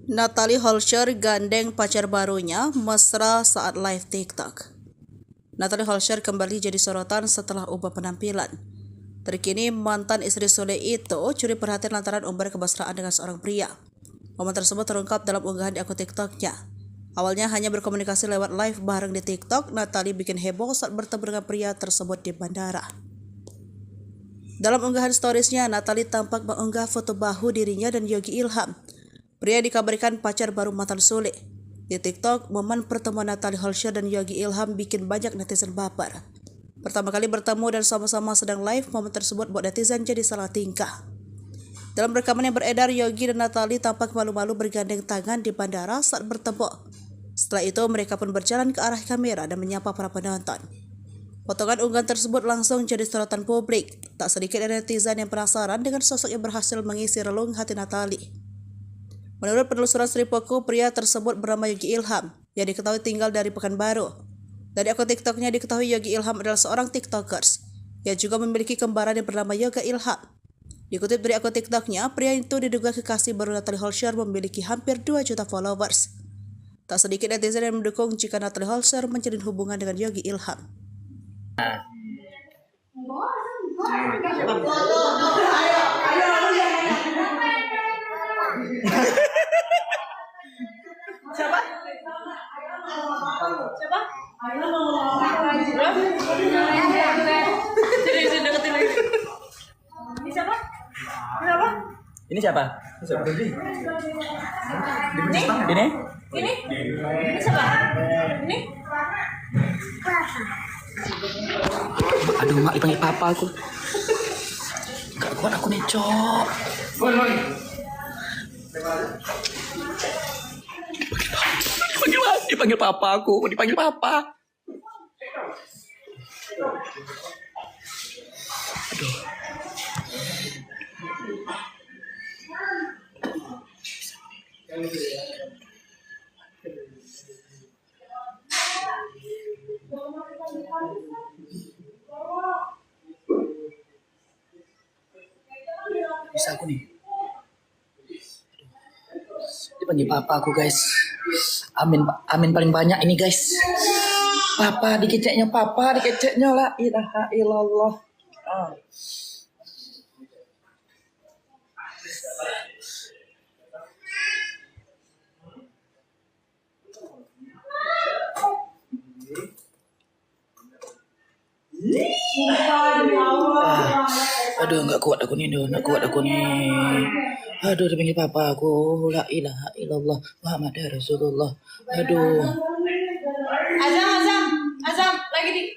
Natalie Holscher gandeng pacar barunya mesra saat live TikTok. Natalie Holscher kembali jadi sorotan setelah ubah penampilan. Terkini mantan istri Sule itu curi perhatian lantaran umbar kemesraan dengan seorang pria. Momen tersebut terungkap dalam unggahan di akun TikToknya. Awalnya hanya berkomunikasi lewat live bareng di TikTok, Natalie bikin heboh saat bertemu dengan pria tersebut di bandara. Dalam unggahan storiesnya, Natalie tampak mengunggah foto bahu dirinya dan Yogi Ilham. Pria dikabarkan pacar baru mantan Sule. Di TikTok, momen pertemuan Natalie Holscher dan Yogi Ilham bikin banyak netizen baper. Pertama kali bertemu dan sama-sama sedang live, momen tersebut buat netizen jadi salah tingkah. Dalam rekaman yang beredar, Yogi dan Natalie tampak malu-malu bergandeng tangan di bandara saat bertemu. Setelah itu, mereka pun berjalan ke arah kamera dan menyapa para penonton. Potongan unggahan tersebut langsung jadi sorotan publik. Tak sedikit dari netizen yang penasaran dengan sosok yang berhasil mengisi relung hati Natalie. Menurut penelusuran Sripoku, pria tersebut bernama Yogi Ilham, yang diketahui tinggal dari Pekanbaru. Dari akun TikToknya diketahui Yogi Ilham adalah seorang TikTokers, yang juga memiliki kembaran yang bernama Yoga Ilham. Dikutip dari akun TikToknya, pria itu diduga kekasih baru Natalie Holscher memiliki hampir 2 juta followers. Tak sedikit netizen yang mendukung jika Natalie Holscher menjalin hubungan dengan Yogi Ilham. Siapa? Siapa? Sini deketin lagi. Ini siapa? Siapa? Ini siapa? Ini? Ini? Ini siapa? Ini? Aduh, mak dipanggil papa aku. Gak kuat aku nih, Cok. Dipanggil papa aku, dipanggil papa. Aduh. Bisa aku nih. Dipanggil papa aku, guys. Amin paling banyak ini, guys. Papa dikeceknya la ilaha illallah. Aduh, nggak kuat aku nih. Aduh, dipanggil papa aku, la ilaha illallah Muhammad Rasulullah. Aduh. Azam, lagi.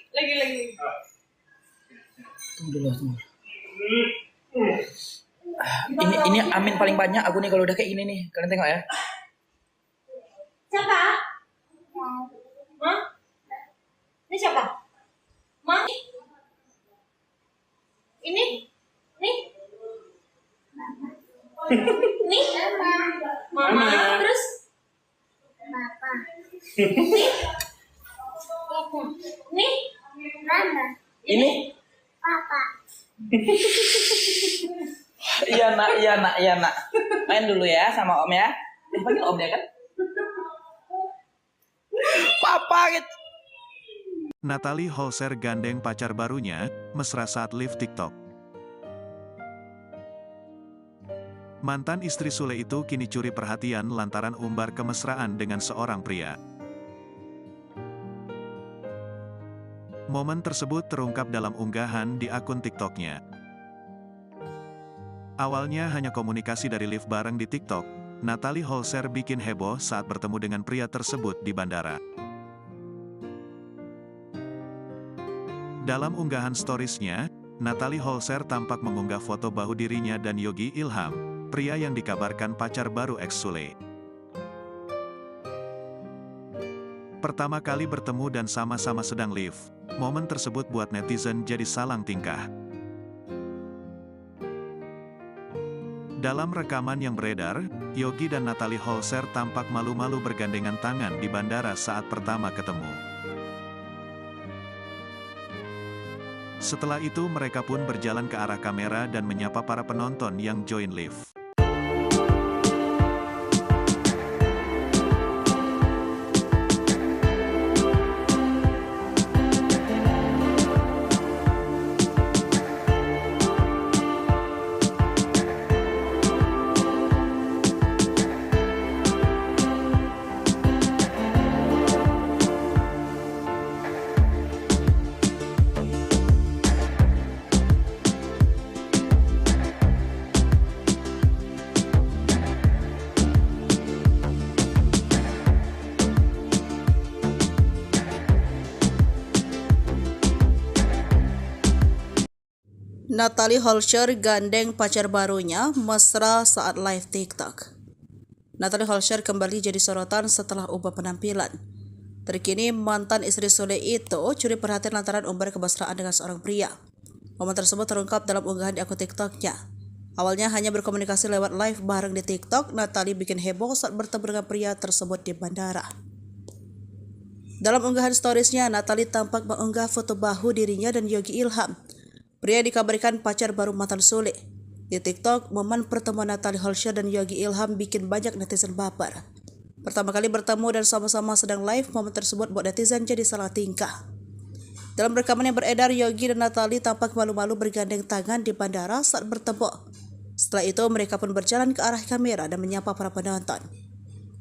Tunggu dulu. Ini amin paling banyak aku nih kalau udah kayak gini nih. Kalian tengok ya. Siapa? Hah? Ini siapa? Ma? Ini? Nih? Nih? Mama. Terus? Papa. Nih? Mama. Ini? Papa. Iya nak. Main dulu ya sama om ya. Dipanggil om ya kan? Papa gitu. Natalie Holscher gandeng pacar barunya, mesra saat live TikTok. Mantan istri Sule itu kini curi perhatian lantaran umbar kemesraan dengan seorang pria. Momen tersebut terungkap dalam unggahan di akun TikToknya. Awalnya hanya komunikasi dari live bareng di TikTok, Natalie Holscher bikin heboh saat bertemu dengan pria tersebut di bandara. Dalam unggahan storiesnya, Natalie Holscher tampak mengunggah foto bahu dirinya dan Yogi Ilham, pria yang dikabarkan pacar baru ex Sule. Pertama kali bertemu dan sama-sama sedang live, momen tersebut buat netizen jadi salang tingkah. Dalam rekaman yang beredar, Yogi dan Natalie Holscher tampak malu-malu bergandengan tangan di bandara saat pertama ketemu. Setelah itu mereka pun berjalan ke arah kamera dan menyapa para penonton yang join live. Natalie Holscher gandeng pacar barunya mesra saat live TikTok. Natalie Holscher kembali jadi sorotan setelah ubah penampilan. Terkini mantan istri Sule itu curi perhatian lantaran umbar kemesraan dengan seorang pria. Momen tersebut terungkap dalam unggahan di akun TikToknya. Awalnya hanya berkomunikasi lewat live bareng di TikTok, Natalie bikin heboh saat bertemu dengan pria tersebut di bandara. Dalam unggahan storiesnya, Natalie tampak mengunggah foto bahu dirinya dan Yogi Ilham. Pria dikabarkan pacar baru mantan Sule. Di TikTok, momen pertemuan Natalie Holscher dan Yogi Ilham bikin banyak netizen baper. Pertama kali bertemu dan sama-sama sedang live, momen tersebut buat netizen jadi salah tingkah. Dalam rekaman yang beredar, Yogi dan Natalie tampak malu-malu bergandeng tangan di bandara saat bertemu. Setelah itu, mereka pun berjalan ke arah kamera dan menyapa para penonton.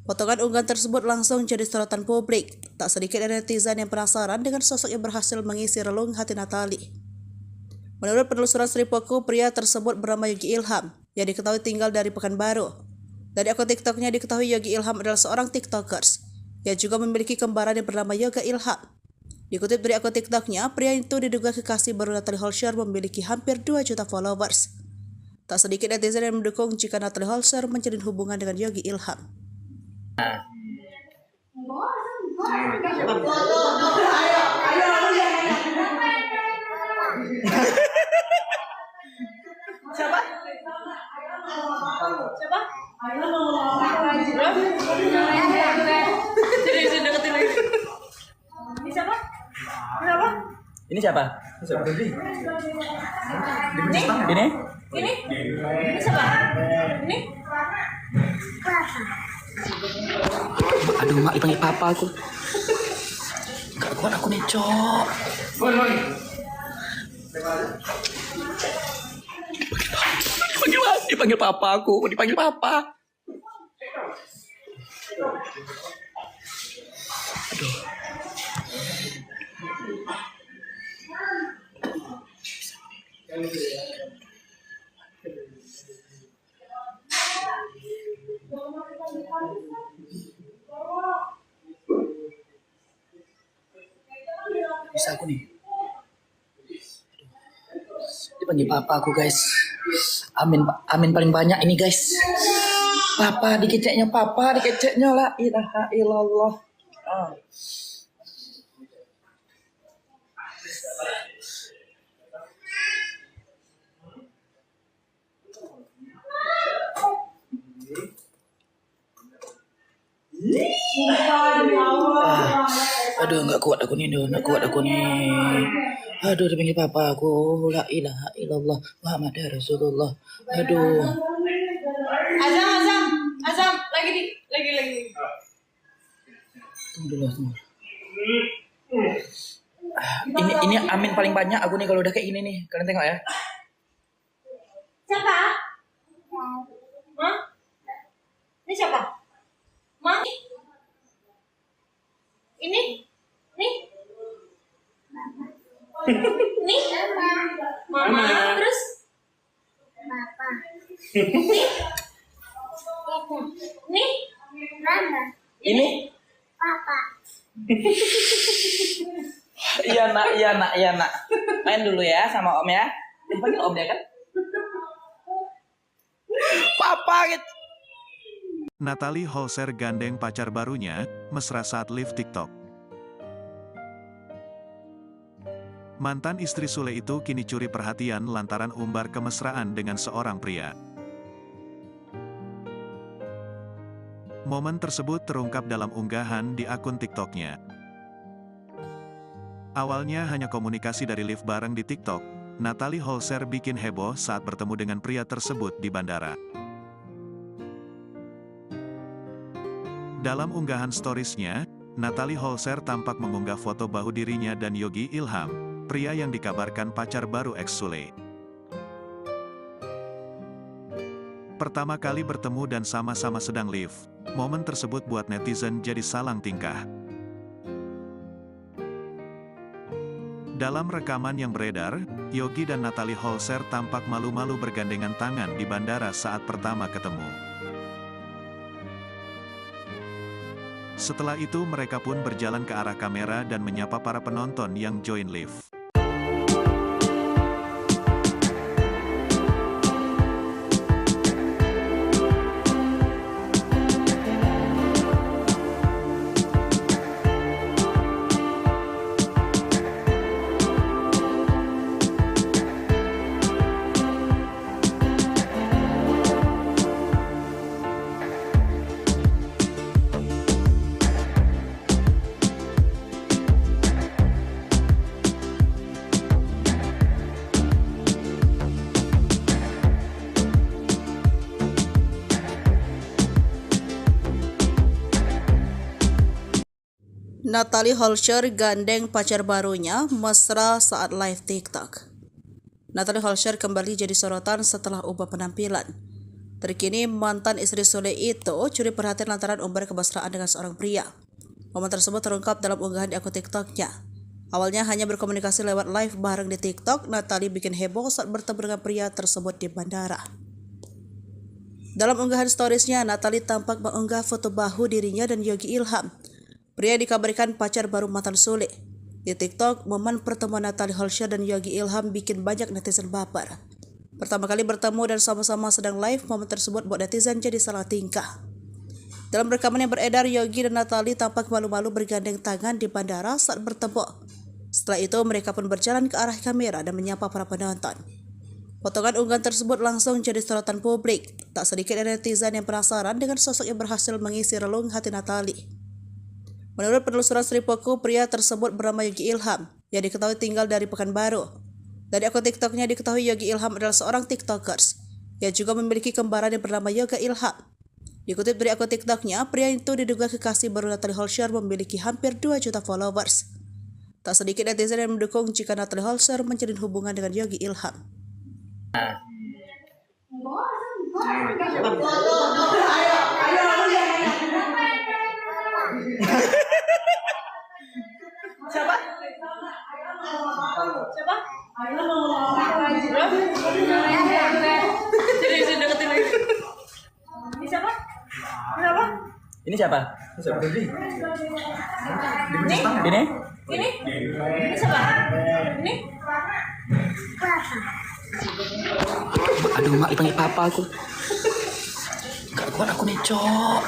Potongan unggahan tersebut langsung jadi sorotan publik. Tak sedikit dari netizen yang penasaran dengan sosok yang berhasil mengisi relung hati Natalie. Menurut penelusuran Sripoku, pria tersebut bernama Yogi Ilham, yang diketahui tinggal dari Pekanbaru. Dari akun TikToknya diketahui Yogi Ilham adalah seorang TikTokers, yang juga memiliki kembaran yang bernama Yoga Ilham. Dikutip dari akun TikToknya, pria itu diduga kekasih baru Natalie Holscher memiliki hampir 2 juta followers. Tak sedikit netizen yang mendukung jika Natalie Holscher menjalin hubungan dengan Yogi Ilham. Siapa? Siapa? Jadi deketin lagi. Ini siapa? Siapa? Ini siapa? Ini? Ini? Ini siapa? Ini? Aduh, mak dipanggil papa aku. Gak kuat aku nih, Cok. Dipanggil papa aku, dipanggil papa. Aduh. Bisa aku nih. Dipanggil papa aku, guys. Amin paling banyak ini, guys. Papa dikeceknya la ilaha illallah. Aduh, nggak kuat aku nih. Aduh, dipanggil papa aku, la ilaha illallah Muhammad Rasulullah. Aduh. Azam, lagi. Tunggu dulu. Ini amin paling banyak aku nih kalau udah kayak gini nih. Kalian tengok ya. Siapa? Hah? Ini siapa? Ma? Ini? Nih? Nih? Mama. Terus? Papa. Nih? Mama. Ini? Papa. Iya nak. Main dulu ya sama om ya. Dipanggil om ya kan? Papa gitu. Natalie Holscher gandeng pacar barunya, mesra saat live TikTok. Mantan istri Sule itu kini curi perhatian lantaran umbar kemesraan dengan seorang pria. Momen tersebut terungkap dalam unggahan di akun TikToknya. Awalnya hanya komunikasi dari live bareng di TikTok, Natalie Holscher bikin heboh saat bertemu dengan pria tersebut di bandara. Dalam unggahan storiesnya, Natalie Holscher tampak mengunggah foto bahu dirinya dan Yogi Ilham, pria yang dikabarkan pacar baru ex Sule. Pertama kali bertemu dan sama-sama sedang live, momen tersebut buat netizen jadi salang tingkah. Dalam rekaman yang beredar, Yogi dan Natalie Holscher tampak malu-malu bergandengan tangan di bandara saat pertama ketemu. Setelah itu mereka pun berjalan ke arah kamera dan menyapa para penonton yang join live. Natalie Holscher gandeng pacar barunya mesra saat live TikTok. Natalie Holscher kembali jadi sorotan setelah ubah penampilan. Terkini mantan istri Sule itu curi perhatian lantaran umbar kemesraan dengan seorang pria. Momen tersebut terungkap dalam unggahan di akun TikToknya. Awalnya hanya berkomunikasi lewat live bareng di TikTok, Natalie bikin heboh saat bertemu dengan pria tersebut di bandara. Dalam unggahan storiesnya, Natalie tampak mengunggah foto bahu dirinya dan Yogi Ilham. Pria dikabarkan pacar baru mantan Sule. Di TikTok, momen pertemuan Natalie Holscher dan Yogi Ilham bikin banyak netizen baper. Pertama kali bertemu dan sama-sama sedang live, momen tersebut buat netizen jadi salah tingkah. Dalam rekaman yang beredar, Yogi dan Natalie tampak malu-malu bergandeng tangan di bandara saat bertemu. Setelah itu, mereka pun berjalan ke arah kamera dan menyapa para penonton. Potongan unggahan tersebut langsung jadi sorotan publik. Tak sedikit dari netizen yang penasaran dengan sosok yang berhasil mengisi relung hati Natalie. Menurut penelusuran Sripoku, pria tersebut bernama Yogi Ilham, yang diketahui tinggal dari Pekanbaru. Dari akun TikToknya diketahui Yogi Ilham adalah seorang TikTokers, yang juga memiliki kembaran yang bernama Yoga Ilham. Dikutip dari akun TikToknya, pria itu diduga kekasih baru Natalie Holscher memiliki hampir 2 juta followers. Tak sedikit netizen yang mendukung jika Natalie Holscher menjalin hubungan dengan Yogi Ilham. Siapa? Siapa? Sini deketin lagi. Ini siapa? Siapa? Ini siapa? Ini? Ini? Ini siapa? Ini? Aduh, mak dipanggil papa aku. Gak kuat aku nih, Cok.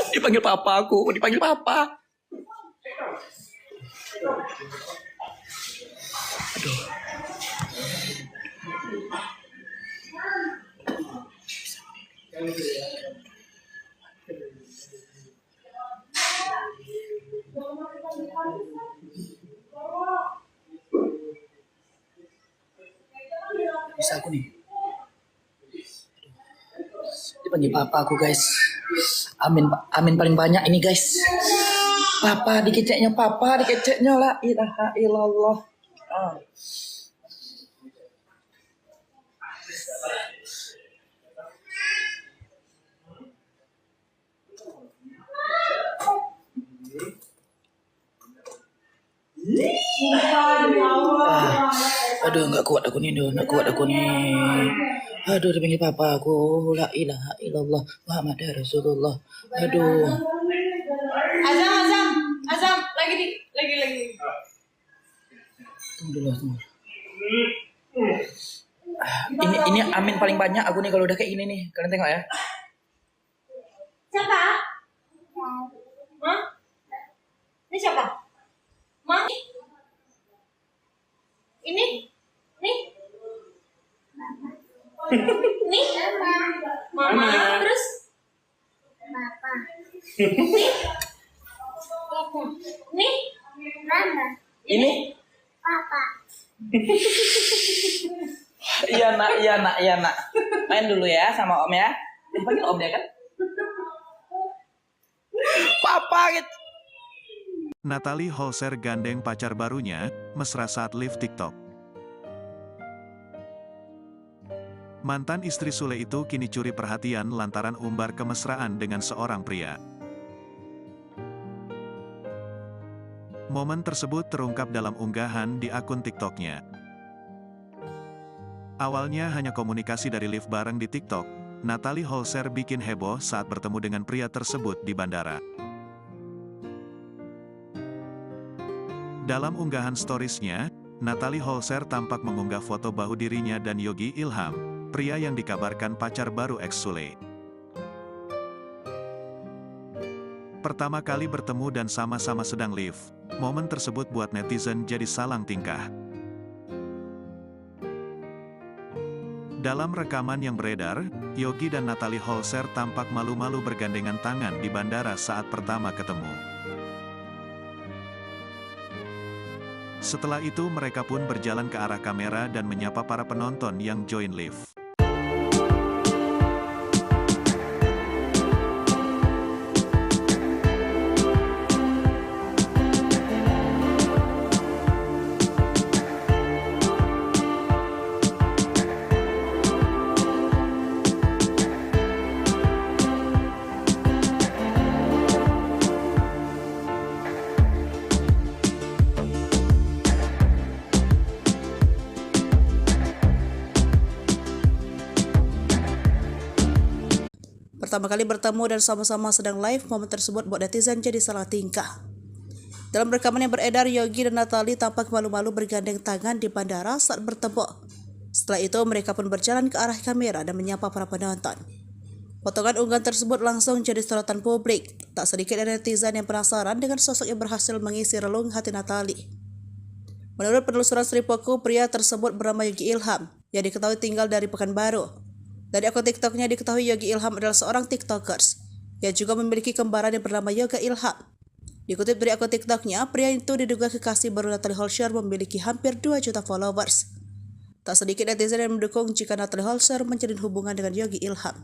Dipanggil papa aku, dipanggil papa. Aduh. Bisa aku nih. Dipanggil papa aku, guys. Amin paling banyak ini, guys. Papa dikeceknya la ilaha illallah. Aduh, nggak kuat aku nih. Aduh, dipanggil papa aku, la ilaha illallah Muhammad Rasulullah. Aduh. Azam, lagi. Tunggu dulu. Ini amin paling banyak aku nih kalau udah kayak gini nih. Kalian tengok ya. Siapa? Hah? Ini siapa? Ma? Ini? Nih? Nih? Mama, terus? Papa. Nih? Mama. Ini? Papa. Iya nak. Main dulu ya sama om ya. Dipanggil om ya kan? Papa gitu. Natalie Holscher gandeng pacar barunya, mesra saat live TikTok. Mantan istri Sule itu kini curi perhatian lantaran umbar kemesraan dengan seorang pria. Momen tersebut terungkap dalam unggahan di akun TikToknya. Awalnya hanya komunikasi dari live bareng di TikTok, Natalie Holscher bikin heboh saat bertemu dengan pria tersebut di bandara. Dalam unggahan storiesnya, Natalie Holscher tampak mengunggah foto bahu dirinya dan Yogi Ilham, pria yang dikabarkan pacar baru ex Sule. Pertama kali bertemu dan sama-sama sedang live, momen tersebut buat netizen jadi salang tingkah. Dalam rekaman yang beredar, Yogi dan Natalie Holscher tampak malu-malu bergandengan tangan di bandara saat pertama ketemu. Setelah itu mereka pun berjalan ke arah kamera dan menyapa para penonton yang join live. Pertama kali bertemu dan sama-sama sedang live, momen tersebut buat netizen jadi salah tingkah. Dalam rekaman yang beredar, Yogi dan Natalie tampak malu-malu bergandeng tangan di bandara saat bertemu. Setelah itu, mereka pun berjalan ke arah kamera dan menyapa para penonton. Potongan unggahan tersebut langsung jadi sorotan publik. Tak sedikit dari netizen yang penasaran dengan sosok yang berhasil mengisi relung hati Natalie. Menurut penelusuran Sripoku, pria tersebut bernama Yogi Ilham, yang diketahui tinggal dari Pekanbaru. Dari akun TikToknya diketahui Yogi Ilham adalah seorang TikTokers, yang juga memiliki kembaran yang bernama Yoga Ilham. Dikutip dari akun TikToknya, pria itu diduga kekasih baru Natalie Holscher memiliki hampir 2 juta followers. Tak sedikit netizen yang mendukung jika Natalie Holscher menjalin hubungan dengan Yogi Ilham.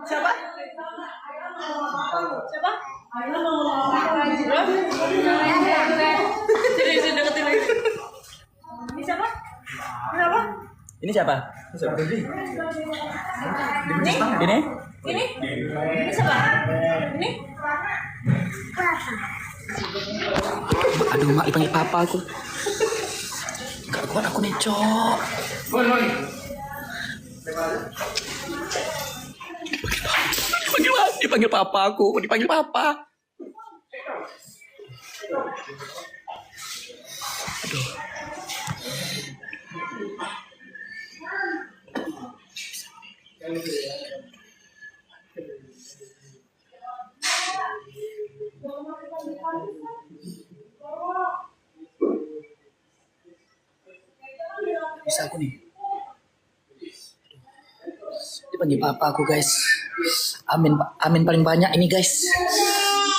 Siapa? Siapa? Sini deketin lagi. Ini siapa? Siapa? Ini siapa? Ini? Ini? Ini siapa? Ini? Aduh, mak dipanggil papa aku. Gak kuat aku nih, Cok. Dipanggil papa aku, dipanggil papa. Aduh. Bisa aku nih. Dipanggil papa aku, guys. Amin paling banyak ini, guys.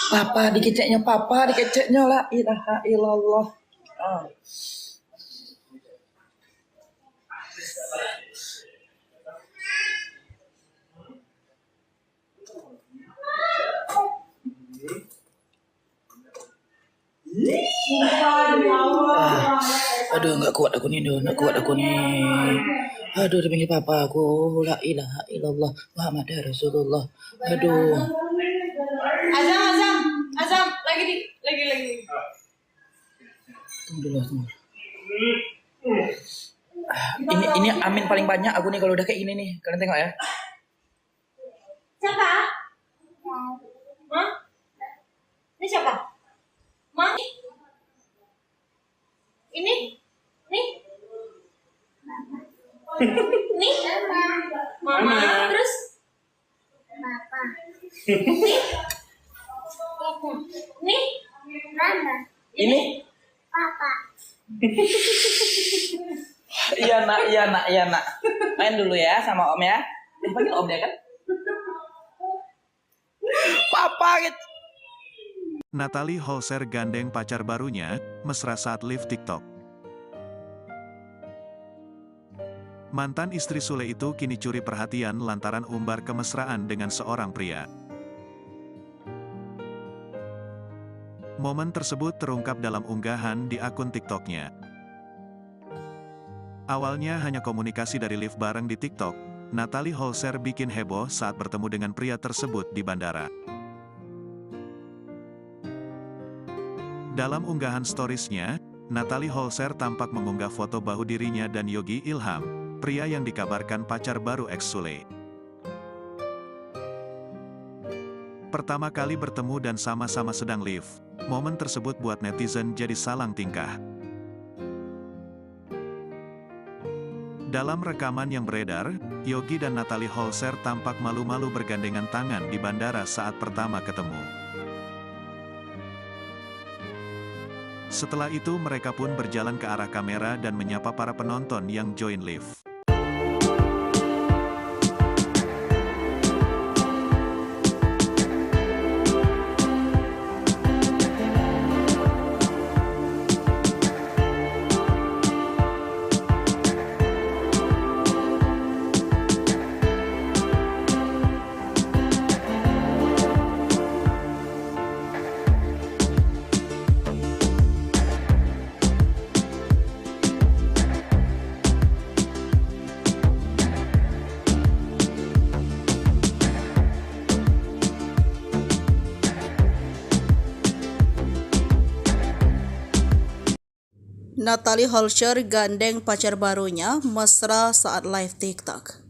Papa dikeceknya la ilaha illallah. Aduh, nggak kuat aku nih. Aduh, dipanggil papa aku, la ilaha illallah Muhammad Rasulullah. Aduh. Azam, lagi. Tunggu dulu. Ini amin paling banyak aku nih kalau udah kayak gini nih. Kalian tengok ya. Siapa? Hah? Ini siapa? Ma? Ini? Nih? Nih? Mama, terus? Papa. Nih? Mama. Ini? Papa. Iya nak. Main dulu ya sama om ya. Dipanggil om ya kan? Papa gitu. Natalie Holscher gandeng pacar barunya, mesra saat live TikTok. Mantan istri Sule itu kini curi perhatian lantaran umbar kemesraan dengan seorang pria. Momen tersebut terungkap dalam unggahan di akun TikToknya. Awalnya hanya komunikasi dari live bareng di TikTok, Natalie Holscher bikin heboh saat bertemu dengan pria tersebut di bandara. Dalam unggahan storiesnya, Natalie Holscher tampak mengunggah foto bahu dirinya dan Yogi Ilham, pria yang dikabarkan pacar baru ex Sule. Pertama kali bertemu dan sama-sama sedang live, momen tersebut buat netizen jadi salang tingkah. Dalam rekaman yang beredar, Yogi dan Natalie Holscher tampak malu-malu bergandengan tangan di bandara saat pertama ketemu. Setelah itu mereka pun berjalan ke arah kamera dan menyapa para penonton yang join live. Natalie Holscher gandeng pacar barunya mesra saat live TikTok.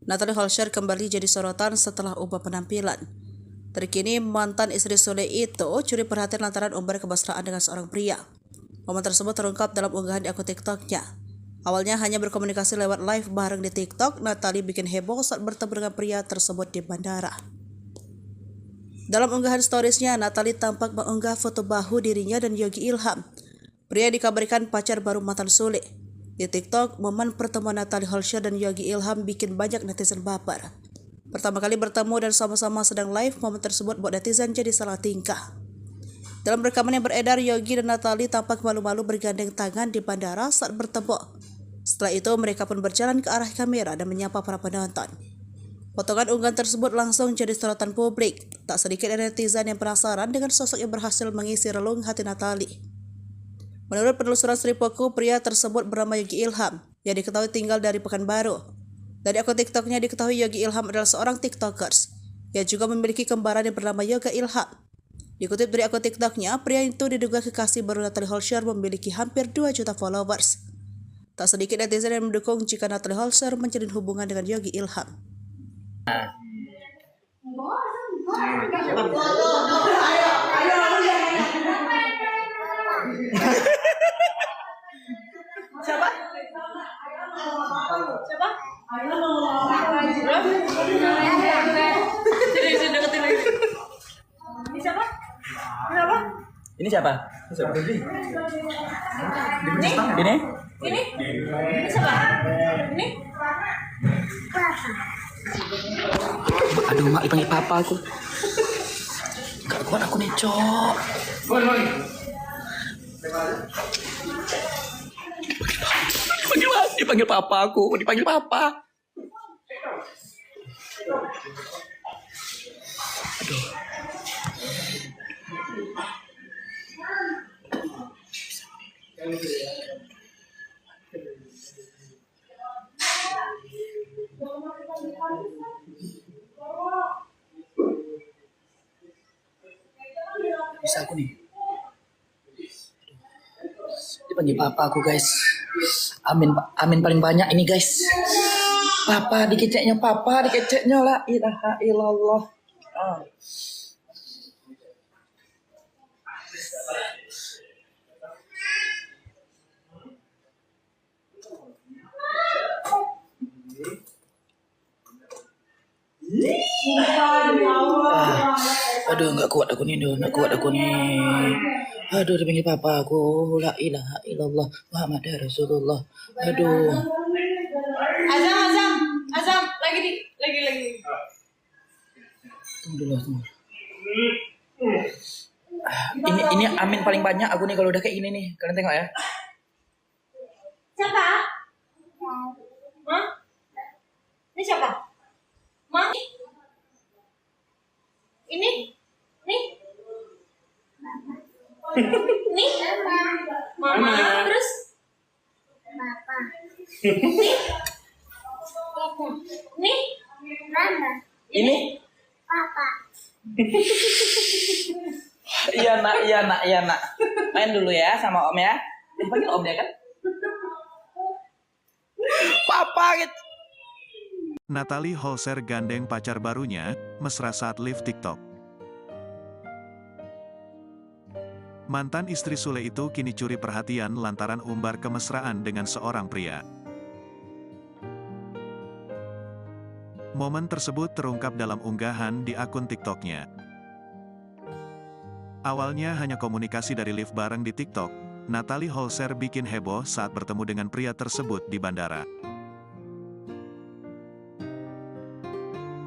Natalie Holscher kembali jadi sorotan setelah ubah penampilan. Terkini mantan istri Sule itu curi perhatian lantaran umbar kemesraan dengan seorang pria. Momen tersebut terungkap dalam unggahan di akun TikToknya. Awalnya hanya berkomunikasi lewat live bareng di TikTok, Natalie bikin heboh saat bertemu dengan pria tersebut di bandara. Dalam unggahan storiesnya, Natalie tampak mengunggah foto bahu dirinya dan Yogi Ilham. Pria dikabarkan pacar baru mantan Sule. Di TikTok, momen pertemuan Natalie Holscher dan Yogi Ilham bikin banyak netizen baper. Pertama kali bertemu dan sama-sama sedang live, momen tersebut buat netizen jadi salah tingkah. Dalam rekaman yang beredar, Yogi dan Natalie tampak malu-malu bergandeng tangan di bandara saat bertemu. Setelah itu, mereka pun berjalan ke arah kamera dan menyapa para penonton. Potongan unggahan tersebut langsung jadi sorotan publik. Tak sedikit dari netizen yang penasaran dengan sosok yang berhasil mengisi relung hati Natalie. Menurut penelusuran Sripoku, pria tersebut bernama Yogi Ilham, yang diketahui tinggal dari Pekanbaru. Dari akun TikToknya diketahui Yogi Ilham adalah seorang TikTokers, yang juga memiliki kembaran yang bernama Yoga Ilham. Dikutip dari akun TikToknya, pria itu diduga kekasih baru Natalie Holscher memiliki hampir 2 juta followers. Tak sedikit netizen yang mendukung jika Natalie Holscher menjalin hubungan dengan Yogi Ilham. Siapa? Siapa? Sini deketin lagi. Ini siapa? Siapa? Ini siapa? Ini? Ini? Ini siapa? Ini? Aduh, mak dipanggil papa aku. Gak kuat aku nih, Cok. Dipanggil papa aku, dipanggil papa. Aduh. Bisa aku nih. Dipanggil papa aku, guys. Amin paling banyak ini, guys. Papa dikeceknya la ilaha illallah. Aduh, nggak kuat aku nih. Aduh, dipanggil papa aku, la ilaha illallah Muhammad Rasulullah. Aduh. Azam, lagi. Tunggu dulu. Ini amin paling banyak aku nih kalau udah kayak gini nih. Kalian tengok ya. Siapa? Hah? Ini siapa? Ma? Ini? Nih? Nih? Mama, terus? Papa. Nih? Nih? Mama. Ini? Papa. Iya nak. Main dulu ya sama om ya. Dipanggil om ya kan? Papa gitu. Natalie Holscher gandeng pacar barunya, mesra saat live TikTok. Mantan istri Sule itu kini curi perhatian lantaran umbar kemesraan dengan seorang pria. Momen tersebut terungkap dalam unggahan di akun TikToknya. Awalnya hanya komunikasi dari live bareng di TikTok, Natalie Holscher bikin heboh saat bertemu dengan pria tersebut di bandara.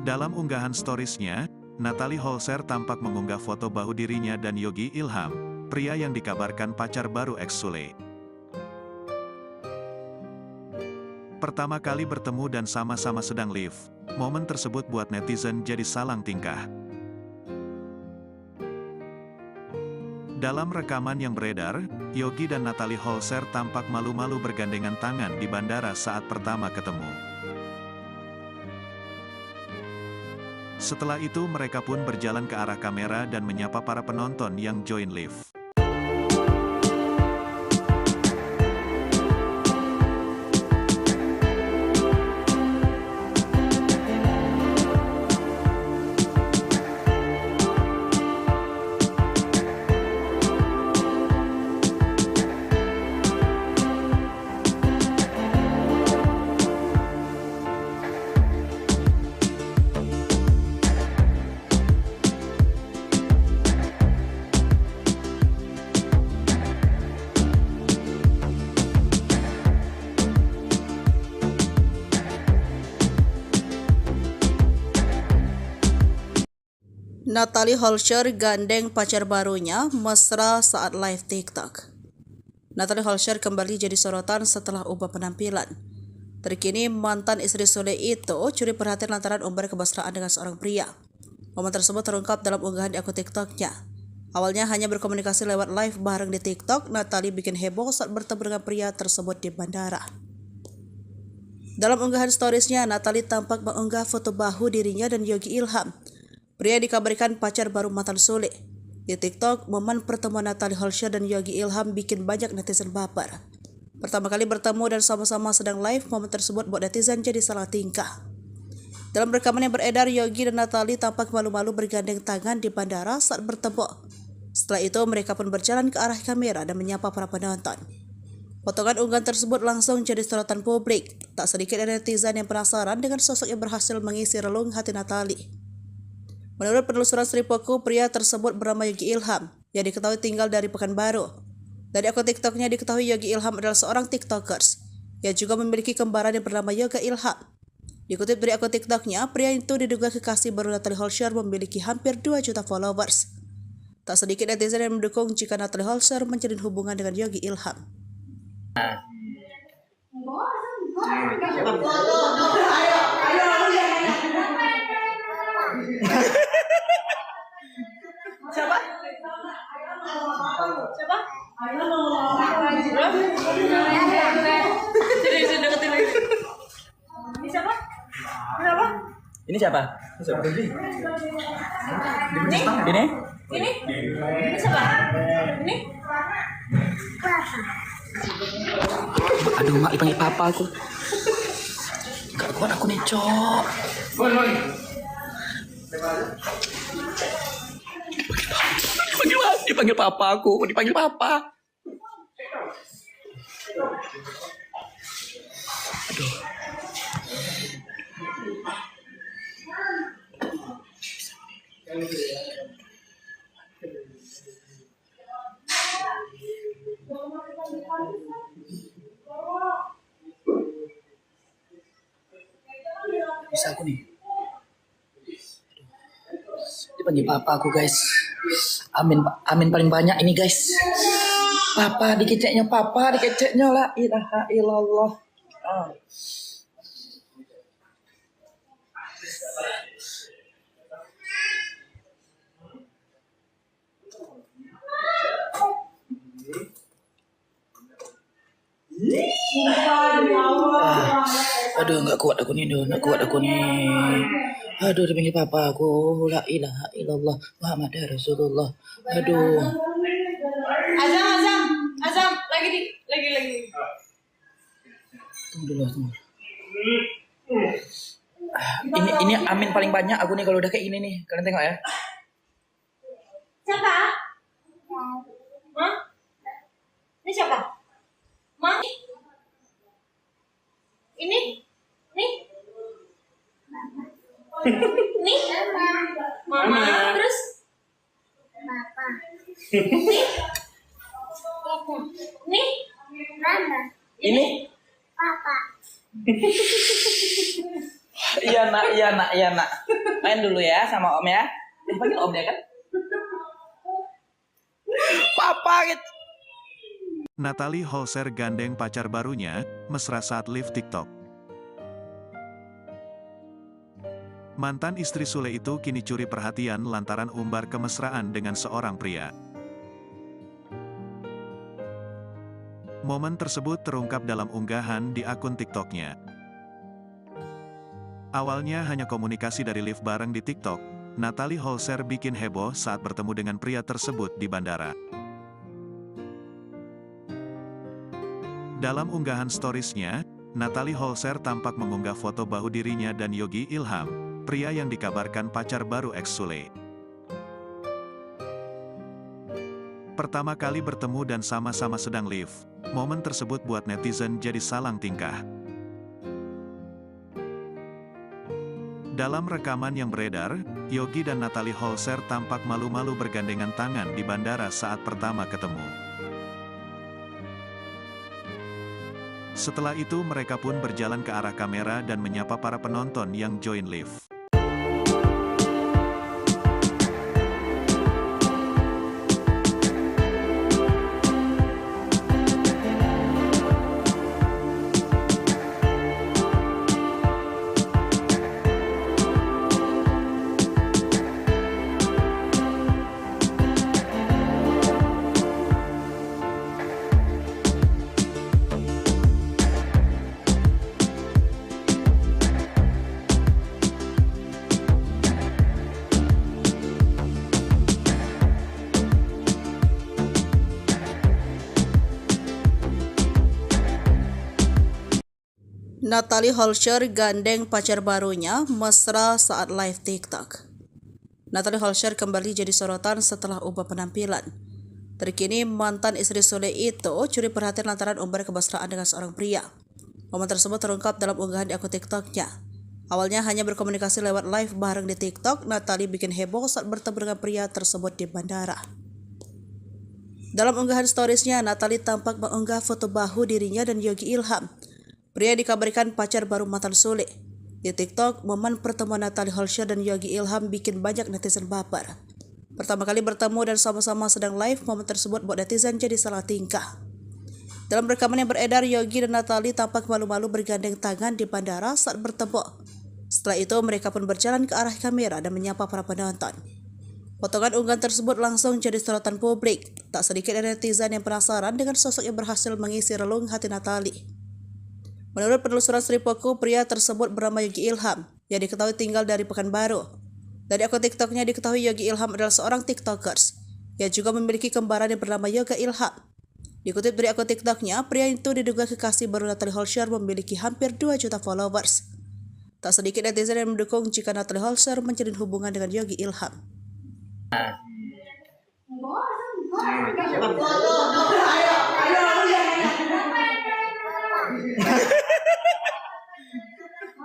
Dalam unggahan storiesnya, Natalie Holscher tampak mengunggah foto bahu dirinya dan Yogi Ilham, pria yang dikabarkan pacar baru ex Sule. Pertama kali bertemu dan sama-sama sedang live, momen tersebut buat netizen jadi salang tingkah. Dalam rekaman yang beredar, Yogi dan Natalie Holscher tampak malu-malu bergandengan tangan di bandara saat pertama ketemu. Setelah itu mereka pun berjalan ke arah kamera dan menyapa para penonton yang join live. Natalie Holscher gandeng pacar barunya mesra saat live TikTok. Natalie Holscher kembali jadi sorotan setelah ubah penampilan. Terkini mantan istri Sule itu curi perhatian lantaran umbar kemesraan dengan seorang pria. Momen tersebut terungkap dalam unggahan di akun TikToknya. Awalnya hanya berkomunikasi lewat live bareng di TikTok, Natalie bikin heboh saat bertemu dengan pria tersebut di bandara. Dalam unggahan storiesnya, Natalie tampak mengunggah foto bahu dirinya dan Yogi Ilham. Pria dikabarkan pacar baru mantan Sule. Di TikTok, momen pertemuan Natalie Holscher dan Yogi Ilham bikin banyak netizen baper. Pertama kali bertemu dan sama-sama sedang live, momen tersebut buat netizen jadi salah tingkah. Dalam rekaman yang beredar, Yogi dan Natalie tampak malu-malu bergandeng tangan di bandara saat bertemu. Setelah itu, mereka pun berjalan ke arah kamera dan menyapa para penonton. Potongan unggahan tersebut langsung jadi sorotan publik. Tak sedikit dari netizen yang penasaran dengan sosok yang berhasil mengisi relung hati Natalie. Menurut penelusuran Sripoku, pria tersebut bernama Yogi Ilham, yang diketahui tinggal dari Pekanbaru. Dari akun TikToknya diketahui Yogi Ilham adalah seorang TikTokers, yang juga memiliki kembaran yang bernama Yoga Ilham. Dikutip dari akun TikToknya, pria itu diduga kekasih baru Natalie Holscher memiliki hampir 2 juta followers. Tak sedikit netizen yang mendukung jika Natalie Holscher menjalin hubungan dengan Yogi Ilham. Siapa? Sini deketin lagi. Ini siapa? Siapa? Ini siapa? Ini? Ini siapa? Ini? Aduh, mak dipanggil papa aku. Gak kuat aku nih, Cok. Dipanggil papa aku, dipanggil papa. Aduh. Bisa aku nih. Dipanggil papa aku, guys. Amin paling banyak ini, guys. Papa dikeceknya la ilaha illallah. Aduh, nggak kuat aku nih. Aduh, dipanggil papa aku, la ilaha illallah Muhammad Rasulullah. Aduh. Azam, lagi. Tunggu dulu. Ini amin paling banyak aku nih kalau udah kayak gini nih. Kalian tengok ya. Siapa? Hah? Ini siapa? Ma? Ini? Nih? Nih? Mama. Terus? Papa. Nih? Mama. Ini? Papa. Iya nak. Main dulu ya sama om ya. Dipanggil om ya kan? Papa gitu. Natalie Holscher gandeng pacar barunya, mesra saat live TikTok. Mantan istri Sule itu kini curi perhatian lantaran umbar kemesraan dengan seorang pria. Momen tersebut terungkap dalam unggahan di akun TikToknya. Awalnya hanya komunikasi dari live bareng di TikTok, Natalie Holscher bikin heboh saat bertemu dengan pria tersebut di bandara. Dalam unggahan storiesnya, Natalie Holscher tampak mengunggah foto bahu dirinya dan Yogi Ilham, pria yang dikabarkan pacar baru ex Sule. Pertama kali bertemu dan sama-sama sedang live, momen tersebut buat netizen jadi salang tingkah. Dalam rekaman yang beredar, Yogi dan Natalie Holscher tampak malu-malu bergandengan tangan di bandara saat pertama ketemu. Setelah itu mereka pun berjalan ke arah kamera dan menyapa para penonton yang join live. Natalie Holscher gandeng pacar barunya mesra saat live TikTok. Natalie Holscher kembali jadi sorotan setelah ubah penampilan. Terkini mantan istri Sule itu curi perhatian lantaran umbar kemesraan dengan seorang pria. Momen tersebut terungkap dalam unggahan di akun TikToknya. Awalnya hanya berkomunikasi lewat live bareng di TikTok, Natalie bikin heboh saat bertemu dengan pria tersebut di bandara. Dalam unggahan storiesnya, Natalie tampak mengunggah foto bahu dirinya dan Yogi Ilham, pria dikabarkan pacar baru mantan Sule. Di TikTok, momen pertemuan Natalie Holscher dan Yogi Ilham bikin banyak netizen baper. Pertama kali bertemu dan sama-sama sedang live, momen tersebut buat netizen jadi salah tingkah. Dalam rekaman yang beredar, Yogi dan Natalie tampak malu-malu bergandeng tangan di bandara saat bertemu. Setelah itu, mereka pun berjalan ke arah kamera dan menyapa para penonton. Potongan unggahan tersebut langsung jadi sorotan publik. Tak sedikit dari netizen yang penasaran dengan sosok yang berhasil mengisi relung hati Natalie. Menurut penelusuran Sri Poku, pria tersebut bernama Yogi Ilham, yang diketahui tinggal dari Pekanbaru. Dari akun TikToknya diketahui Yogi Ilham adalah seorang TikTokers, yang juga memiliki kembaran yang bernama Yoga Ilham. Dikutip dari akun TikToknya, pria itu diduga kekasih baru Natalie Holscher memiliki hampir 2 juta followers. Tak sedikit netizen yang mendukung jika Natalie Holscher menjalin hubungan dengan Yogi Ilham.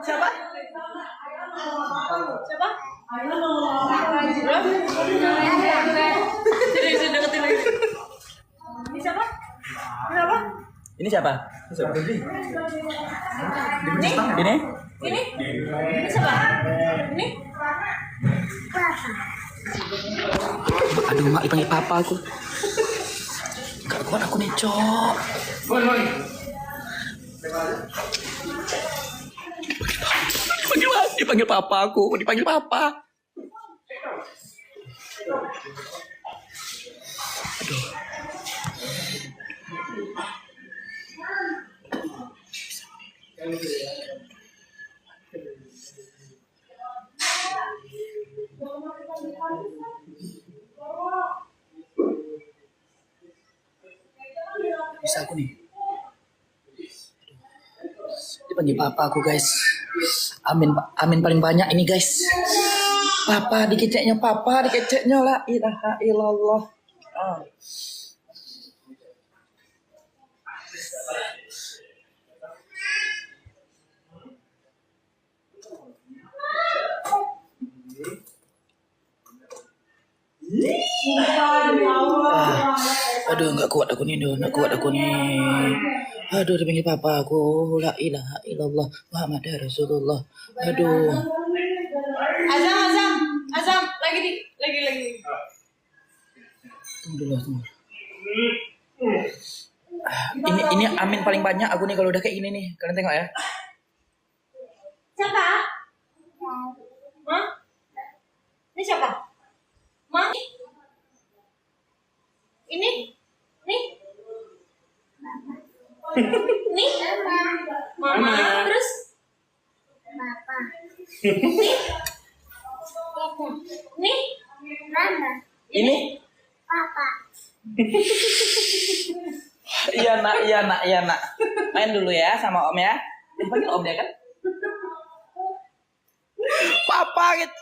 Siapa? Siapa? Jadi deketin lagi. Ini siapa? Siapa? Ini siapa? Ini? Ini? Ini siapa? Ini? Aduh, mak dipanggil papa aku. Gak kuat aku nih, Cok. Dipanggil papa aku, dipanggil papa. Aduh. Bisa aku nih. Dipanggil papa aku, guys. Amin paling banyak ini, guys. Papa dikeceknya la ilaha illallah. Aduh, nggak kuat aku nih. Aduh, dipanggil papa aku, la ilaha illallah Muhammad Rasulullah. Aduh. Azam, lagi. Tunggu. Ini amin paling banyak aku nih kalau udah kayak gini nih. Kalian tengok ya. Siapa? Ma? Ini siapa? Ma? Ini? Nih? Nih? Mama. Terus? Papa. Nih? Mama. Ini? Papa. Iya nak. Main dulu ya sama om ya. Dipanggil om ya kan? Papa gitu.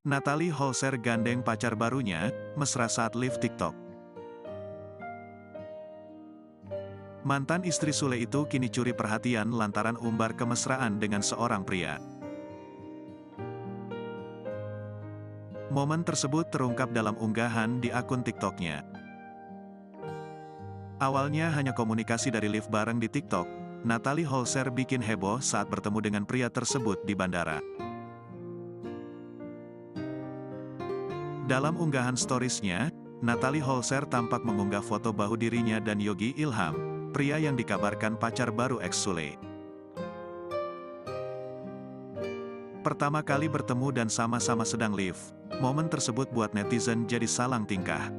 Natalie Holscher gandeng pacar barunya, mesra saat live TikTok. Mantan istri Sule itu kini curi perhatian lantaran umbar kemesraan dengan seorang pria. Momen tersebut terungkap dalam unggahan di akun TikToknya. Awalnya hanya komunikasi dari live bareng di TikTok, Natalie Holscher bikin heboh saat bertemu dengan pria tersebut di bandara. Dalam unggahan storiesnya, Natalie Holscher tampak mengunggah foto bahu dirinya dan Yogi Ilham, pria yang dikabarkan pacar baru ex Sule. Pertama kali bertemu dan sama-sama sedang live, momen tersebut buat netizen jadi salang tingkah.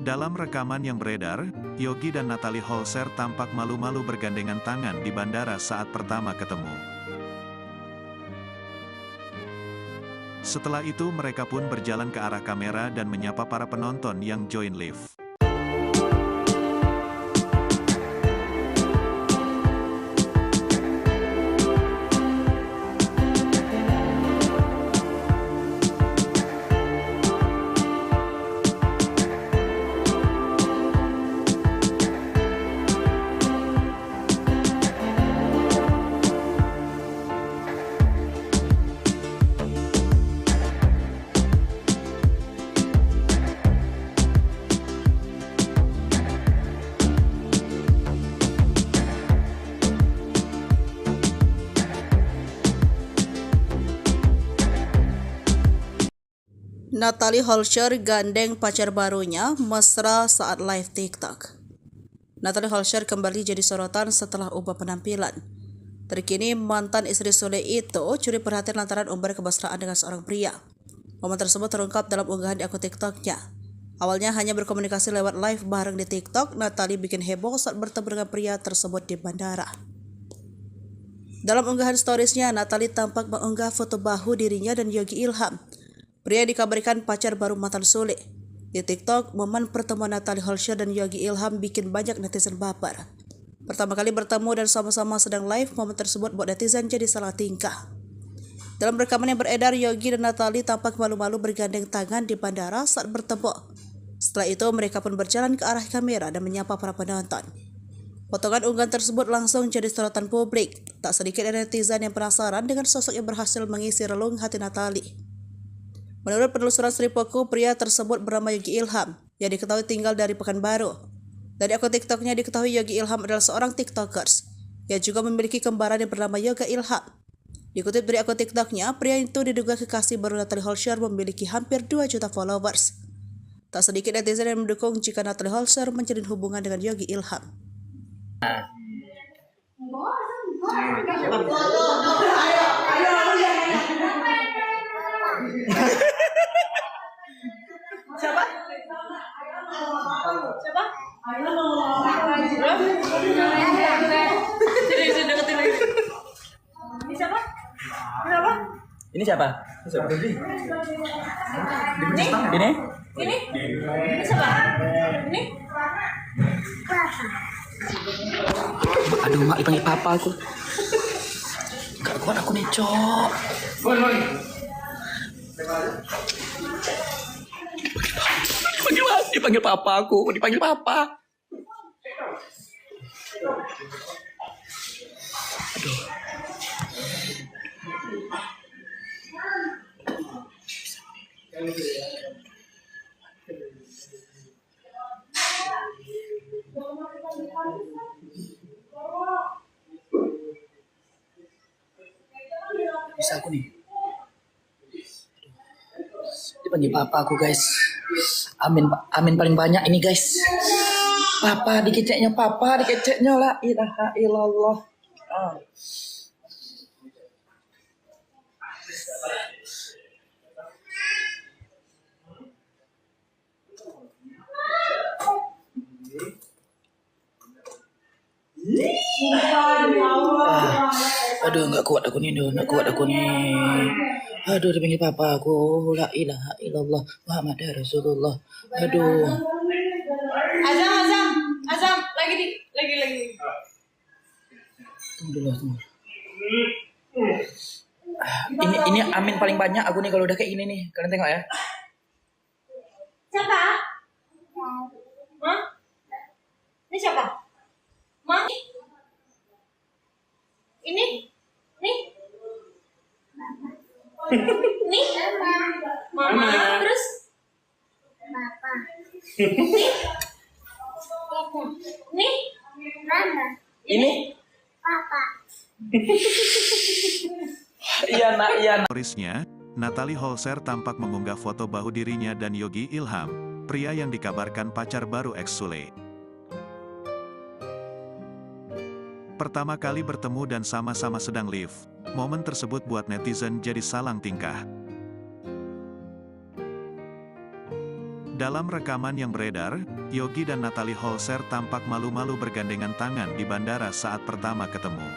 Dalam rekaman yang beredar, Yogi dan Natalie Holscher tampak malu-malu bergandengan tangan di bandara saat pertama ketemu. Setelah itu mereka pun berjalan ke arah kamera dan menyapa para penonton yang join live. Natalie Holscher gandeng pacar barunya mesra saat live TikTok. Natalie Holscher kembali jadi sorotan setelah ubah penampilan. Terkini mantan istri Sule itu curi perhatian lantaran umbar kemesraan dengan seorang pria. Momen tersebut terungkap dalam unggahan di akun TikToknya. Awalnya hanya berkomunikasi lewat live bareng di TikTok, Natalie bikin heboh saat bertemu dengan pria tersebut di bandara. Dalam unggahan storiesnya, Natalie tampak mengunggah foto bahu dirinya dan Yogi Ilham. Pria dikabarkan pacar baru mantan Sule. Di TikTok, momen pertemuan Natalie Holscher dan Yogi Ilham bikin banyak netizen baper. Pertama kali bertemu dan sama-sama sedang live, momen tersebut buat netizen jadi salah tingkah. Dalam rekaman yang beredar, Yogi dan Natalie tampak malu-malu bergandeng tangan di bandara saat bertemu. Setelah itu, mereka pun berjalan ke arah kamera dan menyapa para penonton. Potongan unggahan tersebut langsung jadi sorotan publik. Tak sedikit dari netizen yang penasaran dengan sosok yang berhasil mengisi relung hati Natalie. Menurut penelusuran Sripoku, pria tersebut bernama Yogi Ilham, yang diketahui tinggal dari Pekanbaru. Dari akun TikToknya diketahui Yogi Ilham adalah seorang TikTokers, yang juga memiliki kembaran yang bernama Yoga Ilham. Dikutip dari akun TikToknya, pria itu diduga kekasih baru Natalie Holscher memiliki hampir 2 juta followers. Tak sedikit netizen yang mendukung jika Natalie Holscher menjalin hubungan dengan Yogi Ilham. Siapa? Siapa? Jadi deketin lagi. Ini siapa? Siapa? Ini siapa? Ini? Ini? Ini siapa? Ini? Aduh, mak dipanggil papa aku. Gak kuat aku nih, Cok. Dipanggil papa aku, dipanggil papa. Aduh. Bisa aku nih. Dipanggil papa aku, guys. Amin paling banyak ini, guys. Papa dikeceknya la ilaha illallah. Aduh, nggak kuat aku nih. Aduh, dipanggil papa aku, la ilaha illallah Muhammad Rasulullah. Aduh. Azam, lagi. Tunggu dulu. Ini amin paling banyak aku nih kalau udah kayak gini nih. Kalian tengok ya. Siapa? Hah? Ini siapa? Ma? Ini? Nih? Nih? Mama. Terus? Papa. Nih? Mama. Ini? Papa. Iya nak. Stories-nya, Natalie Holscher tampak mengunggah foto bahu dirinya dan Yogi Ilham, pria yang dikabarkan pacar baru ex Sule. Pertama kali bertemu dan sama-sama sedang live, momen tersebut buat netizen jadi salang tingkah. Dalam rekaman yang beredar, Yogi dan Natalie Holscher tampak malu-malu bergandengan tangan di bandara saat pertama ketemu.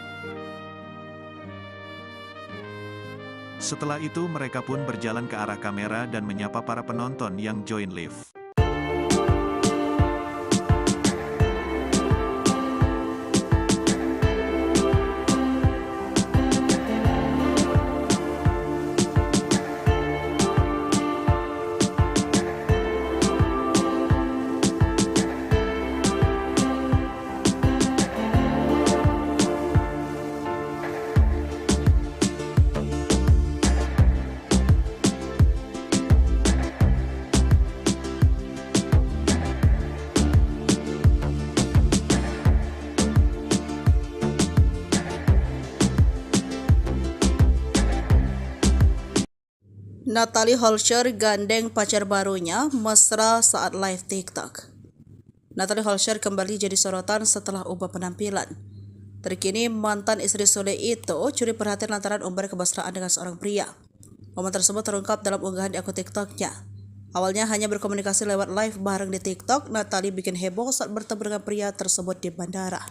Setelah itu mereka pun berjalan ke arah kamera dan menyapa para penonton yang join live. Natalie Holscher gandeng pacar barunya mesra saat live TikTok. Natalie Holscher kembali jadi sorotan setelah ubah penampilan. Terkini mantan istri Sule itu curi perhatian lantaran umbar kemesraan dengan seorang pria. Momen tersebut terungkap dalam unggahan di akun TikToknya. Awalnya hanya berkomunikasi lewat live bareng di TikTok, Natalie bikin heboh saat bertemu dengan pria tersebut di bandara.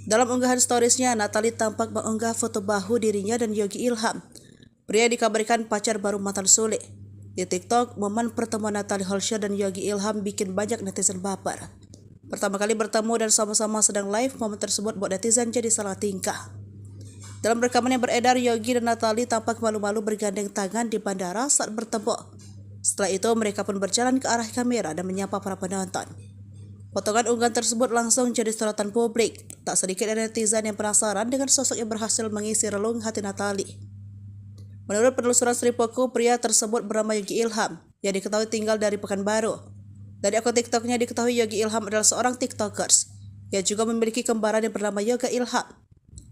Dalam unggahan storiesnya, Natalie tampak mengunggah foto bahu dirinya dan Yogi Ilham, pria yang dikabarkan pacar baru mantan Sule. Di TikTok, momen pertemuan Natalie Holscher dan Yogi Ilham bikin banyak netizen baper. Pertama kali bertemu dan sama-sama sedang live, momen tersebut buat netizen jadi salah tingkah. Dalam rekaman yang beredar, Yogi dan Natalie tampak malu-malu bergandeng tangan di bandara saat bertemu. Setelah itu, mereka pun berjalan ke arah kamera dan menyapa para penonton. Potongan unggahan tersebut langsung jadi sorotan publik. Tak sedikit dari netizen yang penasaran dengan sosok yang berhasil mengisi relung hati Natalie. Menurut penelusuran Sri Poku, pria tersebut bernama Yogi Ilham, yang diketahui tinggal dari Pekanbaru. Dari akun TikToknya diketahui Yogi Ilham adalah seorang TikTokers, yang juga memiliki kembaran yang bernama Yoga Ilham.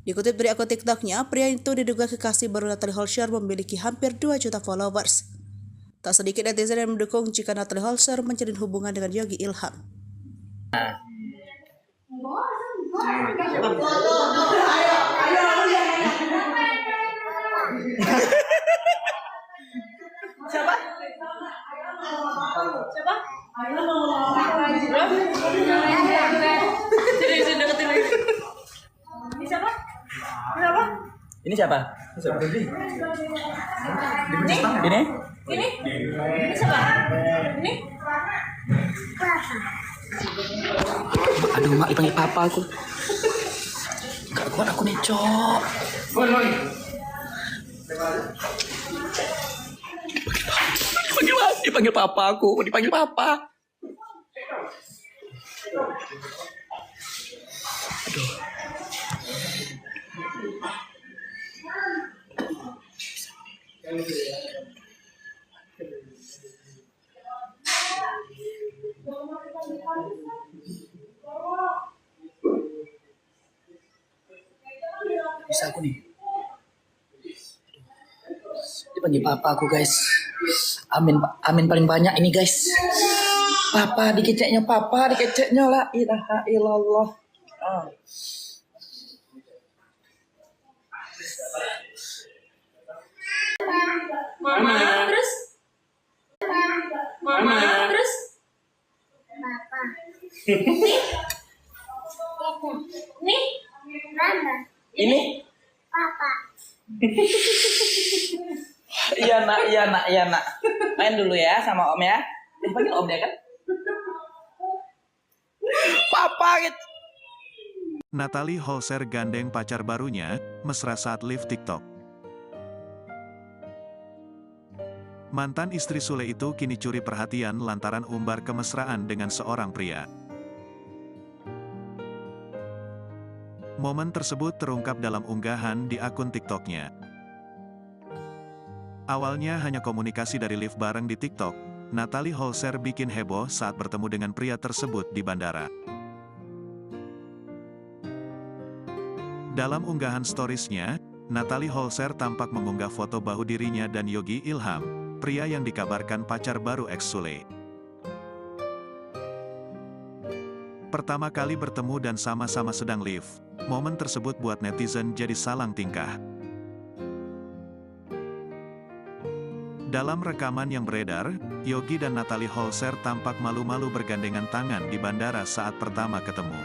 Dikutip dari akun TikToknya, pria itu diduga kekasih baru Natalie Holscher memiliki hampir 2 juta followers. Tak sedikit netizen yang mendukung jika Natalie Holscher menjalin hubungan dengan Yogi Ilham. Siapa? Siapa? Sini deketin lagi. Ini siapa? Siapa? Ini siapa? Ini? Ini? Ini siapa? Ini? Aduh, mak dipanggil papa aku. Gak kuat aku nih, Cok. Dipanggil papa aku, dipanggil papa. Aduh. Bisa aku nih. Dipanggil papa aku, guys. Amin paling banyak ini, guys. Papa dikeceknya la ilaha illallah. Mama. Terus? Mama. Terus? Papa. Nih? Mama. Ini? Papa. Iya nak. Main dulu ya sama om ya. Dipanggil om dia kan? Papa gitu. Natalie Holscher gandeng pacar barunya, mesra saat live TikTok. Mantan istri Sule itu kini curi perhatian lantaran umbar kemesraan dengan seorang pria. Momen tersebut terungkap dalam unggahan di akun TikToknya. Awalnya hanya komunikasi dari live bareng di TikTok, Natalie Holscher bikin heboh saat bertemu dengan pria tersebut di bandara. Dalam unggahan storiesnya, Natalie Holscher tampak mengunggah foto bahu dirinya dan Yogi Ilham, pria yang dikabarkan pacar baru ex Sule. Pertama kali bertemu dan sama-sama sedang live, momen tersebut buat netizen jadi salang tingkah. Dalam rekaman yang beredar, Yogi dan Natalie Holscher tampak malu-malu bergandengan tangan di bandara saat pertama ketemu.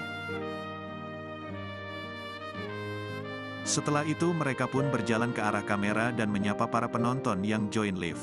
Setelah itu mereka pun berjalan ke arah kamera dan menyapa para penonton yang join live.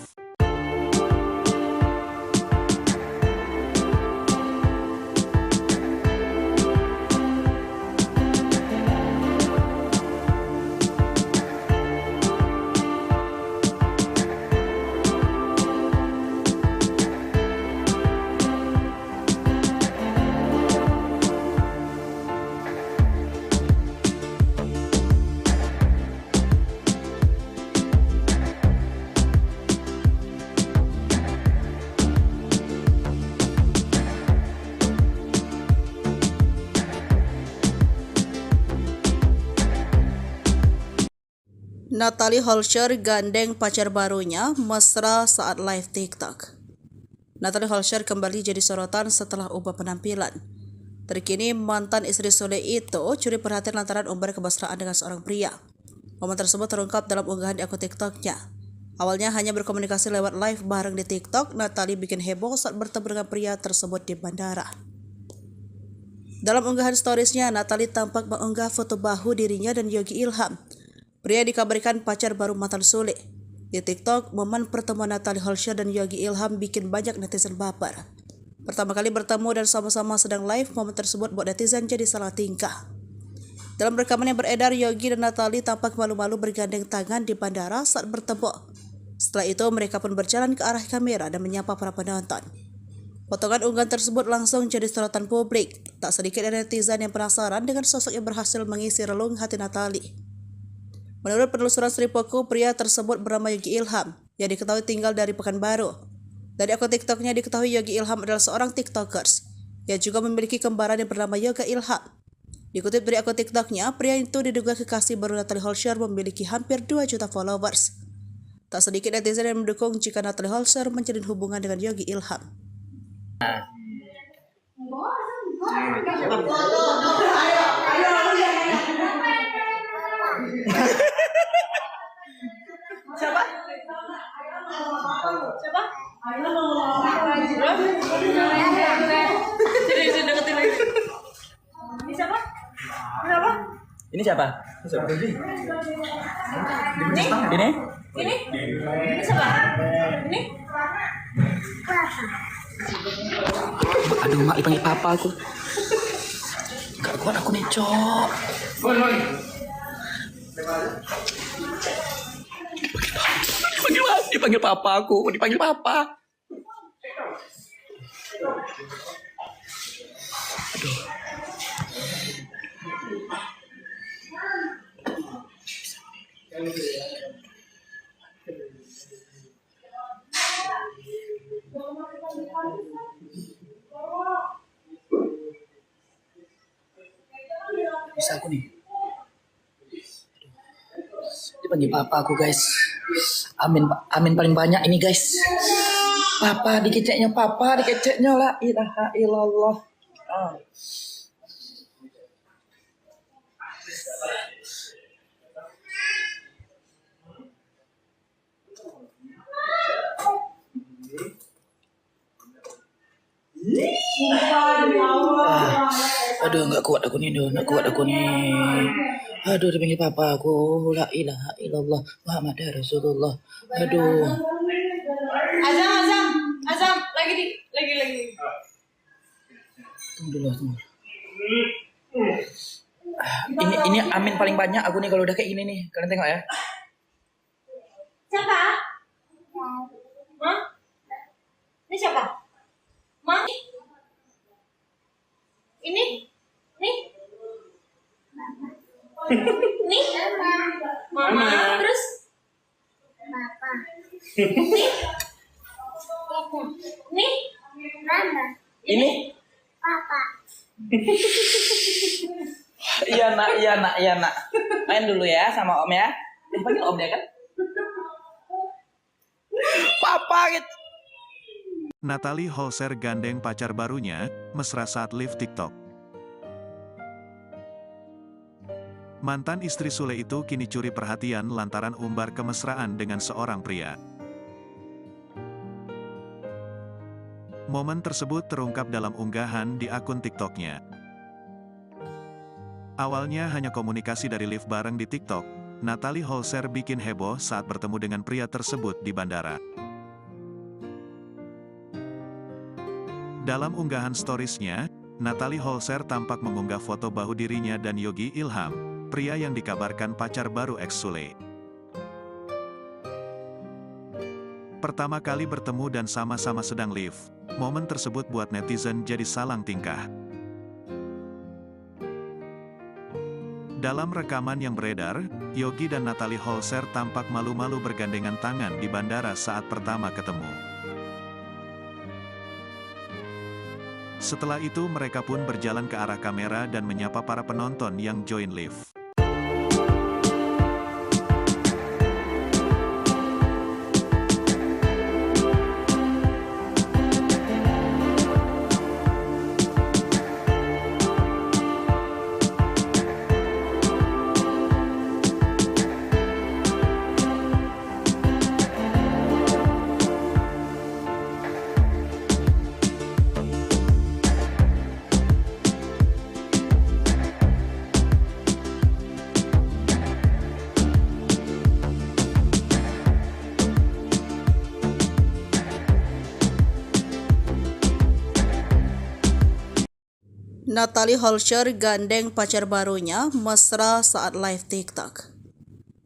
Natalie Holscher gandeng pacar barunya mesra saat live TikTok. Natalie Holscher kembali jadi sorotan setelah ubah penampilan. Terkini mantan istri Sule itu curi perhatian lantaran umbar kemesraan dengan seorang pria. Momen tersebut terungkap dalam unggahan di akun TikToknya. Awalnya hanya berkomunikasi lewat live bareng di TikTok, Natalie bikin heboh saat bertemu dengan pria tersebut di bandara. Dalam unggahan storiesnya, Natalie tampak mengunggah foto bahu dirinya dan Yogi Ilham. Pria dikabarkan pacar baru mantan Sule. Di TikTok, momen pertemuan Natalie Holscher dan Yogi Ilham bikin banyak netizen baper. Pertama kali bertemu dan sama-sama sedang live, momen tersebut buat netizen jadi salah tingkah. Dalam rekaman yang beredar, Yogi dan Natalie tampak malu-malu bergandeng tangan di bandara saat bertemu. Setelah itu, mereka pun berjalan ke arah kamera dan menyapa para penonton. Potongan unggahan tersebut langsung jadi sorotan publik. Tak sedikit dari netizen yang penasaran dengan sosok yang berhasil mengisi relung hati Natalie. Menurut penelusuran Sripoku, pria tersebut bernama Yogi Ilham, yang diketahui tinggal dari Pekanbaru. Dari akun TikToknya diketahui Yogi Ilham adalah seorang TikTokers, yang juga memiliki kembaran yang bernama Yoga Ilham. Dikutip dari akun TikToknya, pria itu diduga kekasih baru Natalie Holscher memiliki hampir 2 juta followers. Tak sedikit netizen yang mendukung jika Natalie Holscher menjalin hubungan dengan Yogi Ilham. Siapa? Siapa? Sini deketin lagi. Ini siapa? Siapa? Ini siapa? Ini? Ini? Ini siapa? Ini? Aduh, mak dipanggil papa aku. Gak kuat aku nih, Cok. Dipanggil papa aku, dipanggil papa. Aduh. Bisa aku nih. Dipanggil papa aku, guys. Amin paling banyak ini, guys. Papa dikeceknya la ilaha illallah. Aduh, nggak kuat aku nih. Aduh, dipanggil papa aku, la ilaha illallah Muhammad Rasulullah. Aduh. Azam, lagi. Tunggu dulu. Ini amin paling banyak aku nih kalau udah kayak gini nih. Kalian tengok ya. Siapa? Hah? Ini siapa? Ma? Ini? Nih? Nih? Mama. Terus? Papa. Nih? Nih? Mama. Ini? Papa. Iya nak. Main dulu ya sama om ya. Dipanggil om ya kan? Papa gitu. Natalie Holscher gandeng pacar barunya, mesra saat live TikTok. Mantan istri Sule itu kini curi perhatian lantaran umbar kemesraan dengan seorang pria. Momen tersebut terungkap dalam unggahan di akun TikToknya. Awalnya hanya komunikasi dari live bareng di TikTok, Natalie Holscher bikin heboh saat bertemu dengan pria tersebut di bandara. Dalam unggahan storiesnya, Natalie Holscher tampak mengunggah foto bahu dirinya dan Yogi Ilham, pria yang dikabarkan pacar baru ex Sule. Pertama kali bertemu dan sama-sama sedang live, momen tersebut buat netizen jadi salang tingkah. Dalam rekaman yang beredar, Yogi dan Natalie Holscher tampak malu-malu bergandengan tangan di bandara saat pertama ketemu. Setelah itu mereka pun berjalan ke arah kamera dan menyapa para penonton yang join live. Natalie Holscher gandeng pacar barunya mesra saat live TikTok.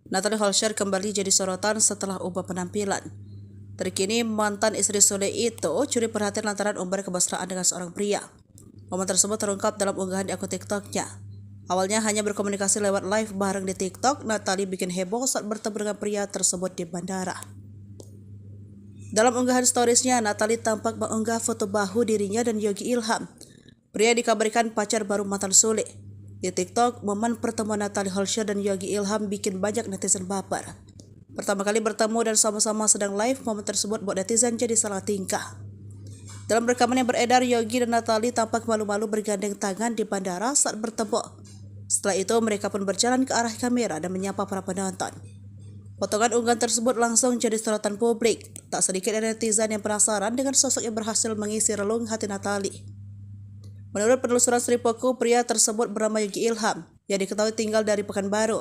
Natalie Holscher kembali jadi sorotan setelah ubah penampilan. Terkini mantan istri Sule itu curi perhatian lantaran umbar kemesraan dengan seorang pria. Momen tersebut terungkap dalam unggahan di akun TikToknya. Awalnya hanya berkomunikasi lewat live bareng di TikTok, Natalie bikin heboh saat bertemu dengan pria tersebut di bandara. Dalam unggahan storiesnya, Natalie tampak mengunggah foto bahu dirinya dan Yogi Ilham. Pria dikabarkan pacar baru mantan Sule. Di TikTok, momen pertemuan Natalie Holscher dan Yogi Ilham bikin banyak netizen baper. Pertama kali bertemu dan sama-sama sedang live, momen tersebut buat netizen jadi salah tingkah. Dalam rekaman yang beredar, Yogi dan Natalie tampak malu-malu bergandeng tangan di bandara saat bertemu. Setelah itu, mereka pun berjalan ke arah kamera dan menyapa para penonton. Potongan unggahan tersebut langsung jadi sorotan publik. Tak sedikit netizen yang penasaran dengan sosok yang berhasil mengisi relung hati Natalie. Menurut penelusuran Sripoku, pria tersebut bernama Yogi Ilham, yang diketahui tinggal dari Pekanbaru.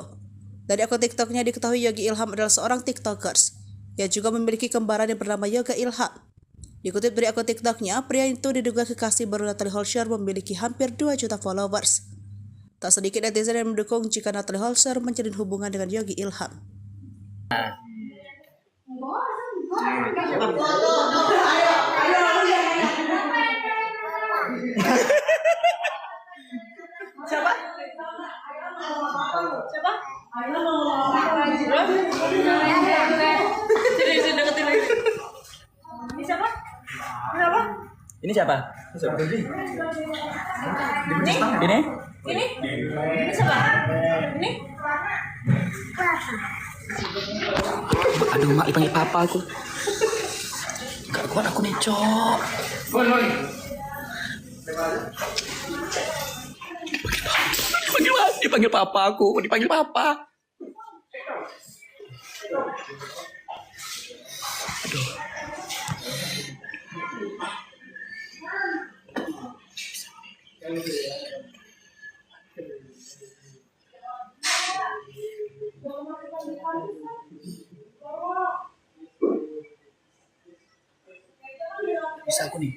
Dari akun TikToknya diketahui Yogi Ilham adalah seorang TikTokers, yang juga memiliki kembaran yang bernama Yoga Ilham. Dikutip dari akun TikToknya, pria itu diduga kekasih baru Natalie Holscher memiliki hampir 2 juta followers. Tak sedikit netizen yang mendukung jika Natalie Holscher menjalin hubungan dengan Yogi Ilham. Siapa? Siapa? Jadi deketin lagi. Ini siapa? Siapa? Ini siapa? Ini siapa? Ini? Ini? Ini siapa? Ini? Aduh, mak dipanggil papa aku. Gak kuat aku nih, Cok. Dipanggil papa aku, dipanggil papa. Aduh. Bisa aku nih.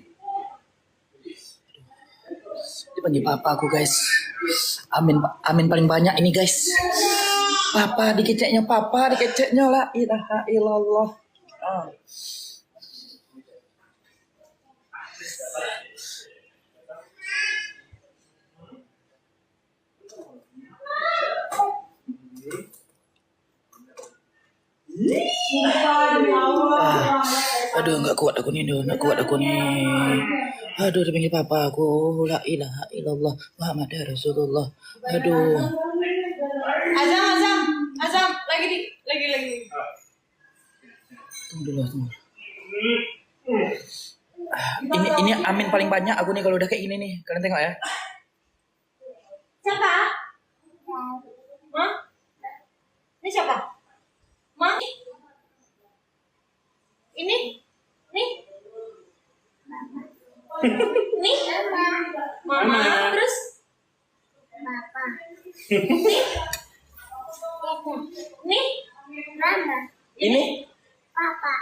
Dipanggil papa aku, guys. Amin paling banyak ini, guys. Papa dikeceknya la ilaha illallah. Aduh, nggak kuat aku nih. Aduh, dipanggil papa aku, la ilaha illallah Muhammad Rasulullah. Aduh. Azam, lagi. Tunggu dulu. Ini amin paling banyak aku nih kalau udah kayak gini nih. Kalian tengok ya. Siapa? Ma? Ini siapa? Ma? Ini? Nih? Nih? Mama, terus? Papa. Nih? Mama. Ini? Papa.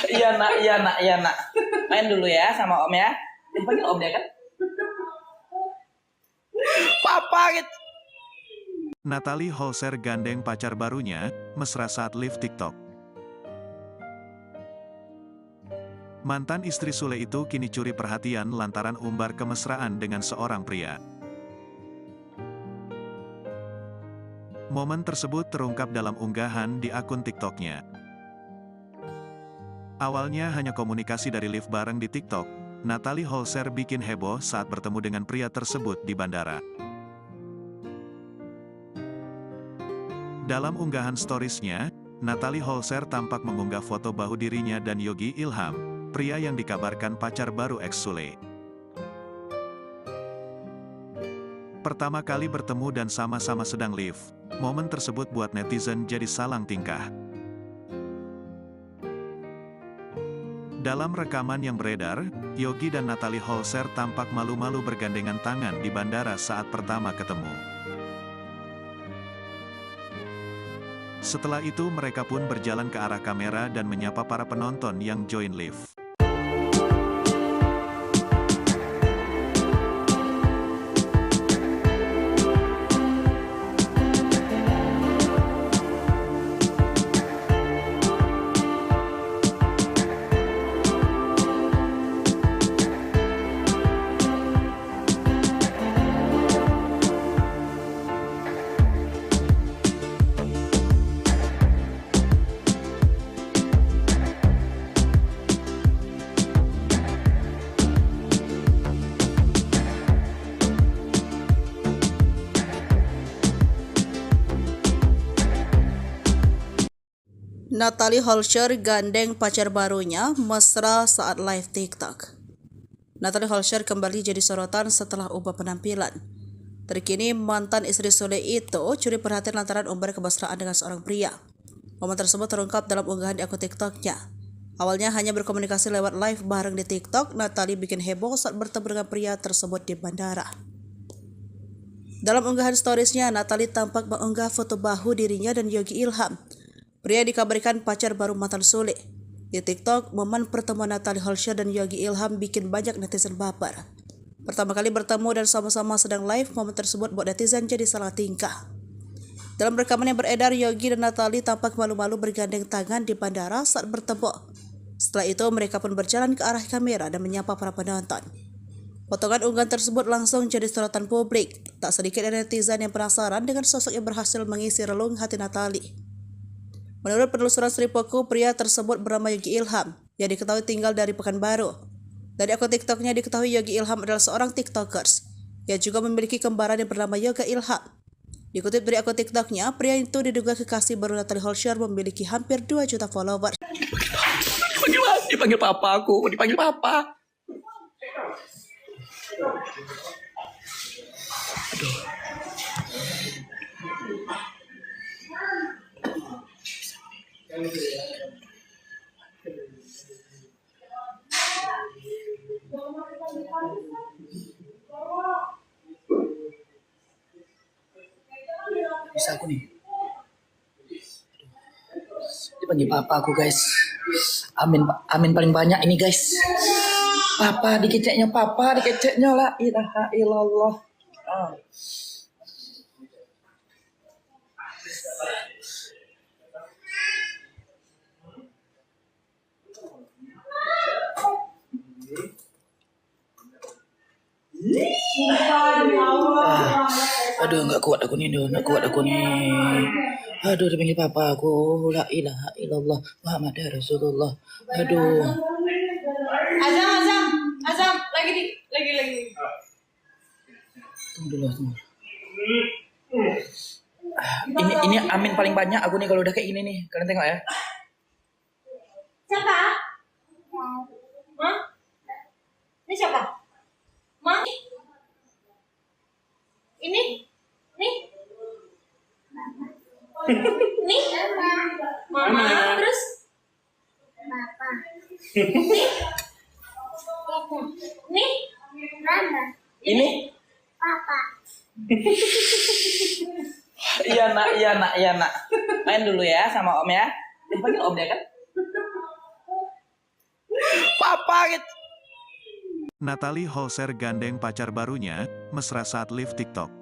Iya nak. Main dulu ya sama om ya. Dipanggil om ya kan? Papa gitu. Natalie Holscher gandeng pacar barunya, mesra saat live TikTok. Mantan istri Sule itu kini curi perhatian lantaran umbar kemesraan dengan seorang pria. Momen tersebut terungkap dalam unggahan di akun TikToknya. Awalnya hanya komunikasi dari live bareng di TikTok, Natalie Holscher bikin heboh saat bertemu dengan pria tersebut di bandara. Dalam unggahan storiesnya, Natalie Holscher tampak mengunggah foto bahu dirinya dan Yogi Ilham, pria yang dikabarkan pacar baru ex Sule. Pertama kali bertemu dan sama-sama sedang live, momen tersebut buat netizen jadi salang tingkah. Dalam rekaman yang beredar, Yogi dan Natalie Holscher tampak malu-malu bergandengan tangan di bandara saat pertama ketemu. Setelah itu mereka pun berjalan ke arah kamera dan menyapa para penonton yang join live. Natalie Holscher gandeng pacar barunya mesra saat live TikTok. Natalie Holscher kembali jadi sorotan setelah ubah penampilan. Terkini mantan istri Sule itu curi perhatian lantaran umbar kemesraan dengan seorang pria. Momen tersebut terungkap dalam unggahan di akun TikToknya. Awalnya hanya berkomunikasi lewat live bareng di TikTok, Natalie bikin heboh saat bertemu dengan pria tersebut di bandara. Dalam unggahan storiesnya, Natalie tampak mengunggah foto bahu dirinya dan Yogi Ilham. Pria dikabarkan pacar baru mantan Sule. Di TikTok, momen pertemuan Natalie Holscher dan Yogi Ilham bikin banyak netizen baper. Pertama kali bertemu dan sama-sama sedang live, momen tersebut buat netizen jadi salah tingkah. Dalam rekaman yang beredar, Yogi dan Natalie tampak malu-malu bergandeng tangan di bandara saat bertemu. Setelah itu, mereka pun berjalan ke arah kamera dan menyapa para penonton. Potongan unggahan tersebut langsung jadi sorotan publik. Tak sedikit dari netizen yang penasaran dengan sosok yang berhasil mengisi relung hati Natalie. Menurut penelusuran Sripoku, pria tersebut bernama Yogi Ilham, yang diketahui tinggal dari Pekanbaru. Dari akun TikToknya diketahui Yogi Ilham adalah seorang TikTokers, yang juga memiliki kembaran yang bernama Yoga Ilham. Dikutip dari akun TikToknya, pria itu diduga kekasih baru Natalie Holscher memiliki hampir 2 juta followers. Dipanggil papa aku, dipanggil papa. Bisa aku nih. Dipanggil papa aku guys. Amin paling banyak ini guys. Papa dikeceknya la ilaha illallah. Aduh, nggak kuat aku nih. Aduh, dipanggil papa aku, la ilaha illallah, Muhammad Rasulullah. Aduh. Azam, lagi. Tunggu dulu. Ini amin paling banyak aku nih kalau udah kayak gini nih. Kalian tengok ya. Siapa? Hah? Ini siapa? Ma? Ini? Nih? Nih? Mama. Terus? Papa. Nih? Mama. Ini? Papa. Iya nak. Main dulu ya sama om ya. Dipanggil om dia kan? Papa gitu. Natalie Holscher gandeng pacar barunya, mesra saat live TikTok.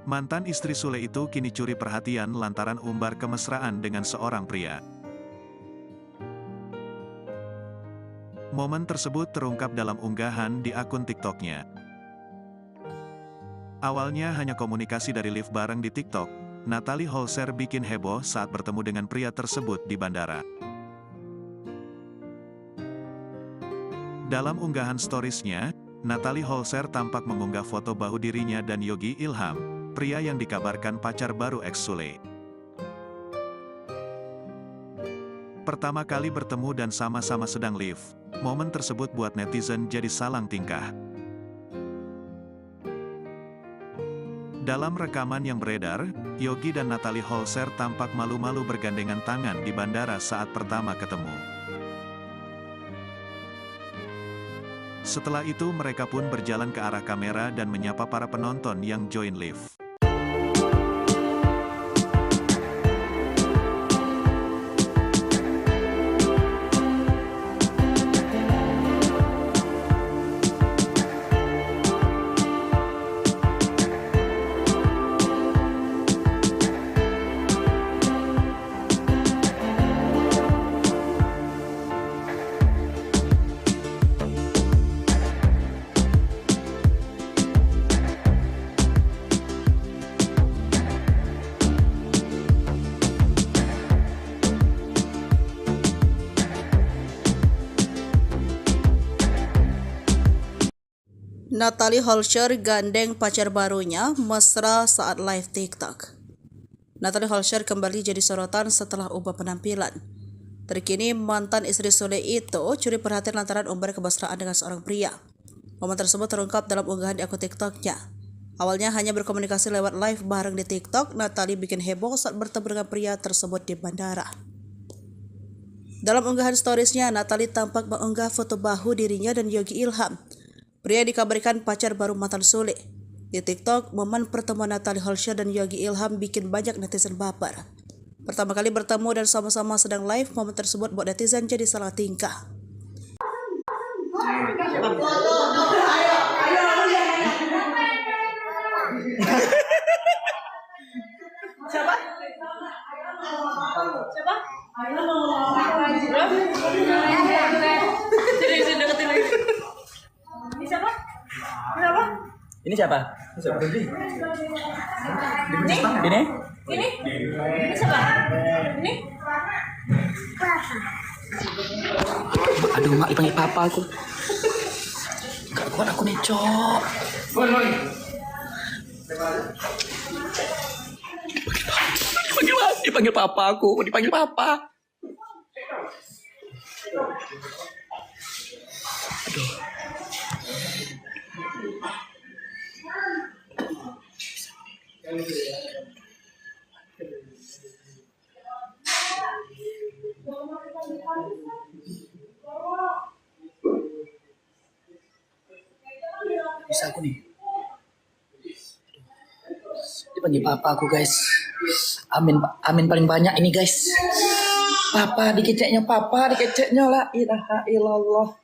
Mantan istri Sule itu kini curi perhatian lantaran umbar kemesraan dengan seorang pria. Momen tersebut terungkap dalam unggahan di akun TikToknya. Awalnya hanya komunikasi dari live bareng di TikTok, Natalie Holscher bikin heboh saat bertemu dengan pria tersebut di bandara. Dalam unggahan storiesnya, Natalie Holscher tampak mengunggah foto bahu dirinya dan Yogi Ilham, pria yang dikabarkan pacar baru ex Sule. Pertama kali bertemu dan sama-sama sedang live, momen tersebut buat netizen jadi salang tingkah. Dalam rekaman yang beredar, Yogi dan Natalie Holscher tampak malu-malu bergandengan tangan di bandara saat pertama ketemu. Setelah itu mereka pun berjalan ke arah kamera dan menyapa para penonton yang join live. Natalie Holscher gandeng pacar barunya mesra saat live TikTok. Natalie Holscher kembali jadi sorotan setelah ubah penampilan. Terkini mantan istri Sule itu curi perhatian lantaran umbar kemesraan dengan seorang pria. Momen tersebut terungkap dalam unggahan di akun TikToknya. Awalnya hanya berkomunikasi lewat live bareng di TikTok, Natalie bikin heboh saat bertemu dengan pria tersebut di bandara. Dalam unggahan storiesnya, Natalie tampak mengunggah foto bahu dirinya dan Yogi Ilham. Pria dikabarkan pacar baru mantan Sule. Di TikTok, momen pertemuan Natalie Holscher dan Yogi Ilham bikin banyak netizen baper. Pertama kali bertemu dan sama-sama sedang live, momen tersebut buat netizen jadi salah tingkah. Siapa? Siapa? Sini deketin lagi. Ini siapa? Kenapa? Ini siapa? Ini? Ini? Ini siapa? Ini? Aduh, mak dipanggil papa aku. Gak kuat aku nih, Cok. Dipanggil papa aku, dipanggil papa. Aduh. Bisa aku nih. Dipanggil papa aku, guys. Amin paling banyak ini, guys. Papa dikeceknya la ilaha illallah.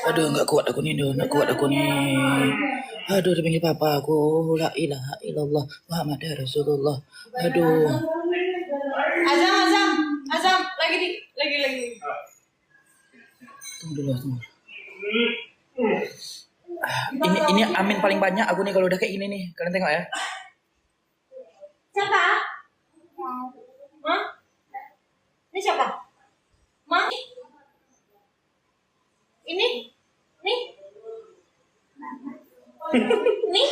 Aduh, nggak kuat aku nih. Aduh, dipanggil papa aku, la ilaha illallah Muhammad Rasulullah. Aduh. Azam, lagi. Tunggu dulu. Ini amin paling banyak aku nih kalau udah kayak gini nih. Kalian tengok ya. Siapa? Hah? Ini siapa? Ma? Ini? Nih? Nih?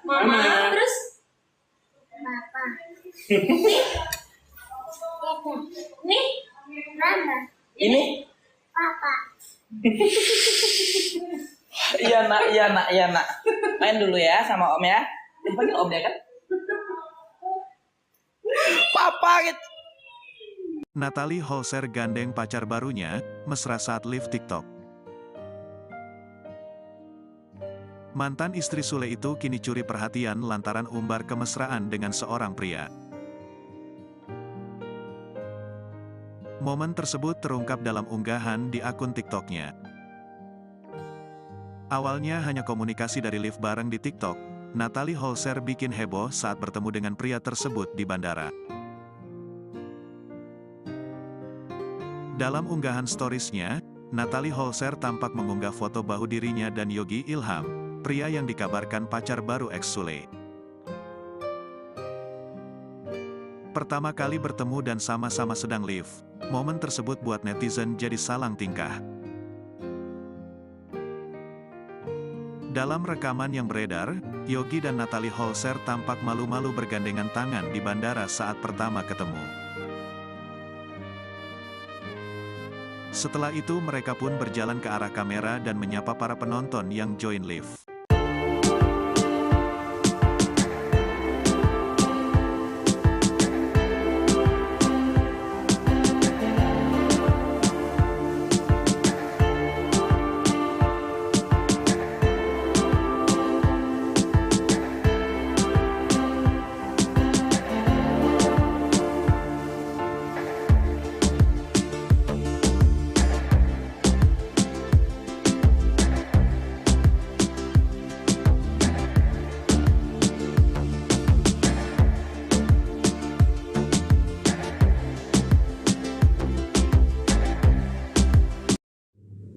Mama. Terus? Papa. Nih? Nih? Mama. Ini? Papa. Iya nak. Main dulu ya sama om ya. Dipanggil om ya kan? Papa gitu. Natalie Holscher gandeng pacar barunya, mesra saat live TikTok. Mantan istri Sule itu kini curi perhatian lantaran umbar kemesraan dengan seorang pria. Momen tersebut terungkap dalam unggahan di akun TikToknya. Awalnya hanya komunikasi dari live bareng di TikTok, Natalie Holscher bikin heboh saat bertemu dengan pria tersebut di bandara. Dalam unggahan storiesnya, Natalie Holscher tampak mengunggah foto bahu dirinya dan Yogi Ilham, pria yang dikabarkan pacar baru ex Sule. Pertama kali bertemu dan sama-sama sedang live, momen tersebut buat netizen jadi salang tingkah. Dalam rekaman yang beredar, Yogi dan Natalie Holscher tampak malu-malu bergandengan tangan di bandara saat pertama ketemu. Setelah itu mereka pun berjalan ke arah kamera dan menyapa para penonton yang join live.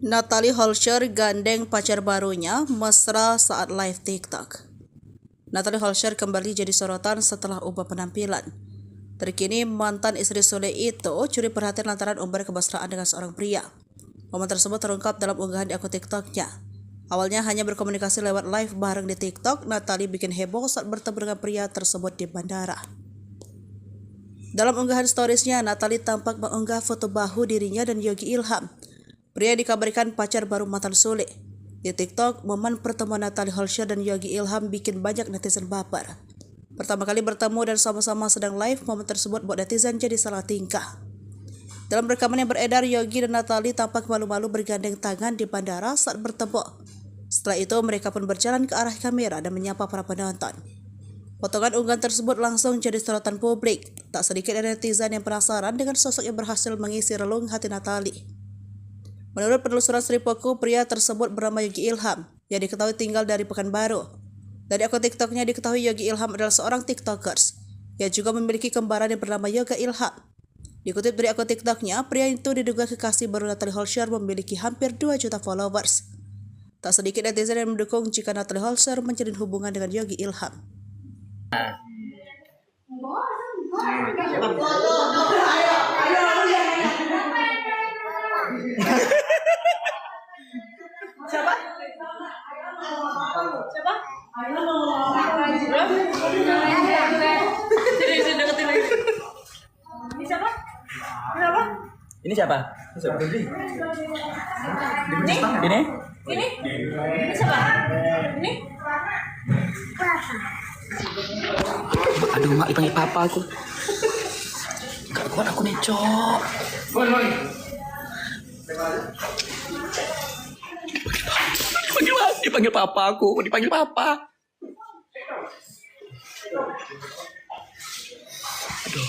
Natalie Holscher gandeng pacar barunya mesra saat live TikTok. Natalie Holscher kembali jadi sorotan setelah ubah penampilan. Terkini mantan istri Sule itu curi perhatian lantaran umbar kemesraan dengan seorang pria. Momen tersebut terungkap dalam unggahan di akun TikToknya. Awalnya hanya berkomunikasi lewat live bareng di TikTok, Natalie bikin heboh saat bertemu dengan pria tersebut di bandara. Dalam unggahan storiesnya, Natalie tampak mengunggah foto bahu dirinya dan Yogi Ilham. Pria dikabarkan pacar baru mantan Sule. Di TikTok, momen pertemuan Natalie Holscher dan Yogi Ilham bikin banyak netizen baper. Pertama kali bertemu dan sama-sama sedang live, momen tersebut buat netizen jadi salah tingkah. Dalam rekaman yang beredar, Yogi dan Natalie tampak malu-malu bergandeng tangan di bandara saat bertemu. Setelah itu, mereka pun berjalan ke arah kamera dan menyapa para penonton. Potongan unggahan tersebut langsung jadi sorotan publik. Tak sedikit dari netizen yang penasaran dengan sosok yang berhasil mengisi relung hati Natalie. Menurut penelusuran Sripoku, pria tersebut bernama Yogi Ilham, yang diketahui tinggal dari Pekanbaru. Dari akun TikToknya diketahui Yogi Ilham adalah seorang TikTokers, yang juga memiliki kembaran yang bernama Yoga Ilham. Dikutip dari akun TikToknya, pria itu diduga kekasih baru Natalie Holscher memiliki hampir 2 juta followers. Tak sedikit netizen yang mendukung jika Natalie Holscher menjalin hubungan dengan Yogi Ilham. Siapa? Siapa? Sini deketin lagi. Ini siapa? Kenapa? Ini siapa? Ini siapa? Ini? Ini? Ini? Ini siapa? Ini? Aduh, mak dipanggil papa aku. Gak kuat aku nih, Cok. Dipanggil papa aku, dipanggil papa. Aduh.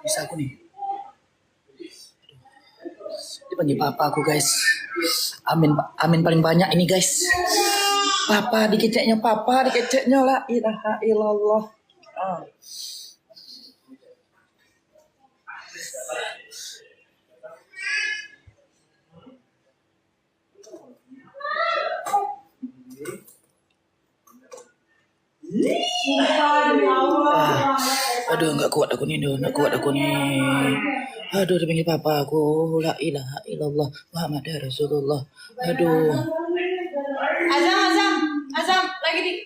Bisa aku nih. Dipanggil papa aku, guys. Amin paling banyak ini, guys. Papa dikeceknya la ilaha illallah. Aduh, nggak kuat aku nih. Aduh, dipanggil papa aku, la ilaha illallah Muhammad Rasulullah. Aduh. Azam, lagi.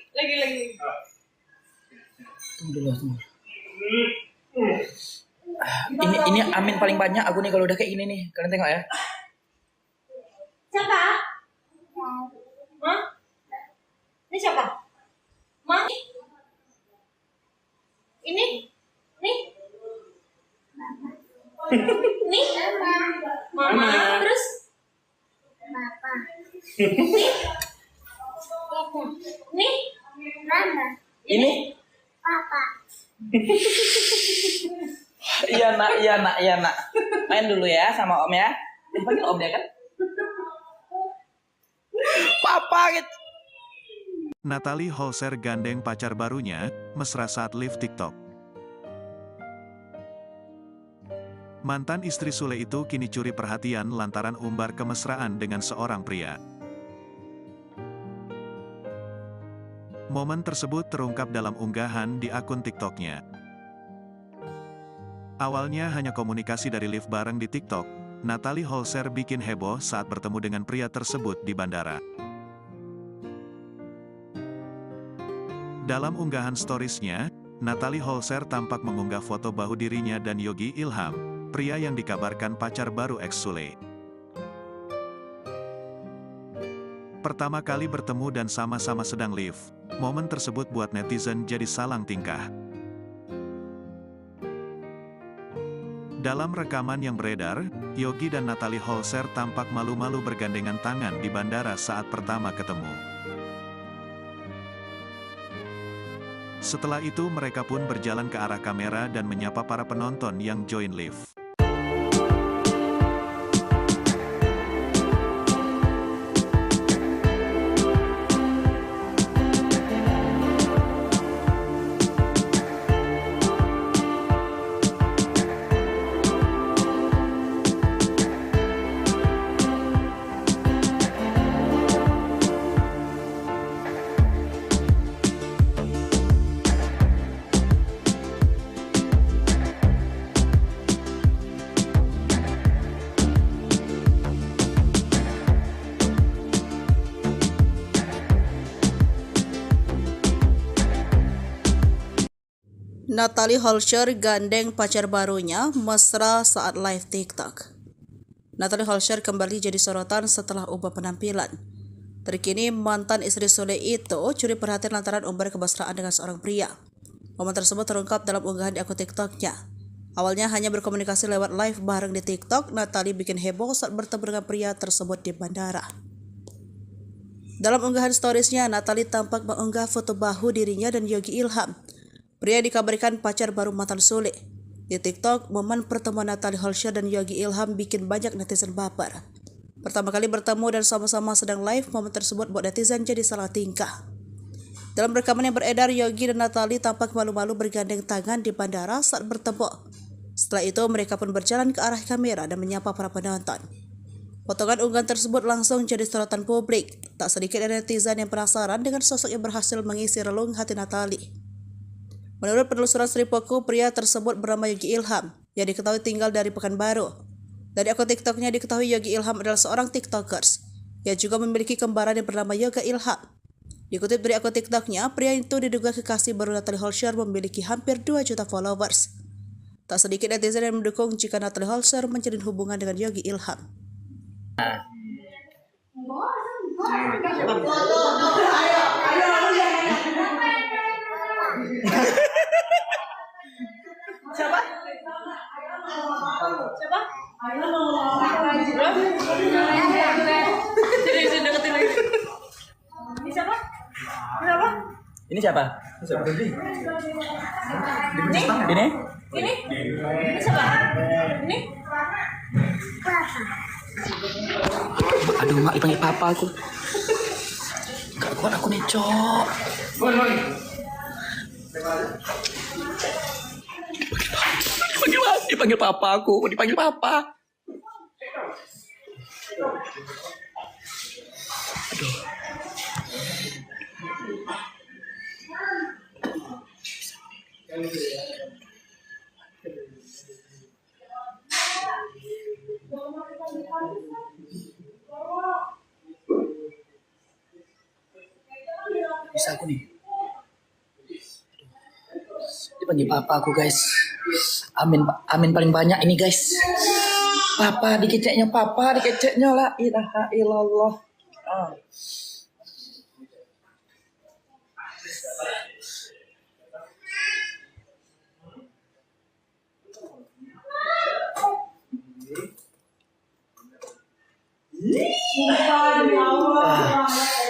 Tunggu dulu. Ini amin paling banyak aku nih kalau udah kayak gini nih. Kalian tengok ya. Siapa? Hah? Ini siapa? Ma? Ini? Nih? Nih? Mama, terus? Papa. Nih? Mama. Ini? Papa. Iya nak. Main dulu ya sama om ya. Dipanggil om ya kan? Papa gitu. Natalie Holscher gandeng pacar barunya, mesra saat live TikTok. Mantan istri Sule itu kini curi perhatian lantaran umbar kemesraan dengan seorang pria. Momen tersebut terungkap dalam unggahan di akun TikToknya. Awalnya hanya komunikasi dari live bareng di TikTok, Natalie Holscher bikin heboh saat bertemu dengan pria tersebut di bandara. Dalam unggahan storiesnya, Natalie Holscher tampak mengunggah foto bahu dirinya dan Yogi Ilham, pria yang dikabarkan pacar baru ex Sule. Pertama kali bertemu dan sama-sama sedang live, momen tersebut buat netizen jadi salang tingkah. Dalam rekaman yang beredar, Yogi dan Natalie Holscher tampak malu-malu bergandengan tangan di bandara saat pertama ketemu. Setelah itu mereka pun berjalan ke arah kamera dan menyapa para penonton yang join live. Natalie Holscher gandeng pacar barunya mesra saat live TikTok. Natalie Holscher kembali jadi sorotan setelah ubah penampilan. Terkini mantan istri Sule itu curi perhatian lantaran umbar kemesraan dengan seorang pria. Momen tersebut terungkap dalam unggahan di akun TikToknya. Awalnya hanya berkomunikasi lewat live bareng di TikTok, Natalie bikin heboh saat bertemu dengan pria tersebut di bandara. Dalam unggahan storiesnya, Natalie tampak mengunggah foto bahu dirinya dan Yogi Ilham. Pria dikabarkan pacar baru mantan Sule. Di TikTok, momen pertemuan Natalie Holscher dan Yogi Ilham bikin banyak netizen baper. Pertama kali bertemu dan sama-sama sedang live, momen tersebut buat netizen jadi salah tingkah. Dalam rekaman yang beredar, Yogi dan Natalie tampak malu-malu bergandeng tangan di bandara saat bertemu. Setelah itu, mereka pun berjalan ke arah kamera dan menyapa para penonton. Potongan unggahan tersebut langsung jadi sorotan publik. Tak sedikit dari netizen yang penasaran dengan sosok yang berhasil mengisi relung hati Natalie. Menurut penelusuran Sripoku, pria tersebut bernama Yogi Ilham, yang diketahui tinggal dari Pekanbaru. Dari akun TikToknya diketahui Yogi Ilham adalah seorang TikTokers, yang juga memiliki kembaran yang bernama Yoga Ilham. Dikutip dari akun TikToknya, pria itu diduga kekasih baru Natalie Holscher memiliki hampir 2 juta followers. Tak sedikit netizen yang mendukung jika Natalie Holscher menjalin hubungan dengan Yogi Ilham. Siapa? Siapa? Sini deketin lagi. Ini siapa? Kenapa? Ini siapa? Ini? Ini? Ini? Ini siapa? Ini? Aduh, mak dipanggil papa aku. Gak kuat aku nih, Cok. Dipanggil papa aku, dipanggil papa. Aduh. Bisa aku nih. Dipanggil papa aku, guys. Amin paling banyak ini, guys. Papa dikeceknya la ilaha illallah.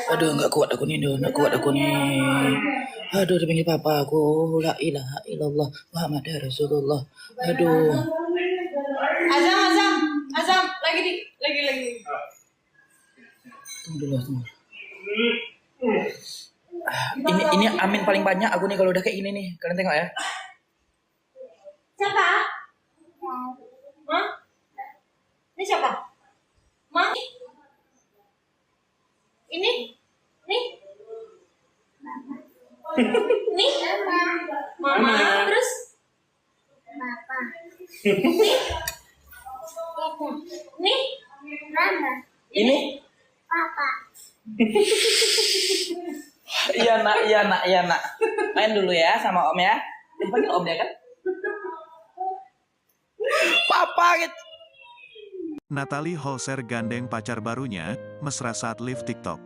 Aduh, nggak kuat aku nih. Aduh, dipanggil papa aku, la ilaha illallah Muhammad Rasulullah. Aduh. Azam, lagi. Tunggu dulu. Ini amin paling banyak aku nih kalau udah kayak gini nih. Kalian tengok ya. Siapa? Hah? Ini siapa? Ma? Ini? Nih? Nih? Mama. Terus? Papa. Nih? Mama. Ini? Papa. Iya nak. Main dulu ya sama om ya. Dipanggil om ya kan? Papa gitu. Natalie Holscher gandeng pacar barunya, mesra saat live TikTok.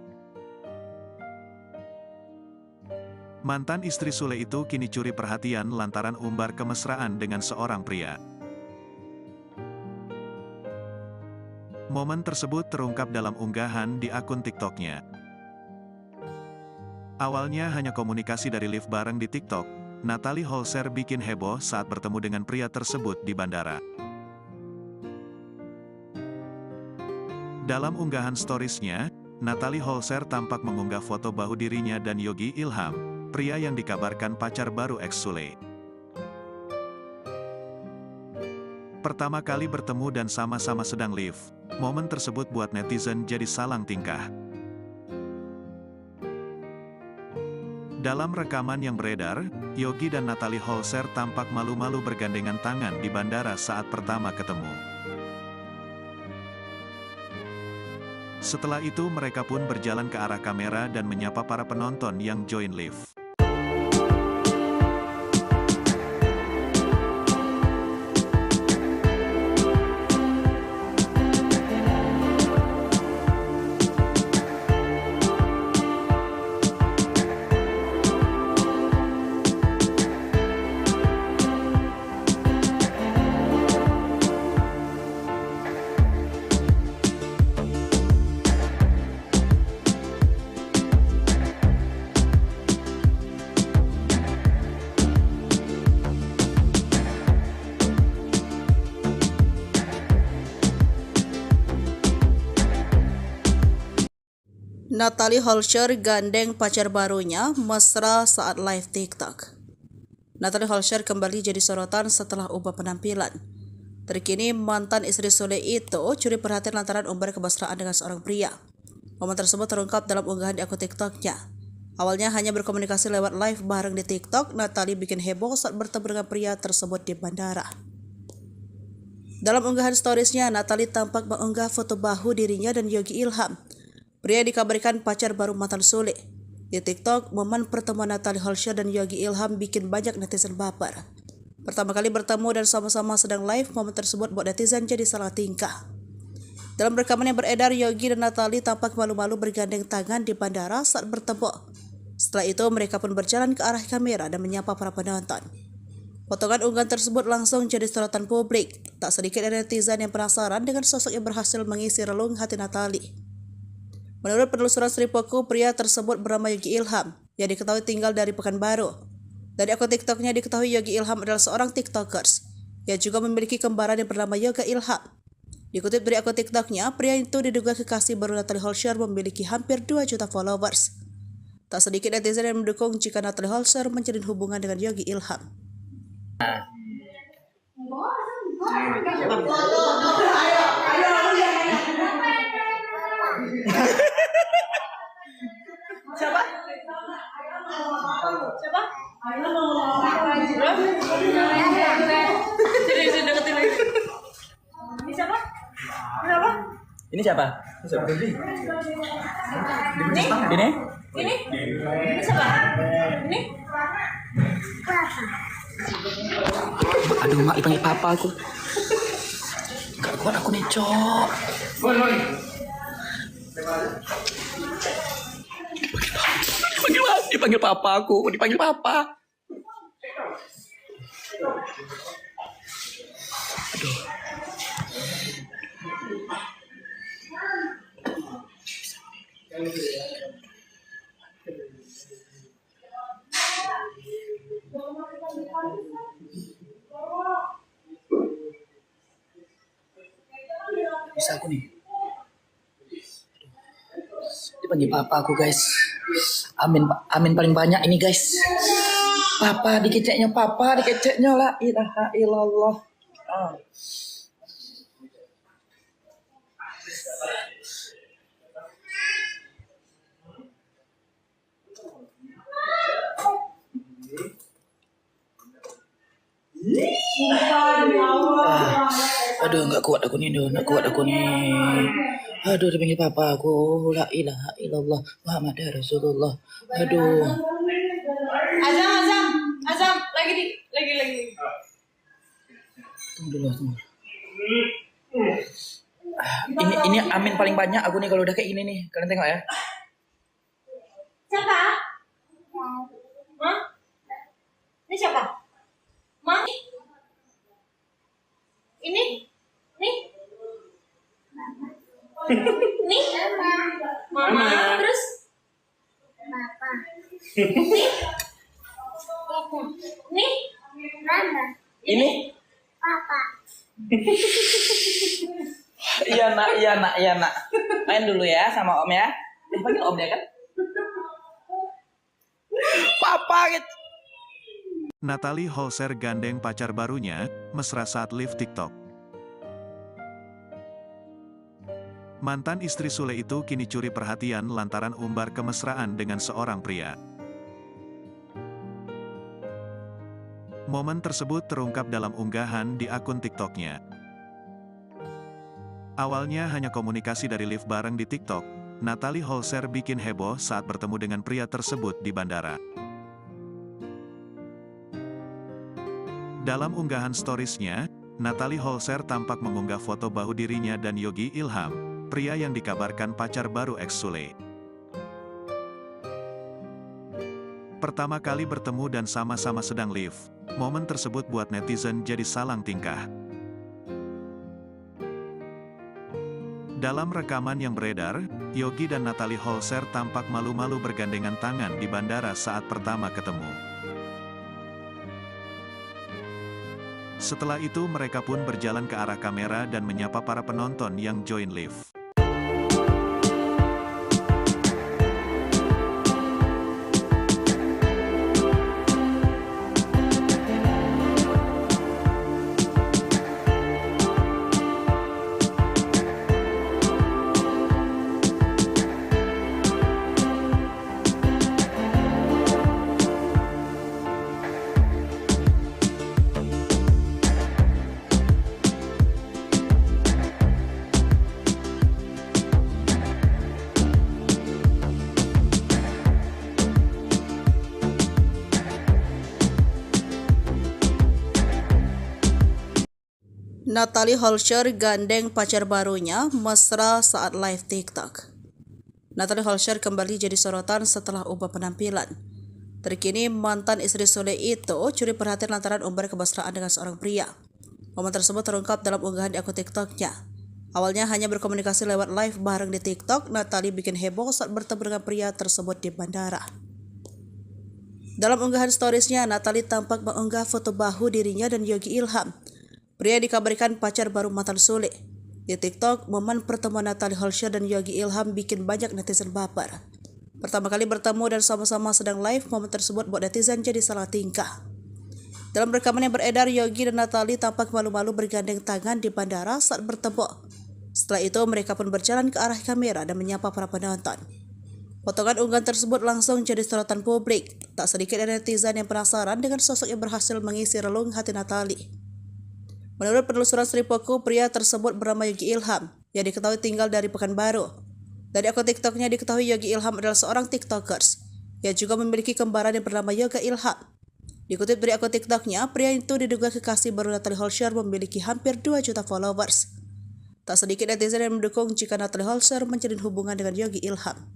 Mantan istri Sule itu kini curi perhatian lantaran umbar kemesraan dengan seorang pria. Momen tersebut terungkap dalam unggahan di akun TikToknya. Awalnya hanya komunikasi dari live bareng di TikTok, Natalie Holscher bikin heboh saat bertemu dengan pria tersebut di bandara. Dalam unggahan storiesnya, Natalie Holscher tampak mengunggah foto bahu dirinya dan Yogi Ilham, pria yang dikabarkan pacar baru ex Sule. Pertama kali bertemu dan sama-sama sedang live, momen tersebut buat netizen jadi salang tingkah. Dalam rekaman yang beredar, Yogi dan Natalie Holscher tampak malu-malu bergandengan tangan di bandara saat pertama ketemu. Setelah itu mereka pun berjalan ke arah kamera dan menyapa para penonton yang join live. Natalie Holscher gandeng pacar barunya mesra saat live TikTok. Natalie Holscher kembali jadi sorotan setelah ubah penampilan. Terkini mantan istri Sule itu curi perhatian lantaran umbar kemesraan dengan seorang pria. Momen tersebut terungkap dalam unggahan di akun TikToknya. Awalnya hanya berkomunikasi lewat live bareng di TikTok, Natalie bikin heboh saat bertemu dengan pria tersebut di bandara. Dalam unggahan storiesnya, Natalie tampak mengunggah foto bahu dirinya dan Yogi Ilham, pria yang dikabarkan pacar baru mantan Sule. Di TikTok, momen pertemuan Natalie Holscher dan Yogi Ilham bikin banyak netizen baper. Pertama kali bertemu dan sama-sama sedang live, momen tersebut buat netizen jadi salah tingkah. Dalam rekaman yang beredar, Yogi dan Natalie tampak malu-malu bergandeng tangan di bandara saat bertemu. Setelah itu, mereka pun berjalan ke arah kamera dan menyapa para penonton. Potongan unggahan tersebut langsung jadi sorotan publik. Tak sedikit dari netizen yang penasaran dengan sosok yang berhasil mengisi relung hati Natalie. Menurut penelusuran Sripoku, pria tersebut bernama Yogi Ilham, yang diketahui tinggal dari Pekanbaru. Dari akun TikToknya diketahui Yogi Ilham adalah seorang TikTokers, yang juga memiliki kembaran yang bernama Yoga Ilham. Dikutip dari akun TikToknya, pria itu diduga kekasih baru Natalie Holscher memiliki hampir 2 juta followers. Tak sedikit netizen yang mendukung jika Natalie Holscher menjalin hubungan dengan Yogi Ilham. Siapa? Siapa? Sini deketin lagi. Ini siapa? Kenapa? Ini siapa? Ini? Ini? Ini siapa? Ini? Aduh, mak dipanggil papa aku. Gak kuat aku nih, Cok. Dipanggil papa aku, dipanggil papa. Aduh. Bisa aku nih. Dipanggil papa aku, guys. Amin paling banyak ini, guys. Papa dikeceknya la ilaha illallah. Aduh, nggak kuat aku nih. Aduh, dipanggil papa aku, la ilaha illallah Muhammad Rasulullah. Aduh. Azam, lagi. Tunggu dulu. Ini amin paling banyak aku nih kalau udah kayak gini nih. Kalian tengok ya. Siapa? Hah? Ini siapa? Ma? Ini? Nih? Nih? Mama. Terus? Papa. Nih? Mama. Ini? Papa. Iya nak. Main dulu ya sama om ya. Dipanggil om ya kan? Papa gitu. Natalie Holscher gandeng pacar barunya, mesra saat live TikTok. Mantan istri Sule itu kini curi perhatian lantaran umbar kemesraan dengan seorang pria. Momen tersebut terungkap dalam unggahan di akun TikToknya. Awalnya hanya komunikasi dari live bareng di TikTok, Natalie Holscher bikin heboh saat bertemu dengan pria tersebut di bandara. Dalam unggahan storiesnya, Natalie Holscher tampak mengunggah foto bahu dirinya dan Yogi Ilham, pria yang dikabarkan pacar baru ex Sule. Pertama kali bertemu dan sama-sama sedang live, momen tersebut buat netizen jadi salang tingkah. Dalam rekaman yang beredar, Yogi dan Natalie Holscher tampak malu-malu bergandengan tangan di bandara saat pertama ketemu. Setelah itu mereka pun berjalan ke arah kamera dan menyapa para penonton yang join live. Natalie Holscher gandeng pacar barunya mesra saat live TikTok. Natalie Holscher kembali jadi sorotan setelah ubah penampilan. Terkini mantan istri Sule itu curi perhatian lantaran umbar kemesraan dengan seorang pria. Momen tersebut terungkap dalam unggahan di akun TikToknya. Awalnya hanya berkomunikasi lewat live bareng di TikTok, Natalie bikin heboh saat bertemu dengan pria tersebut di bandara. Dalam unggahan storiesnya, Natalie tampak mengunggah foto bahu dirinya dan Yogi Ilham. Pria dikabarkan pacar baru mantan Sule. Di TikTok, momen pertemuan Natalie Holscher dan Yogi Ilham bikin banyak netizen baper. Pertama kali bertemu dan sama-sama sedang live, momen tersebut buat netizen jadi salah tingkah. Dalam rekaman yang beredar, Yogi dan Natalie tampak malu-malu bergandeng tangan di bandara saat bertemu. Setelah itu, mereka pun berjalan ke arah kamera dan menyapa para penonton. Potongan unggahan tersebut langsung jadi sorotan publik. Tak sedikit dari netizen yang penasaran dengan sosok yang berhasil mengisi relung hati Natalie. Menurut penelusuran Sripoku, pria tersebut bernama Yogi Ilham, yang diketahui tinggal dari Pekanbaru. Dari akun TikToknya diketahui Yogi Ilham adalah seorang TikTokers, yang juga memiliki kembaran yang bernama Yoga Ilham. Dikutip dari akun TikToknya, pria itu diduga kekasih baru Natalie Holscher memiliki hampir 2 juta followers. Tak sedikit netizen yang mendukung jika Natalie Holscher menjalin hubungan dengan Yogi Ilham.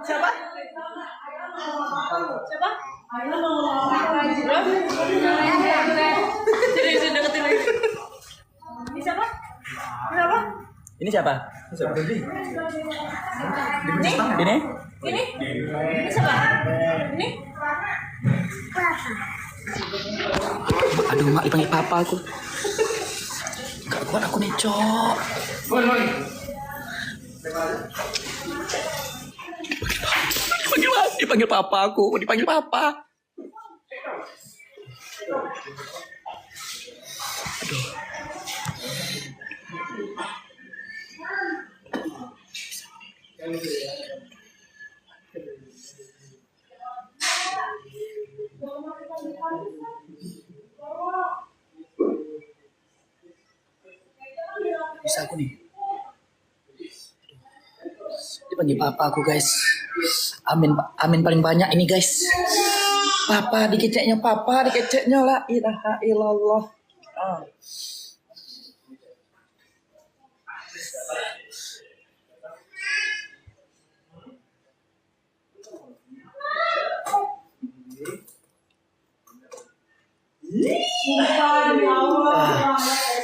Siapa? Siapa? Jadi deketin lagi. Ini siapa? Kenapa? Ini siapa? Ini siapa? Ini? Ini? Ini? Ini siapa? Ini? Aduh, mak dipanggil papa aku. Gak kuat aku nih, Cok. Dipanggil papa aku, dipanggil papa. Aduh. Bisa aku nih. Dipanggil papa aku, guys. Amin paling banyak ini, guys. Papa dikeceknya la ilaha illallah.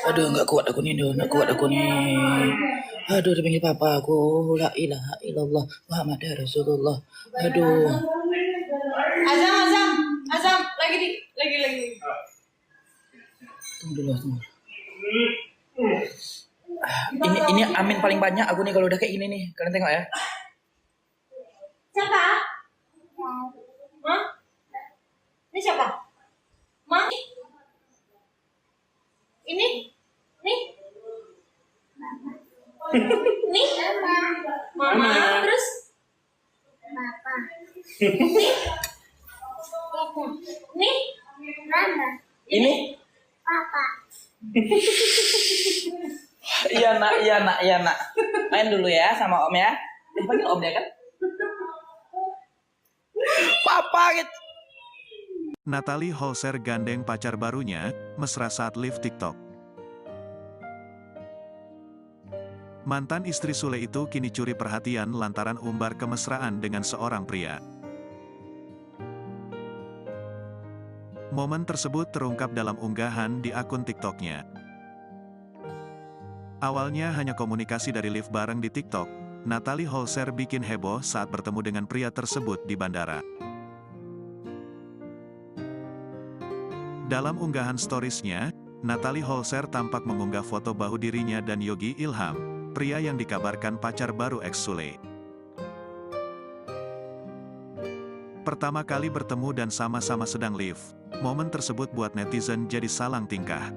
Aduh, nggak kuat aku nih. Aduh, dipanggil papa aku, la ilaha illallah Muhammad Rasulullah. Aduh. Azam, lagi. Tunggu dulu. Ini amin paling banyak aku nih kalau udah kayak gini nih. Kalian tengok ya. Siapa? Hah? Ini siapa? Ma? Ini? Nih? Nih? Mama, terus? Papa. Nih? Mama. Ini? Papa. Iya nak. Main dulu ya sama om ya. Dipanggil om ya kan? Papa gitu. Natalie Holscher gandeng pacar barunya, mesra saat live TikTok. Mantan istri Sule itu kini curi perhatian lantaran umbar kemesraan dengan seorang pria. Momen tersebut terungkap dalam unggahan di akun TikToknya. Awalnya hanya komunikasi dari live bareng di TikTok, Natalie Holscher bikin heboh saat bertemu dengan pria tersebut di bandara. Dalam unggahan storiesnya, Natalie Holscher tampak mengunggah foto bahu dirinya dan Yogi Ilham, pria yang dikabarkan pacar baru ex Sule. Pertama kali bertemu dan sama-sama sedang live, momen tersebut buat netizen jadi salang tingkah.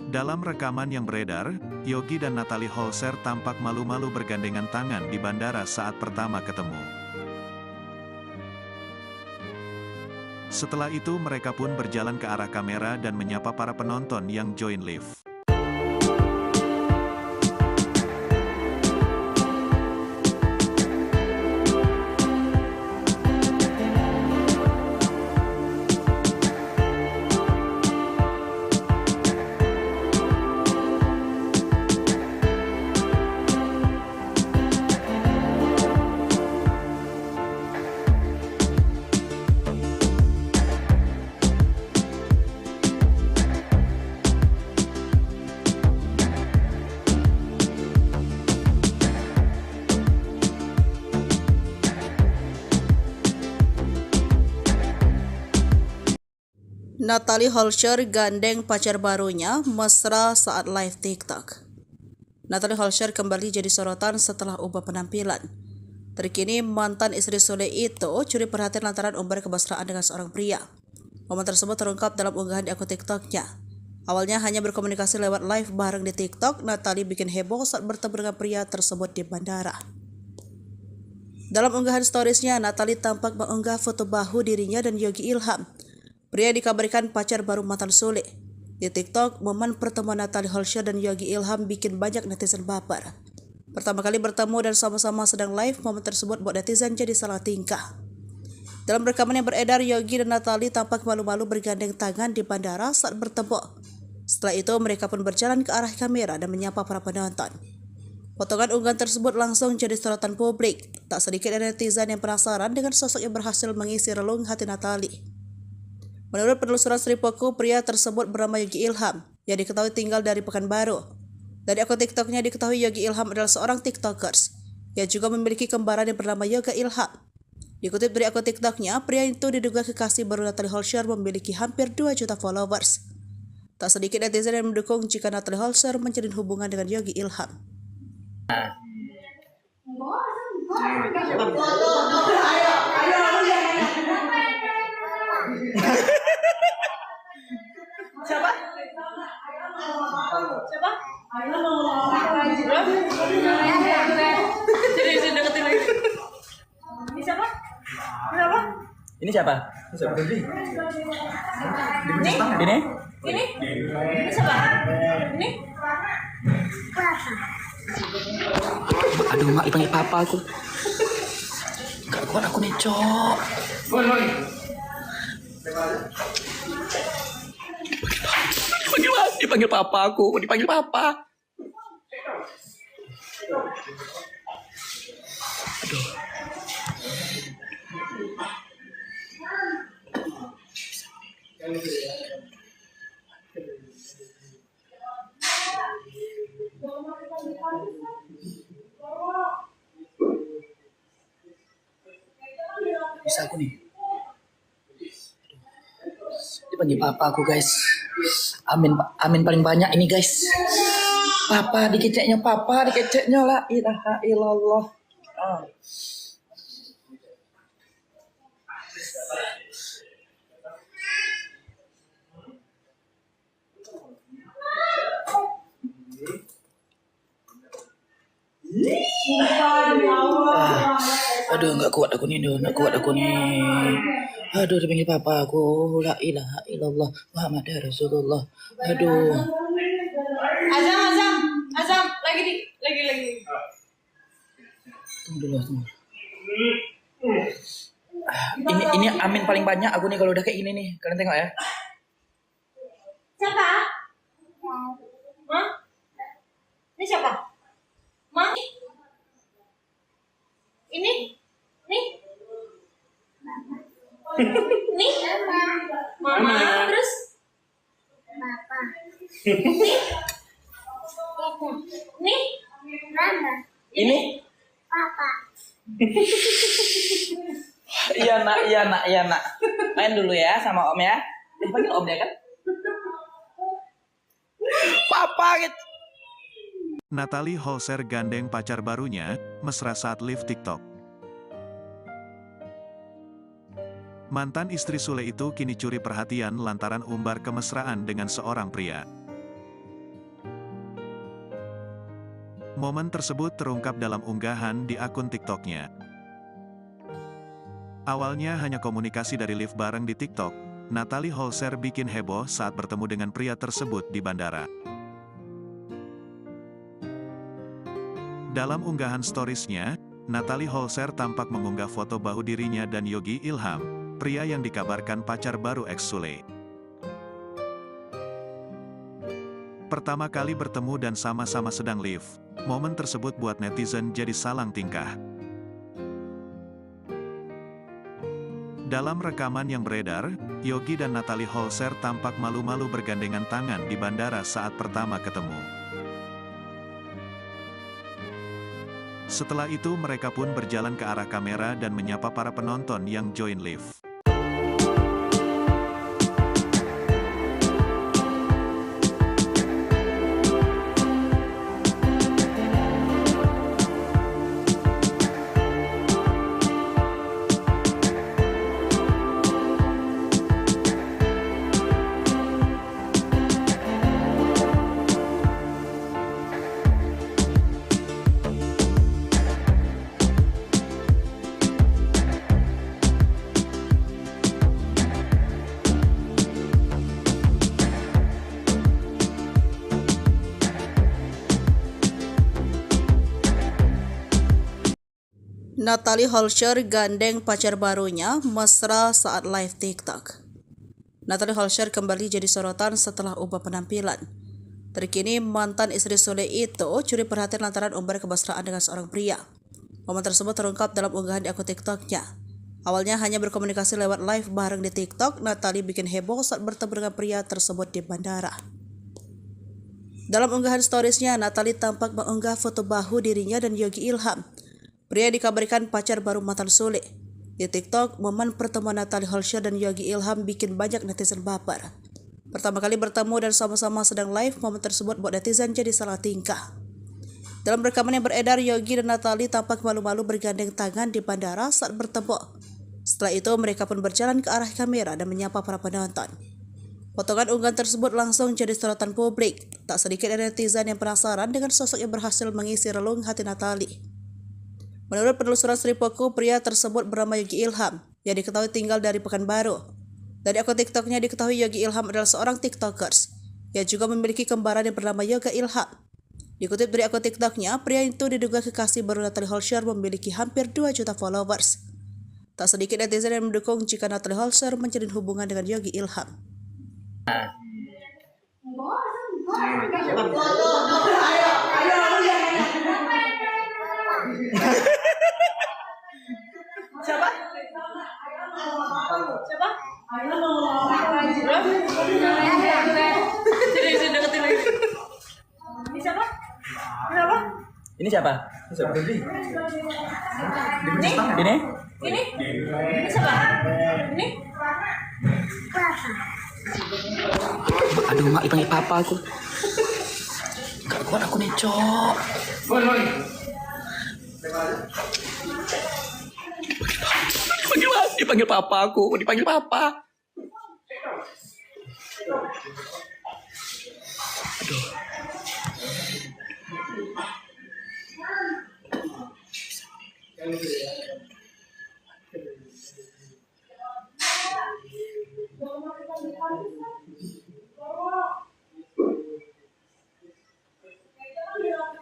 Dalam rekaman yang beredar, Yogi dan Natalie Holscher tampak malu-malu bergandengan tangan di bandara saat pertama ketemu. Setelah itu mereka pun berjalan ke arah kamera dan menyapa para penonton yang join live. Natalie Holscher gandeng pacar barunya mesra saat live TikTok. Natalie Holscher kembali jadi sorotan setelah ubah penampilan. Terkini mantan istri Sule itu curi perhatian lantaran umbar kemesraan dengan seorang pria. Momen tersebut terungkap dalam unggahan di akun TikToknya. Awalnya hanya berkomunikasi lewat live bareng di TikTok, Natalie bikin heboh saat bertemu dengan pria tersebut di bandara. Dalam unggahan storiesnya, Natalie tampak mengunggah foto bahu dirinya dan Yogi Ilham. Pria dikabarkan pacar baru mantan Sule. Di TikTok, momen pertemuan Natalie Holscher dan Yogi Ilham bikin banyak netizen baper. Pertama kali bertemu dan sama-sama sedang live, momen tersebut buat netizen jadi salah tingkah. Dalam rekaman yang beredar, Yogi dan Natalie tampak malu-malu bergandeng tangan di bandara saat bertemu. Setelah itu, mereka pun berjalan ke arah kamera dan menyapa para penonton. Potongan unggahan tersebut langsung jadi sorotan publik. Tak sedikit dari netizen yang penasaran dengan sosok yang berhasil mengisi relung hati Natalie. Menurut penelusuran Sripoku, pria tersebut bernama Yogi Ilham, yang diketahui tinggal dari Pekanbaru. Dari akun TikToknya diketahui Yogi Ilham adalah seorang TikTokers, yang juga memiliki kembaran yang bernama Yoga Ilham. Dikutip dari akun TikToknya, pria itu diduga kekasih baru Natalie Holscher memiliki hampir 2 juta followers. Tak sedikit netizen yang mendukung jika Natalie Holscher menjalin hubungan dengan Yogi Ilham. Siapa? Siapa? Sini deketin lagi. Ini siapa? Siapa? Ini siapa? Ini? Ini? Ini siapa? Ini? Aduh, mak dipanggil papa aku. Gak kuat aku nih, Cok. Dipanggil papa aku, dipanggil papa. Aduh. Bisa aku nih. Dipanggil papa aku, guys. Amin paling banyak ini, guys. Papa dikeceknya la ilaha illallah. Aduh, nggak kuat aku nih. Aduh, dipanggil papa aku, la ilaha illallah Muhammad Rasulullah. Aduh. Azam, lagi. Tunggu dulu. Ini amin paling banyak aku nih kalau udah kayak gini nih. Kalian tengok ya. Siapa? Ma? Ini siapa? Ma? Ini? Nih? Nih? Mama. Terus? Papa. Nih? Mama. Ini? Papa. Iya nak. Main dulu ya sama om ya. Dipanggil om ya kan? Papa gitu. Natalie Holscher gandeng pacar barunya, mesra saat live TikTok. Mantan istri Sule itu kini curi perhatian lantaran umbar kemesraan dengan seorang pria. Momen tersebut terungkap dalam unggahan di akun TikToknya. Awalnya hanya komunikasi dari live bareng di TikTok, Natalie Holscher bikin heboh saat bertemu dengan pria tersebut di bandara. Dalam unggahan storiesnya, Natalie Holscher tampak mengunggah foto bahu dirinya dan Yogi Ilham, pria yang dikabarkan pacar baru ex Sule. Pertama kali bertemu dan sama-sama sedang live, momen tersebut buat netizen jadi salang tingkah. Dalam rekaman yang beredar, Yogi dan Natalie Holscher tampak malu-malu bergandengan tangan di bandara saat pertama ketemu. Setelah itu mereka pun berjalan ke arah kamera dan menyapa para penonton yang join live. Natalie Holscher gandeng pacar barunya mesra saat live TikTok. Natalie Holscher kembali jadi sorotan setelah ubah penampilan. Terkini mantan istri Sule itu curi perhatian lantaran umbar kemesraan dengan seorang pria. Momen tersebut terungkap dalam unggahan di akun TikToknya. Awalnya hanya berkomunikasi lewat live bareng di TikTok, Natalie bikin heboh saat bertemu dengan pria tersebut di bandara. Dalam unggahan storiesnya, Natalie tampak mengunggah foto bahu dirinya dan Yogi Ilham. Pria dikabarkan pacar baru mantan Sule. Di TikTok, momen pertemuan Natalie Holscher dan Yogi Ilham bikin banyak netizen baper. Pertama kali bertemu dan sama-sama sedang live, momen tersebut buat netizen jadi salah tingkah. Dalam rekaman yang beredar, Yogi dan Natalie tampak malu-malu bergandeng tangan di bandara saat bertemu. Setelah itu, mereka pun berjalan ke arah kamera dan menyapa para penonton. Potongan unggahan tersebut langsung jadi sorotan publik. Tak sedikit dari netizen yang penasaran dengan sosok yang berhasil mengisi relung hati Natalie. Menurut penelusuran Sripoku, pria tersebut bernama Yogi Ilham, yang diketahui tinggal dari Pekanbaru. Dari akun TikToknya diketahui Yogi Ilham adalah seorang TikTokers, yang juga memiliki kembaran yang bernama Yoga Ilham. Dikutip dari akun TikToknya, pria itu diduga kekasih baru Natalie Holscher memiliki hampir 2 juta followers. Tak sedikit netizen yang mendukung jika Natalie Holscher menjalin hubungan dengan Yogi Ilham. Siapa? Siapa? Sini deketin lagi. Ini siapa? Kenapa? Ini siapa? Ini? Ini? Ini siapa? Ini? Aduh, mak dipanggil papa aku. Gak kuat aku nih, Cok. Dipanggil papa aku, dipanggil papa. Aduh.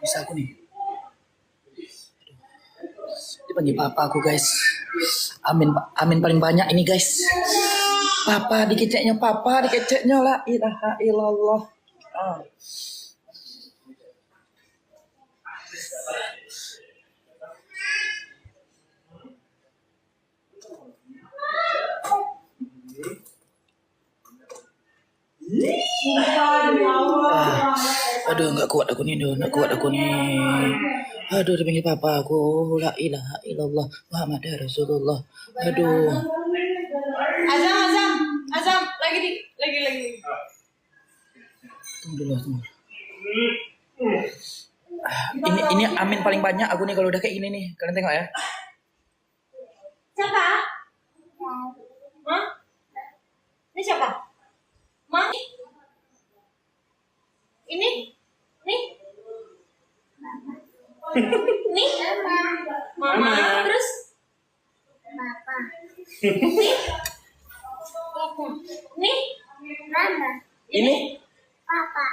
Bisa aku nih. Dipanggil papa aku, guys. Amin paling banyak ini, guys. Papa dikeceknya la ilaha illallah. Aduh, nggak kuat aku nih. Aduh, dipanggil papa aku, la ilaha illallah Muhammad Rasulullah. Aduh. Azam, lagi. Tunggu dulu. Ini amin paling banyak aku nih kalau udah kayak gini nih. Kalian tengok ya. Siapa? Hah? Ini siapa? Ma? Ini? Nih? Nih? Mama. Terus? Papa. Nih? Nih? Mama. Ini? Papa.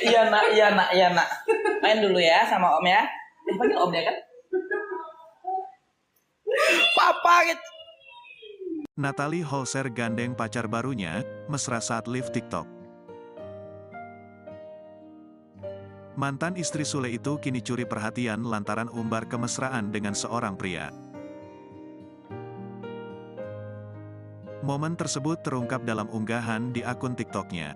Iya nak. Main dulu ya sama om ya. Dipanggil om ya kan? Papa gitu. Natalie Holscher gandeng pacar barunya, mesra saat live TikTok. Mantan istri Sule itu kini curi perhatian lantaran umbar kemesraan dengan seorang pria. Momen tersebut terungkap dalam unggahan di akun TikToknya.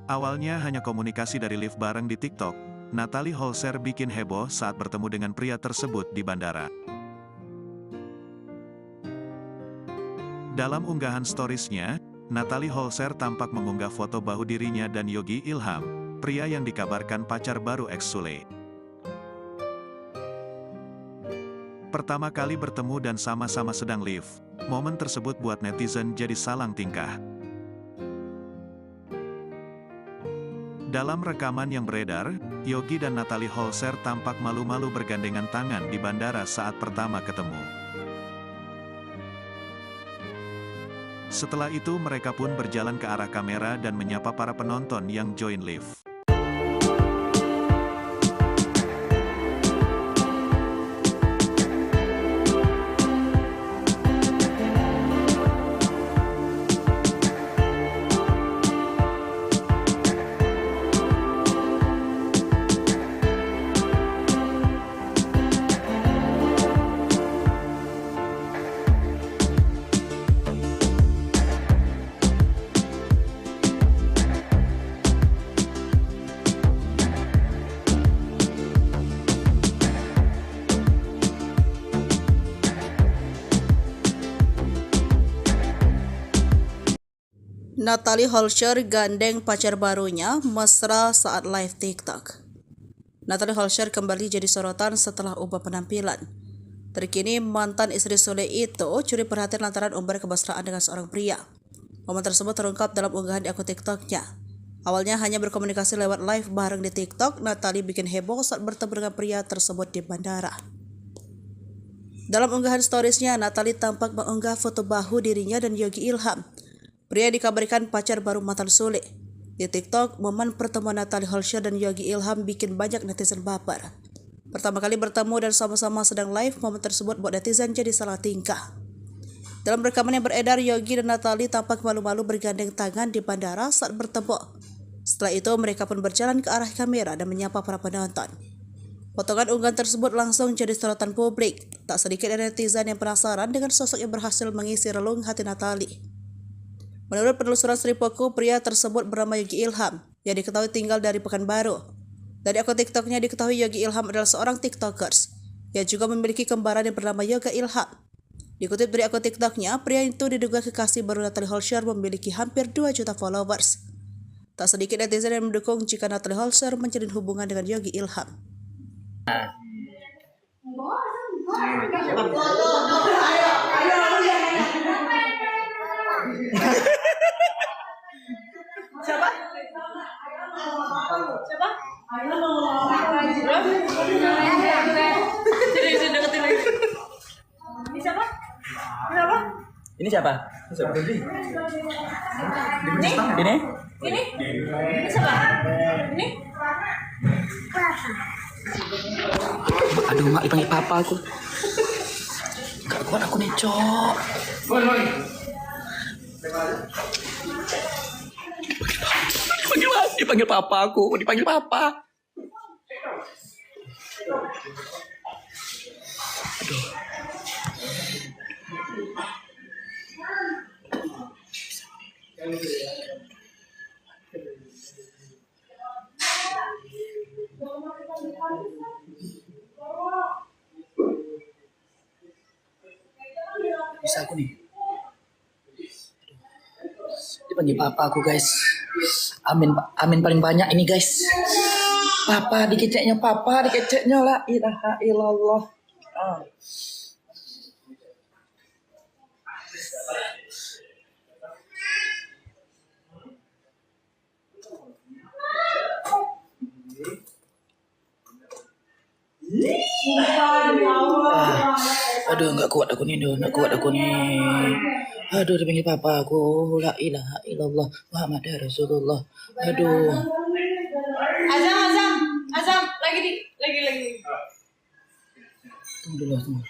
Awalnya hanya komunikasi dari live bareng di TikTok, Natalie Holscher bikin heboh saat bertemu dengan pria tersebut di bandara. Dalam unggahan storiesnya, Natalie Holscher tampak mengunggah foto bahu dirinya dan Yogi Ilham, pria yang dikabarkan pacar baru ex Sule. Pertama kali bertemu dan sama-sama sedang live, momen tersebut buat netizen jadi salang tingkah. Dalam rekaman yang beredar, Yogi dan Natalie Holscher tampak malu-malu bergandengan tangan di bandara saat pertama ketemu. Setelah itu mereka pun berjalan ke arah kamera dan menyapa para penonton yang join live. Natalie Holscher gandeng pacar barunya mesra saat live TikTok. Natalie Holscher kembali jadi sorotan setelah ubah penampilan. Terkini mantan istri Sule itu curi perhatian lantaran umbar kemesraan dengan seorang pria. Momen tersebut terungkap dalam unggahan di akun TikToknya. Awalnya hanya berkomunikasi lewat live bareng di TikTok, Natalie bikin heboh saat bertemu dengan pria tersebut di bandara. Dalam unggahan storiesnya, Natalie tampak mengunggah foto bahu dirinya dan Yogi Ilham. Pria dikabarkan pacar baru mantan Sule. Di TikTok, momen pertemuan Natalie Holscher dan Yogi Ilham bikin banyak netizen baper. Pertama kali bertemu dan sama-sama sedang live, momen tersebut buat netizen jadi salah tingkah. Dalam rekaman yang beredar, Yogi dan Natalie tampak malu-malu bergandeng tangan di bandara saat bertemu. Setelah itu, mereka pun berjalan ke arah kamera dan menyapa para penonton. Potongan unggahan tersebut langsung jadi sorotan publik. Tak sedikit dari netizen yang penasaran dengan sosok yang berhasil mengisi relung hati Natalie. Menurut penelusuran Sripoku, pria tersebut bernama Yogi Ilham, yang diketahui tinggal dari Pekanbaru. Dari akun TikToknya diketahui Yogi Ilham adalah seorang TikTokers, yang juga memiliki kembaran yang bernama Yoga Ilham. Dikutip dari akun TikToknya, pria itu diduga kekasih baru Natalie Holscher memiliki hampir 2 juta followers. Tak sedikit netizen yang mendukung jika Natalie Holscher menjalin hubungan dengan Yogi Ilham. Siapa? Sini deketin lagi. Ini siapa? Kenapa? Ini siapa? Ini? Ini? Ini siapa? Ini? Aduh, mak dipanggil papa aku. Gak kuat aku nih, Cok. Dipanggil papa aku, dipanggil papa. Aduh. Bisa aku nih. Dipanggil papa aku, guys. Amin paling banyak ini, guys. Papa dikeceknya la ilaha illallah. Aduh, nggak kuat aku nih. Aduh, dipanggil papa aku, la ilaha illallah Muhammad Rasulullah. Aduh. Azam, lagi. Tunggu dulu.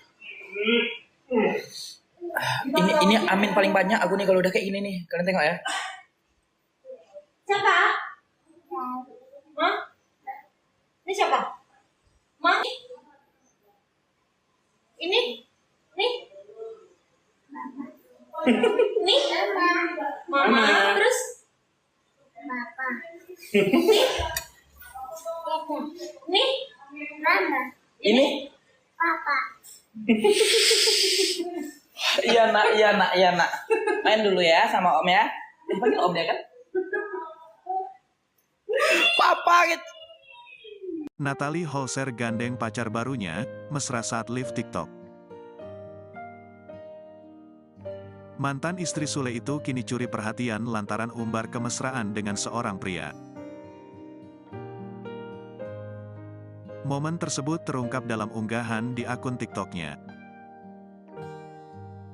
Ini amin paling banyak aku nih kalau udah kayak gini nih. Kalian tengok ya. Siapa? Hah? Ini siapa? Ma? Ini? Nih? Nih? Mama. Terus? Papa. Nih? Mama. Ini? Papa. Iya nak. Main dulu ya sama om ya. Dipanggil om ya kan? Papa gitu. Natalie Holscher gandeng pacar barunya, mesra saat live TikTok. Mantan istri Sule itu kini curi perhatian lantaran umbar kemesraan dengan seorang pria. Momen tersebut terungkap dalam unggahan di akun TikToknya.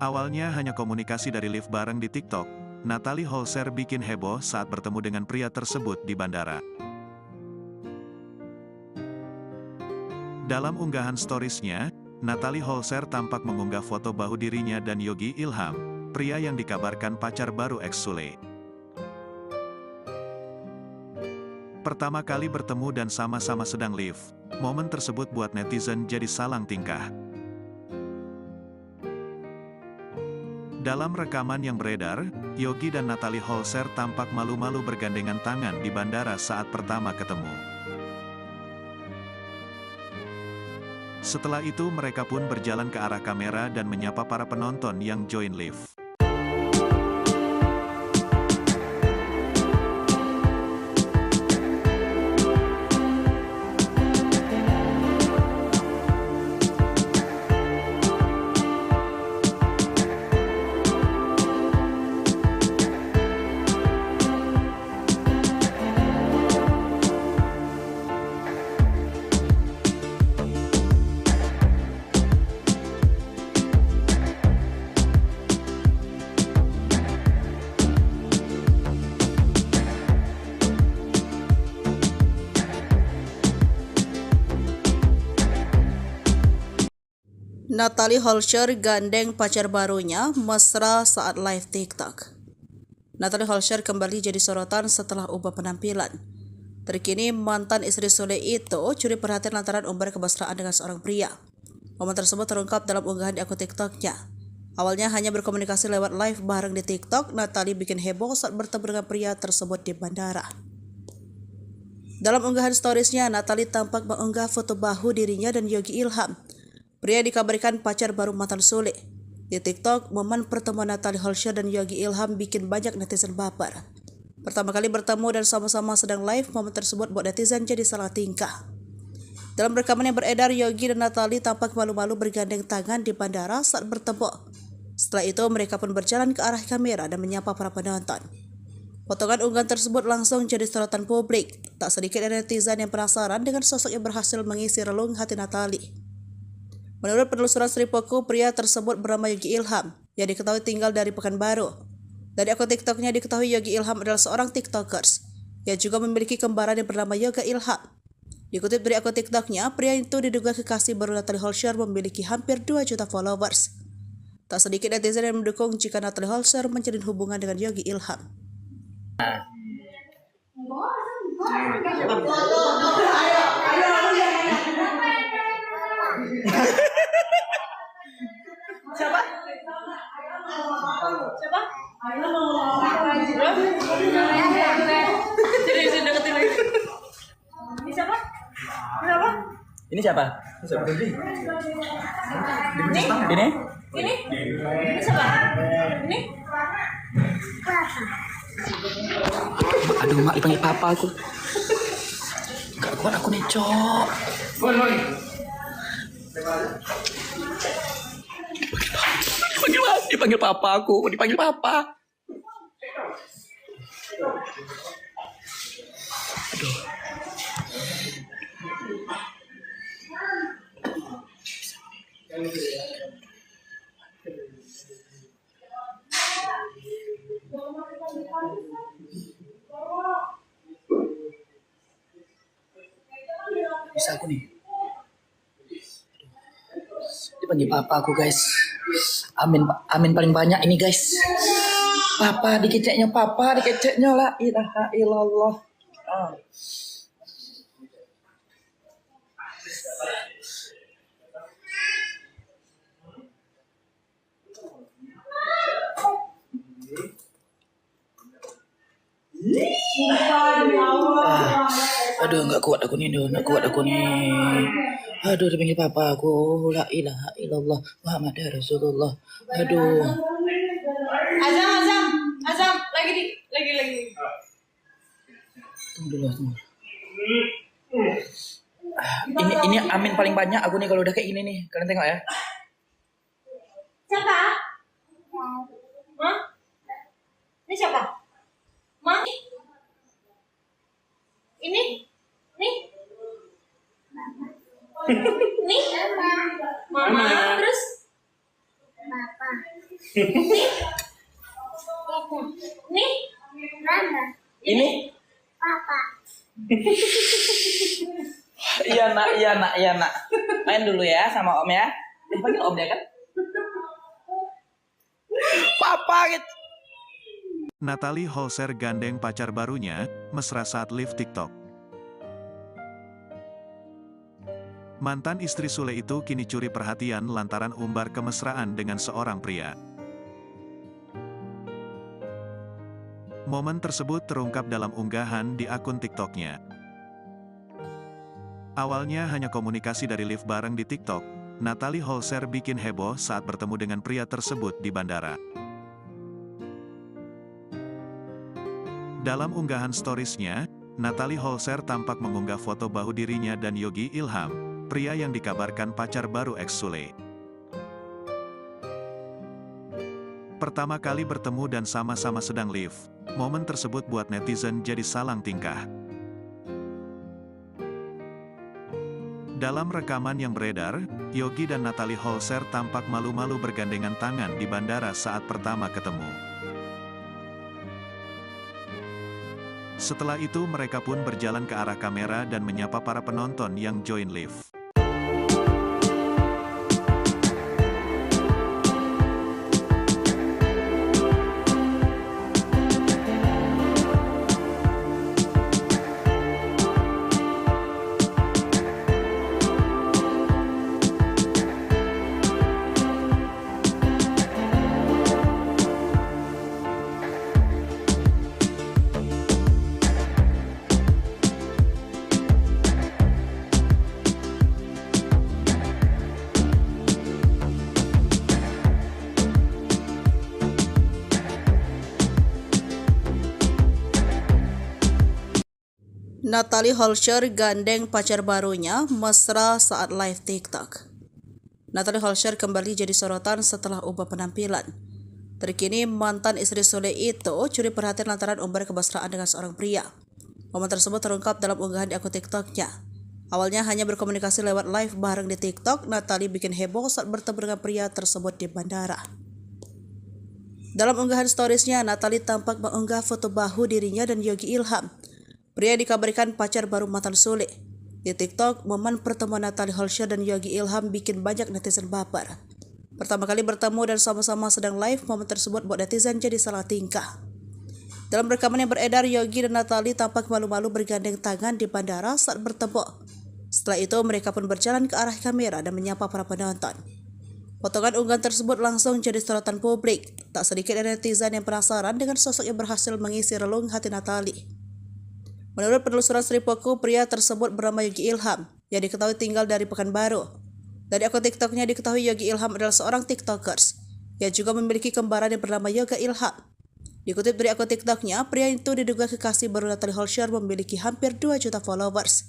Awalnya hanya komunikasi dari live bareng di TikTok, Natalie Holscher bikin heboh saat bertemu dengan pria tersebut di bandara. Dalam unggahan storiesnya, Natalie Holscher tampak mengunggah foto bahu dirinya dan Yogi Ilham, pria yang dikabarkan pacar baru ex Sule. Pertama kali bertemu dan sama-sama sedang live, momen tersebut buat netizen jadi salang tingkah. Dalam rekaman yang beredar, Yogi dan Natalie Holscher tampak malu-malu bergandengan tangan di bandara saat pertama ketemu. Setelah itu mereka pun berjalan ke arah kamera dan menyapa para penonton yang join live. Natalie Holscher gandeng pacar barunya mesra saat live TikTok. Natalie Holscher kembali jadi sorotan setelah ubah penampilan. Terkini mantan istri Sule itu curi perhatian lantaran umbar kemesraan dengan seorang pria. Momen tersebut terungkap dalam unggahan di akun TikToknya. Awalnya hanya berkomunikasi lewat live bareng di TikTok, Natalie bikin heboh saat bertemu dengan pria tersebut di bandara. Dalam unggahan storiesnya, Natalie tampak mengunggah foto bahu dirinya dan Yogi Ilham. Pria dikabarkan pacar baru mantan Sule. Di TikTok, momen pertemuan Natalie Holscher dan Yogi Ilham bikin banyak netizen baper. Pertama kali bertemu dan sama-sama sedang live, momen tersebut buat netizen jadi salah tingkah. Dalam rekaman yang beredar, Yogi dan Natalie tampak malu-malu bergandeng tangan di bandara saat bertemu. Setelah itu, mereka pun berjalan ke arah kamera dan menyapa para penonton. Potongan unggahan tersebut langsung jadi sorotan publik. Tak sedikit dari netizen yang penasaran dengan sosok yang berhasil mengisi relung hati Natalie. Menurut penelusuran Sripoku, pria tersebut bernama Yogi Ilham, yang diketahui tinggal dari Pekanbaru. Dari akun TikToknya diketahui Yogi Ilham adalah seorang TikTokers, yang juga memiliki kembaran yang bernama Yoga Ilham. Dikutip dari akun TikToknya, pria itu diduga kekasih baru Natalie Holscher memiliki hampir 2 juta followers. Tak sedikit netizen yang mendukung jika Natalie Holscher menjalin hubungan dengan Yogi Ilham. Siapa? Siapa? Sini deketin lagi. Ini siapa? Siapa? Ini siapa? Ini? Ini? Ini siapa? Ini? Aduh, mak dipanggil papa aku. Gak kuat aku nih, Cok. Dipanggil papa aku, dipanggil papa. Aduh. Bisa aku nih. Dipanggil papa aku, guys. Amin paling banyak ini, guys. Papa dikeceknya la ilaha illallah. Aduh, nggak kuat aku nih. Aduh, dipanggil papa aku, la ilaha illallah Muhammad Rasulullah. Aduh. Azam, lagi. Tunggu dulu. Ini amin paling banyak aku nih kalau udah kayak gini nih. Kalian tengok ya. Siapa? Ma? Ini siapa? Ma? Ini? Nih? Nih? Mama. Terus? Papa. Nih? Mama. Ini? Papa. Iya nak. Main dulu ya sama om ya. Dipanggil om ya kan? Papa gitu. Natalie Holscher gandeng pacar barunya, mesra saat live TikTok. Mantan istri Sule itu kini curi perhatian lantaran umbar kemesraan dengan seorang pria. Momen tersebut terungkap dalam unggahan di akun TikToknya. Awalnya hanya komunikasi dari live bareng di TikTok, Natalie Holscher bikin heboh saat bertemu dengan pria tersebut di bandara. Dalam unggahan storiesnya, Natalie Holscher tampak mengunggah foto bahu dirinya dan Yogi Ilham, pria yang dikabarkan pacar baru ex Sule. Pertama kali bertemu dan sama-sama sedang live, momen tersebut buat netizen jadi salang tingkah. Dalam rekaman yang beredar, Yogi dan Natalie Holscher tampak malu-malu bergandengan tangan di bandara saat pertama ketemu. Setelah itu mereka pun berjalan ke arah kamera dan menyapa para penonton yang join live. Natalie Holscher gandeng pacar barunya mesra saat live TikTok. Natalie Holscher kembali jadi sorotan setelah ubah penampilan. Terkini mantan istri Sule itu curi perhatian lantaran umbar kemesraan dengan seorang pria. Momen tersebut terungkap dalam unggahan di akun TikToknya. Awalnya hanya berkomunikasi lewat live bareng di TikTok, Natalie bikin heboh saat bertemu dengan pria tersebut di bandara. Dalam unggahan storiesnya, Natalie tampak mengunggah foto bahu dirinya dan Yogi Ilham. Pria dikabarkan pacar baru mantan Sule. Di TikTok, momen pertemuan Natalie Holscher dan Yogi Ilham bikin banyak netizen baper. Pertama kali bertemu dan sama-sama sedang live, momen tersebut buat netizen jadi salah tingkah. Dalam rekaman yang beredar, Yogi dan Natalie tampak malu-malu bergandeng tangan di bandara saat bertemu. Setelah itu, mereka pun berjalan ke arah kamera dan menyapa para penonton. Potongan unggahan tersebut langsung jadi sorotan publik. Tak sedikit netizen yang penasaran dengan sosok yang berhasil mengisi relung hati Natalie. Menurut penelusuran Sripoku, pria tersebut bernama Yogi Ilham, yang diketahui tinggal dari Pekanbaru. Dari akun TikToknya diketahui Yogi Ilham adalah seorang TikTokers, yang juga memiliki kembaran yang bernama Yoga Ilham. Dikutip dari akun TikToknya, pria itu diduga kekasih baru Natalie Holscher memiliki hampir 2 juta followers.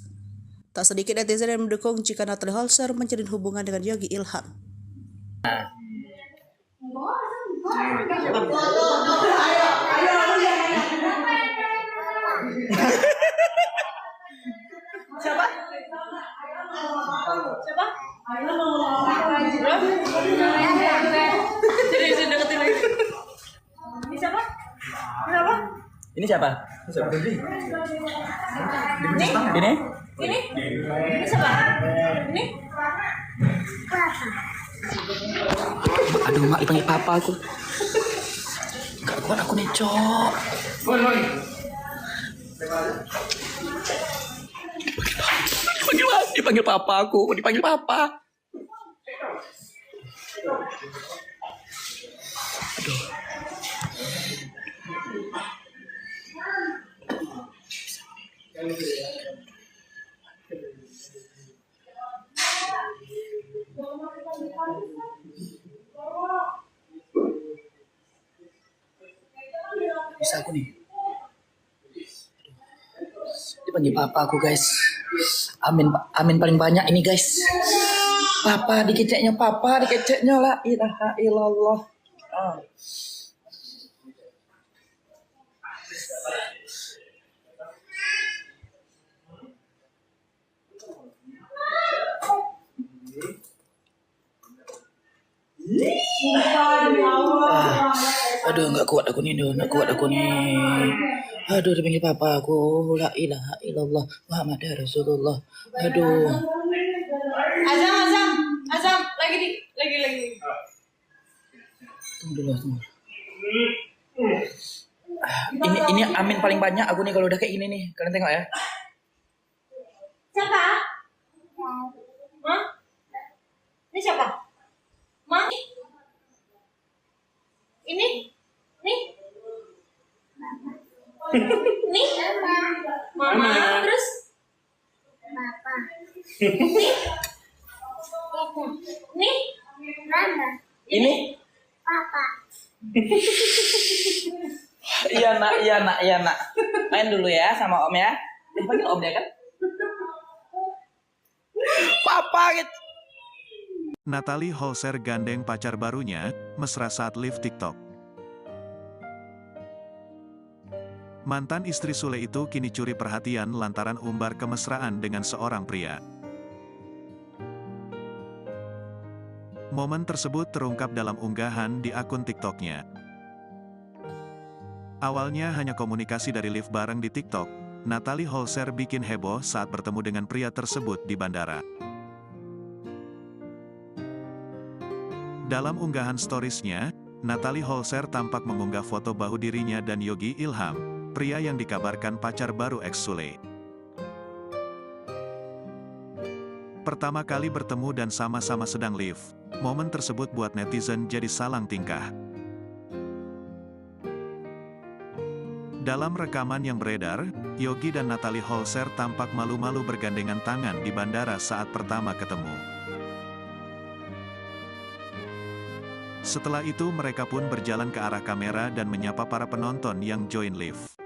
Tak sedikit netizen yang mendukung jika Natalie Holscher menjalin hubungan dengan Yogi Ilham. Siapa? Siapa? Jadi deketin lagi. Ini siapa? Kenapa? Ini siapa? Ini? Ini? Ini siapa? Ini? Aduh, mak dipanggil papa aku. Gak kuat aku nih, Cok. Dipanggil papa aku, dipanggil papa. Aduh. Bisa aku nih. Dipanggil papa aku, guys. Amin paling banyak ini, guys. Papa dikeceknya la ilaha illallah. Aduh, nggak kuat aku nih. Aduh, dipanggil papa aku, la ilaha illallah Muhammad Rasulullah. Aduh. Azam, lagi. Tunggu dulu. Ini amin paling banyak aku nih kalau udah kayak gini nih. Kalian tengok ya. Siapa? Hah? Ini siapa? Ma? Ini? Nih? Nih? Mama. Terus? Papa. Nih? Mama. Ini? Papa. Iya nak. Main dulu ya sama om ya. Dipanggil om ya kan? Papa gitu. Natalie Holscher gandeng pacar barunya, mesra saat live TikTok. Mantan istri Sule itu kini curi perhatian lantaran umbar kemesraan dengan seorang pria. Momen tersebut terungkap dalam unggahan di akun TikToknya. Awalnya hanya komunikasi dari live bareng di TikTok, Natalie Holscher bikin heboh saat bertemu dengan pria tersebut di bandara. Dalam unggahan storiesnya, Natalie Holscher tampak mengunggah foto bahu dirinya dan Yogi Ilham, pria yang dikabarkan pacar baru ex Sule. Pertama kali bertemu dan sama-sama sedang live, momen tersebut buat netizen jadi salang tingkah. Dalam rekaman yang beredar, Yogi dan Natalie Holscher tampak malu-malu bergandengan tangan di bandara saat pertama ketemu. Setelah itu mereka pun berjalan ke arah kamera dan menyapa para penonton yang join live.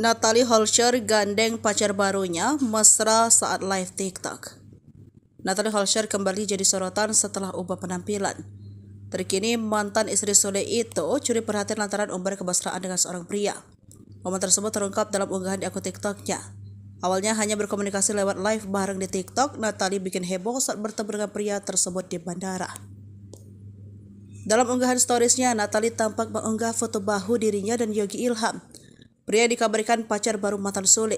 Natalie Holscher gandeng pacar barunya mesra saat live TikTok. Natalie Holscher kembali jadi sorotan setelah ubah penampilan. Terkini mantan istri Sule itu curi perhatian lantaran umbar kemesraan dengan seorang pria. Momen tersebut terungkap dalam unggahan di akun TikToknya. Awalnya hanya berkomunikasi lewat live bareng di TikTok, Natalie bikin heboh saat bertemu dengan pria tersebut di bandara. Dalam unggahan storiesnya, Natalie tampak mengunggah foto bahu dirinya dan Yogi Ilham. Pria dikabarkan pacar baru mantan Sule.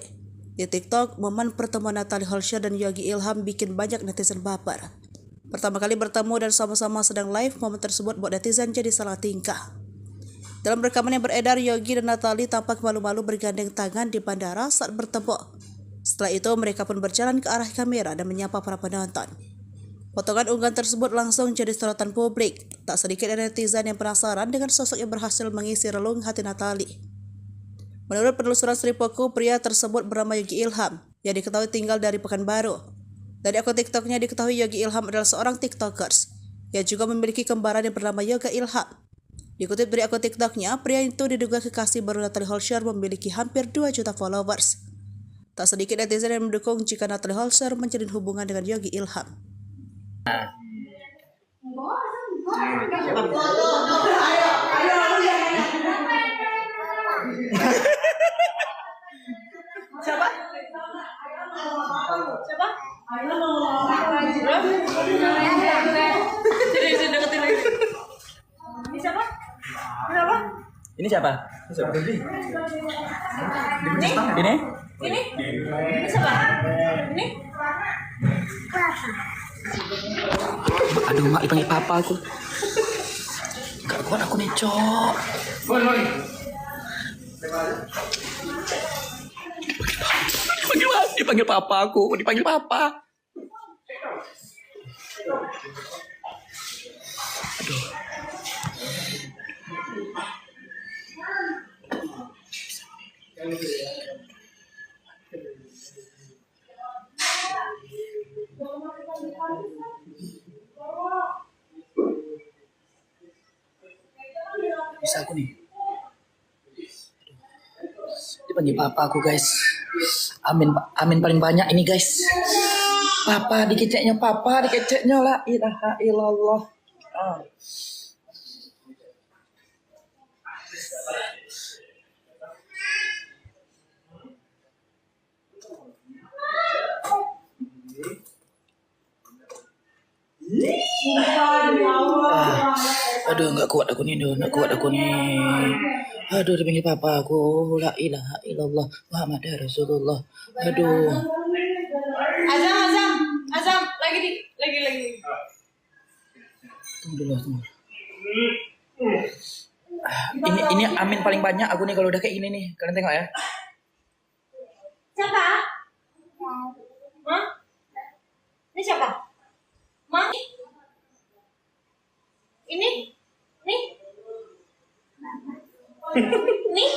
Di TikTok, momen pertemuan Natalie Holscher dan Yogi Ilham bikin banyak netizen baper. Pertama kali bertemu dan sama-sama sedang live, momen tersebut buat netizen jadi salah tingkah. Dalam rekaman yang beredar, Yogi dan Natalie tampak malu-malu bergandeng tangan di bandara saat bertemu. Setelah itu, mereka pun berjalan ke arah kamera dan menyapa para penonton. Potongan unggahan tersebut langsung jadi sorotan publik. Tak sedikit dari netizen yang penasaran dengan sosok yang berhasil mengisi relung hati Natalie. Menurut penelusuran Sripoku, pria tersebut bernama Yogi Ilham, yang diketahui tinggal dari Pekanbaru. Dari akun TikToknya diketahui Yogi Ilham adalah seorang TikTokers, yang juga memiliki kembaran yang bernama Yoga Ilham. Dikutip dari akun TikToknya, pria itu diduga kekasih baru Natalie Holscher memiliki hampir 2 juta followers. Tak sedikit netizen yang mendukung jika Natalie Holscher menjalin hubungan dengan Yogi Ilham. Siapa? Siapa? Sini deketin lagi. Ini siapa? Kenapa? Ini siapa? Ini? Ini? Ini siapa? Ini? Aduh, mak dipanggil papa aku. Gak kuat aku nih, Cok. Dipanggil papa aku, dipanggil papa. Aduh. Bisa aku nih. Dipanggil papa aku, guys. Amin paling banyak ini, guys. Papa dikeceknya la ilaha illallah. Aduh, nggak kuat aku nih. Aduh, dipanggil papa aku, la ilaha illallah Muhammad Rasulullah. Aduh. Azam, lagi. Tunggu dulu. Ini amin paling banyak aku nih kalau udah kayak gini nih. Kalian tengok ya. Siapa? Hah? Ini siapa? Ma? Ini? Nih? Nih?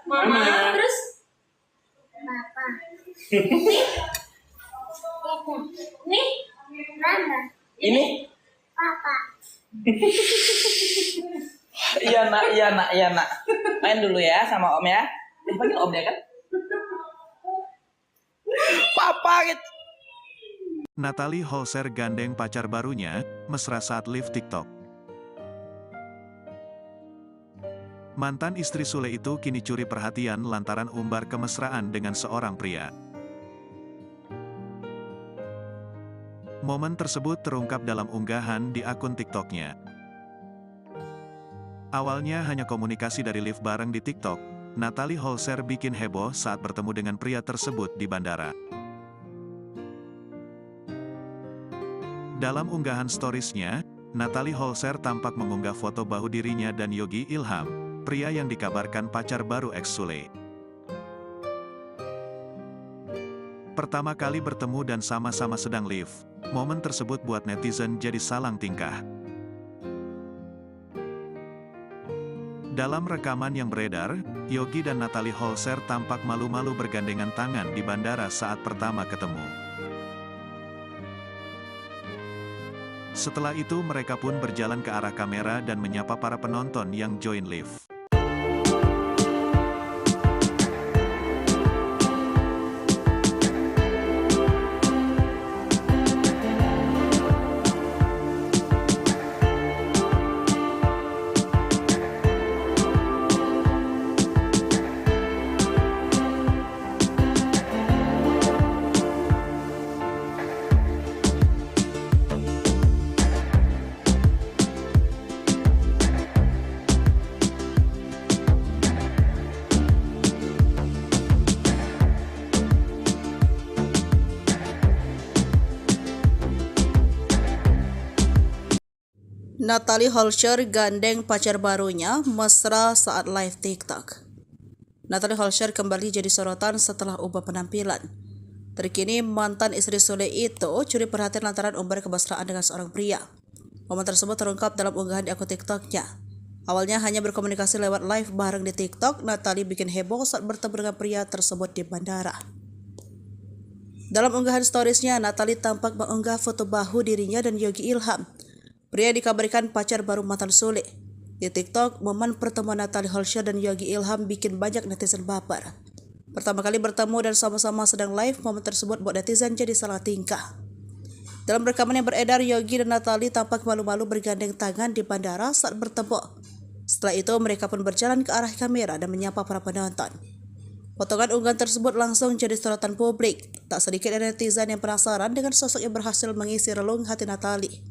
Mama. Terus? Papa. Nih? Nih? Mama. Ini? Papa. Iya nak. Main dulu ya sama om ya. Dipanggil om ya kan? Papa gitu. Natalie Holscher gandeng pacar barunya, mesra saat live TikTok. Mantan istri Sule itu kini curi perhatian lantaran umbar kemesraan dengan seorang pria. Momen tersebut terungkap dalam unggahan di akun TikToknya. Awalnya hanya komunikasi dari live bareng di TikTok, Natalie Holscher bikin heboh saat bertemu dengan pria tersebut di bandara. Dalam unggahan storiesnya, Natalie Holscher tampak mengunggah foto bahu dirinya dan Yogi Ilham, pria yang dikabarkan pacar baru ex Sule. Pertama kali bertemu dan sama-sama sedang live, momen tersebut buat netizen jadi salang tingkah. Dalam rekaman yang beredar, Yogi dan Natalie Holscher tampak malu-malu bergandengan tangan di bandara saat pertama ketemu. Setelah itu mereka pun berjalan ke arah kamera dan menyapa para penonton yang join live. Natalie Holscher gandeng pacar barunya mesra saat live TikTok. Natalie Holscher kembali jadi sorotan setelah ubah penampilan. Terkini mantan istri Sule itu curi perhatian lantaran umbar kemesraan dengan seorang pria. Momen tersebut terungkap dalam unggahan di akun TikToknya. Awalnya hanya berkomunikasi lewat live bareng di TikTok, Natalie bikin heboh saat bertemu dengan pria tersebut di bandara. Dalam unggahan storiesnya, Natalie tampak mengunggah foto bahu dirinya dan Yogi Ilham. Pria dikabarkan pacar baru mantan Sule. Di TikTok, momen pertemuan Natalie Holscher dan Yogi Ilham bikin banyak netizen baper. Pertama kali bertemu dan sama-sama sedang live, momen tersebut buat netizen jadi salah tingkah. Dalam rekaman yang beredar, Yogi dan Natalie tampak malu-malu bergandeng tangan di bandara saat bertemu. Setelah itu, mereka pun berjalan ke arah kamera dan menyapa para penonton. Potongan unggahan tersebut langsung jadi sorotan publik. Tak sedikit dari netizen yang penasaran dengan sosok yang berhasil mengisi relung hati Natalie.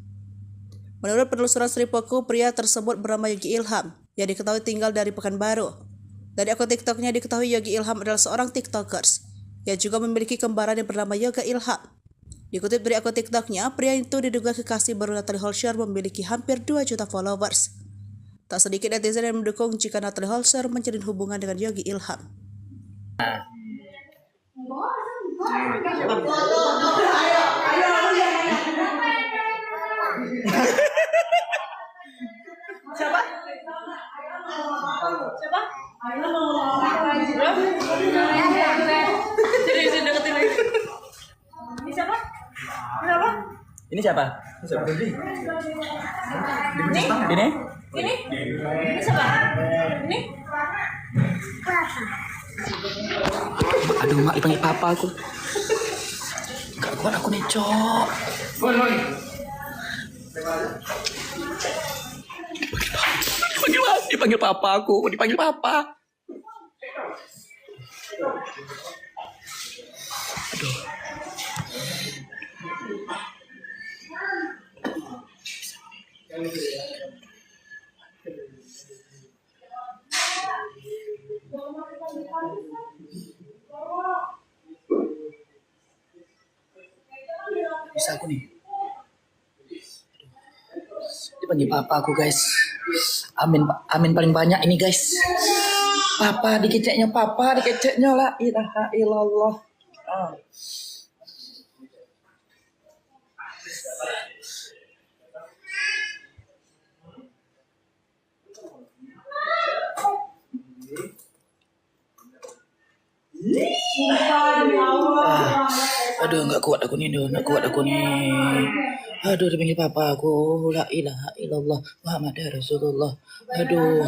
Menurut penelusuran Sripoku, pria tersebut bernama Yogi Ilham, yang diketahui tinggal dari Pekanbaru. Dari akun TikToknya diketahui Yogi Ilham adalah seorang TikTokers, yang juga memiliki kembaran yang bernama Yoga Ilham. Dikutip dari akun TikToknya, pria itu diduga kekasih baru Natalie Holscher memiliki hampir 2 juta followers. Tak sedikit netizen yang mendukung jika Natalie Holscher menjalin hubungan dengan Yogi Ilham. Siapa? Siapa? Jadi deketin lagi. Ini siapa? Kenapa? Ini siapa? Ini siapa? Ini? Ini? Ini? Ini siapa? Ini? Aduh, mak dipanggil papa aku. Gak kuat aku nih, Cok. Dipanggil papa aku, dipanggil papa. Aduh. Bisa aku nih. Dipanggil papa aku, guys. Amin paling banyak ini, guys. Papa dikeceknya la ilaha illallah. Aduh, nggak kuat aku nih. Aduh, dipanggil papa aku, la ilaha illallah Muhammad Rasulullah. Aduh.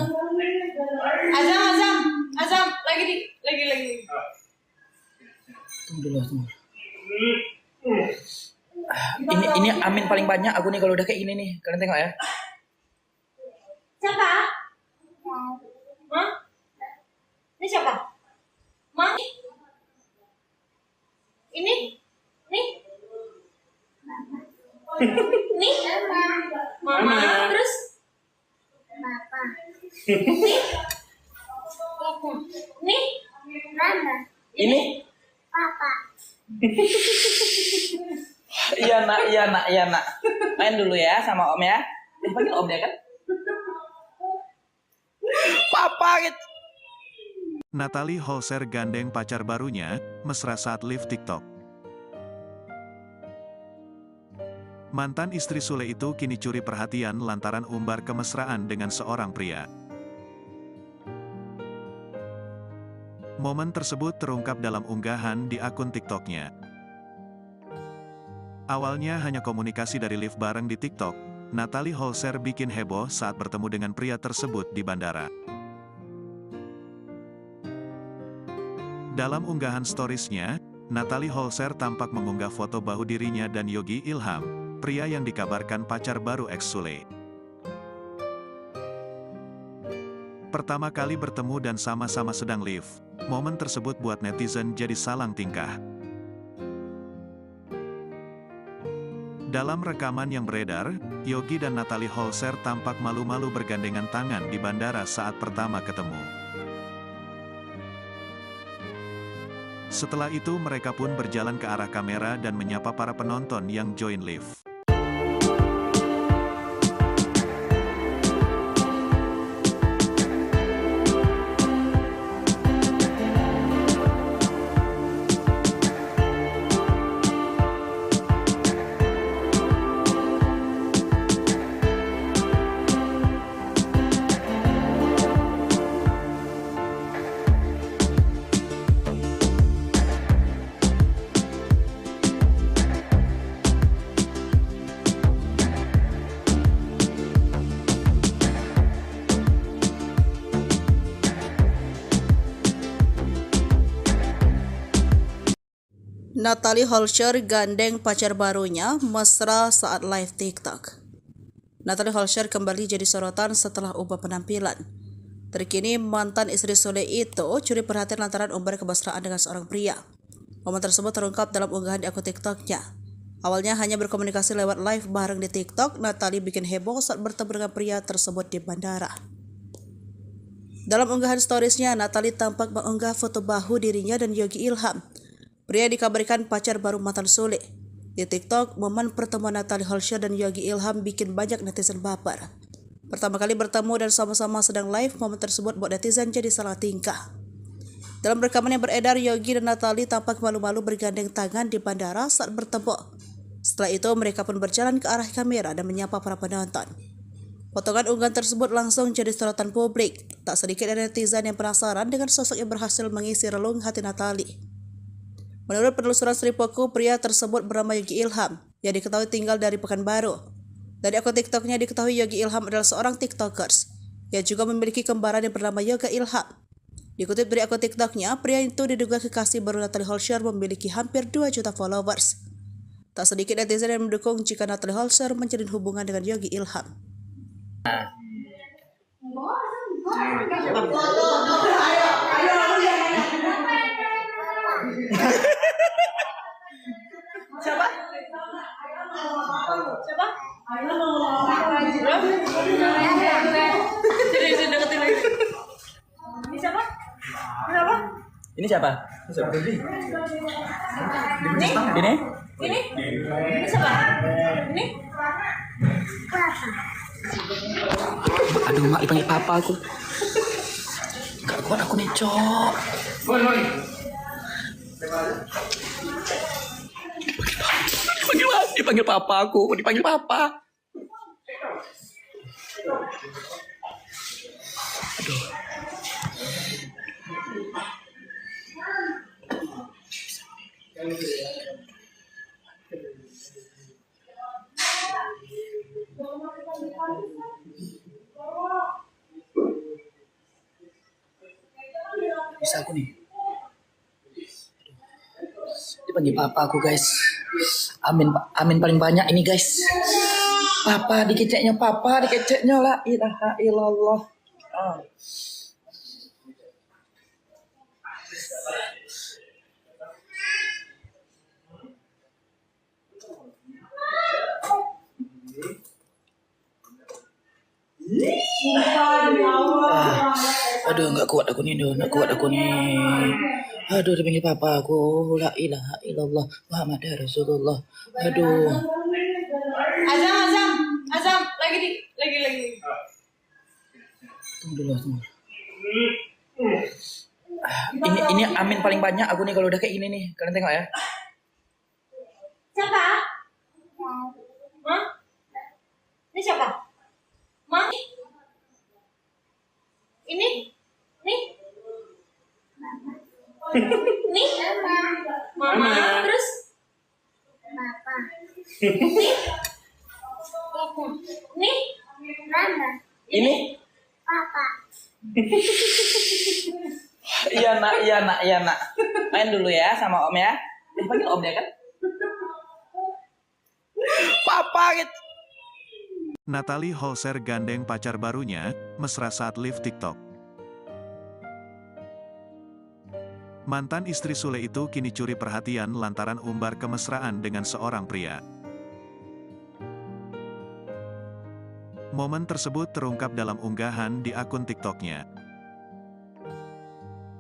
Azam, lagi. Tunggu dulu. Ini amin paling banyak aku nih kalau udah kayak gini nih. Kalian tengok ya. Siapa? Hah? Ini siapa? Ma? Ini? Nih? Nih? Mama, terus? Papa. Nih? Mama. Ini? Papa. Iya nak. Main dulu ya sama om ya. Dipanggil om ya kan? Papa gitu. Natalie Holscher gandeng pacar barunya, mesra saat live TikTok. Mantan istri Sule itu kini curi perhatian lantaran umbar kemesraan dengan seorang pria. Momen tersebut terungkap dalam unggahan di akun TikToknya. Awalnya hanya komunikasi dari live bareng di TikTok, Natalie Holscher bikin heboh saat bertemu dengan pria tersebut di bandara. Dalam unggahan storiesnya, Natalie Holscher tampak mengunggah foto bahu dirinya dan Yogi Ilham, pria yang dikabarkan pacar baru ex Sule. Pertama kali bertemu dan sama-sama sedang live, momen tersebut buat netizen jadi salang tingkah. Dalam rekaman yang beredar, Yogi dan Natalie Holscher tampak malu-malu bergandengan tangan di bandara saat pertama ketemu. Setelah itu mereka pun berjalan ke arah kamera dan menyapa para penonton yang join live. Natalie Holscher gandeng pacar barunya mesra saat live TikTok. Natalie Holscher kembali jadi sorotan setelah ubah penampilan. Terkini mantan istri Sule itu curi perhatian lantaran umbar kemesraan dengan seorang pria. Momen tersebut terungkap dalam unggahan di akun TikToknya. Awalnya hanya berkomunikasi lewat live bareng di TikTok, Natalie bikin heboh saat bertemu dengan pria tersebut di bandara. Dalam unggahan storiesnya, Natalie tampak mengunggah foto bahu dirinya dan Yogi Ilham. Pria dikabarkan pacar baru mantan Sule. Di TikTok, momen pertemuan Natalie Holscher dan Yogi Ilham bikin banyak netizen baper. Pertama kali bertemu dan sama-sama sedang live, momen tersebut buat netizen jadi salah tingkah. Dalam rekaman yang beredar, Yogi dan Natalie tampak malu-malu bergandeng tangan di bandara saat bertemu. Setelah itu, mereka pun berjalan ke arah kamera dan menyapa para penonton. Potongan unggahan tersebut langsung jadi sorotan publik. Tak sedikit dari netizen yang penasaran dengan sosok yang berhasil mengisi relung hati Natalie. Menurut penelusuran Sripoku, pria tersebut bernama Yogi Ilham, yang diketahui tinggal dari Pekanbaru. Dari akun TikToknya diketahui Yogi Ilham adalah seorang TikTokers, yang juga memiliki kembaran yang bernama Yoga Ilham. Dikutip dari akun TikToknya, pria itu diduga kekasih baru Natalie Holscher memiliki hampir 2 juta followers. Tak sedikit netizen yang mendukung jika Natalie Holscher menjalin hubungan dengan Yogi Ilham. Siapa? Siapa? Sini deketin lagi. Ini siapa? Kenapa? Ini siapa? Ini? Ini? Ini siapa? Ini? Aduh, mak dipanggil papa aku. Gak kuat aku nih, Cok. Dipanggil papa aku, dipanggil papa. Aduh. Bisa aku nih. Dipanggil papa aku, guys. Amin paling banyak ini, guys. Papa dikeceknya la ilaha illallah. Aduh, nggak kuat aku nih. Aduh, dipanggil papa aku, la ilaha illallah Muhammad Rasulullah. Aduh. Azam, lagi. Tunggu dulu. Ini amin paling banyak aku nih kalau udah kayak gini nih. Kalian tengok ya. Siapa? Hah? Ini siapa? Ma? Ini? Nih? Nih? Mama. Terus? Papa. Nih? Mama. Ini? Papa. Iya nak. Main dulu ya sama om ya. Dipanggil om ya kan? Papa gitu. Natalie Holscher gandeng pacar barunya, mesra saat live TikTok. Mantan istri Sule itu kini curi perhatian lantaran umbar kemesraan dengan seorang pria. Momen tersebut terungkap dalam unggahan di akun TikToknya.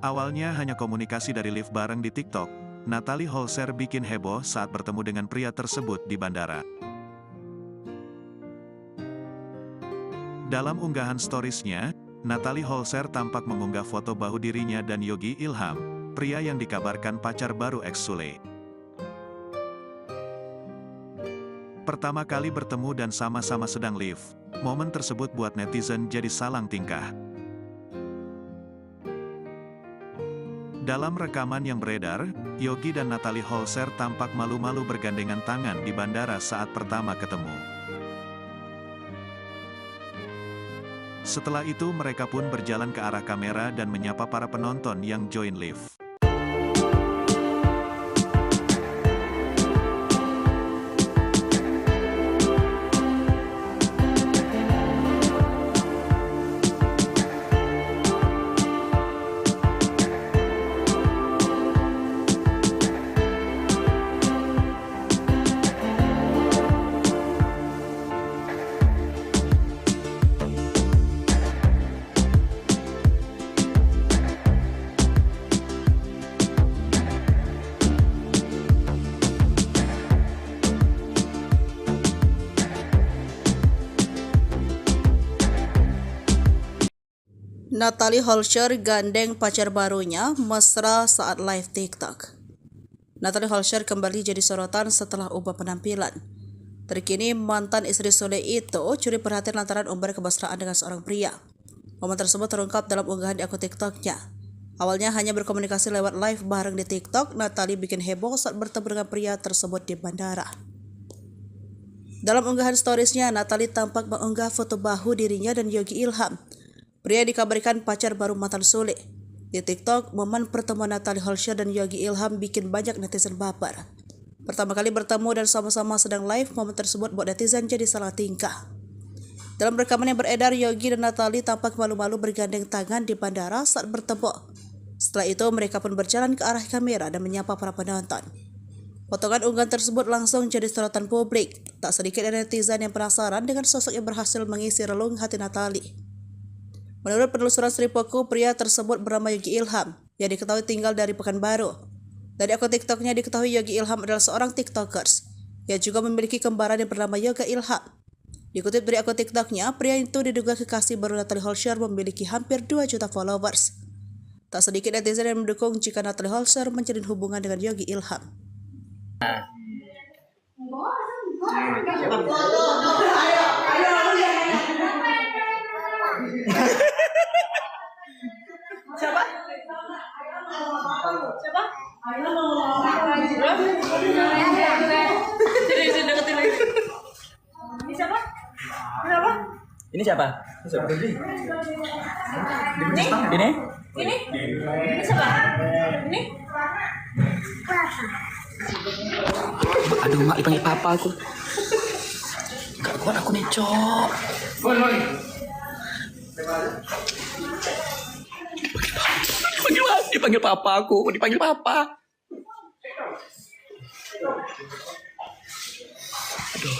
Awalnya hanya komunikasi dari live bareng di TikTok, Natalie Holscher bikin heboh saat bertemu dengan pria tersebut di bandara. Dalam unggahan storiesnya, Natalie Holscher tampak mengunggah foto bahu dirinya dan Yogi Ilham, pria yang dikabarkan pacar baru ex Sule. Pertama kali bertemu dan sama-sama sedang live, momen tersebut buat netizen jadi salang tingkah. Dalam rekaman yang beredar, Yogi dan Natalie Holscher tampak malu-malu bergandengan tangan di bandara saat pertama ketemu. Setelah itu mereka pun berjalan ke arah kamera dan menyapa para penonton yang join live. Natalie Holscher gandeng pacar barunya mesra saat live TikTok. Natalie Holscher kembali jadi sorotan setelah ubah penampilan. Terkini mantan istri Sule itu curi perhatian lantaran umbar kemesraan dengan seorang pria. Momen tersebut terungkap dalam unggahan di akun TikToknya. Awalnya hanya berkomunikasi lewat live bareng di TikTok, Natalie bikin heboh saat bertemu dengan pria tersebut di bandara. Dalam unggahan storiesnya, Natalie tampak mengunggah foto bahu dirinya dan Yogi Ilham. Pria dikabarkan pacar baru mantan Sule. Di TikTok, momen pertemuan Natalie Holscher dan Yogi Ilham bikin banyak netizen baper. Pertama kali bertemu dan sama-sama sedang live, momen tersebut buat netizen jadi salah tingkah. Dalam rekaman yang beredar, Yogi dan Natalie tampak malu-malu bergandeng tangan di bandara saat bertemu. Setelah itu, mereka pun berjalan ke arah kamera dan menyapa para penonton. Potongan unggahan tersebut langsung jadi sorotan publik. Tak sedikit dari netizen yang penasaran dengan sosok yang berhasil mengisi relung hati Natalie. Menurut penelusuran Sripoku, pria tersebut bernama Yogi Ilham, yang diketahui tinggal dari Pekanbaru. Dari akun TikToknya diketahui Yogi Ilham adalah seorang TikTokers, yang juga memiliki kembaran yang bernama Yoga Ilham. Dikutip dari akun TikToknya, pria itu diduga kekasih baru Natalie Holscher memiliki hampir 2 juta followers. Tak sedikit netizen yang mendukung jika Natalie Holscher menjalin hubungan dengan Yogi Ilham. Siapa? Siapa? Jadi deketin lagi. Ini siapa? Kenapa? Ini siapa? Ini siapa? Ini? Ini? Ini? Ini siapa? Ini? Aduh, mak dipanggil papa aku. Gak kuat aku nih, Cok. Dipanggil papa aku, dipanggil papa. Aduh.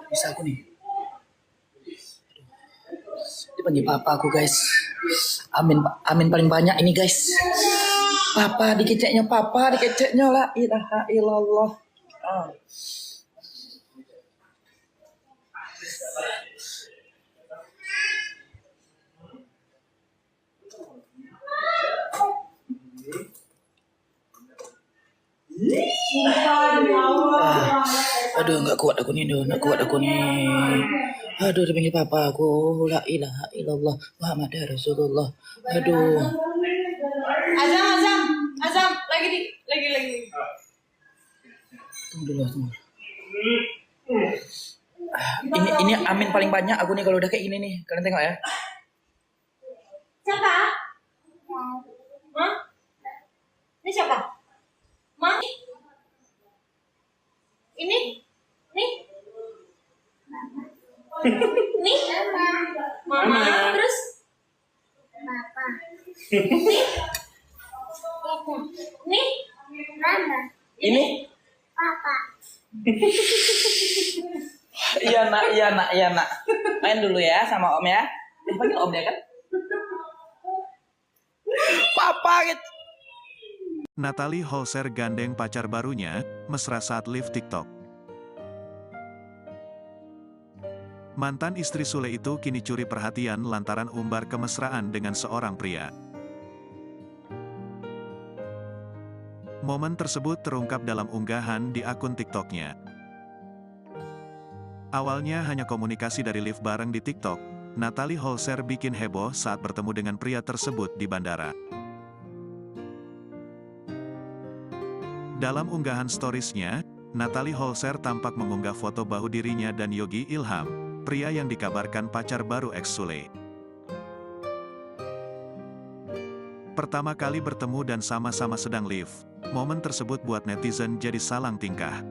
Bisa aku nih. Dipanggil papa aku, guys. Amin paling banyak ini, guys. Papa dikeceknya la ilaha illallah. Aduh, nggak kuat aku nih. Aduh, dipanggil papa aku, la ilaha illallah Muhammad Rasulullah. Aduh. Azam, lagi. Tunggu dulu. Ini amin paling banyak aku nih kalau udah kayak gini nih. Kalian tengok ya. Siapa? Hah? Ini siapa? Ma? Ini? Nih? Nih? Mama, terus? Papa. Nih? Mama. Ini? Papa. Iya nak. Main dulu ya sama om ya. Panggil om ya kan? Papa gitu. Natalie Holscher gandeng pacar barunya, mesra saat live TikTok. Mantan istri Sule itu kini curi perhatian lantaran umbar kemesraan dengan seorang pria. Momen tersebut terungkap dalam unggahan di akun TikToknya. Awalnya hanya komunikasi dari live bareng di TikTok, Natalie Holscher bikin heboh saat bertemu dengan pria tersebut di bandara. Dalam unggahan storiesnya, Natalie Holscher tampak mengunggah foto bahu dirinya dan Yogi Ilham, pria yang dikabarkan pacar baru ex Sule. Pertama kali bertemu dan sama-sama sedang live, momen tersebut buat netizen jadi salang tingkah.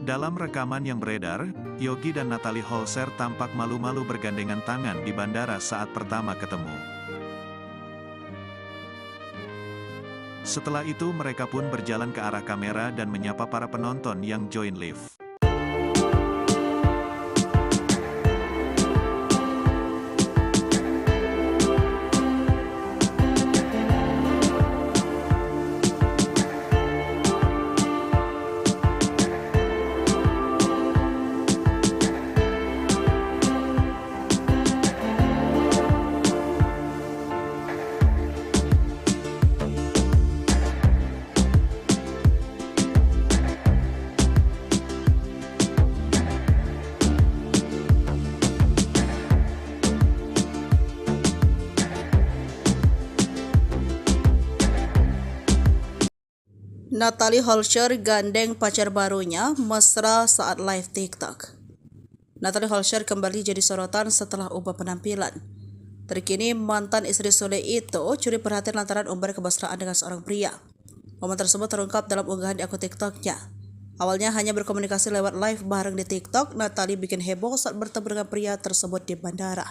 Dalam rekaman yang beredar, Yogi dan Natalie Holscher tampak malu-malu bergandengan tangan di bandara saat pertama ketemu. Setelah itu mereka pun berjalan ke arah kamera dan menyapa para penonton yang join live. Natalie Holscher gandeng pacar barunya mesra saat live TikTok. Natalie Holscher kembali jadi sorotan setelah ubah penampilan. Terkini mantan istri Sule itu curi perhatian lantaran umbar kemesraan dengan seorang pria. Momen tersebut terungkap dalam unggahan di akun TikToknya. Awalnya hanya berkomunikasi lewat live bareng di TikTok, Natalie bikin heboh saat bertemu dengan pria tersebut di bandara.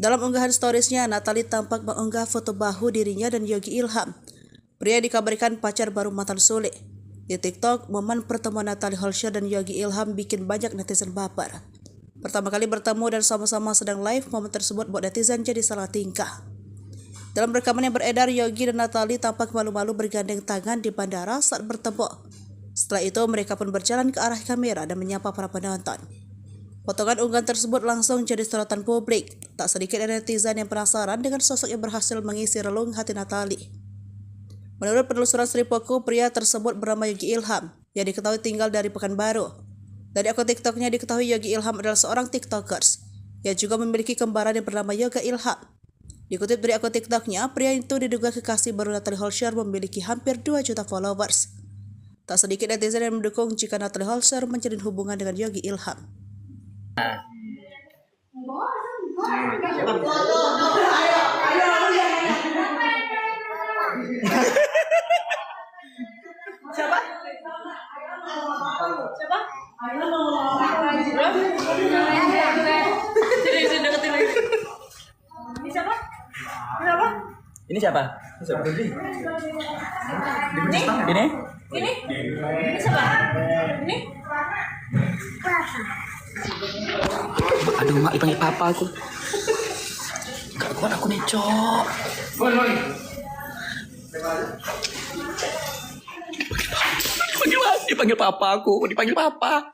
Dalam unggahan storiesnya, Natalie tampak mengunggah foto bahu dirinya dan Yogi Ilham. Pria dikabarkan pacar baru mantan Sule. Di TikTok, momen pertemuan Natalie Holscher dan Yogi Ilham bikin banyak netizen baper. Pertama kali bertemu dan sama-sama sedang live, momen tersebut buat netizen jadi salah tingkah. Dalam rekaman yang beredar, Yogi dan Natalie tampak malu-malu bergandeng tangan di bandara saat bertemu. Setelah itu, mereka pun berjalan ke arah kamera dan menyapa para penonton. Potongan unggahan tersebut langsung jadi sorotan publik. Tak sedikit dari netizen yang penasaran dengan sosok yang berhasil mengisi relung hati Natalie. Menurut penelusuran Sripoku, pria tersebut bernama Yogi Ilham, yang diketahui tinggal dari Pekanbaru. Dari akun TikToknya diketahui Yogi Ilham adalah seorang TikTokers, yang juga memiliki kembaran yang bernama Yoga Ilham. Dikutip dari akun TikToknya, pria itu diduga kekasih baru Natalie Holscher memiliki hampir 2 juta followers. Tak sedikit netizen yang mendukung jika Natalie Holscher menjalin hubungan dengan Yogi Ilham. Siapa? Siapa? Sini deketin lagi. Ini siapa? Kenapa? Ini siapa? Ini? Ini? Ini siapa? Ini? Aduh, mak dipanggil papa aku. Gak kuat aku nih, Cok. Dipanggil papa aku, dipanggil papa.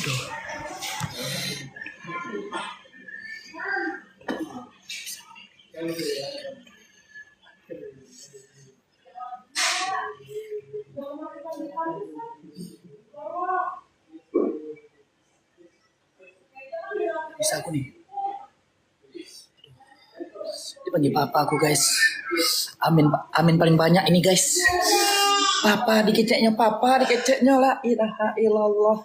Aduh. Bisa aku nih. Dipanggil papa aku, guys. Amin paling banyak ini, guys. Papa dikeceknya la ilaha illallah.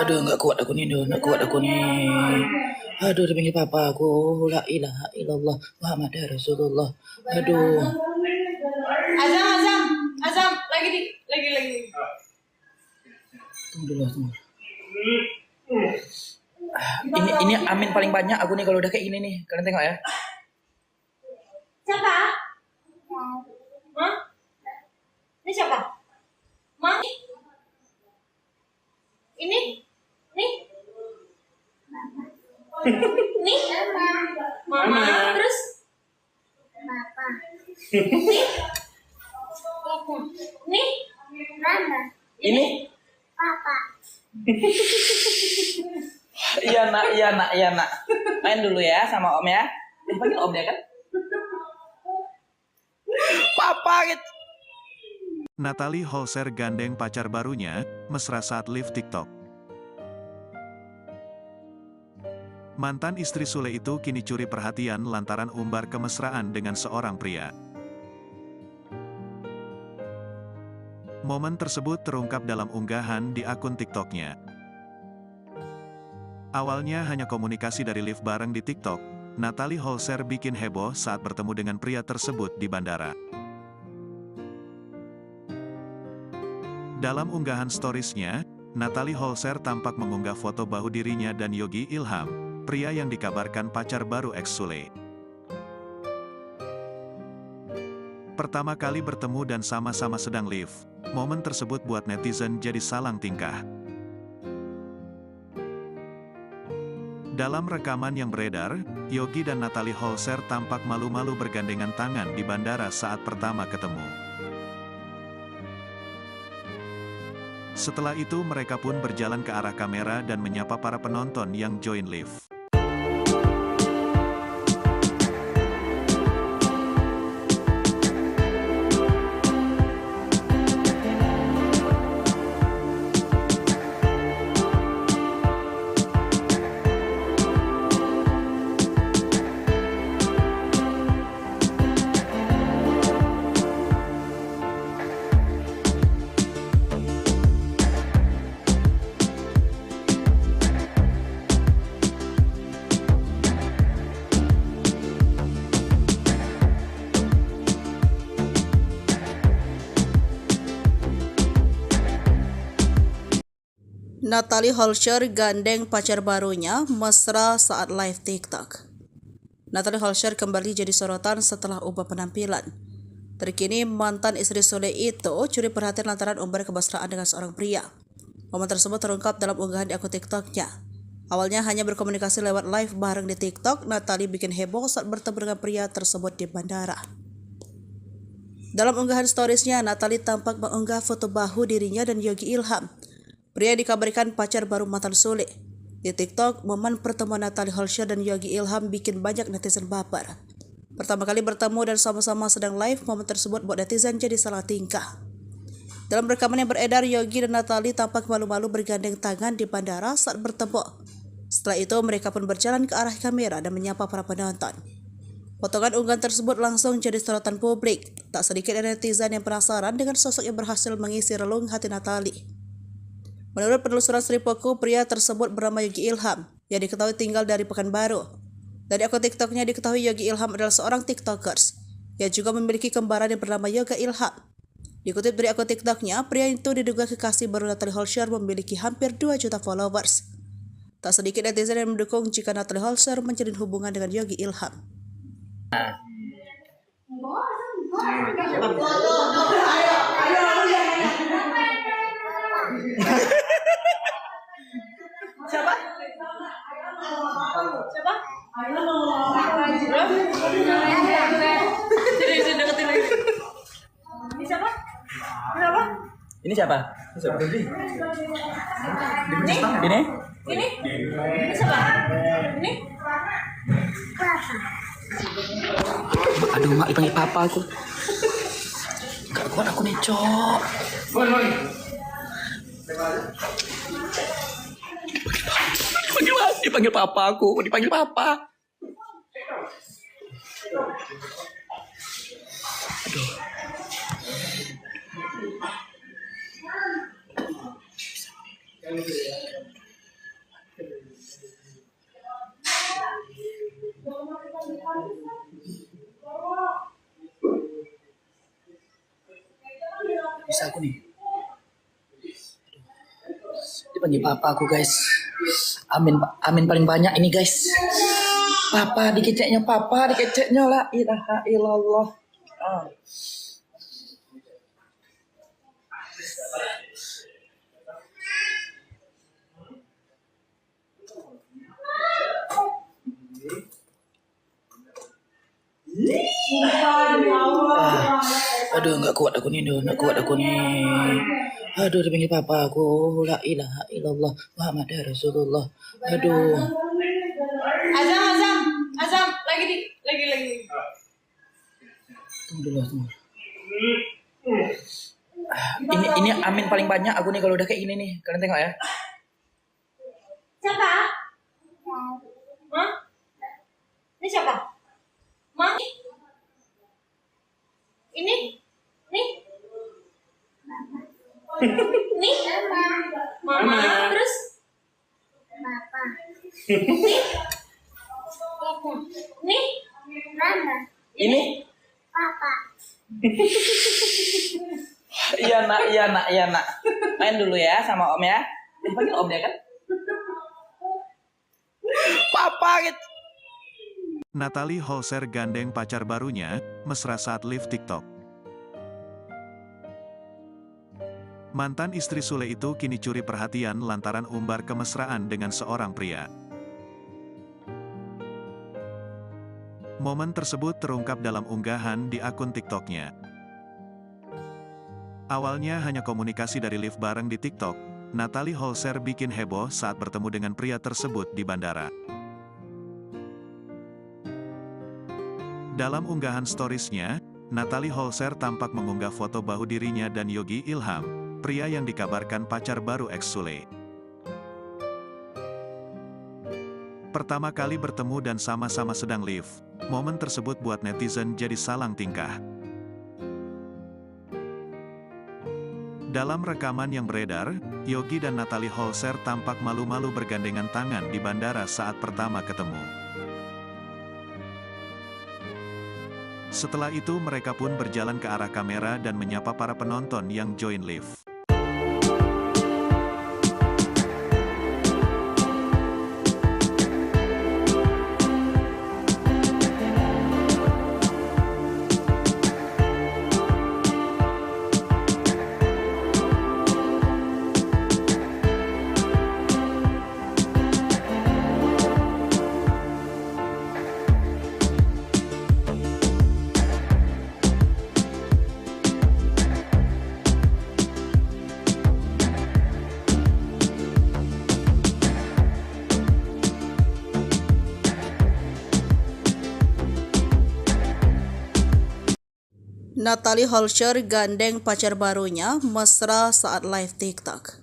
Aduh, nggak kuat aku nih. Aduh, dipanggil papa aku, la ilaha illallah Muhammad Rasulullah. Aduh. Azam, lagi. Tunggu dulu. Ini amin paling banyak aku nih kalau udah kayak gini nih. Kalian tengok ya. Siapa? Hah? Ini siapa? Ma? Ini? Nih? Nih? Mama. Terus? Papa. Nih? Mama. Ini? Papa. Iya nak. Main dulu ya sama om ya. Dipanggil om ya kan? Papa gitu. Natalie Holscher gandeng pacar barunya, mesra saat live TikTok. Mantan istri Sule itu kini curi perhatian lantaran umbar kemesraan dengan seorang pria. Momen tersebut terungkap dalam unggahan di akun TikToknya. Awalnya hanya komunikasi dari live bareng di TikTok, Natalie Holscher bikin heboh saat bertemu dengan pria tersebut di bandara. Dalam unggahan storiesnya, Natalie Holscher tampak mengunggah foto bahu dirinya dan Yogi Ilham, pria yang dikabarkan pacar baru ex Sule. Pertama kali bertemu dan sama-sama sedang live, momen tersebut buat netizen jadi salang tingkah. Dalam rekaman yang beredar, Yogi dan Natalie Holscher tampak malu-malu bergandengan tangan di bandara saat pertama ketemu. Setelah itu mereka pun berjalan ke arah kamera dan menyapa para penonton yang join live. Natalie Holscher gandeng pacar barunya mesra saat live TikTok. Natalie Holscher kembali jadi sorotan setelah ubah penampilan. Terkini mantan istri Sule itu curi perhatian lantaran umbar kemesraan dengan seorang pria. Momen tersebut terungkap dalam unggahan di akun TikToknya. Awalnya hanya berkomunikasi lewat live bareng di TikTok, Natalie bikin heboh saat bertemu dengan pria tersebut di bandara. Dalam unggahan storiesnya, Natalie tampak mengunggah foto bahu dirinya dan Yogi Ilham, pria yang dikabarkan pacar baru mantan Sule. Di TikTok, momen pertemuan Natalie Holscher dan Yogi Ilham bikin banyak netizen baper. Pertama kali bertemu dan sama-sama sedang live, momen tersebut buat netizen jadi salah tingkah. Dalam rekaman yang beredar, Yogi dan Natalie tampak malu-malu bergandeng tangan di bandara saat bertemu. Setelah itu, mereka pun berjalan ke arah kamera dan menyapa para penonton. Potongan unggahan tersebut langsung jadi sorotan publik. Tak sedikit netizen yang penasaran dengan sosok yang berhasil mengisi relung hati Natalie. Menurut penelusuran Sripoku, pria tersebut bernama Yogi Ilham, yang diketahui tinggal dari Pekanbaru. Dari akun TikToknya diketahui Yogi Ilham adalah seorang TikTokers, yang juga memiliki kembaran yang bernama Yoga Ilham. Dikutip dari akun TikToknya, pria itu diduga kekasih baru Natalie Holscher memiliki hampir 2 juta followers. Tak sedikit netizen yang mendukung jika Natalie Holscher menjalin hubungan dengan Yogi Ilham. Siapa? Siapa? Sini deketin lagi. Ini siapa? Siapa? Ini siapa? Ini? Ini? Ini? Ini siapa? Ini? Aduh, mak dipanggil papa aku. Gak kuat aku nih, Cok. Dipanggil papa aku, dipanggil papa. Aduh. Bisa aku nih. Dipanggil papa aku, guys. Amin paling banyak ini, guys. Papa dikeceknya la ilaha illallah. Aduh, nggak kuat aku nih. Aduh, dipanggil papa aku. La ilaha illallah Muhammad Rasulullah. Aduh. Azam, lagi. Tunggu dulu. Ini amin paling banyak aku nih kalau udah kayak gini nih. Kalian tengok ya. Siapa? Hah? Ini siapa? Ma? Ini? Nih? Nih? Mama. Terus? Papa. Nih? Mama. Ini? Papa. Iya nak. Main dulu ya sama om ya. Dipanggil om ya kan? Papa gitu. Natalie Holscher gandeng pacar barunya, mesra saat live TikTok. Mantan istri Sule itu kini curi perhatian lantaran umbar kemesraan dengan seorang pria. Momen tersebut terungkap dalam unggahan di akun TikToknya. Awalnya hanya komunikasi dari live bareng di TikTok, Natalie Holscher bikin heboh saat bertemu dengan pria tersebut di bandara. Dalam unggahan storiesnya, Natalie Holscher tampak mengunggah foto bahu dirinya dan Yogi Ilham, pria yang dikabarkan pacar baru ex Sule. Pertama kali bertemu dan sama-sama sedang live, momen tersebut buat netizen jadi salang tingkah. Dalam rekaman yang beredar, Yogi dan Natalie Holscher tampak malu-malu bergandengan tangan di bandara saat pertama ketemu. Setelah itu mereka pun berjalan ke arah kamera dan menyapa para penonton yang join live. Natalie Holscher gandeng pacar barunya mesra saat live TikTok.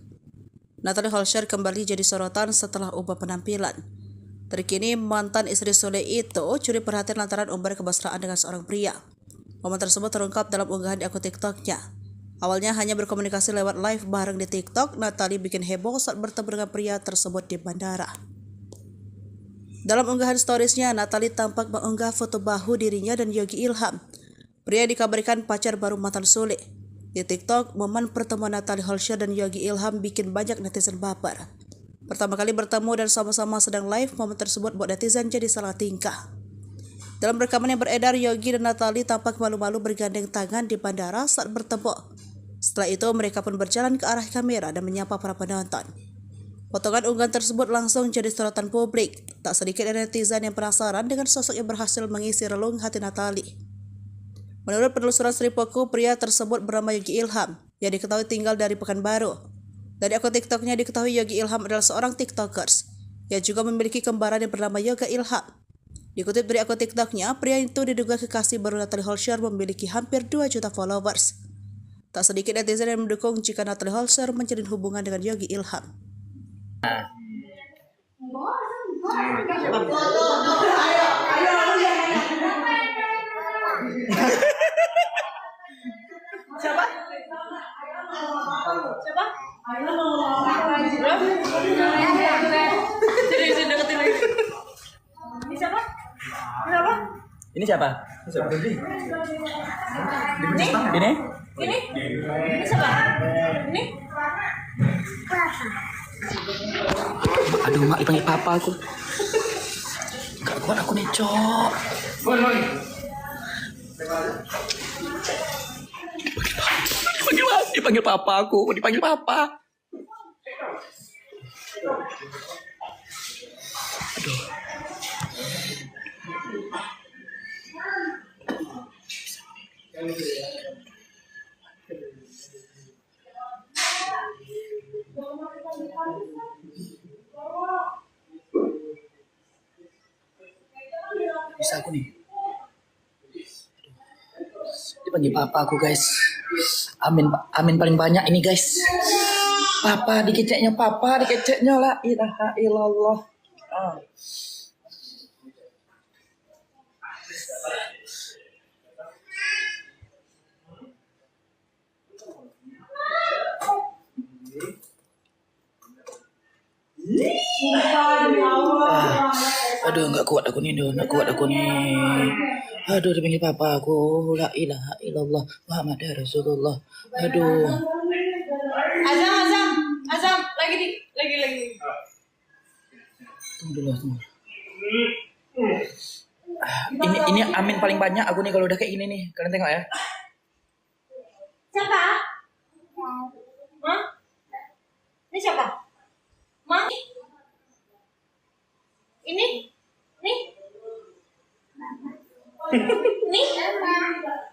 Natalie Holscher kembali jadi sorotan setelah ubah penampilan. Terkini mantan istri Sule itu curi perhatian lantaran umbar kemesraan dengan seorang pria. Momen tersebut terungkap dalam unggahan di akun TikToknya. Awalnya hanya berkomunikasi lewat live bareng di TikTok, Natalie bikin heboh saat bertemu dengan pria tersebut di bandara. Dalam unggahan storiesnya, Natalie tampak mengunggah foto bahu dirinya dan Yogi Ilham. Pria dikabarkan pacar baru mantan Sule. Di TikTok, momen pertemuan Natalie Holscher dan Yogi Ilham bikin banyak netizen baper. Pertama kali bertemu dan sama-sama sedang live, momen tersebut buat netizen jadi salah tingkah. Dalam rekaman yang beredar, Yogi dan Natalie tampak malu-malu bergandeng tangan di bandara saat bertemu. Setelah itu, mereka pun berjalan ke arah kamera dan menyapa para penonton. Potongan unggahan tersebut langsung jadi sorotan publik. Tak sedikit dari netizen yang penasaran dengan sosok yang berhasil mengisi relung hati Natalie. Menurut penelusuran Sripoku, pria tersebut bernama Yogi Ilham, yang diketahui tinggal dari Pekanbaru. Dari akun TikToknya diketahui Yogi Ilham adalah seorang TikTokers, yang juga memiliki kembaran yang bernama Yoga Ilham. Dikutip dari akun TikToknya, pria itu diduga kekasih baru Natalie Holscher memiliki hampir 2 juta followers. Tak sedikit netizen yang mendukung jika Natalie Holscher menjalin hubungan dengan Yogi Ilham. Siapa? Siapa? Jadi deketin lagi. Ini siapa? Kenapa? Ini siapa? Ini? Ini? Ini siapa? Ini? Aduh, mak dipanggil papa aku. Gak kuat aku nih, Cok. Dipanggil papa aku, dipanggil papa. Aduh. Bisa aku nih. Dipanggil papa aku, guys. Amin paling banyak ini, guys. Papa dikeceknya la ilaha illallah. Aduh, nggak kuat aku nih. Aduh, dipanggil papa aku, la ilaha illallah Muhammad Rasulullah. Aduh. Azam, lagi. Tunggu dulu. Ini amin paling banyak aku nih kalau udah kayak gini nih. Kalian tengok ya. Siapa? Hah? Ini siapa? Ma? Ini? Nih? Nih?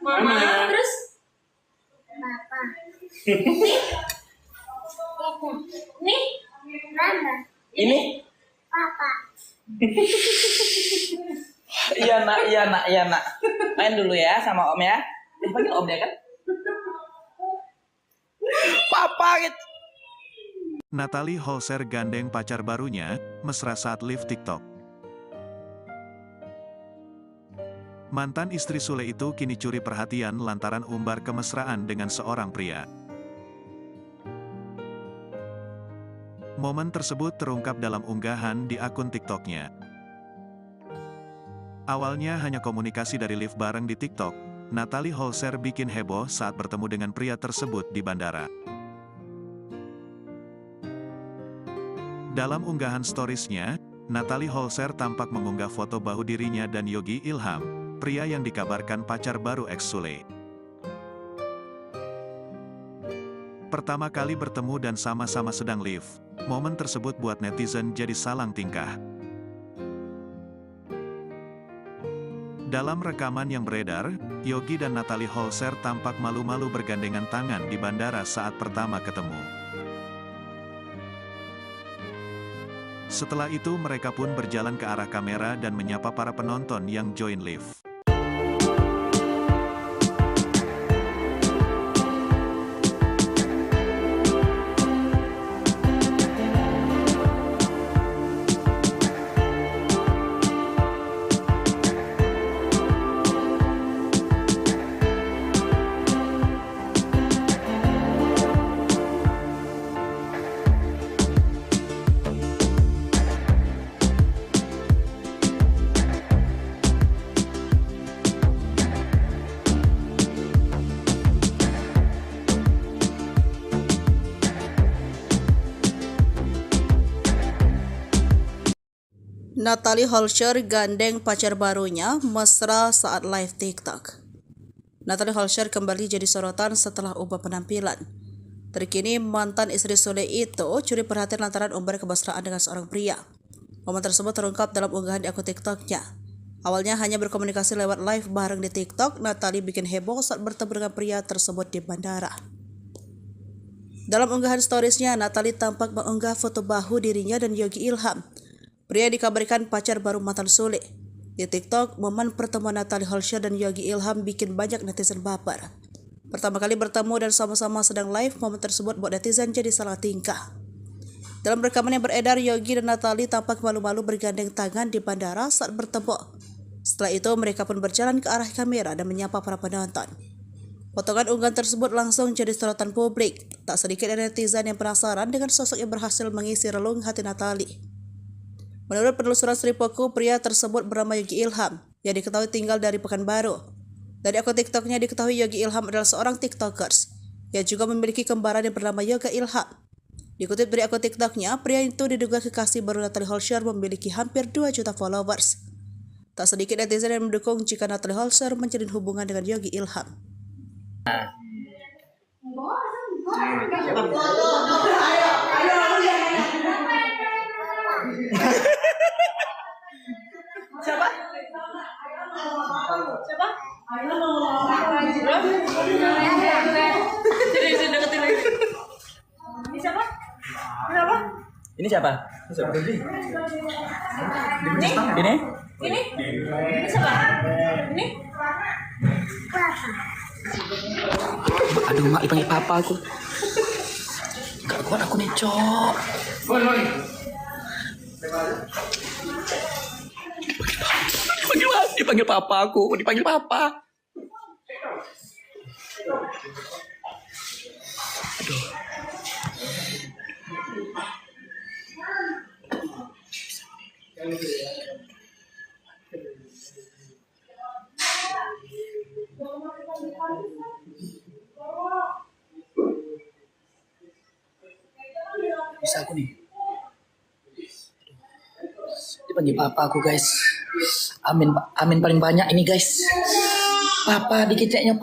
Mama. Terus? Papa. Nih? Mama. Ini? Papa. Iya nak. Main dulu ya sama om ya. Dipanggil om ya kan? Papa gitu. Natalie Holscher gandeng pacar barunya, mesra saat live TikTok. Mantan istri Sule itu kini curi perhatian lantaran umbar kemesraan dengan seorang pria. Momen tersebut terungkap dalam unggahan di akun TikToknya. Awalnya hanya komunikasi dari live bareng di TikTok, Natalie Holscher bikin heboh saat bertemu dengan pria tersebut di bandara. Dalam unggahan storiesnya, Natalie Holscher tampak mengunggah foto bahu dirinya dan Yogi Ilham, pria yang dikabarkan pacar baru ex Sule. Pertama kali bertemu dan sama-sama sedang live, momen tersebut buat netizen jadi salang tingkah. Dalam rekaman yang beredar, Yogi dan Natalie Holscher tampak malu-malu bergandengan tangan di bandara saat pertama ketemu. Setelah itu mereka pun berjalan ke arah kamera dan menyapa para penonton yang join live. Natalie Holscher gandeng pacar barunya mesra saat live TikTok. Natalie Holscher kembali jadi sorotan setelah ubah penampilan. Terkini mantan istri Sule itu curi perhatian lantaran umbar kemesraan dengan seorang pria. Momen tersebut terungkap dalam unggahan di akun TikToknya. Awalnya hanya berkomunikasi lewat live bareng di TikTok, Natalie bikin heboh saat bertemu dengan pria tersebut di bandara. Dalam unggahan storiesnya, Natalie tampak mengunggah foto bahu dirinya dan Yogi Ilham. Pria dikabarkan pacar baru mantan Sule. Di TikTok, momen pertemuan Natalie Holscher dan Yogi Ilham bikin banyak netizen baper. Pertama kali bertemu dan sama-sama sedang live, momen tersebut buat netizen jadi salah tingkah. Dalam rekaman yang beredar, Yogi dan Natalie tampak malu-malu bergandeng tangan di bandara saat bertemu. Setelah itu, mereka pun berjalan ke arah kamera dan menyapa para penonton. Potongan unggahan tersebut langsung jadi sorotan publik. Tak sedikit netizen yang penasaran dengan sosok yang berhasil mengisi relung hati Natalie. Menurut penelusuran Sripoku, pria tersebut bernama Yogi Ilham, yang diketahui tinggal dari Pekanbaru. Dari akun TikToknya diketahui Yogi Ilham adalah seorang TikTokers, yang juga memiliki kembaran yang bernama Yoga Ilham. Dikutip dari akun TikToknya, pria itu diduga kekasih baru Natalie Holscher memiliki hampir 2 juta followers. Tak sedikit netizen yang mendukung jika Natalie Holscher menjalin hubungan dengan Yogi Ilham. Siapa? Siapa? Sini deketin lagi. Ini siapa? Kenapa? Ini siapa? Ini? Ini? Ini siapa? Ini? Aduh, mak dipanggil papa aku. Gak kuat aku nih, Cok. Dipanggil papa aku, dipanggil papa. Aduh. Bisa aku nih. Dipanggil papa aku, guys. Amin paling banyak ini, guys. Papa dikeceknya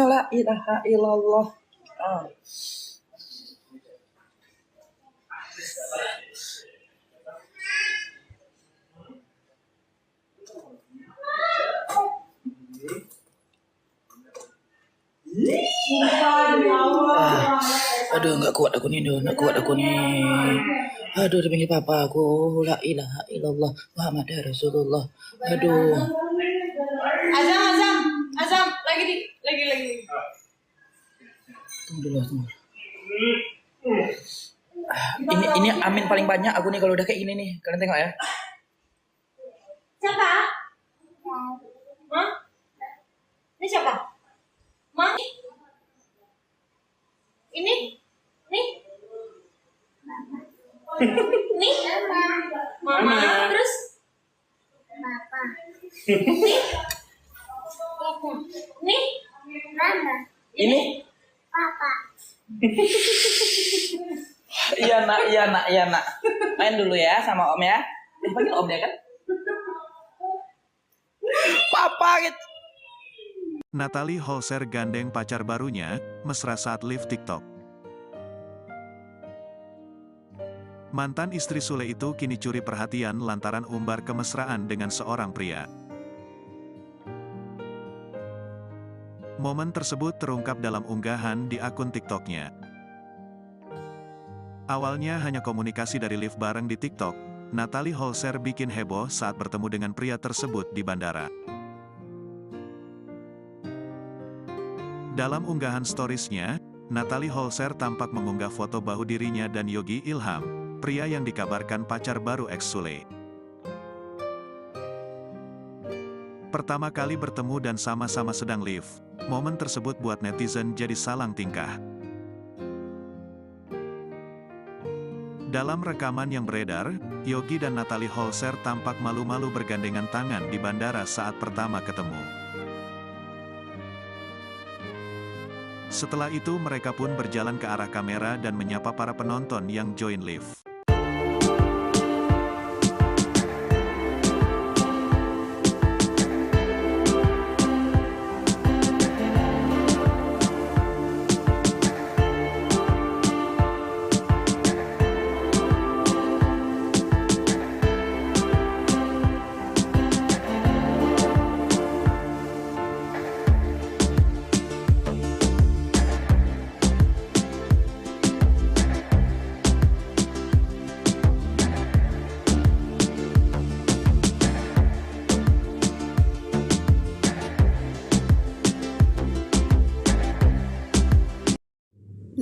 la ilaha illallah. Aduh, nggak kuat aku nih. Aduh, dipanggil papa aku. La ilaha illallah Muhammad Rasulullah. Aduh. Azam, lagi. Tunggu dulu. Ini amin paling banyak aku nih kalau udah kayak gini nih. Kalian tengok ya. Siapa? Hah? Ini siapa? Ma? Ini? Nih? Nih? Mama. Terus? Papa. Nih? Mama. Ini? Papa. Iya nak. Main dulu ya sama om ya. Dipanggil om ya kan? Papa gitu. Natalie Holscher gandeng pacar barunya, mesra saat live TikTok. Mantan istri Sule itu kini curi perhatian lantaran umbar kemesraan dengan seorang pria. Momen tersebut terungkap dalam unggahan di akun TikToknya. Awalnya hanya komunikasi dari live bareng di TikTok, Natalie Holscher bikin heboh saat bertemu dengan pria tersebut di bandara. Dalam unggahan storiesnya, Natalie Holscher tampak mengunggah foto bahu dirinya dan Yogi Ilham, pria yang dikabarkan pacar baru ex Sule. Pertama kali bertemu dan sama-sama sedang live, momen tersebut buat netizen jadi salang tingkah. Dalam rekaman yang beredar, Yogi dan Natalie Holscher tampak malu-malu bergandengan tangan di bandara saat pertama ketemu. Setelah itu mereka pun berjalan ke arah kamera dan menyapa para penonton yang join live.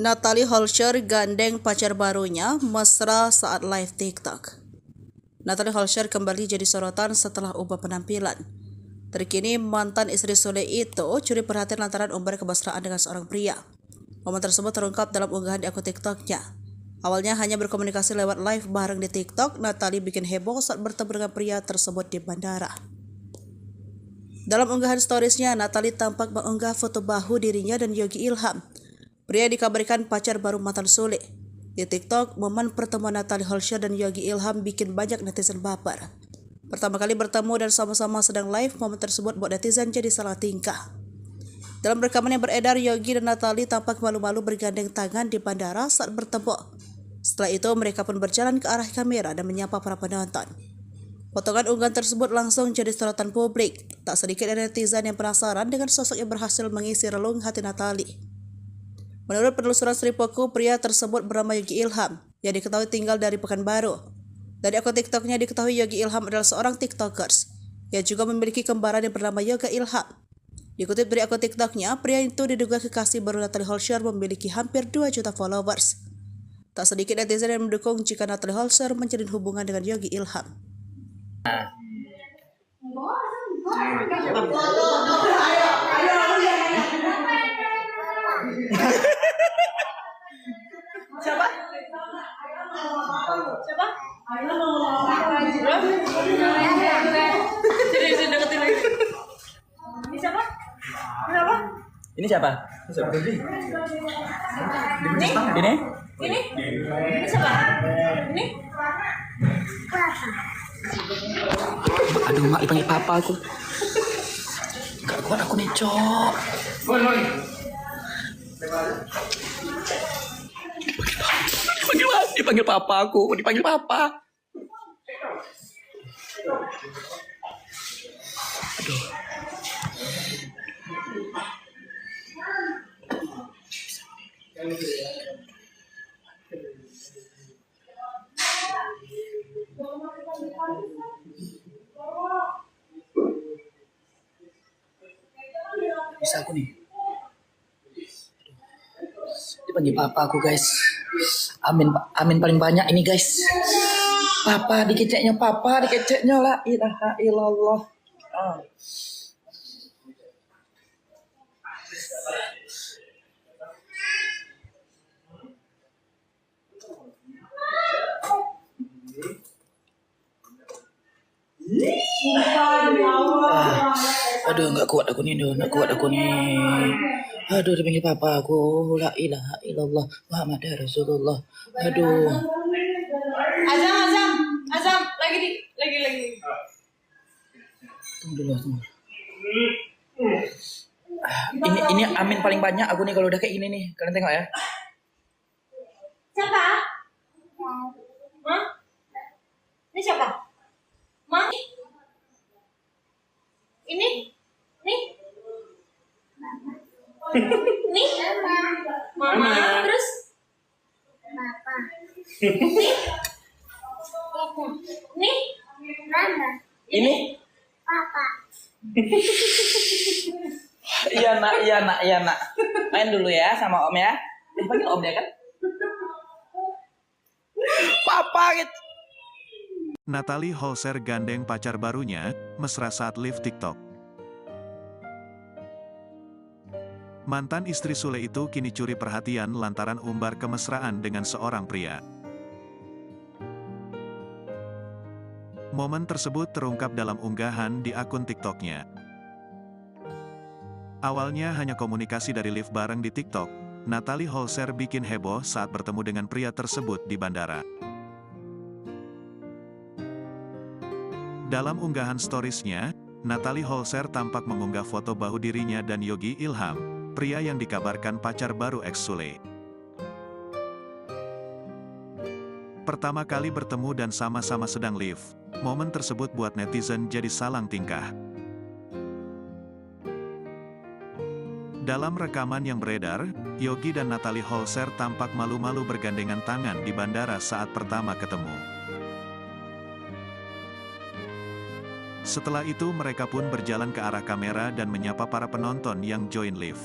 Natalie Holscher gandeng pacar barunya mesra saat live TikTok. Natalie Holscher kembali jadi sorotan setelah ubah penampilan. Terkini mantan istri Sule itu curi perhatian lantaran umbar kemesraan dengan seorang pria. Momen tersebut terungkap dalam unggahan di akun TikToknya. Awalnya hanya berkomunikasi lewat live bareng di TikTok, Natalie bikin heboh saat bertemu dengan pria tersebut di bandara. Dalam unggahan storiesnya, Natalie tampak mengunggah foto bahu dirinya dan Yogi Ilham. Pria dikabarkan pacar baru mantan Sule. Di TikTok, momen pertemuan Natalie Holscher dan Yogi Ilham bikin banyak netizen baper. Pertama kali bertemu dan sama-sama sedang live, momen tersebut buat netizen jadi salah tingkah. Dalam rekaman yang beredar, Yogi dan Natalie tampak malu-malu bergandeng tangan di bandara saat bertemu. Setelah itu, mereka pun berjalan ke arah kamera dan menyapa para penonton. Potongan unggahan tersebut langsung jadi sorotan publik. Tak sedikit dari netizen yang penasaran dengan sosok yang berhasil mengisi relung hati Natalie. Menurut penelusuran Sripoku, pria tersebut bernama Yogi Ilham, yang diketahui tinggal dari Pekanbaru. Dari akun TikToknya diketahui Yogi Ilham adalah seorang TikTokers, yang juga memiliki kembaran yang bernama Yoga Ilham. Dikutip dari akun TikToknya, pria itu diduga kekasih baru Natalie Holscher memiliki hampir 2 juta followers. Tak sedikit netizen yang mendukung jika Natalie Holscher menjalin hubungan dengan Yogi Ilham. Siapa? Siapa? Sini deketin lagi. Ini siapa? Siapa? Ini siapa? Ini? Ini? Ini siapa? Ini? Aduh, mak dipanggil papa aku. Gak kuat aku nih, Cok. Dipanggil papa aku, dipanggil papa. Aduh. Bisa aku nih. Dipanggil papa aku, guys. Amin paling banyak ini, guys. Papa dikeceknya la ilaha illallah. Aduh, nggak kuat aku nih. Aduh, dipanggil papa aku, la ilaha illallah Muhammad Rasulullah. Aduh. Azam, lagi. Tunggu dulu. Ini amin paling banyak aku nih kalau udah kayak gini nih. Kalian tengok ya. Siapa? Hah? Ini siapa? Ma? Ini? Nih? Nih? Mama, terus? Papa. Nih? Mama. Ini? Papa. Iya nak. Main dulu ya sama om ya. Dipanggil om ya kan? Papa gitu. Natalie Holscher gandeng pacar barunya, mesra saat live TikTok. Mantan istri Sule itu kini curi perhatian lantaran umbar kemesraan dengan seorang pria. Momen tersebut terungkap dalam unggahan di akun TikToknya. Awalnya hanya komunikasi dari live bareng di TikTok, Natalie Holscher bikin heboh saat bertemu dengan pria tersebut di bandara. Dalam unggahan storiesnya, Natalie Holscher tampak mengunggah foto bahu dirinya dan Yogi Ilham, pria yang dikabarkan pacar baru ex Sule. Pertama kali bertemu dan sama-sama sedang live, momen tersebut buat netizen jadi salang tingkah. Dalam rekaman yang beredar, Yogi dan Natalie Holscher tampak malu-malu bergandengan tangan di bandara saat pertama ketemu. Setelah itu mereka pun berjalan ke arah kamera dan menyapa para penonton yang join live.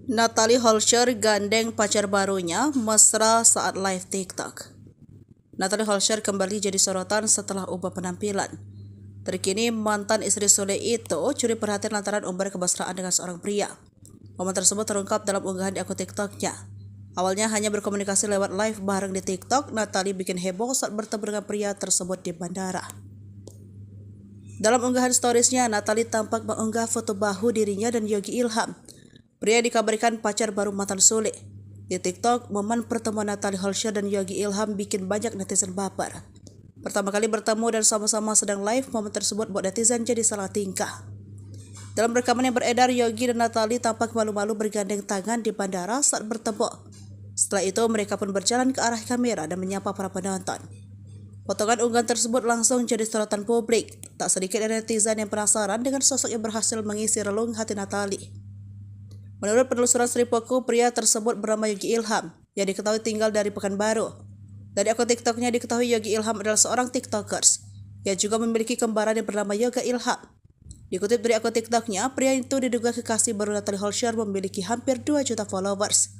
Natalie Holscher gandeng pacar barunya mesra saat live TikTok. Natalie Holscher kembali jadi sorotan setelah ubah penampilan. Terkini mantan istri Sule itu curi perhatian lantaran umbar kemesraan dengan seorang pria. Momen tersebut terungkap dalam unggahan di akun TikToknya. Awalnya hanya berkomunikasi lewat live bareng di TikTok, Natalie bikin heboh saat bertemu dengan pria tersebut di bandara. Dalam unggahan storiesnya, Natalie tampak mengunggah foto bahu dirinya dan Yogi Ilham, pria dikabarkan pacar baru mantan Sule. Di TikTok, momen pertemuan Natalie Holscher dan Yogi Ilham bikin banyak netizen baper. Pertama kali bertemu dan sama-sama sedang live, momen tersebut buat netizen jadi salah tingkah. Dalam rekaman yang beredar, Yogi dan Natalie tampak malu-malu bergandeng tangan di bandara saat bertemu. Setelah itu, mereka pun berjalan ke arah kamera dan menyapa para penonton. Potongan unggahan tersebut langsung jadi sorotan publik. Tak sedikit dari netizen yang penasaran dengan sosok yang berhasil mengisi relung hati Natalie. Menurut penelusuran Sripoku, pria tersebut bernama Yogi Ilham, yang diketahui tinggal dari Pekanbaru. Dari akun TikToknya diketahui Yogi Ilham adalah seorang TikTokers, yang juga memiliki kembaran yang bernama Yoga Ilham. Dikutip dari akun TikToknya, pria itu diduga kekasih baru Natalie Holscher memiliki hampir 2 juta followers.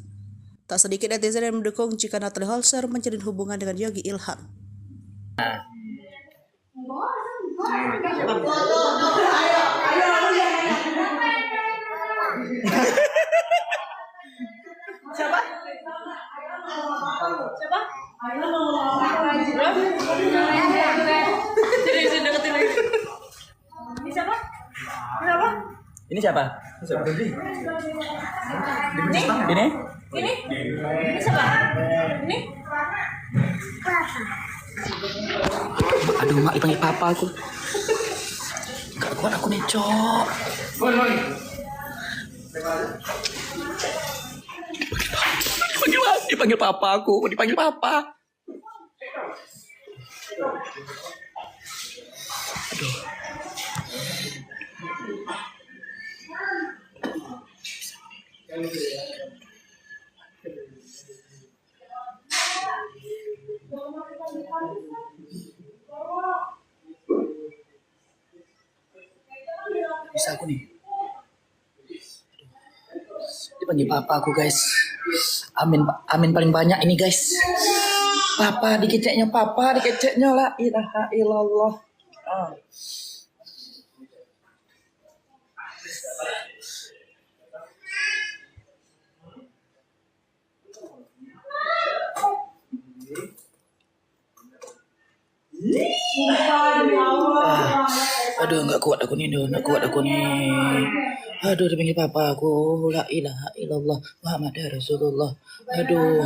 Tak sedikit netizen yang mendukung jika Natalie Holscher menjalin hubungan dengan Yogi Ilham. Siapa? Siapa? Sini deketin lagi. Ini siapa? Kenapa? Ini siapa? Ini? Ini? Ini siapa? Ini? Aduh, mak dipanggil papa aku. Gak kuat aku nih, Cok. Dipanggil papa aku, dipanggil papa. Aduh. Bisa aku nih. Dipanggil papa aku, guys. Amin paling banyak ini, guys. Papa dikeceknya la ilaha illallah. Aduh, nggak kuat aku nih. Aduh, dipanggil papa aku, la ilaha illallah Muhammad Rasulullah. Aduh.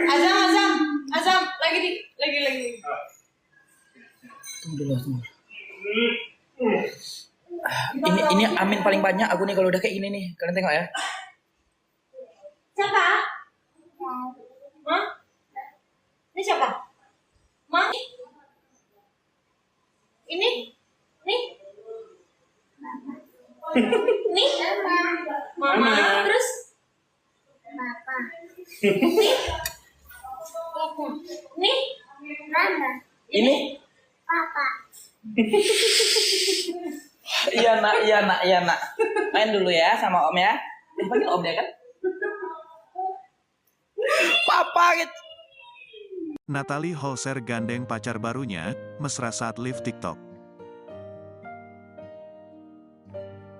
Azam, lagi. Tunggu dulu. Ini amin paling banyak aku nih kalau udah kayak gini nih. Kalian tengok ya. Siapa? Hah? Ini siapa? Ma? Ini? Nih? Nih? Mama. Terus? Papa. Nih? Mama. Ini? Papa. Iya nak. Main dulu ya sama om ya. Dipanggil om ya kan? Papa gitu. Natalie Holscher gandeng pacar barunya, mesra saat live TikTok.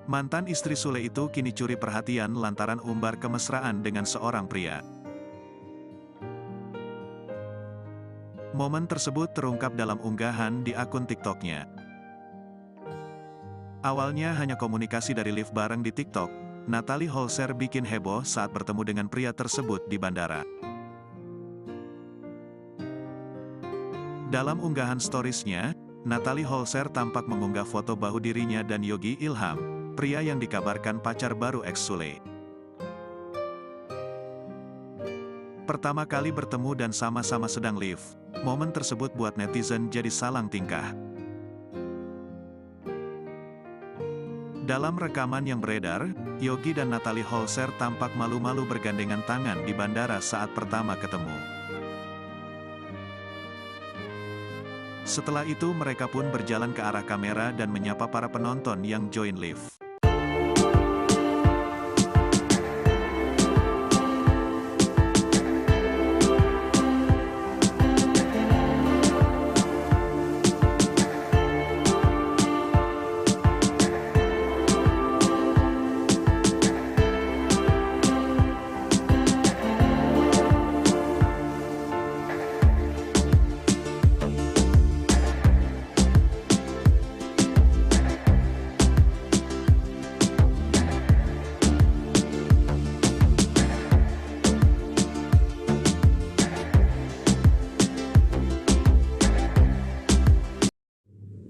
Mantan istri Sule itu kini curi perhatian lantaran umbar kemesraan dengan seorang pria. Momen tersebut terungkap dalam unggahan di akun TikToknya. Awalnya hanya komunikasi dari live bareng di TikTok, Natalie Holscher bikin heboh saat bertemu dengan pria tersebut di bandara. Dalam unggahan storiesnya, Natalie Holscher tampak mengunggah foto bahu dirinya dan Yogi Ilham, pria yang dikabarkan pacar baru ex Sule. Pertama kali bertemu dan sama-sama sedang live, momen tersebut buat netizen jadi salang tingkah. Dalam rekaman yang beredar, Yogi dan Natalie Holscher tampak malu-malu bergandengan tangan di bandara saat pertama ketemu. Setelah itu mereka pun berjalan ke arah kamera dan menyapa para penonton yang join live.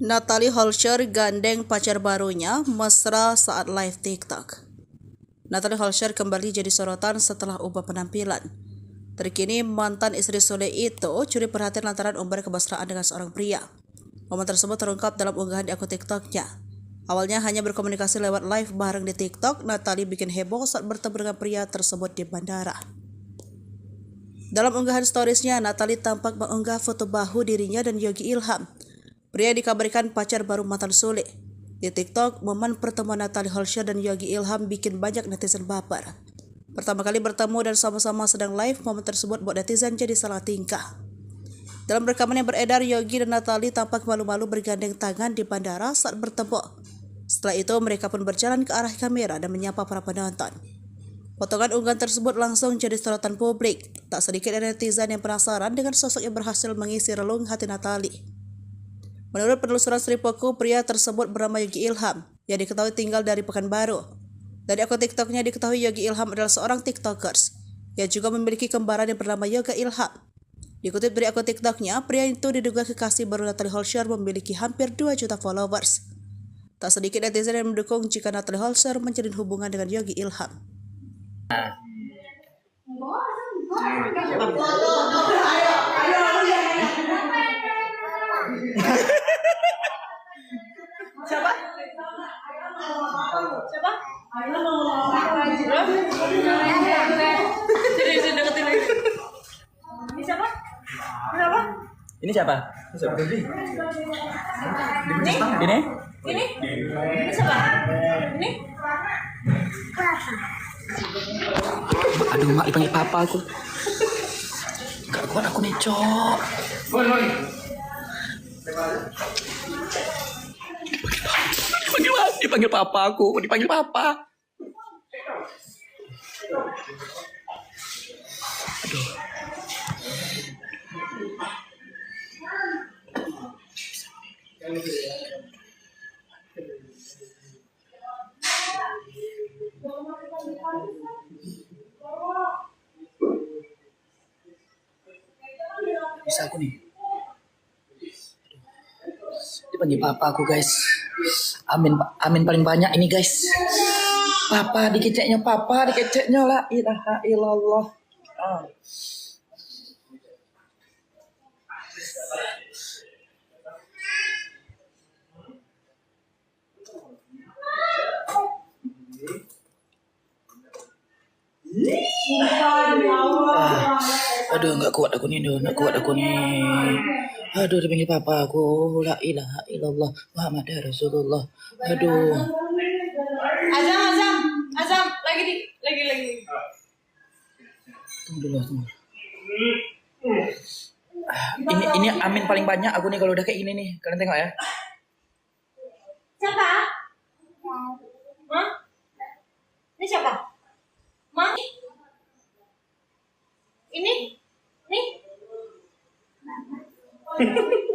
Natalie Holscher gandeng pacar barunya mesra saat live TikTok. Natalie Holscher kembali jadi sorotan setelah ubah penampilan. Terkini mantan istri Sule itu curi perhatian lantaran umbar kemesraan dengan seorang pria. Momen tersebut terungkap dalam unggahan di akun TikToknya. Awalnya hanya berkomunikasi lewat live bareng di TikTok, Natalie bikin heboh saat bertemu dengan pria tersebut di bandara. Dalam unggahan storiesnya, Natalie tampak mengunggah foto bahu dirinya dan Yogi Ilham, pria yang dikabarkan pacar baru mantan Sule. Di TikTok, momen pertemuan Natalie Holscher dan Yogi Ilham bikin banyak netizen baper. Pertama kali bertemu dan sama-sama sedang live, momen tersebut buat netizen jadi salah tingkah. Dalam rekaman yang beredar, Yogi dan Natalie tampak malu-malu bergandeng tangan di bandara saat bertemu. Setelah itu, mereka pun berjalan ke arah kamera dan menyapa para penonton. Potongan unggahan tersebut langsung jadi sorotan publik. Tak sedikit dari netizen yang penasaran dengan sosok yang berhasil mengisi relung hati Natalie. Menurut penelusuran Sripoku, pria tersebut bernama Yogi Ilham, yang diketahui tinggal dari Pekanbaru. Dari akun TikToknya diketahui Yogi Ilham adalah seorang TikTokers, yang juga memiliki kembaran yang bernama Yoga Ilham. Dikutip dari akun TikToknya, pria itu diduga kekasih baru Natalie Holscher memiliki hampir 2 juta followers. Tak sedikit netizen yang mendukung jika Natalie Holscher menjalin hubungan dengan Yogi Ilham. Siapa? Siapa? Sini deketin lagi. Ini siapa? Siapa? Ini siapa? Ini? Ini? Ini siapa? Ini? Aduh, mak dipanggil papa aku. Gak kuat aku nih, Cok. Dipanggil papa aku, dipanggil papa. Aduh. Bisa aku nih. Dipanggil papa aku, guys. Amin paling banyak ini, guys. Papa dikeceknya la ilaha illallah. Aduh, nggak kuat aku nih. Aduh, dipanggil papa aku, la ilaha illallah Muhammad Rasulullah. Aduh. Azam, lagi. Tunggu dulu. Ini amin paling banyak aku nih kalau udah kayak gini nih. Kalian tengok ya. Siapa? Hah? Ini siapa? Ma? Ini? Nih?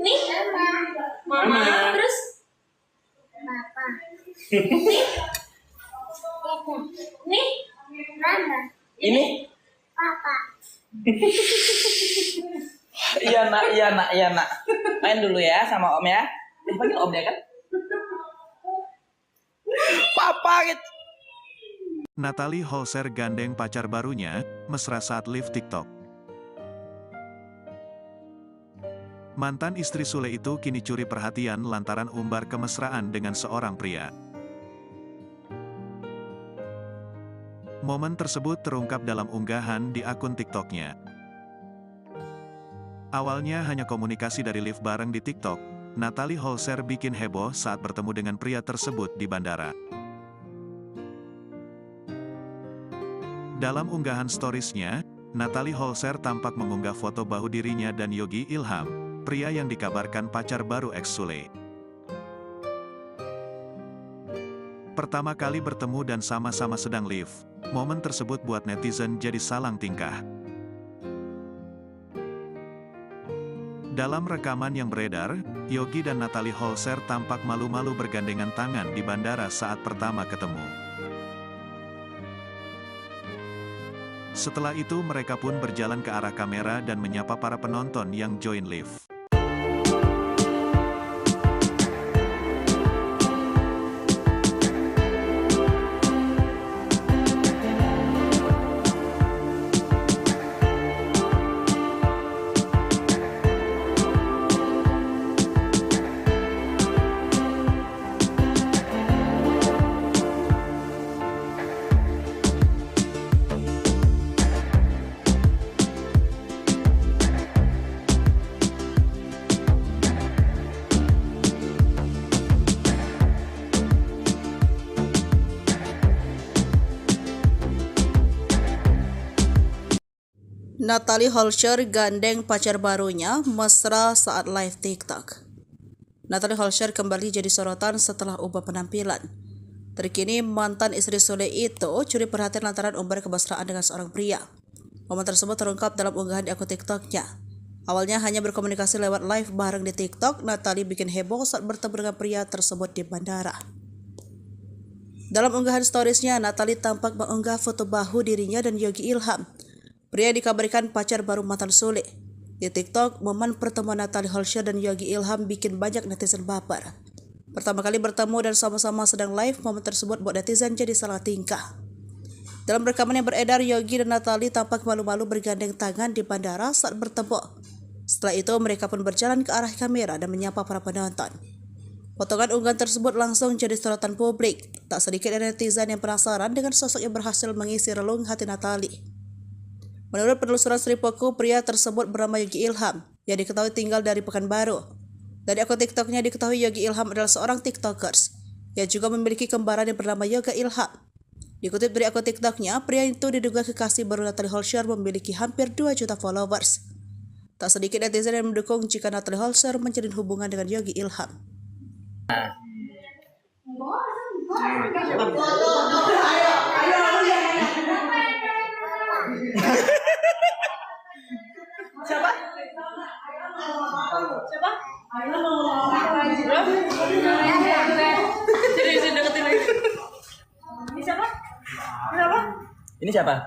Nih? Mama. Terus? Papa. Nih? Nih? Mama. Ini? Papa. Iya nak. Main dulu ya sama om ya. Dipanggil om ya kan? Papa gitu. Natalie Holscher gandeng pacar barunya, mesra saat live TikTok. Mantan istri Sule itu kini curi perhatian lantaran umbar kemesraan dengan seorang pria. Momen tersebut terungkap dalam unggahan di akun TikToknya. Awalnya hanya komunikasi dari live bareng di TikTok, Natalie Holscher bikin heboh saat bertemu dengan pria tersebut di bandara. Dalam unggahan storiesnya, Natalie Holscher tampak mengunggah foto bahu dirinya dan Yogi Ilham, pria yang dikabarkan pacar baru ex Sule. Pertama kali bertemu dan sama-sama sedang live, momen tersebut buat netizen jadi salang tingkah. Dalam rekaman yang beredar, Yogi dan Natalie Holscher tampak malu-malu bergandengan tangan di bandara saat pertama ketemu. Setelah itu mereka pun berjalan ke arah kamera dan menyapa para penonton yang join live. Natalie Holscher gandeng pacar barunya mesra saat live TikTok. Natalie Holscher kembali jadi sorotan setelah ubah penampilan. Terkini mantan istri Sule itu curi perhatian lantaran umbar kemesraan dengan seorang pria. Momen tersebut terungkap dalam unggahan di akun TikToknya. Awalnya hanya berkomunikasi lewat live bareng di TikTok, Natalie bikin heboh saat bertemu dengan pria tersebut di bandara. Dalam unggahan storiesnya, Natalie tampak mengunggah foto bahu dirinya dan Yogi Ilham. Pria dikabarkan pacar baru mantan Sule. Di TikTok, momen pertemuan Natalie Holscher dan Yogi Ilham bikin banyak netizen baper. Pertama kali bertemu dan sama-sama sedang live, momen tersebut buat netizen jadi salah tingkah. Dalam rekaman yang beredar, Yogi dan Natalie tampak malu-malu bergandeng tangan di bandara saat bertemu. Setelah itu, mereka pun berjalan ke arah kamera dan menyapa para penonton. Potongan unggahan tersebut langsung jadi sorotan publik. Tak sedikit netizen yang penasaran dengan sosok yang berhasil mengisi relung hati Natalie. Menurut penelusuran Sripoku, pria tersebut bernama Yogi Ilham, yang diketahui tinggal dari Pekanbaru. Dari akun TikToknya diketahui Yogi Ilham adalah seorang TikTokers, yang juga memiliki kembaran yang bernama Yoga Ilham. Dikutip dari akun TikToknya, pria itu diduga kekasih baru Natalie Holscher memiliki hampir 2 juta followers. Tak sedikit netizen yang mendukung jika Natalie Holscher menjalin hubungan dengan Yogi Ilham. Siapa? Siapa? Sini deketin lagi. Ini siapa? Siapa? Ini siapa?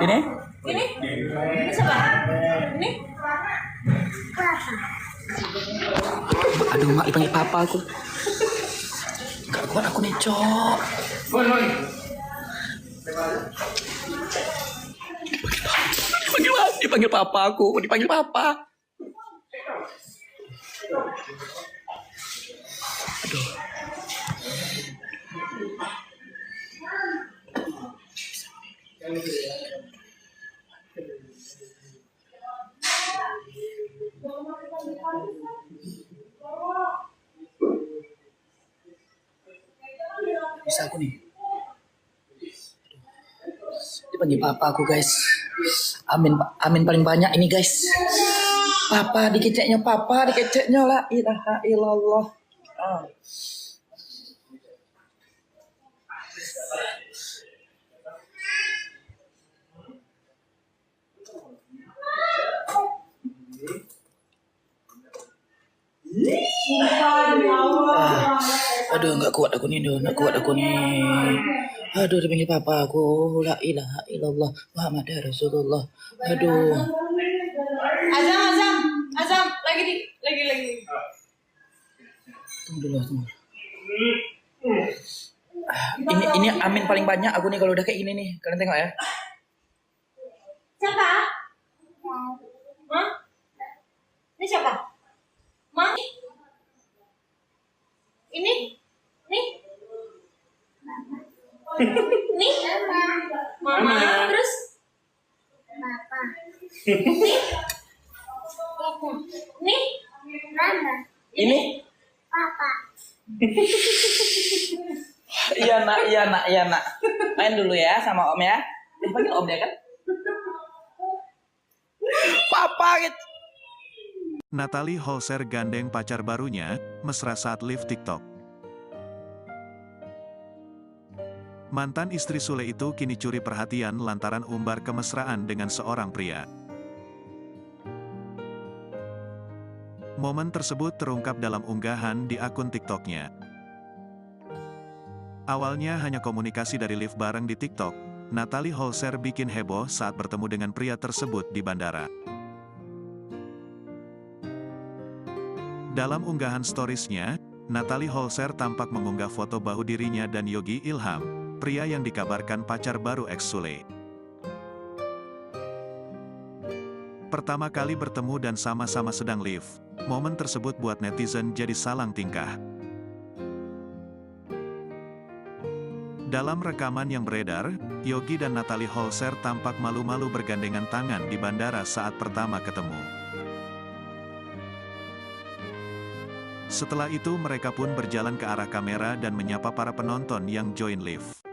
Ini? Ini? Ini siapa? Ini? Aduh, mak dipanggil papa aku. Gak kuat aku nih, Cok. Dipanggil papa aku, dipanggil papa. Aduh. Bisa aku nih. Dipanggil papa aku, guys. Amin paling banyak ini, guys. Papa dikeceknya la ilaha illallah. Aduh, nggak kuat aku nih. Aduh, dipanggil papa aku. La ilaha illallah Muhammad Rasulullah. Aduh. Azam, lagi. Tunggu dulu. Ini amin paling banyak aku nih kalau udah kayak gini nih. Kalian tengok ya. Siapa? Hah? Ini siapa? Ma? Ini? Nih? Nih? Mama. Terus? Papa. Nih? Mama. Ini? Papa. Iya nak. Main dulu ya sama om ya. Dipanggil om ya kan? Papa gitu. Natalie Holscher gandeng pacar barunya, mesra saat live TikTok. Mantan istri Sule itu kini curi perhatian lantaran umbar kemesraan dengan seorang pria. Momen tersebut terungkap dalam unggahan di akun TikToknya. Awalnya hanya komunikasi dari live bareng di TikTok, Natalie Holscher bikin heboh saat bertemu dengan pria tersebut di bandara. Dalam unggahan storiesnya, Natalie Holscher tampak mengunggah foto bahu dirinya dan Yogi Ilham, pria yang dikabarkan pacar baru ex Sule. Pertama kali bertemu dan sama-sama sedang live, momen tersebut buat netizen jadi salang tingkah. Dalam rekaman yang beredar, Yogi dan Natalie Holscher tampak malu-malu bergandengan tangan di bandara saat pertama ketemu. Setelah itu mereka pun berjalan ke arah kamera dan menyapa para penonton yang join live.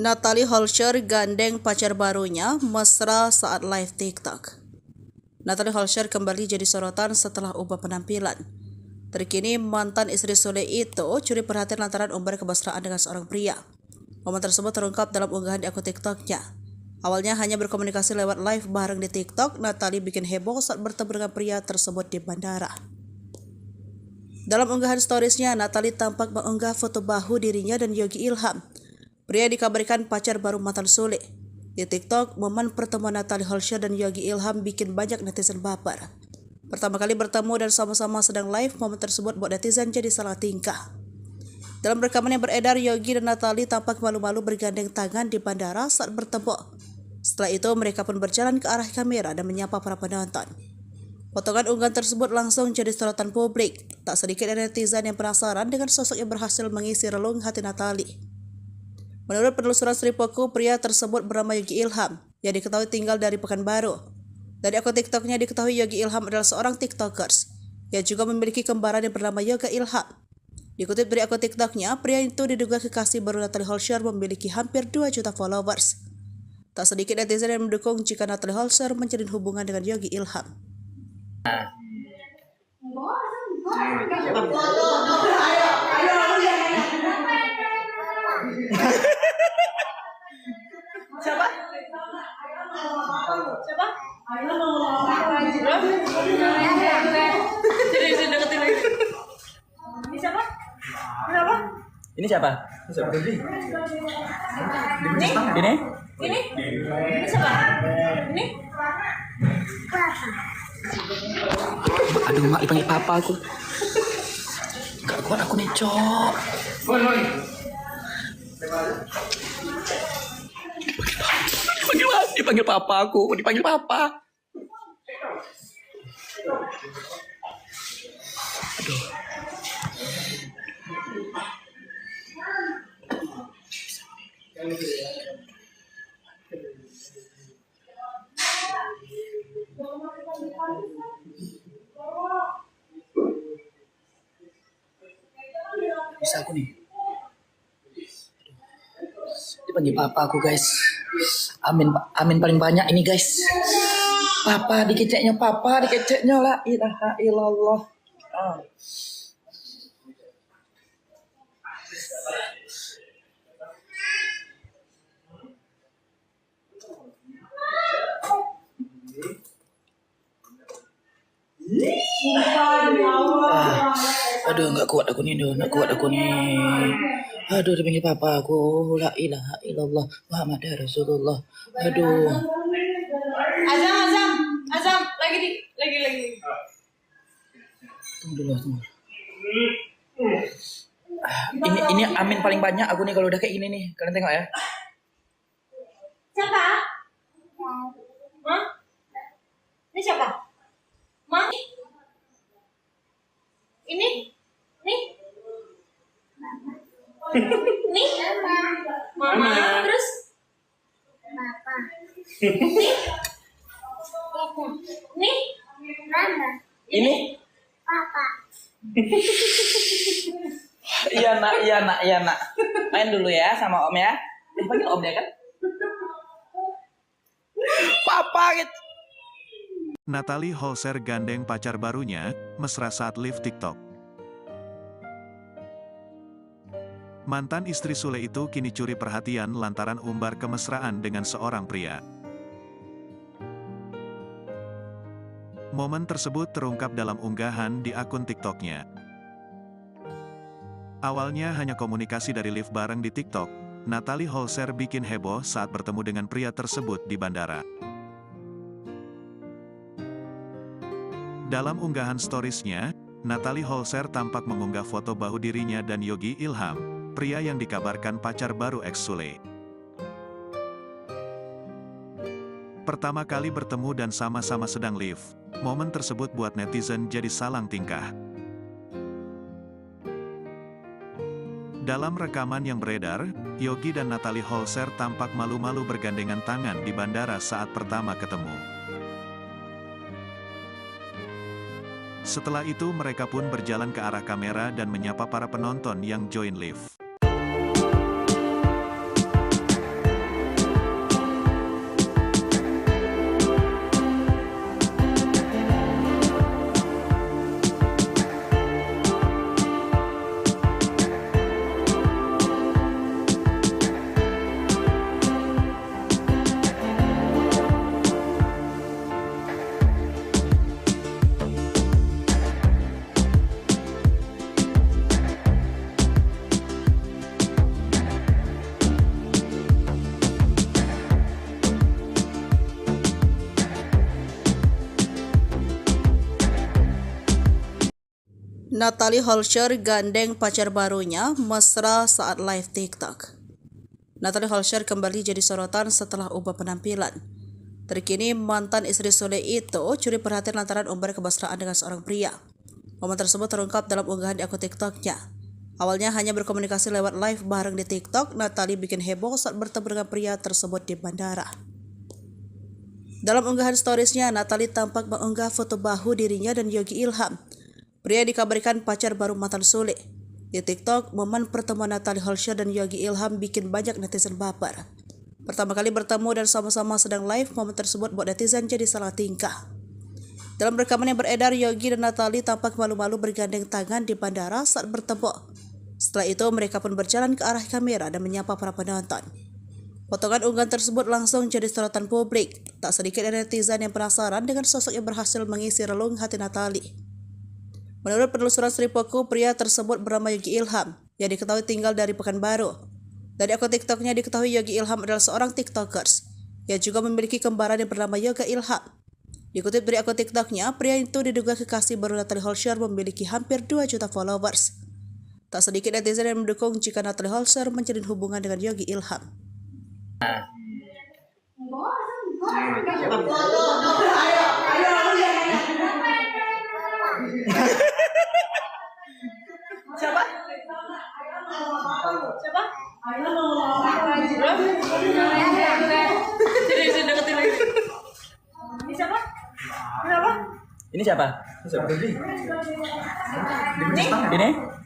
Natalie Holscher gandeng pacar barunya mesra saat live TikTok. Natalie Holscher kembali jadi sorotan setelah ubah penampilan. Terkini mantan istri Sule itu curi perhatian lantaran umbar kemesraan dengan seorang pria. Momen tersebut terungkap dalam unggahan di akun TikToknya. Awalnya hanya berkomunikasi lewat live bareng di TikTok, Natalie bikin heboh saat bertemu dengan pria tersebut di bandara. Dalam unggahan storiesnya, Natalie tampak mengunggah foto bahu dirinya dan Yogi Ilham. Pria dikabarkan pacar baru mantan Sule. Di TikTok, momen pertemuan Natalie Holscher dan Yogi Ilham bikin banyak netizen baper. Pertama kali bertemu dan sama-sama sedang live, momen tersebut buat netizen jadi salah tingkah. Dalam rekaman yang beredar, Yogi dan Natalie tampak malu-malu bergandeng tangan di bandara saat bertemu. Setelah itu, mereka pun berjalan ke arah kamera dan menyapa para penonton. Potongan unggahan tersebut langsung jadi sorotan publik. Tak sedikit dari netizen yang penasaran dengan sosok yang berhasil mengisi relung hati Natalie. Menurut penelusuran Sripoku, pria tersebut bernama Yogi Ilham, yang diketahui tinggal dari Pekanbaru. Dari akun TikToknya diketahui Yogi Ilham adalah seorang TikTokers, yang juga memiliki kembaran yang bernama Yoga Ilham. Dikutip dari akun TikToknya, pria itu diduga kekasih baru Natalie Holscher memiliki hampir 2 juta followers. Tak sedikit netizen yang mendukung jika Natalie Holscher menjalin hubungan dengan Yogi Ilham. Siapa? Siapa? Sini deketin lagi. Ini siapa? Siapa? Ini siapa? Ini? Ini? Ini? Ini siapa? Ini? Aduh, mak dipanggil papa aku. Gak kuat aku nih, Cok. Dipanggil papa aku, dipanggil papa. Aduh. Bisa aku nih. Dipanggil papa aku, guys. Amin paling banyak ini, guys. Papa dikeceknya la ilaha illallah. Aduh, nggak kuat aku nih. Aduh, dipanggil papa aku, la ilaha illallah Muhammad Rasulullah. Aduh. Azam, lagi. Tunggu dulu. Ini amin paling banyak aku nih kalau udah kayak gini nih. Kalian tengok ya. Siapa? Hah? Ini siapa? Ma? Ini? Nih? Nih? Mama. Terus? Papa. Nih? Nih? Mama. Ini? Papa. Iya nak. Main dulu ya sama om ya. Dipanggil om ya kan? Papa gitu. Natalie Holscher gandeng pacar barunya, mesra saat live TikTok. Mantan istri Sule itu kini curi perhatian lantaran umbar kemesraan dengan seorang pria. Momen tersebut terungkap dalam unggahan di akun TikToknya. Awalnya hanya komunikasi dari live bareng di TikTok, Natalie Holscher bikin heboh saat bertemu dengan pria tersebut di bandara. Dalam unggahan storiesnya, Natalie Holscher tampak mengunggah foto bahu dirinya dan Yogi Ilham, pria yang dikabarkan pacar baru ex Sule. Pertama kali bertemu dan sama-sama sedang live, momen tersebut buat netizen jadi salang tingkah. Dalam rekaman yang beredar, Yogi dan Natalie Holscher tampak malu-malu bergandengan tangan di bandara saat pertama ketemu. Setelah itu mereka pun berjalan ke arah kamera dan menyapa para penonton yang join live. Natalie Holscher gandeng pacar barunya mesra saat live TikTok. Natalie Holscher kembali jadi sorotan setelah ubah penampilan. Terkini mantan istri Sule itu curi perhatian lantaran umbar kemesraan dengan seorang pria. Momen tersebut terungkap dalam unggahan di akun TikToknya. Awalnya hanya berkomunikasi lewat live bareng di TikTok, Natalie bikin heboh saat bertemu dengan pria tersebut di bandara. Dalam unggahan storiesnya, Natalie tampak mengunggah foto bahu dirinya dan Yogi Ilham, pria yang dikabarkan pacar baru mantan Sule. Di TikTok, momen pertemuan Natalie Holscher dan Yogi Ilham bikin banyak netizen baper. Pertama kali bertemu dan sama-sama sedang live, momen tersebut buat netizen jadi salah tingkah. Dalam rekaman yang beredar, Yogi dan Natalie tampak malu-malu bergandeng tangan di bandara saat bertemu. Setelah itu, mereka pun berjalan ke arah kamera dan menyapa para penonton. Potongan unggahan tersebut langsung jadi sorotan publik. Tak sedikit dari netizen yang penasaran dengan sosok yang berhasil mengisi relung hati Natalie. Menurut penelusuran Sripoku, pria tersebut bernama Yogi Ilham, yang diketahui tinggal dari Pekanbaru. Dari akun TikToknya diketahui Yogi Ilham adalah seorang TikTokers, yang juga memiliki kembaran yang bernama Yoga Ilham. Dikutip dari akun TikToknya, pria itu diduga kekasih baru Natalie Holscher memiliki hampir 2 juta followers. Tak sedikit netizen yang mendukung jika Natalie Holscher menjalin hubungan dengan Yogi Ilham. Siapa? Siapa? Sini deketin lagi. Ini siapa? Kenapa? Ini siapa? Ini?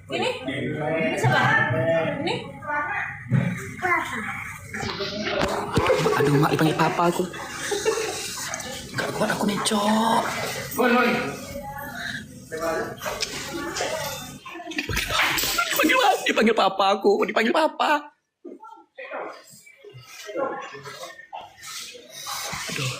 Ini? Ini siapa? Ini? Aduh, mak dipanggil papa aku. Gak kuat aku nih, Cok. Dipanggil papa aku, dipanggil papa. Aduh.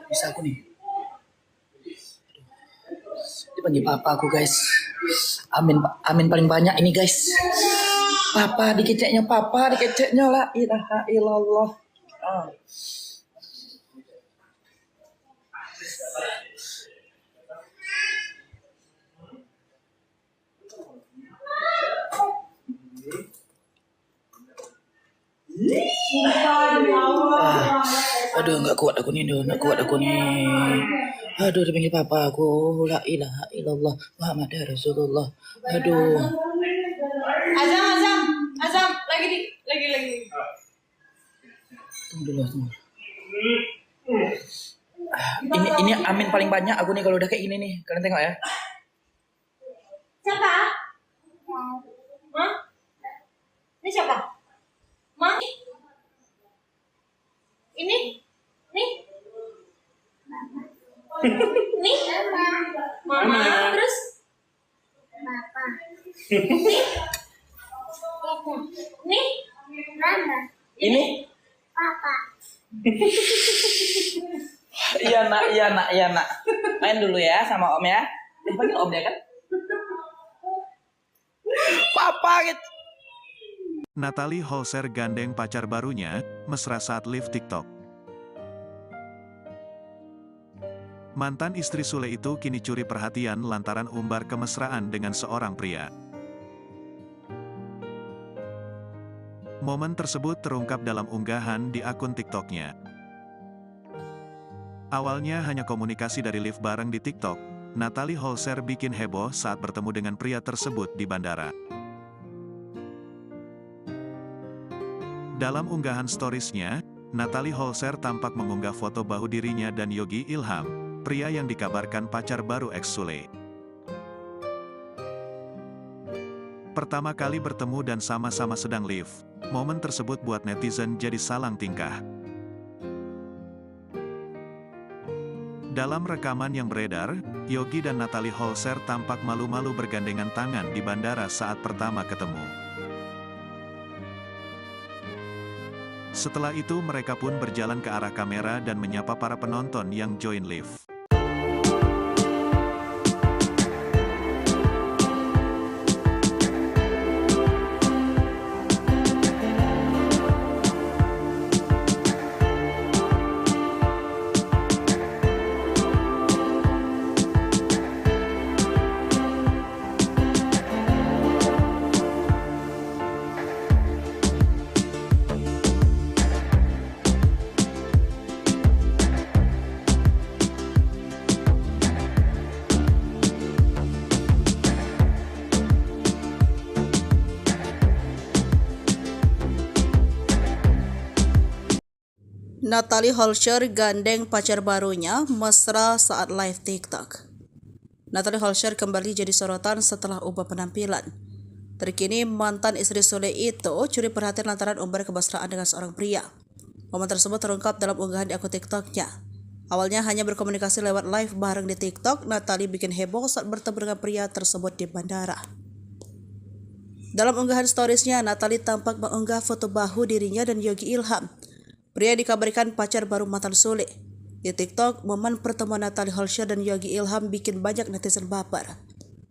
Bisa aku nih. Dipanggil papa aku, guys. Amin paling banyak ini, guys. Papa dikeceknya la ilaha illallah. Aduh, nggak kuat aku nih. Aduh, dipanggil papa aku, la ilaha illallah Muhammad Rasulullah. Aduh. Azam, lagi. Tunggu dulu. Ini amin paling banyak aku nih kalau udah kayak gini nih. Kalian tengok ya. Siapa? Hah? Ini siapa? Ma? Ini? Nih? Nih? Mama. Terus? Papa. Nih? Mama. Ini? Papa. Iya nak. Main dulu ya sama om ya. Dipanggil om ya kan? Papa gitu. Natalie Holscher gandeng pacar barunya, mesra saat live TikTok. Mantan istri Sule itu kini curi perhatian lantaran umbar kemesraan dengan seorang pria. Momen tersebut terungkap dalam unggahan di akun TikToknya. Awalnya hanya komunikasi dari live bareng di TikTok, Natalie Holscher bikin heboh saat bertemu dengan pria tersebut di bandara. Dalam unggahan storiesnya, Natalie Holscher tampak mengunggah foto bahu dirinya dan Yogi Ilham, pria yang dikabarkan pacar baru ex Sule. Pertama kali bertemu dan sama-sama sedang live, momen tersebut buat netizen jadi salang tingkah. Dalam rekaman yang beredar, Yogi dan Natalie Holscher tampak malu-malu bergandengan tangan di bandara saat pertama ketemu. Setelah itu mereka pun berjalan ke arah kamera dan menyapa para penonton yang join live. Natalie Holscher gandeng pacar barunya mesra saat live TikTok. Natalie Holscher kembali jadi sorotan setelah ubah penampilan. Terkini mantan istri Sule itu curi perhatian lantaran umbar kemesraan dengan seorang pria. Momen tersebut terungkap dalam unggahan di akun TikToknya. Awalnya hanya berkomunikasi lewat live bareng di TikTok, Natalie bikin heboh saat bertemu dengan pria tersebut di bandara. Dalam unggahan storiesnya, Natalie tampak mengunggah foto bahu dirinya dan Yogi Ilham. Pria dikabarkan pacar baru mantan Sule. Di TikTok, momen pertemuan Natalie Holscher dan Yogi Ilham bikin banyak netizen baper.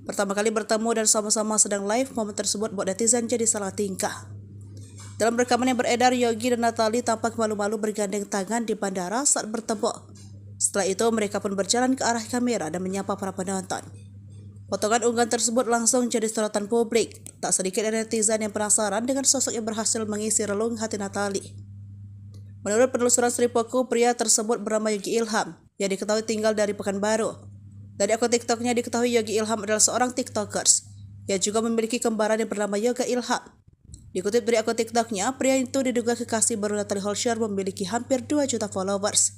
Pertama kali bertemu dan sama-sama sedang live, momen tersebut buat netizen jadi salah tingkah. Dalam rekaman yang beredar, Yogi dan Natalie tampak malu-malu bergandeng tangan di bandara saat bertemu. Setelah itu, mereka pun berjalan ke arah kamera dan menyapa para penonton. Potongan unggahan tersebut langsung jadi sorotan publik. Tak sedikit netizen yang penasaran dengan sosok yang berhasil mengisi relung hati Natalie. Menurut penelusuran Sripoku, pria tersebut bernama Yogi Ilham, yang diketahui tinggal dari Pekanbaru. Dari akun TikToknya diketahui Yogi Ilham adalah seorang TikTokers, yang juga memiliki kembaran yang bernama Yoga Ilham. Dikutip dari akun TikToknya, pria itu diduga kekasih baru Natalie Holscher memiliki hampir 2 juta followers.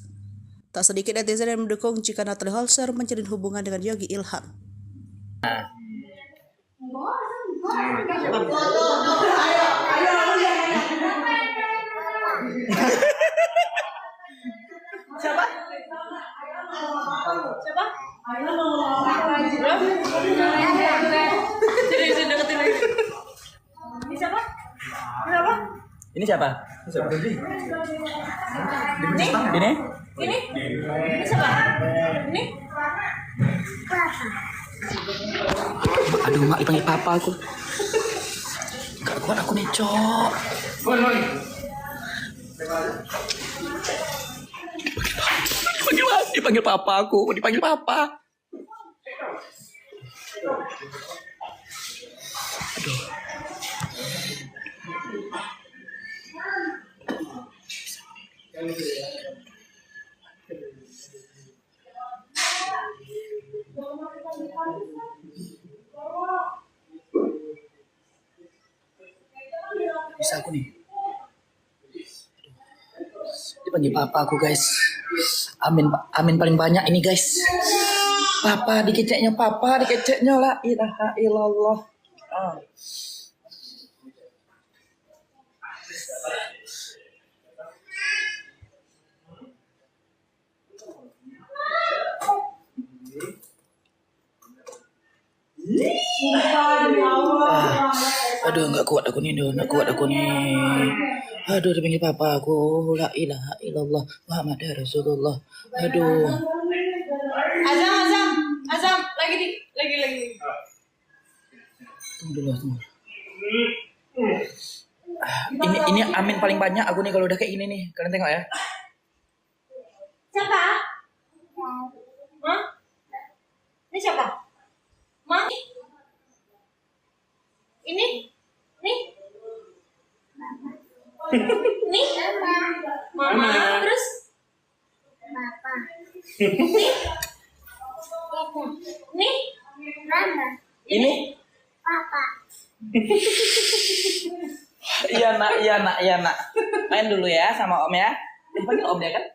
Tak sedikit netizen yang mendukung jika Natalie Holscher menjalin hubungan dengan Yogi Ilham. Siapa? Sini deketin lagi. Ini siapa? Kenapa? Ini siapa? Ini? Ini? Ini siapa? Ini? Aduh, mak dipanggil papa aku. Gak kuat aku nih, Cok. Dipanggil papa aku, dipanggil papa. Aduh. Bisa aku nih. Dipanggil papa aku, guys. Amin paling banyak ini, guys. Papa dikeceknya la ilaha illallah. Aduh, nggak kuat aku nih. Aduh, dipanggil papa aku, la ilaha illallah Muhammad Rasulullah. Aduh. Azam, lagi. Tunggu dulu. Ini amin paling banyak aku nih kalau udah kayak gini nih. Kalian tengok ya. Siapa? Hah? Ini siapa? Ma? Ini? Nih? Nih? Mama. Terus? Papa. Nih? Mama. Ini? Papa. Iya nak. Main dulu ya sama om ya. Dipanggil om ya kan?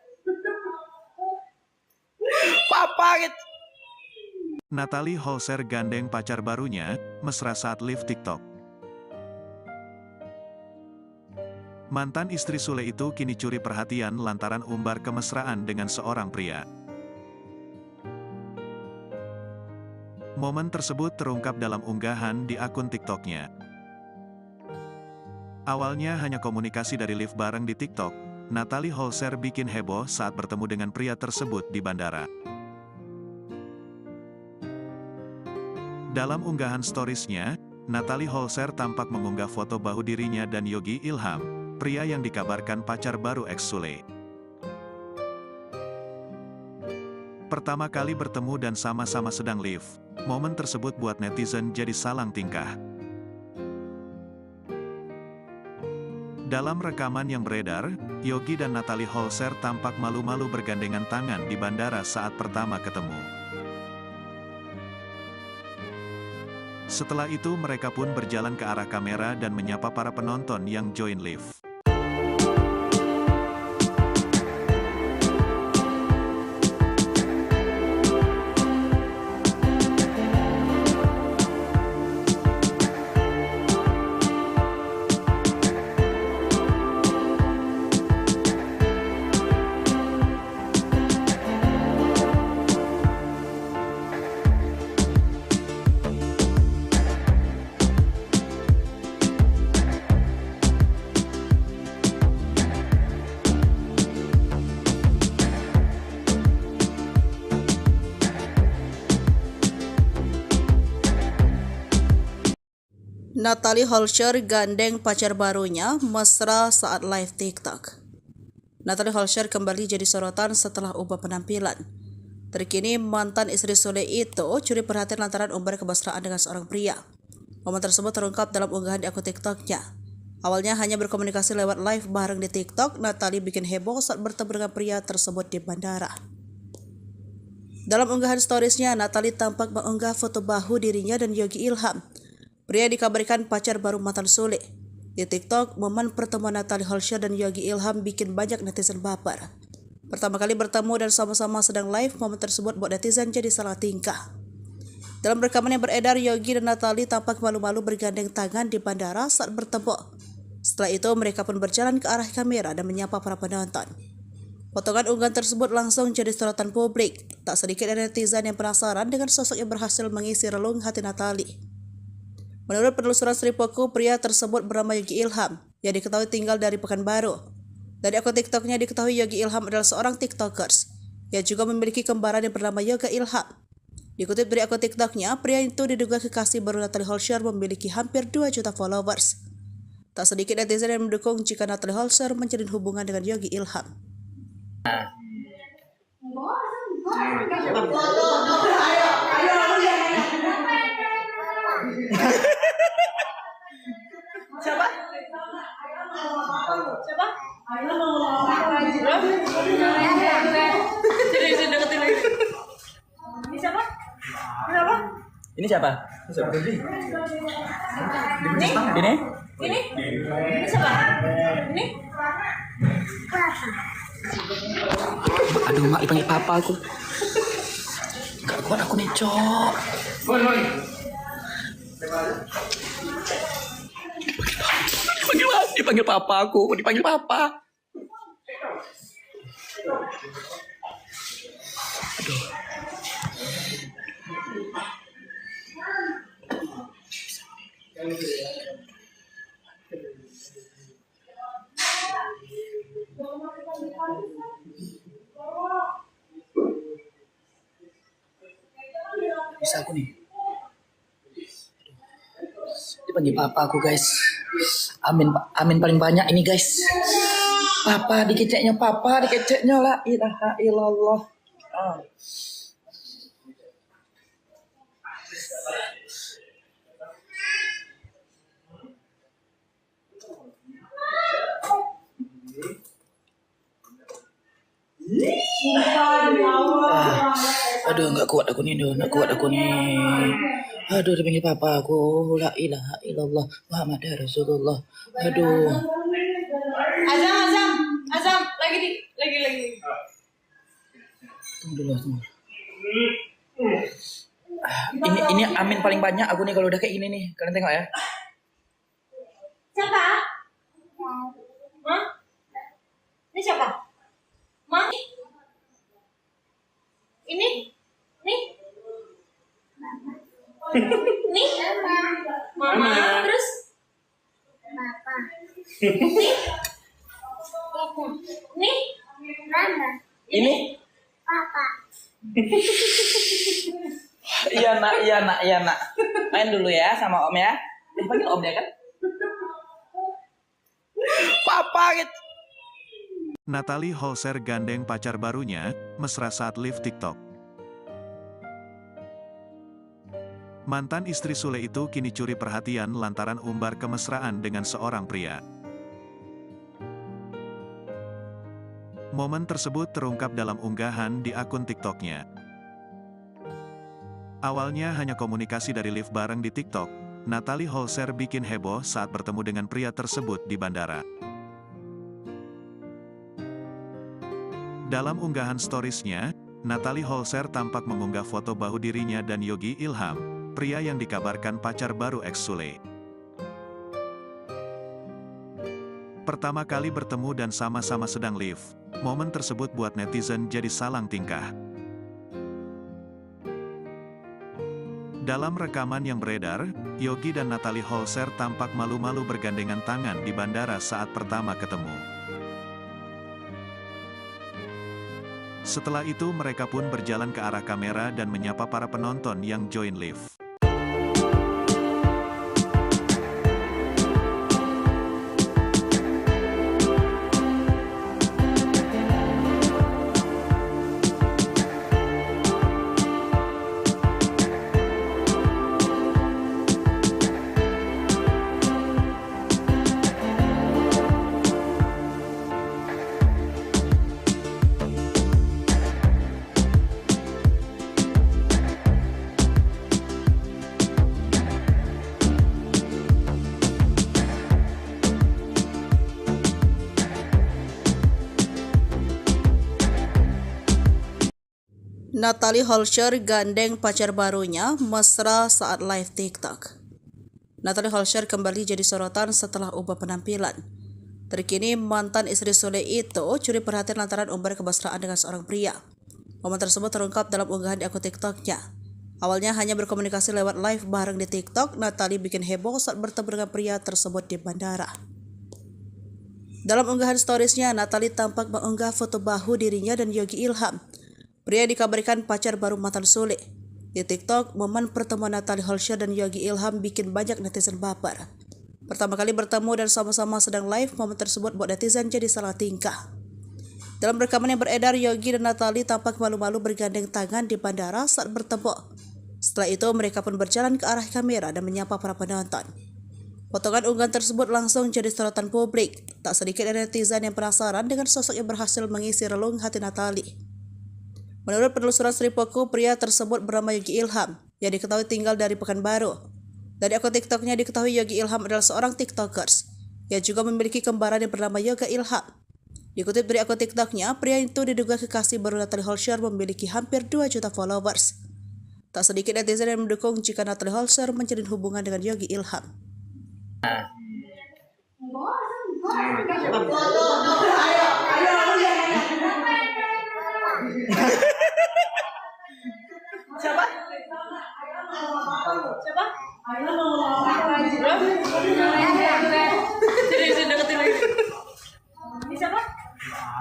Papa gitu. Natalie Holscher gandeng pacar barunya, mesra saat live TikTok. Mantan istri Sule itu kini curi perhatian lantaran umbar kemesraan dengan seorang pria. Momen tersebut terungkap dalam unggahan di akun TikToknya. Awalnya hanya komunikasi dari live bareng di TikTok, Natalie Holscher bikin heboh saat bertemu dengan pria tersebut di bandara. Dalam unggahan storiesnya, Natalie Holscher tampak mengunggah foto bahu dirinya dan Yogi Ilham, pria yang dikabarkan pacar baru ex Sule. Pertama kali bertemu dan sama-sama sedang live, momen tersebut buat netizen jadi salang tingkah. Dalam rekaman yang beredar, Yogi dan Natalie Holscher tampak malu-malu bergandengan tangan di bandara saat pertama ketemu. Setelah itu mereka pun berjalan ke arah kamera dan menyapa para penonton yang join live. Natalie Holscher gandeng pacar barunya mesra saat live TikTok. Natalie Holscher kembali jadi sorotan setelah ubah penampilan. Terkini mantan istri Sule itu curi perhatian lantaran umbar kemesraan dengan seorang pria. Momen tersebut terungkap dalam unggahan di akun TikToknya. Awalnya hanya berkomunikasi lewat live bareng di TikTok, Natalie bikin heboh saat bertemu dengan pria tersebut di bandara. Dalam unggahan storiesnya, Natalie tampak mengunggah foto bahu dirinya dan Yogi Ilham. Pria dikabarkan pacar baru mantan Sule. Di TikTok, momen pertemuan Natalie Holscher dan Yogi Ilham bikin banyak netizen baper. Pertama kali bertemu dan sama-sama sedang live, momen tersebut buat netizen jadi salah tingkah. Dalam rekaman yang beredar, Yogi dan Natalie tampak malu-malu bergandeng tangan di bandara saat bertemu. Setelah itu, mereka pun berjalan ke arah kamera dan menyapa para penonton. Potongan unggahan tersebut langsung jadi sorotan publik. Tak sedikit dari netizen yang penasaran dengan sosok yang berhasil mengisi relung hati Natalie. Menurut penelusuran Sri Poku, pria tersebut bernama Yogi Ilham, yang diketahui tinggal dari Pekanbaru. Dari akun TikToknya diketahui Yogi Ilham adalah seorang TikTokers, yang juga memiliki kembaran yang bernama Yoga Ilham. Dikutip dari akun TikToknya, pria itu diduga kekasih baru Natalie Holscher memiliki hampir 2 juta followers. Tak sedikit netizen yang mendukung jika Natalie Holscher menjalin hubungan dengan Yogi Ilham. Siapa? Siapa? Sini deketin lagi. Ini siapa? Siapa? Ini siapa? Ini? Ini? Ini siapa? Ini? Aduh, mak dipanggil papa aku. Gak kuat aku nih, Cok. Dipanggil papa aku, dipanggil papa. Aduh. Bisa aku nih. Dipanggil papa aku, guys. Amin paling banyak ini, guys. Papa dikeceknya la ilaha illallah. Aduh, nggak kuat aku nih. Aduh, dipanggil papa aku, la ilaha illallah Muhammad Rasulullah. Aduh. Azam, lagi. Tunggu dulu. Ini amin paling banyak aku nih kalau udah kayak gini nih. Kalian tengok ya. Siapa? Hah? Ini siapa? Ma? Ini? Nih? Nih? Mama, terus? Papa. Nih? Nih? Mama. Ini? Papa. Iya nak. Main dulu ya sama om ya. Dipanggil om ya kan? Papa gitu. Natalie Holscher gandeng pacar barunya, mesra saat live TikTok. Mantan istri Sule itu kini curi perhatian lantaran umbar kemesraan dengan seorang pria. Momen tersebut terungkap dalam unggahan di akun TikToknya. Awalnya hanya komunikasi dari live bareng di TikTok, Natalie Holscher bikin heboh saat bertemu dengan pria tersebut di bandara. Dalam unggahan storiesnya, Natalie Holscher tampak mengunggah foto bahu dirinya dan Yogi Ilham, pria yang dikabarkan pacar baru ex Sule. Pertama kali bertemu dan sama-sama sedang live, momen tersebut buat netizen jadi salang tingkah. Dalam rekaman yang beredar, Yogi dan Natalie Holscher tampak malu-malu bergandengan tangan di bandara saat pertama ketemu. Setelah itu mereka pun berjalan ke arah kamera dan menyapa para penonton yang join live. Natalie Holscher gandeng pacar barunya mesra saat live TikTok. Natalie Holscher kembali jadi sorotan setelah ubah penampilan. Terkini mantan istri Sule itu curi perhatian lantaran umbar kemesraan dengan seorang pria. Momen tersebut terungkap dalam unggahan di akun TikToknya. Awalnya hanya berkomunikasi lewat live bareng di TikTok, Natalie bikin heboh saat bertemu dengan pria tersebut di bandara. Dalam unggahan storiesnya, Natalie tampak mengunggah foto bahu dirinya dan Yogi Ilham. Pria dikabarkan pacar baru mantan Sule. Di TikTok, momen pertemuan Natalie Holscher dan Yogi Ilham bikin banyak netizen baper. Pertama kali bertemu dan sama-sama sedang live, momen tersebut buat netizen jadi salah tingkah. Dalam rekaman yang beredar, Yogi dan Natalie tampak malu-malu bergandeng tangan di bandara saat bertemu. Setelah itu, mereka pun berjalan ke arah kamera dan menyapa para penonton. Potongan unggahan tersebut langsung jadi sorotan publik. Tak sedikit dari netizen yang penasaran dengan sosok yang berhasil mengisi relung hati Natalie. Menurut penelusuran Sripoku, pria tersebut bernama Yogi Ilham, yang diketahui tinggal dari Pekanbaru. Dari akun TikToknya diketahui Yogi Ilham adalah seorang TikTokers, yang juga memiliki kembaran yang bernama Yoga Ilham. Dikutip dari akun TikToknya, pria itu diduga kekasih baru Natalie Holscher memiliki hampir 2 juta followers. Tak sedikit netizen yang mendukung jika Natalie Holscher menjalin hubungan dengan Yogi Ilham. Siapa? Siapa? Sini deketin lagi. Ini siapa?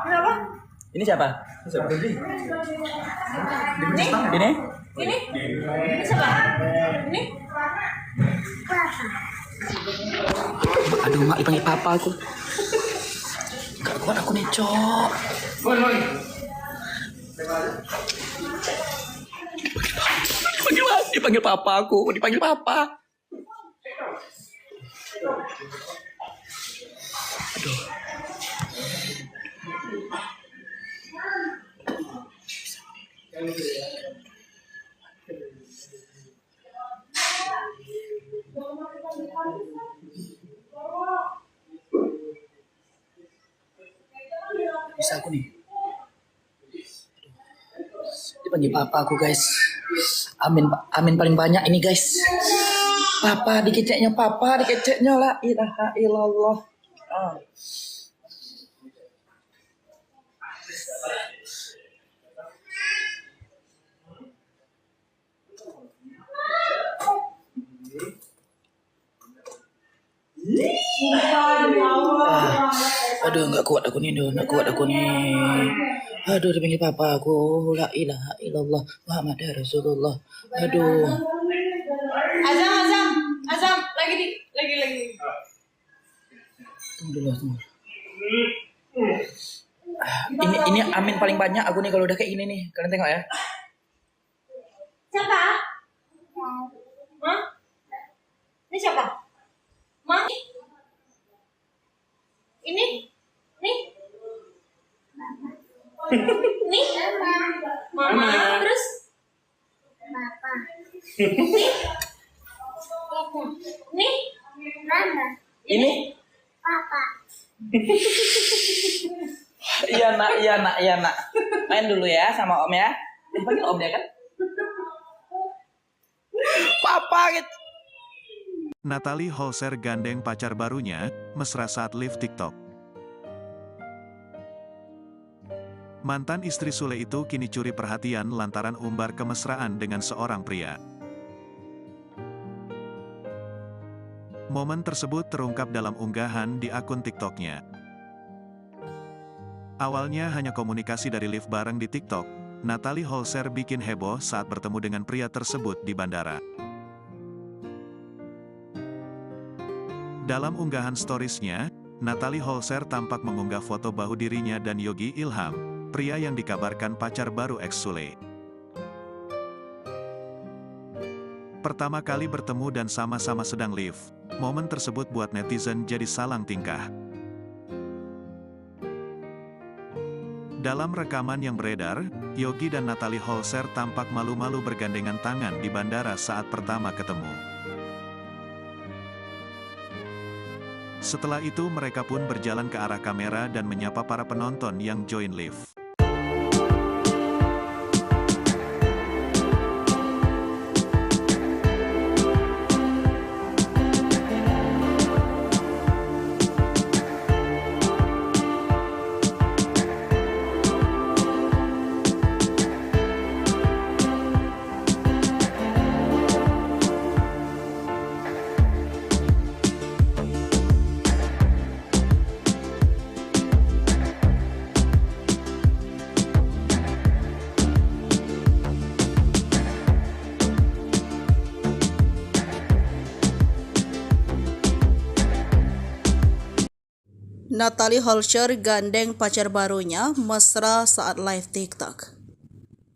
Kenapa? Ini siapa? Ini? Ini? Ini siapa? Ini? Aduh, mak dipanggil papa aku. Gak kuat aku nih, Cok. Dipanggil papa aku, dipanggil papa. Aduh. Bisa aku nih. Dipanggil papa aku, guys. Amin paling banyak ini, guys. Papa dikeceknya la ilaha illallah. Aduh, nggak kuat aku nih. Aduh, dipanggil papa aku, la ilaha illallah Muhammad Rasulullah. Aduh. Azam, lagi. Tunggu dulu. Ini amin paling banyak aku nih kalau udah kayak gini nih. Kalian tengok ya. Siapa? Hah? Ini siapa? Ma? Ini? Nih? Nih? Mama. Terus? Papa. Nih? Mama. Ini? Papa. Iya nak. Main dulu ya sama om ya. Dipanggil om ya kan? Papa gitu. Natalie Holscher gandeng pacar barunya, mesra saat live TikTok. Mantan istri Sule itu kini curi perhatian lantaran umbar kemesraan dengan seorang pria. Momen tersebut terungkap dalam unggahan di akun TikToknya. Awalnya hanya komunikasi dari live bareng di TikTok, Natalie Holscher bikin heboh saat bertemu dengan pria tersebut di bandara. Dalam unggahan storiesnya, Natalie Holscher tampak mengunggah foto bahu dirinya dan Yogi Ilham, pria yang dikabarkan pacar baru ex Sule. Pertama kali bertemu dan sama-sama sedang live, momen tersebut buat netizen jadi salang tingkah. Dalam rekaman yang beredar, Yogi dan Natalie Holscher tampak malu-malu bergandengan tangan di bandara saat pertama ketemu. Setelah itu mereka pun berjalan ke arah kamera dan menyapa para penonton yang join live. Natalie Holscher gandeng pacar barunya mesra saat live TikTok.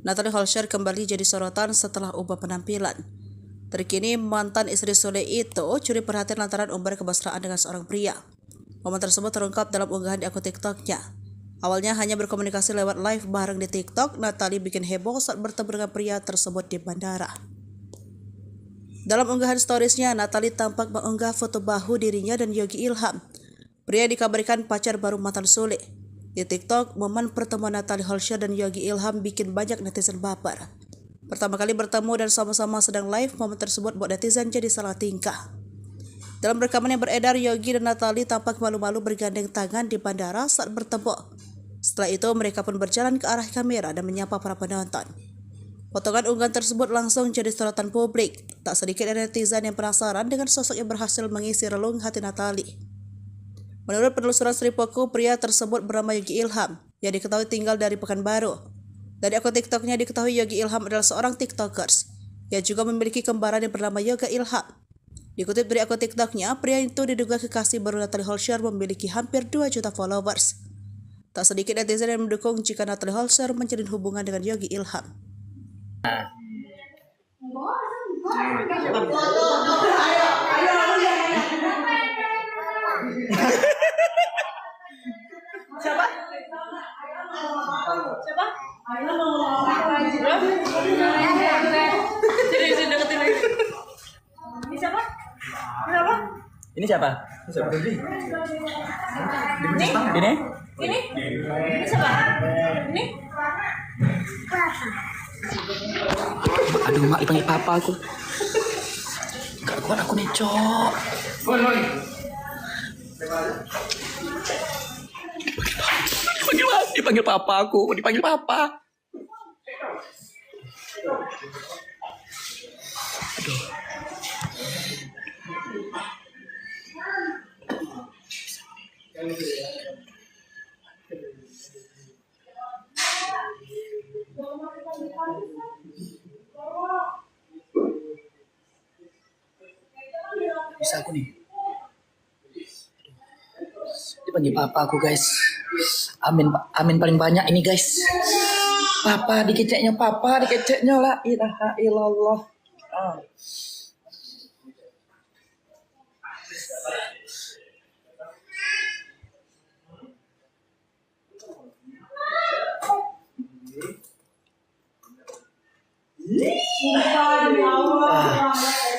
Natalie Holscher kembali jadi sorotan setelah ubah penampilan. Terkini mantan istri Sule itu curi perhatian lantaran umbar kemesraan dengan seorang pria. Momen tersebut terungkap dalam unggahan di akun TikToknya. Awalnya hanya berkomunikasi lewat live bareng di TikTok, Natalie bikin heboh saat bertemu dengan pria tersebut di bandara. Dalam unggahan storiesnya, Natalie tampak mengunggah foto bahu dirinya dan Yogi Ilham, pria dikabarkan pacar baru mantan Sule. Di TikTok, momen pertemuan Natalie Holscher dan Yogi Ilham bikin banyak netizen baper. Pertama kali bertemu dan sama-sama sedang live, momen tersebut buat netizen jadi salah tingkah. Dalam rekaman yang beredar, Yogi dan Natalie tampak malu-malu bergandeng tangan di bandara saat bertemu. Setelah itu, mereka pun berjalan ke arah kamera dan menyapa para penonton. Potongan unggahan tersebut langsung jadi sorotan publik. Tak sedikit dari netizen yang penasaran dengan sosok yang berhasil mengisi relung hati Natalie. Menurut penelusuran Sripoku, pria tersebut bernama Yogi Ilham, yang diketahui tinggal dari Pekanbaru. Dari akun TikToknya diketahui Yogi Ilham adalah seorang TikTokers, yang juga memiliki kembaran yang bernama Yoga Ilham. Dikutip dari akun TikToknya, pria itu diduga kekasih baru Natalie Holscher memiliki hampir 2 juta followers. Tak sedikit netizen yang mendukung jika Natalie Holscher menjalin hubungan dengan Yogi Ilham. Siapa? Siapa? Sini deketin lagi. Ini siapa? Kenapa? Ini siapa? Ini? Ini? Ini siapa? Ini? Aduh, mak dipanggil papa aku. Gak kuat aku nih, Cok. Dipanggil papa aku, dipanggil papa. Aduh. Bisa aku nih. Dipanggil papa aku, guys. Amin paling banyak ini, guys. Papa dikeceknya la ilaha illallah.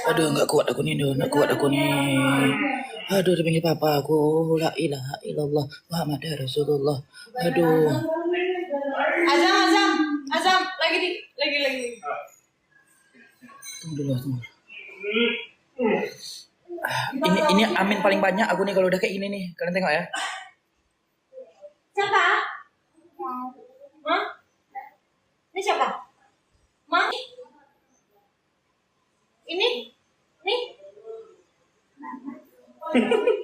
Aduh, nggak kuat aku nih. Aduh, dipanggil papa aku, la ilaha illallah Muhammad Rasulullah. Aduh. Azam, lagi. Tunggu dulu. Ini amin paling banyak aku nih kalau udah kayak gini nih. Kalian tengok ya. Siapa? Hah? Ini siapa? Ma? Ini? Nih?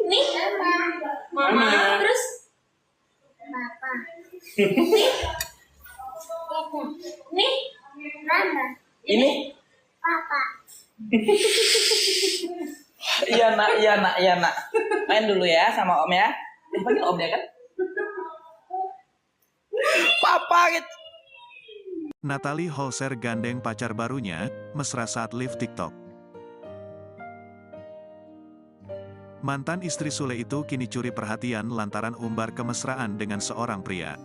Nih? Mama. Terus? Papa. Nih? Mama. Ini? Papa. Iya nak. Main dulu ya sama om ya. Dipanggil om ya kan? Papa gitu. Natalie Holscher gandeng pacar barunya, mesra saat live TikTok. Mantan istri Sule itu kini curi perhatian lantaran umbar kemesraan dengan seorang pria.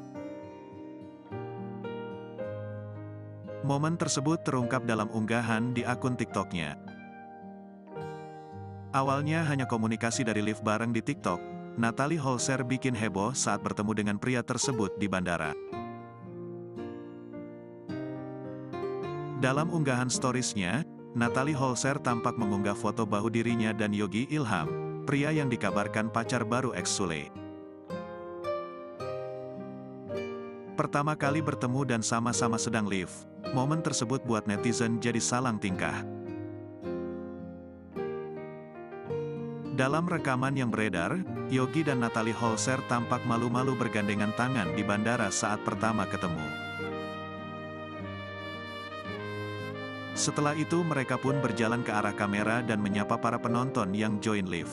Momen tersebut terungkap dalam unggahan di akun TikToknya. Awalnya hanya komunikasi dari live bareng di TikTok, Natalie Holscher bikin heboh saat bertemu dengan pria tersebut di bandara. Dalam unggahan storiesnya, Natalie Holscher tampak mengunggah foto bahu dirinya dan Yogi Ilham, pria yang dikabarkan pacar baru ex Sule. Pertama kali bertemu dan sama-sama sedang live, momen tersebut buat netizen jadi salang tingkah. Dalam rekaman yang beredar, Yogi dan Natalie Holscher tampak malu-malu bergandengan tangan di bandara saat pertama ketemu. Setelah itu mereka pun berjalan ke arah kamera dan menyapa para penonton yang join live.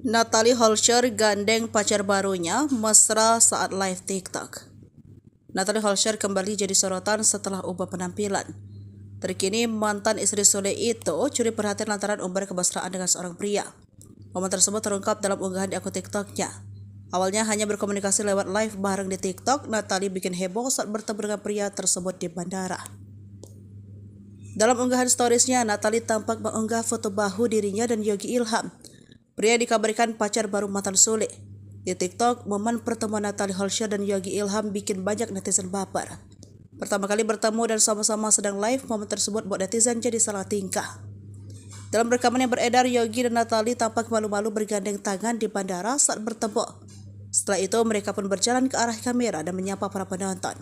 Natalie Holscher gandeng pacar barunya mesra saat live TikTok. Natalie Holscher kembali jadi sorotan setelah ubah penampilan. Terkini mantan istri Sule itu curi perhatian lantaran umbar kemesraan dengan seorang pria. Momen tersebut terungkap dalam unggahan di akun TikToknya. Awalnya hanya berkomunikasi lewat live bareng di TikTok, Natalie bikin heboh saat bertemu dengan pria tersebut di bandara. Dalam unggahan storiesnya, Natalie tampak mengunggah foto bahu dirinya dan Yogi Ilham. Pria dikabarkan pacar baru mantan Sule. Di TikTok, momen pertemuan Natalie Holscher dan Yogi Ilham bikin banyak netizen baper. Pertama kali bertemu dan sama-sama sedang live, momen tersebut buat netizen jadi salah tingkah. Dalam rekaman yang beredar, Yogi dan Natalie tampak malu-malu bergandeng tangan di bandara saat bertemu. Setelah itu, mereka pun berjalan ke arah kamera dan menyapa para penonton.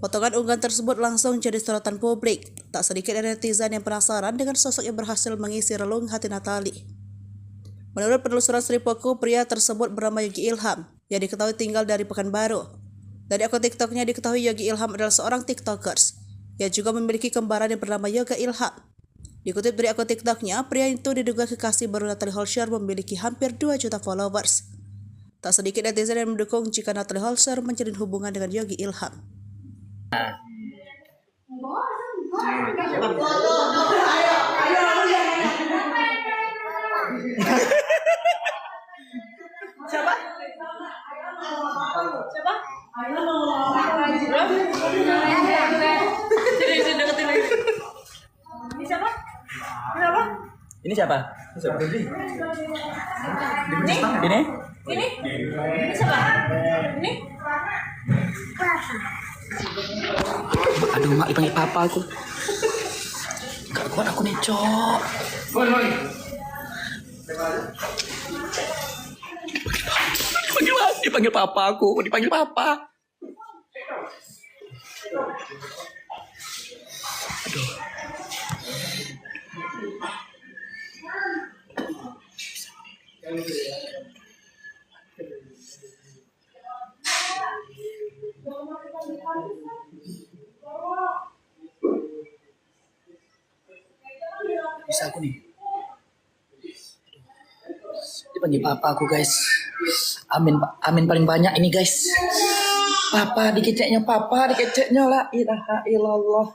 Potongan unggahan tersebut langsung jadi sorotan publik. Tak sedikit dari netizen yang penasaran dengan sosok yang berhasil mengisi relung hati Natalie. Menurut penelusuran Sripoku, pria tersebut bernama Yogi Ilham, yang diketahui tinggal dari Pekanbaru. Dari akun TikToknya diketahui Yogi Ilham adalah seorang TikTokers, yang juga memiliki kembaran yang bernama Yoga Ilham. Dikutip dari akun TikToknya, pria itu diduga kekasih baru Natalie Holscher memiliki hampir 2 juta followers. Tak sedikit netizen yang mendukung jika Natalie Holscher menjalin hubungan dengan Yogi Ilham. Siapa? Siapa? Sini deketin lagi. Ini siapa? Siapa? Ini siapa? Ini? Ini? Ini siapa? Ini? Aduh, mak dipanggil papa aku. Gak kuat aku nih, Cok. Dipanggil papa aku, dipanggil papa. Aduh. Bisa aku nih. Dipanggil papa aku, guys. Amin paling banyak ini, guys. Papa dikeceknya la ilaha illallah.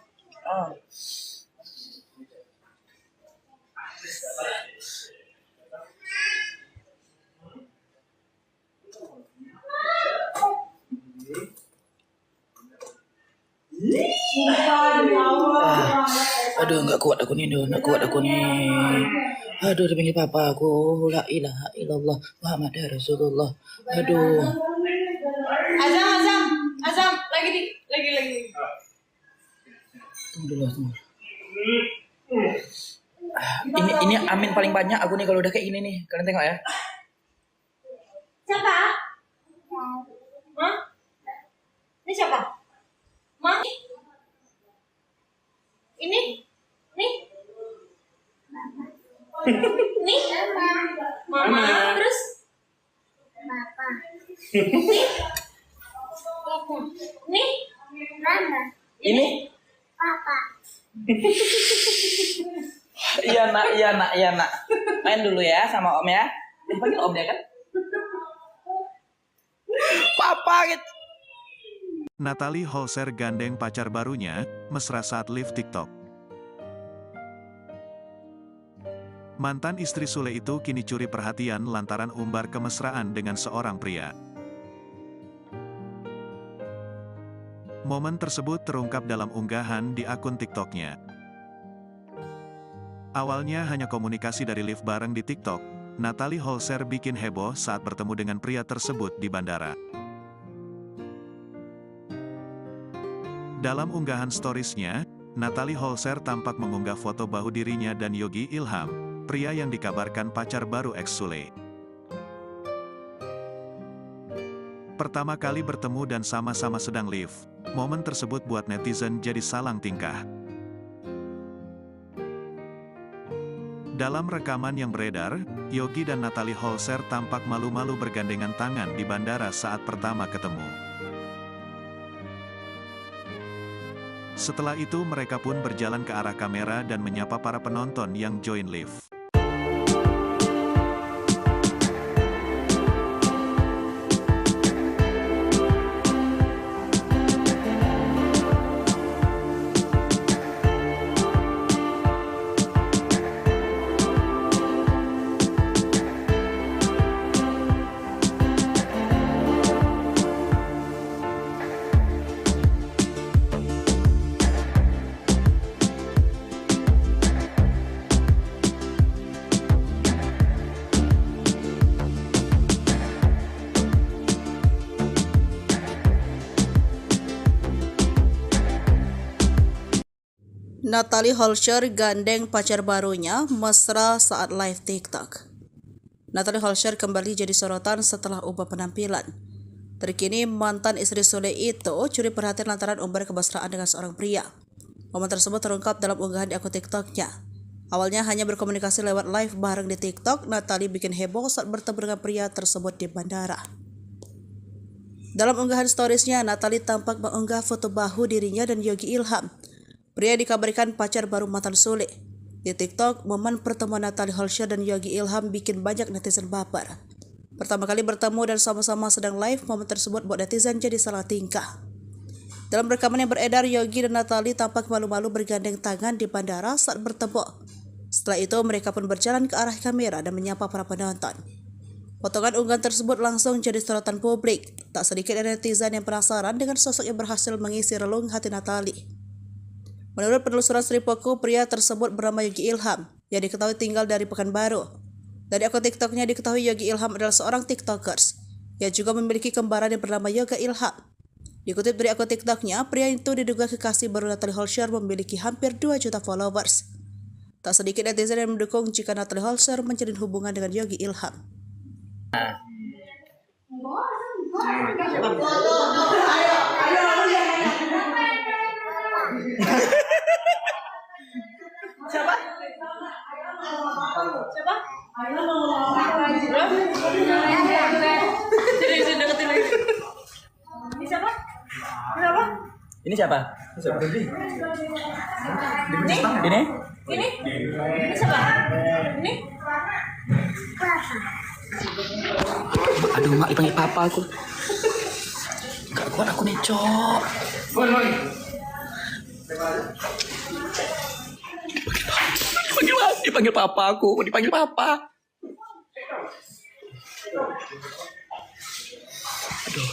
Aduh, nggak kuat aku nih. Aduh, dipanggil papa aku, la ilaha illallah Muhammad Rasulullah. Aduh. Azam, lagi. Tunggu dulu. Ini amin paling banyak aku nih kalau udah kayak gini nih. Kalian tengok ya. Siapa? Hah? Ini siapa? Ma? Ini? Nih? Nih? Mama, terus? Papa. Nih? Mama. Ini? Papa. Iya nak. Main dulu ya sama om ya. Dipanggil om ya kan? Papa gitu. Natalie Holscher gandeng pacar barunya, mesra saat live TikTok. Mantan istri Sule itu kini curi perhatian lantaran umbar kemesraan dengan seorang pria. Momen tersebut terungkap dalam unggahan di akun TikToknya. Awalnya hanya komunikasi dari live bareng di TikTok, Natalie Holscher bikin heboh saat bertemu dengan pria tersebut di bandara. Dalam unggahan storiesnya, Natalie Holscher tampak mengunggah foto bahu dirinya dan Yogi Ilham, pria yang dikabarkan pacar baru ex Sule. Pertama kali bertemu dan sama-sama sedang live, momen tersebut buat netizen jadi salang tingkah. Dalam rekaman yang beredar, Yogi dan Natalie Holscher tampak malu-malu bergandengan tangan di bandara saat pertama ketemu. Setelah itu mereka pun berjalan ke arah kamera dan menyapa para penonton yang join live. Natalie Holscher gandeng pacar barunya mesra saat live TikTok. Natalie Holscher kembali jadi sorotan setelah ubah penampilan. Terkini mantan istri Sule itu curi perhatian lantaran umbar kemesraan dengan seorang pria. Momen tersebut terungkap dalam unggahan di akun TikToknya. Awalnya hanya berkomunikasi lewat live bareng di TikTok, Natalie bikin heboh saat bertemu dengan pria tersebut di bandara. Dalam unggahan storiesnya, Natalie tampak mengunggah foto bahu dirinya dan Yogi Ilham. Pria dikabarkan pacar baru mantan Sule. Di TikTok, momen pertemuan Natalie Holscher dan Yogi Ilham bikin banyak netizen baper. Pertama kali bertemu dan sama-sama sedang live, momen tersebut buat netizen jadi salah tingkah. Dalam rekaman yang beredar, Yogi dan Natalie tampak malu-malu bergandeng tangan di bandara saat bertemu. Setelah itu, mereka pun berjalan ke arah kamera dan menyapa para penonton. Potongan unggahan tersebut langsung jadi sorotan publik. Tak sedikit dari netizen yang penasaran dengan sosok yang berhasil mengisi relung hati Natalie. Menurut penelusuran Sripoku, pria tersebut bernama Yogi Ilham, yang diketahui tinggal dari Pekanbaru. Dari akun TikToknya diketahui Yogi Ilham adalah seorang TikTokers, yang juga memiliki kembaran yang bernama Yoga Ilham. Dikutip dari akun TikToknya, pria itu diduga kekasih baru Natalie Holscher memiliki hampir 2 juta followers. Tak sedikit netizen yang mendukung jika Natalie Holscher menjalin hubungan dengan Yogi Ilham. Siapa? Siapa? Sini deketin lagi. Ini siapa? Kenapa? Ini siapa? Ini? Ini? Ini siapa? Ini? Aduh, mak dipanggil papa aku. Gak kuat aku nih, Cok. Dipanggil papa aku, dipanggil papa. Aduh.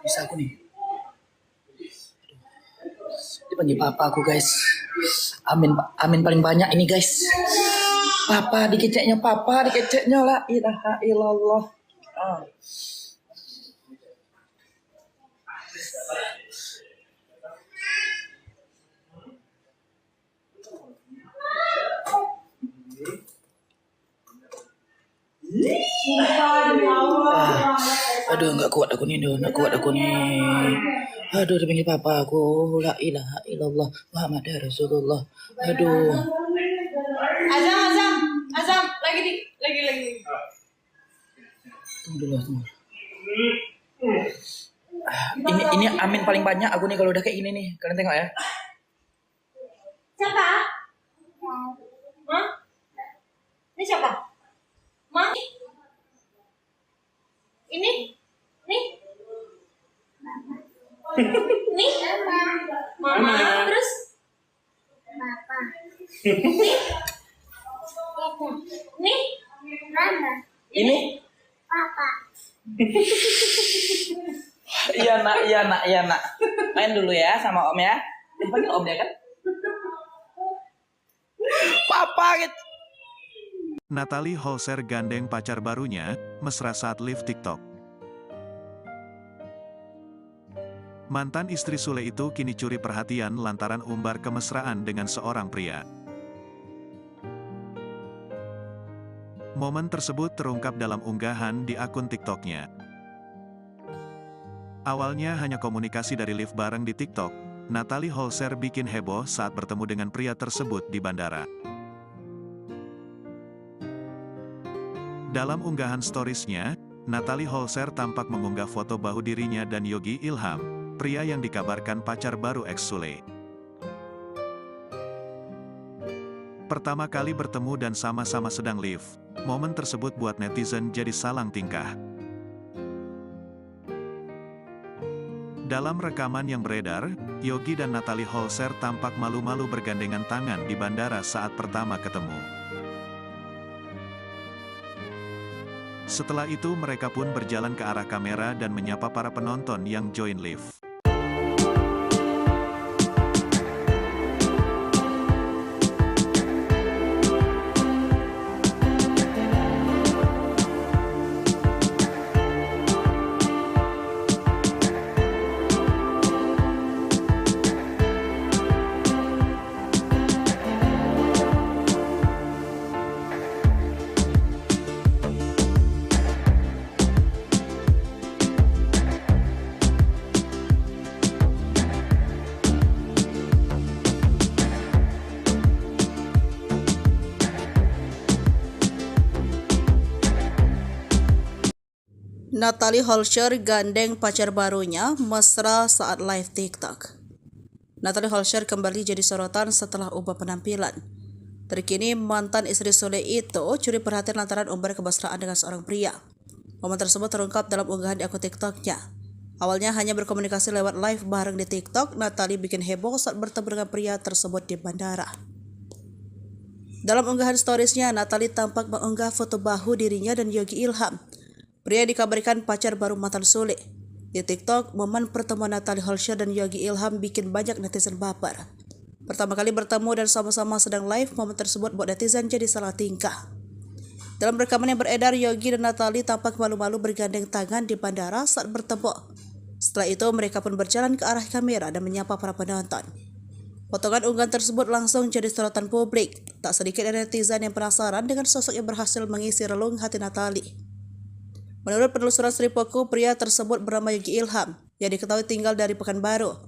Bisa aku nih. Dipanggil papa aku, guys. Amin paling banyak ini, guys. Papa dikeceknya la ilaha illallah. Aduh, nggak kuat aku nih. Aduh, dipanggil papa aku, la ilaha illallah Muhammad Rasulullah. Aduh. Azam, lagi. Tunggu dulu. Ini amin paling banyak aku nih kalau udah kayak gini nih. Kalian tengok ya. Siapa? Hah? Ini siapa? Ma? Ini? Nih? Nih? Mama. Terus? Papa. Nih? Mama. Ini? Papa. Iya nak. Main dulu ya sama om ya. Dipanggil om ya kan? Papa gitu. Natalie Holscher gandeng pacar barunya, mesra saat live TikTok. Mantan istri Sule itu kini curi perhatian lantaran umbar kemesraan dengan seorang pria. Momen tersebut terungkap dalam unggahan di akun TikToknya. Awalnya hanya komunikasi dari live bareng di TikTok, Natalie Holscher bikin heboh saat bertemu dengan pria tersebut di bandara. Dalam unggahan storiesnya, Natalie Holscher tampak mengunggah foto bahu dirinya dan Yogi Ilham, pria yang dikabarkan pacar baru ex Sule. Pertama kali bertemu dan sama-sama sedang live, momen tersebut buat netizen jadi salang tingkah. Dalam rekaman yang beredar, Yogi dan Natalie Holscher tampak malu-malu bergandengan tangan di bandara saat pertama ketemu. Setelah itu mereka pun berjalan ke arah kamera dan menyapa para penonton yang join live. Natalie Holscher gandeng pacar barunya mesra saat live TikTok. Natalie Holscher kembali jadi sorotan setelah ubah penampilan. Terkini mantan istri Sule itu curi perhatian lantaran umbar kemesraan dengan seorang pria. Momen tersebut terungkap dalam unggahan di akun TikToknya. Awalnya hanya berkomunikasi lewat live bareng di TikTok, Natalie bikin heboh saat bertemu dengan pria tersebut di bandara. Dalam unggahan storiesnya, Natalie tampak mengunggah foto bahu dirinya dan Yogi Ilham. Pria dikabarkan pacar baru mantan Sule. Di TikTok, momen pertemuan Natalie Holscher dan Yogi Ilham bikin banyak netizen baper. Pertama kali bertemu dan sama-sama sedang live, momen tersebut buat netizen jadi salah tingkah. Dalam rekaman yang beredar, Yogi dan Natalie tampak malu-malu bergandeng tangan di bandara saat bertemu. Setelah itu, mereka pun berjalan ke arah kamera dan menyapa para penonton. Potongan unggahan tersebut langsung jadi sorotan publik. Tak sedikit dari netizen yang penasaran dengan sosok yang berhasil mengisi relung hati Natalie. Menurut penelusuran Sripoku, pria tersebut bernama Yogi Ilham, yang diketahui tinggal dari Pekanbaru.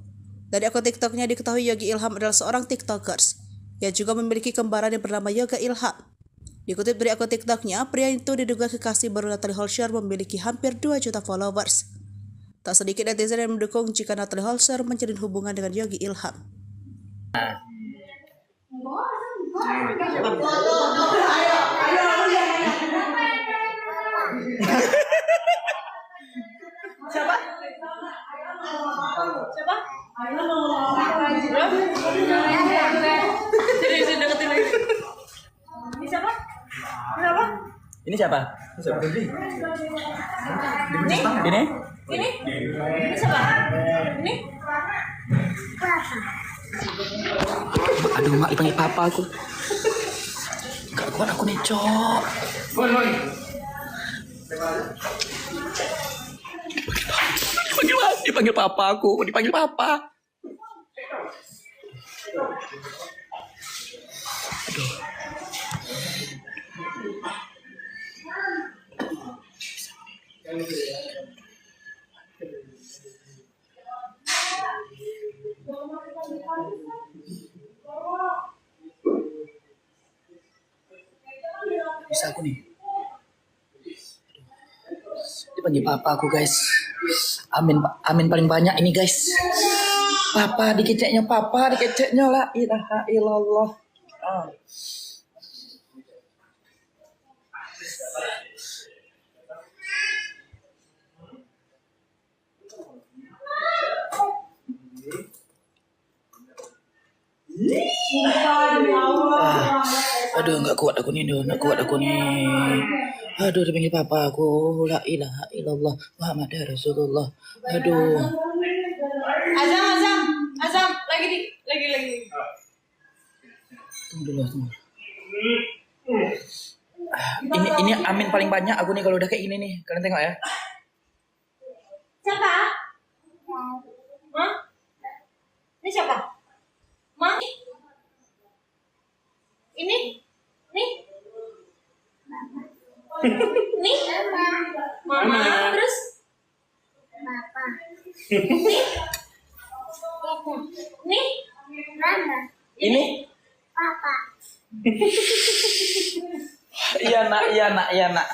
Dari akun TikToknya diketahui Yogi Ilham adalah seorang TikTokers, yang juga memiliki kembaran yang bernama Yoga Ilham. Dikutip dari akun TikToknya, pria itu diduga kekasih baru Natalie Holscher memiliki hampir 2 juta followers. Tak sedikit netizen yang mendukung jika Natalie Holscher menjalin hubungan dengan Yogi Ilham. Siapa? Siapa? Sini deketin lagi. Ini siapa? Kenapa? Ini siapa? Ini siapa? Ini? Ini? Ini siapa? Ini? Aduh, mak dipanggil papa aku. Gak kuat aku nih, Cok. Dipanggil papa aku, dipanggil papa. Aduh. Bisa aku nih. Dipanggil papa aku, guys. Amin paling banyak ini, guys. Papa dikeceknya la ilaha illallah. Aduh, nggak kuat aku nih. Aduh, dipanggil papa aku, la ilaha illallah Muhammad Rasulullah. Aduh. Azam, lagi. Tunggu. Ini amin paling banyak aku nih kalau udah kayak gini nih. Kalian tengok ya. Siapa? Hah? Ini siapa? Ma? Ini? Nih? Nih? Mama, terus? Papa. Nih? Mama. Ini? Papa. Iya nak.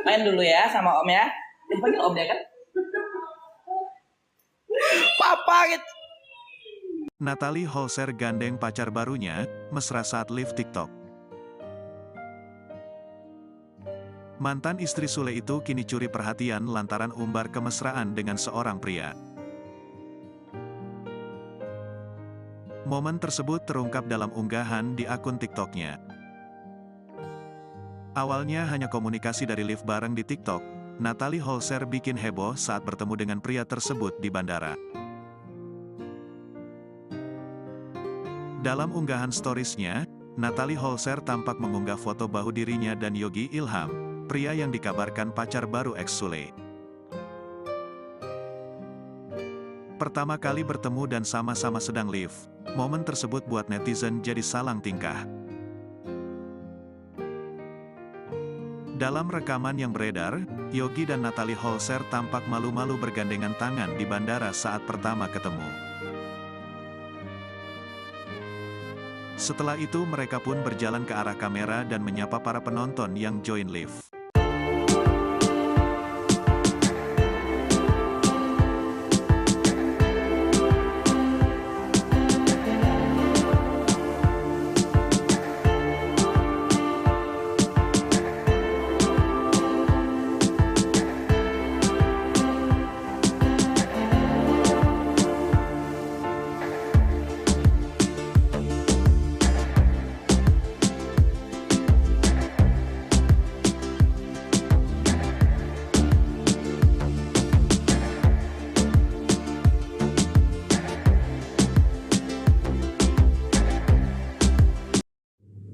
Main dulu ya sama om ya. Dipanggil om ya kan? Papa gitu. Natalie Holscher gandeng pacar barunya, mesra saat live TikTok. Mantan istri Sule itu kini curi perhatian lantaran umbar kemesraan dengan seorang pria. Momen tersebut terungkap dalam unggahan di akun TikToknya. Awalnya hanya komunikasi dari live bareng di TikTok, Natalie Holscher bikin heboh saat bertemu dengan pria tersebut di bandara. Dalam unggahan storiesnya, Natalie Holscher tampak mengunggah foto bahu dirinya dan Yogi Ilham, pria yang dikabarkan pacar baru ex Sule. Pertama kali bertemu dan sama-sama sedang live, momen tersebut buat netizen jadi salang tingkah. Dalam rekaman yang beredar, Yogi dan Natalie Holscher tampak malu-malu bergandengan tangan di bandara saat pertama ketemu. Setelah itu mereka pun berjalan ke arah kamera dan menyapa para penonton yang join live.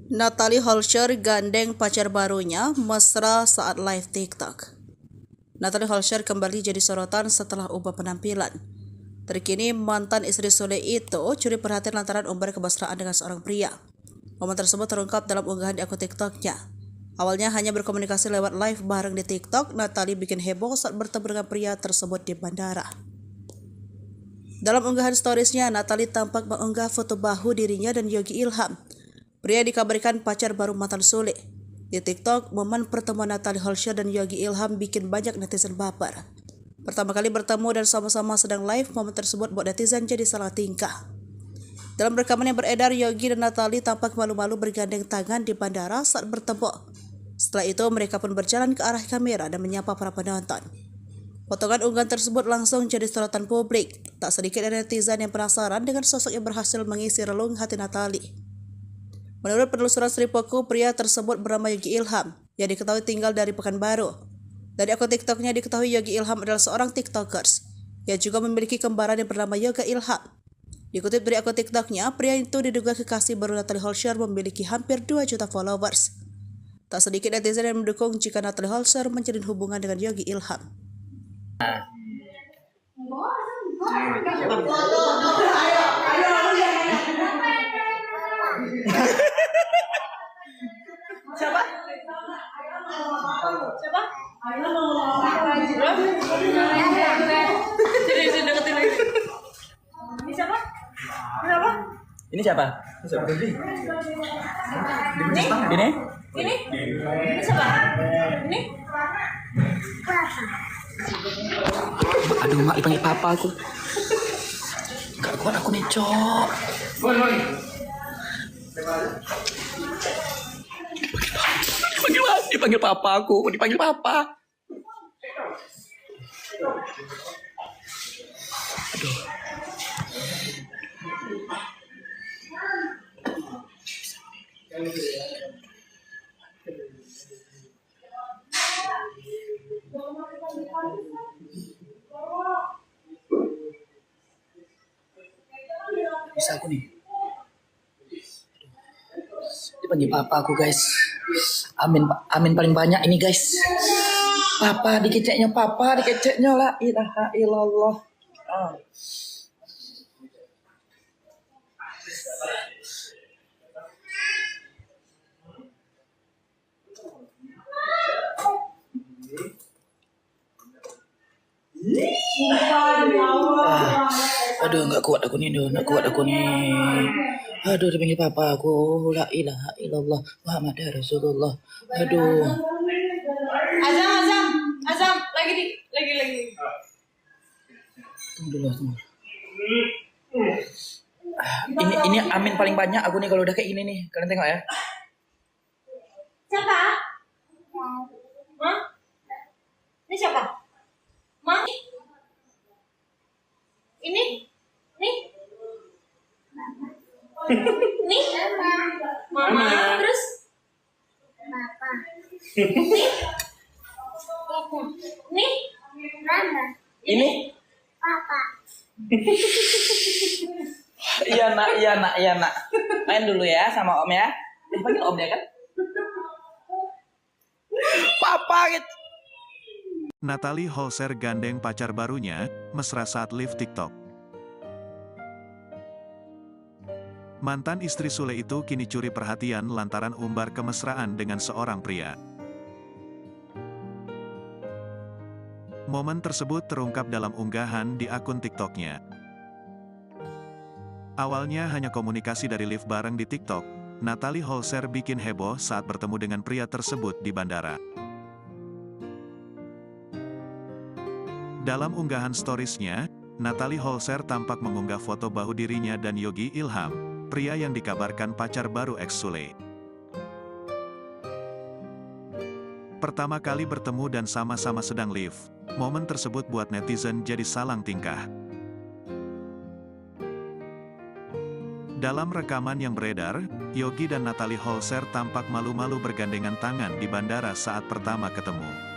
Natalie Holscher gandeng pacar barunya mesra saat live TikTok. Natalie Holscher kembali jadi sorotan setelah ubah penampilan. Terkini mantan istri Sule itu curi perhatian lantaran umbar kemesraan dengan seorang pria. Momen tersebut terungkap dalam unggahan di akun TikToknya. Awalnya hanya berkomunikasi lewat live bareng di TikTok, Natalie bikin heboh saat bertemu dengan pria tersebut di bandara. Dalam unggahan storiesnya, Natalie tampak mengunggah foto bahu dirinya dan Yogi Ilham. Pria dikabarkan pacar baru mantan Sule. Di TikTok, momen pertemuan Natalie Holscher dan Yogi Ilham bikin banyak netizen baper. Pertama kali bertemu dan sama-sama sedang live, momen tersebut buat netizen jadi salah tingkah. Dalam rekaman yang beredar, Yogi dan Natalie tampak malu-malu bergandeng tangan di bandara saat bertemu. Setelah itu, mereka pun berjalan ke arah kamera dan menyapa para penonton. Potongan unggahan tersebut langsung jadi sorotan publik. Tak sedikit dari netizen yang penasaran dengan sosok yang berhasil mengisi relung hati Natalie. Menurut penelusuran Sripoku, pria tersebut bernama Yogi Ilham, yang diketahui tinggal dari Pekanbaru. Dari akun TikToknya diketahui Yogi Ilham adalah seorang TikTokers, yang juga memiliki kembaran yang bernama Yoga Ilham. Dikutip dari akun TikToknya, pria itu diduga kekasih baru Natalie Holscher memiliki hampir 2 juta followers. Tak sedikit netizen yang mendukung jika Natalie Holscher menjalin hubungan dengan Yogi Ilham. Siapa? Siapa? Sini deketin lagi. Ini siapa? Kenapa? Ini siapa? Ini? Ini? Ini siapa? Ini? Aduh, mak dipanggil papa aku. Gak kuat aku nih, Cok. Dipanggil papa aku, dipanggil papa. Aduh. Bisa aku nih. Dipanggil papa aku, guys. Amin paling banyak ini, guys. Papa dikeceknya la ilaha illallah. Aduh, nggak kuat aku nih. Aduh, dipanggil papa aku, la ilaha illallah Muhammad Rasulullah. Aduh. Azam, lagi. Tunggu dulu. Ini amin paling banyak aku nih kalau udah kayak gini nih. Kalian tengok ya. Siapa? Ma? Ini siapa? Ma? Ini? Nih? Nih? Mama. Terus? Papa. Nih? Mama. Ini? Papa. Iya nak. Main dulu ya sama om ya. Dipanggil om ya kan? Papa gitu. Natalie Holscher gandeng pacar barunya, mesra saat live TikTok. Mantan istri Sule itu kini curi perhatian lantaran umbar kemesraan dengan seorang pria. Momen tersebut terungkap dalam unggahan di akun TikToknya. Awalnya hanya komunikasi dari live bareng di TikTok, Natalie Holscher bikin heboh saat bertemu dengan pria tersebut di bandara. Dalam unggahan storiesnya, Natalie Holscher tampak mengunggah foto bahu dirinya dan Yogi Ilham, pria yang dikabarkan pacar baru ex Sule. Pertama kali bertemu dan sama-sama sedang live, momen tersebut buat netizen jadi salang tingkah. Dalam rekaman yang beredar, Yogi dan Natalie Holscher tampak malu-malu bergandengan tangan di bandara saat pertama ketemu.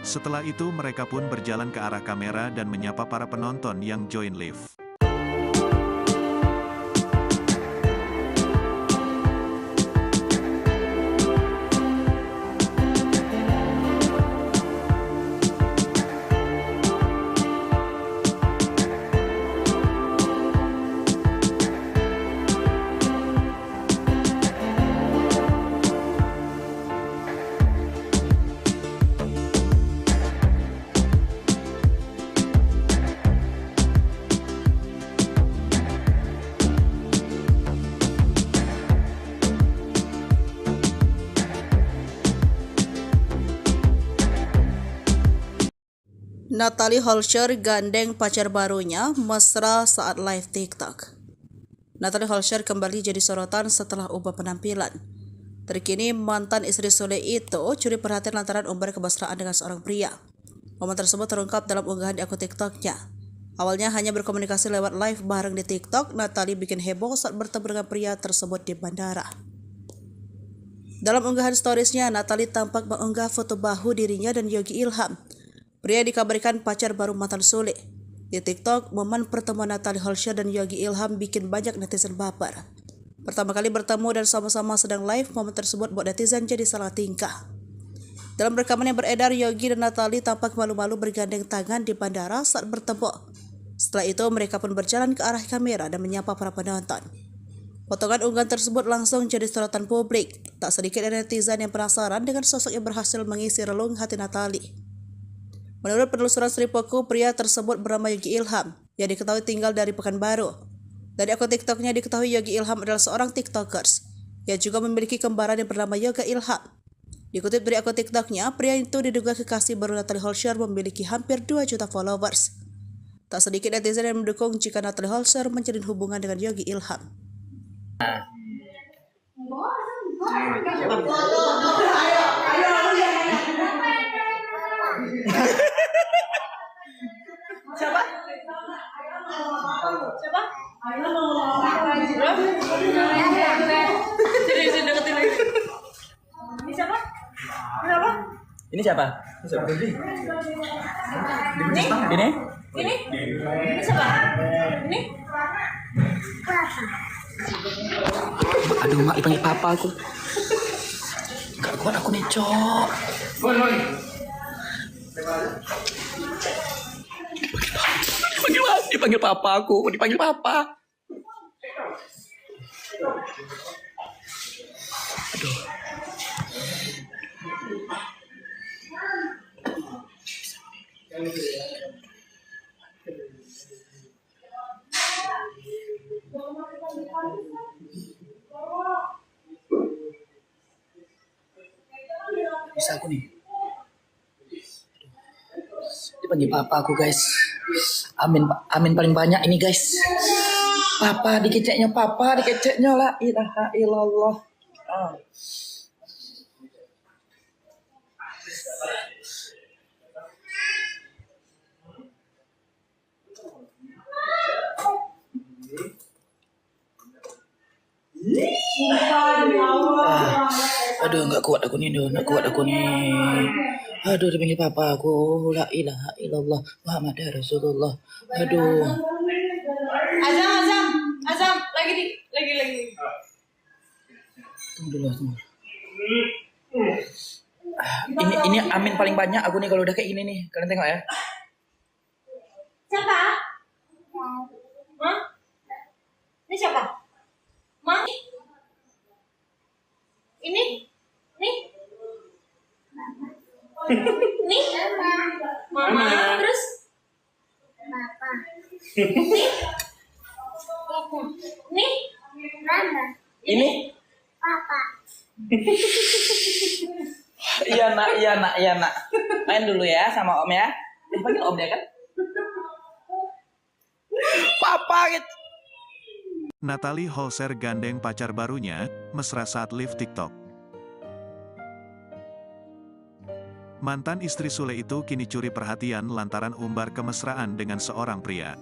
Setelah itu mereka pun berjalan ke arah kamera dan menyapa para penonton yang join live. Natalie Holscher gandeng pacar barunya mesra saat live TikTok. Natalie Holscher kembali jadi sorotan setelah ubah penampilan. Terkini mantan istri Sule itu curi perhatian lantaran umbar kemesraan dengan seorang pria. Momen tersebut terungkap dalam unggahan di akun TikToknya. Awalnya hanya berkomunikasi lewat live bareng di TikTok, Natalie bikin heboh saat bertemu dengan pria tersebut di bandara. Dalam unggahan storiesnya, Natalie tampak mengunggah foto bahu dirinya dan Yogi Ilham. Pria dikabarkan pacar baru mantan Sule. Di TikTok, momen pertemuan Natalie Holscher dan Yogi Ilham bikin banyak netizen baper. Pertama kali bertemu dan sama-sama sedang live, momen tersebut buat netizen jadi salah tingkah. Dalam rekaman yang beredar, Yogi dan Natalie tampak malu-malu bergandeng tangan di bandara saat bertemu. Setelah itu, mereka pun berjalan ke arah kamera dan menyapa para penonton. Potongan unggahan tersebut langsung jadi sorotan publik. Tak sedikit netizen yang penasaran dengan sosok yang berhasil mengisi relung hati Natalie. Menurut penelusuran Sripoku, pria tersebut bernama Yogi Ilham, yang diketahui tinggal dari Pekanbaru. Dari akun TikToknya diketahui Yogi Ilham adalah seorang TikTokers, yang juga memiliki kembaran yang bernama Yoga Ilham. Dikutip dari akun TikToknya, pria itu diduga kekasih baru Natalie Holscher memiliki hampir 2 juta followers. Tak sedikit netizen yang mendukung jika Natalie Holscher menjalin hubungan dengan Yogi Ilham. Siapa? Siapa? Sini deketin lagi. Ini siapa? Kenapa? Ini siapa? Ini? Ini? Ini siapa? Ini? Aduh, mak dipanggil papa aku. Gak kuat aku nih, Cok. Dipanggil papa aku, dipanggil papa. Aduh. Bisa aku nih. Dipanggil papa aku, guys. Amin paling banyak ini, guys. Papa dikeceknya la ilaha illallah. Aduh, nggak kuat aku nih. Aduh, dipanggil papa aku. La ilaha illallah Muhammad Rasulullah. Aduh. Azam, lagi. Tunggu dulu. Ini amin paling banyak aku nih kalau udah kayak gini nih. Kalian tengok ya. Siapa? Hah? Ini siapa? Ma? Ini? Nih? Nih? Mama, terus? Papa. Nih? Mama. Ini? Papa. Iya nak. Main dulu ya sama om ya. Dipanggil om ya kan? Papa gitu. Natalie Holscher gandeng pacar barunya, mesra saat live TikTok. Mantan istri Sule itu kini curi perhatian lantaran umbar kemesraan dengan seorang pria.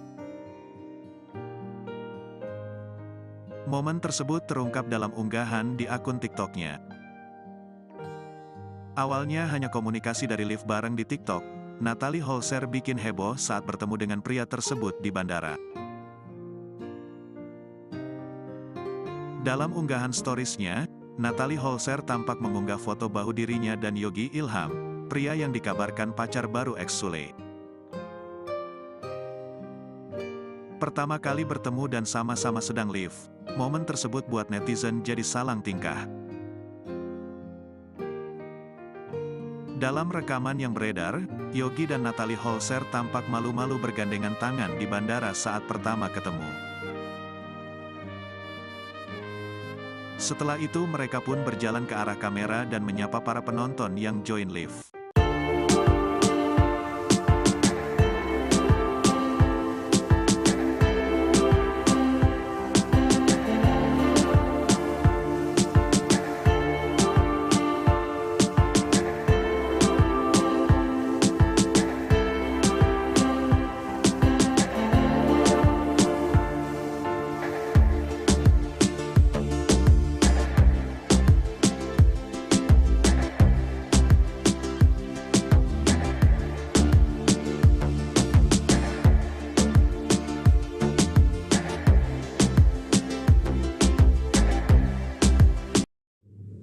Momen tersebut terungkap dalam unggahan di akun TikToknya. Awalnya hanya komunikasi dari live bareng di TikTok, Natalie Holscher bikin heboh saat bertemu dengan pria tersebut di bandara. Dalam unggahan storiesnya, Natalie Holscher tampak mengunggah foto bahu dirinya dan Yogi Ilham, pria yang dikabarkan pacar baru ex Sule. Pertama kali bertemu dan sama-sama sedang live, momen tersebut buat netizen jadi salang tingkah. Dalam rekaman yang beredar, Yogi dan Natalie Holscher tampak malu-malu bergandengan tangan di bandara saat pertama ketemu. Setelah itu mereka pun berjalan ke arah kamera dan menyapa para penonton yang join live.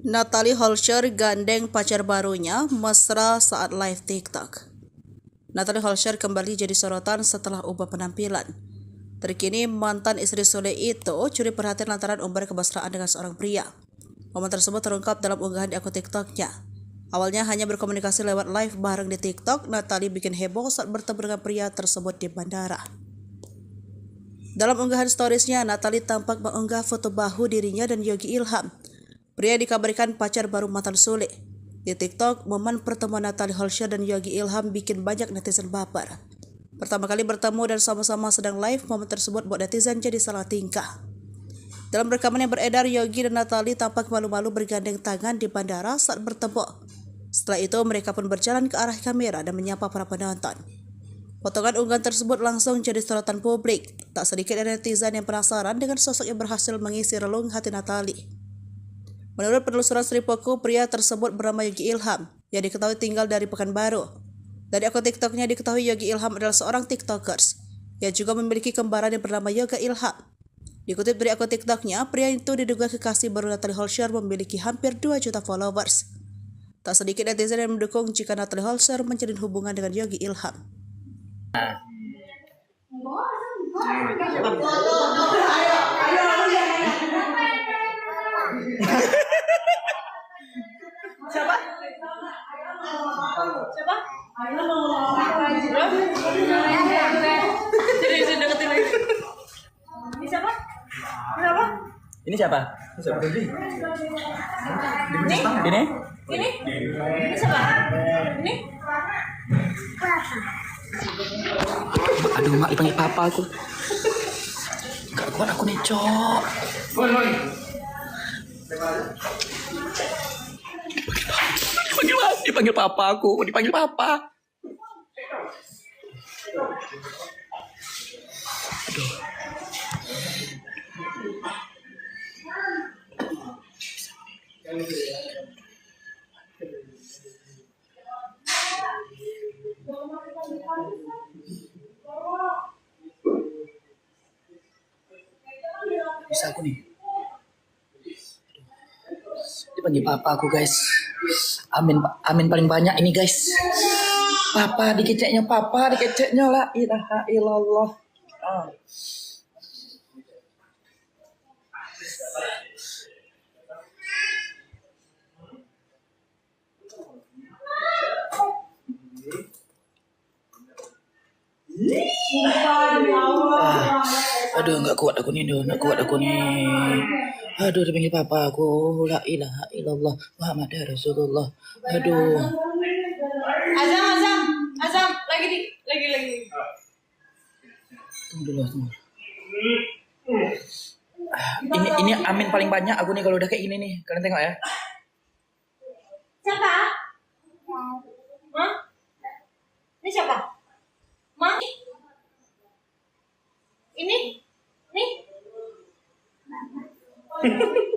Natalie Holscher gandeng pacar barunya mesra saat live TikTok. Natalie Holscher kembali jadi sorotan setelah ubah penampilan. Terkini mantan istri Sule itu curi perhatian lantaran umbar kemesraan dengan seorang pria. Momen tersebut terungkap dalam unggahan di akun TikToknya. Awalnya hanya berkomunikasi lewat live bareng di TikTok, Natalie bikin heboh saat bertemu dengan pria tersebut di bandara. Dalam unggahan storiesnya, Natalie tampak mengunggah foto bahu dirinya dan Yogi Ilham. Pria dikabarkan pacar baru mantan Sule. Di TikTok, momen pertemuan Natalie Holscher dan Yogi Ilham bikin banyak netizen baper. Pertama kali bertemu dan sama-sama sedang live, momen tersebut buat netizen jadi salah tingkah. Dalam rekaman yang beredar, Yogi dan Natalie tampak malu-malu bergandeng tangan di bandara saat bertemu. Setelah itu, mereka pun berjalan ke arah kamera dan menyapa para penonton. Potongan unggahan tersebut langsung jadi sorotan publik. Tak sedikit dari netizen yang penasaran dengan sosok yang berhasil mengisi relung hati Natalie. Menurut penelusuran Sripoku, pria tersebut bernama Yogi Ilham, yang diketahui tinggal dari Pekanbaru. Dari akun TikToknya diketahui Yogi Ilham adalah seorang TikTokers, yang juga memiliki kembaran yang bernama Yoga Ilham. Dikutip dari akun TikToknya, pria itu diduga kekasih baru Natalie Holscher memiliki hampir 2 juta followers. Tak sedikit netizen yang mendukung jika Natalie Holscher menjalin hubungan dengan Yogi Ilham. Siapa? Siapa? Jadi deketin lagi. Ini siapa? Kenapa? Ini siapa? Ini siapa? Ini? Ini? Ini? Ini siapa? Ini? Aduh, mak dipanggil papa aku. Gak kuat aku nih, Cok. Dipanggil papa aku, dipanggil papa. Aduh. Bisa aku nih. Dipanggil papa aku, guys. Amin paling banyak ini, guys. Papa dikeceknya la ilaha illallah. Aduh, nggak kuat aku nih. Aduh, dipanggil papa aku, la ilaha illallah Muhammad Rasulullah. Aduh. Azam, lagi. Tunggu dulu. Ini amin paling banyak aku nih kalau udah kayak gini nih. Kalian tengok ya. Siapa? Hah? Ini siapa? Ma? Ini? Nih?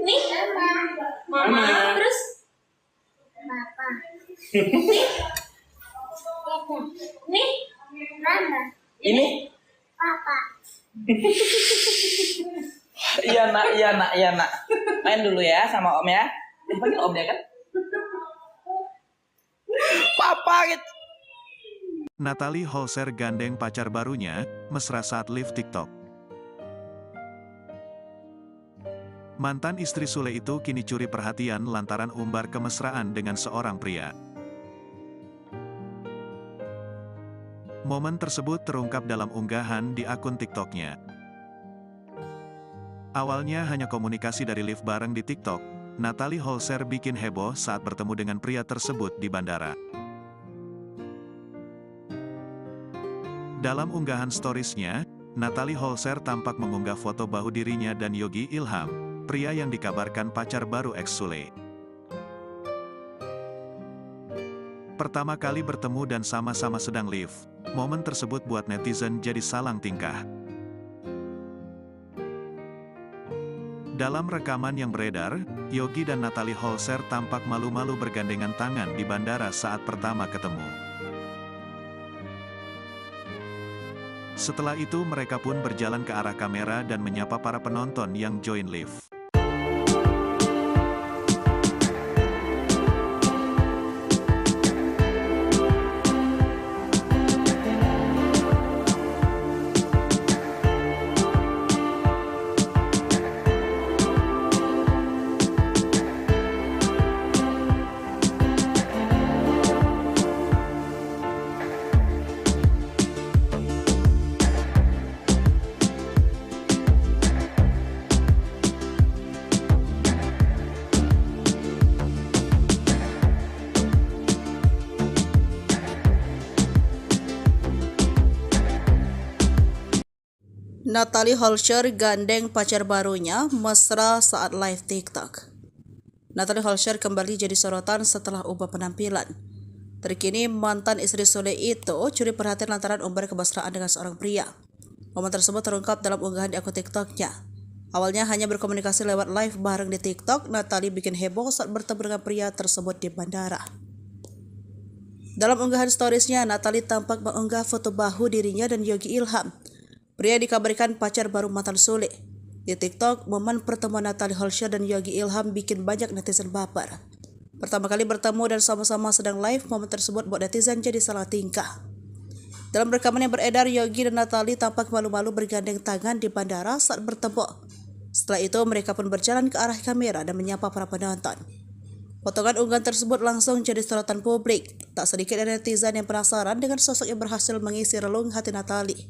Nih? Mama. Terus? Papa. Nih? Mama. Ini? Papa. Iya nak. Main dulu ya sama om ya. Dipanggil om ya kan? Papa gitu. Natalie Holscher gandeng pacar barunya, mesra saat live TikTok. Mantan istri Sule itu kini curi perhatian lantaran umbar kemesraan dengan seorang pria. Momen tersebut terungkap dalam unggahan di akun TikToknya. Awalnya hanya komunikasi dari live bareng di TikTok, Natalie Holscher bikin heboh saat bertemu dengan pria tersebut di bandara. Dalam unggahan storiesnya, Natalie Holscher tampak mengunggah foto bahu dirinya dan Yogi Ilham, pria yang dikabarkan pacar baru ex Sule. Pertama kali bertemu dan sama-sama sedang live, momen tersebut buat netizen jadi salang tingkah. Dalam rekaman yang beredar, Yogi dan Natalie Holscher tampak malu-malu bergandengan tangan di bandara saat pertama ketemu. Setelah itu mereka pun berjalan ke arah kamera dan menyapa para penonton yang join live. Natalie Holscher gandeng pacar barunya mesra saat live TikTok. Natalie Holscher kembali jadi sorotan setelah ubah penampilan. Terkini mantan istri Sule itu curi perhatian lantaran umbar kemesraan dengan seorang pria. Momen tersebut terungkap dalam unggahan di akun TikToknya. Awalnya hanya berkomunikasi lewat live bareng di TikTok, Natalie bikin heboh saat bertemu dengan pria tersebut di bandara. Dalam unggahan storiesnya, Natalie tampak mengunggah foto bahu dirinya dan Yogi Ilham. Pria dikabarkan pacar baru mantan Sule. Di TikTok, momen pertemuan Natalie Holscher dan Yogi Ilham bikin banyak netizen baper. Pertama kali bertemu dan sama-sama sedang live, momen tersebut buat netizen jadi salah tingkah. Dalam rekaman yang beredar, Yogi dan Natalie tampak malu-malu bergandeng tangan di bandara saat bertemu. Setelah itu, mereka pun berjalan ke arah kamera dan menyapa para penonton. Potongan unggahan tersebut langsung jadi sorotan publik. Tak sedikit dari netizen yang penasaran dengan sosok yang berhasil mengisi relung hati Natalie.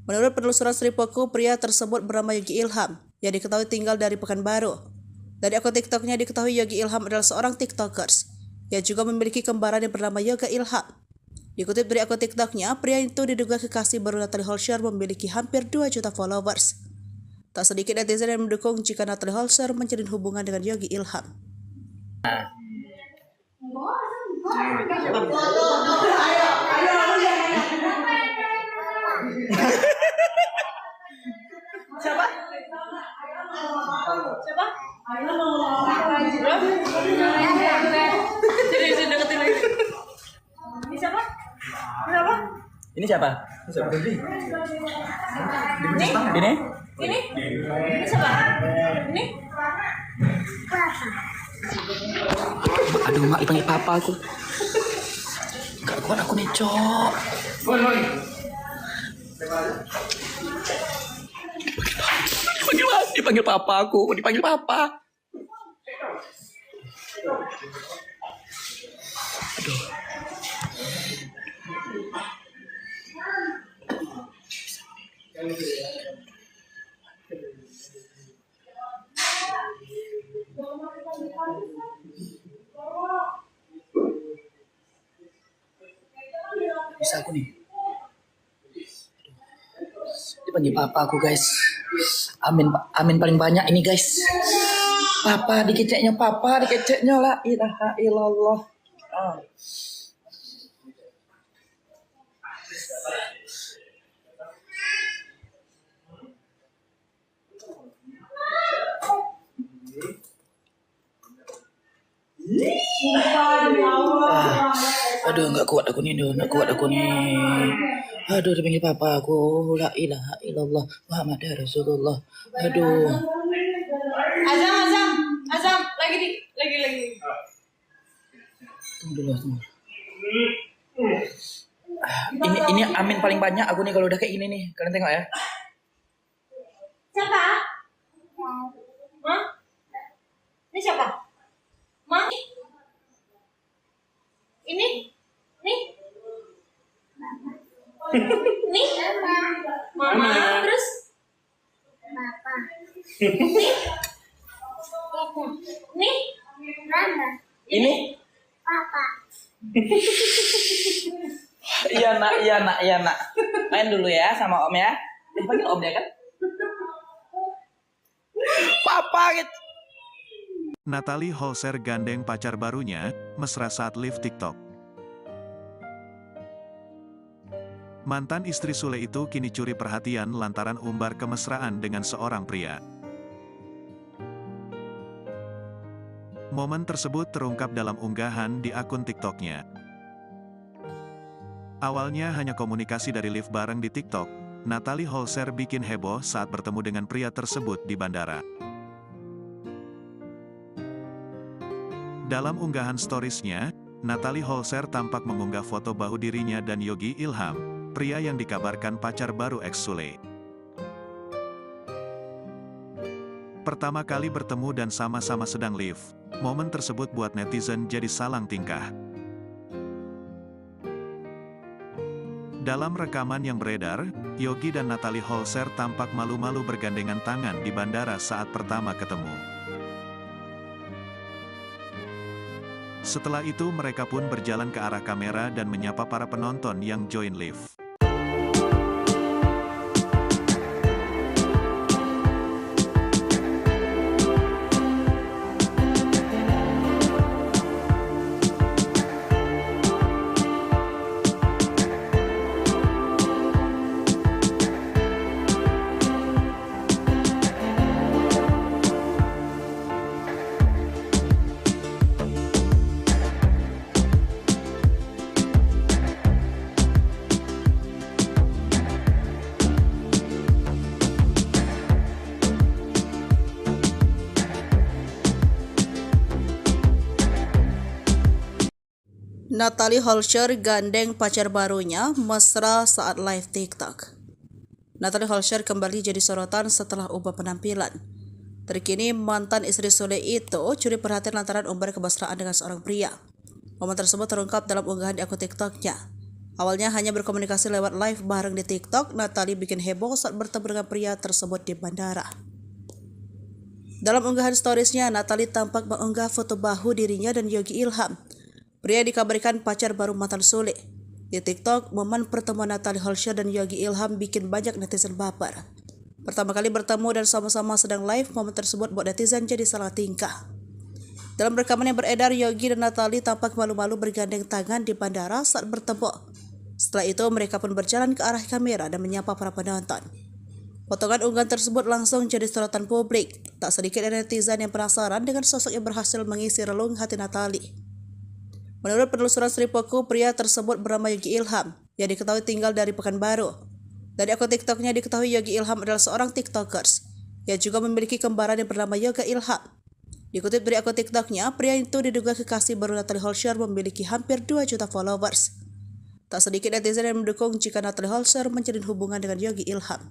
Menurut penelusuran Sripoku, pria tersebut bernama Yogi Ilham, yang diketahui tinggal dari Pekanbaru. Dari akun TikToknya diketahui Yogi Ilham adalah seorang TikTokers, yang juga memiliki kembaran yang bernama Yoga Ilham. Dikutip dari akun TikToknya, pria itu diduga kekasih baru Natalie Holscher memiliki hampir 2 juta followers. Tak sedikit netizen yang mendukung jika Natalie Holscher menjalin hubungan dengan Yogi Ilham. Siapa? Siapa? Sini deketin lagi. Ini siapa? Siapa? Ini siapa? Ini? Ini? Ini siapa? Ini? Aduh, mak dipanggil papa aku. Gak kuat aku nih, Cok. Dipanggil papa aku, dipanggil papa. Aduh. Bisa aku nih. Dipanggil papa aku, guys. Amin paling banyak ini, guys. Papa dikeceknya la ilaha illallah. Aduh, nggak kuat aku nih. Aduh, dipanggil papa aku, la ilaha illallah Muhammad Rasulullah. Aduh. Azam, lagi. Tunggu dulu. Ini amin paling banyak aku nih kalau udah kayak gini nih. Kalian tengok ya. Siapa? Ma? Ini siapa? Ma? Ini? Nih? Nih? Mama. Terus? Papa. Nih? Mama. Ini? Papa. Iya nak. Main dulu ya sama om ya. Dipanggil om ya kan? Papa gitu. Natalie Holscher gandeng pacar barunya, mesra saat live TikTok. Mantan istri Sule itu kini curi perhatian lantaran umbar kemesraan dengan seorang pria. Momen tersebut terungkap dalam unggahan di akun TikToknya. Awalnya hanya komunikasi dari live bareng di TikTok, Natalie Holscher bikin heboh saat bertemu dengan pria tersebut di bandara. Dalam unggahan storiesnya, Natalie Holscher tampak mengunggah foto bahu dirinya dan Yogi Ilham, pria yang dikabarkan pacar baru ex Sule. Pertama kali bertemu dan sama-sama sedang live, momen tersebut buat netizen jadi salang tingkah. Dalam rekaman yang beredar, Yogi dan Natalie Holscher tampak malu-malu bergandengan tangan di bandara saat pertama ketemu. Setelah itu mereka pun berjalan ke arah kamera dan menyapa para penonton yang join live. Natalie Holscher gandeng pacar barunya mesra saat live TikTok. Natalie Holscher kembali jadi sorotan setelah ubah penampilan. Terkini mantan istri Sule itu curi perhatian lantaran umbar kemesraan dengan seorang pria. Momen tersebut terungkap dalam unggahan di akun TikToknya. Awalnya hanya berkomunikasi lewat live bareng di TikTok, Natalie bikin heboh saat bertemu dengan pria tersebut di bandara. Dalam unggahan storiesnya, Natalie tampak mengunggah foto bahu dirinya dan Yogi Ilham, pria dikabarkan pacar baru mantan Sule. Di TikTok, momen pertemuan Natalie Holscher dan Yogi Ilham bikin banyak netizen baper. Pertama kali bertemu dan sama-sama sedang live, momen tersebut buat netizen jadi salah tingkah. Dalam rekaman yang beredar, Yogi dan Natalie tampak malu-malu bergandeng tangan di bandara saat bertemu. Setelah itu, mereka pun berjalan ke arah kamera dan menyapa para penonton. Potongan unggahan tersebut langsung jadi sorotan publik. Tak sedikit dari netizen yang penasaran dengan sosok yang berhasil mengisi relung hati Natalie. Menurut penelusuran Sripoku, pria tersebut bernama Yogi Ilham, yang diketahui tinggal dari Pekanbaru. Dari akun TikToknya diketahui Yogi Ilham adalah seorang TikTokers, yang juga memiliki kembaran yang bernama Yoga Ilham. Dikutip dari akun TikToknya, pria itu diduga kekasih baru Natalie Holscher memiliki hampir 2 juta followers. Tak sedikit netizen yang mendukung jika Natalie Holscher menjalin hubungan dengan Yogi Ilham.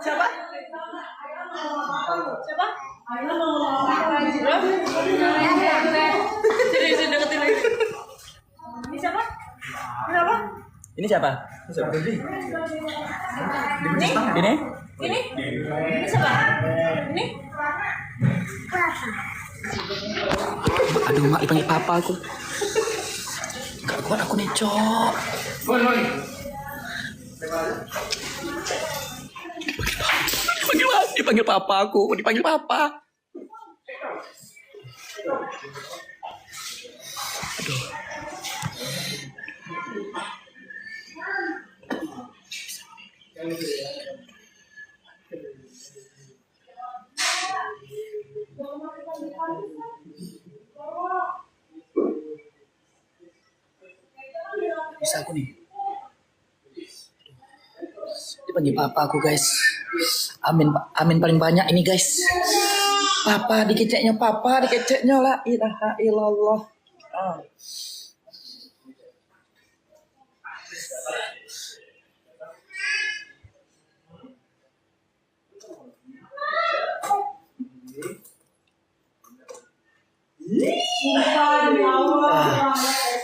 Siapa? Siapa? Sini deketin lagi. Ini siapa? Kenapa? Ini siapa? Ini? Ini? Ini siapa? Ini? Aduh, mak dipanggil papa aku. Gak kuat aku nih, Cok. Dipanggil papa aku, dipanggil papa. Aduh. Bisa aku nih. Dipanggil papa aku, guys. Amin paling banyak ini, guys. Papa dikeceknya la ilaha illallah.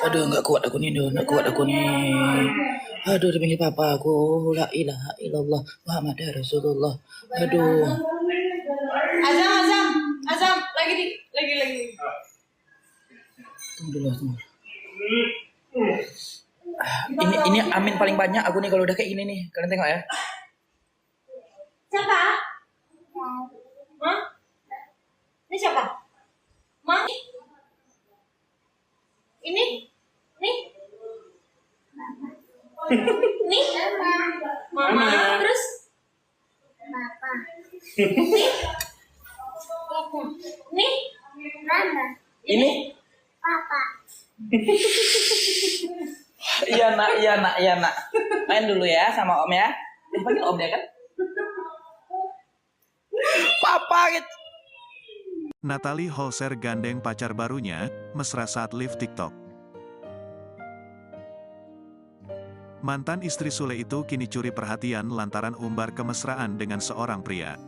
Aduh, nggak kuat aku nih. Aduh, dipanggil papa aku, la ilaha illallah Muhammad Rasulullah. Aduh. Azam, lagi. Tunggu dulu. Ini amin paling banyak aku nih kalau udah kayak gini nih. Kalian tengok ya. Siapa? Hah? Ini siapa? Ma? Ini? Nih? Nih? Mama. Terus? Papa. Nih? Mama. Ini? Papa. Iya nak. Main dulu ya sama om ya. Dipanggil om ya kan? Papa gitu. Natalie Holscher gandeng pacar barunya, mesra saat live TikTok. Mantan istri Sule itu kini curi perhatian lantaran umbar kemesraan dengan seorang pria.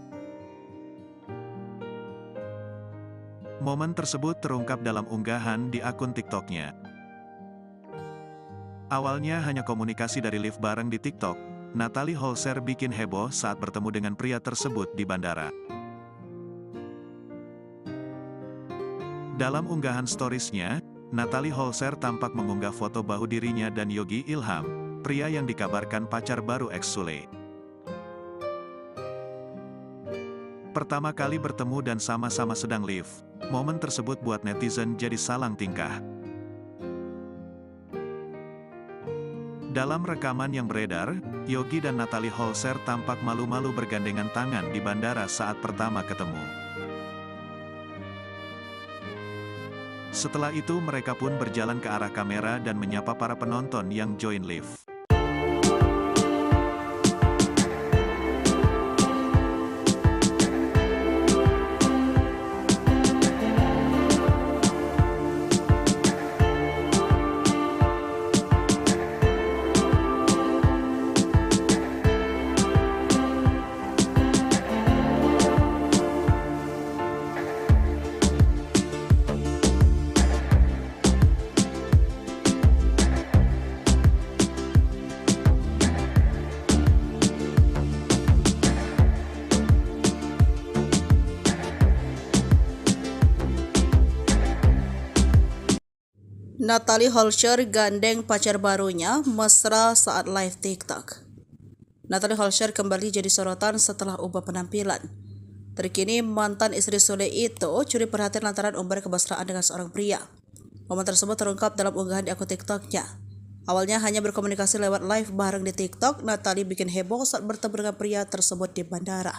Momen tersebut terungkap dalam unggahan di akun TikToknya. Awalnya hanya komunikasi dari live bareng di TikTok, Natalie Holscher bikin heboh saat bertemu dengan pria tersebut di bandara. Dalam unggahan storiesnya, Natalie Holscher tampak mengunggah foto bahu dirinya dan Yogi Ilham, pria yang dikabarkan pacar baru ex Sule. Pertama kali bertemu dan sama-sama sedang live, momen tersebut buat netizen jadi salang tingkah. Dalam rekaman yang beredar, Yogi dan Natalie Holscher tampak malu-malu bergandengan tangan di bandara saat pertama ketemu. Setelah itu mereka pun berjalan ke arah kamera dan menyapa para penonton yang join live. Natalie Holscher gandeng pacar barunya mesra saat live TikTok. Natalie Holscher kembali jadi sorotan setelah ubah penampilan. Terkini mantan istri Sule itu curi perhatian lantaran umbar kemesraan dengan seorang pria. Momen tersebut terungkap dalam unggahan di akun TikToknya. Awalnya hanya berkomunikasi lewat live bareng di TikTok, Natalie bikin heboh saat bertemu dengan pria tersebut di bandara.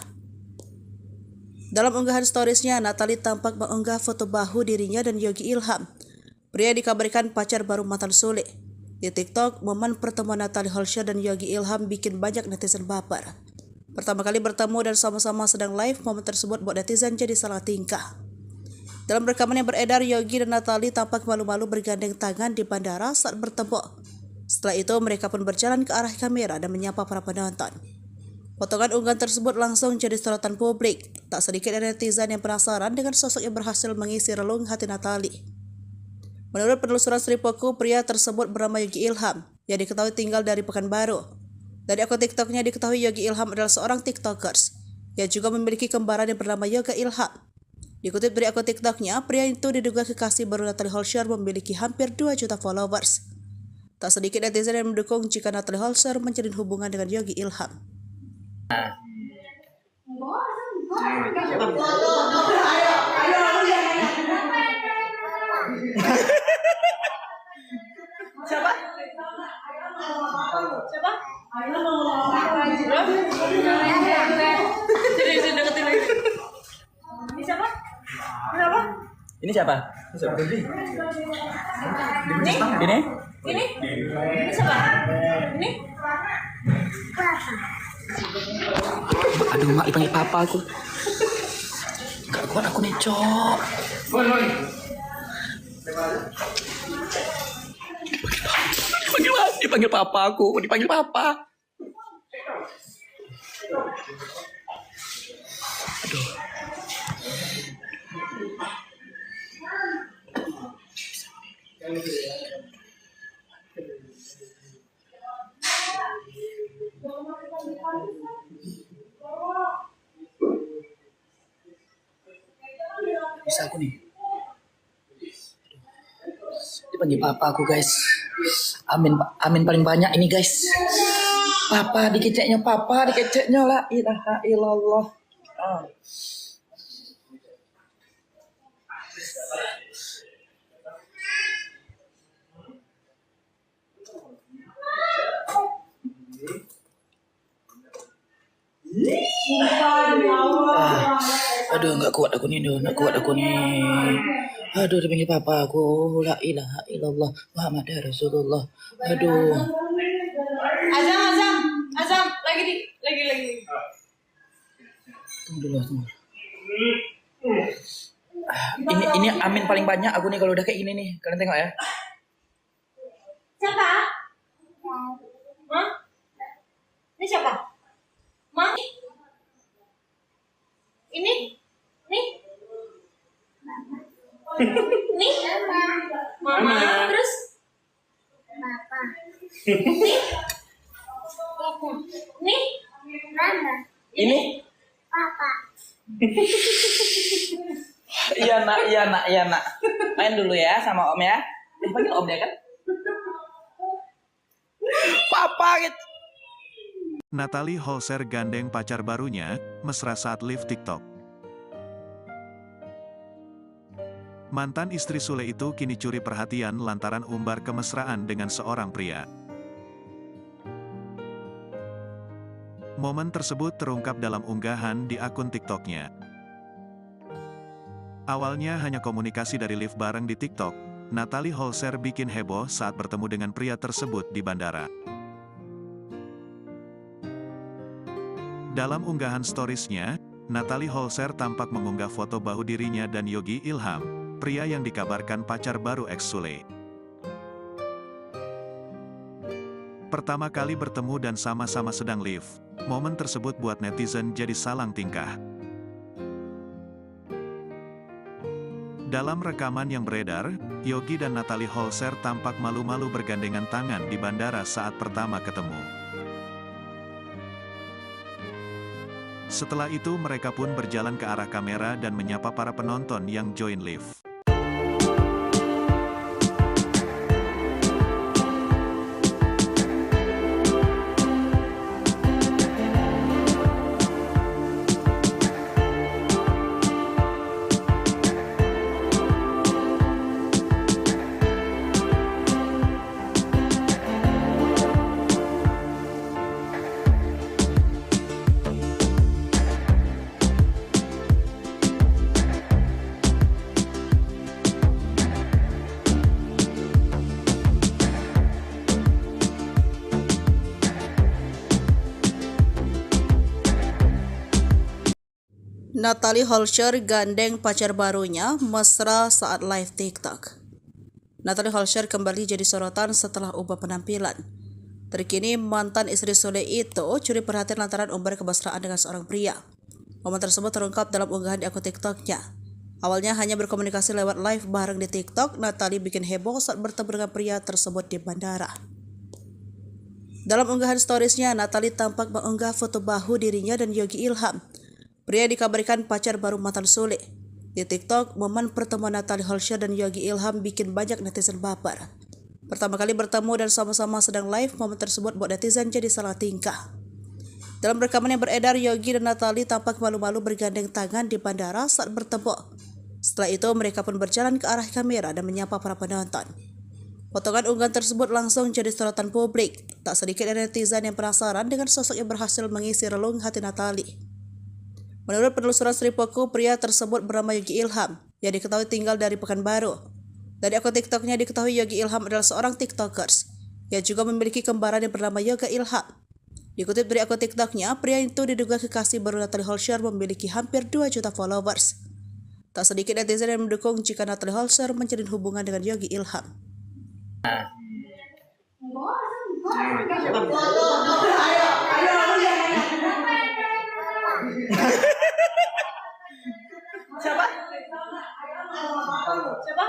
Dalam unggahan storiesnya, Natalie tampak mengunggah foto bahu dirinya dan Yogi Ilham. Pria dikabarkan pacar baru mantan Sule. Di TikTok, momen pertemuan Natalie Holscher dan Yogi Ilham bikin banyak netizen baper. Pertama kali bertemu dan sama-sama sedang live, momen tersebut buat netizen jadi salah tingkah. Dalam rekaman yang beredar, Yogi dan Natalie tampak malu-malu bergandeng tangan di bandara saat bertemu. Setelah itu, mereka pun berjalan ke arah kamera dan menyapa para penonton. Potongan unggahan tersebut langsung jadi sorotan publik. Tak sedikit dari netizen yang penasaran dengan sosok yang berhasil mengisi relung hati Natalie. Menurut penelusuran Sripoku, pria tersebut bernama Yogi Ilham, yang diketahui tinggal dari Pekanbaru. Dari akun TikToknya diketahui Yogi Ilham adalah seorang TikTokers, yang juga memiliki kembaran yang bernama Yoga Ilham. Dikutip dari akun TikToknya, pria itu diduga kekasih baru Natalie Holscher memiliki hampir 2 juta followers. Tak sedikit netizen yang mendukung jika Natalie Holscher menjalin hubungan dengan Yogi Ilham. Siapa? Siapa? Jadi deketin lagi. Ini siapa? Kenapa? Ini siapa? Ini siapa? Ini? Ini? Ini? Ini siapa? Ini? Aduh, mak dipanggil papa aku. Gak kuat aku nih, Cok. Dipanggil papa aku, dipanggil papa. Aduh. Bisa aku nih. Dipanggil papa aku, guys. Amin paling banyak ini, guys. Papa dikeceknya la ilaha illallah. Aduh, nggak kuat aku nih. Aduh, dipanggil papa aku, la ilaha illallah Muhammad Rasulullah. Aduh. Azam, lagi. Tunggu dulu. Ini amin paling banyak aku nih kalau udah kayak gini nih. Kalian tengok ya. Siapa? Hah? Ini siapa? Ma? Ini? Nih? Nih? Mama. Terus? Papa. Nih? Mama. Ini? Papa. Iya nak. Main dulu ya sama om ya. Panggil om ya kan? Papa gitu. Natalie Holscher gandeng pacar barunya, mesra saat live TikTok. Mantan istri Sule itu kini curi perhatian lantaran umbar kemesraan dengan seorang pria. Momen tersebut terungkap dalam unggahan di akun TikToknya. Awalnya hanya komunikasi dari live bareng di TikTok, Natalie Holscher bikin heboh saat bertemu dengan pria tersebut di bandara. Dalam unggahan storiesnya, Natalie Holscher tampak mengunggah foto bahu dirinya dan Yogi Ilham, pria yang dikabarkan pacar baru ex Sule. Pertama kali bertemu dan sama-sama sedang live, momen tersebut buat netizen jadi salang tingkah. Dalam rekaman yang beredar, Yogi dan Natalie Holscher tampak malu-malu bergandengan tangan di bandara saat pertama ketemu. Setelah itu mereka pun berjalan ke arah kamera dan menyapa para penonton yang join live. Natalie Holscher gandeng pacar barunya mesra saat live TikTok. Natalie Holscher kembali jadi sorotan setelah ubah penampilan. Terkini mantan istri Sule itu curi perhatian lantaran umbar kemesraan dengan seorang pria. Momen tersebut terungkap dalam unggahan di akun TikToknya. Awalnya hanya berkomunikasi lewat live bareng di TikTok, Natalie bikin heboh saat bertemu dengan pria tersebut di bandara. Dalam unggahan storiesnya, Natalie tampak mengunggah foto bahu dirinya dan Yogi Ilham. Pria dikabarkan pacar baru mantan Sule. Di TikTok, momen pertemuan Natalie Holscher dan Yogi Ilham bikin banyak netizen baper. Pertama kali bertemu dan sama-sama sedang live, momen tersebut buat netizen jadi salah tingkah. Dalam rekaman yang beredar, Yogi dan Natalie tampak malu-malu bergandeng tangan di bandara saat bertemu. Setelah itu, mereka pun berjalan ke arah kamera dan menyapa para penonton. Potongan unggahan tersebut langsung jadi sorotan publik. Tak sedikit dari netizen yang penasaran dengan sosok yang berhasil mengisi relung hati Natalie. Menurut penelusuran Sripoku, pria tersebut bernama Yogi Ilham, yang diketahui tinggal dari Pekanbaru. Dari akun TikToknya diketahui Yogi Ilham adalah seorang TikTokers, yang juga memiliki kembaran yang bernama Yoga Ilham. Dikutip dari akun TikToknya, pria itu diduga kekasih baru Natalie Holscher memiliki hampir 2 juta followers. Tak sedikit netizen yang mendukung jika Natalie Holscher menjalin hubungan dengan Yogi Ilham. Siapa? Siapa?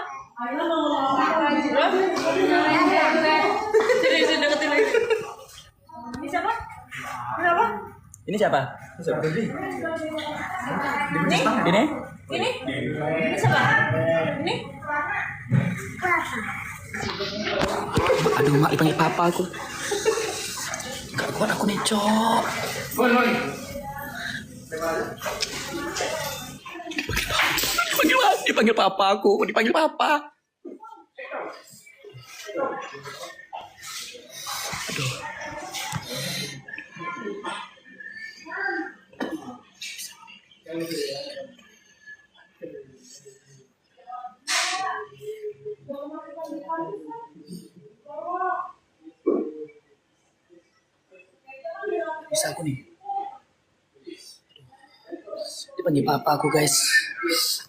Sini deketin lagi. Ini siapa? Kenapa? Ini siapa? Ini? Ini? Ini siapa? Ini? Aduh, mak dipanggil papa aku. Gak kuat aku nih, Cok. Dipanggil papa aku, dipanggil papa. Aduh. Bisa aku nih. Dipanggil papa aku, guys.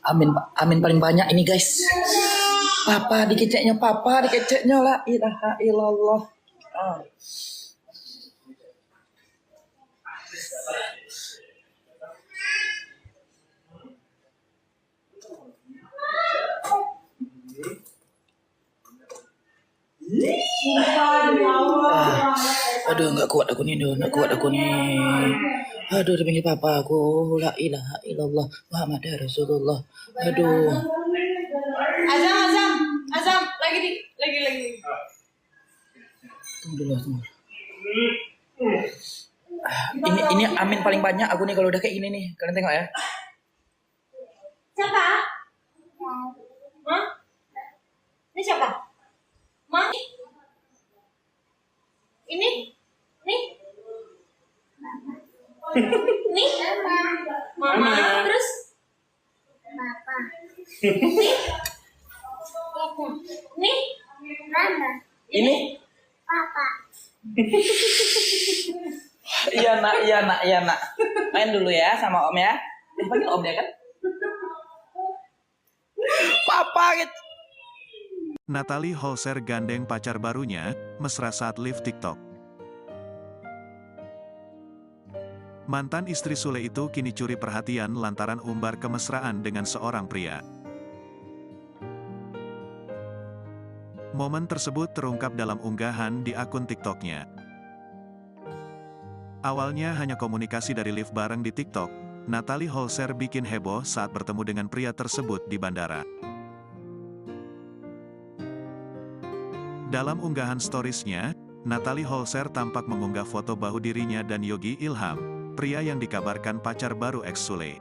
Amin paling banyak ini, guys. Papa dikeceknya la ilaha illallah. Aduh, nggak kuat aku nih. Aduh, dipanggil papa aku, la ilaha illallah Muhammad Rasulullah. Aduh. Azam, lagi. Tunggu dulu. Ini amin paling banyak aku nih kalau udah kayak gini nih. Kalian tengok ya. Siapa? Hah? Ini siapa? Ma? Ini? Nih? Nih? Mama. Terus? Papa. Nih? Mama. Ini? Papa. Iya nak. Main dulu ya sama om ya. Dipanggil om ya kan? Papa gitu. Natalie Holscher gandeng pacar barunya, mesra saat live TikTok. Mantan istri Sule itu kini curi perhatian lantaran umbar kemesraan dengan seorang pria. Momen tersebut terungkap dalam unggahan di akun TikToknya. Awalnya hanya komunikasi dari live bareng di TikTok, Natalie Holscher bikin heboh saat bertemu dengan pria tersebut di bandara. Dalam unggahan storiesnya, Natalie Holscher tampak mengunggah foto bahu dirinya dan Yogi Ilham, pria yang dikabarkan pacar baru ex Sule.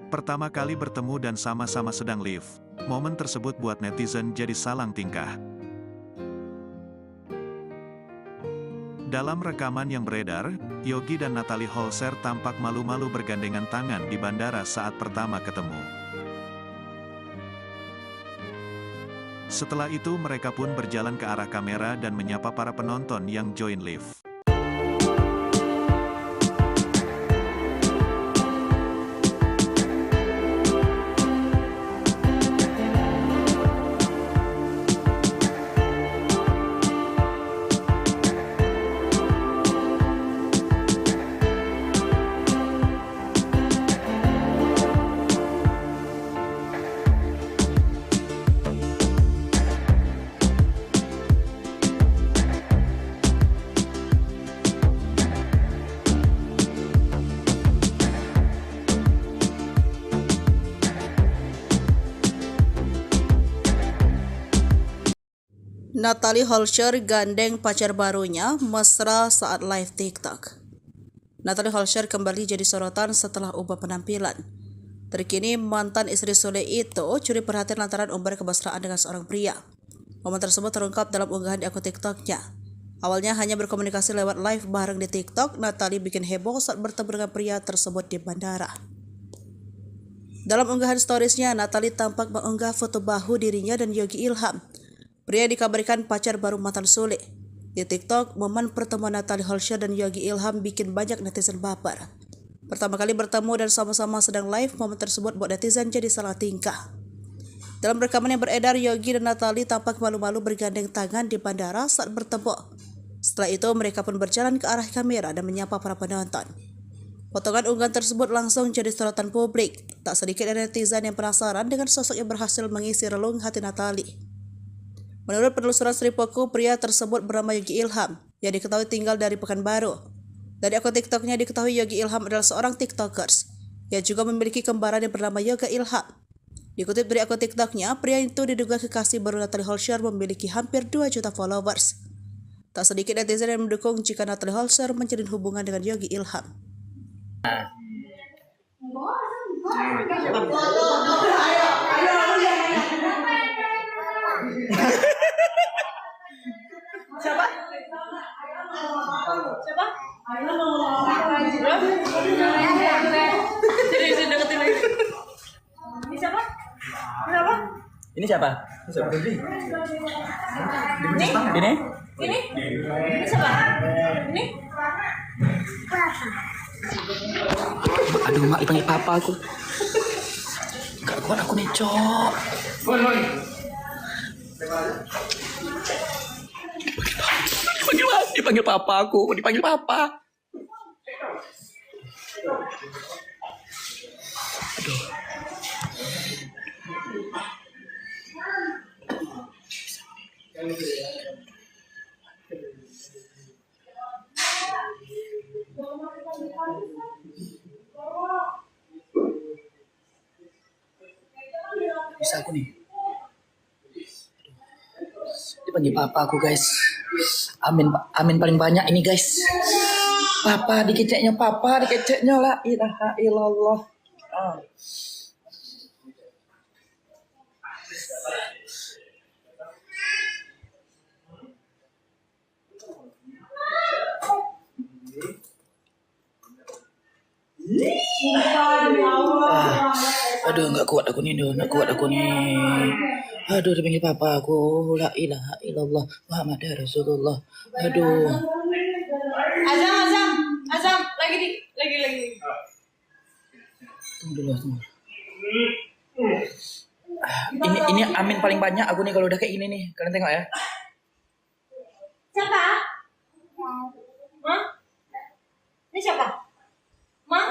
Pertama kali bertemu dan sama-sama sedang live, momen tersebut buat netizen jadi salang tingkah. Dalam rekaman yang beredar, Yogi dan Natalie Holscher tampak malu-malu bergandengan tangan di bandara saat pertama ketemu. Setelah itu mereka pun berjalan ke arah kamera dan menyapa para penonton yang join live. Natalie Holscher gandeng pacar barunya mesra saat live TikTok. Natalie Holscher kembali jadi sorotan setelah ubah penampilan. Terkini mantan istri Sule itu curi perhatian lantaran umbar kemesraan dengan seorang pria. Momen tersebut terungkap dalam unggahan di akun TikToknya. Awalnya hanya berkomunikasi lewat live bareng di TikTok, Natalie bikin heboh saat bertemu dengan pria tersebut di bandara. Dalam unggahan storiesnya, Natalie tampak mengunggah foto bahu dirinya dan Yogi Ilham. Pria dikabarkan pacar baru mantan Sule. Di TikTok, momen pertemuan Natalie Holscher dan Yogi Ilham bikin banyak netizen baper. Pertama kali bertemu dan sama-sama sedang live, momen tersebut buat netizen jadi salah tingkah. Dalam rekaman yang beredar, Yogi dan Natalie tampak malu-malu bergandeng tangan di bandara saat bertemu. Setelah itu, mereka pun berjalan ke arah kamera dan menyapa para penonton. Potongan unggahan tersebut langsung jadi sorotan publik. Tak sedikit dari netizen yang penasaran dengan sosok yang berhasil mengisi relung hati Natalie. Menurut penelusuran Sripoku, pria tersebut bernama Yogi Ilham, yang diketahui tinggal dari Pekanbaru. Dari akun TikToknya diketahui Yogi Ilham adalah seorang TikTokers, yang juga memiliki kembaran yang bernama Yoga Ilham. Dikutip dari akun TikToknya, pria itu diduga kekasih baru Natalie Holscher memiliki hampir 2 juta followers. Tak sedikit netizen yang mendukung jika Natalie Holscher menjalin hubungan dengan Yogi Ilham. Siapa? Siapa? Sini deketin lagi. Ini siapa? Siapa? Ini siapa? Ini? Ini siapa? Ini? Aduh, mak dipanggil papa aku. Gak kuat aku nih, Cok. Dipanggil papa aku, dipanggil papa. Aduh. Bisa aku nih. Dipanggil papa aku, guys. Amin paling banyak ini, guys. Papa dikeceknya la ilaha illallah. Aduh, nggak kuat aku nih. Aduh, dipanggil papa aku, la ilaha illallah Muhammad Rasulullah. Aduh. Azam, lagi. Tunggu dulu. Ini amin paling banyak aku nih kalau udah kayak gini nih. Kalian tengok ya. Siapa? Hah? Ini siapa? Ma?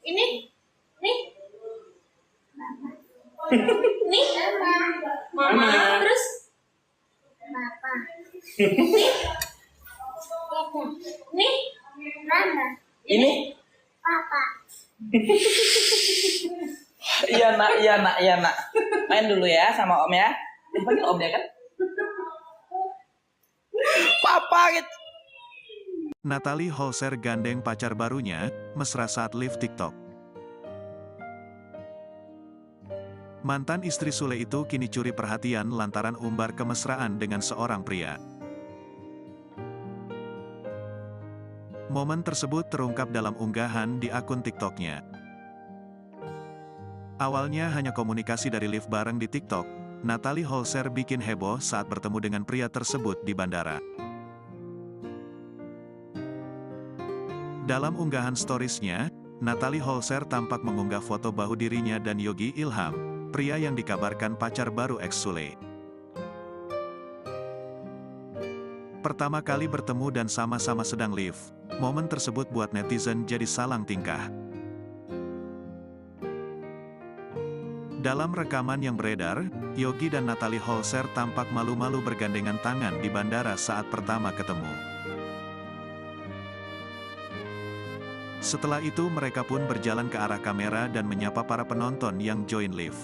Ini? Nih? Nih? Mama, terus? Papa. Nih? Mama. Ini? Papa. Iya nak. Main dulu ya sama om ya. Dipanggil om ya kan? Papa gitu. Natalie Holscher gandeng pacar barunya, mesra saat live TikTok. Mantan istri Sule itu kini curi perhatian lantaran umbar kemesraan dengan seorang pria. Momen tersebut terungkap dalam unggahan di akun TikToknya. Awalnya hanya komunikasi dari live bareng di TikTok, Natalie Holscher bikin heboh saat bertemu dengan pria tersebut di bandara. Dalam unggahan storiesnya, Natalie Holscher tampak mengunggah foto bahu dirinya dan Yogi Ilham, pria yang dikabarkan pacar baru ex Sule. Pertama kali bertemu dan sama-sama sedang live, momen tersebut buat netizen jadi salang tingkah. Dalam rekaman yang beredar, Yogi dan Natalie Holscher tampak malu-malu bergandengan tangan di bandara saat pertama ketemu. Setelah itu mereka pun berjalan ke arah kamera dan menyapa para penonton yang join live.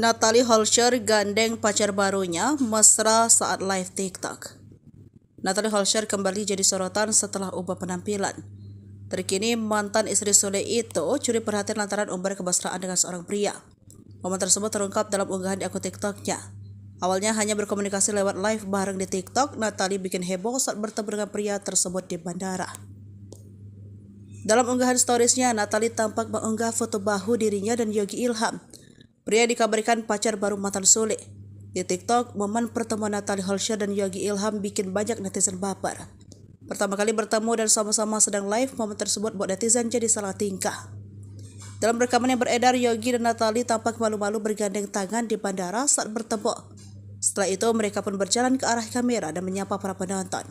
Natalie Holscher gandeng pacar barunya mesra saat live TikTok. Natalie Holscher kembali jadi sorotan setelah ubah penampilan. Terkini mantan istri Sule itu curi perhatian lantaran umbar kemesraan dengan seorang pria. Momen tersebut terungkap dalam unggahan di akun TikToknya. Awalnya hanya berkomunikasi lewat live bareng di TikTok, Natalie bikin heboh saat bertemu dengan pria tersebut di bandara. Dalam unggahan storiesnya, Natalie tampak mengunggah foto bahu dirinya dan Yogi Ilham. Pria dikabarkan pacar baru mantan Sule. Di TikTok, momen pertemuan Natalie Holscher dan Yogi Ilham bikin banyak netizen baper. Pertama kali bertemu dan sama-sama sedang live, momen tersebut buat netizen jadi salah tingkah. Dalam rekaman yang beredar, Yogi dan Natalie tampak malu-malu bergandeng tangan di bandara saat bertemu. Setelah itu, mereka pun berjalan ke arah kamera dan menyapa para penonton.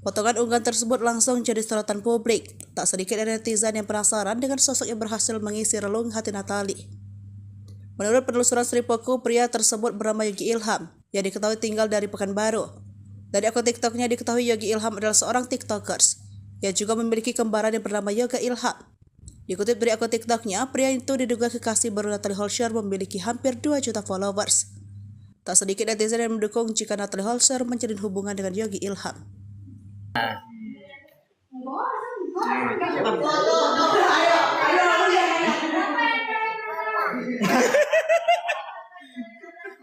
Potongan unggahan tersebut langsung jadi sorotan publik. Tak sedikit dari netizen yang penasaran dengan sosok yang berhasil mengisi relung hati Natalie. Menurut penelusuran Sripoku, pria tersebut bernama Yogi Ilham, yang diketahui tinggal dari Pekanbaru. Dari akun TikToknya diketahui Yogi Ilham adalah seorang TikTokers, yang juga memiliki kembaran yang bernama Yoga Ilham. Dikutip dari akun TikToknya, pria itu diduga kekasih baru Natalie Holscher memiliki hampir 2 juta followers. Tak sedikit netizen yang mendukung jika Natalie Holscher menjalin hubungan dengan Yogi Ilham.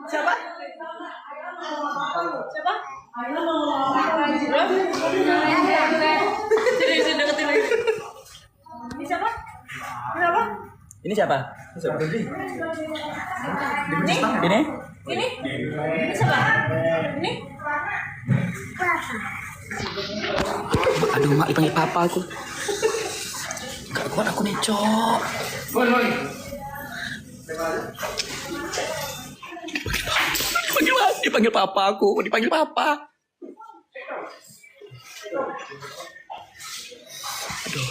Siapa? Siapa? Sini deketin lagi. Ini siapa? Siapa? Ini siapa? Ini? Ini? Ini siapa? Ini? Aduh, mak dipanggil papa aku. Gak kuat aku nih, Cok. Dipanggil papa aku, dipanggil papa. Aduh.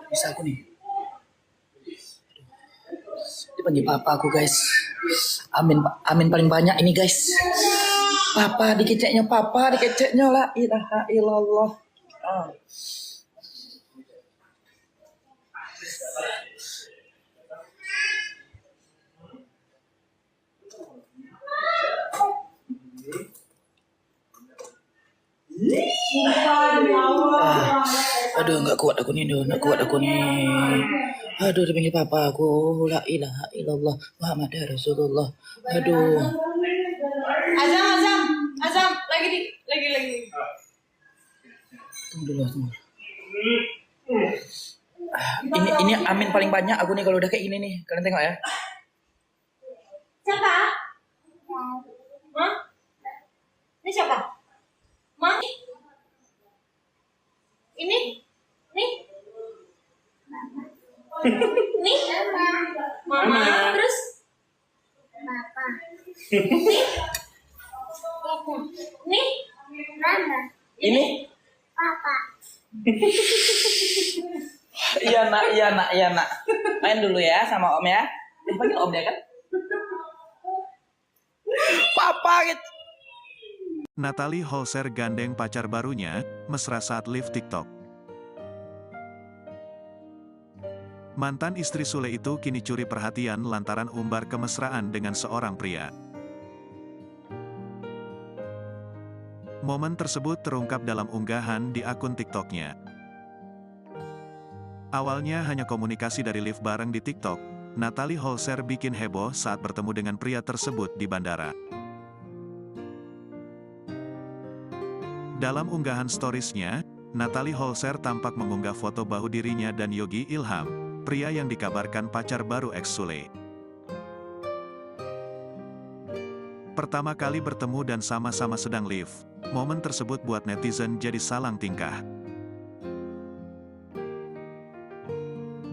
Bisa aku nih. Dipanggil papa aku, guys. Amin paling banyak ini, guys. Papa dikeceknya la ilaha illallah. Aduh, nggak kuat aku nih. Aduh, dipanggil papa aku, la ilaha illallah Muhammad Rasulullah. Aduh. Azam, lagi. Tunggu dulu. Ini amin paling banyak aku nih kalau udah kayak gini nih. Kalian tengok ya. Siapa? Hah? Ini siapa? Ma? Ini? Nih? Nih? Mama. Terus? Papa. Nih? Mama. Ini? Papa. Iya nak. Main dulu ya sama om ya. Dipanggil om dia kan? Papa gitu. Natalie Holscher gandeng pacar barunya, mesra saat live TikTok. Mantan istri Sule itu kini curi perhatian lantaran umbar kemesraan dengan seorang pria. Momen tersebut terungkap dalam unggahan di akun TikToknya. Awalnya hanya komunikasi dari live bareng di TikTok, Natalie Holscher bikin heboh saat bertemu dengan pria tersebut di bandara. Dalam unggahan storiesnya, Natalie Holscher tampak mengunggah foto bahu dirinya dan Yogi Ilham, pria yang dikabarkan pacar baru ex Sule. Pertama kali bertemu dan sama-sama sedang live, momen tersebut buat netizen jadi salang tingkah.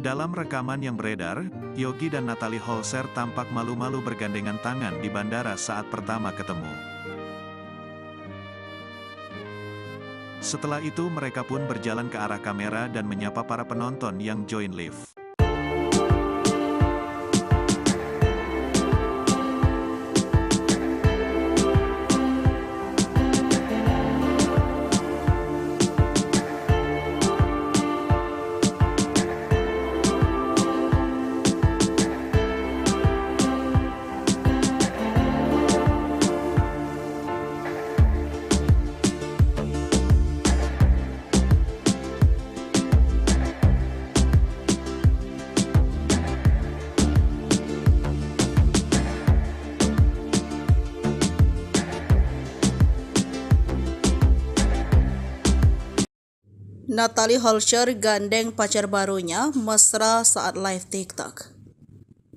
Dalam rekaman yang beredar, Yogi dan Natalie Holscher tampak malu-malu bergandengan tangan di bandara saat pertama ketemu. Setelah itu mereka pun berjalan ke arah kamera dan menyapa para penonton yang join live. Natalie Holscher gandeng pacar barunya mesra saat live TikTok.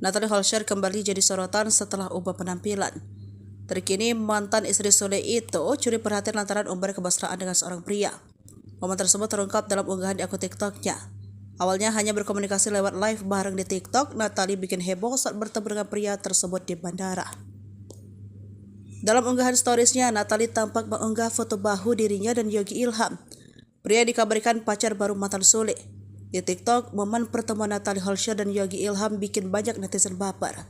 Natalie Holscher kembali jadi sorotan setelah ubah penampilan. Terkini mantan istri Sule itu curi perhatian lantaran umbar kemesraan dengan seorang pria. Momen tersebut terungkap dalam unggahan di akun TikToknya. Awalnya hanya berkomunikasi lewat live bareng di TikTok, Natalie bikin heboh saat bertemu dengan pria tersebut di bandara. Dalam unggahan storiesnya, Natalie tampak mengunggah foto bahu dirinya dan Yogi Ilham. Pria dikabarkan pacar baru mantan Sule. Di TikTok, momen pertemuan Natalie Holscher dan Yogi Ilham bikin banyak netizen baper.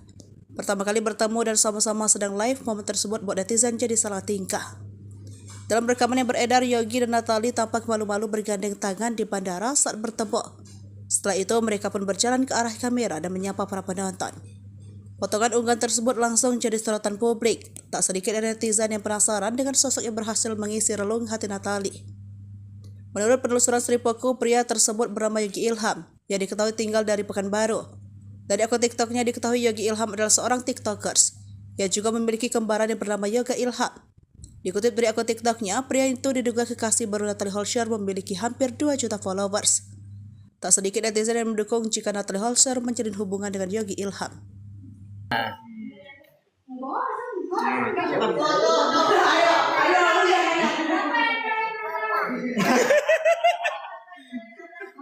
Pertama kali bertemu dan sama-sama sedang live, momen tersebut buat netizen jadi salah tingkah. Dalam rekaman yang beredar, Yogi dan Natalie tampak malu-malu bergandeng tangan di bandara saat bertemu. Setelah itu, mereka pun berjalan ke arah kamera dan menyapa para penonton. Potongan unggahan tersebut langsung jadi sorotan publik. Tak sedikit dari netizen yang penasaran dengan sosok yang berhasil mengisi relung hati Natalie. Menurut penelusuran Sripoku, pria tersebut bernama Yogi Ilham, yang diketahui tinggal dari Pekanbaru. Dari akun TikToknya diketahui Yogi Ilham adalah seorang TikTokers, yang juga memiliki kembaran yang bernama Yoga Ilham. Dikutip dari akun TikToknya, pria itu diduga kekasih baru Natalie Holscher memiliki hampir 2 juta followers. Tak sedikit netizen yang mendukung jika Natalie Holscher menjalin hubungan dengan Yogi Ilham.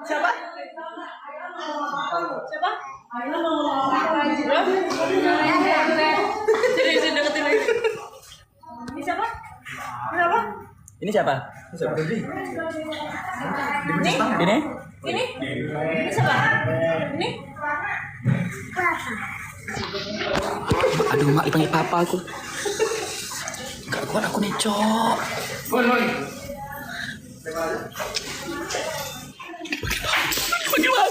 Siapa? Siapa? Sini deketin lagi. Ini siapa? Kenapa? Ini siapa? Ini? Ini? Ini siapa? Ini? Aduh, mak dipanggil papa aku. Gak kuat aku nih, Cok.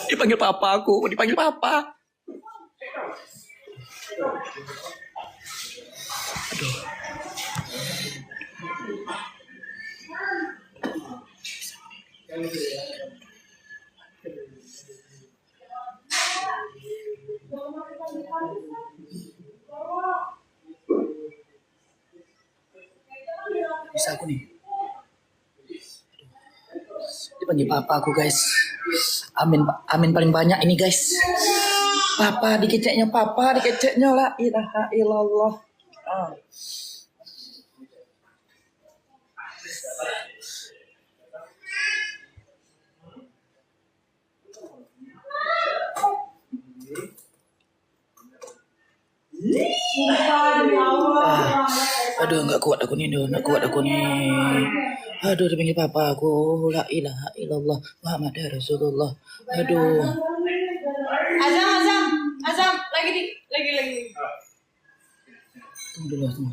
Dipanggil papa aku, dipanggil papa. Aduh. Bisa aku nih. Dipanggil papa aku, guys. Amin paling banyak ini, guys. Papa dikeceknya la ilaha illallah. Aduh, nggak kuat aku nih. Aduh, dipanggil papa aku, la ilaha illallah Muhammad Rasulullah. Aduh. Azam, lagi. Tunggu dulu.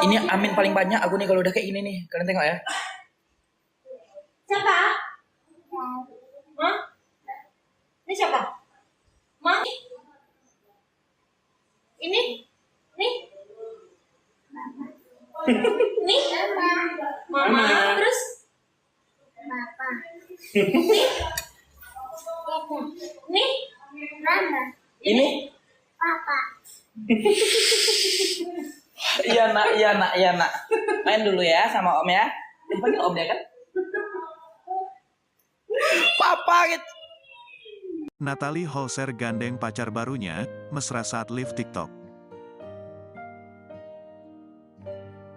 Ini amin paling banyak aku nih kalau udah kayak gini nih. Kalian tengok ya. Siapa? Hah? Ini siapa? Ma? Ini? Nih? Nih? Mama, terus? Papa. Nih? Mama. Ini? Papa. Iya nak. Main dulu ya sama om ya. Dipanggil om ya kan? Papa gitu. Natalie Holscher gandeng pacar barunya, mesra saat live TikTok.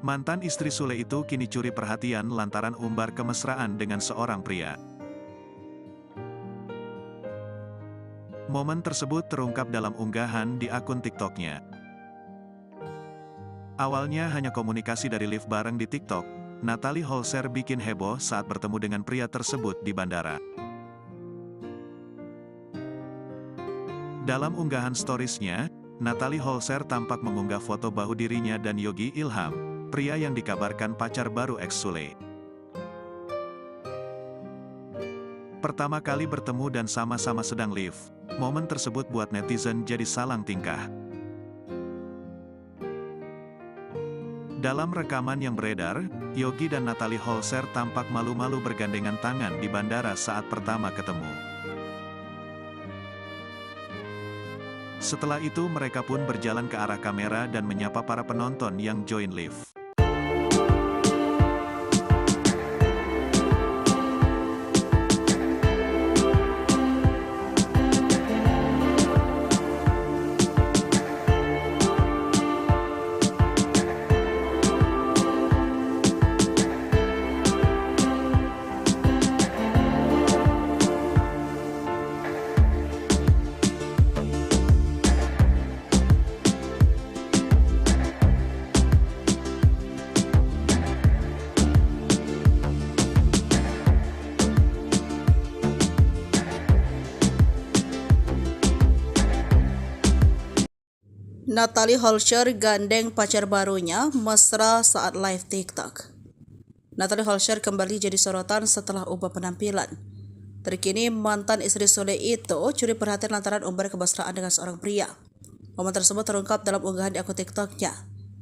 Mantan istri Sule itu kini curi perhatian lantaran umbar kemesraan dengan seorang pria. Momen tersebut terungkap dalam unggahan di akun TikToknya. Awalnya hanya komunikasi dari live bareng di TikTok, Natalie Holscher bikin heboh saat bertemu dengan pria tersebut di bandara. Dalam unggahan storiesnya, Natalie Holscher tampak mengunggah foto bahu dirinya dan Yogi Ilham, pria yang dikabarkan pacar baru ex Sule. Pertama kali bertemu dan sama-sama sedang live, momen tersebut buat netizen jadi salang tingkah. Dalam rekaman yang beredar, Yogi dan Natalie Holscher tampak malu-malu bergandengan tangan di bandara saat pertama ketemu. Setelah itu mereka pun berjalan ke arah kamera dan menyapa para penonton yang join live. Natalie Holscher gandeng pacar barunya mesra saat live TikTok. Natalie Holscher kembali jadi sorotan setelah ubah penampilan. Terkini mantan istri Sule itu curi perhatian lantaran umbar kemesraan dengan seorang pria. Momen tersebut terungkap dalam unggahan di akun TikToknya.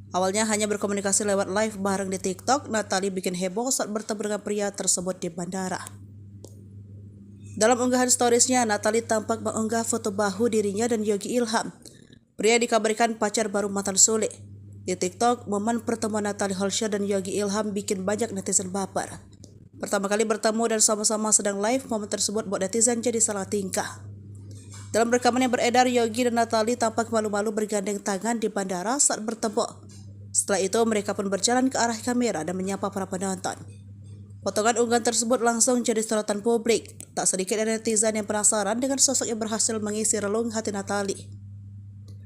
Awalnya hanya berkomunikasi lewat live bareng di TikTok, Natalie bikin heboh saat bertemu dengan pria tersebut di bandara. Dalam unggahan storiesnya, Natalie tampak mengunggah foto bahu dirinya dan Yogi Ilham. Pria dikabarkan pacar baru mantan Sule. Di TikTok, momen pertemuan Natalie Holscher dan Yogi Ilham bikin banyak netizen baper. Pertama kali bertemu dan sama-sama sedang live, momen tersebut buat netizen jadi salah tingkah. Dalam rekaman yang beredar, Yogi dan Natalie tampak malu-malu bergandeng tangan di bandara saat bertemu. Setelah itu, mereka pun berjalan ke arah kamera dan menyapa para penonton. Potongan unggahan tersebut langsung jadi sorotan publik. Tak sedikit dari netizen yang penasaran dengan sosok yang berhasil mengisi relung hati Natalie.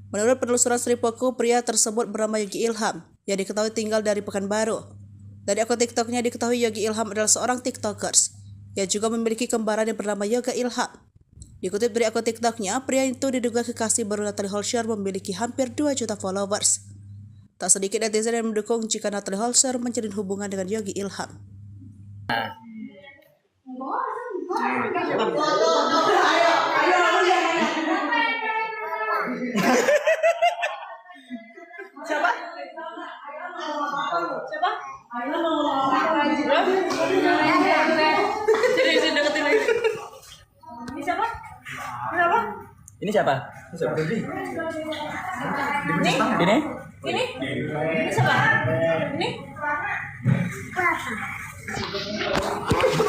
Menurut penelusuran Sripoku, pria tersebut bernama Yogi Ilham, yang diketahui tinggal dari Pekanbaru. Dari akun TikToknya diketahui Yogi Ilham adalah seorang TikTokers, yang juga memiliki kembaran yang bernama Yoga Ilham. Dikutip dari akun TikToknya, pria itu diduga kekasih baru Natalie Holscher memiliki hampir 2 juta followers. Tak sedikit netizen yang mendukung jika Natalie Holscher menjalin hubungan dengan Yogi Ilham. Siapa? Siapa? Sini deketin lagi. Ini siapa? Kenapa? Ini siapa? Ini? Ini? Ini siapa? Ini?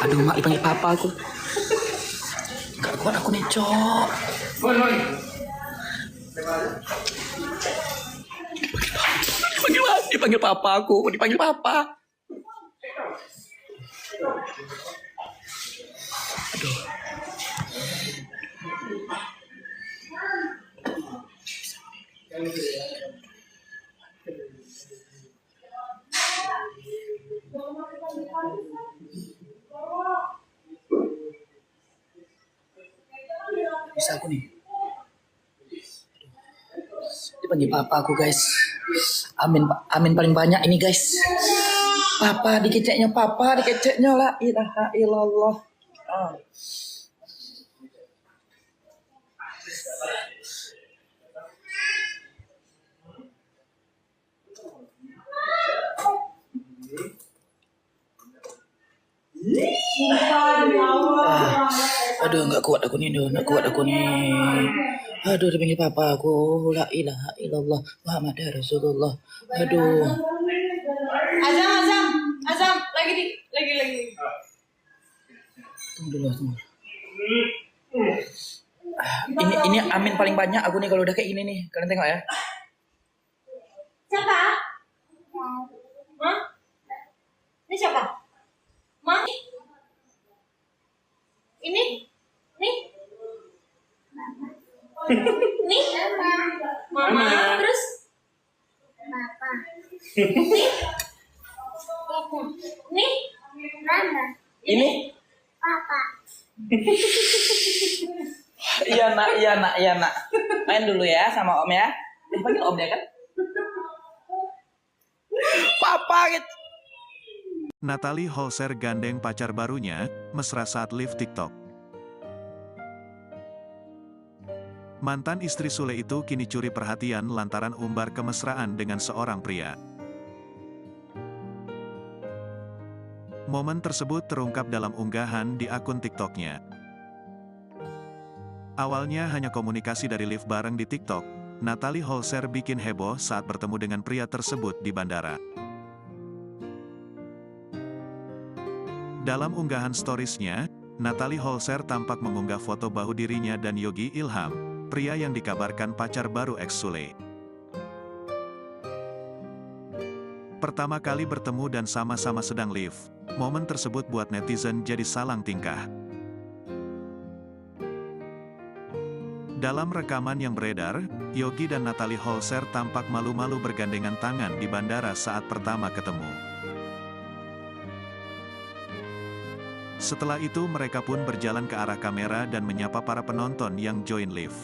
Aduh, mak dipanggil papa aku. Gak kuat aku nih, Cok. Dipanggil papa aku, dipanggil papa. Aduh. Bisa aku nih. Dipanggil papa aku, guys. Amin paling banyak ini, guys. Papa dikeceknya la ilaha illallah. Aduh, nggak kuat aku nih. Aduh, dipanggil papa aku, la ilaha illallah Muhammad Rasulullah. Aduh. Azam, lagi. Tunggu dulu. Ini amin paling banyak aku nih kalau udah kayak gini nih. Kalian tengok ya. Siapa? Hah? Ini siapa? Ma? Ini? Nih? Nih? Mama. Terus? Papa. Nih? Mama. Ini? Papa. Iya nak. Main dulu ya sama om ya. Dipanggil om ya kan? Papa gitu. Natalie Holscher gandeng pacar barunya, mesra saat live TikTok. Mantan istri Sule itu kini curi perhatian lantaran umbar kemesraan dengan seorang pria. Momen tersebut terungkap dalam unggahan di akun TikToknya. Awalnya hanya komunikasi dari live bareng di TikTok, Natalie Holscher bikin heboh saat bertemu dengan pria tersebut di bandara. Dalam unggahan storiesnya, Natalie Holscher tampak mengunggah foto bahu dirinya dan Yogi Ilham, pria yang dikabarkan pacar baru ex Sule. Pertama kali bertemu dan sama-sama sedang live, momen tersebut buat netizen jadi salang tingkah. Dalam rekaman yang beredar, Yogi dan Natalie Holscher tampak malu-malu bergandengan tangan di bandara saat pertama ketemu. Setelah itu mereka pun berjalan ke arah kamera dan menyapa para penonton yang join live.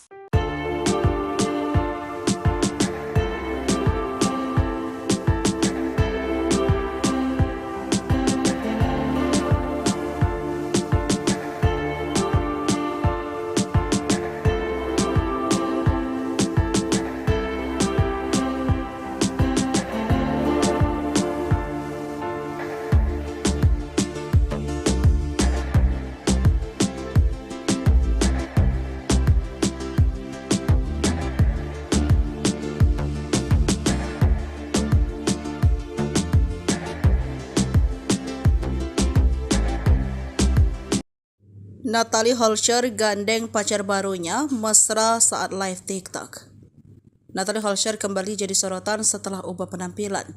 Natalie Holscher gandeng pacar barunya mesra saat live TikTok. Natalie Holscher kembali jadi sorotan setelah ubah penampilan.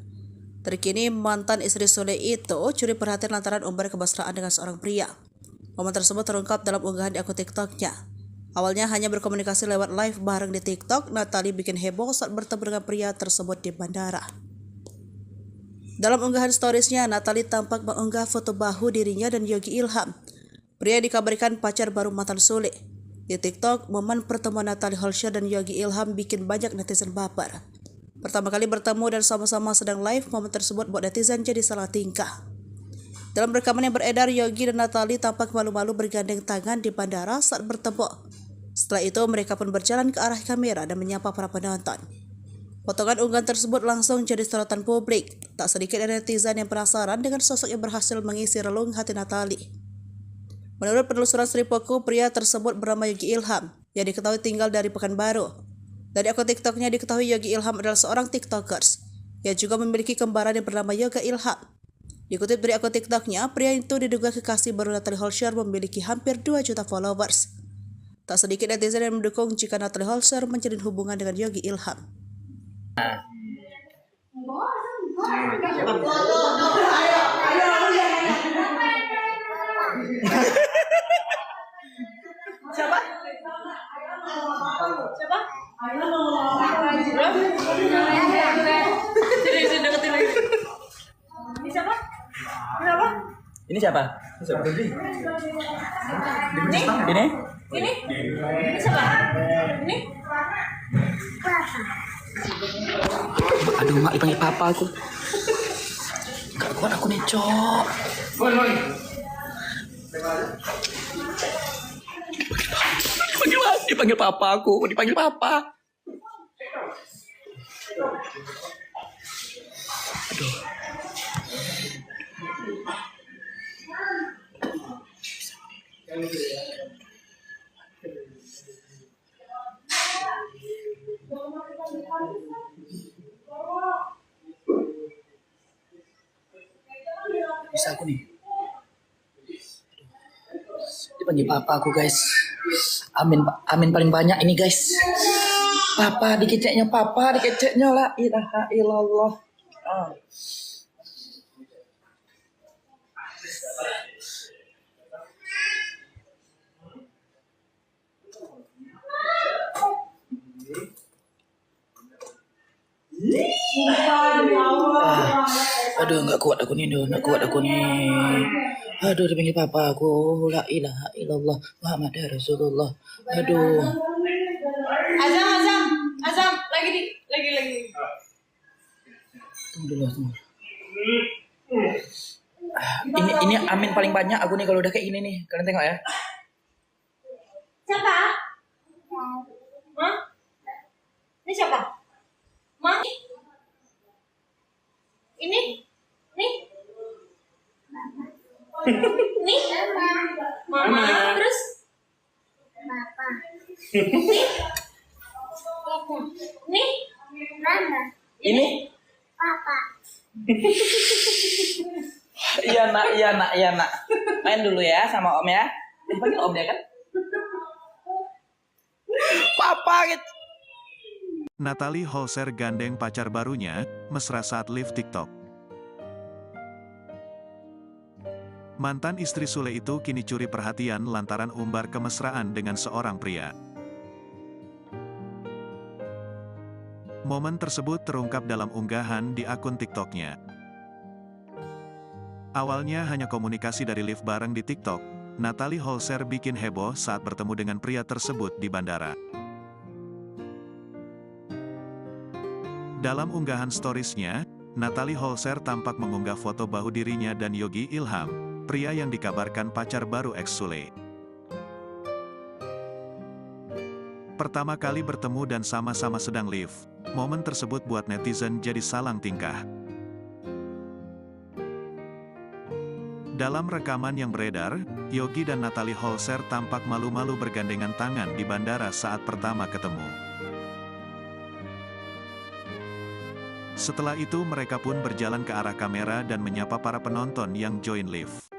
Terkini mantan istri Sule itu curi perhatian lantaran umbar kemesraan dengan seorang pria. Momen tersebut terungkap dalam unggahan di akun TikToknya. Awalnya hanya berkomunikasi lewat live bareng di TikTok, Natalie bikin heboh saat bertemu dengan pria tersebut di bandara. Dalam unggahan storiesnya, Natalie tampak mengunggah foto bahu dirinya dan Yogi Ilham. Pria dikabarkan pacar baru mantan Sule. Di TikTok, momen pertemuan Natalie Holscher dan Yogi Ilham bikin banyak netizen baper. Pertama kali bertemu dan sama-sama sedang live, momen tersebut buat netizen jadi salah tingkah. Dalam rekaman yang beredar, Yogi dan Natalie tampak malu-malu bergandeng tangan di bandara saat bertemu. Setelah itu, mereka pun berjalan ke arah kamera dan menyapa para penonton. Potongan unggahan tersebut langsung jadi sorotan publik. Tak sedikit netizen yang penasaran dengan sosok yang berhasil mengisi relung hati Natalie. Menurut penelusuran Sripoku, pria tersebut bernama Yogi Ilham, yang diketahui tinggal dari Pekanbaru. Dari akun TikToknya diketahui Yogi Ilham adalah seorang TikTokers, yang juga memiliki kembaran yang bernama Yoga Ilham. Dikutip dari akun TikToknya, pria itu diduga kekasih baru Natalie Holscher memiliki hampir 2 juta followers. Tak sedikit netizen yang mendukung jika Natalie Holscher menjalin hubungan dengan Yogi Ilham. Siapa? Siapa? Sini deketin lagi. Ini siapa? Kenapa? Ini siapa? Ini? Ini? Ini siapa? Ini? Aduh, mak dipanggil papa aku. Gak kuat aku nih, Cok. Dipanggil papa aku, dipanggil papa. Aduh. Bisa aku nih. Dipanggil papa aku, guys. Amin paling banyak ini, guys. Papa dikeceknya la ilaha illallah. Aduh, nggak kuat aku nih. Aduh, dipanggil papa aku, la ilaha illallah Muhammad Rasulullah. Aduh. Azam, lagi. Tunggu dulu. Ini amin paling banyak aku nih kalau udah kayak gini nih. Kalian tengok ya. Siapa? Hah? Ini siapa? Ma? Ini? Nih? Nih? Mama. Terus? Papa. Nih? Mama. Ini? Papa. Iya nak. Main dulu ya sama om ya. Dipanggil om ya kan? Papa gitu. Natalie Holscher gandeng pacar barunya, mesra saat live TikTok. Mantan istri Sule itu kini curi perhatian lantaran umbar kemesraan dengan seorang pria. Momen tersebut terungkap dalam unggahan di akun TikToknya. Awalnya hanya komunikasi dari live bareng di TikTok, Natalie Holscher bikin heboh saat bertemu dengan pria tersebut di bandara. Dalam unggahan storiesnya, Natalie Holscher tampak mengunggah foto bahu dirinya dan Yogi Ilham, pria yang dikabarkan pacar baru ex Sule. Pertama kali bertemu dan sama-sama sedang live, momen tersebut buat netizen jadi salang tingkah. Dalam rekaman yang beredar, Yogi dan Natalie Holscher tampak malu-malu bergandengan tangan di bandara saat pertama ketemu. Setelah itu mereka pun berjalan ke arah kamera dan menyapa para penonton yang join live.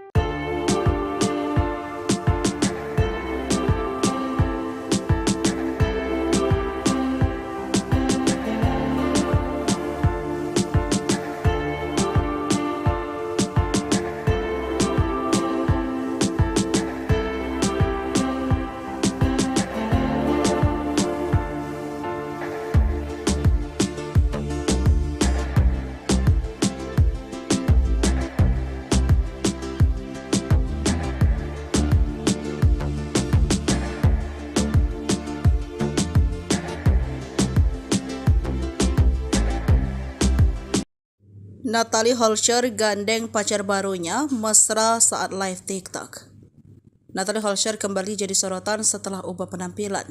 Natalie Holscher gandeng pacar barunya mesra saat live TikTok. Natalie Holscher kembali jadi sorotan setelah ubah penampilan.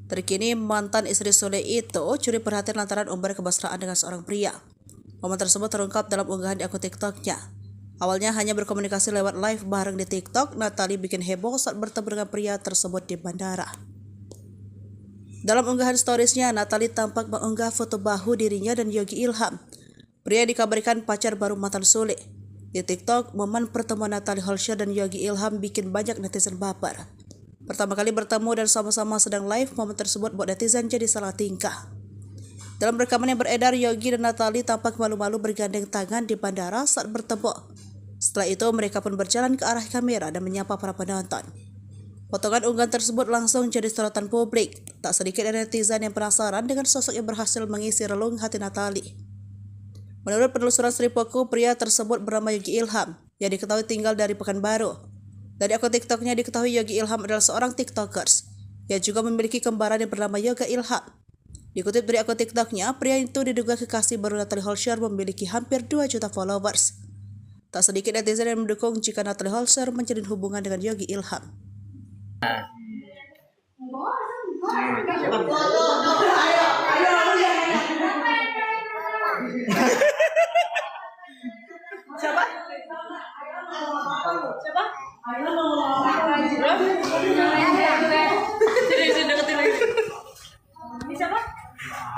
Terkini mantan istri Sule itu curi perhatian lantaran umbar kemesraan dengan seorang pria. Momen tersebut terungkap dalam unggahan di akun TikToknya. Awalnya hanya berkomunikasi lewat live bareng di TikTok, Natalie bikin heboh saat bertemu dengan pria tersebut di bandara. Dalam unggahan storiesnya, Natalie tampak mengunggah foto bahu dirinya dan Yogi Ilham, pria yang dikabarkan pacar baru mantan Sule. Di TikTok, momen pertemuan Natalie Holscher dan Yogi Ilham bikin banyak netizen baper. Pertama kali bertemu dan sama-sama sedang live, momen tersebut buat netizen jadi salah tingkah. Dalam rekaman yang beredar, Yogi dan Natalie tampak malu-malu bergandeng tangan di bandara saat bertemu. Setelah itu, mereka pun berjalan ke arah kamera dan menyapa para penonton. Potongan unggahan tersebut langsung jadi sorotan publik. Tak sedikit dari netizen yang penasaran dengan sosok yang berhasil mengisi relung hati Natalie. Menurut penelusuran Sripoku, pria tersebut bernama Yogi Ilham, yang diketahui tinggal dari Pekanbaru. Dari akun TikToknya diketahui Yogi Ilham adalah seorang TikTokers, yang juga memiliki kembaran yang bernama Yoga Ilham. Dikutip dari akun TikToknya, pria itu diduga kekasih baru Natalie Holscher memiliki hampir 2 juta followers. Tak sedikit netizen yang mendukung jika Natalie Holscher menjalin hubungan dengan Yogi Ilham. Siapa? Siapa? Sini deketin lagi. Ini siapa?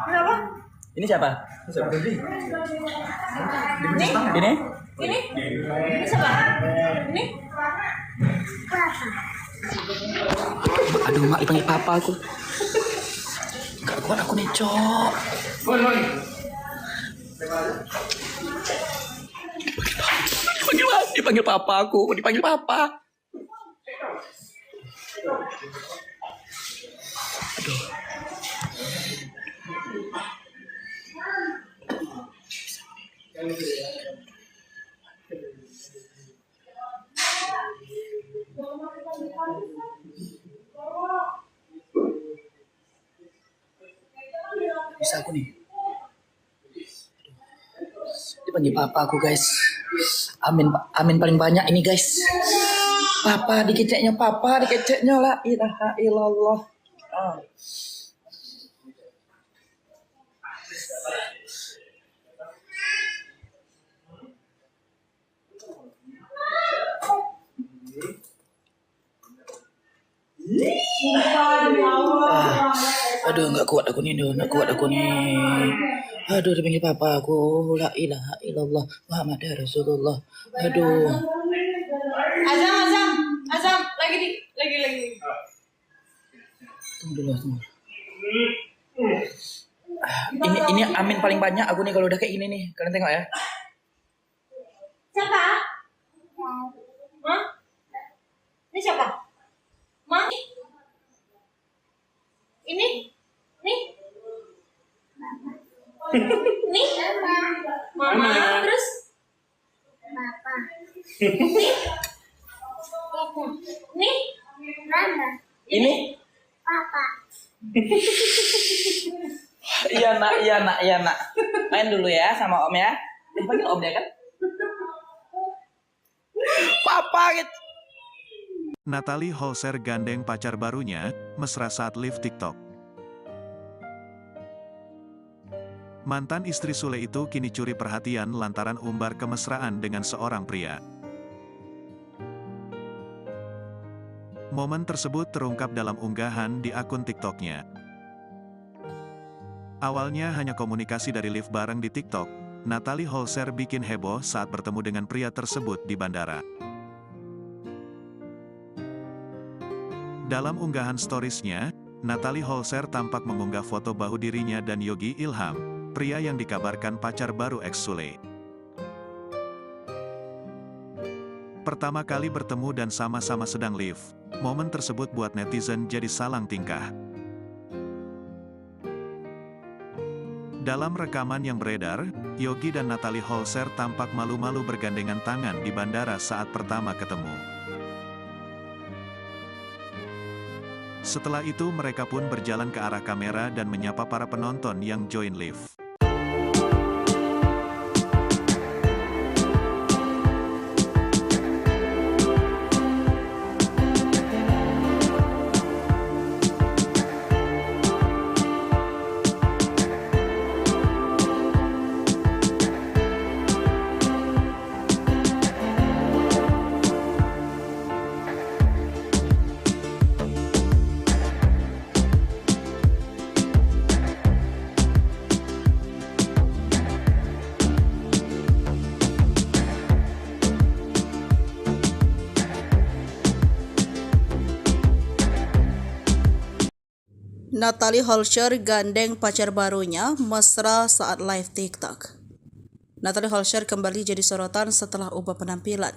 Kenapa? Ini siapa? Ini? Ini? Ini siapa? Ini? Aduh, mak dipanggil papa aku. Gak kuat aku nih, Cok. Dipanggil papa aku, dipanggil papa. Aduh. Bisa aku nih. Dipanggil papa aku, guys. Amin paling banyak ini, guys. Papa dikeceknya la ilaha illallah. Aduh, nggak kuat aku nih. Aduh, dipanggil papa aku, la ilaha illallah Muhammad Rasulullah. Aduh. Azam, lagi. Tunggu dulu. Ini amin paling banyak aku nih kalau udah kayak gini nih. Kalian tengok ya. Siapa? Hah? Ini siapa? Ma? Ini? Nih? Nih? Mama. Terus? Papa. Nih? Mama. Ini? Papa. Iya nak. Main dulu ya sama om ya. Dipanggil om ya kan? Papa gitu. Natalie Holscher gandeng pacar barunya, mesra saat live TikTok. Mantan istri Sule itu kini curi perhatian lantaran umbar kemesraan dengan seorang pria. Momen tersebut terungkap dalam unggahan di akun TikToknya. Awalnya hanya komunikasi dari live bareng di TikTok, Natalie Holscher bikin heboh saat bertemu dengan pria tersebut di bandara. Dalam unggahan storiesnya, Natalie Holscher tampak mengunggah foto bahu dirinya dan Yogi Ilham, pria yang dikabarkan pacar baru ex Sule. Pertama kali bertemu dan sama-sama sedang live, momen tersebut buat netizen jadi salang tingkah. Dalam rekaman yang beredar, Yogi dan Natalie Holscher tampak malu-malu bergandengan tangan di bandara saat pertama ketemu. Setelah itu mereka pun berjalan ke arah kamera dan menyapa para penonton yang join live. Natalie Holscher gandeng pacar barunya mesra saat live TikTok. Natalie Holscher kembali jadi sorotan setelah ubah penampilan.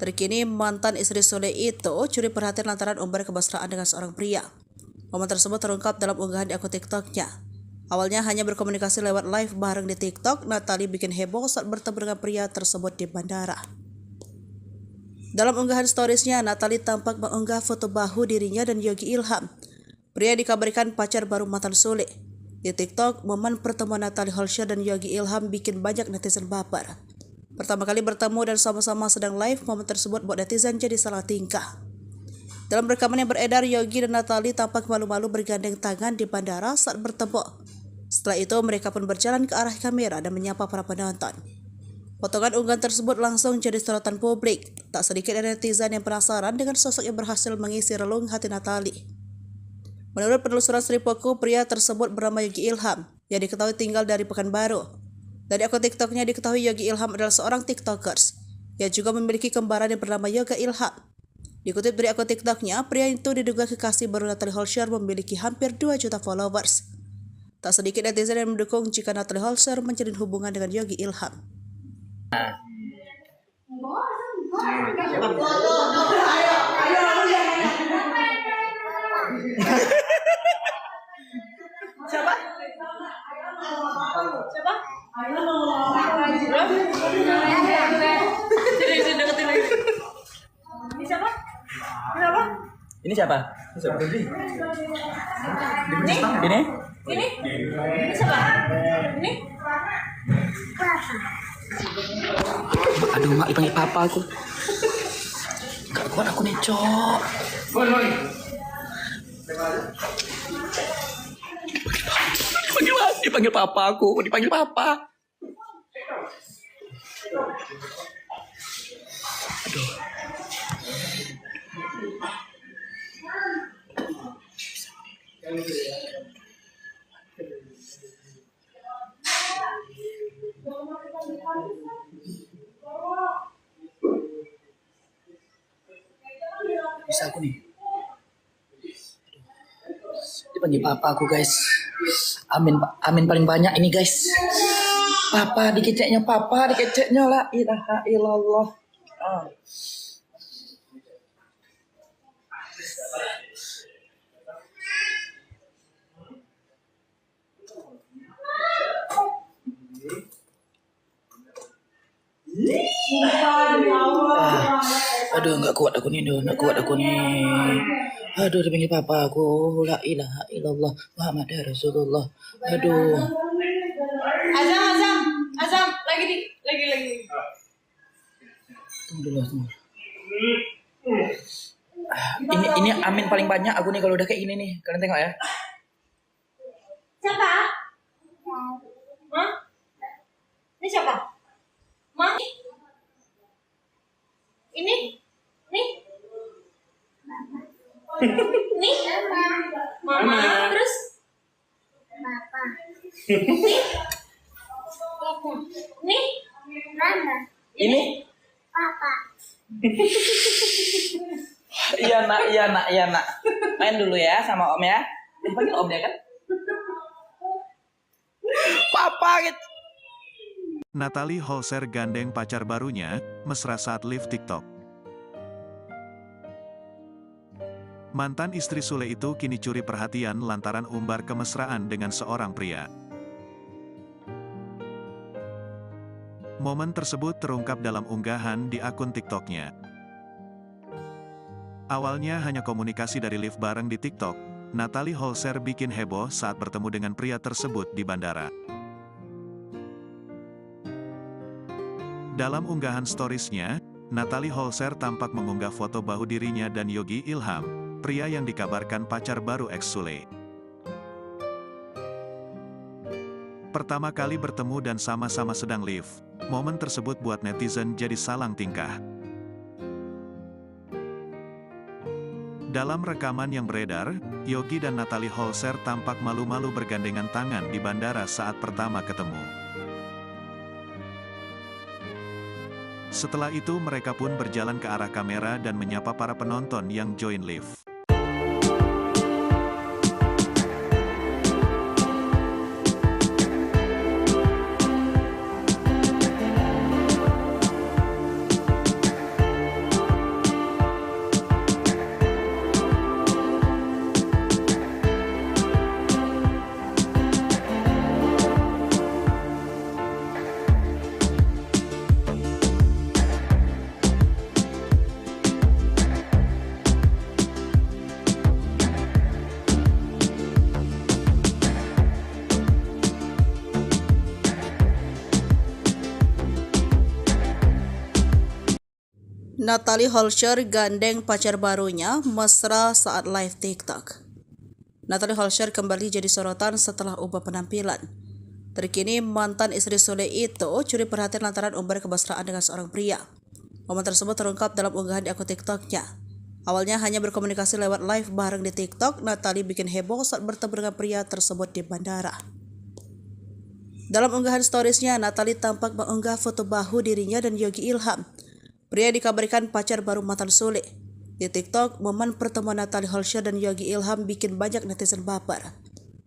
Terkini mantan istri Sule itu curi perhatian lantaran umbar kemesraan dengan seorang pria. Momen tersebut terungkap dalam unggahan di akun TikToknya. Awalnya hanya berkomunikasi lewat live bareng di TikTok, Natalie bikin heboh saat bertemu dengan pria tersebut di bandara. Dalam unggahan storiesnya, Natalie tampak mengunggah foto bahu dirinya dan Yogi Ilham. Pria dikabarkan pacar baru mantan Sule. Di TikTok, momen pertemuan Natalie Holscher dan Yogi Ilham bikin banyak netizen baper. Pertama kali bertemu dan sama-sama sedang live, momen tersebut buat netizen jadi salah tingkah. Dalam rekaman yang beredar, Yogi dan Natalie tampak malu-malu bergandeng tangan di bandara saat bertemu. Setelah itu, mereka pun berjalan ke arah kamera dan menyapa para penonton. Potongan unggahan tersebut langsung jadi sorotan publik. Tak sedikit dari netizen yang penasaran dengan sosok yang berhasil mengisi relung hati Natalie. Menurut penelusuran Sripoku, pria tersebut bernama Yogi Ilham, yang diketahui tinggal dari Pekanbaru. Dari akun TikToknya diketahui Yogi Ilham adalah seorang TikTokers, yang juga memiliki kembaran yang bernama Yoga Ilham. Dikutip dari akun TikToknya, pria itu diduga kekasih baru Natalie Holscher memiliki hampir 2 juta followers. Tak sedikit netizen yang mendukung jika Natalie Holscher menjalin hubungan dengan Yogi Ilham. Siapa? Siapa? Sini deketin lagi. Ini siapa? Kenapa? Ini siapa? Ini? Ini? Ini siapa? Ini? Aduh, mak dipanggil papa aku. Gak kuat aku nih, Cok. Dipanggil papa aku, dipanggil papa. Aduh. Bisa aku nih. Dipanggil papa aku, guys. Amin paling banyak ini, guys. Papa dikeceknya la ilaha illallah. Aduh, nggak kuat aku nih. Aduh, dipanggil papa aku, la ilaha illallah Muhammad Rasulullah. Aduh. Azam, lagi. Tunggu dulu. Ini amin paling banyak aku nih kalau udah kayak gini nih. Kalian tengok ya. Siapa? Hah? Ini siapa? Ma? Ini? Nih? Nih? Mama. Terus? Papa. Nih? Mama. Ini? Papa. Iya nak. Main dulu ya sama om ya. Dipanggil om ya kan? Papa gitu. Natalie Holscher gandeng pacar barunya, mesra saat live TikTok. Mantan istri Sule itu kini curi perhatian lantaran umbar kemesraan dengan seorang pria. Momen tersebut terungkap dalam unggahan di akun TikToknya. Awalnya hanya komunikasi dari live bareng di TikTok, Natalie Holscher bikin heboh saat bertemu dengan pria tersebut di bandara. Dalam unggahan storiesnya, Natalie Holscher tampak mengunggah foto bahu dirinya dan Yogi Ilham, pria yang dikabarkan pacar baru ex Sule. Pertama kali bertemu dan sama-sama sedang live, momen tersebut buat netizen jadi salang tingkah. Dalam rekaman yang beredar, Yogi dan Natalie Holscher tampak malu-malu bergandengan tangan di bandara saat pertama ketemu. Setelah itu mereka pun berjalan ke arah kamera dan menyapa para penonton yang join live. Natalie Holscher gandeng pacar barunya mesra saat live TikTok. Natalie Holscher kembali jadi sorotan setelah ubah penampilan. Terkini mantan istri Sule itu curi perhatian lantaran umbar kemesraan dengan seorang pria. Momen tersebut terungkap dalam unggahan di akun TikToknya. Awalnya hanya berkomunikasi lewat live bareng di TikTok, Natalie bikin heboh saat bertemu dengan pria tersebut di bandara. Dalam unggahan storiesnya, Natalie tampak mengunggah foto bahu dirinya dan Yogi Ilham. Pria dikabarkan pacar baru mantan Sule. Di TikTok, momen pertemuan Natalie Holscher dan Yogi Ilham bikin banyak netizen baper.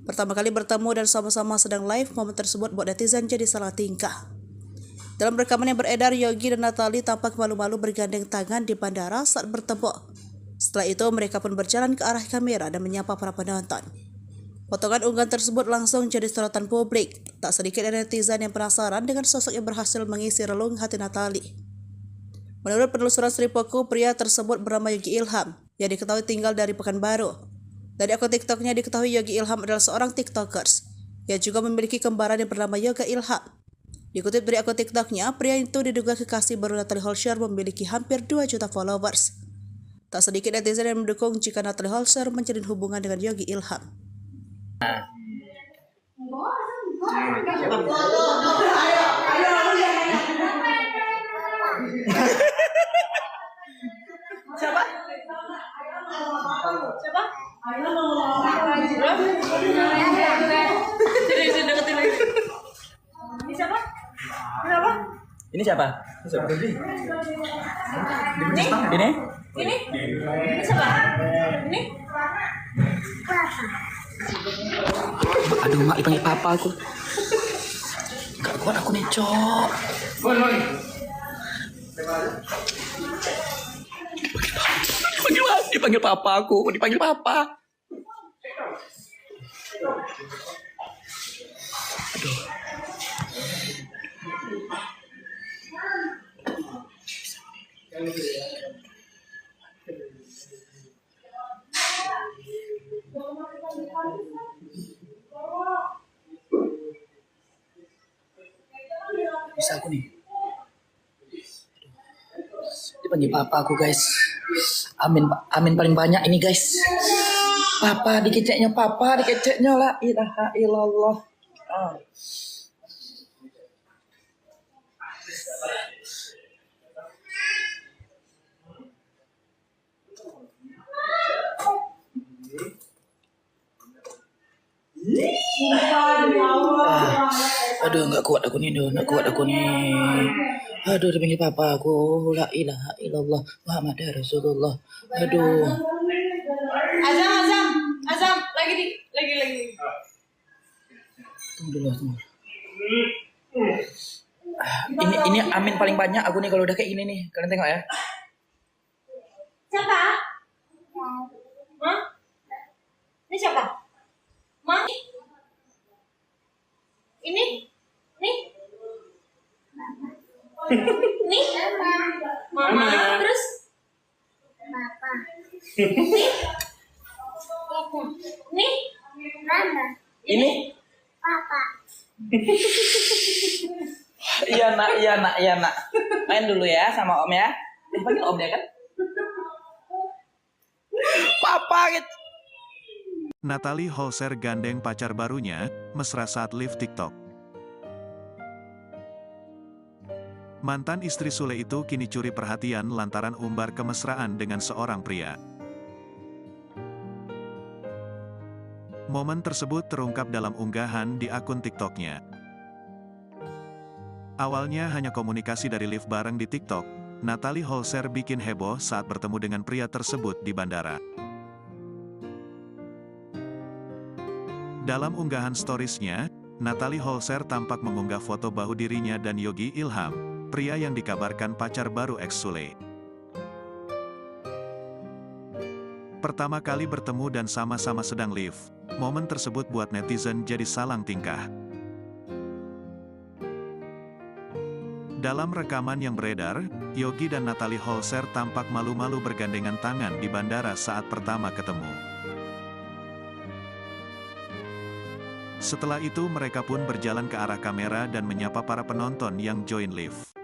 Pertama kali bertemu dan sama-sama sedang live, momen tersebut buat netizen jadi salah tingkah. Dalam rekaman yang beredar, Yogi dan Natalie tampak malu-malu bergandeng tangan di bandara saat bertemu. Setelah itu, mereka pun berjalan ke arah kamera dan menyapa para penonton. Potongan unggahan tersebut langsung jadi sorotan publik. Tak sedikit netizen yang penasaran dengan sosok yang berhasil mengisi relung hati Natalie. Menurut penelusuran Sripoku, pria tersebut bernama Yogi Ilham, yang diketahui tinggal dari Pekanbaru. Dari akun TikToknya diketahui Yogi Ilham adalah seorang TikTokers, yang juga memiliki kembaran yang bernama Yoga Ilham. Dikutip dari akun TikToknya, pria itu diduga kekasih baru Natalie Holscher memiliki hampir 2 juta followers. Tak sedikit netizen yang mendukung jika Natalie Holscher menjalin hubungan dengan Yogi Ilham. Siapa? Siapa? Sini deketin lagi. Ini siapa? Kenapa? Ini siapa? Ini? Ini? Ini siapa? Ini? Aduh, mak dipanggil papa aku. Gak kuat aku nih, Cok. Dipanggil papa aku, dipanggil papa. Aduh. Bisa aku nih. Dipanggil papa aku, guys. Amin paling banyak ini, guys. Papa dikeceknya la ilaha illallah. Aduh, nggak kuat aku nih. Aduh, dipanggil papa aku, la ilaha illallah Muhammad Rasulullah. Aduh. Azam, lagi. Tunggu dulu. Ini amin paling banyak aku nih kalau udah kayak gini nih. Kalian tengok ya. Siapa? Hah? Ini siapa? Ma? Ini? Nih? Nih? Mama, terus? Papa. Nih? Mama. Ini? Papa. Iya nak. Main dulu ya sama om ya. Dipanggil om ya kan? Papa gitu. Natalie Holscher gandeng pacar barunya, mesra saat live TikTok. Mantan istri Sule itu kini curi perhatian lantaran umbar kemesraan dengan seorang pria. Momen tersebut terungkap dalam unggahan di akun TikToknya. Awalnya hanya komunikasi dari live bareng di TikTok, Natalie Holscher bikin heboh saat bertemu dengan pria tersebut di bandara. Dalam unggahan storiesnya, Natalie Holscher tampak mengunggah foto bahu dirinya dan Yogi Ilham, pria yang dikabarkan pacar baru ex Sule. Pertama kali bertemu dan sama-sama sedang live, momen tersebut buat netizen jadi salang tingkah. Dalam rekaman yang beredar, Yogi dan Natalie Holscher tampak malu-malu bergandengan tangan di bandara saat pertama ketemu. Setelah itu mereka pun berjalan ke arah kamera dan menyapa para penonton yang join live.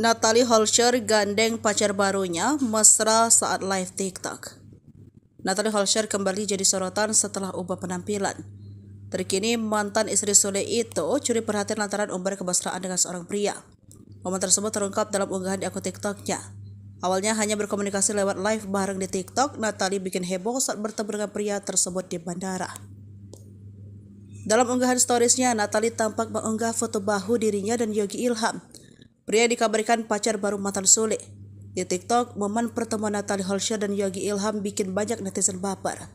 Natalie Holscher gandeng pacar barunya mesra saat live TikTok. Natalie Holscher kembali jadi sorotan setelah ubah penampilan. Terkini mantan istri Sule itu curi perhatian lantaran umbar kemesraan dengan seorang pria. Momen tersebut terungkap dalam unggahan di akun TikToknya. Awalnya hanya berkomunikasi lewat live bareng di TikTok, Natalie bikin heboh saat bertemu dengan pria tersebut di bandara. Dalam unggahan storiesnya, Natalie tampak mengunggah foto bahu dirinya dan Yogi Ilham. Pria dikabarkan pacar baru mantan Sule. Di TikTok, momen pertemuan Natalie Holscher dan Yogi Ilham bikin banyak netizen baper.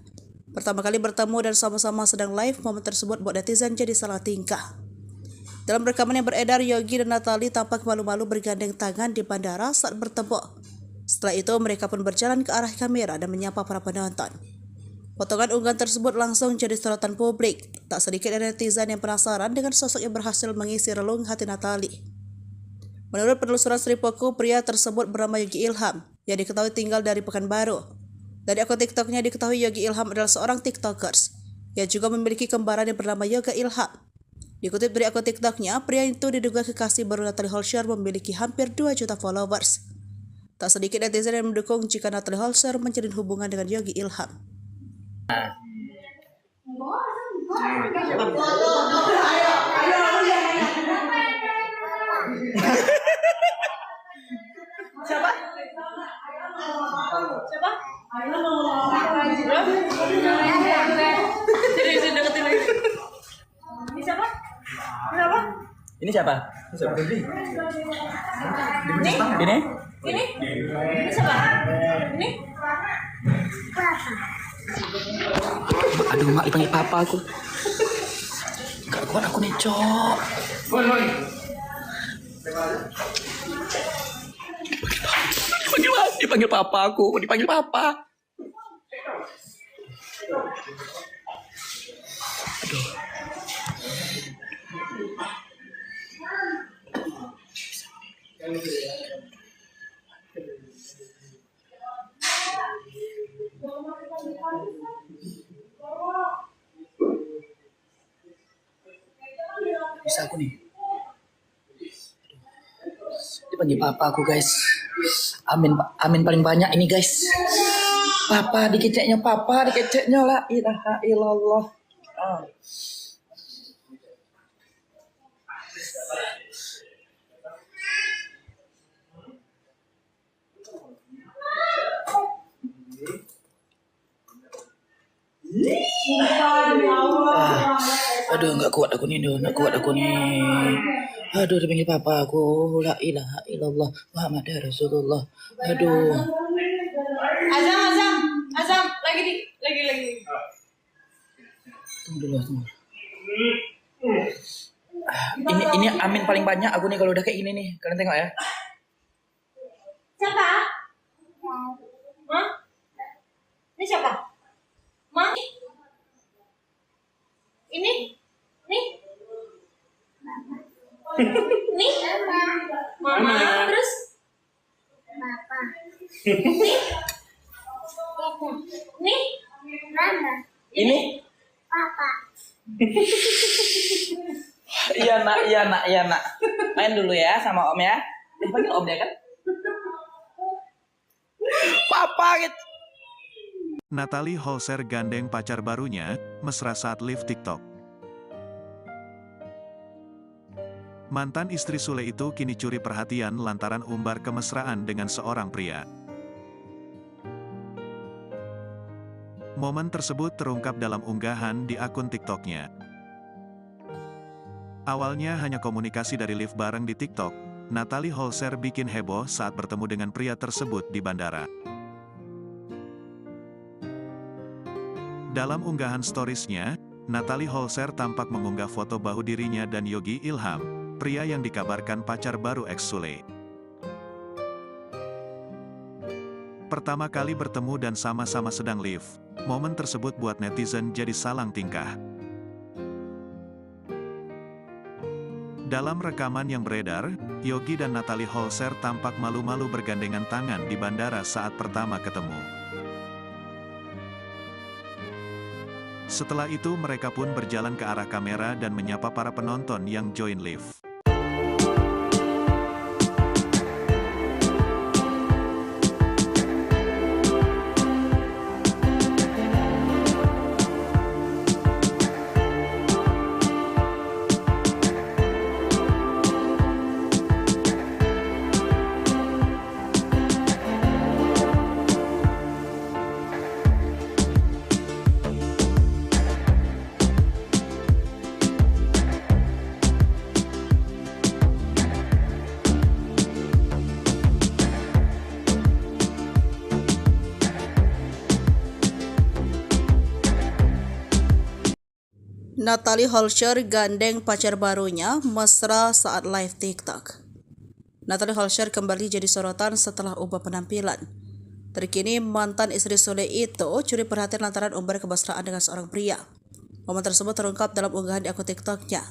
Pertama kali bertemu dan sama-sama sedang live, momen tersebut buat netizen jadi salah tingkah. Dalam rekaman yang beredar, Yogi dan Natalie tampak malu-malu bergandeng tangan di bandara saat bertemu. Setelah itu, mereka pun berjalan ke arah kamera dan menyapa para penonton. Potongan unggahan tersebut langsung jadi sorotan publik. Tak sedikit dari netizen yang penasaran dengan sosok yang berhasil mengisi relung hati Natalie. Menurut penelusuran Sripoku, pria tersebut bernama Yogi Ilham, yang diketahui tinggal dari Pekanbaru. Dari akun TikToknya diketahui Yogi Ilham adalah seorang TikTokers, yang juga memiliki kembaran yang bernama Yoga Ilham. Dikutip dari akun TikToknya, pria itu diduga kekasih baru Natalie Holscher memiliki hampir 2 juta followers. Tak sedikit netizen yang mendukung jika Natalie Holscher menjalin hubungan dengan Yogi Ilham. Siapa? Siapa? Sini deketin lagi. Ini siapa? Kenapa? Ini siapa? Ini? Ini? Ini siapa? Ini? Aduh, mak dipanggil papa aku. Gak kuat aku nih, Cok. Dipanggil papa aku, dipanggil papa. Aduh. Bisa aku nih. Dipanggil papa aku, guys. Amin paling banyak ini, guys. Papa dikeceknya la ilaha illallah. Aduh, nggak kuat aku nih. Aduh, dipanggil papa aku, la ilaha illallah Muhammad Rasulullah. Aduh. Azam, lagi. Tunggu dulu. Ini amin paling banyak aku nih kalau udah kayak gini nih. Kalian tengok ya. Siapa? Hah? Ini siapa? Ma? Ini? Nih? Nih? Mama. Terus? Papa. Nih? Nih? Mama. Ini? Papa. Iya nak. Main dulu ya sama om ya. Dipanggil om ya kan? Papa gitu. Natalie Holscher gandeng pacar barunya, mesra saat live TikTok. Mantan istri Sule itu kini curi perhatian lantaran umbar kemesraan dengan seorang pria. Momen tersebut terungkap dalam unggahan di akun TikToknya. Awalnya hanya komunikasi dari live bareng di TikTok, Natalie Holscher bikin heboh saat bertemu dengan pria tersebut di bandara. Dalam unggahan storiesnya, Natalie Holscher tampak mengunggah foto bahu dirinya dan Yogi Ilham, pria yang dikabarkan pacar baru ex Sule. Pertama kali bertemu dan sama-sama sedang live, momen tersebut buat netizen jadi salang tingkah. Dalam rekaman yang beredar, Yogi dan Natalie Holscher tampak malu-malu bergandengan tangan di bandara saat pertama ketemu. Setelah itu mereka pun berjalan ke arah kamera dan menyapa para penonton yang join live. Natalie Holscher gandeng pacar barunya mesra saat live TikTok. Natalie Holscher kembali jadi sorotan setelah ubah penampilan. Terkini mantan istri Sule itu curi perhatian lantaran umbar kemesraan dengan seorang pria. Momen tersebut terungkap dalam unggahan di akun TikToknya.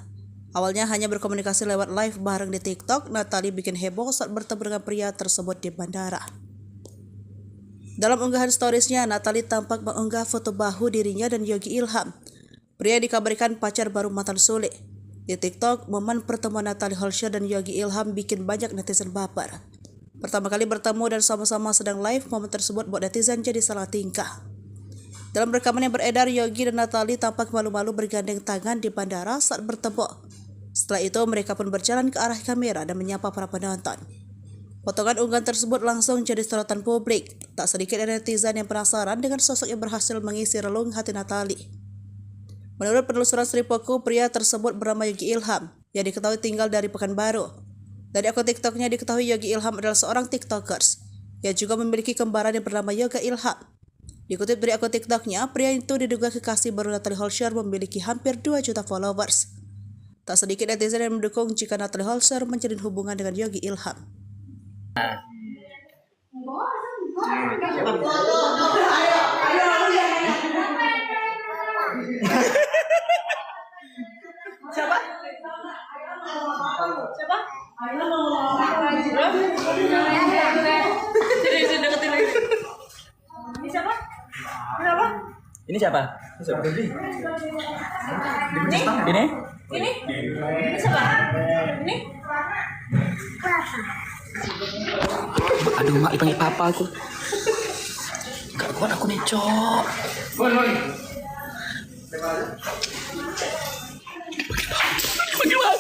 Awalnya hanya berkomunikasi lewat live bareng di TikTok, Natalie bikin heboh saat bertemu dengan pria tersebut di bandara. Dalam unggahan storiesnya, Natalie tampak mengunggah foto bahu dirinya dan Yogi Ilham, pria yang dikabarkan pacar baru mantan Sule. Di TikTok, momen pertemuan Natalie Holscher dan Yogi Ilham bikin banyak netizen baper. Pertama kali bertemu dan sama-sama sedang live, momen tersebut buat netizen jadi salah tingkah. Dalam rekaman yang beredar, Yogi dan Natalie tampak malu-malu bergandeng tangan di bandara saat bertemu. Setelah itu, mereka pun berjalan ke arah kamera dan menyapa para penonton. Potongan unggahan tersebut langsung jadi sorotan publik. Tak sedikit dari netizen yang penasaran dengan sosok yang berhasil mengisi relung hati Natalie. Menurut penelusuran Sripoku, pria tersebut bernama Yogi Ilham, yang diketahui tinggal dari Pekanbaru. Dari akun TikToknya diketahui Yogi Ilham adalah seorang TikTokers, yang juga memiliki kembaran yang bernama Yoga Ilham. Dikutip dari akun TikToknya, pria itu diduga kekasih baru Natalie Holscher memiliki hampir 2 juta followers. Tak sedikit netizen yang mendukung jika Natalie Holscher menjalin hubungan dengan Yogi Ilham. Siapa? Siapa? Sini deketin lagi. Ini siapa? Kenapa? Ini siapa? Ini? Ini? Ini siapa? Ini? Aduh, mak dipanggil papa aku. Gak kuat aku nih, Cok.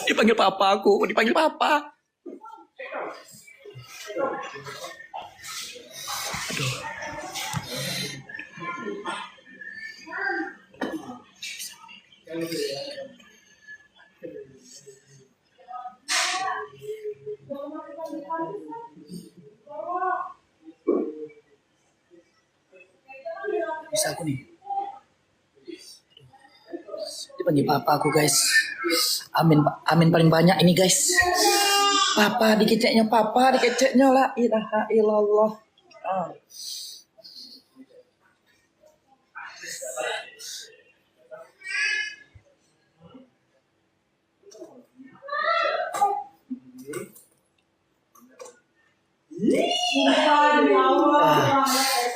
Dipanggil papa aku, dipanggil papa. Aduh. Bisa aku nih. Dipanggil papa aku, guys. Amin paling banyak ini, guys. Papa dikeceknya la ilaha illallah.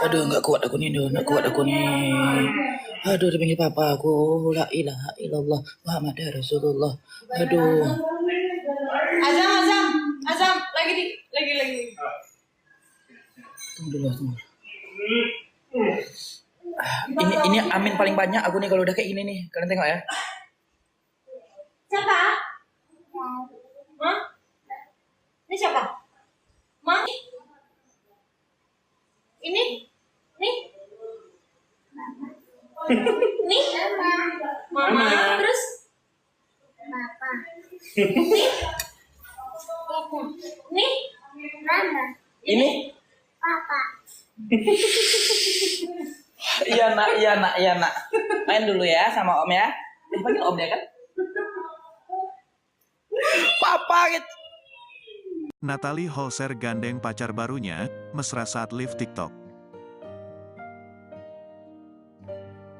Aduh, nggak kuat aku nih. Aduh, dipanggil papa aku, la ilaha illallah Muhammad Rasulullah. Aduh. Azam, lagi. Tunggu dulu. Ini amin paling banyak aku nih kalau udah kayak gini nih. Kalian tengok ya. Siapa? Hah? Ini siapa? Ma? Ini? Nih? Nih? Mama. Terus? Papa. Nih? Mama. Ini? Papa. Iya nak. Main dulu ya sama om ya. Dipanggil om ya kan? Papa gitu. Natalie Holscher gandeng pacar barunya, mesra saat live TikTok.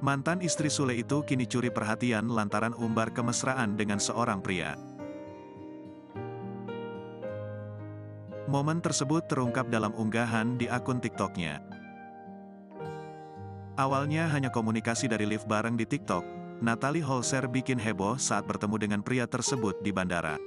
Mantan istri Sule itu kini curi perhatian lantaran umbar kemesraan dengan seorang pria. Momen tersebut terungkap dalam unggahan di akun TikToknya. Awalnya hanya komunikasi dari live bareng di TikTok, Natalie Holscher bikin heboh saat bertemu dengan pria tersebut di bandara.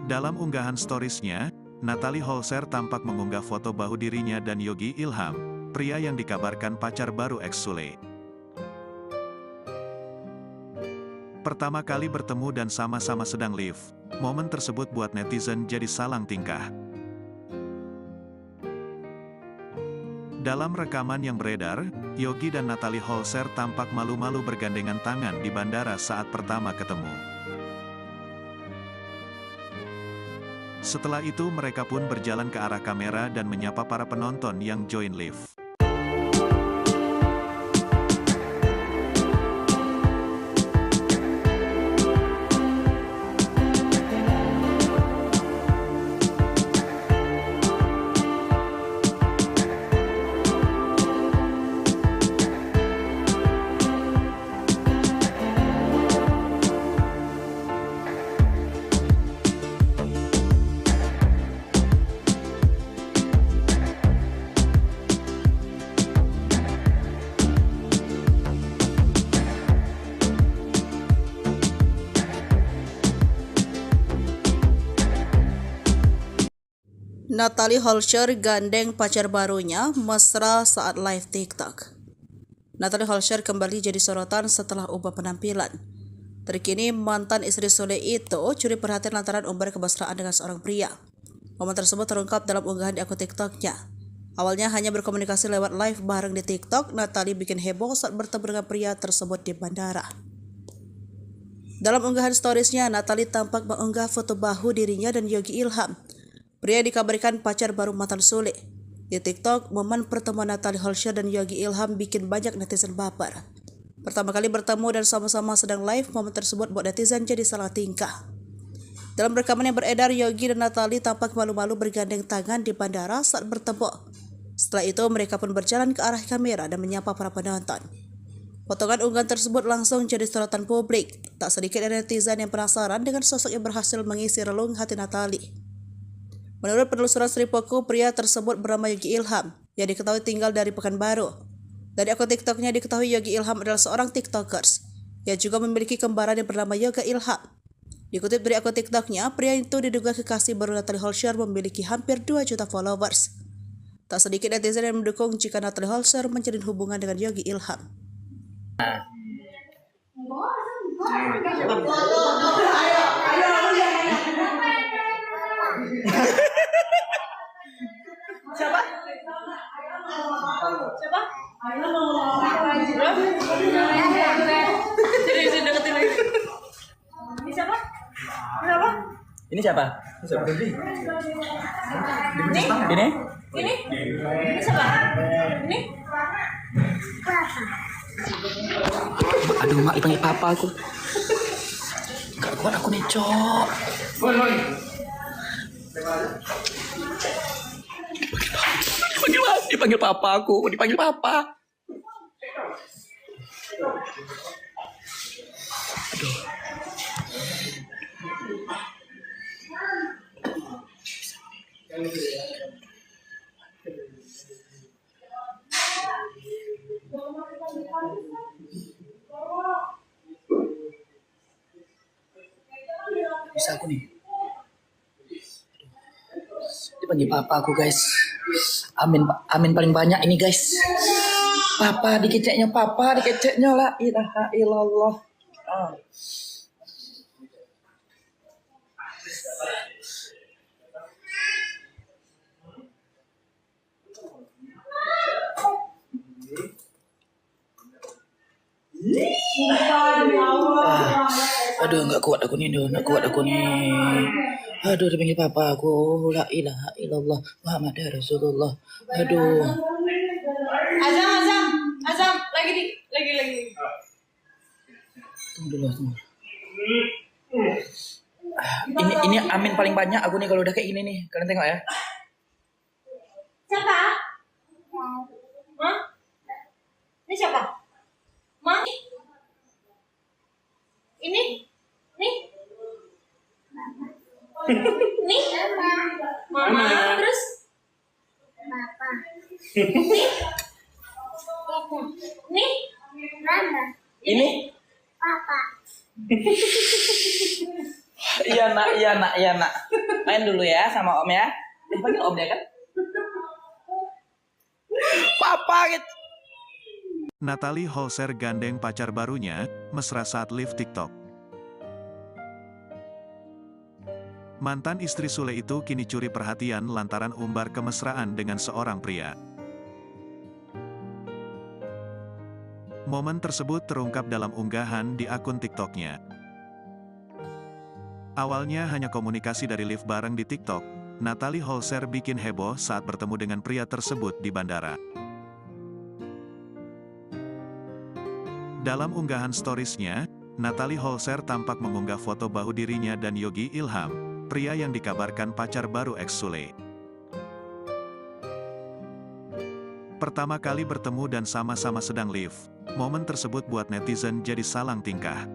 Dalam unggahan storiesnya, Natalie Holscher tampak mengunggah foto bahu dirinya dan Yogi Ilham, pria yang dikabarkan pacar baru ex Sule. Pertama kali bertemu dan sama-sama sedang live, momen tersebut buat netizen jadi salang tingkah. Dalam rekaman yang beredar, Yogi dan Natalie Holscher tampak malu-malu bergandengan tangan di bandara saat pertama ketemu. Setelah itu mereka pun berjalan ke arah kamera dan menyapa para penonton yang join live. Natalie Holscher gandeng pacar barunya mesra saat live TikTok. Natalie Holscher kembali jadi sorotan setelah ubah penampilan. Terkini mantan istri Sule itu curi perhatian lantaran umbar kemesraan dengan seorang pria. Momen tersebut terungkap dalam unggahan di akun TikToknya. Awalnya hanya berkomunikasi lewat live bareng di TikTok, Natalie bikin heboh saat bertemu dengan pria tersebut di bandara. Dalam unggahan storiesnya, Natalie tampak mengunggah foto bahu dirinya dan Yogi Ilham. Pria dikabarkan pacar baru mantan Sule. Di TikTok, momen pertemuan Natalie Holscher dan Yogi Ilham bikin banyak netizen baper. Pertama kali bertemu dan sama-sama sedang live, momen tersebut buat netizen jadi salah tingkah. Dalam rekaman yang beredar, Yogi dan Natalie tampak malu-malu bergandeng tangan di bandara saat bertemu. Setelah itu, mereka pun berjalan ke arah kamera dan menyapa para penonton. Potongan unggahan tersebut langsung jadi sorotan publik. Tak sedikit dari netizen yang penasaran dengan sosok yang berhasil mengisi relung hati Natalie. Menurut penelusuran Sripoku, pria tersebut bernama Yogi Ilham, yang diketahui tinggal dari Pekanbaru. Dari akun TikToknya diketahui Yogi Ilham adalah seorang TikTokers, yang juga memiliki kembaran yang bernama Yoga Ilham. Dikutip dari akun TikToknya, pria itu diduga kekasih baru Natalie Holscher memiliki hampir 2 juta followers. Tak sedikit netizen yang mendukung jika Natalie Holscher menjalin hubungan dengan Yogi Ilham. Siapa? Siapa? Jadi deketin lagi. Ini siapa? Siapa? Ini siapa? Ini siapa? Ini? Ini? Ini siapa? Ini? Aduh, mak dipanggil papa aku. Gak kuat aku nih, Cok. Dipanggil papa aku, dipanggil papa. Aduh. Bisa aku nih. Dipanggil papa aku, guys. Amin paling banyak ini, guys. Papa dikeceknya la ilaha illallah. Aduh, nggak kuat aku nih. Aduh, dipanggil papa aku, la ilaha illallah Muhammad Rasulullah. Aduh. Azam, lagi. Tunggu. Ini amin paling banyak aku nih kalau udah kayak gini nih. Kalian tengok ya. Siapa? Hah? Ini siapa? Ma? Ini? Nih? Nih? Mama. Terus? Papa. Nih? Mama. Ini? Papa. Iya nak. Main dulu ya sama om ya. Dipanggil om ya kan? Papa gitu. Natalie Holscher gandeng pacar barunya, mesra saat live TikTok. Mantan istri Sule itu kini curi perhatian lantaran umbar kemesraan dengan seorang pria. Momen tersebut terungkap dalam unggahan di akun TikToknya. Awalnya hanya komunikasi dari live bareng di TikTok, Natalie Holscher bikin heboh saat bertemu dengan pria tersebut di bandara. Dalam unggahan storiesnya, Natalie Holscher tampak mengunggah foto bahu dirinya dan Yogi Ilham, pria yang dikabarkan pacar baru ex Sule. Pertama kali bertemu dan sama-sama sedang live, momen tersebut buat netizen jadi salang tingkah.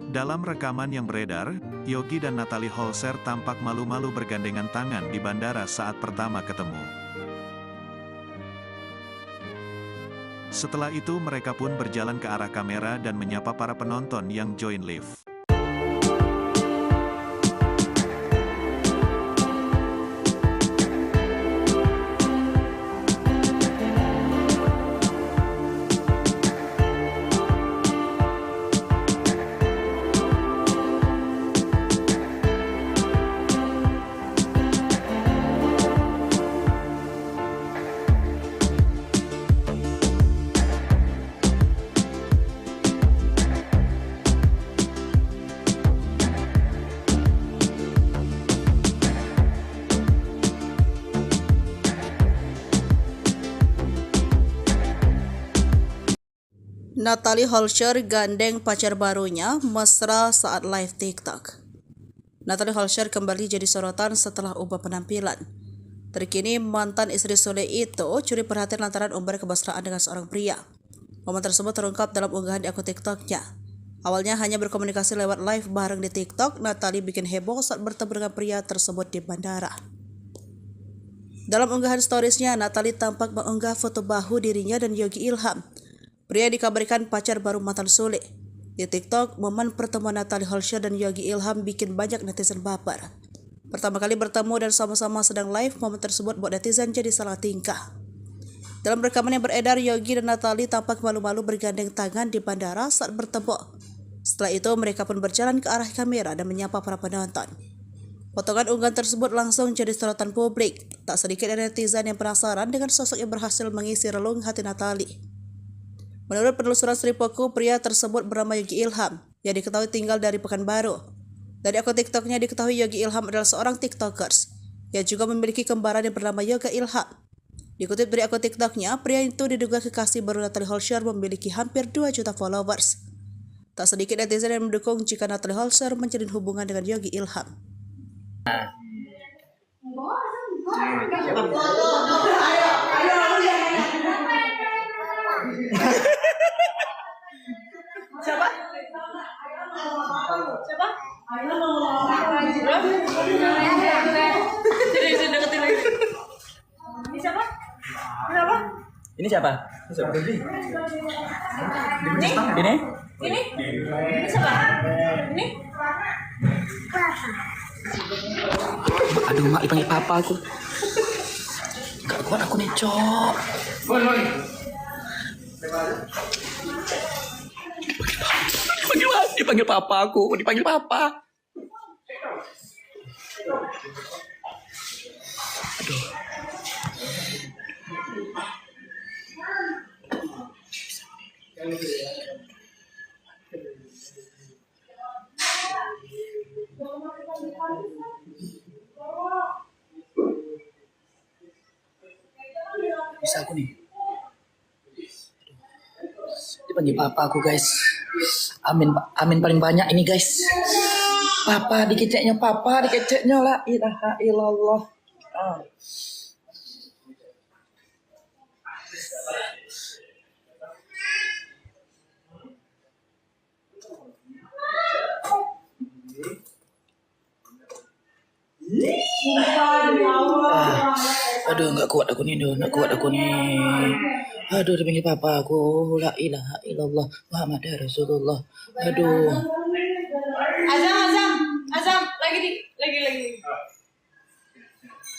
Dalam rekaman yang beredar, Yogi dan Natalie Holscher tampak malu-malu bergandengan tangan di bandara saat pertama ketemu. Setelah itu mereka pun berjalan ke arah kamera dan menyapa para penonton yang join live. Natalie Holscher gandeng pacar barunya mesra saat live TikTok. Natalie Holscher kembali jadi sorotan setelah ubah penampilan. Terkini mantan istri Sule itu curi perhatian lantaran umbar kemesraan dengan seorang pria. Momen tersebut terungkap dalam unggahan di akun TikToknya. Awalnya hanya berkomunikasi lewat live bareng di TikTok, Natalie bikin heboh saat bertemu dengan pria tersebut di bandara. Dalam unggahan storiesnya, Natalie tampak mengunggah foto bahu dirinya dan Yogi Ilham, pria dikabarkan pacar baru mantan Sule. Di TikTok, momen pertemuan Natalie Holscher dan Yogi Ilham bikin banyak netizen baper. Pertama kali bertemu dan sama-sama sedang live, momen tersebut buat netizen jadi salah tingkah. Dalam rekaman yang beredar, Yogi dan Natalie tampak malu-malu bergandeng tangan di bandara saat bertemu. Setelah itu, mereka pun berjalan ke arah kamera dan menyapa para penonton. Potongan unggahan tersebut langsung jadi sorotan publik. Tak sedikit dari netizen yang penasaran dengan sosok yang berhasil mengisi relung hati Natalie. Menurut penelusuran Sripoku, pria tersebut bernama Yogi Ilham, yang diketahui tinggal dari Pekanbaru. Dari akun TikToknya diketahui Yogi Ilham adalah seorang TikTokers, yang juga memiliki kembaran yang bernama Yoga Ilham. Dikutip dari akun TikToknya, pria itu diduga kekasih baru Natalie Holscher memiliki hampir 2 juta followers. Tak sedikit netizen yang mendukung jika Natalie Holscher menjalin hubungan dengan Yogi Ilham. Siapa? Siapa? Sini deketin lagi. Ini siapa? Kenapa? Ini siapa? Ini? Ini? Ini siapa? Ini? Aduh, mak dipanggil papa aku. Gak kuat aku nih, Cok. Dipanggil papa aku, dipanggil papa. Aduh. Bisa aku nih. Dipanggil papa aku, guys. Amin paling banyak ini, guys. Papa dikeceknya la ilaha illallah. Aduh, nggak kuat aku nih. Aduh, dipanggil papa aku, la ilaha illallah Muhammad Rasulullah. Aduh. Azam, lagi.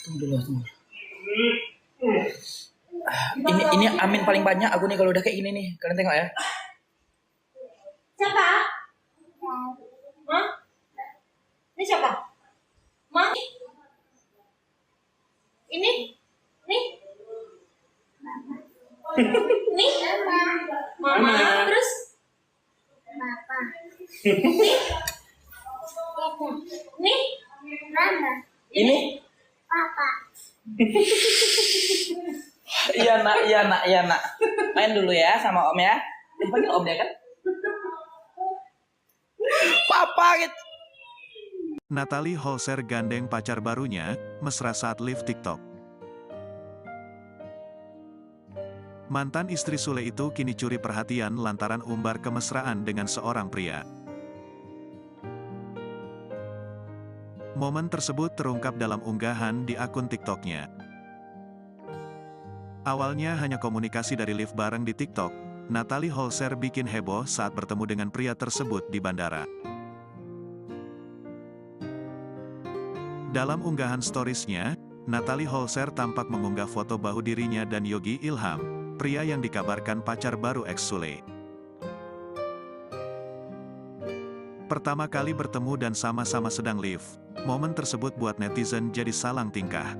Tunggu dulu. Ini amin paling banyak aku nih kalau udah kayak gini nih. Kalian tengok ya. Siapa? Hah? Ini siapa? Ma? Ini? Nih? Nih? Mama. Terus? Papa. Nih? Mama. Ini? Papa. Iya nak. Main dulu ya sama om ya. Dipanggil om ya kan? Papa gitu. Natalie Holscher gandeng pacar barunya, mesra saat live TikTok. Mantan istri Sule itu kini curi perhatian lantaran umbar kemesraan dengan seorang pria. Momen tersebut terungkap dalam unggahan di akun TikToknya. Awalnya hanya komunikasi dari live bareng di TikTok, Natalie Holscher bikin heboh saat bertemu dengan pria tersebut di bandara. Dalam unggahan storiesnya, Natalie Holscher tampak mengunggah foto bahu dirinya dan Yogi Ilham, pria yang dikabarkan pacar baru ex Sule. Pertama kali bertemu dan sama-sama sedang live, momen tersebut buat netizen jadi salang tingkah.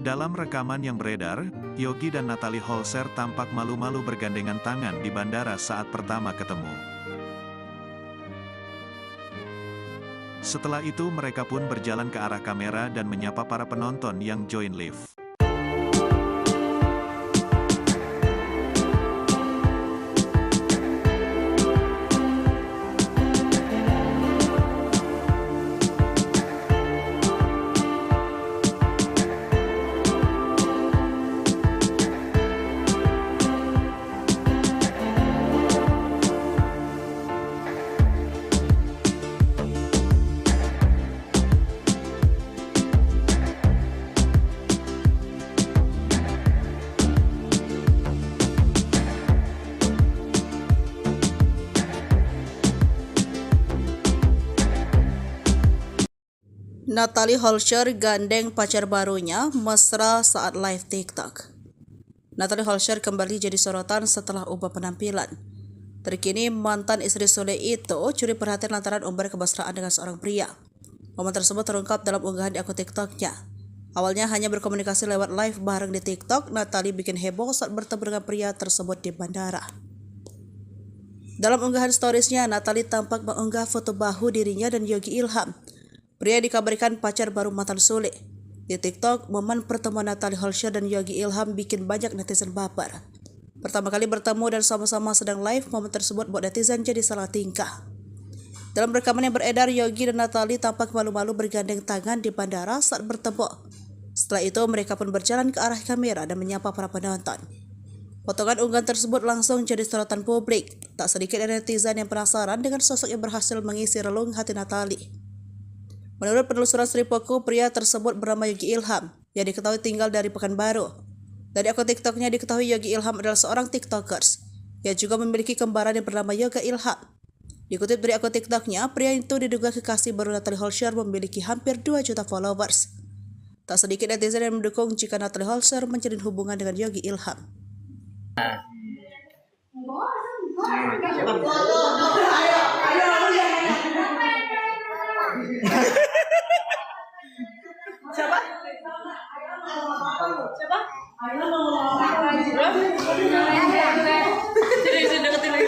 Dalam rekaman yang beredar, Yogi dan Natalie Holscher tampak malu-malu bergandengan tangan di bandara saat pertama ketemu. Setelah itu mereka pun berjalan ke arah kamera dan menyapa para penonton yang join live. Natalie Holscher gandeng pacar barunya mesra saat live TikTok. Natalie Holscher kembali jadi sorotan setelah ubah penampilan. Terkini mantan istri Sule itu curi perhatian lantaran umbar kemesraan dengan seorang pria. Momen tersebut terungkap dalam unggahan di akun TikToknya. Awalnya hanya berkomunikasi lewat live bareng di TikTok, Natalie bikin heboh saat bertemu dengan pria tersebut di bandara. Dalam unggahan storiesnya, Natalie tampak mengunggah foto bahu dirinya dan Yogi Ilham. Pria dikabarkan pacar baru mantan Sule. Di TikTok, momen pertemuan Natalie Holscher dan Yogi Ilham bikin banyak netizen baper. Pertama kali bertemu dan sama-sama sedang live, momen tersebut buat netizen jadi salah tingkah. Dalam rekaman yang beredar, Yogi dan Natalie tampak malu-malu bergandeng tangan di bandara saat bertemu. Setelah itu, mereka pun berjalan ke arah kamera dan menyapa para penonton. Potongan unggahan tersebut langsung jadi sorotan publik. Tak sedikit dari netizen yang penasaran dengan sosok yang berhasil mengisi relung hati Natalie. Menurut penelusuran Sri Poku, pria tersebut bernama Yogi Ilham, yang diketahui tinggal dari Pekanbaru. Dari akun TikToknya diketahui Yogi Ilham adalah seorang TikTokers, yang juga memiliki kembaran yang bernama Yoga Ilham. Dikutip dari akun TikToknya, pria itu diduga kekasih baru Natalie Holscher memiliki hampir 2 juta followers. Tak sedikit netizen yang mendukung jika Natalie Holscher menjalin hubungan dengan Yogi Ilham. Siapa? Siapa? Sini deketin lagi.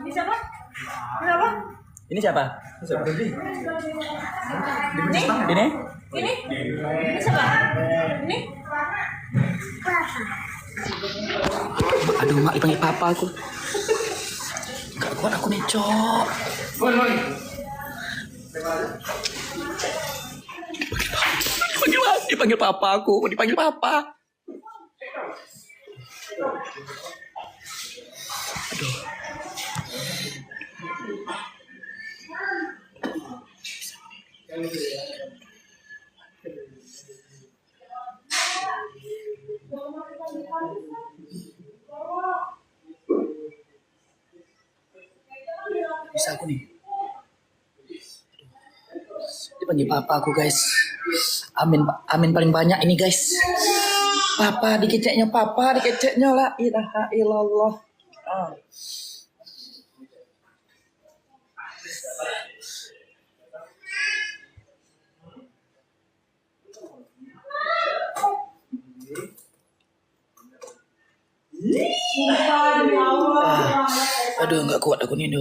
Ini siapa? Siapa? Ini siapa? Ini? Ini? Ini siapa? Ini? Aduh, mak dipanggil papa aku. Gak kuat aku nih, Cok. Dipanggil papa aku, dipanggil papa. Aduh. Bisa aku nih. Dipanggil papa aku, guys. Amin paling banyak ini, guys. Papa dikeceknya la ilaha illallah. Aduh, nggak kuat aku nih.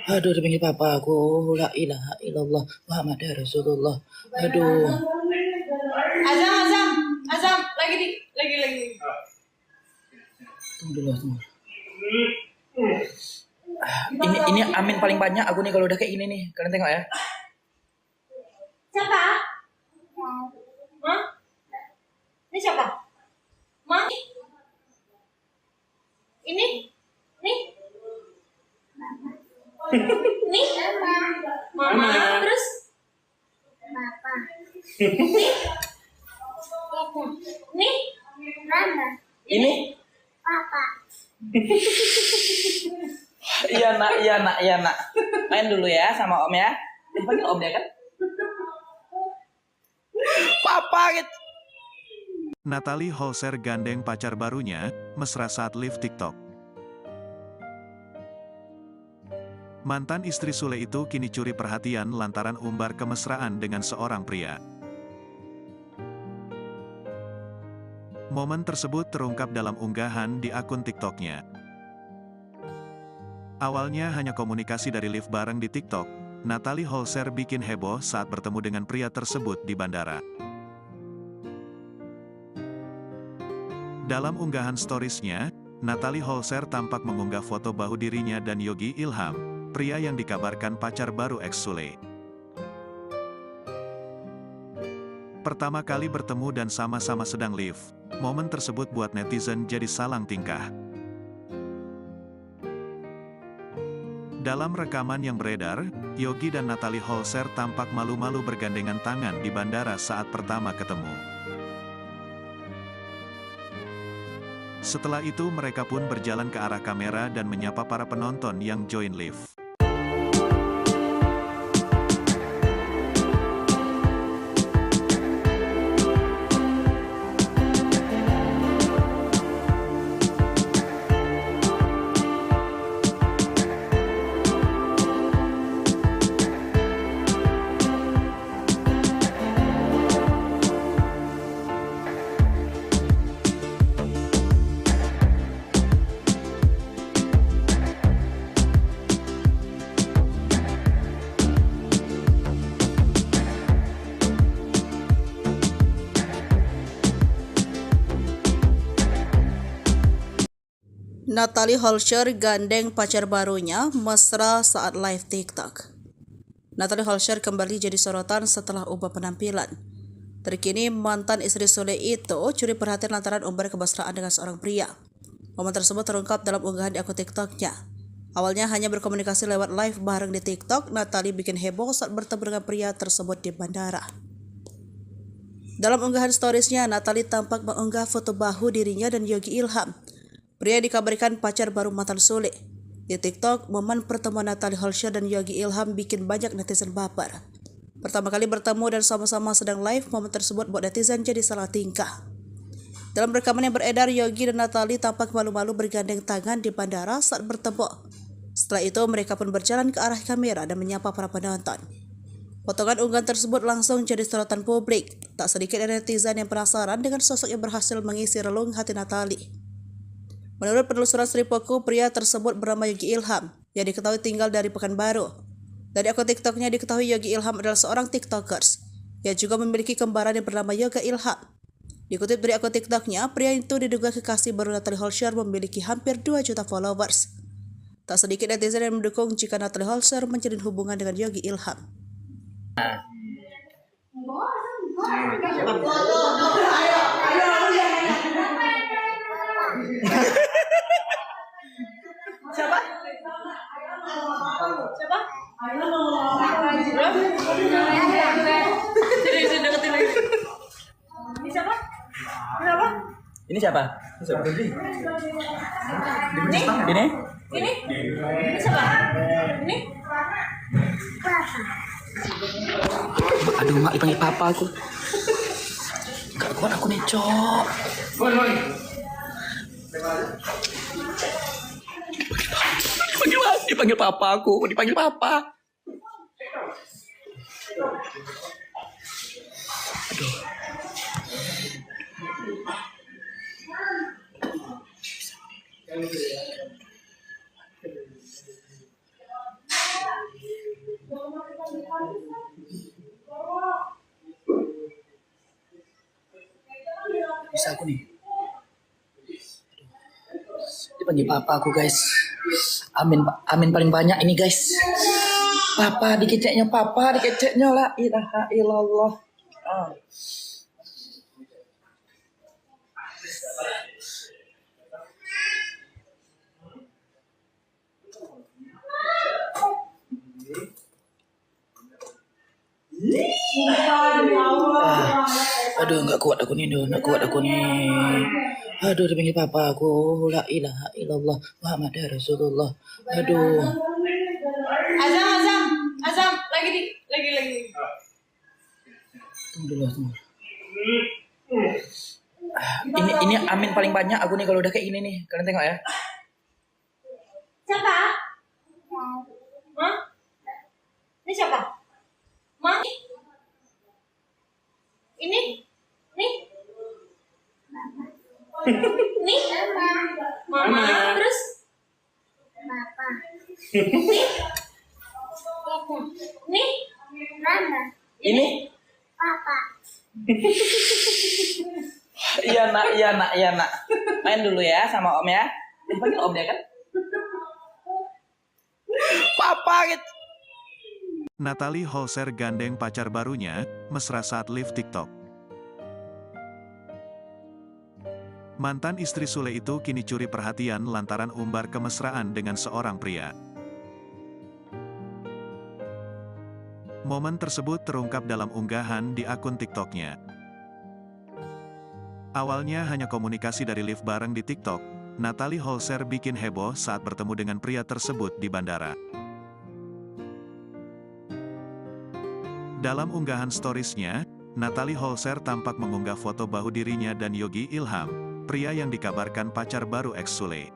Aduh, dipanggil papa aku, la ilaha illallah Muhammad Rasulullah. Aduh. Azam, lagi. Tunggu dulu. Ini amin paling banyak aku nih kalau udah kayak gini nih. Kalian tengok ya. Siapa? Hah? Ini siapa? Ma? Ini? Nih? Nih? Mama. Terus? Papa. Nih? Nih? Mama. Ini? Papa. Iya nak. Main dulu ya sama om ya. Dipanggil om ya kan? Papa gitu. Natalie Holscher gandeng pacar barunya, mesra saat live TikTok. Mantan istri Sule itu kini curi perhatian lantaran umbar kemesraan dengan seorang pria. Momen tersebut terungkap dalam unggahan di akun TikToknya. Awalnya hanya komunikasi dari live bareng di TikTok, Natalie Holscher bikin heboh saat bertemu dengan pria tersebut di bandara. Dalam unggahan storiesnya, Natalie Holscher tampak mengunggah foto bahu dirinya dan Yogi Ilham, pria yang dikabarkan pacar baru ex Sule. Pertama kali bertemu dan sama-sama sedang live, momen tersebut buat netizen jadi salang tingkah. Dalam rekaman yang beredar, Yogi dan Natalie Holscher tampak malu-malu bergandengan tangan di bandara saat pertama ketemu. Setelah itu mereka pun berjalan ke arah kamera dan menyapa para penonton yang join live. Natalie Holscher gandeng pacar barunya mesra saat live TikTok. Natalie Holscher kembali jadi sorotan setelah ubah penampilan. Terkini mantan istri Sule itu curi perhatian lantaran umbar kemesraan dengan seorang pria. Momen tersebut terungkap dalam unggahan di akun TikToknya. Awalnya hanya berkomunikasi lewat live bareng di TikTok, Natalie bikin heboh saat bertemu dengan pria tersebut di bandara. Dalam unggahan storiesnya, Natalie tampak mengunggah foto bahu dirinya dan Yogi Ilham. Pria dikabarkan pacar baru mantan Sule. Di TikTok, momen pertemuan Natalie Holscher dan Yogi Ilham bikin banyak netizen baper. Pertama kali bertemu dan sama-sama sedang live, momen tersebut buat netizen jadi salah tingkah. Dalam rekaman yang beredar, Yogi dan Natalie tampak malu-malu bergandeng tangan di bandara saat bertemu. Setelah itu, mereka pun berjalan ke arah kamera dan menyapa para penonton. Potongan unggahan tersebut langsung jadi sorotan publik. Tak sedikit netizen yang penasaran dengan sosok yang berhasil mengisi relung hati Natalie. Menurut penelusuran Sripoku, pria tersebut bernama Yogi Ilham, yang diketahui tinggal dari Pekanbaru. Dari akun TikToknya diketahui Yogi Ilham adalah seorang TikTokers, yang juga memiliki kembaran yang bernama Yoga Ilham. Dikutip dari akun TikToknya, pria itu diduga kekasih baru Natalie Holscher memiliki hampir 2 juta followers. Tak sedikit netizen yang mendukung jika Natalie Holscher menjalin hubungan dengan Yogi Ilham. Siapa? Siapa? Sini deketin lagi. Ini siapa? Kenapa? Ini siapa? Ini? Ini? Ini siapa? Ini? Aduh, mak dipanggil papa aku. Gak kuat aku nih, Cok. Dipanggil papa aku, dipanggil papa. Aduh. Bisa aku nih. Dipanggil papa aku, guys. Amin paling banyak ini, guys. Papa dikeceknya la ilaha illallah. Aduh, nggak kuat aku nih. Aduh, dipanggil papa aku, la ilaha illallah Muhammad Rasulullah. Aduh. Azam, lagi. Tunggu dulu. Ini amin paling banyak aku nih kalau udah kayak gini nih. Kalian tengok ya. Siapa? Hah? Ini siapa? Ma? Ini? Nih? Nih? Mama. Terus? Papa. Nih? Mama. Ini? Papa. Iya nak. Main dulu ya sama om ya. Dipanggil om ya kan? Papa gitu. Natalie Holscher gandeng pacar barunya, mesra saat live TikTok. Mantan istri Sule itu kini curi perhatian lantaran umbar kemesraan dengan seorang pria. Momen tersebut terungkap dalam unggahan di akun TikToknya. Awalnya hanya komunikasi dari live bareng di TikTok, Natalie Holscher bikin heboh saat bertemu dengan pria tersebut di bandara. Dalam unggahan storiesnya, Natalie Holscher tampak mengunggah foto bahu dirinya dan Yogi Ilham, pria yang dikabarkan pacar baru ex Sule.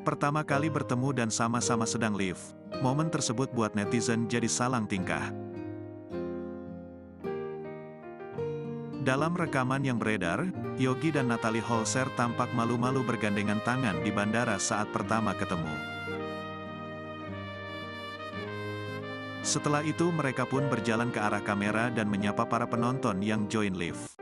Pertama kali bertemu dan sama-sama sedang live, momen tersebut buat netizen jadi salang tingkah. Dalam rekaman yang beredar, Yogi dan Natalie Holscher tampak malu-malu bergandengan tangan di bandara saat pertama ketemu. Setelah itu mereka pun berjalan ke arah kamera dan menyapa para penonton yang join live.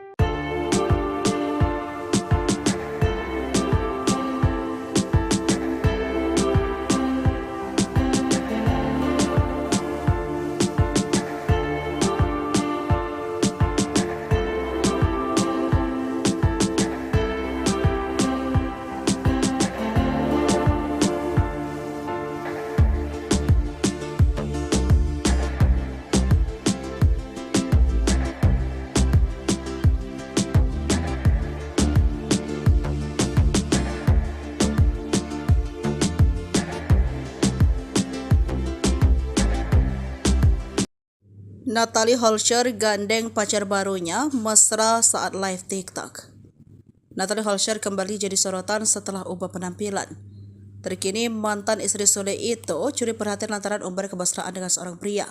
Natalie Holscher gandeng pacar barunya mesra saat live TikTok. Natalie Holscher kembali jadi sorotan setelah ubah penampilan. Terkini mantan istri Sule itu curi perhatian lantaran umbar kemesraan dengan seorang pria.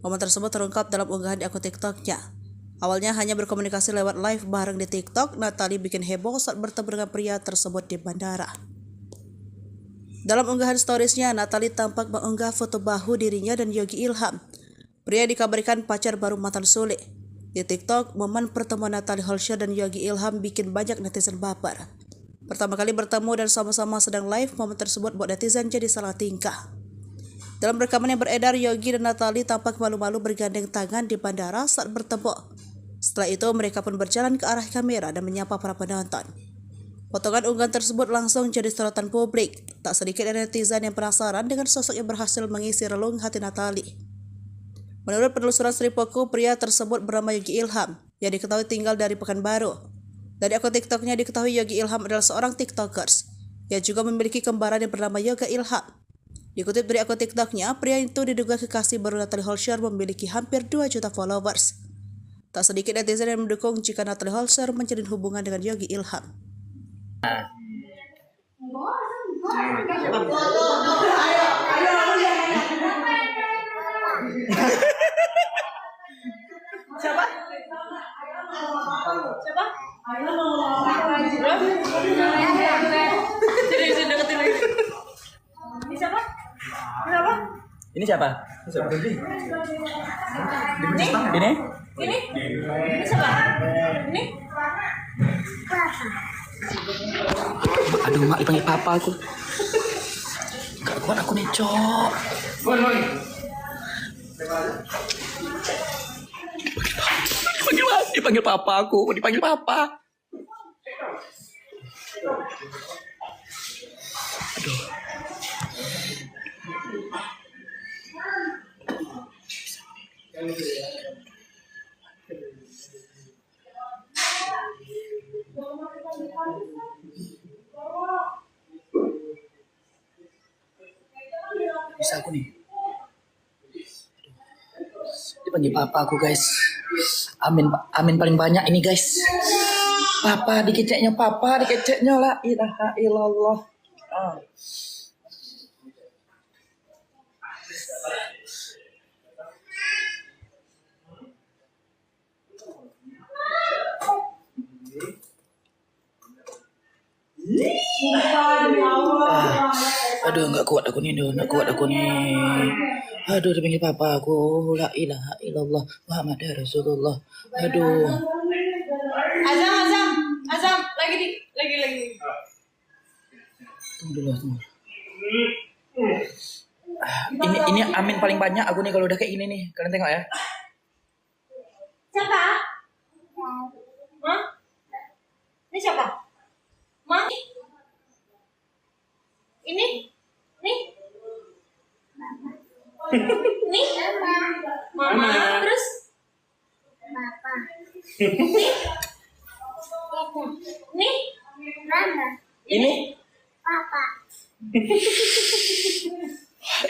Momen tersebut terungkap dalam unggahan di akun TikToknya. Awalnya hanya berkomunikasi lewat live bareng di TikTok, Natalie bikin heboh saat bertemu dengan pria tersebut di bandara. Dalam unggahan storiesnya, Natalie tampak mengunggah foto bahu dirinya dan Yogi Ilham. Pria dikabarkan pacar baru mantan Sule. Di TikTok, momen pertemuan Natalie Holscher dan Yogi Ilham bikin banyak netizen baper. Pertama kali bertemu dan sama-sama sedang live, momen tersebut buat netizen jadi salah tingkah. Dalam rekaman yang beredar, Yogi dan Natalie tampak malu-malu bergandeng tangan di bandara saat bertemu. Setelah itu, mereka pun berjalan ke arah kamera dan menyapa para penonton. Potongan unggahan tersebut langsung jadi sorotan publik. Tak sedikit dari netizen yang penasaran dengan sosok yang berhasil mengisi relung hati Natalie. Menurut penelusuran Sripoku, pria tersebut bernama Yogi Ilham, yang diketahui tinggal dari Pekanbaru. Dari akun TikToknya diketahui Yogi Ilham adalah seorang TikTokers, yang juga memiliki kembaran yang bernama Yoga Ilham. Dikutip dari akun TikToknya, pria itu diduga kekasih baru Natalie Holscher memiliki hampir 2 juta followers. Tak sedikit netizen yang mendukung jika Natalie Holscher menjalin hubungan dengan Yogi Ilham. Siapa? Siapa? Sini deketin lagi. Ini siapa? Kenapa? Ini siapa? Ini? Ini? Ini siapa? Ini? Aduh, mak dipanggil papa aku. Gak kuat aku nih, Cok. Dipanggil papa aku, dipanggil papa. Aduh. Bisa aku nih. Dipanggil papa aku, guys. Amin paling banyak ini, guys. Papa dikeceknya la ilaha illallah. Aduh, nggak kuat aku nih. Aduh, dipanggil papa aku, la ilaha illallah Muhammad Rasulullah. Aduh. Azam, lagi. Tunggu dulu. Ini amin paling banyak aku nih kalau udah kayak gini nih. Kalian tengok ya. Siapa? Hah? Ini siapa? Ma? Ini? Nih? Nih? Mama. Terus? Papa. Nih? Mama. Ini? Papa.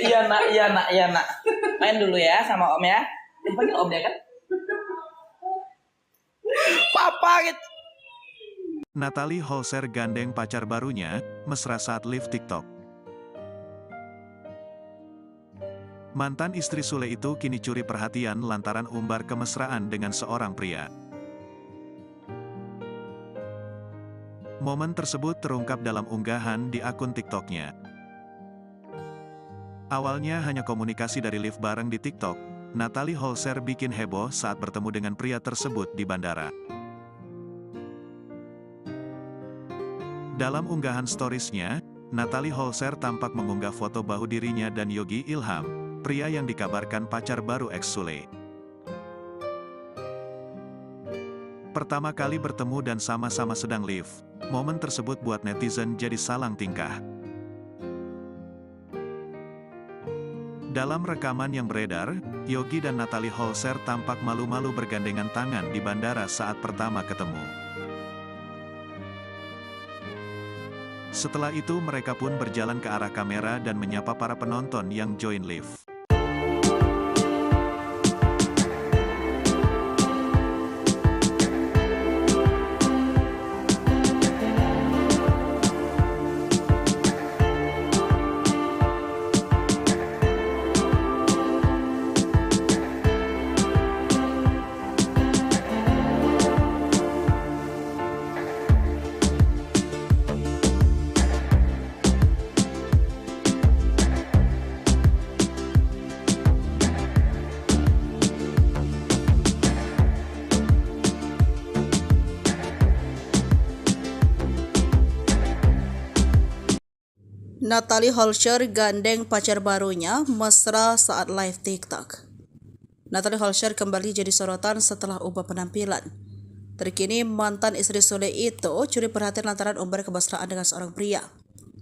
Iya nak. Main dulu ya sama om ya. Dipanggil om ya kan? Papa gitu. Natalie Holscher gandeng pacar barunya, mesra saat live TikTok. Mantan istri Sule itu kini curi perhatian lantaran umbar kemesraan dengan seorang pria. Momen tersebut terungkap dalam unggahan di akun TikToknya. Awalnya hanya komunikasi dari live bareng di TikTok, Natalie Holscher bikin heboh saat bertemu dengan pria tersebut di bandara. Dalam unggahan storiesnya, Natalie Holscher tampak mengunggah foto bahu dirinya dan Yogi Ilham, pria yang dikabarkan pacar baru ex Sule. Pertama kali bertemu dan sama-sama sedang live, momen tersebut buat netizen jadi salang tingkah. Dalam rekaman yang beredar, Yogi dan Natalie Holscher tampak malu-malu bergandengan tangan di bandara saat pertama ketemu. Setelah itu mereka pun berjalan ke arah kamera dan menyapa para penonton yang join live. Natalie Holscher gandeng pacar barunya mesra saat live TikTok. Natalie Holscher kembali jadi sorotan setelah ubah penampilan. Terkini mantan istri Sule itu curi perhatian lantaran umbar kemesraan dengan seorang pria.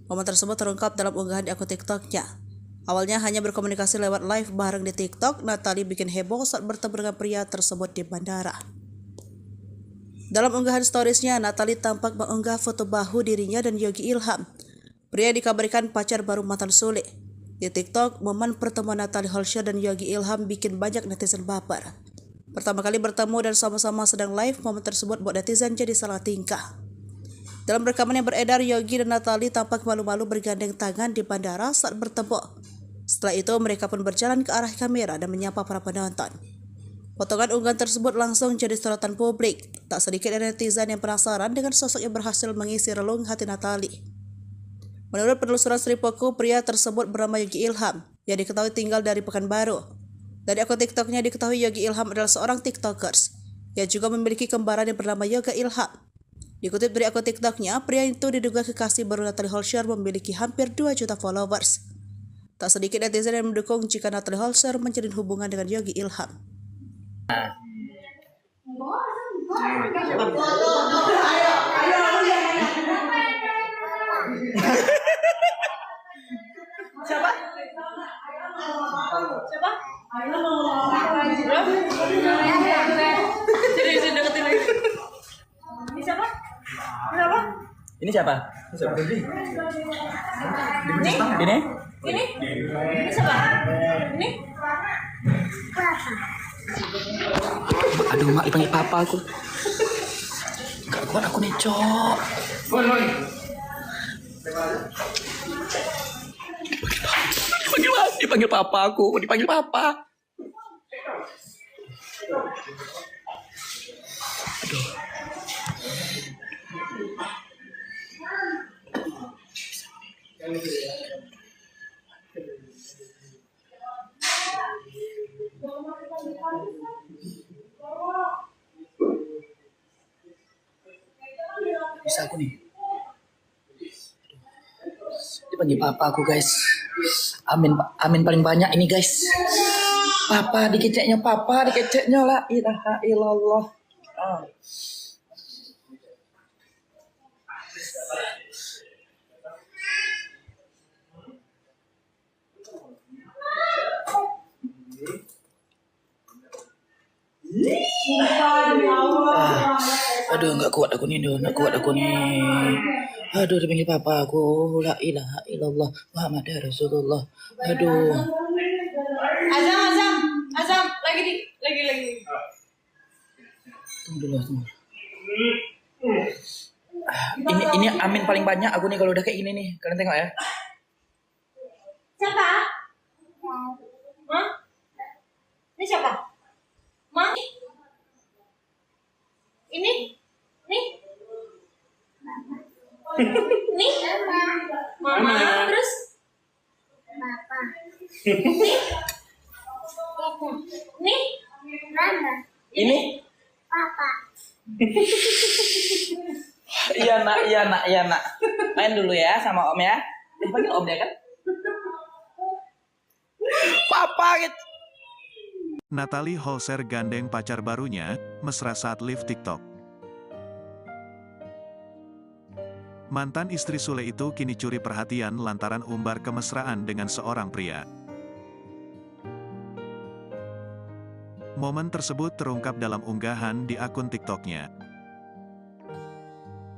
Momen tersebut terungkap dalam unggahan di akun TikToknya. Awalnya hanya berkomunikasi lewat live bareng di TikTok, Natalie bikin heboh saat bertemu dengan pria tersebut di bandara. Dalam unggahan storiesnya, Natalie tampak mengunggah foto bahu dirinya dan Yogi Ilham, pria dikabarkan pacar baru mantan Sule. Di TikTok, momen pertemuan Natalie Holscher dan Yogi Ilham bikin banyak netizen baper. Pertama kali bertemu dan sama-sama sedang live, momen tersebut buat netizen jadi salah tingkah. Dalam rekaman yang beredar, Yogi dan Natalie tampak malu-malu bergandeng tangan di bandara saat bertemu. Setelah itu, mereka pun berjalan ke arah kamera dan menyapa para penonton. Potongan unggahan tersebut langsung jadi sorotan publik. Tak sedikit dari netizen yang penasaran dengan sosok yang berhasil mengisi relung hati Natalie. Menurut penelusuran Sripoku, pria tersebut bernama Yogi Ilham, yang diketahui tinggal dari Pekanbaru. Dari akun TikToknya diketahui Yogi Ilham adalah seorang TikTokers, yang juga memiliki kembaran yang bernama Yoga Ilham. Dikutip dari akun TikToknya, pria itu diduga kekasih baru Natalie Holscher memiliki hampir 2 juta followers. Tak sedikit netizen yang mendukung jika Natalie Holscher menjalin hubungan dengan Yogi Ilham. Siapa? Siapa? Sini deketin lagi. Ini siapa? Kenapa? Ini siapa? Ini? Ini? Ini siapa? Ini? Aduh, mak dipanggil papa aku. Gak kuat aku nih, Cok. Dipanggil papa aku, dipanggil papa. Aduh. Bisa aku nih. Dipanggil papa aku, guys. Amin paling banyak ini, guys. Papa dikeceknya la ilaha illallah. Aduh, nggak kuat aku nih. Aduh, dipanggil papa aku, la ilaha illallah Muhammad Rasulullah. Aduh. Azam, lagi. Tunggu dulu. Ini amin paling banyak aku nih kalau udah kayak gini nih. Kalian tengok ya. Siapa? Hah? Ini siapa? Ma? Ini? Nih? Nih? Mama. Terus? Papa. Nih? Mama. Ini? Papa. Iya nak. Main dulu ya sama om ya. Dipanggil om ya kan? Papa gitu. Natalie Holscher gandeng pacar barunya, mesra saat live TikTok. Mantan istri Sule itu kini curi perhatian lantaran umbar kemesraan dengan seorang pria. Momen tersebut terungkap dalam unggahan di akun TikToknya.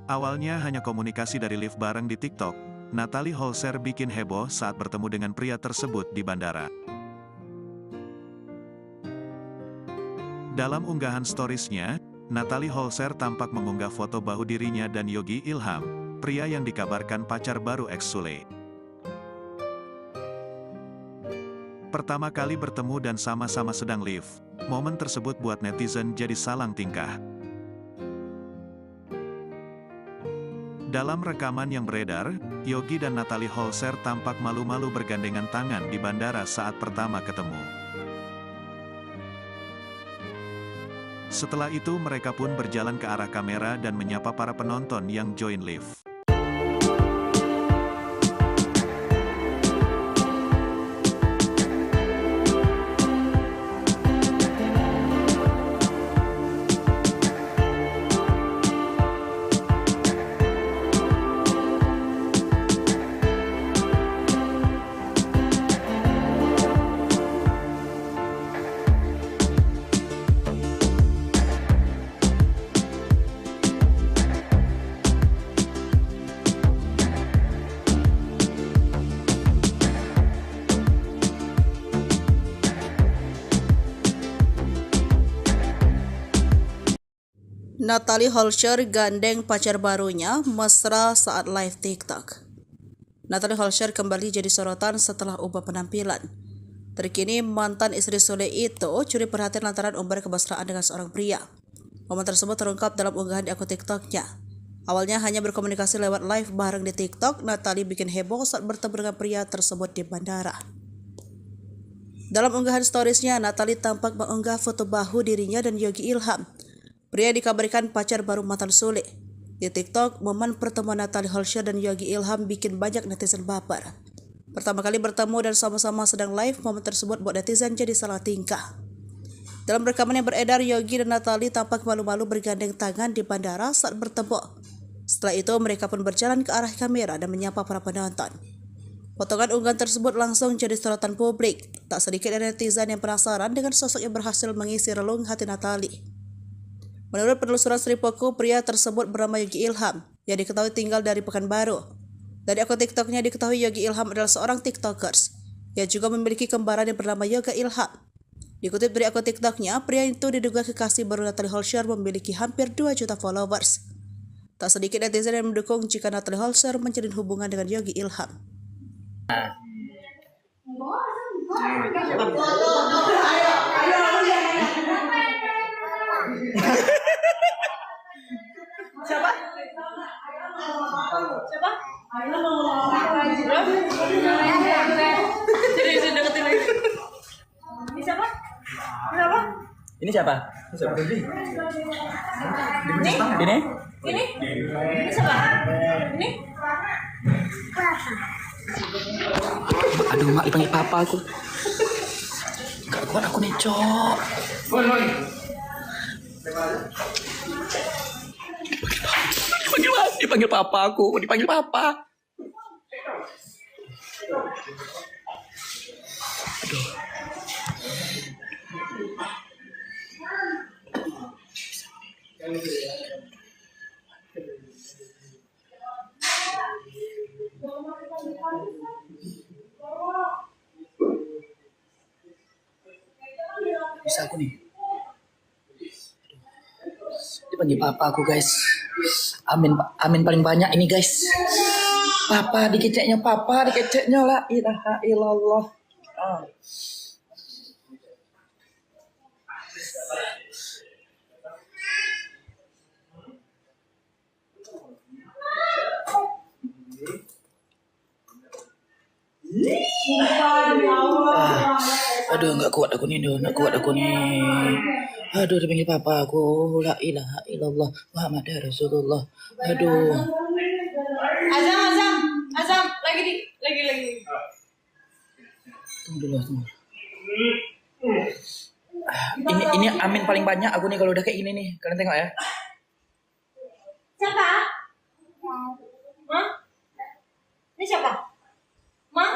Awalnya hanya komunikasi dari live bareng di TikTok, Natalie Holscher bikin heboh saat bertemu dengan pria tersebut di bandara. Dalam unggahan storiesnya, Natalie Holscher tampak mengunggah foto bahu dirinya dan Yogi Ilham, pria yang dikabarkan pacar baru ex Sule. Pertama kali bertemu dan sama-sama sedang live, momen tersebut buat netizen jadi salang tingkah. Dalam rekaman yang beredar, Yogi dan Natalie Holscher tampak malu-malu bergandengan tangan di bandara saat pertama ketemu. Setelah itu mereka pun berjalan ke arah kamera dan menyapa para penonton yang join live. Natalie Holscher gandeng pacar barunya mesra saat live TikTok. Natalie Holscher kembali jadi sorotan setelah ubah penampilan. Terkini mantan istri Sule itu curi perhatian lantaran umbar kemesraan dengan seorang pria. Momen tersebut terungkap dalam unggahan di akun TikToknya. Awalnya hanya berkomunikasi lewat live bareng di TikTok, Natalie bikin heboh saat bertemu dengan pria tersebut di bandara. Dalam unggahan storiesnya, Natalie tampak mengunggah foto bahu dirinya dan Yogi Ilham. Pria dikabarkan pacar baru mantan Sule. Di TikTok, momen pertemuan Natalie Holscher dan Yogi Ilham bikin banyak netizen baper. Pertama kali bertemu dan sama-sama sedang live, momen tersebut buat netizen jadi salah tingkah. Dalam rekaman yang beredar, Yogi dan Natalie tampak malu-malu bergandeng tangan di bandara saat bertemu. Setelah itu, mereka pun berjalan ke arah kamera dan menyapa para penonton. Potongan unggahan tersebut langsung jadi sorotan publik. Tak sedikit dari netizen yang penasaran dengan sosok yang berhasil mengisi relung hati Natalie. Menurut penelusuran Sripoku, pria tersebut bernama Yogi Ilham, yang diketahui tinggal dari Pekanbaru. Dari akun TikToknya diketahui Yogi Ilham adalah seorang TikTokers, yang juga memiliki kembaran yang bernama Yoga Ilham. Dikutip dari akun TikToknya, pria itu diduga kekasih baru Natalie Holscher memiliki hampir 2 juta followers. Tak sedikit netizen yang mendukung jika Natalie Holscher menjalin hubungan dengan Yogi Ilham. Siapa? Siapa? Jadi deketin lagi. Ini siapa? Siapa? Ini siapa? Ini? Ini? Ini siapa? Ini? Aduh, mak dipanggil papa aku. Gak kuat aku nih, Cok. Dipanggil papa aku, dipanggil papa. Aduh. Bisa aku nih. Dipanggil papa aku, guys. Amin paling banyak ini, guys. Papa dikeceknya la ilaha illallah. Aduh, nggak kuat aku nih. Aduh, dipanggil papa aku. La ilaha illallah Muhammad Rasulullah. Aduh. Azam, lagi. Tunggu dulu. Ini amin paling banyak aku nih kalau udah kayak gini nih. Kalian tengok ya. Siapa? Hah? Ini siapa? Ma?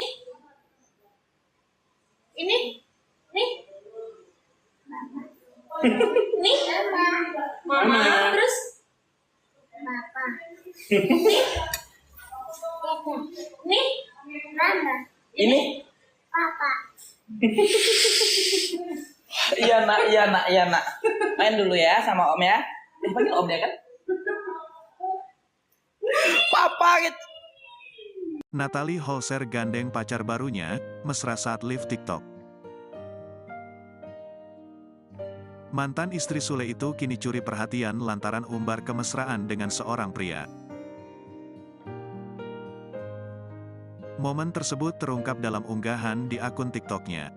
Ini? Nih? Nih? Mama. Terus? Papa. Nih? Nih? Mama. Ini? Papa. Iya nak. Main dulu ya sama om ya. Dipanggil om ya kan? Papa gitu. Natalie Holscher gandeng pacar barunya, mesra saat live TikTok. Mantan istri Sule itu kini curi perhatian lantaran umbar kemesraan dengan seorang pria. Momen tersebut terungkap dalam unggahan di akun TikToknya.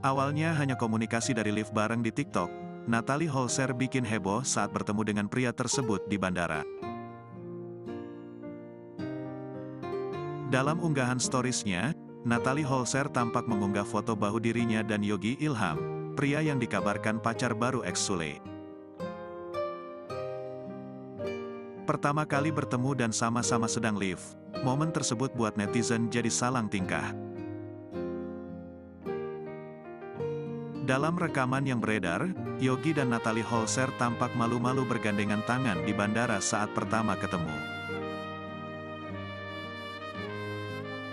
Awalnya hanya komunikasi dari live bareng di TikTok, Natalie Holscher bikin heboh saat bertemu dengan pria tersebut di bandara. Dalam unggahan storiesnya, Natalie Holscher tampak mengunggah foto bahu dirinya dan Yogi Ilham, pria yang dikabarkan pacar baru ex Sule. Pertama kali bertemu dan sama-sama sedang live, momen tersebut buat netizen jadi salang tingkah. Dalam rekaman yang beredar, Yogi dan Natalie Holscher tampak malu-malu bergandengan tangan di bandara saat pertama ketemu.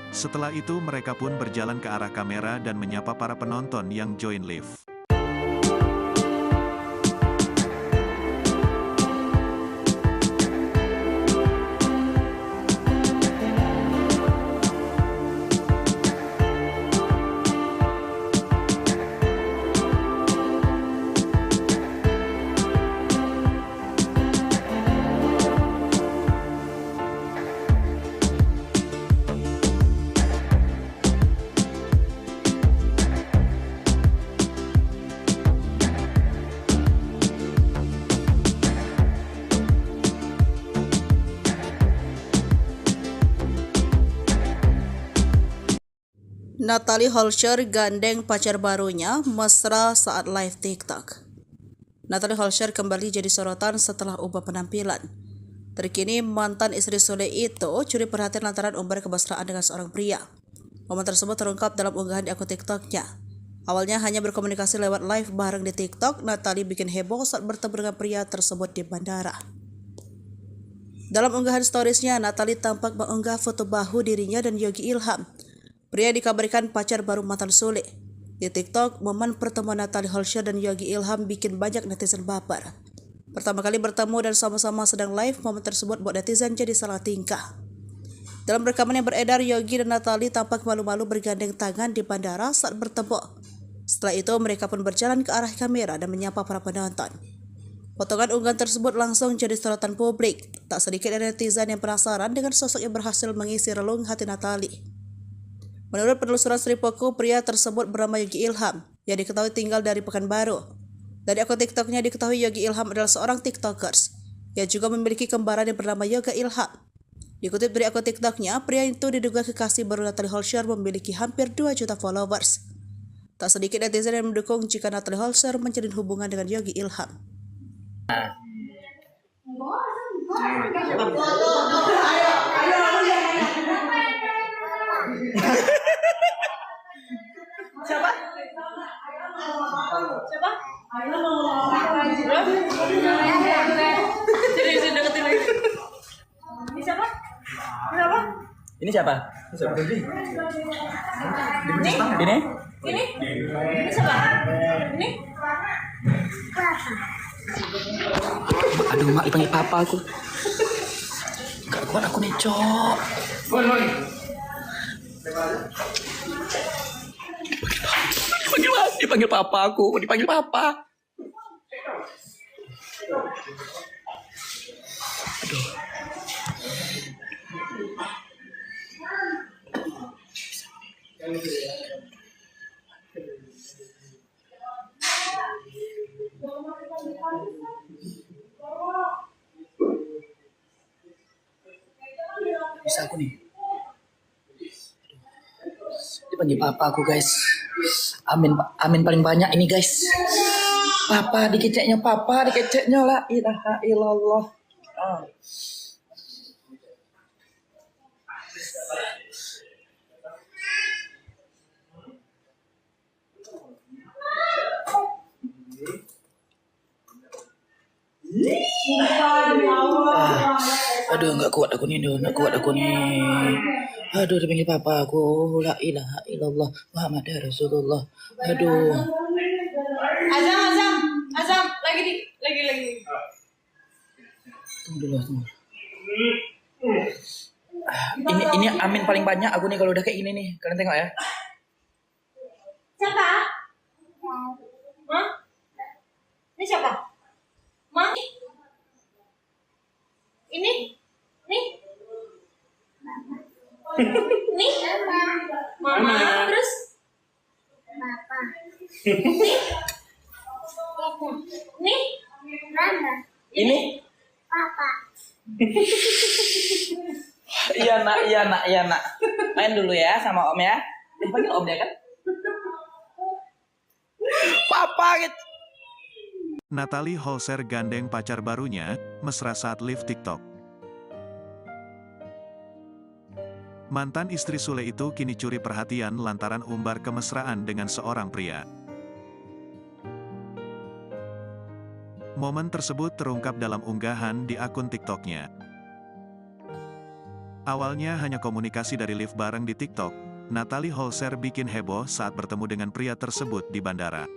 Setelah itu mereka pun berjalan ke arah kamera dan menyapa para penonton yang join live. Natalie Holscher gandeng pacar barunya mesra saat live TikTok. Natalie Holscher kembali jadi sorotan setelah ubah penampilan. Terkini mantan istri Sule itu curi perhatian lantaran umbar kemesraan dengan seorang pria. Momen tersebut terungkap dalam unggahan di akun TikToknya. Awalnya hanya berkomunikasi lewat live bareng di TikTok, Natalie bikin heboh saat bertemu dengan pria tersebut di bandara. Dalam unggahan storiesnya, Natalie tampak mengunggah foto bahu dirinya dan Yogi Ilham. Pria dikabarkan pacar baru mantan Sule. Di TikTok, momen pertemuan Natalie Holscher dan Yogi Ilham bikin banyak netizen baper. Pertama kali bertemu dan sama-sama sedang live, momen tersebut buat netizen jadi salah tingkah. Dalam rekaman yang beredar, Yogi dan Natalie tampak malu-malu bergandeng tangan di bandara saat bertemu. Setelah itu, mereka pun berjalan ke arah kamera dan menyapa para penonton. Potongan unggahan tersebut langsung jadi sorotan publik. Tak sedikit dari netizen yang penasaran dengan sosok yang berhasil mengisi relung hati Natalie. Menurut penelusuran Sripoku, pria tersebut bernama Yogi Ilham, yang diketahui tinggal dari Pekanbaru. Dari akun TikToknya diketahui Yogi Ilham adalah seorang TikTokers, yang juga memiliki kembaran yang bernama Yoga Ilham. Dikutip dari akun TikToknya, pria itu diduga kekasih baru Natalie Holscher memiliki hampir 2 juta followers. Tak sedikit netizen yang mendukung jika Natalie Holscher menjalin hubungan dengan Yogi Ilham. Siapa? Siapa? Sini deketin lagi. Ini siapa? Kenapa? Ini siapa? Ini? Ini? Ini siapa? Ini? Aduh, mak dipanggil papa aku. Gak kuat aku nih, Cok. Dipanggil papa aku, dipanggil papa. Aduh. Bisa aku nih. Dipanggil papa aku, guys. Amin paling banyak ini, guys. Papa dikeceknya la ilaha illallah. Aduh, nggak kuat aku nih. Aduh, dipanggil papa aku, la ilaha illallah Muhammad Rasulullah. Aduh. Azam, lagi. Tunggu dulu. Ini amin paling banyak aku nih kalau udah kayak gini nih. Kalian tengok ya. Siapa? Hah? Ini siapa? Ma? Ini? Nih? Nih? Mama. Terus? Papa. Nih? Mama. Ini? Papa. Iya nak. Main dulu ya sama om ya. Dipanggil om ya kan? Papa gitu. Natalie Holscher gandeng pacar barunya, mesra saat live TikTok. Mantan istri Sule itu kini curi perhatian lantaran umbar kemesraan dengan seorang pria. Momen tersebut terungkap dalam unggahan di akun TikToknya. Awalnya hanya komunikasi dari live bareng di TikTok, Natalie Holscher bikin heboh saat bertemu dengan pria tersebut di bandara.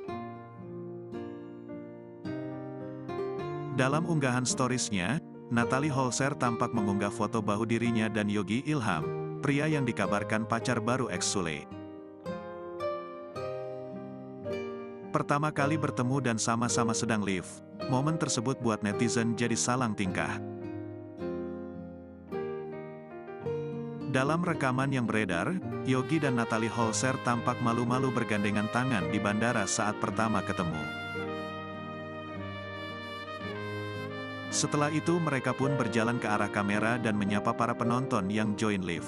Dalam unggahan storiesnya, Natalie Holscher tampak mengunggah foto bahu dirinya dan Yogi Ilham, pria yang dikabarkan pacar baru ex Sule. Pertama kali bertemu dan sama-sama sedang live, momen tersebut buat netizen jadi salang tingkah. Dalam rekaman yang beredar, Yogi dan Natalie Holscher tampak malu-malu bergandengan tangan di bandara saat pertama ketemu. Setelah itu mereka pun berjalan ke arah kamera dan menyapa para penonton yang join live.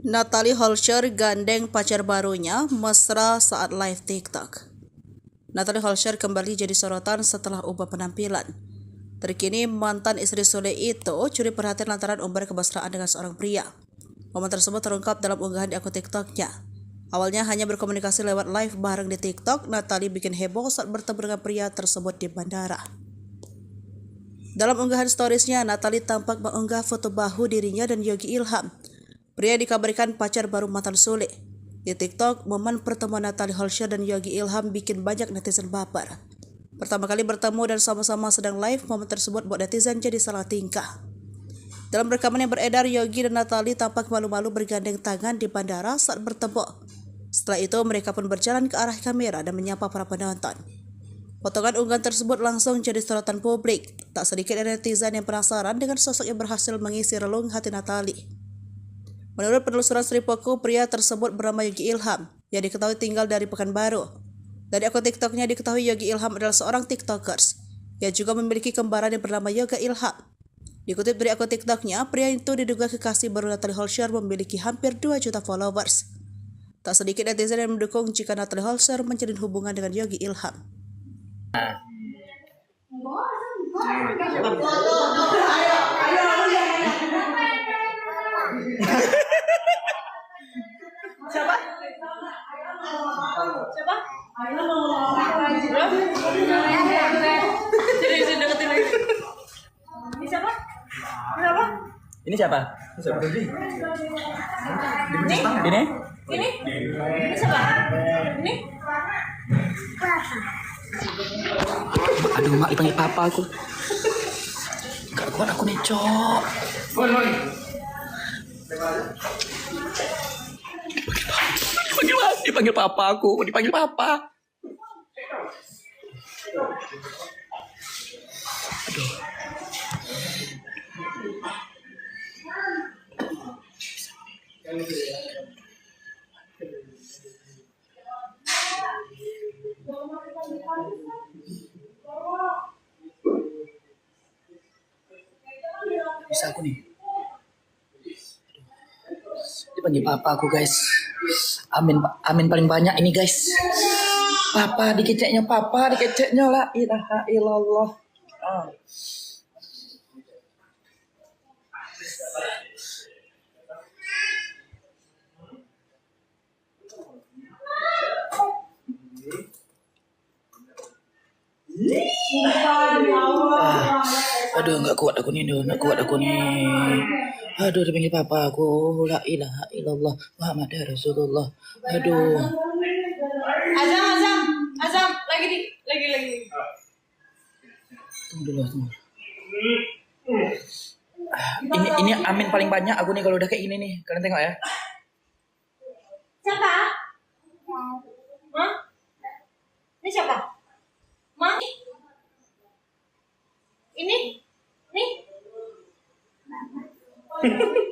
Natalie Holscher gandeng pacar barunya mesra saat live TikTok. Natalie Holscher kembali jadi sorotan setelah ubah penampilan. Terkini mantan istri Sule itu curi perhatian lantaran umbar kemesraan dengan seorang pria. Momen tersebut terungkap dalam unggahan di akun TikToknya. Awalnya hanya berkomunikasi lewat live bareng di TikTok, Natalie bikin heboh saat bertemu dengan pria tersebut di bandara. Dalam unggahan storiesnya, Natalie tampak mengunggah foto bahu dirinya dan Yogi Ilham. Pria dikabarkan pacar baru mantan Sule. Di TikTok, momen pertemuan Natalie Holscher dan Yogi Ilham bikin banyak netizen baper. Pertama kali bertemu dan sama-sama sedang live, momen tersebut buat netizen jadi salah tingkah. Dalam rekaman yang beredar, Yogi dan Natalie tampak malu-malu bergandeng tangan di bandara saat bertemu. Setelah itu, mereka pun berjalan ke arah kamera dan menyapa para penonton. Potongan unggahan tersebut langsung jadi sorotan publik. Tak sedikit netizen yang penasaran dengan sosok yang berhasil mengisi relung hati Natalie. Menurut penelusuran Sripoku, pria tersebut bernama Yogi Ilham, yang diketahui tinggal dari Pekanbaru. Dari akun TikToknya diketahui Yogi Ilham adalah seorang TikTokers, yang juga memiliki kembaran yang bernama Yoga Ilham. Dikutip dari akun TikToknya, pria itu diduga kekasih baru Natalie Holscher memiliki hampir 2 juta followers. Tak sedikit netizen yang mendukung jika Natalie Holscher menjalin hubungan dengan Yogi Ilham. Siapa? Siapa? Sini deketin lagi. Ini siapa? Siapa? Ini siapa? Ini? Ini? Ini siapa? Ini? Aduh, mak dipanggil papa aku. Gak kuat aku nih, Cok. Dipanggil papa aku, dipanggil papa. Aduh. Bisa aku nih. Dipanggil papa aku, guys. Amin paling banyak ini, guys. Papa dikeceknya la ilaha illallah. Aduh, nggak kuat aku nih. Aduh, dipanggil papa aku, la ilaha illallah Muhammad Rasulullah. Aduh. Azam, lagi. Tunggu dulu. Ini amin paling banyak aku nih kalau udah kayak gini nih. Kalian tengok ya. Siapa? Hah? Ini siapa? Ma? Ini? Nih?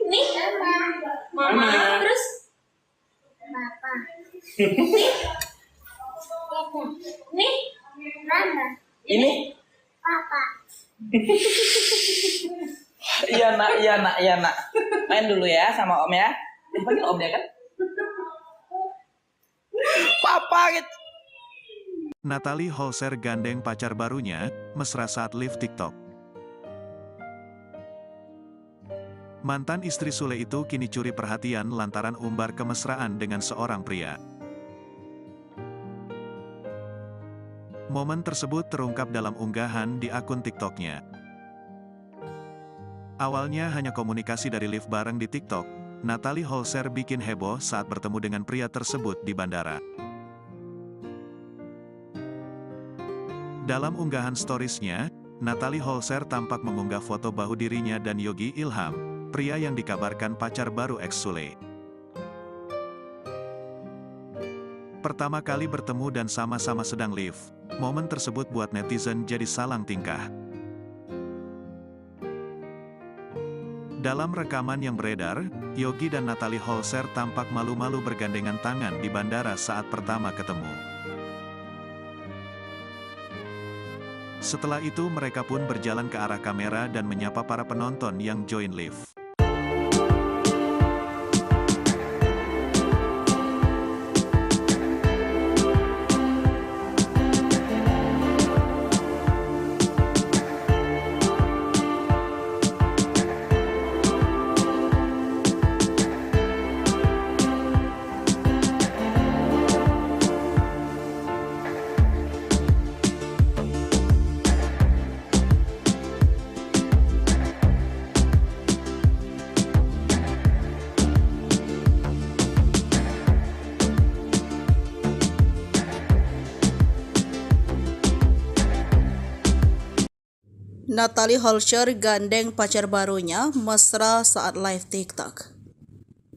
Nih? Mama, terus? Papa. Nih? Mama. Ini? Papa. Iya nak. Main dulu ya sama om ya. Dipanggil om ya kan? Papa gitu. Natalie Holscher gandeng pacar barunya, mesra saat live TikTok. Mantan istri Sule itu kini curi perhatian lantaran umbar kemesraan dengan seorang pria. Momen tersebut terungkap dalam unggahan di akun TikToknya. Awalnya hanya komunikasi dari live bareng di TikTok, Natalie Holscher bikin heboh saat bertemu dengan pria tersebut di bandara. Dalam unggahan storiesnya, Natalie Holscher tampak mengunggah foto bahu dirinya dan Yogi Ilham, pria yang dikabarkan pacar baru ex Sule. Pertama kali bertemu dan sama-sama sedang live, momen tersebut buat netizen jadi salang tingkah. Dalam rekaman yang beredar, Yogi dan Natalie Holscher tampak malu-malu bergandengan tangan di bandara saat pertama ketemu. Setelah itu mereka pun berjalan ke arah kamera dan menyapa para penonton yang join live. Natalie Holscher gandeng pacar barunya mesra saat live TikTok.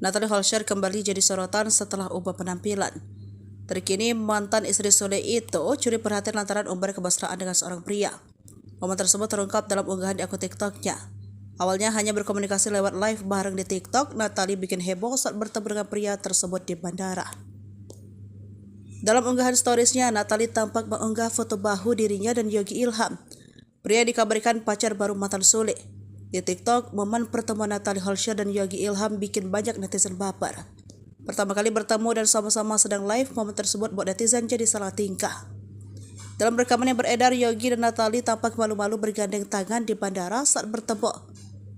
Natalie Holscher kembali jadi sorotan setelah ubah penampilan. Terkini mantan istri Sule itu curi perhatian lantaran umbar kemesraan dengan seorang pria. Momen tersebut terungkap dalam unggahan di akun TikToknya. Awalnya hanya berkomunikasi lewat live bareng di TikTok, Natalie bikin heboh saat bertemu dengan pria tersebut di bandara. Dalam unggahan storiesnya, Natalie tampak mengunggah foto bahu dirinya dan Yogi Ilham. Pria dikabarkan pacar baru mantan Sule. Di TikTok, momen pertemuan Natalie Holscher dan Yogi Ilham bikin banyak netizen baper. Pertama kali bertemu dan sama-sama sedang live, momen tersebut buat netizen jadi salah tingkah. Dalam rekaman yang beredar, Yogi dan Natalie tampak malu-malu bergandeng tangan di bandara saat bertemu.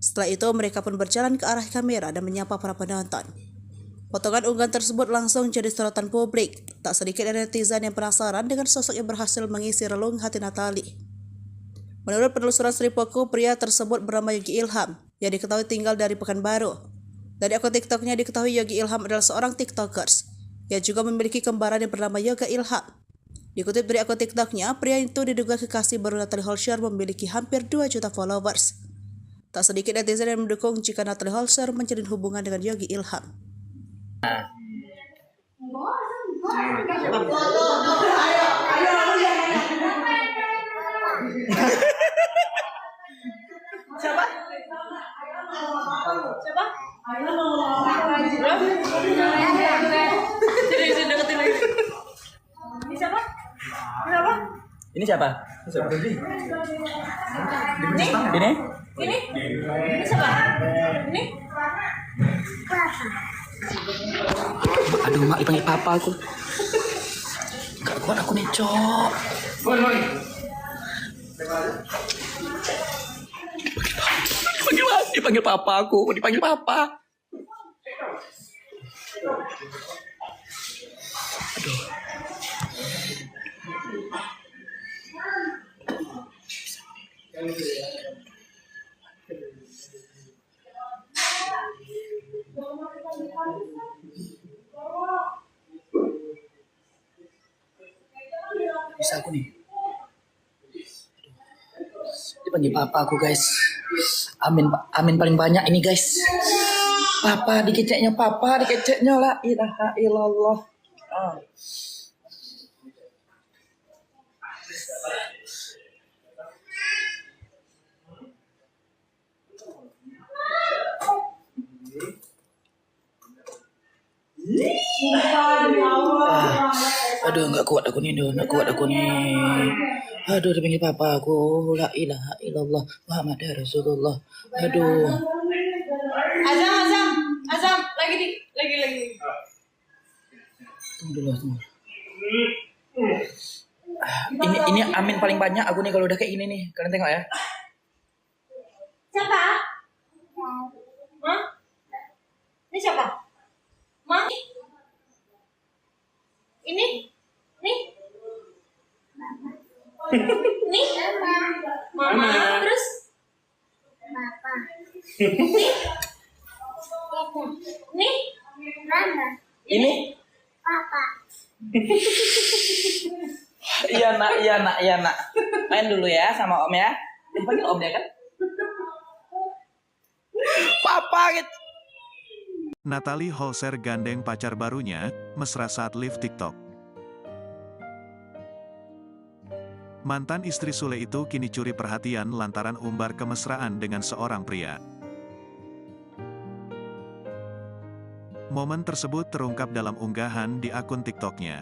Setelah itu, mereka pun berjalan ke arah kamera dan menyapa para penonton. Potongan unggahan tersebut langsung jadi sorotan publik. Tak sedikit dari netizen yang penasaran dengan sosok yang berhasil mengisi relung hati Natalie. Menurut penelusuran Sripoku, pria tersebut bernama Yogi Ilham, yang diketahui tinggal dari Pekanbaru. Dari akun TikToknya diketahui Yogi Ilham adalah seorang TikTokers, yang juga memiliki kembaran yang bernama Yoga Ilham. Dikutip dari akun TikToknya, pria itu diduga kekasih baru Natalie Holscher memiliki hampir 2 juta followers. Tak sedikit netizen yang mendukung jika Natalie Holscher menjalin hubungan dengan Yogi Ilham. Siapa? Siapa? Sini deketin lagi. Ini siapa? Siapa? Ini siapa? Ini? Ini? Ini siapa? Ini? Aduh, mak dipanggil papa aku. Gak kuat aku nih, Cok. Dipanggil papa aku, dipanggil papa. Aduh. Bisa aku nih. Dipanggil papa aku, guys. Amin paling banyak ini, guys. Papa dikeceknya la ilaha illallah. Aduh, nggak kuat aku nih. Aduh, dipanggil papa aku, la ilaha illallah Muhammad Rasulullah. Aduh. Azam, lagi. Tunggu dulu. Ini amin paling banyak aku nih kalau udah kayak gini nih. Kalian tengok ya. Siapa? Hah? Ini siapa? Ma? Ini? Nih? Nih? Mama. Terus? Papa. Nih? Nih? Mama. Ini? Papa. Iya nak. Main dulu ya sama om ya. Dipanggil om ya kan? Papa gitu. Natalie Holscher gandeng pacar barunya, mesra saat live TikTok. Mantan istri Sule itu kini curi perhatian lantaran umbar kemesraan dengan seorang pria. Momen tersebut terungkap dalam unggahan di akun TikToknya.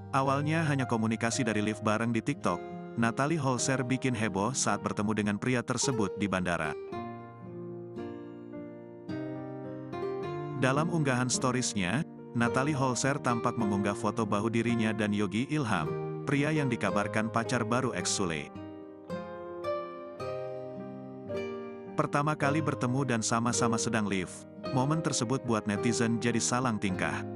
Awalnya hanya komunikasi dari live bareng di TikTok, Natalie Holscher bikin heboh saat bertemu dengan pria tersebut di bandara. Dalam unggahan storiesnya, Natalie Holscher tampak mengunggah foto bahu dirinya dan Yogi Ilham, pria yang dikabarkan pacar baru ex Sule. Pertama kali bertemu dan sama-sama sedang live, momen tersebut buat netizen jadi salang tingkah.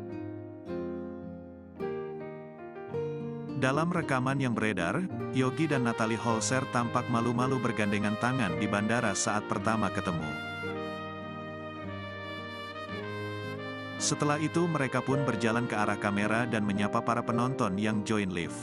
Dalam rekaman yang beredar, Yogi dan Natalie Holscher tampak malu-malu bergandengan tangan di bandara saat pertama ketemu. Setelah itu mereka pun berjalan ke arah kamera dan menyapa para penonton yang join live.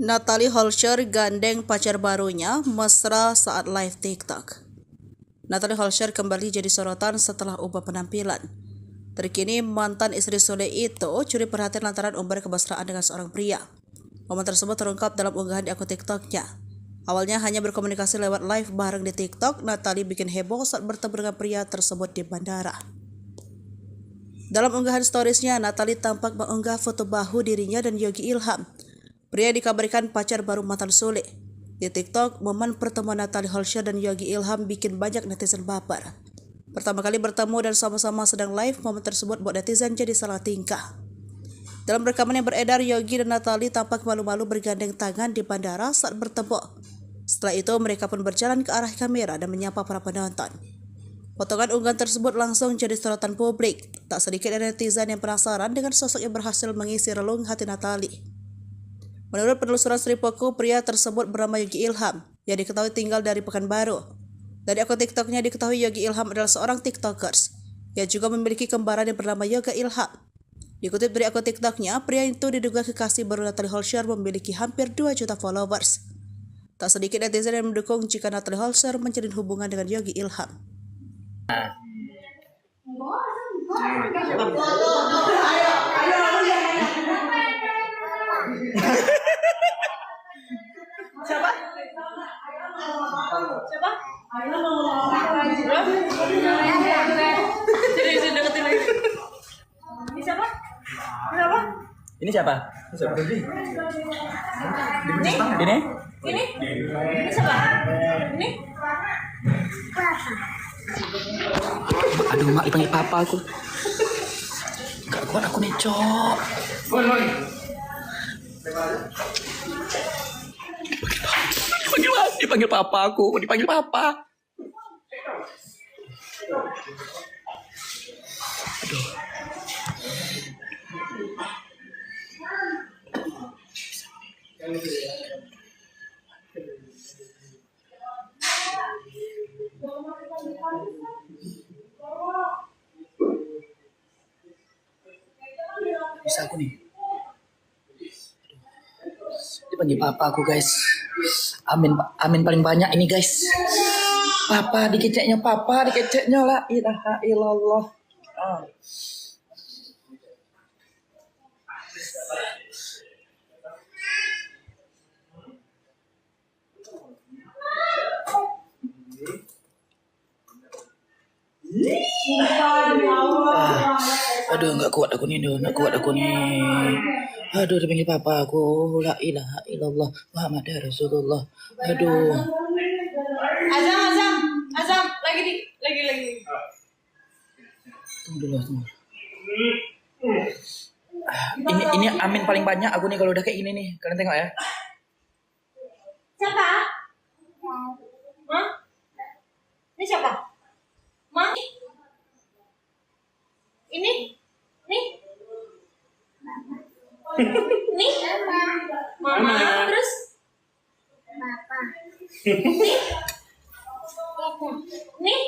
Natalie Holscher gandeng pacar barunya mesra saat live TikTok. Natalie Holscher kembali jadi sorotan setelah ubah penampilan. Terkini mantan istri Sule itu curi perhatian lantaran umbar kemesraan dengan seorang pria. Momen tersebut terungkap dalam unggahan di akun TikToknya. Awalnya hanya berkomunikasi lewat live bareng di TikTok, Natalie bikin heboh saat bertemu dengan pria tersebut di bandara. Dalam unggahan storiesnya, Natalie tampak mengunggah foto bahu dirinya dan Yogi Ilham. Pria dikabarkan pacar baru mantan Sule. Di TikTok, momen pertemuan Natalie Holscher dan Yogi Ilham bikin banyak netizen baper. Pertama kali bertemu dan sama-sama sedang live, momen tersebut buat netizen jadi salah tingkah. Dalam rekaman yang beredar, Yogi dan Natalie tampak malu-malu bergandeng tangan di bandara saat bertemu. Setelah itu, mereka pun berjalan ke arah kamera dan menyapa para penonton. Potongan unggahan tersebut langsung jadi sorotan publik. Tak sedikit dari netizen yang penasaran dengan sosok yang berhasil mengisi relung hati Natalie. Menurut penelusuran Sripoku, pria tersebut bernama Yogi Ilham, yang diketahui tinggal dari Pekanbaru. Dari akun TikToknya diketahui Yogi Ilham adalah seorang TikTokers, yang juga memiliki kembaran yang bernama Yoga Ilham. Dikutip dari akun TikToknya, pria itu diduga kekasih baru Natalie Holscher memiliki hampir 2 juta followers. Tak sedikit netizen yang mendukung jika Natalie Holscher menjalin hubungan dengan Yogi Ilham. Siapa? Siapa? Sini deketin lagi. Ini siapa? Siapa? Ini siapa? Ini? Ini? Ini siapa? Ini? Aduh, mak dipanggil papa aku. Gak kuat aku nih, Cok. Dipanggil papa aku, dipanggil papa. Aduh. Bisa aku nih. Dipanggil papa aku, guys. Amin paling banyak ini, guys. Papa dikeceknya la ilaha illallah. Aduh, nggak kuat aku nih. Aduh, dipanggil papa aku, la ilaha illallah Muhammad Rasulullah. Aduh. Azam, lagi. Tunggu dulu. Ini amin paling banyak aku nih kalau udah kayak gini nih. Kalian tengok ya. Siapa? Hah? Ini siapa? Ma? Ini? Nih? Nih? Mama. Terus? Papa. Nih?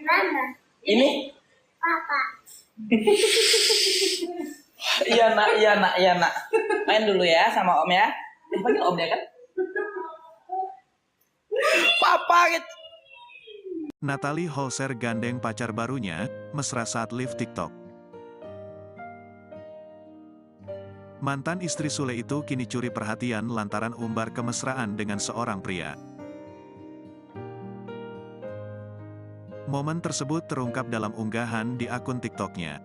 Mama. Ini? Papa. Iya nak. Main dulu ya sama om ya. Dipanggil om ya kan? Papa gitu. Natalie Holscher gandeng pacar barunya, mesra saat live TikTok. Mantan istri Sule itu kini curi perhatian lantaran umbar kemesraan dengan seorang pria. Momen tersebut terungkap dalam unggahan di akun TikToknya.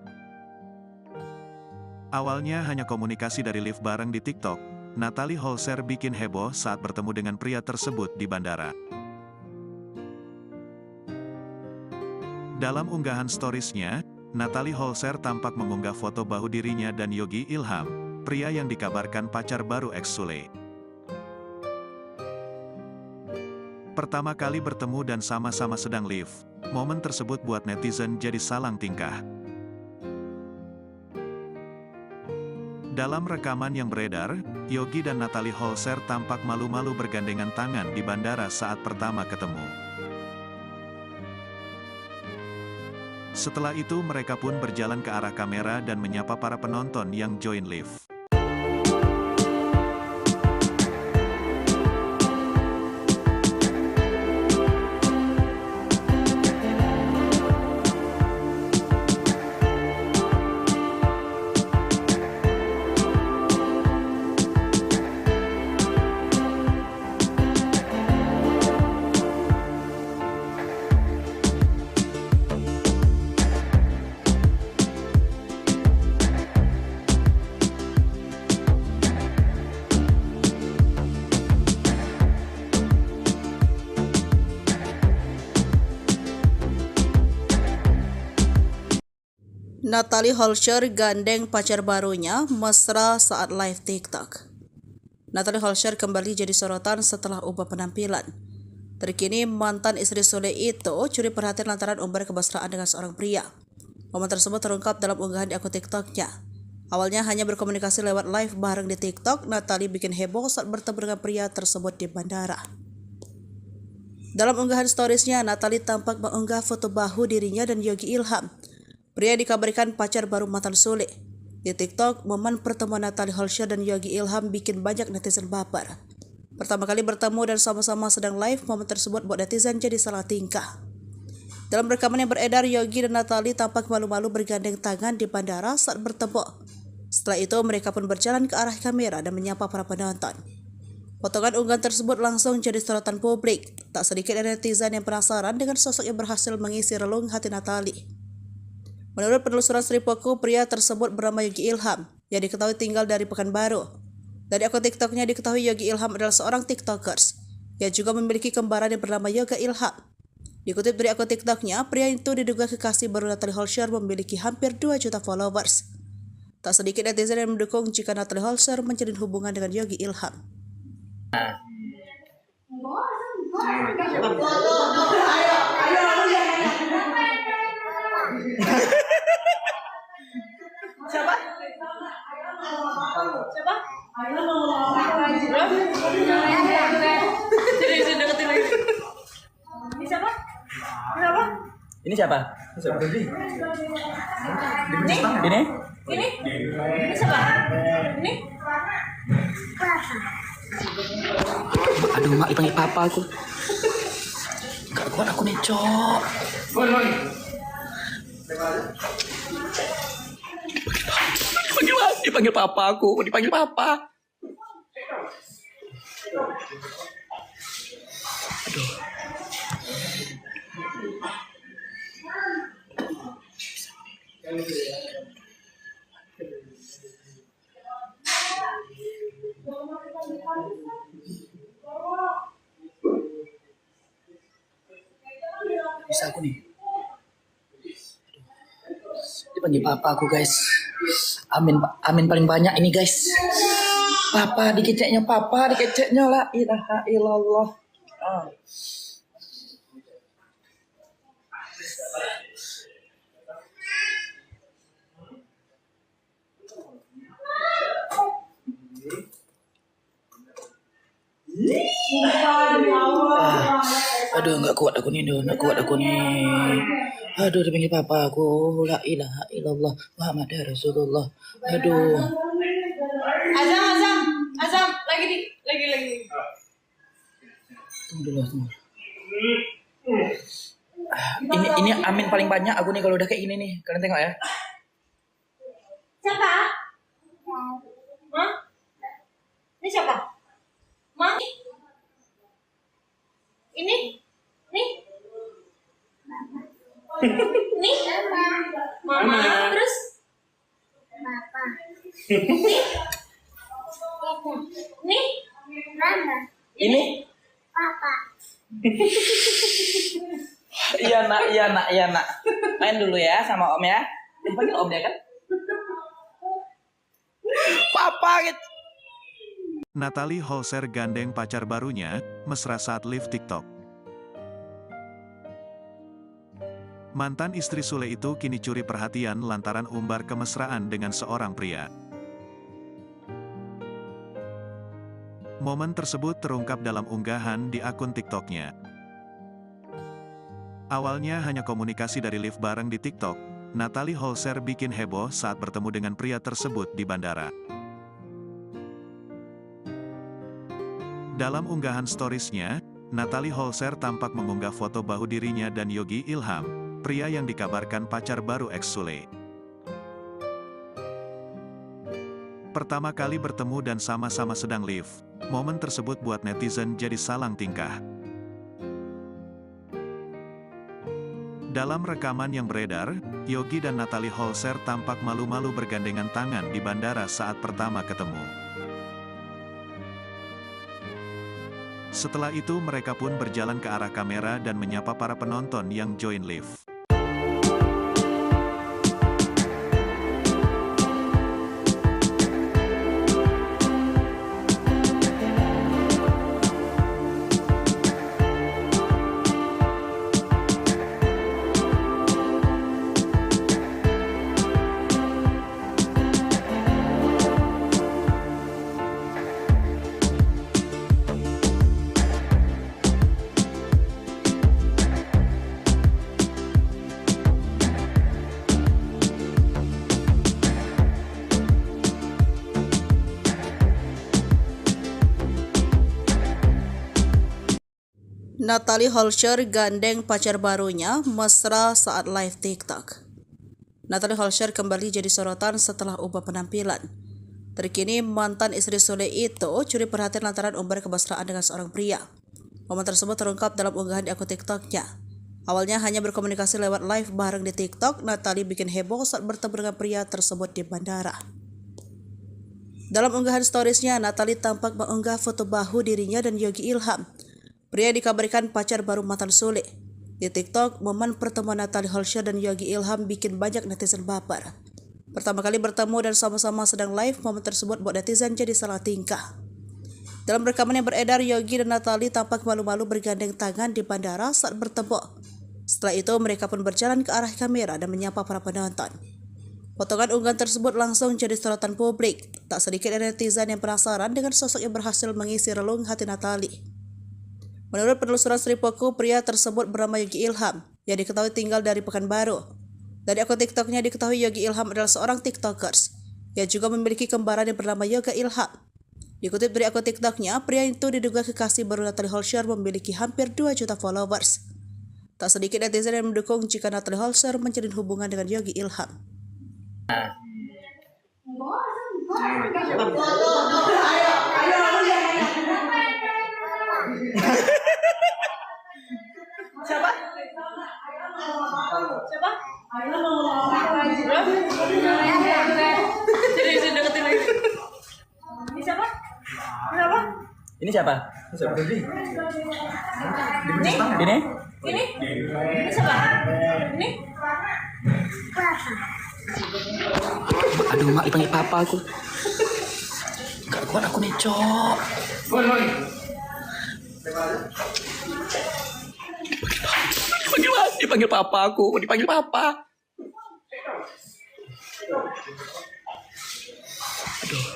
Awalnya hanya komunikasi dari live bareng di TikTok, Natalie Holscher bikin heboh saat bertemu dengan pria tersebut di bandara. Dalam unggahan storiesnya, Natalie Holscher tampak mengunggah foto bahu dirinya dan Yogi Ilham, pria yang dikabarkan pacar baru ex Sule. Pertama kali bertemu dan sama-sama sedang live, momen tersebut buat netizen jadi salang tingkah. Dalam rekaman yang beredar, Yogi dan Natalie Holscher tampak malu-malu bergandengan tangan di bandara saat pertama ketemu. Setelah itu mereka pun berjalan ke arah kamera dan menyapa para penonton yang join live. Natalie Holscher gandeng pacar barunya mesra saat live TikTok. Natalie Holscher kembali jadi sorotan setelah ubah penampilan. Terkini mantan istri Sule itu curi perhatian lantaran umbar kemesraan dengan seorang pria. Momen tersebut terungkap dalam unggahan di akun TikToknya. Awalnya hanya berkomunikasi lewat live bareng di TikTok, Natalie bikin heboh saat bertemu dengan pria tersebut di bandara. Dalam unggahan storiesnya, Natalie tampak mengunggah foto bahu dirinya dan Yogi Ilham. Pria dikabarkan pacar baru mantan Sule. Di TikTok, momen pertemuan Natalie Holscher dan Yogi Ilham bikin banyak netizen baper. Pertama kali bertemu dan sama-sama sedang live, momen tersebut buat netizen jadi salah tingkah. Dalam rekaman yang beredar, Yogi dan Natalie tampak malu-malu bergandeng tangan di bandara saat bertemu. Setelah itu, mereka pun berjalan ke arah kamera dan menyapa para penonton. Potongan unggahan tersebut langsung jadi sorotan publik. Tak sedikit dari netizen yang penasaran dengan sosok yang berhasil mengisi relung hati Natalie. Menurut penelusuran Sripoku, pria tersebut bernama Yogi Ilham, yang diketahui tinggal dari Pekanbaru. Dari akun TikToknya diketahui Yogi Ilham adalah seorang TikTokers, yang juga memiliki kembaran yang bernama Yoga Ilham. Dikutip dari akun TikToknya, pria itu diduga kekasih baru Natalie Holscher memiliki hampir 2 juta followers. Tak sedikit netizen yang mendukung jika Natalie Holscher menjalin hubungan dengan Yogi Ilham. Siapa? Siapa? Jadi deketin lagi. Ini siapa? Siapa? Ini siapa? Ini? Ini? Ini siapa? Ini? Aduh, mak dipanggil papa aku. Gak kuat aku nih, Cok. Dipanggil papa aku, dipanggil papa. Aduh. Bisa aku nih. Dipanggil papa aku, guys. Amin paling banyak ini, guys. Papa dikeceknya la ilaha illallah. Aduh, nggak kuat aku nih. Aduh, dipanggil papa aku, la ilaha illallah Muhammad Rasulullah. Aduh. Azam, lagi. Tunggu dulu. Ini amin paling banyak aku nih kalau udah kayak gini nih. Kalian tengok ya. Siapa? Hah? Ini siapa? Ma? Ini? Nih? Nih? Mama, terus? Papa. Nih? Mama. Ini? Papa. Iya nak. Main dulu ya sama om ya. Dipanggil om ya kan? Papa gitu. Natalie Holscher gandeng pacar barunya, mesra saat live TikTok. Mantan istri Sule itu kini curi perhatian lantaran umbar kemesraan dengan seorang pria. Momen tersebut terungkap dalam unggahan di akun TikToknya. Awalnya hanya komunikasi dari live bareng di TikTok, Natalie Holscher bikin heboh saat bertemu dengan pria tersebut di bandara. Dalam unggahan storiesnya, Natalie Holscher tampak mengunggah foto bahu dirinya dan Yogi Ilham, pria yang dikabarkan pacar baru ex Sule. Pertama kali bertemu dan sama-sama sedang live, momen tersebut buat netizen jadi salang tingkah. Dalam rekaman yang beredar, Yogi dan Natalie Holscher tampak malu-malu bergandengan tangan di bandara saat pertama ketemu. Setelah itu mereka pun berjalan ke arah kamera dan menyapa para penonton yang join live. Natalie Holscher gandeng pacar barunya mesra saat live TikTok. Natalie Holscher kembali jadi sorotan setelah ubah penampilan. Terkini mantan istri Sule itu curi perhatian lantaran umbar kemesraan dengan seorang pria. Momen tersebut terungkap dalam unggahan di akun TikToknya. Awalnya hanya berkomunikasi lewat live bareng di TikTok, Natalie bikin heboh saat bertemu dengan pria tersebut di bandara. Dalam unggahan storiesnya, Natalie tampak mengunggah foto bahu dirinya dan Yogi Ilham. Pria dikabarkan pacar baru mantan Sule. Di TikTok, momen pertemuan Natalie Holscher dan Yogi Ilham bikin banyak netizen baper. Pertama kali bertemu dan sama-sama sedang live, momen tersebut buat netizen jadi salah tingkah. Dalam rekaman yang beredar, Yogi dan Natalie tampak malu-malu bergandeng tangan di bandara saat bertemu. Setelah itu, mereka pun berjalan ke arah kamera dan menyapa para penonton. Potongan unggahan tersebut langsung jadi sorotan publik. Tak sedikit dari netizen yang penasaran dengan sosok yang berhasil mengisi relung hati Natalie. Menurut penelusuran Sripoku, pria tersebut bernama Yogi Ilham, yang diketahui tinggal dari Pekanbaru. Dari akun TikToknya diketahui Yogi Ilham adalah seorang TikTokers, yang juga memiliki kembaran yang bernama Yoga Ilham. Dikutip dari akun TikToknya, pria itu diduga kekasih baru Natalie Holscher memiliki hampir 2 juta followers. Tak sedikit netizen yang mendukung jika Natalie Holscher menjalin hubungan dengan Yogi Ilham. Siapa? Siapa? Jadi deketin lagi. Ini siapa? Siapa? Ini siapa? Ini? Ini? Ini siapa? Ini? Aduh, mak dipanggil papa aku. Gak kuat aku nih, Cok. Dipanggil papa aku, dipanggil papa. Aduh.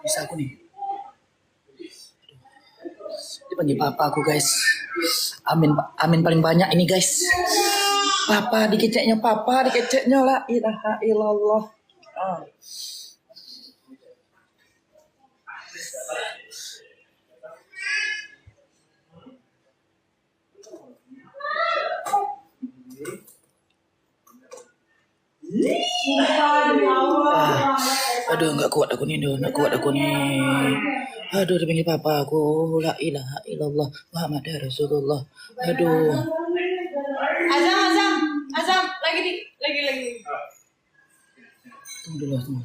Bisa aku nih. Dipanggil papa aku, guys. Amin paling banyak ini, guys. Papa dikeceknya la ilaha illallah. Ah. Aduh, nggak kuat aku nih. Aduh, dipanggil papa aku, la ilaha illallah Muhammad Rasulullah. Aduh. Azam, lagi. Tunggu dulu.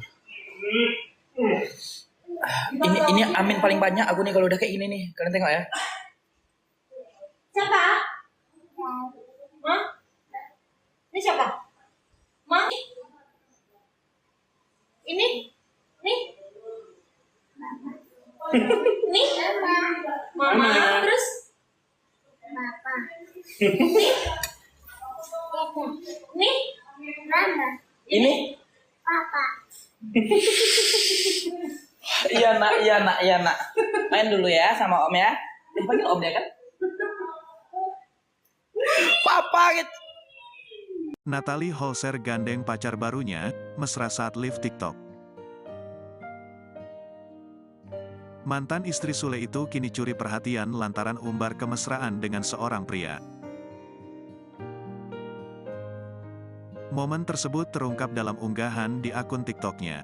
Ini amin paling banyak aku nih kalau udah kayak gini nih. Kalian tengok ya. Siapa? Hah? Ini siapa? Ma? Ini? Nih? Nih? Mama, terus? Papa. Nih? Mama. Ini? Papa. Iya nak. Main dulu ya sama om ya. Dipanggil om ya kan? Papa gitu. Natalie Holscher gandeng pacar barunya, mesra saat live TikTok. Mantan istri Sule itu kini curi perhatian lantaran umbar kemesraan dengan seorang pria. Momen tersebut terungkap dalam unggahan di akun TikToknya.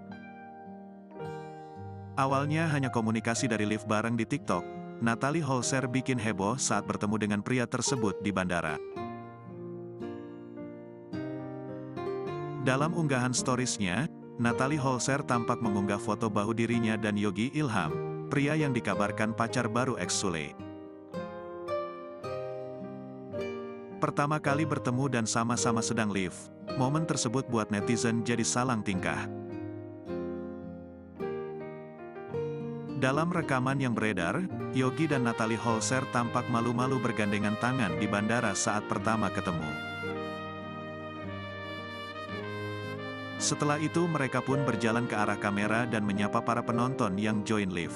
Awalnya hanya komunikasi dari live bareng di TikTok, Natalie Holscher bikin heboh saat bertemu dengan pria tersebut di bandara. Dalam unggahan storiesnya, Natalie Holscher tampak mengunggah foto bahu dirinya dan Yogi Ilham, pria yang dikabarkan pacar baru ex Sule. Pertama kali bertemu dan sama-sama sedang live, momen tersebut buat netizen jadi salang tingkah. Dalam rekaman yang beredar, Yogi dan Natalie Holscher tampak malu-malu bergandengan tangan di bandara saat pertama ketemu. Setelah itu mereka pun berjalan ke arah kamera dan menyapa para penonton yang join live.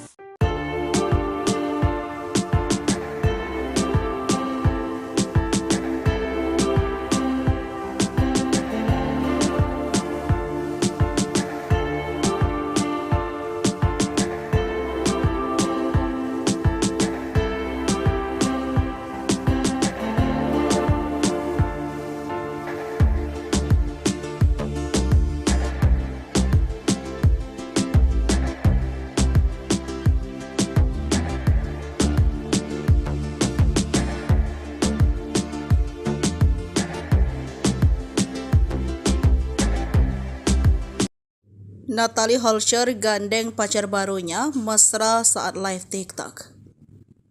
Natalie Holscher gandeng pacar barunya mesra saat live TikTok.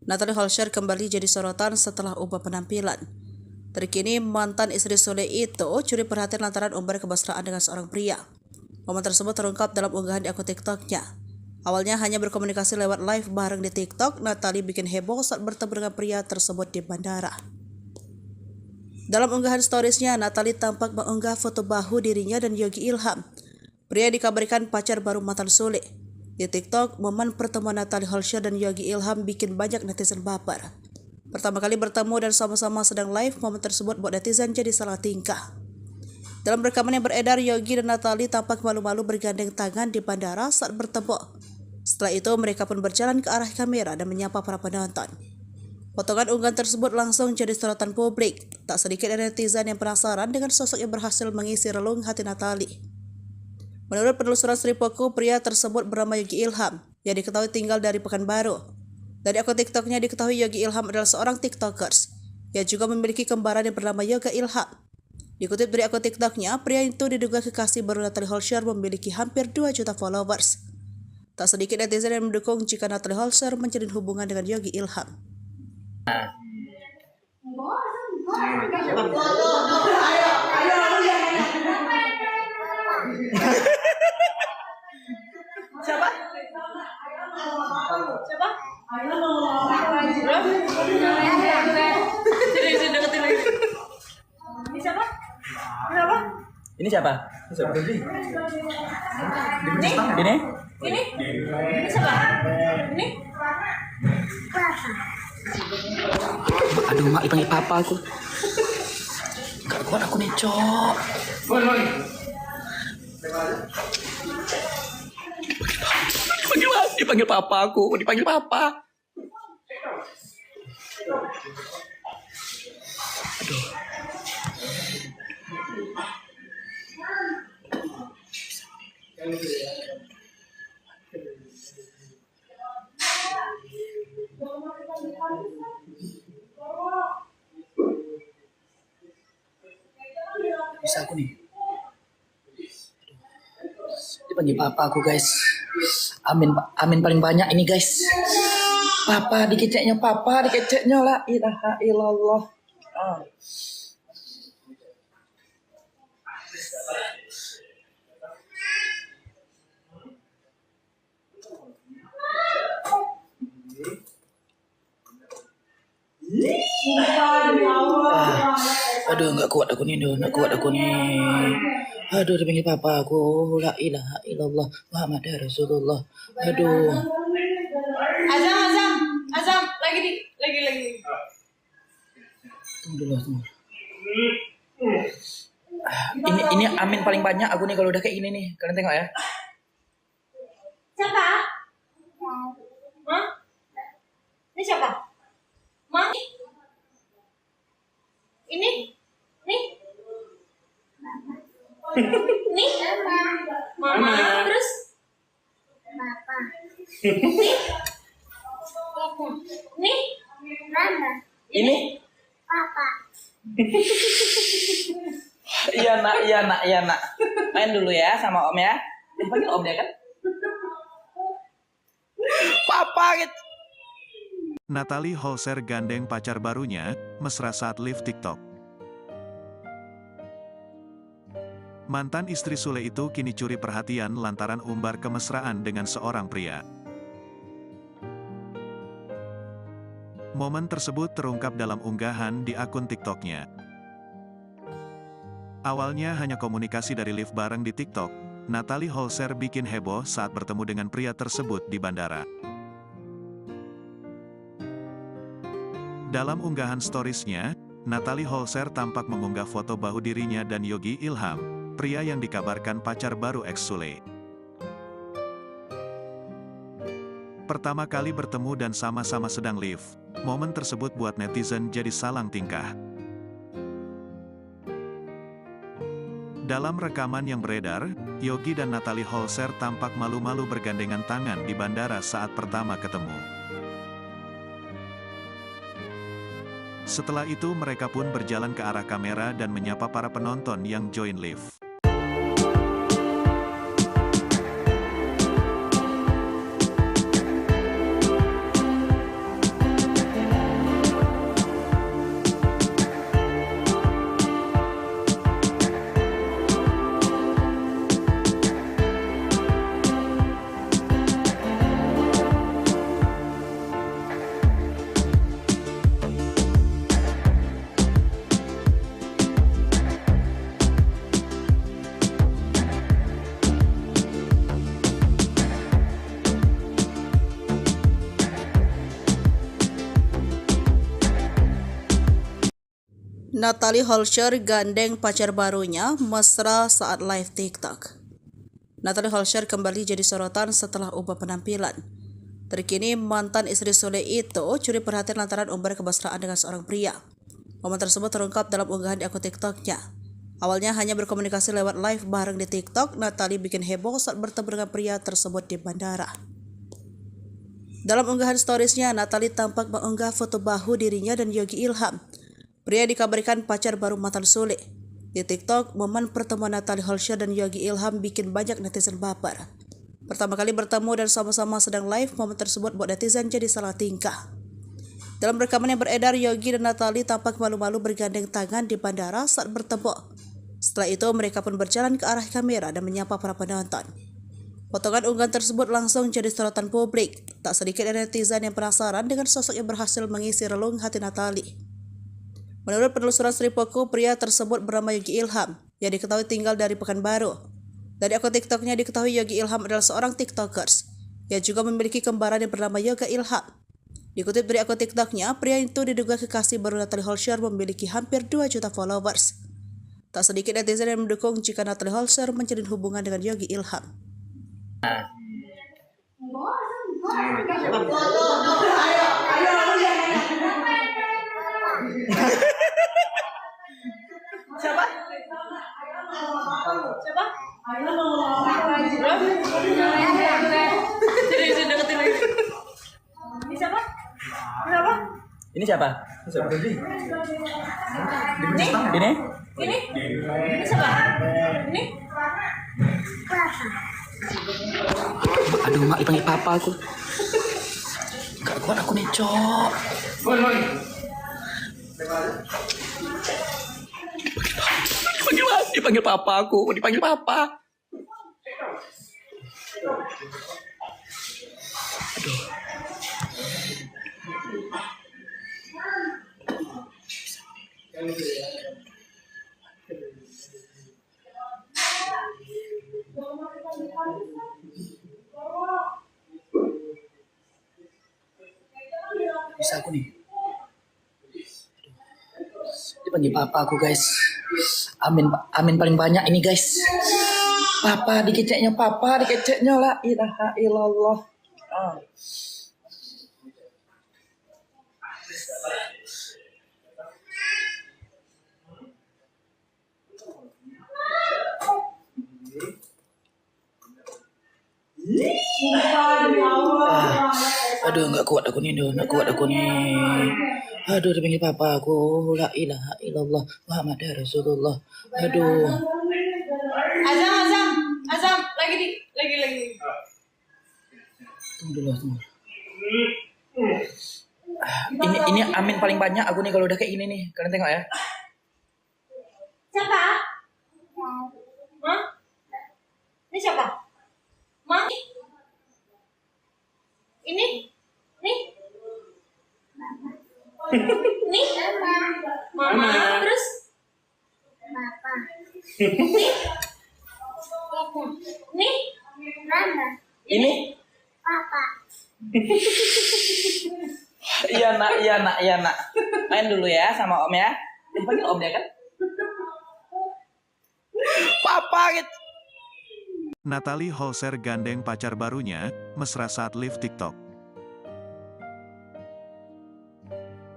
Natalie Holscher kembali jadi sorotan setelah ubah penampilan. Terkini mantan istri Sule itu curi perhatian lantaran umbar kemesraan dengan seorang pria. Momen tersebut terungkap dalam unggahan di akun TikToknya. Awalnya hanya berkomunikasi lewat live bareng di TikTok, Natalie bikin heboh saat bertemu dengan pria tersebut di bandara. Dalam unggahan storiesnya, Natalie tampak mengunggah foto bahu dirinya dan Yogi Ilham. Pria dikabarkan pacar baru mantan Sule. Di TikTok, momen pertemuan Natalie Holscher dan Yogi Ilham bikin banyak netizen baper. Pertama kali bertemu dan sama-sama sedang live, momen tersebut buat netizen jadi salah tingkah. Dalam rekaman yang beredar, Yogi dan Natalie tampak malu-malu bergandeng tangan di bandara saat bertemu. Setelah itu, mereka pun berjalan ke arah kamera dan menyapa para penonton. Potongan unggahan tersebut langsung jadi sorotan publik. Tak sedikit dari netizen yang penasaran dengan sosok yang berhasil mengisi relung hati Natalie. Menurut penelusuran Sripoku, pria tersebut bernama Yogi Ilham, yang diketahui tinggal dari Pekanbaru. Dari akun TikToknya diketahui Yogi Ilham adalah seorang TikTokers, yang juga memiliki kembaran yang bernama Yoga Ilham. Dikutip dari akun TikToknya, pria itu diduga kekasih baru Natalie Holscher memiliki hampir 2 juta followers. Tak sedikit netizen yang mendukung jika Natalie Holscher menjalin hubungan dengan Yogi Ilham. Siapa? Siapa? Sini deketin lagi. Ini siapa? Siapa? Ini siapa? Ini? Ini? Ini siapa? Ini? Aduh, mak dipanggil papa aku. Gak kuat aku nih, Cok. Dipanggil papa aku, dipanggil papa. Aduh. Bisa aku nih. Dipanggil papa aku, guys. Amin paling banyak ini, guys. Papa dikeceknya la ilaha illallah. Aduh, nggak kuat aku nih. Aduh, dipanggil papa aku, la ilaha illallah Muhammad Rasulullah. Aduh. Azam, lagi. Tunggu dulu. Ini amin paling banyak aku nih kalau udah kayak gini nih. Kalian tengok ya. Siapa? Hah? Ini siapa? Ma? Ini? Nih? Nih? Mama, terus? Papa. Nih? Mama. Ini? Papa. Iya nak. Main dulu ya sama om ya. Panggil om dia kan? Papa gitu. Natalie Holscher gandeng pacar barunya, mesra saat live TikTok. Mantan istri Sule itu kini curi perhatian lantaran umbar kemesraan dengan seorang pria. Momen tersebut terungkap dalam unggahan di akun TikToknya. Awalnya hanya komunikasi dari live bareng di TikTok, Natalie Holscher bikin heboh saat bertemu dengan pria tersebut di bandara. Dalam unggahan storiesnya, Natalie Holscher tampak mengunggah foto bahu dirinya dan Yogi Ilham, pria yang dikabarkan pacar baru ex Sule. Pertama kali bertemu dan sama-sama sedang live, momen tersebut buat netizen jadi salang tingkah. Dalam rekaman yang beredar, Yogi dan Natalie Holscher tampak malu-malu bergandengan tangan di bandara saat pertama ketemu. Setelah itu mereka pun berjalan ke arah kamera dan menyapa para penonton yang join live. Natalie Holscher gandeng pacar barunya mesra saat live TikTok. Natalie Holscher kembali jadi sorotan setelah ubah penampilan. Terkini mantan istri Sule itu curi perhatian lantaran umbar kemesraan dengan seorang pria. Momen tersebut terungkap dalam unggahan di akun TikToknya. Awalnya hanya berkomunikasi lewat live bareng di TikTok, Natalie bikin heboh saat bertemu dengan pria tersebut di bandara. Dalam unggahan storiesnya, Natalie tampak mengunggah foto bahu dirinya dan Yogi Ilham. Pria dikabarkan pacar baru mantan Sule. Di TikTok, momen pertemuan Natalie Holscher dan Yogi Ilham bikin banyak netizen baper. Pertama kali bertemu dan sama-sama sedang live, momen tersebut buat netizen jadi salah tingkah. Dalam rekaman yang beredar, Yogi dan Natalie tampak malu-malu bergandeng tangan di bandara saat bertemu. Setelah itu, mereka pun berjalan ke arah kamera dan menyapa para penonton. Potongan unggahan tersebut langsung jadi sorotan publik. Tak sedikit dari netizen yang penasaran dengan sosok yang berhasil mengisi relung hati Natalie. Menurut penelusuran Sripoku, pria tersebut bernama Yogi Ilham, yang diketahui tinggal dari Pekanbaru. Dari akun TikToknya diketahui Yogi Ilham adalah seorang TikTokers, yang juga memiliki kembaran yang bernama Yoga Ilham. Dikutip dari akun TikToknya, pria itu diduga kekasih baru Natalie Holscher memiliki hampir 2 juta followers. Tak sedikit netizen yang mendukung jika Natalie Holscher menjalin hubungan dengan Yogi Ilham. Siapa? Siapa? Jadi deketin lagi. Ini siapa? Siapa? Ini siapa? Ini? Ini? Ini siapa? Ini? Aduh, mak dipanggil papa aku. Gak kuat aku nih, Cok. Dipanggil papa aku, dipanggil papa. Aduh. Bisa aku nih. Dipanggil papa aku, guys. Amin paling banyak ini, guys. Papa dikeceknya la ilaha illallah. Aduh, nggak kuat aku nih. Aduh, dipanggil papa aku, la ilaha illallah Muhammad Rasulullah. Aduh. Azam, lagi. Tunggu dulu. Ini amin paling banyak aku nih kalau udah kayak gini nih. Kalian tengok ya. Siapa? Ma? Ini siapa? Ma? Ini? Nih? Nih? Mama. Terus? Papa. Nih? Nih? Mama. Ini? Papa. Iya nak. Main dulu ya sama om ya. Dipanggil om ya kan? Papa gitu. Natalie Holscher gandeng pacar barunya, mesra saat live TikTok.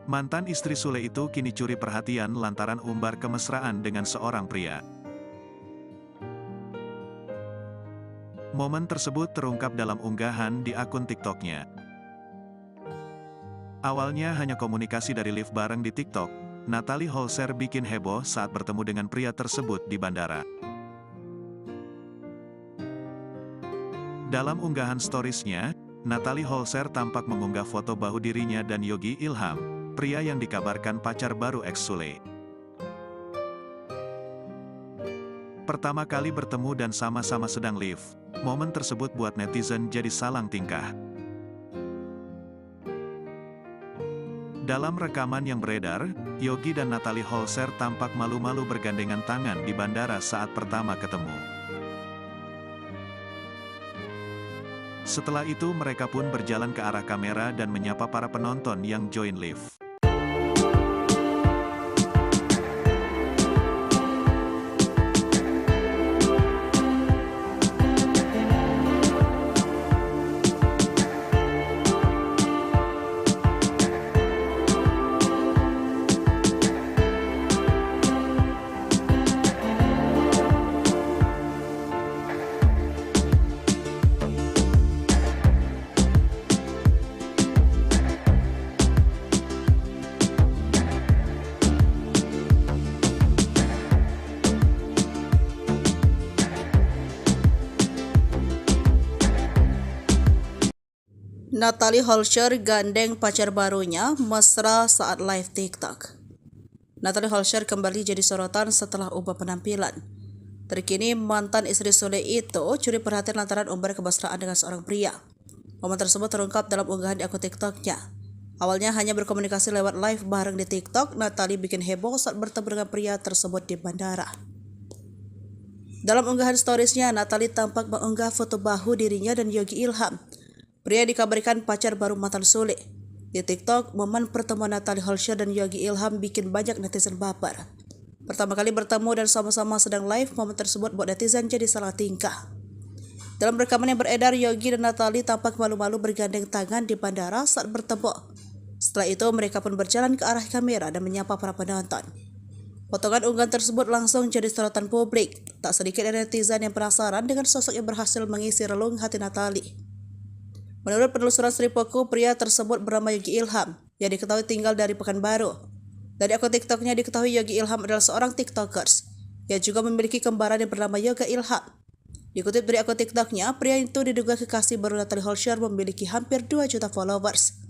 Mantan istri Sule itu kini curi perhatian lantaran umbar kemesraan dengan seorang pria. Momen tersebut terungkap dalam unggahan di akun TikToknya. Awalnya hanya komunikasi dari live bareng di TikTok, Natalie Holscher bikin heboh saat bertemu dengan pria tersebut di bandara. Dalam unggahan storiesnya, Natalie Holscher tampak mengunggah foto bahu dirinya dan Yogi Ilham, pria yang dikabarkan pacar baru ex Sule. Pertama kali bertemu dan sama-sama sedang live, momen tersebut buat netizen jadi salang tingkah. Dalam rekaman yang beredar, Yogi dan Natalie Holscher tampak malu-malu bergandengan tangan di bandara saat pertama ketemu. Setelah itu mereka pun berjalan ke arah kamera dan menyapa para penonton yang join live. Natalie Holscher gandeng pacar barunya mesra saat live TikTok. Natalie Holscher kembali jadi sorotan setelah ubah penampilan. Terkini mantan istri Sule itu curi perhatian lantaran umbar kemesraan dengan seorang pria. Momen tersebut terungkap dalam unggahan di akun TikToknya. Awalnya hanya berkomunikasi lewat live bareng di TikTok, Natalie bikin heboh saat bertemu dengan pria tersebut di bandara. Dalam unggahan storiesnya, Natalie tampak mengunggah foto bahu dirinya dan Yogi Ilham. Pria dikabarkan pacar baru mantan Sule. Di TikTok, momen pertemuan Natalie Holscher dan Yogi Ilham bikin banyak netizen baper. Pertama kali bertemu dan sama-sama sedang live, momen tersebut buat netizen jadi salah tingkah. Dalam rekaman yang beredar, Yogi dan Natalie tampak malu-malu bergandeng tangan di bandara saat bertemu. Setelah itu, mereka pun berjalan ke arah kamera dan menyapa para penonton. Potongan unggahan tersebut langsung jadi sorotan publik. Tak sedikit dari netizen yang penasaran dengan sosok yang berhasil mengisi relung hati Natalie. Menurut penelusuran Sripoku, pria tersebut bernama Yogi Ilham yang diketahui tinggal dari Pekanbaru. Dari akun TikToknya diketahui Yogi Ilham adalah seorang TikTokers yang juga memiliki kembaran yang bernama Yoga Ilham. Dikutip dari akun TikToknya, pria itu diduga kekasih baru Natalie Holscher memiliki hampir 2 juta followers.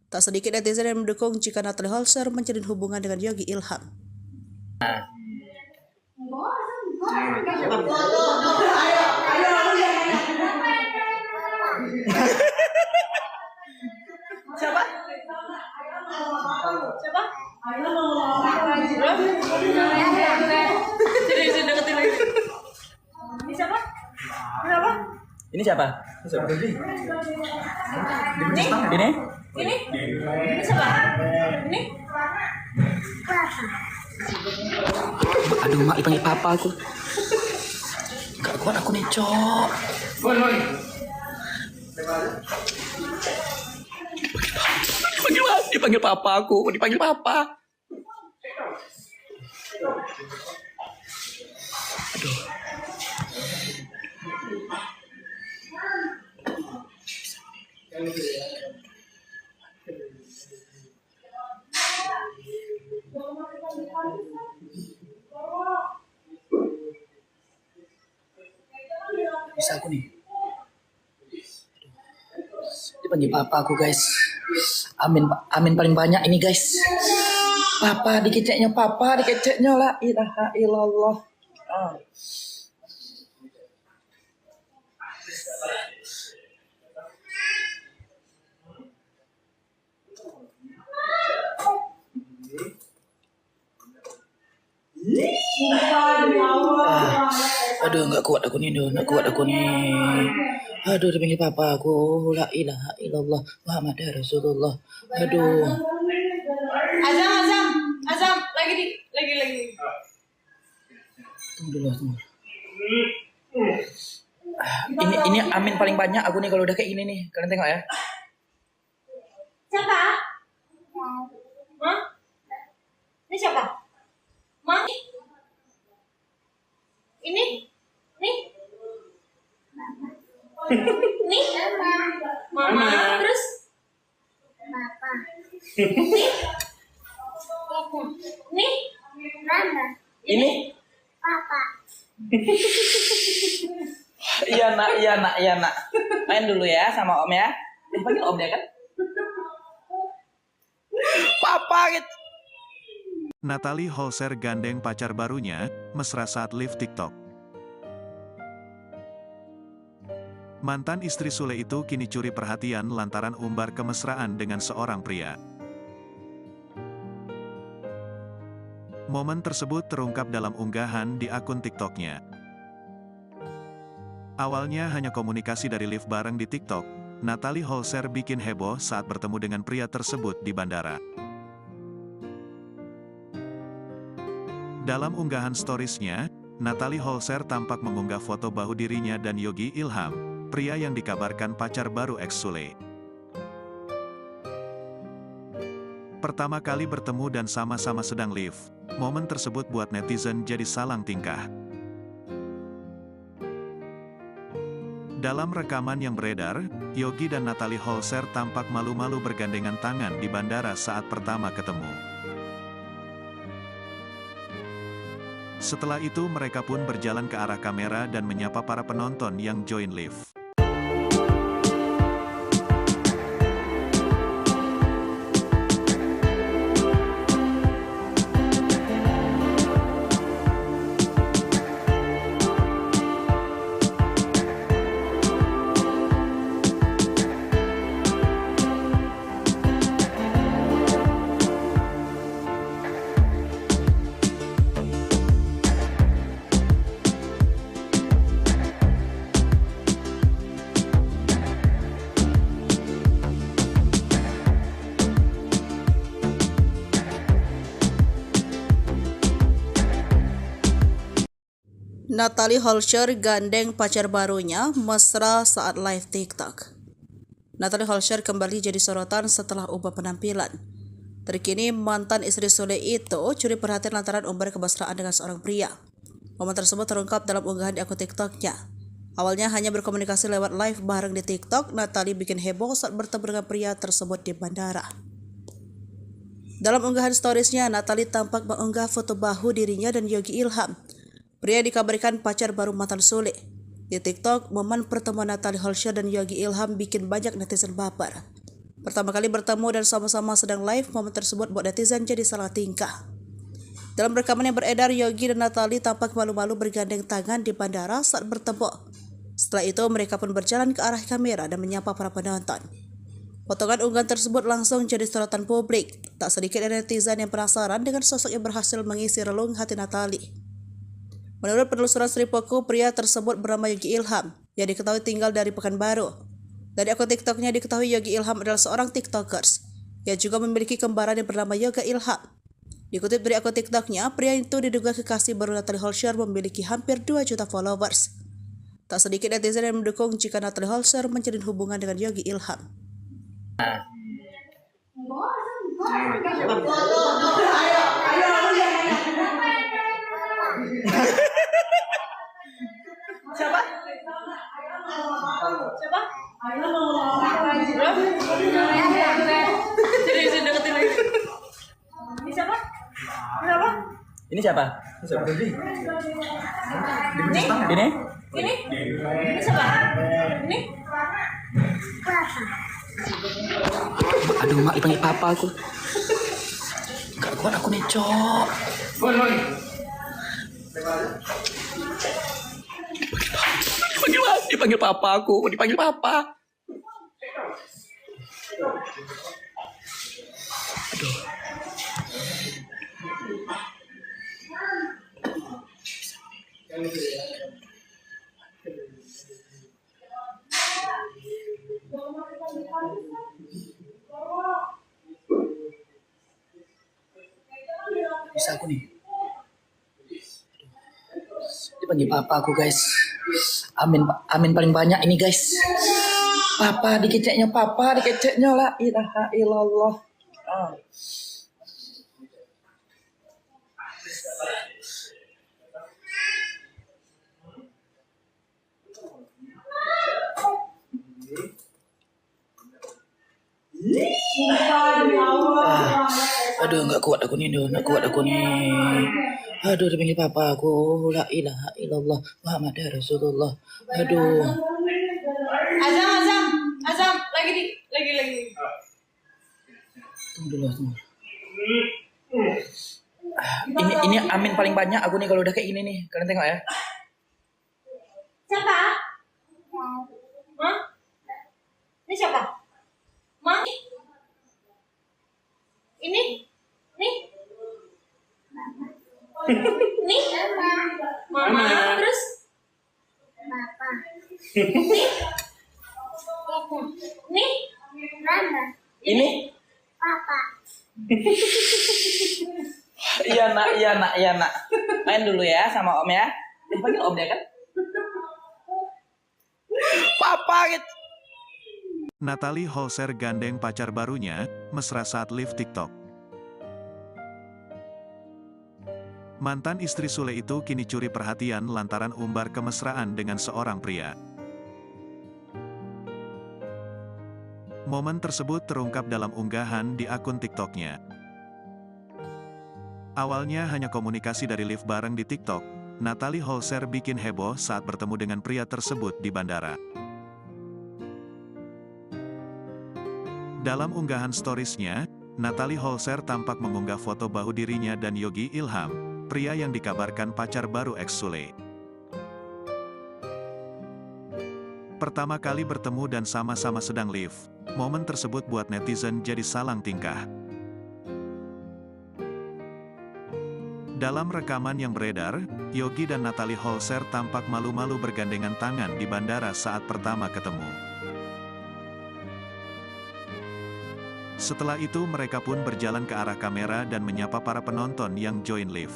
Tak sedikit netizen yang mendukung jika Natalie Holscher menjalin hubungan dengan Yogi Ilham. Siapa? Siapa? Sini deketin lagi. Ini siapa? Siapa? Ini siapa? Ini? Ini? Ini siapa? Ini? Aduh, mak dipanggil papa aku. Gak kuat aku nih, Cok. Dipanggil papa aku, dipanggil papa. Aduh. Bisa aku nih. Dipanggil papa aku, guys. Amin paling banyak ini, guys. Papa dikeceknya la ilaha illallah. Aduh, nggak kuat aku nih. Aduh, dipanggil papa aku, la ilaha illallah Muhammad Rasulullah. Aduh. Azam, lagi. Tunggu dulu. Ini amin paling banyak aku nih kalau udah kayak gini nih. Kalian tengok ya. Siapa? Hah? Ini siapa? Ma? Ini? Nih? Nih? Mama. Terus? Papa. Nih? Mama. Ini? Papa. Iya nak. Main dulu ya sama om ya. Dipanggil om ya kan? Papa gitu. Natalie Holscher gandeng pacar barunya, mesra saat live TikTok. Mantan istri Sule itu kini curi perhatian lantaran umbar kemesraan dengan seorang pria. Momen tersebut terungkap dalam unggahan di akun TikToknya. Awalnya hanya komunikasi dari live bareng di TikTok, Natalie Holscher bikin heboh saat bertemu dengan pria tersebut di bandara. Dalam unggahan storiesnya, Natalie Holscher tampak mengunggah foto bahu dirinya dan Yogi Ilham, pria yang dikabarkan pacar baru ex Sule. Pertama kali bertemu dan sama-sama sedang live, momen tersebut buat netizen jadi salang tingkah. Dalam rekaman yang beredar, Yogi dan Natalie Holscher tampak malu-malu bergandengan tangan di bandara saat pertama ketemu. Setelah itu mereka pun berjalan ke arah kamera dan menyapa para penonton yang join live. Natalie Holscher gandeng pacar barunya mesra saat live TikTok. Natalie Holscher kembali jadi sorotan setelah ubah penampilan. Terkini mantan istri Sule itu curi perhatian lantaran umbar kemesraan dengan seorang pria. Momen tersebut terungkap dalam unggahan di akun TikToknya. Awalnya hanya berkomunikasi lewat live bareng di TikTok, Natalie bikin heboh saat bertemu dengan pria tersebut di bandara. Dalam unggahan storiesnya, Natalie tampak mengunggah foto bahu dirinya dan Yogi Ilham. Pria dikabarkan pacar baru mantan Sule. Di TikTok, momen pertemuan Natalie Holscher dan Yogi Ilham bikin banyak netizen baper. Pertama kali bertemu dan sama-sama sedang live, momen tersebut buat netizen jadi salah tingkah. Dalam rekaman yang beredar, Yogi dan Natalie tampak malu-malu bergandeng tangan di bandara saat bertemu. Setelah itu, mereka pun berjalan ke arah kamera dan menyapa para penonton. Potongan unggahan tersebut langsung jadi sorotan publik. Tak sedikit netizen yang penasaran dengan sosok yang berhasil mengisi relung hati Natalie. Menurut penelusuran Sripoku, pria tersebut bernama Yogi Ilham, yang diketahui tinggal dari Pekanbaru. Dari akun TikToknya diketahui Yogi Ilham adalah seorang TikTokers, yang juga memiliki kembaran yang bernama Yoga Ilham. Dikutip dari akun TikToknya, pria itu diduga kekasih baru Natalie Holscher memiliki hampir 2 juta followers. Tak sedikit netizen yang mendukung jika Natalie Holscher menjalin hubungan dengan Yogi Ilham. Siapa? Siapa? Jadi deketin lagi. Ini siapa? Siapa? Ini siapa? Ini? Ini? Ini siapa? Ini? Aduh, mak dipanggil papa aku. Gak kuat aku nih, Cok. Dipanggil papa aku, dipanggil papa. Aduh. Bisa aku nih. Dipanggil papa aku, guys. Amin paling banyak ini, guys. Papa dikeceknya la ilaha illallah. Aduh, nggak kuat aku nih. Aduh, dipanggil papa aku, la ilaha illallah Muhammad Rasulullah. Aduh. Azam, lagi. Tunggu dulu. Ini amin paling banyak aku nih kalau udah kayak gini nih. Kalian tengok ya. Siapa? Hah? Ini siapa? Ma? Ini? Nih? Nih? Mama, terus? Papa. Nih? Mama. Ini? Papa. Iya nak. Main dulu ya sama om ya. Dipanggil om dia kan? Papa gitu. Natalie Holscher gandeng pacar barunya, mesra saat live TikTok. Mantan istri Sule itu kini curi perhatian lantaran umbar kemesraan dengan seorang pria. Momen tersebut terungkap dalam unggahan di akun TikToknya. Awalnya hanya komunikasi dari live bareng di TikTok, Natalie Holscher bikin heboh saat bertemu dengan pria tersebut di bandara. Dalam unggahan storiesnya, Natalie Holscher tampak mengunggah foto bahu dirinya dan Yogi Ilham, pria yang dikabarkan pacar baru ex Sule. Pertama kali bertemu dan sama-sama sedang live, momen tersebut buat netizen jadi salang tingkah. Dalam rekaman yang beredar, Yogi dan Natalie Holscher tampak malu-malu bergandengan tangan di bandara saat pertama ketemu. Setelah itu mereka pun berjalan ke arah kamera dan menyapa para penonton yang join live.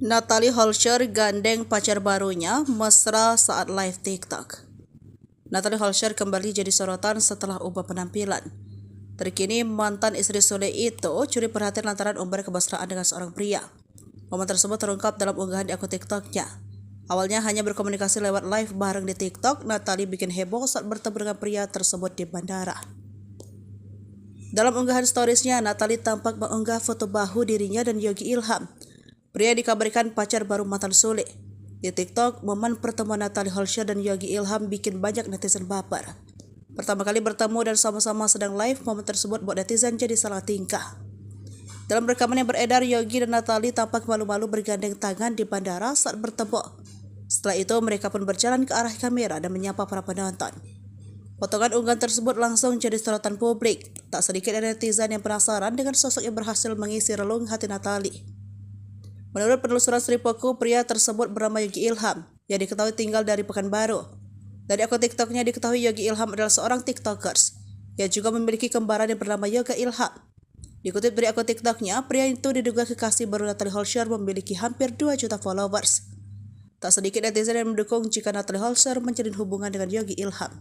Natalie Holscher gandeng pacar barunya mesra saat live TikTok. Natalie Holscher kembali jadi sorotan setelah ubah penampilan. Terkini mantan istri Sule itu curi perhatian lantaran umbar kemesraan dengan seorang pria. Momen tersebut terungkap dalam unggahan di akun TikToknya. Awalnya hanya berkomunikasi lewat live bareng di TikTok, Natalie bikin heboh saat bertemu dengan pria tersebut di bandara. Dalam unggahan storiesnya, Natalie tampak mengunggah foto bahu dirinya dan Yogi Ilham. Pria dikabarkan pacar baru mantan Sule. Di TikTok, momen pertemuan Natalie Holscher dan Yogi Ilham bikin banyak netizen baper. Pertama kali bertemu dan sama-sama sedang live, momen tersebut buat netizen jadi salah tingkah. Dalam rekaman yang beredar, Yogi dan Natalie tampak malu-malu bergandeng tangan di bandara saat bertemu. Setelah itu, mereka pun berjalan ke arah kamera dan menyapa para penonton. Potongan unggahan tersebut langsung jadi sorotan publik. Tak sedikit dari netizen yang penasaran dengan sosok yang berhasil mengisi relung hati Natalie. Menurut penelusuran Sripoku, pria tersebut bernama Yogi Ilham, yang diketahui tinggal dari Pekanbaru. Dari akun TikToknya diketahui Yogi Ilham adalah seorang TikTokers, yang juga memiliki kembaran yang bernama Yoga Ilham. Dikutip dari akun TikToknya, pria itu diduga kekasih baru Natalie Holscher memiliki hampir 2 juta followers. Tak sedikit netizen yang mendukung jika Natalie Holscher menjalin hubungan dengan Yogi Ilham.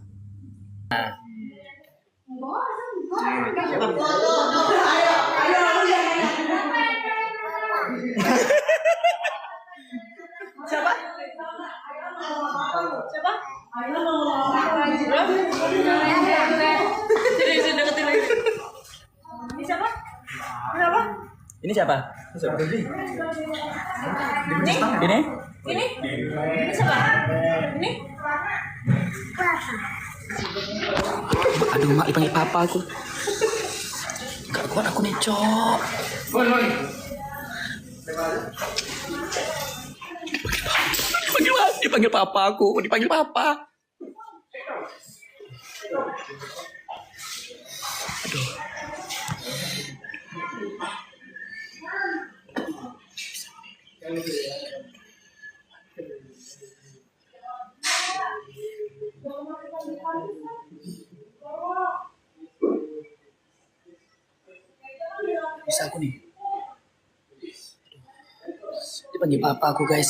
Siapa? Siapa? Jadi deketin lagi. Ini siapa? Siapa? Ini siapa? Ini? Ini? Ini siapa? Ini? Aduh, mak dipanggil papa aku. Gak kuat aku nih, Cok. Dipanggil papa aku, dipanggil papa. Aduh. Bisa aku nih. Dipanggil papa aku, guys.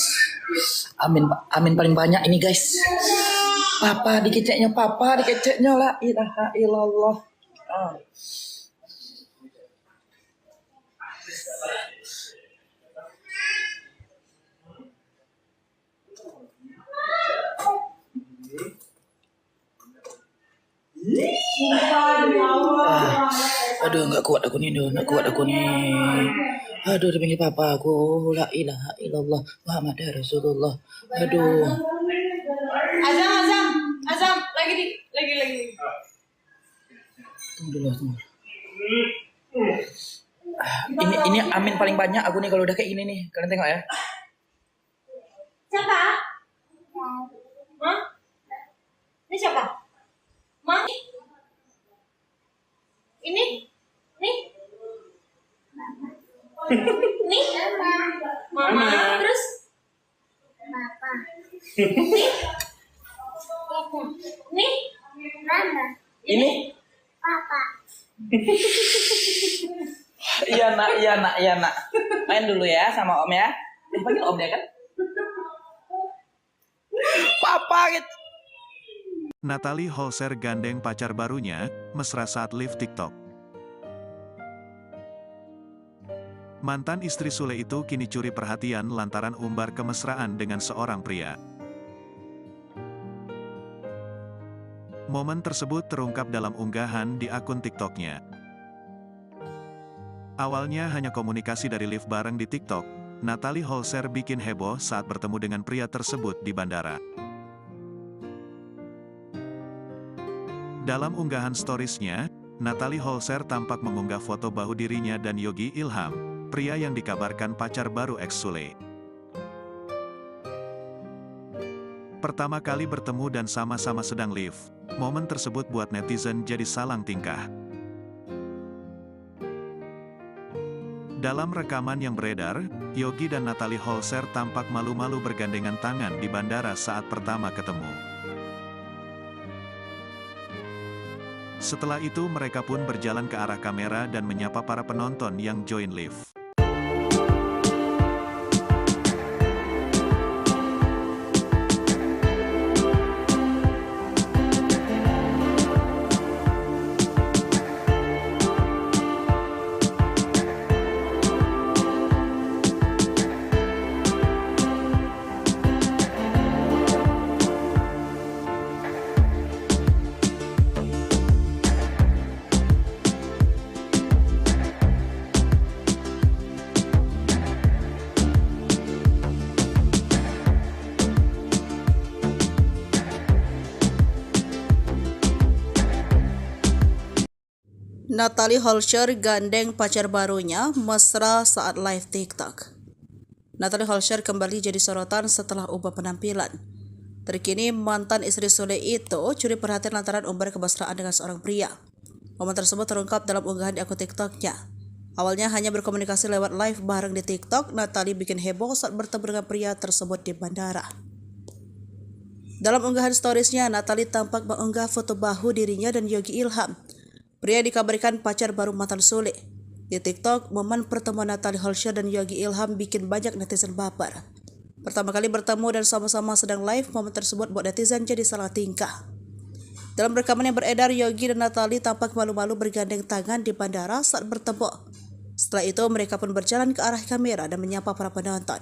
Amin paling banyak ini, guys. Papa dikeceknya la ilaha illallah. Aduh, nggak kuat aku nih. Aduh, dipanggil papa aku, la ilaha illallah Muhammad Rasulullah. Aduh. Azam, lagi. Tunggu dulu. Ini amin paling banyak aku nih kalau udah kayak gini nih. Kalian tengok ya. Siapa? Hah? Ini siapa? Ma? Ini? Nih? Nih? Mama. Terus? Papa. Nih? Nih? Mama. Ini? Papa. Iya nak. Main dulu ya sama om ya. Dipanggil om dia kan? Papa gitu. Natalie Holscher gandeng pacar barunya, mesra saat live TikTok. Mantan istri Sule itu kini curi perhatian lantaran umbar kemesraan dengan seorang pria. Momen tersebut terungkap dalam unggahan di akun TikToknya. Awalnya hanya komunikasi dari live bareng di TikTok, Natalie Holscher bikin heboh saat bertemu dengan pria tersebut di bandara. Dalam unggahan storiesnya, Natalie Holscher tampak mengunggah foto bahu dirinya dan Yogi Ilham, pria yang dikabarkan pacar baru ex Sule. Pertama kali bertemu dan sama-sama sedang live, momen tersebut buat netizen jadi salang tingkah. Dalam rekaman yang beredar, Yogi dan Natalie Holscher tampak malu-malu bergandengan tangan di bandara saat pertama ketemu. Setelah itu mereka pun berjalan ke arah kamera dan menyapa para penonton yang join live. Natalie Holscher gandeng pacar barunya mesra saat live TikTok. Natalie Holscher kembali jadi sorotan setelah ubah penampilan. Terkini mantan istri Sule itu curi perhatian lantaran umbar kemesraan dengan seorang pria. Momen tersebut terungkap dalam unggahan di akun TikToknya. Awalnya hanya berkomunikasi lewat live bareng di TikTok, Natalie bikin heboh saat bertemu dengan pria tersebut di bandara. Dalam unggahan storiesnya, Natalie tampak mengunggah foto bahu dirinya dan Yogi Ilham. Pria dikabarkan pacar baru mantan Sule. Di TikTok, momen pertemuan Natalie Holscher dan Yogi Ilham bikin banyak netizen baper. Pertama kali bertemu dan sama-sama sedang live, momen tersebut buat netizen jadi salah tingkah. Dalam rekaman yang beredar, Yogi dan Natalie tampak malu-malu bergandeng tangan di bandara saat bertemu. Setelah itu, mereka pun berjalan ke arah kamera dan menyapa para penonton.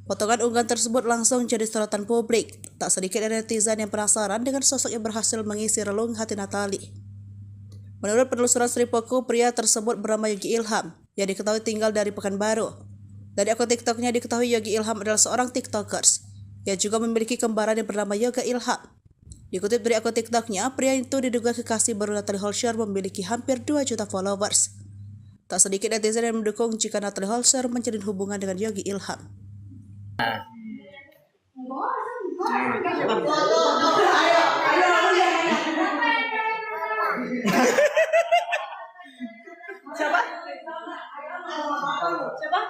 Potongan unggahan tersebut langsung jadi sorotan publik. Tak sedikit dari netizen yang penasaran dengan sosok yang berhasil mengisi relung hati Natalie. Menurut penelusuran Sripoku, pria tersebut bernama Yogi Ilham, yang diketahui tinggal dari Pekanbaru. Dari akun TikToknya diketahui Yogi Ilham adalah seorang TikTokers, yang juga memiliki kembaran yang bernama Yoga Ilham. Dikutip dari akun TikToknya, pria itu diduga kekasih baru Natalie Holscher memiliki hampir 2 juta followers. Tak sedikit netizen yang mendukung jika Natalie Holscher menjalin hubungan dengan Yogi Ilham. Siapa? Siapa?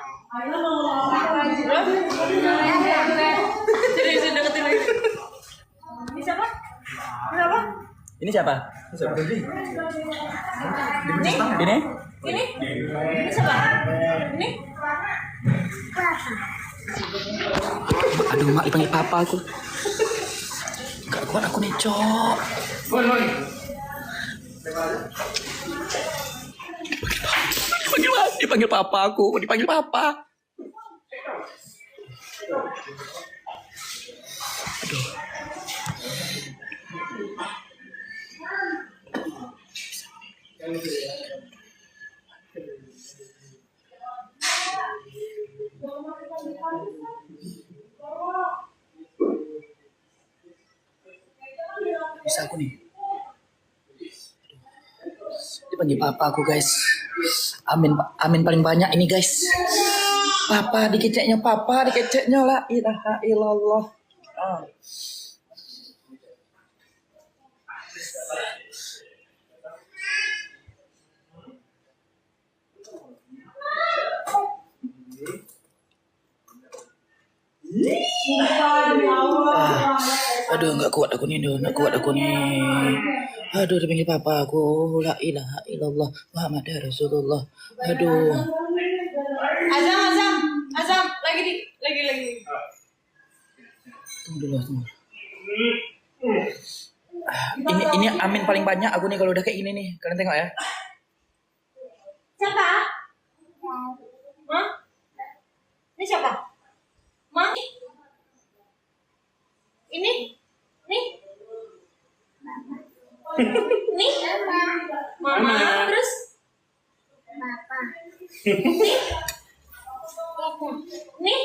Jadi deketin lagi. Ini siapa? Kenapa? Ini siapa? Ini? Ini? Ini siapa? Ini? Aduh, mak dipanggil papa aku. Gak kuat aku nih, Cok. Dipanggil papa aku, dipanggil papa. Aduh. Bisa aku nih. Dipanggil papa aku, guys. Amin paling banyak ini, guys. Papa dikeceknya la ilaha illallah. Aduh, nggak kuat aku nih. Aduh, dipanggil papa aku, la ilaha illallah Muhammad Rasulullah. Aduh. Azam, lagi. Tunggu dulu. Ini amin paling banyak aku nih kalau udah kayak gini nih. Kalian tengok ya. Siapa? Hah? Ini siapa? Ma? Ini? Nih? Nih? Mama. Terus? Papa. Nih?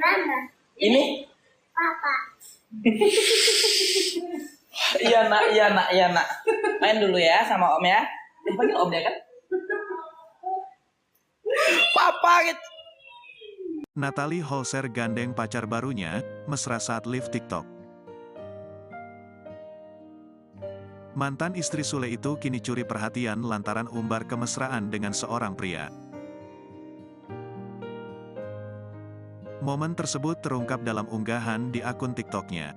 Mama. Ini? Papa. Iya nak. Main dulu ya sama om ya. Dipanggil om ya kan? Papa gitu. Natalie Holscher gandeng pacar barunya, mesra saat live TikTok. Mantan istri Sule itu kini curi perhatian lantaran umbar kemesraan dengan seorang pria. Momen tersebut terungkap dalam unggahan di akun TikToknya.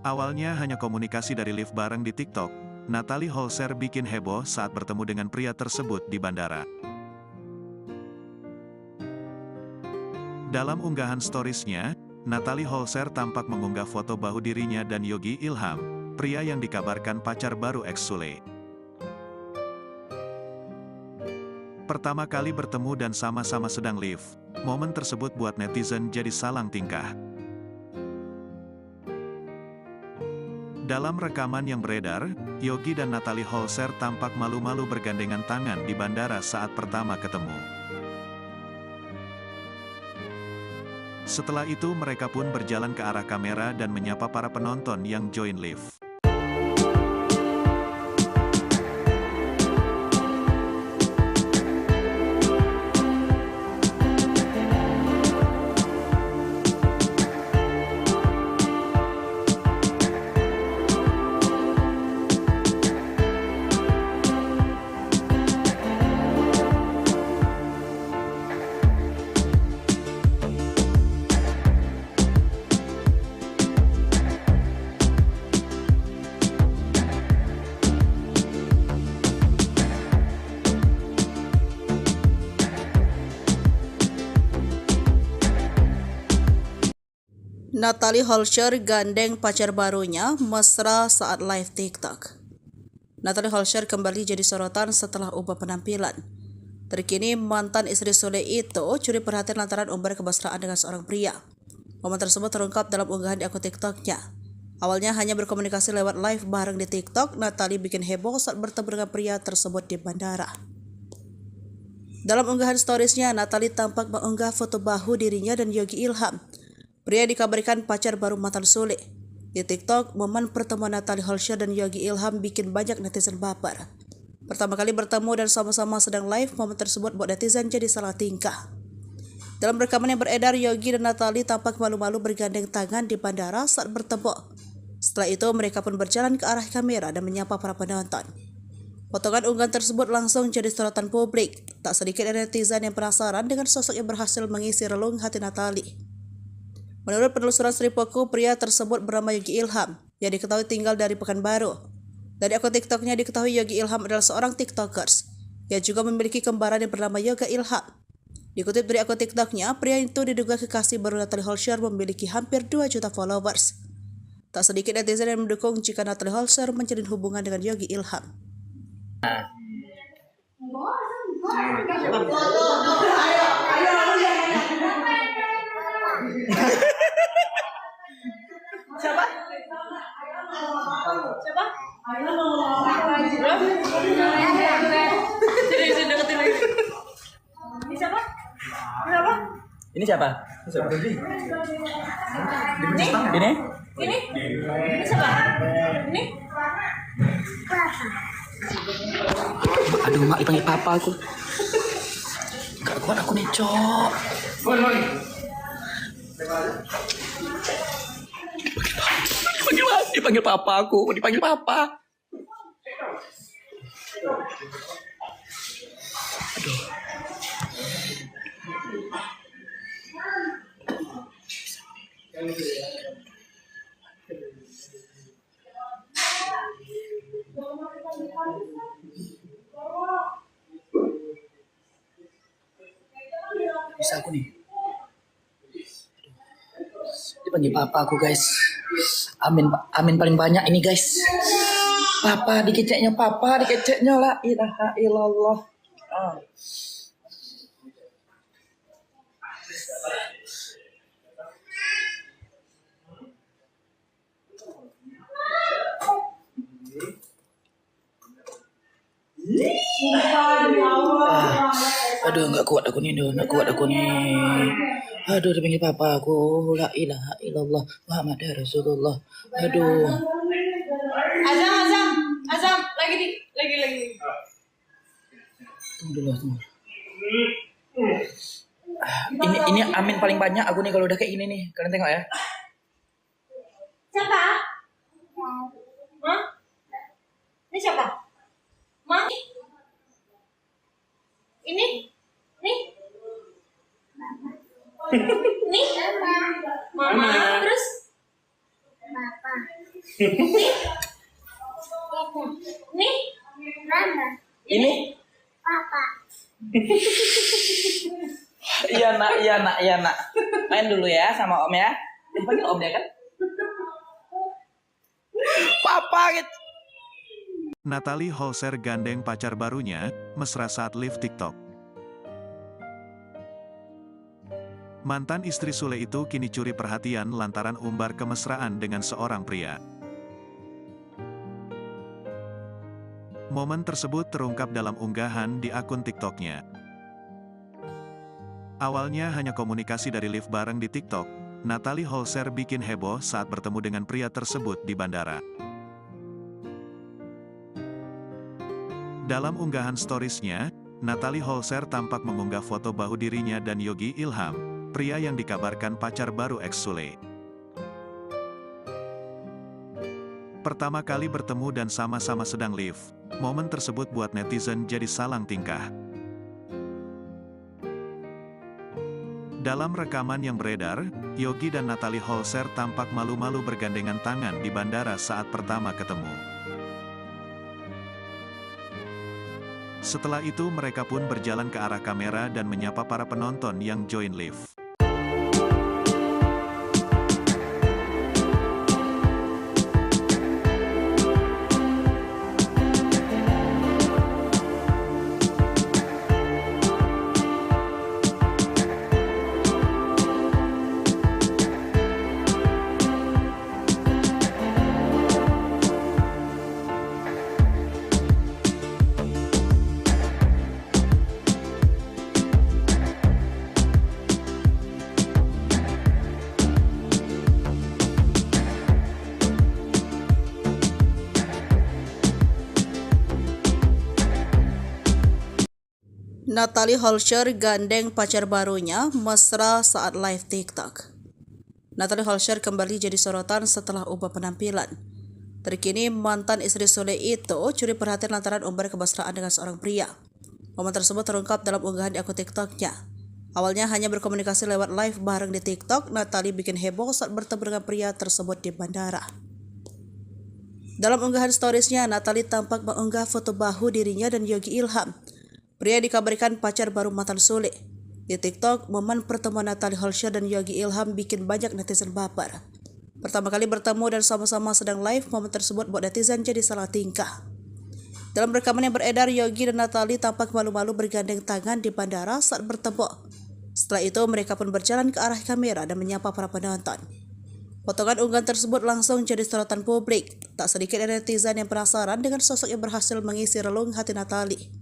Awalnya hanya komunikasi dari live bareng di TikTok, Natalie Holscher bikin heboh saat bertemu dengan pria tersebut di bandara. Dalam unggahan storiesnya, Natalie Holscher tampak mengunggah foto bahu dirinya dan Yogi Ilham, pria yang dikabarkan pacar baru ex Sule. Pertama kali bertemu dan sama-sama sedang live, momen tersebut buat netizen jadi salang tingkah. Dalam rekaman yang beredar, Yogi dan Natalie Holscher tampak malu-malu bergandengan tangan di bandara saat pertama ketemu. Setelah itu mereka pun berjalan ke arah kamera dan menyapa para penonton yang join live. Natalie Holscher gandeng pacar barunya mesra saat live TikTok. Natalie Holscher kembali jadi sorotan setelah ubah penampilan. Terkini mantan istri Sule itu curi perhatian lantaran umbar kemesraan dengan seorang pria. Momen tersebut terungkap dalam unggahan di akun TikToknya. Awalnya hanya berkomunikasi lewat live bareng di TikTok, Natalie bikin heboh saat bertemu dengan pria tersebut di bandara. Dalam unggahan storiesnya, Natalie tampak mengunggah foto bahu dirinya dan Yogi Ilham. Pria dikabarkan pacar baru mantan Sule. Di TikTok, momen pertemuan Natalie Holscher dan Yogi Ilham bikin banyak netizen baper. Pertama kali bertemu dan sama-sama sedang live, momen tersebut buat netizen jadi salah tingkah. Dalam rekaman yang beredar, Yogi dan Natalie tampak malu-malu bergandeng tangan di bandara saat bertemu. Setelah itu, mereka pun berjalan ke arah kamera dan menyapa para penonton. Potongan unggahan tersebut langsung jadi sorotan publik. Tak sedikit netizen yang penasaran dengan sosok yang berhasil mengisi relung hati Natalie. Menurut penelusuran Sripoku, pria tersebut bernama Yogi Ilham, yang diketahui tinggal dari Pekanbaru. Dari akun TikToknya diketahui Yogi Ilham adalah seorang TikTokers, yang juga memiliki kembaran yang bernama Yoga Ilham. Dikutip dari akun TikToknya, pria itu diduga kekasih baru Natalie Holscher memiliki hampir 2 juta followers. Tak sedikit netizen yang mendukung jika Natalie Holscher menjalin hubungan dengan Yogi Ilham. Siapa? Siapa? Sini deketin lagi. Ini siapa? Siapa? Ini siapa? Ini? Ini? Ini siapa? Ini? Aduh, mak dipanggil papa aku. Gak kuat aku nih, Cok. Dipanggil papa aku, dipanggil papa. Aduh. Bisa aku nih. Dipanggil papa aku, guys. Amin paling banyak ini, guys. Papa dikeceknya la ilaha illallah. Aduh, nggak kuat aku nih. Aduh, dipanggil papa aku, la ilaha illallah Muhammad Rasulullah. Aduh. Azam, lagi. Tunggu dulu. Ini amin paling banyak aku nih kalau udah kayak gini nih. Kalian tengok ya. Siapa? Hah? Ini siapa? Ma? Ini? Nih? Nih? Mama. Terus? Papa. Nih? Mama. Ini? Papa. Iya nak. Main dulu ya sama om ya. Dipanggil om ya kan? Papa gitu. Natalie Holscher gandeng pacar barunya, mesra saat live TikTok. Mantan istri Sule itu kini curi perhatian lantaran umbar kemesraan dengan seorang pria. Momen tersebut terungkap dalam unggahan di akun TikToknya. Awalnya hanya komunikasi dari live bareng di TikTok, Natalie Holscher bikin heboh saat bertemu dengan pria tersebut di bandara. Dalam unggahan storiesnya, Natalie Holscher tampak mengunggah foto bahu dirinya dan Yogi Ilham, pria yang dikabarkan pacar baru ex Sule. Pertama kali bertemu dan sama-sama sedang live, momen tersebut buat netizen jadi salang tingkah. Dalam rekaman yang beredar, Yogi dan Natalie Holscher tampak malu-malu bergandengan tangan di bandara saat pertama ketemu. Setelah itu mereka pun berjalan ke arah kamera dan menyapa para penonton yang join live. Natalie Holscher gandeng pacar barunya mesra saat live TikTok. Natalie Holscher kembali jadi sorotan setelah ubah penampilan. Terkini mantan istri Sule itu curi perhatian lantaran umbar kemesraan dengan seorang pria. Momen tersebut terungkap dalam unggahan di akun TikToknya. Awalnya hanya berkomunikasi lewat live bareng di TikTok, Natalie bikin heboh saat bertemu dengan pria tersebut di bandara. Dalam unggahan storiesnya, Natalie tampak mengunggah foto bahu dirinya dan Yogi Ilham. Pria dikabarkan pacar baru mantan Sule. Di TikTok, momen pertemuan Natalie Holscher dan Yogi Ilham bikin banyak netizen baper. Pertama kali bertemu dan sama-sama sedang live, momen tersebut buat netizen jadi salah tingkah. Dalam rekaman yang beredar, Yogi dan Natalie tampak malu-malu bergandeng tangan di bandara saat bertemu. Setelah itu, mereka pun berjalan ke arah kamera dan menyapa para penonton. Potongan unggahan tersebut langsung jadi sorotan publik. Tak sedikit dari netizen yang penasaran dengan sosok yang berhasil mengisi relung hati Natalie.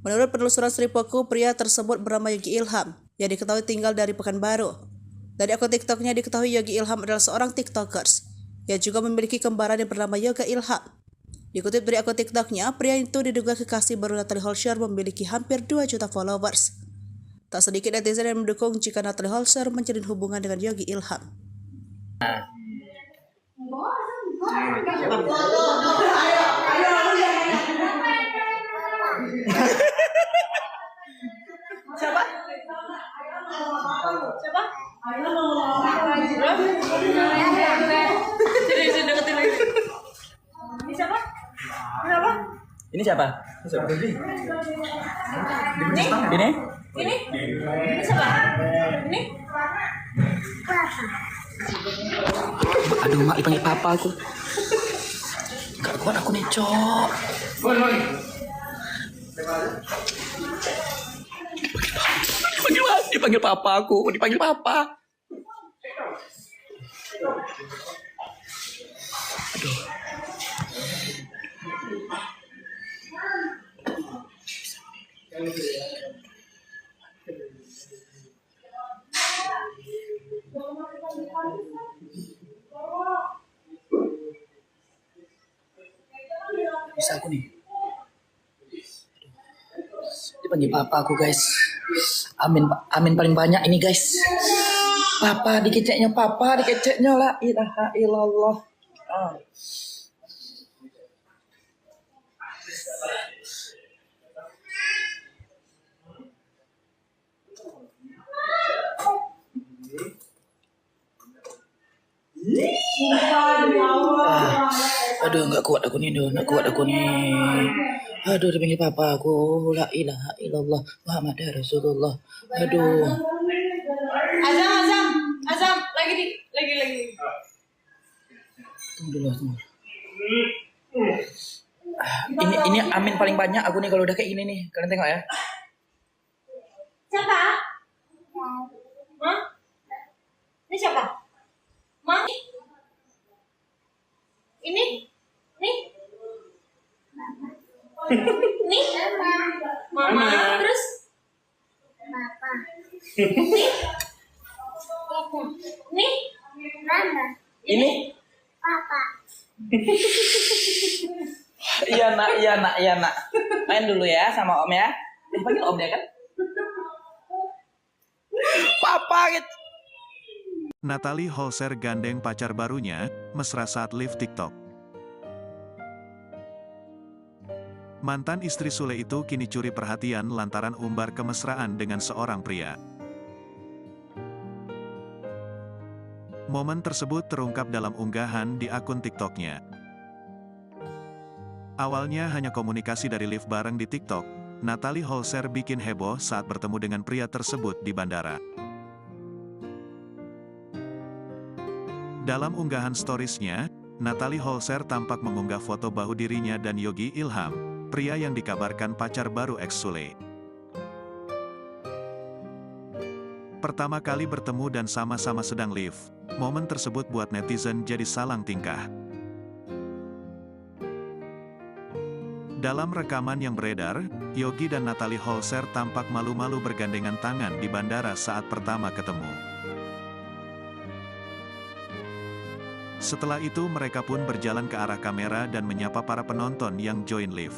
Menurut penelusuran Sripoku, pria tersebut bernama Yogi Ilham, yang diketahui tinggal dari Pekanbaru. Dari akun TikToknya diketahui Yogi Ilham adalah seorang TikTokers, yang juga memiliki kembaran yang bernama Yoga Ilham. Dikutip dari akun TikToknya, pria itu diduga kekasih baru Natalie Holscher memiliki hampir 2 juta followers. Tak sedikit netizen yang mendukung jika Natalie Holscher menjalin hubungan dengan Yogi Ilham. Siapa? Siapa? Jadi deketin lagi. Ini siapa? Kenapa? Ini siapa? Ini? Ini? Ini siapa? Ini? Aduh, mak dipanggil papa aku. Gak kuat aku nih, Cok. Dipanggil papa aku, dipanggil papa. Aduh. Bisa aku nih. Dipanggil papa aku, guys. Amin paling banyak ini, guys. Papa dikeceknya la ilaha illallah. Aduh, nggak kuat aku nih. Aduh, dipanggil papa aku, la ilaha illallah Muhammad Rasulullah. Aduh. Azam, lagi. Tunggu dulu. Ini amin paling banyak aku nih kalau udah kayak gini nih. Kalian tengok ya. Siapa? Hah? Ini siapa? Ma? Ini? Nih? Nih? Mama. Terus? Papa. Nih? Nih? Mama. Ini? Papa. Iya nak. Main dulu ya sama om ya. Dipanggil om ya kan? Papa gitu. Natalie Holscher gandeng pacar barunya, mesra saat live TikTok. Mantan istri Sule itu kini curi perhatian lantaran umbar kemesraan dengan seorang pria. Momen tersebut terungkap dalam unggahan di akun TikToknya. Awalnya hanya komunikasi dari live bareng di TikTok, Natalie Holscher bikin heboh saat bertemu dengan pria tersebut di bandara. Dalam unggahan storiesnya, Natalie Holscher tampak mengunggah foto bahu dirinya dan Yogi Ilham, pria yang dikabarkan pacar baru ex Sule. Pertama kali bertemu dan sama-sama sedang live, momen tersebut buat netizen jadi salang tingkah. Dalam rekaman yang beredar, Yogi dan Natalie Holscher tampak malu-malu bergandengan tangan di bandara saat pertama ketemu. Setelah itu mereka pun berjalan ke arah kamera dan menyapa para penonton yang join live.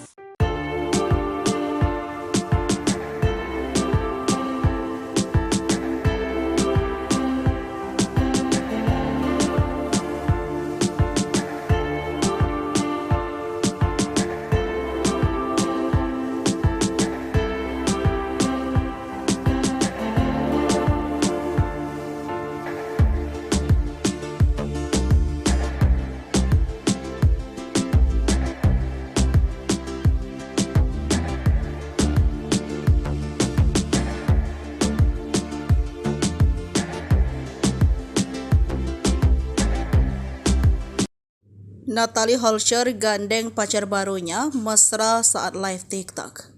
Natalie Holscher gandeng pacar barunya mesra saat live TikTok.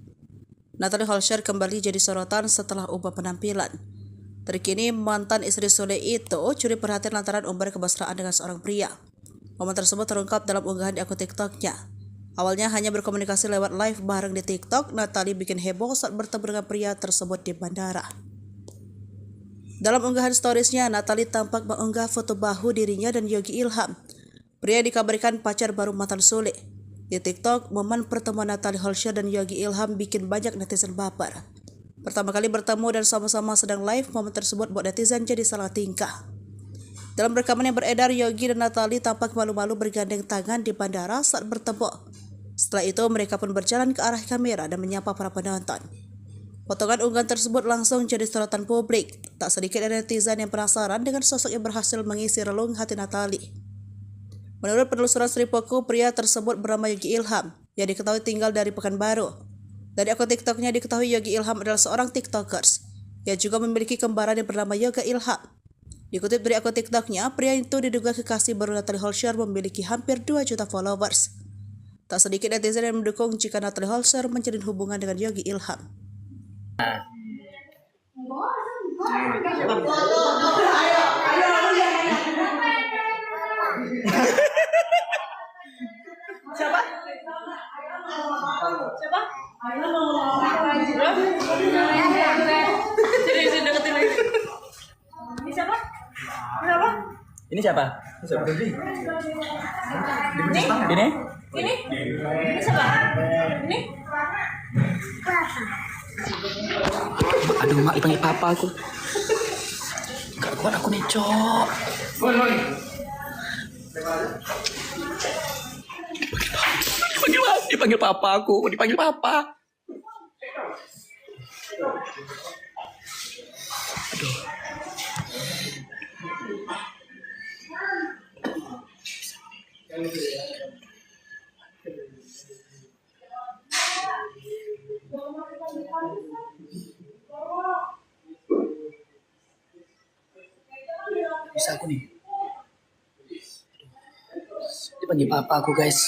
Natalie Holscher kembali jadi sorotan setelah ubah penampilan. Terkini mantan istri Sule itu curi perhatian lantaran umbar kemesraan dengan seorang pria. Momen tersebut terungkap dalam unggahan di akun TikToknya. Awalnya hanya berkomunikasi lewat live bareng di TikTok, Natalie bikin heboh saat bertemu dengan pria tersebut di bandara. Dalam unggahan storiesnya, Natalie tampak mengunggah foto bahu dirinya dan Yogi Ilham, pria yang dikabarkan pacar baru mantan Sule. Di TikTok, momen pertemuan Natalie Holscher dan Yogi Ilham bikin banyak netizen baper. Pertama kali bertemu dan sama-sama sedang live, momen tersebut buat netizen jadi salah tingkah. Dalam rekaman yang beredar, Yogi dan Natalie tampak malu-malu bergandeng tangan di bandara saat bertemu. Setelah itu, mereka pun berjalan ke arah kamera dan menyapa para penonton. Potongan unggahan tersebut langsung jadi sorotan publik. Tak sedikit dari netizen yang penasaran dengan sosok yang berhasil mengisi relung hati Natalie. Menurut penelusuran Sri Poku, pria tersebut bernama Yogi Ilham, yang diketahui tinggal dari Pekanbaru. Dari akun TikToknya diketahui Yogi Ilham adalah seorang TikTokers, yang juga memiliki kembaran yang bernama Yoga Ilham. Dikutip dari akun TikToknya, pria itu diduga kekasih baru Natalie Holscher memiliki hampir 2 juta followers. Tak sedikit netizen yang mendukung jika Natalie Holscher menjalin hubungan dengan Yogi Ilham. Siapa? Siapa? Sini deketin lagi. Ini siapa? Siapa? Ini siapa? Ini? Ini? Ini siapa? Ini? Aduh, mak dipanggil papa aku. Gak kuat aku nih, Cok. Dipanggil papa aku, dipanggil papa. Aduh. Bisa aku nih. Dipanggil papa aku, guys.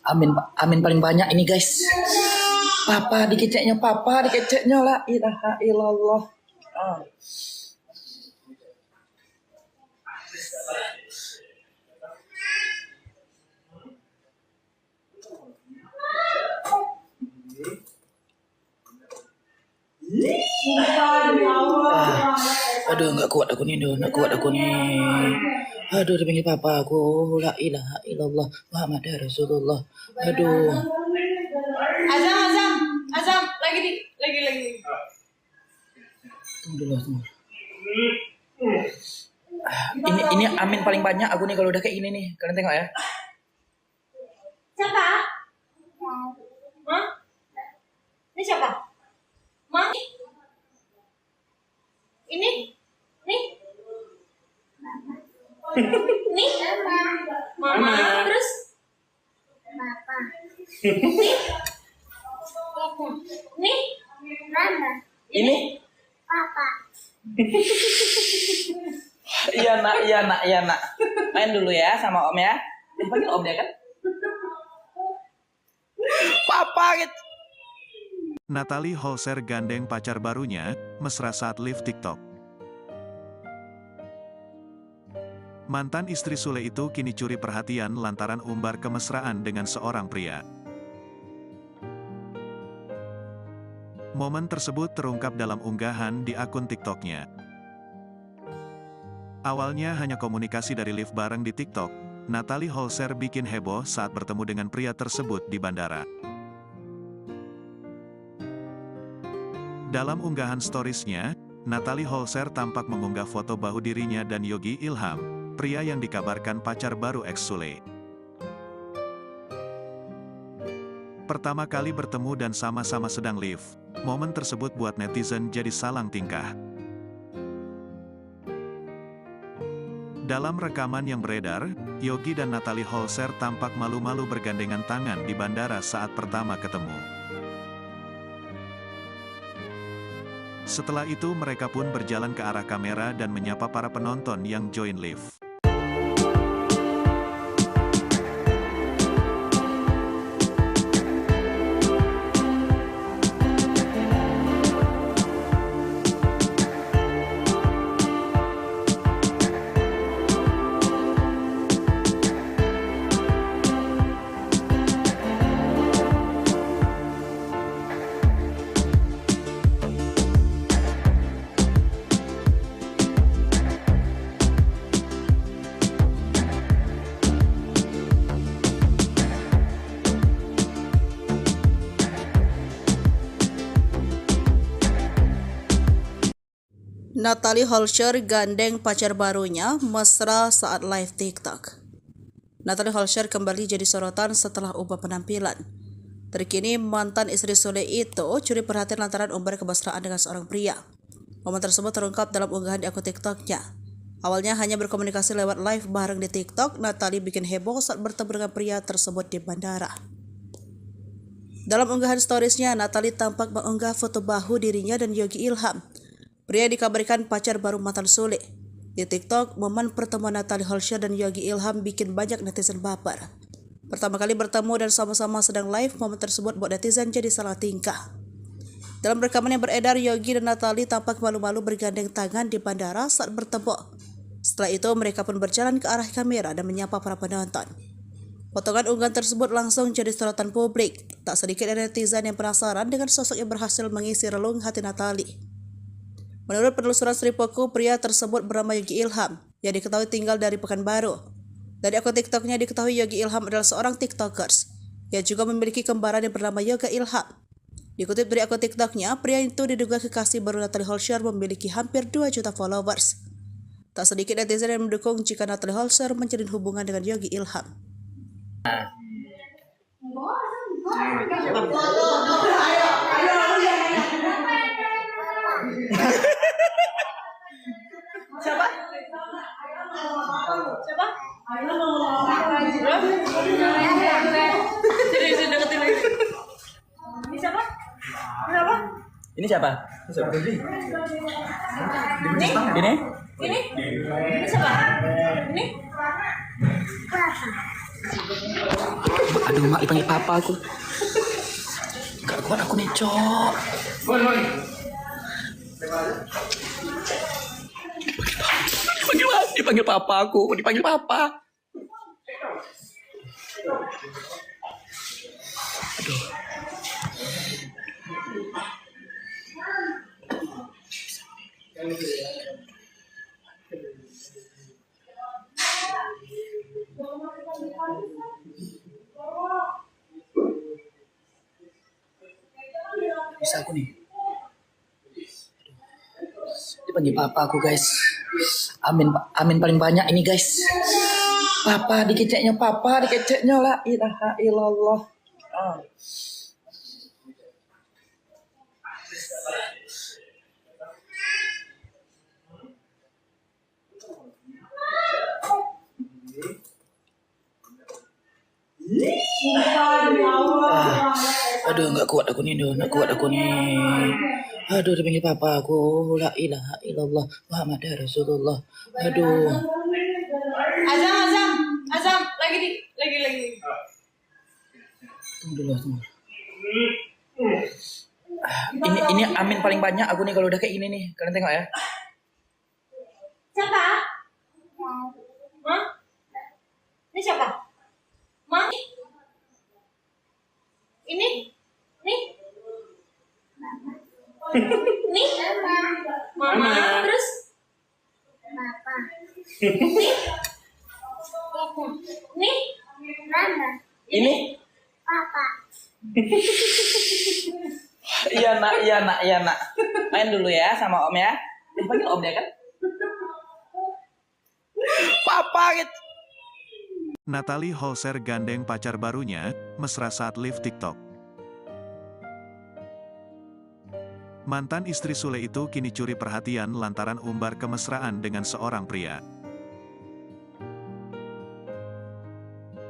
Amin paling banyak ini, guys. Papa dikeceknya la ilaha illallah. Aduh, nggak kuat aku nih. Aduh, dipanggil papa aku, la ilaha illallah Muhammad Rasulullah. Aduh. Azam, lagi. Tunggu dulu. Ini amin paling banyak aku nih kalau udah kayak gini nih. Kalian tengok ya. Siapa? Hah? Ini siapa? Ma? Ini? Nih? Nih? Mama. Terus? Papa. Nih? Mama. Ini? Papa. Iya nak. Main dulu ya sama om ya. Dipanggil om ya kan? Papa gitu. Natalie Holscher gandeng pacar barunya, mesra saat live TikTok. Mantan istri Sule itu kini curi perhatian lantaran umbar kemesraan dengan seorang pria. Momen tersebut terungkap dalam unggahan di akun TikToknya. Awalnya hanya komunikasi dari live bareng di TikTok, Natalie Holscher bikin heboh saat bertemu dengan pria tersebut di bandara. Dalam unggahan storiesnya, Natalie Holscher tampak mengunggah foto bahu dirinya dan Yogi Ilham, pria yang dikabarkan pacar baru ex Sule. Pertama kali bertemu dan sama-sama sedang live, momen tersebut buat netizen jadi salang tingkah. Dalam rekaman yang beredar, Yogi dan Natalie Holscher tampak malu-malu bergandengan tangan di bandara saat pertama ketemu. Setelah itu mereka pun berjalan ke arah kamera dan menyapa para penonton yang join live. Natalie Holscher gandeng pacar barunya mesra saat live TikTok. Natalie Holscher kembali jadi sorotan setelah ubah penampilan. Terkini mantan istri Sule itu curi perhatian lantaran umbar kemesraan dengan seorang pria. Momen tersebut terungkap dalam unggahan di akun TikToknya. Awalnya hanya berkomunikasi lewat live bareng di TikTok, Natalie bikin heboh saat bertemu dengan pria tersebut di bandara. Dalam unggahan storiesnya, Natalie tampak mengunggah foto bahu dirinya dan Yogi Ilham. Pria dikabarkan pacar baru mantan Sule. Di TikTok, momen pertemuan Natalie Holscher dan Yogi Ilham bikin banyak netizen baper. Pertama kali bertemu dan sama-sama sedang live, momen tersebut buat netizen jadi salah tingkah. Dalam rekaman yang beredar, Yogi dan Natalie tampak malu-malu bergandeng tangan di bandara saat bertemu. Setelah itu, mereka pun berjalan ke arah kamera dan menyapa para penonton. Potongan unggahan tersebut langsung jadi sorotan publik. Tak sedikit dari netizen yang penasaran dengan sosok yang berhasil mengisi relung hati Natalie. Menurut penelusuran Sripoku, pria tersebut bernama Yogi Ilham, yang diketahui tinggal dari Pekanbaru. Dari akun TikToknya diketahui Yogi Ilham adalah seorang TikTokers, yang juga memiliki kembaran yang bernama Yoga Ilham. Dikutip dari akun TikToknya, pria itu diduga kekasih baru Natalie Holscher memiliki hampir 2 juta followers. Tak sedikit netizen yang mendukung jika Natalie Holscher menjalin hubungan dengan Yogi Ilham. Siapa? Siapa? Jadi deketin lagi. Ini siapa? Siapa? Ini siapa? Ini? Ini? Ini siapa? Ini? Aduh, mak dipanggil papa aku. Gak kuat aku nih, Cok. Dipanggil papa aku, dipanggil papa. Aduh. Bisa aku nih. Dipanggil papa aku, guys. Amin paling banyak ini, guys. Papa dikeceknya la ilaha illallah. Aduh, nggak kuat aku nih. Aduh, dipanggil papa aku, la ilaha illallah Muhammad Rasulullah. Aduh. Azam, lagi. Tunggu dulu. Ini amin paling banyak aku nih kalau udah kayak gini nih. Kalian tengok ya. Siapa? Ma? Ini siapa? Ma? Ini? Nih? Nih? Mama. Terus? Papa. Nih? Nih? Mama. Ini? Papa. Iya nak. Main dulu ya sama om ya. Dipanggil om ya kan? Papa gitu. Natalie Holscher gandeng pacar barunya, mesra saat live TikTok. Mantan istri Sule itu kini curi perhatian lantaran umbar kemesraan dengan seorang pria.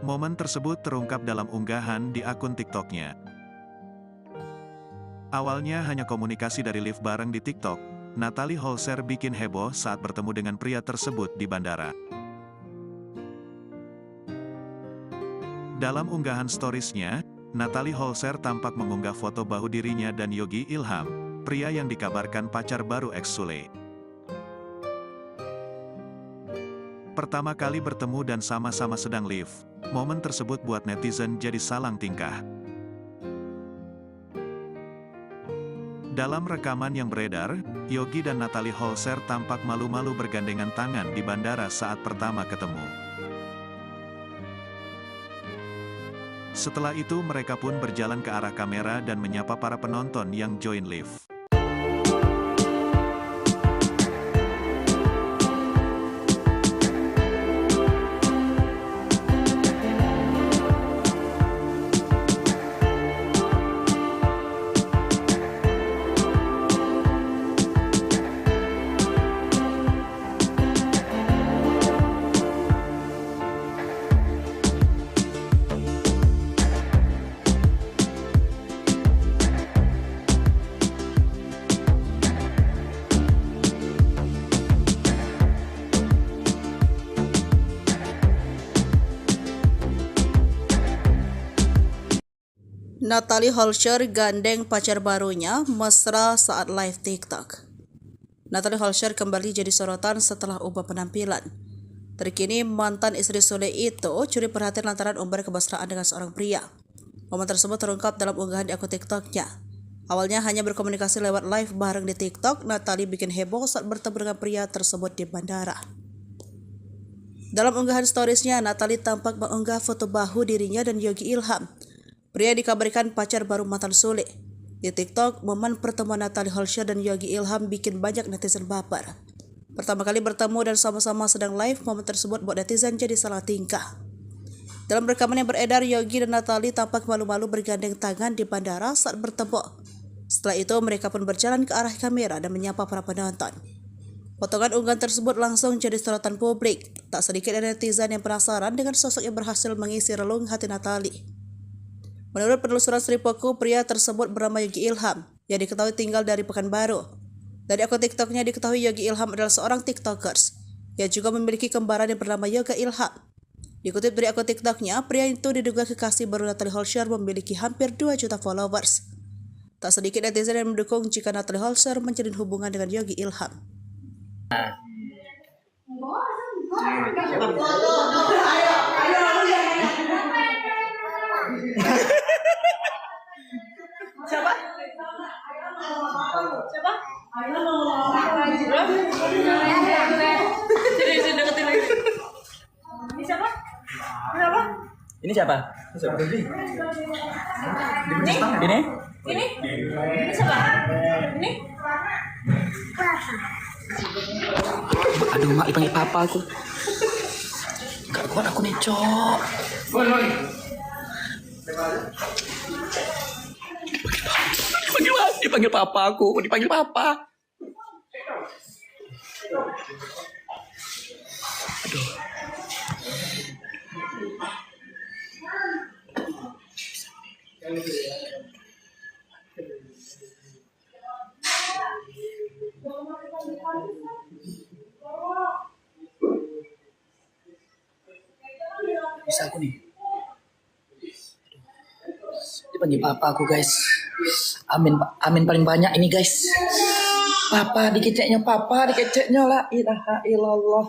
Momen tersebut terungkap dalam unggahan di akun TikToknya. Awalnya hanya komunikasi dari live bareng di TikTok, Natalie Holscher bikin heboh saat bertemu dengan pria tersebut di bandara. Dalam unggahan storiesnya, Natalie Holscher tampak mengunggah foto bahu dirinya dan Yogi Ilham, pria yang dikabarkan pacar baru ex Sule. Pertama kali bertemu dan sama-sama sedang live, momen tersebut buat netizen jadi salang tingkah. Dalam rekaman yang beredar, Yogi dan Natalie Holscher tampak malu-malu bergandengan tangan di bandara saat pertama ketemu. Setelah itu mereka pun berjalan ke arah kamera dan menyapa para penonton yang join live. Natalie Holscher gandeng pacar barunya mesra saat live TikTok. Natalie Holscher kembali jadi sorotan setelah ubah penampilan. Terkini mantan istri Sule itu curi perhatian lantaran umbar kemesraan dengan seorang pria. Momen tersebut terungkap dalam unggahan di akun TikToknya. Awalnya hanya berkomunikasi lewat live bareng di TikTok, Natalie bikin heboh saat bertemu dengan pria tersebut di bandara. Dalam unggahan storiesnya, Natalie tampak mengunggah foto bahu dirinya dan Yogi Ilham. Pria dikabarkan pacar baru mantan Sule. Di TikTok, momen pertemuan Natalie Holscher dan Yogi Ilham bikin banyak netizen baper. Pertama kali bertemu dan sama-sama sedang live, momen tersebut buat netizen jadi salah tingkah. Dalam rekaman yang beredar, Yogi dan Natalie tampak malu-malu bergandeng tangan di bandara saat bertemu. Setelah itu, mereka pun berjalan ke arah kamera dan menyapa para penonton. Potongan unggahan tersebut langsung jadi sorotan publik. Tak sedikit dari netizen yang penasaran dengan sosok yang berhasil mengisi relung hati Natalie. Menurut penelusuran Sripoku, pria tersebut bernama Yogi Ilham, yang diketahui tinggal dari Pekanbaru. Dari akun TikToknya diketahui Yogi Ilham adalah seorang TikTokers, yang juga memiliki kembaran yang bernama Yoga Ilham. Dikutip dari akun TikToknya, pria itu diduga kekasih baru Natalie Holscher memiliki hampir 2 juta followers. Tak sedikit netizen yang mendukung jika Natalie Holscher menjalin hubungan dengan Yogi Ilham. Siapa? Siapa? Sini deketin lagi. Ini siapa? Siapa? Ini siapa? Ini? Ini? Ini siapa? Ini? Aduh, mak dipanggil papa aku. Gak kuat aku nih, Cok. Dipanggil papa aku, dipanggil papa. Aduh. Bisa aku nih. Dipanggil papa aku, guys. Amin paling banyak ini, guys. Papa dikeceknya la ilaha illallah.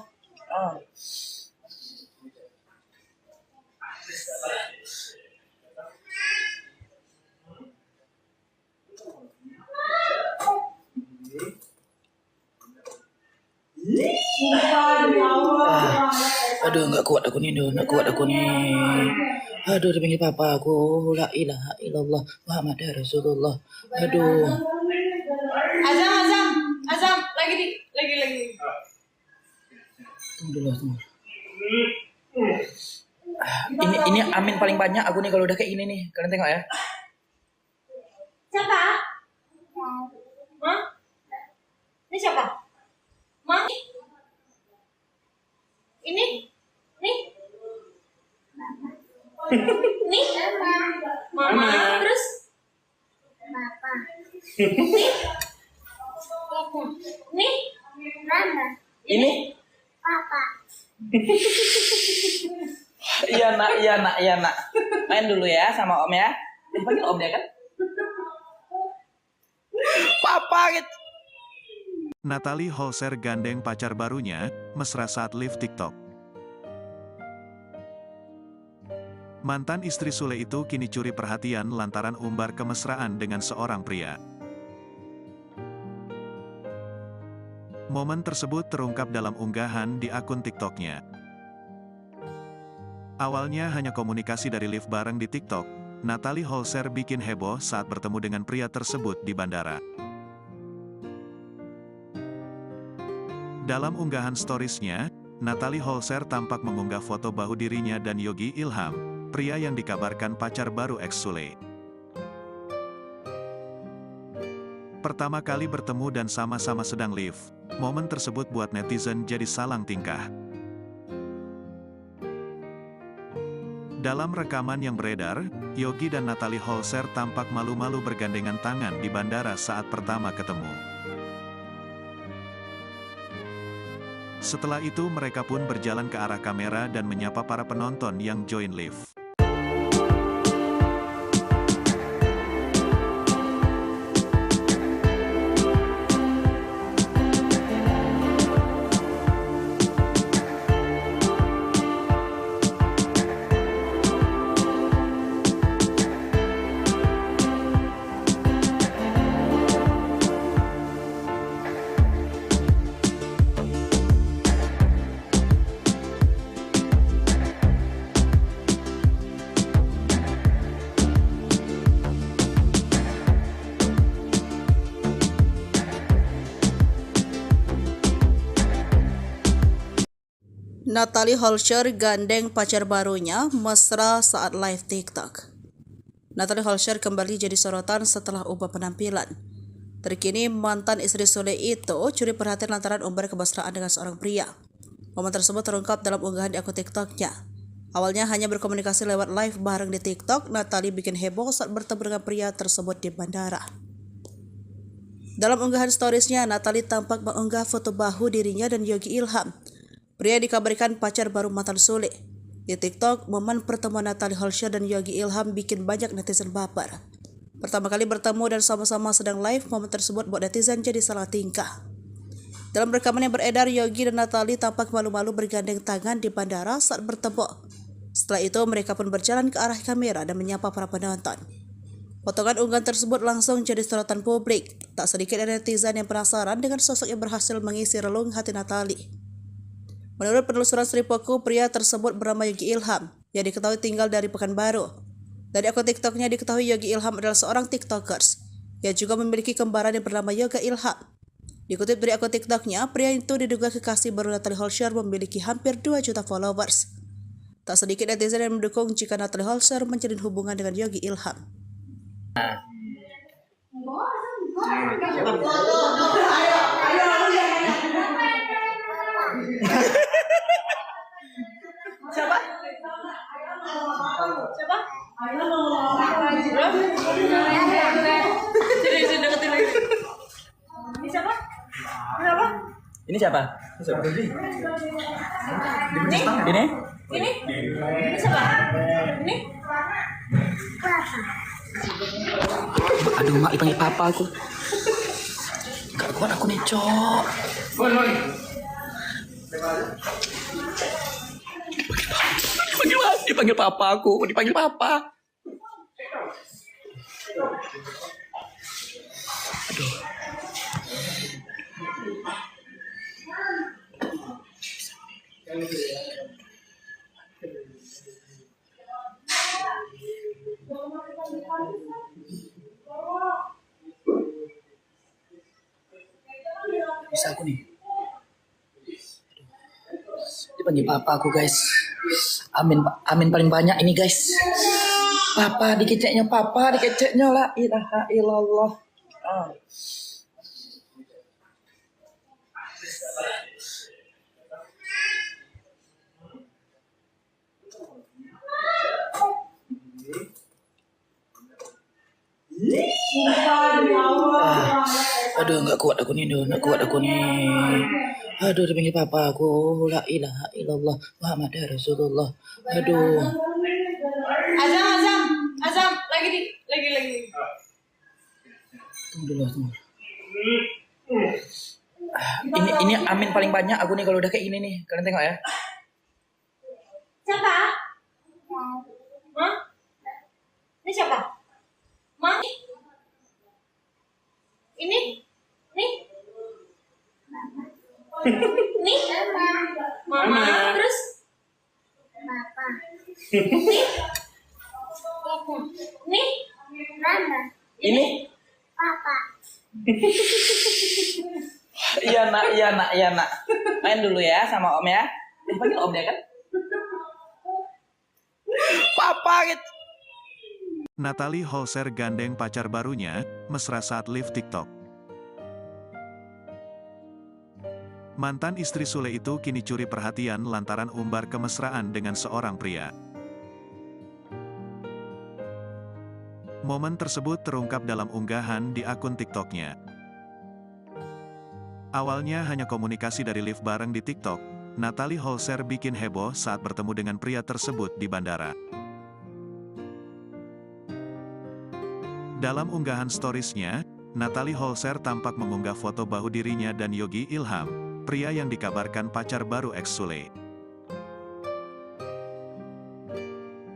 Aduh, nggak kuat aku nih. Aduh, dipanggil papa aku, la ilaha illallah Muhammad Rasulullah. Aduh. Azam, lagi. Tunggu dulu. Ini amin paling banyak aku nih kalau udah kayak gini nih. Kalian tengok ya. Siapa? Hah? Ini siapa? Ma? Ini? Nih? Nih? Mama. Terus? Papa. Nih? Nih? Mama. Ini? Papa. Iya nak. Main dulu ya sama om ya. Dipanggil om ya kan? Papa gitu. Natalie Holscher gandeng pacar barunya, mesra saat live TikTok. Mantan istri Sule itu kini curi perhatian lantaran umbar kemesraan dengan seorang pria. Momen tersebut terungkap dalam unggahan di akun TikToknya. Awalnya hanya komunikasi dari live bareng di TikTok, Natalie Holscher bikin heboh saat bertemu dengan pria tersebut di bandara. Dalam unggahan storiesnya, Natalie Holscher tampak mengunggah foto bahu dirinya dan Yogi Ilham, pria yang dikabarkan pacar baru ex Sule. Pertama kali bertemu dan sama-sama sedang live, momen tersebut buat netizen jadi salang tingkah. Dalam rekaman yang beredar, Yogi dan Natalie Holscher tampak malu-malu bergandengan tangan di bandara saat pertama ketemu. Setelah itu mereka pun berjalan ke arah kamera dan menyapa para penonton yang join live. Natalie Holscher gandeng pacar barunya mesra saat live TikTok. Natalie Holscher kembali jadi sorotan setelah ubah penampilan. Terkini mantan istri Sule itu curi perhatian lantaran umbar kemesraan dengan seorang pria. Momen tersebut terungkap dalam unggahan di akun TikToknya. Awalnya hanya berkomunikasi lewat live bareng di TikTok, Natalie bikin heboh saat bertemu dengan pria tersebut di bandara. Dalam unggahan storiesnya, Natalie tampak mengunggah foto bahu dirinya dan Yogi Ilham. Pria dikabarkan pacar baru mantan Sule. Di TikTok, momen pertemuan Natalie Holscher dan Yogi Ilham bikin banyak netizen baper. Pertama kali bertemu dan sama-sama sedang live, momen tersebut buat netizen jadi salah tingkah. Dalam rekaman yang beredar, Yogi dan Natalie tampak malu-malu bergandeng tangan di bandara saat bertemu. Setelah itu, mereka pun berjalan ke arah kamera dan menyapa para penonton. Potongan unggahan tersebut langsung jadi sorotan publik. Tak sedikit dari netizen yang penasaran dengan sosok yang berhasil mengisi relung hati Natalie. Menurut penelusuran Sripoku, pria tersebut bernama Yogi Ilham, yang diketahui tinggal dari Pekanbaru. Dari akun TikToknya diketahui Yogi Ilham adalah seorang TikTokers, yang juga memiliki kembaran yang bernama Yoga Ilham. Dikutip dari akun TikToknya, pria itu diduga kekasih baru Natalie Holscher memiliki hampir 2 juta followers. Tak sedikit netizen yang mendukung jika Natalie Holscher menjalin hubungan dengan Yogi Ilham. Siapa? Siapa? Sini deketin lagi. Ini siapa? Siapa? Ini siapa? Ini? Ini? Ini siapa? Ini? Aduh, mak dipanggil papa aku. Gak kuat aku nih, Cok. Dipanggil papa aku, dipanggil papa. Aduh. Bisa aku nih. Dipanggil papa aku, guys. Amin paling banyak ini, guys. Papa dikeceknya la ilaha illallah. Aduh, nggak kuat aku nih. Aduh, dipanggil papa aku, la ilaha illallah Muhammad Rasulullah. Aduh. Azam, lagi. Tunggu dulu. Ini amin paling banyak aku nih kalau udah kayak gini nih. Kalian tengok ya. Siapa? Hah? Ini siapa? Ma? Ini? Nih? Nih? Mama. Terus? Papa. Nih? Nih? Mama. Ini? Papa. Iya nak. Main dulu ya sama om ya. Dipanggil om dia kan? Papa gitu. Natalie Holscher gandeng pacar barunya, mesra saat live TikTok. Mantan istri Sule itu kini curi perhatian lantaran umbar kemesraan dengan seorang pria. Momen tersebut terungkap dalam unggahan di akun TikToknya. Awalnya hanya komunikasi dari live bareng di TikTok, Natalie Holscher bikin heboh saat bertemu dengan pria tersebut di bandara. Dalam unggahan storiesnya, Natalie Holscher tampak mengunggah foto bahu dirinya dan Yogi Ilham, pria yang dikabarkan pacar baru ex Sule.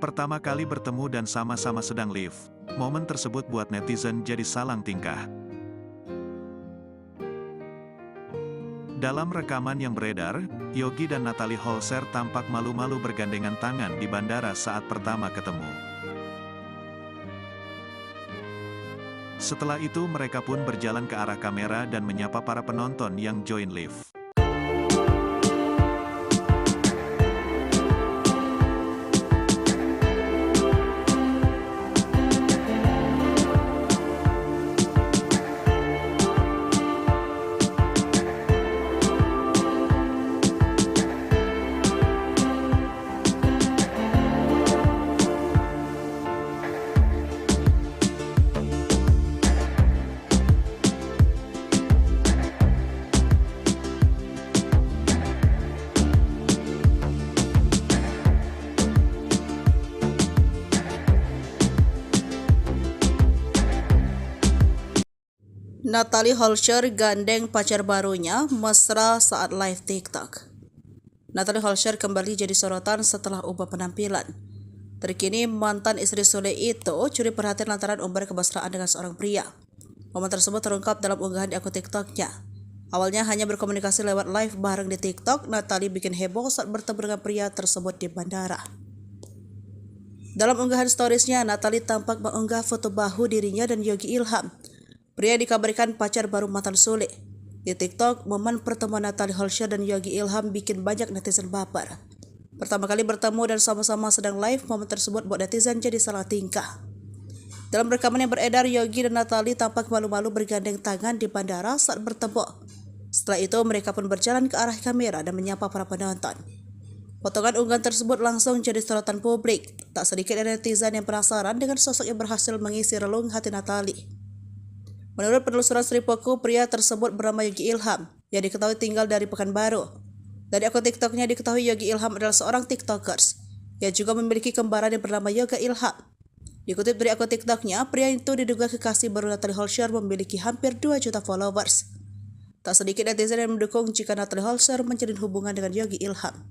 Pertama kali bertemu dan sama-sama sedang live, momen tersebut buat netizen jadi salang tingkah. Dalam rekaman yang beredar, Yogi dan Natalie Holscher tampak malu-malu bergandengan tangan di bandara saat pertama ketemu. Setelah itu mereka pun berjalan ke arah kamera dan menyapa para penonton yang join live. Natalie Holscher gandeng pacar barunya mesra saat live TikTok. Natalie Holscher kembali jadi sorotan setelah ubah penampilan. Terkini mantan istri Sule itu curi perhatian lantaran umbar kemesraan dengan seorang pria. Momen tersebut terungkap dalam unggahan di akun TikToknya. Awalnya hanya berkomunikasi lewat live bareng di TikTok, Natalie bikin heboh saat bertemu dengan pria tersebut di bandara. Dalam unggahan storiesnya, Natalie tampak mengunggah foto bahu dirinya dan Yogi Ilham. Pria dikabarkan pacar baru mantan Sule. Di TikTok, momen pertemuan Natalie Holscher dan Yogi Ilham bikin banyak netizen baper. Pertama kali bertemu dan sama-sama sedang live, momen tersebut buat netizen jadi salah tingkah. Dalam rekaman yang beredar, Yogi dan Natalie tampak malu-malu bergandeng tangan di bandara saat bertemu. Setelah itu, mereka pun berjalan ke arah kamera dan menyapa para penonton. Potongan unggahan tersebut langsung jadi sorotan publik. Tak sedikit netizen yang penasaran dengan sosok yang berhasil mengisi relung hati Natalie. Menurut penelusuran Sripoku, pria tersebut bernama Yogi Ilham, yang diketahui tinggal dari Pekanbaru. Dari akun TikToknya diketahui Yogi Ilham adalah seorang TikTokers, yang juga memiliki kembaran yang bernama Yoga Ilham. Dikutip dari akun TikToknya, pria itu diduga kekasih baru Natalie Holscher memiliki hampir 2 juta followers. Tak sedikit netizen yang mendukung jika Natalie Holscher menjalin hubungan dengan Yogi Ilham.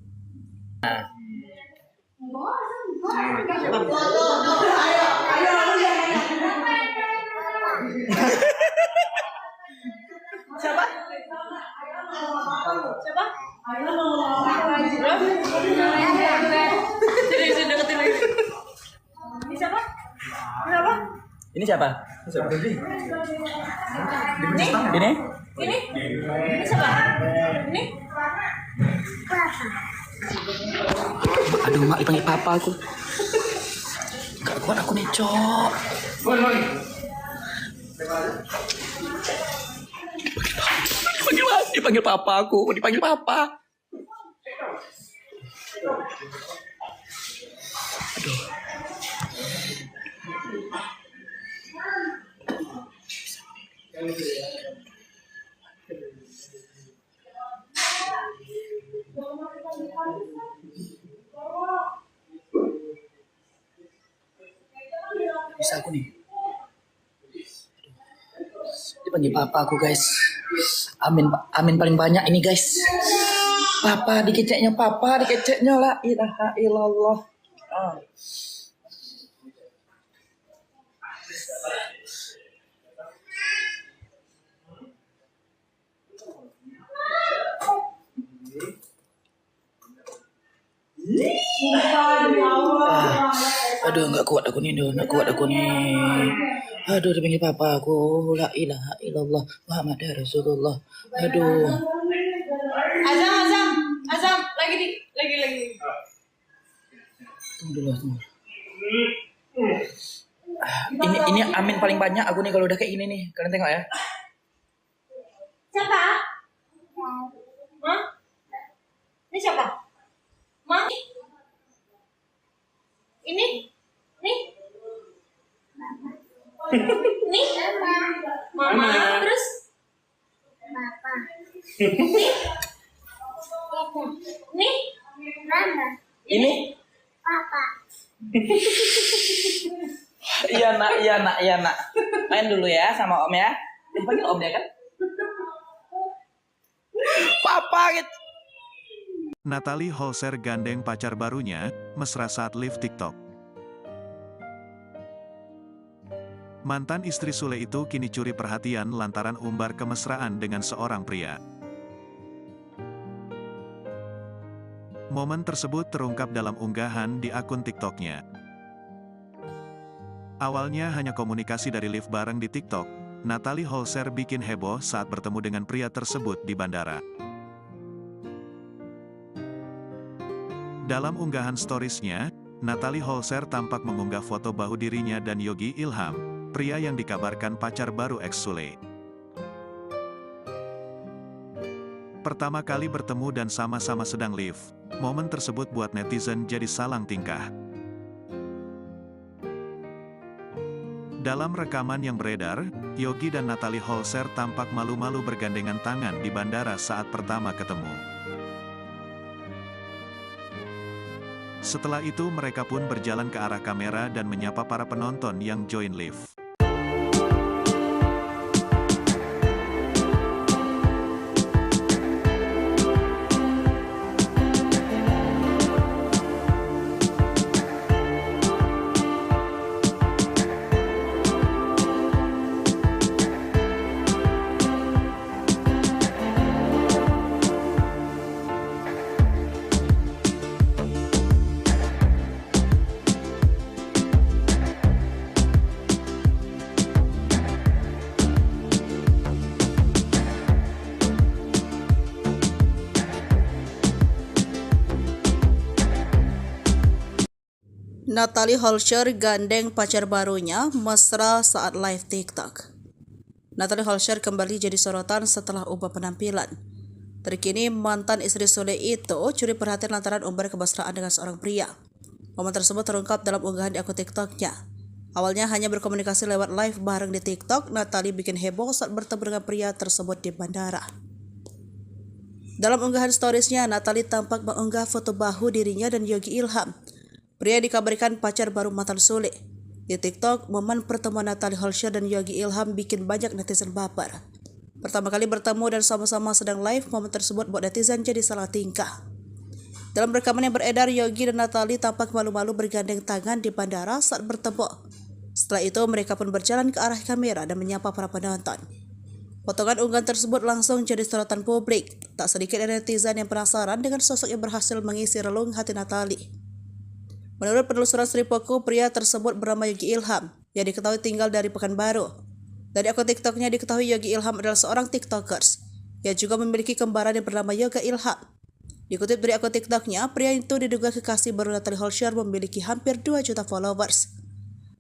Siapa? Siapa? Jadi deketin lagi. Ini siapa? Kenapa? Ini siapa? Ini? Ini? Ini? Ini siapa? Ini? Aduh, mak dipanggil papa aku. Gak kuat aku nih, Cok. Dipanggil papa aku, dipanggil papa. Aduh. Bisa aku nih. Dipanggil papa aku, guys. Amin paling banyak ini, guys. Papa dikeceknya la ilaha illallah. Aduh, nggak kuat aku nih. Aduh, dipanggil papa aku, la ilaha illallah Muhammad Rasulullah. Aduh. Azam, lagi. Tunggu dulu. Ini amin paling banyak aku nih kalau udah kayak gini nih. Kalian tengok ya. Siapa? Hah? Ini siapa? Ma? Ini? Nih? Nih? Mama, terus? Papa. Nih? Mama. Ini? Papa. Iya nak. Main dulu ya sama om ya. Dipanggil om ya kan? Papa gitu. Natalie Holscher gandeng pacar barunya, mesra saat live TikTok. Mantan istri Sule itu kini curi perhatian lantaran umbar kemesraan dengan seorang pria. Momen tersebut terungkap dalam unggahan di akun TikToknya. Awalnya hanya komunikasi dari live bareng di TikTok, Natalie Holscher bikin heboh saat bertemu dengan pria tersebut di bandara. Dalam unggahan storiesnya, Natalie Holscher tampak mengunggah foto bahu dirinya dan Yogi Ilham, pria yang dikabarkan pacar baru ex Sule. Pertama kali bertemu dan sama-sama sedang live, momen tersebut buat netizen jadi salang tingkah. Dalam rekaman yang beredar, Yogi dan Natalie Holscher tampak malu-malu bergandengan tangan di bandara saat pertama ketemu. Setelah itu mereka pun berjalan ke arah kamera dan menyapa para penonton yang join live. Natalie Holscher gandeng pacar barunya mesra saat live TikTok. Natalie Holscher kembali jadi sorotan setelah ubah penampilan. Terkini mantan istri Sule itu curi perhatian lantaran umbar kemesraan dengan seorang pria. Momen tersebut terungkap dalam unggahan di akun TikToknya. Awalnya hanya berkomunikasi lewat live bareng di TikTok, Natalie bikin heboh saat bertemu dengan pria tersebut di bandara. Dalam unggahan storiesnya, Natalie tampak mengunggah foto bahu dirinya dan Yogi Ilham. Pria dikabarkan pacar baru mantan Sule. Di TikTok, momen pertemuan Natalie Holscher dan Yogi Ilham bikin banyak netizen baper. Pertama kali bertemu dan sama-sama sedang live, momen tersebut buat netizen jadi salah tingkah. Dalam rekaman yang beredar, Yogi dan Natalie tampak malu-malu bergandeng tangan di bandara saat bertemu. Setelah itu, mereka pun berjalan ke arah kamera dan menyapa para penonton. Potongan unggahan tersebut langsung jadi sorotan publik. Tak sedikit dari netizen yang penasaran dengan sosok yang berhasil mengisi relung hati Natalie. Menurut penelusuran Sripoku, pria tersebut bernama Yogi Ilham, yang diketahui tinggal dari Pekanbaru. Dari akun TikToknya diketahui Yogi Ilham adalah seorang TikTokers, yang juga memiliki kembaran yang bernama Yoga Ilham. Dikutip dari akun TikToknya, pria itu diduga kekasih baru Natalie Holscher memiliki hampir 2 juta followers.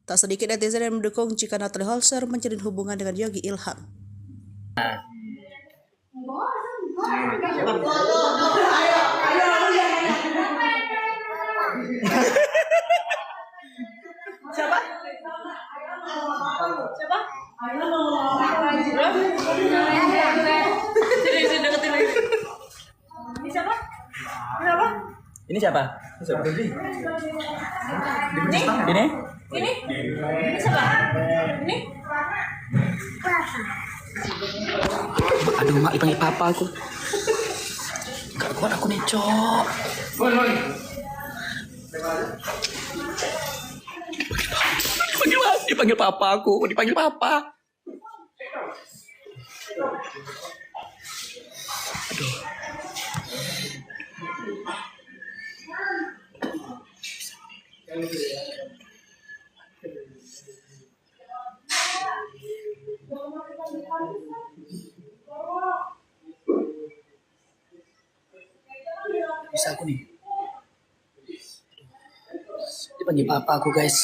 Tak sedikit netizen yang mendukung jika Natalie Holscher menjalin hubungan dengan Yogi Ilham. Siapa? Siapa? Sini deketin lagi. Ini siapa? Siapa? Ini siapa? Ini? Ini? Ini siapa? Ini? Aduh, mak dipanggil papa aku. Gak kuat aku nih, Cok. Dipanggil papa aku, dipanggil papa. Aduh. Bisa aku nih. Dipanggil papa aku, guys.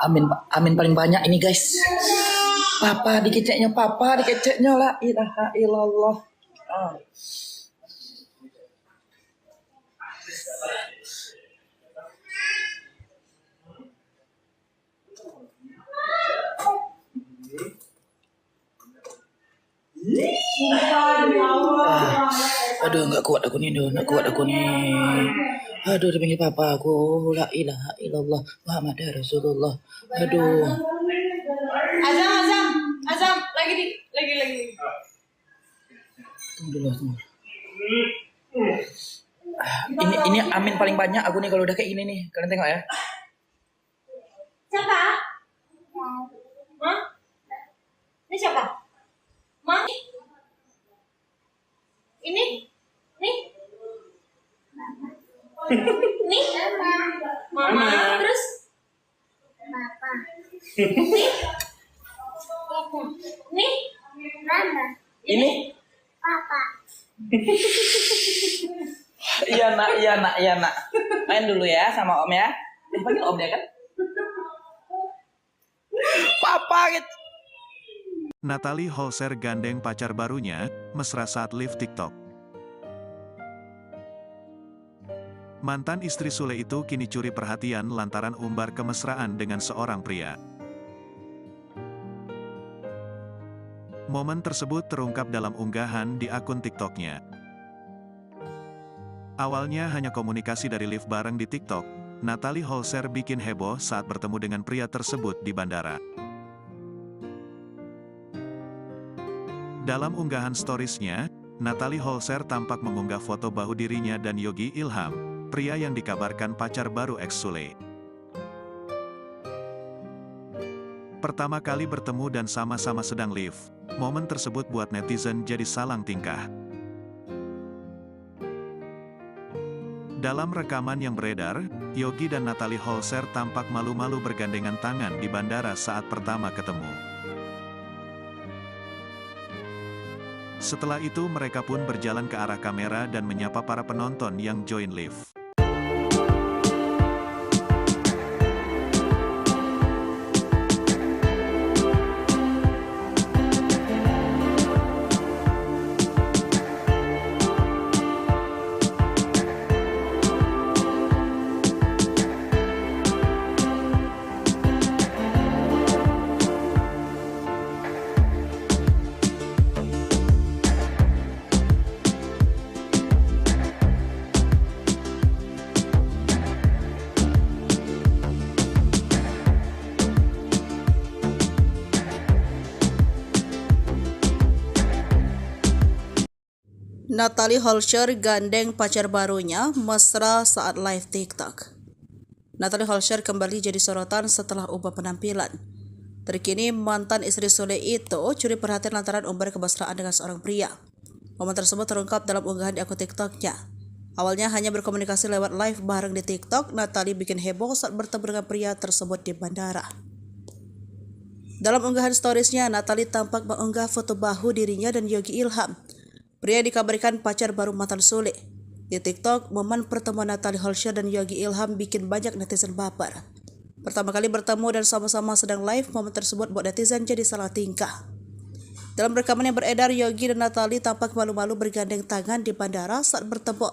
Amin paling banyak ini, guys. Papa dikeceknya la ilaha illallah. Aduh, nggak kuat aku nih. Aduh, dipanggil papa aku, la ilaha illallah Muhammad Rasulullah. Aduh. Azam, lagi. Tunggu dulu. Ini amin paling banyak aku nih kalau udah kayak gini nih. Kalian tengok ya. Siapa? Hah? Ini siapa? Ma? Ini? Nih? Nih? Mama. Terus? Papa. Nih? Nih? Mama. Ini? Papa. Iya nak. Main dulu ya sama om ya. Dipanggil om ya kan? Papa gitu. Natalie Holscher gandeng pacar barunya, mesra saat live TikTok. Mantan istri Sule itu kini curi perhatian lantaran umbar kemesraan dengan seorang pria. Momen tersebut terungkap dalam unggahan di akun TikToknya. Awalnya hanya komunikasi dari live bareng di TikTok, Natalie Holscher bikin heboh saat bertemu dengan pria tersebut di bandara. Dalam unggahan storiesnya, Natalie Holscher tampak mengunggah foto bahu dirinya dan Yogi Ilham, pria yang dikabarkan pacar baru ex Sule. Pertama kali bertemu dan sama-sama sedang live, momen tersebut buat netizen jadi salang tingkah. Dalam rekaman yang beredar, Yogi dan Natalie Holscher tampak malu-malu bergandengan tangan di bandara saat pertama ketemu. Setelah itu mereka pun berjalan ke arah kamera dan menyapa para penonton yang join live. Natalie Holscher gandeng pacar barunya mesra saat live TikTok. Natalie Holscher kembali jadi sorotan setelah ubah penampilan. Terkini mantan istri Sule itu curi perhatian lantaran umbar kemesraan dengan seorang pria. Momen tersebut terungkap dalam unggahan di akun TikToknya. Awalnya hanya berkomunikasi lewat live bareng di TikTok, Natalie bikin heboh saat bertemu dengan pria tersebut di bandara. Dalam unggahan storiesnya, Natalie tampak mengunggah foto bahu dirinya dan Yogi Ilham. Pria dikabarkan pacar baru mantan Sule. Di TikTok, momen pertemuan Natalie Holscher dan Yogi Ilham bikin banyak netizen baper. Pertama kali bertemu dan sama-sama sedang live, momen tersebut buat netizen jadi salah tingkah. Dalam rekaman yang beredar, Yogi dan Natalie tampak malu-malu bergandeng tangan di bandara saat bertemu.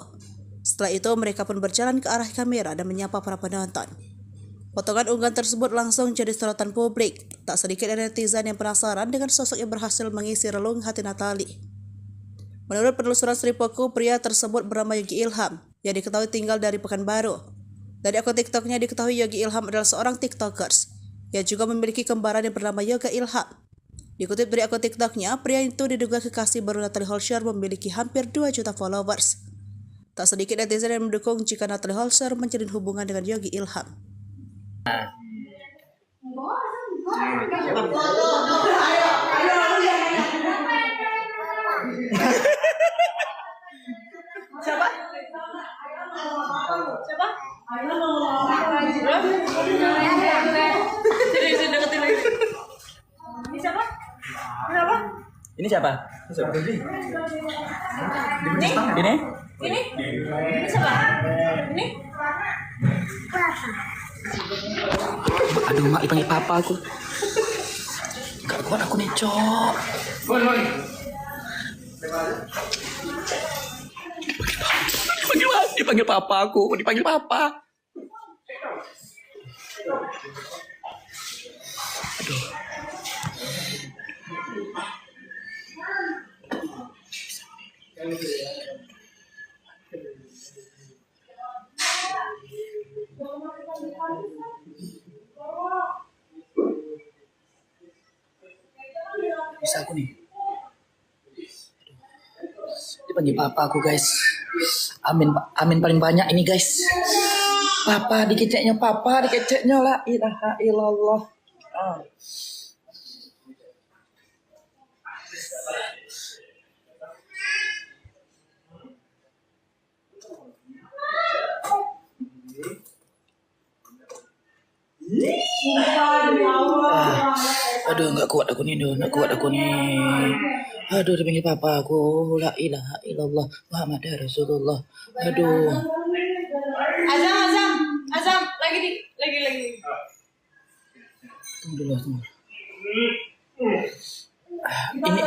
Setelah itu, mereka pun berjalan ke arah kamera dan menyapa para penonton. Potongan unggahan tersebut langsung jadi sorotan publik. Tak sedikit netizen yang penasaran dengan sosok yang berhasil mengisi relung hati Natalie. Menurut penelusuran Sripoku, pria tersebut bernama Yogi Ilham, yang diketahui tinggal dari Pekanbaru. Dari akun TikToknya diketahui Yogi Ilham adalah seorang TikTokers, yang juga memiliki kembaran yang bernama Yoga Ilham. Dikutip dari akun TikToknya, pria itu diduga kekasih baru Natalie Holscher memiliki hampir 2 juta followers. Tak sedikit netizen yang mendukung jika Natalie Holscher menjalin hubungan dengan Yogi Ilham. Siapa? Siapa? Sini deketin lagi. Ini siapa? Siapa? Ini siapa? Ini? Ini? Ini siapa? Ini? Aduh, mak dipanggil papa aku. Gak kuat aku nih, Cok. Dipanggil papa aku, dipanggil papa. Aduh. Bisa aku nih. Dipanggil papa aku, guys. Amin paling banyak ini, guys. Papa dikeceknya la ilaha illallah. Aduh, nggak kuat aku nih. Aduh, dipanggil papa aku, la ilaha illallah Muhammad Rasulullah. Aduh. Azam, lagi. Tunggu dulu.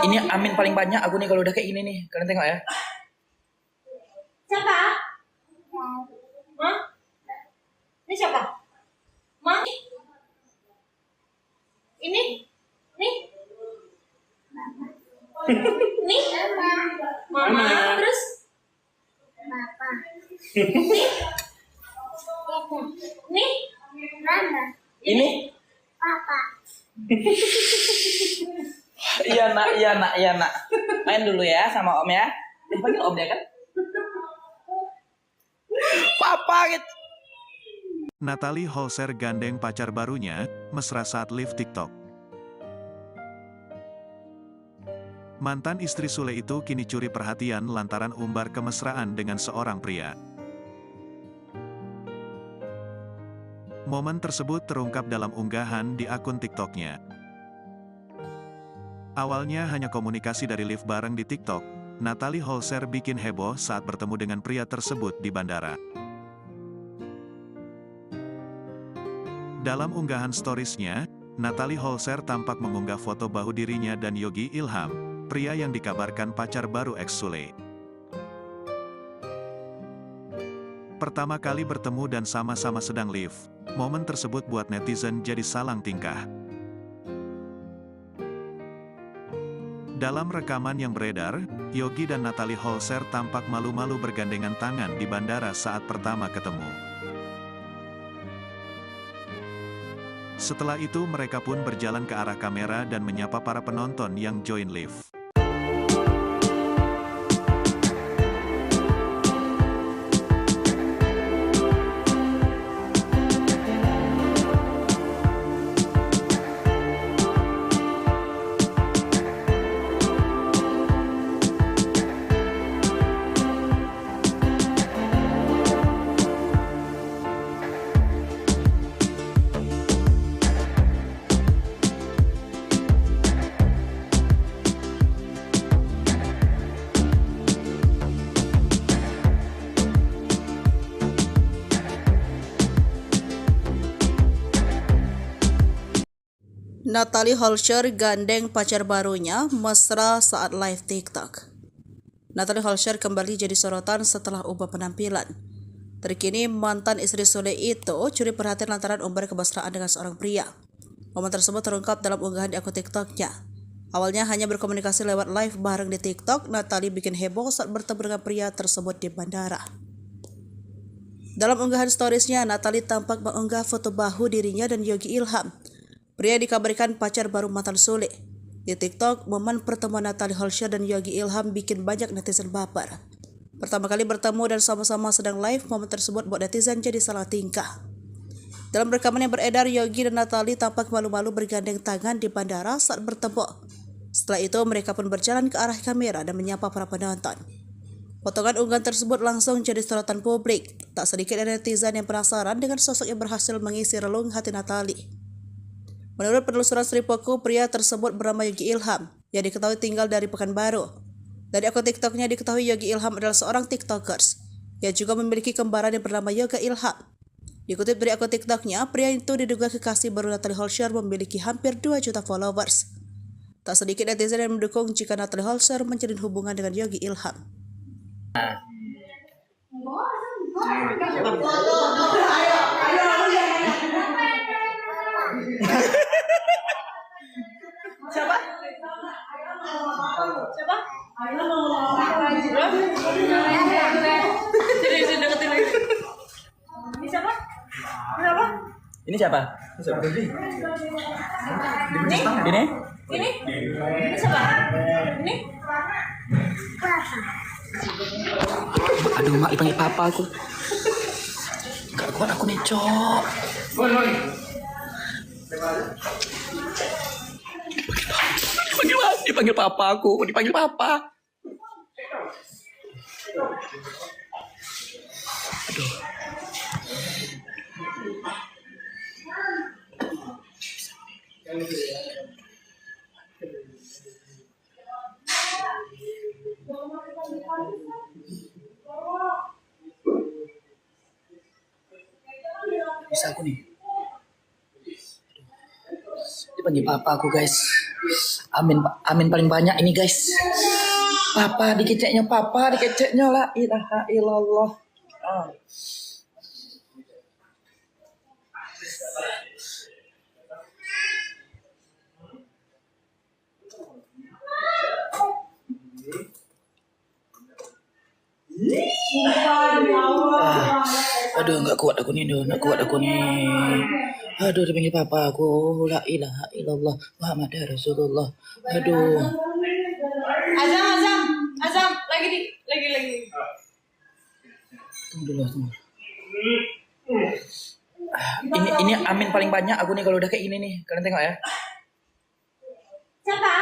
Ini amin paling banyak aku nih kalau udah kayak gini nih. Kalian tengok ya. Siapa? Hah? Ini siapa? Ma? Ini? Nih? Nih? Mama. Terus? Papa. Nih? Mama. Ini? Papa. Iya nak. Main dulu ya sama om ya. Dipanggil om ya kan? Papa gitu. Natalie Holscher gandeng pacar barunya, mesra saat live TikTok. Mantan istri Sule itu kini curi perhatian lantaran umbar kemesraan dengan seorang pria. Momen tersebut terungkap dalam unggahan di akun TikToknya. Awalnya hanya komunikasi dari live bareng di TikTok, Natalie Holscher bikin heboh saat bertemu dengan pria tersebut di bandara. Dalam unggahan storiesnya, Natalie Holscher tampak mengunggah foto bahu dirinya dan Yogi Ilham, pria yang dikabarkan pacar baru ex Sule. Pertama kali bertemu dan sama-sama sedang live, momen tersebut buat netizen jadi salang tingkah. Dalam rekaman yang beredar, Yogi dan Natalie Holscher tampak malu-malu bergandengan tangan di bandara saat pertama ketemu. Setelah itu mereka pun berjalan ke arah kamera dan menyapa para penonton yang join live. Natalie Holscher gandeng pacar barunya mesra saat live TikTok. Natalie Holscher kembali jadi sorotan setelah ubah penampilan. Terkini mantan istri Sule itu curi perhatian lantaran umbar kemesraan dengan seorang pria. Momen tersebut terungkap dalam unggahan di akun TikToknya. Awalnya hanya berkomunikasi lewat live bareng di TikTok, Natalie bikin heboh saat bertemu dengan pria tersebut di bandara. Dalam unggahan storiesnya, Natalie tampak mengunggah foto bahu dirinya dan Yogi Ilham, pria dikabarkan pacar baru mantan Sule. Di TikTok, momen pertemuan Natalie Holscher dan Yogi Ilham bikin banyak netizen baper. Pertama kali bertemu dan sama-sama sedang live, momen tersebut buat netizen jadi salah tingkah. Dalam rekaman yang beredar, Yogi dan Natalie tampak malu-malu bergandeng tangan di bandara saat bertemu. Setelah itu, mereka pun berjalan ke arah kamera dan menyapa para penonton. Potongan unggahan tersebut langsung jadi sorotan publik. Tak sedikit dari netizen yang penasaran dengan sosok yang berhasil mengisi relung hati Natalie. Menurut penelusuran Sri Poku, pria tersebut bernama Yogi Ilham, yang diketahui tinggal dari Pekanbaru. Dari akun TikToknya diketahui Yogi Ilham adalah seorang TikTokers, yang juga memiliki kembaran yang bernama Yoga Ilham. Dikutip dari akun TikToknya, pria itu diduga kekasih baru Natalie Holscher memiliki hampir 2 juta followers. Tak sedikit netizen yang mendukung jika Natalie Holscher menjalin hubungan dengan Yogi Ilham. Siapa? Siapa? Sini deketin lagi. Ini siapa? Siapa? Ini siapa? Ini? Ini? Ini siapa? Ini? Aduh, mak dipanggil papa aku. Gak kuat aku nih, Cok. Dipanggil papa aku, dipanggil papa. Aduh. Bisa aku nih. Dipanggil papa aku, guys. Amin paling banyak ini, guys. Papa dikeceknya la ilaha illallah. Aduh, nggak kuat aku nih. Aduh, dipanggil papa aku, la ilaha illallah Muhammad Rasulullah. Aduh. Azam, lagi. Tunggu. Ini amin paling banyak aku nih kalau udah kayak gini nih. Kalian tengok ya. Siapa?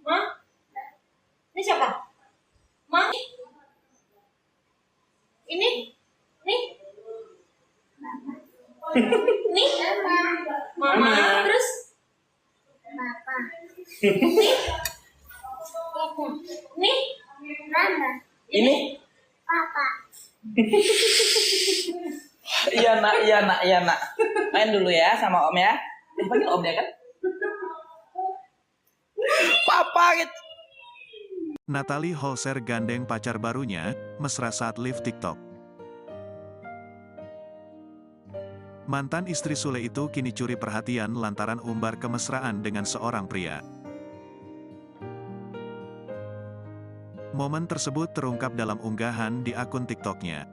Ma? Ini siapa? Ma? Ini? Nih? Nih? Mama, terus? Papa. Nih? Mama. Ini? Papa. Iya nak. Main dulu ya sama om ya. Dipanggil om ya kan? Papa gitu. Natalie Holscher gandeng pacar barunya, mesra saat live TikTok. Mantan istri Sule itu kini curi perhatian lantaran umbar kemesraan dengan seorang pria. Momen tersebut terungkap dalam unggahan di akun TikToknya.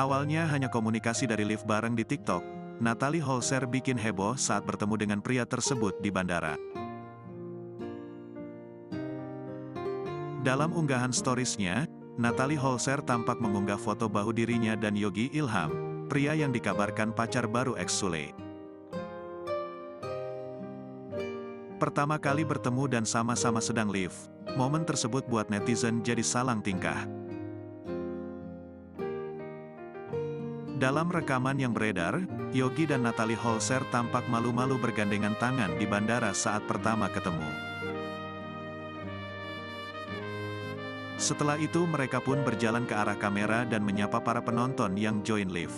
Awalnya hanya komunikasi dari live bareng di TikTok, Natalie Holscher bikin heboh saat bertemu dengan pria tersebut di bandara. Dalam unggahan storiesnya, Natalie Holscher tampak mengunggah foto bahu dirinya dan Yogi Ilham, pria yang dikabarkan pacar baru ex Sule. Pertama kali bertemu dan sama-sama sedang live, momen tersebut buat netizen jadi salang tingkah. Dalam rekaman yang beredar, Yogi dan Natalie Holscher tampak malu-malu bergandengan tangan di bandara saat pertama ketemu. Setelah itu mereka pun berjalan ke arah kamera dan menyapa para penonton yang join live.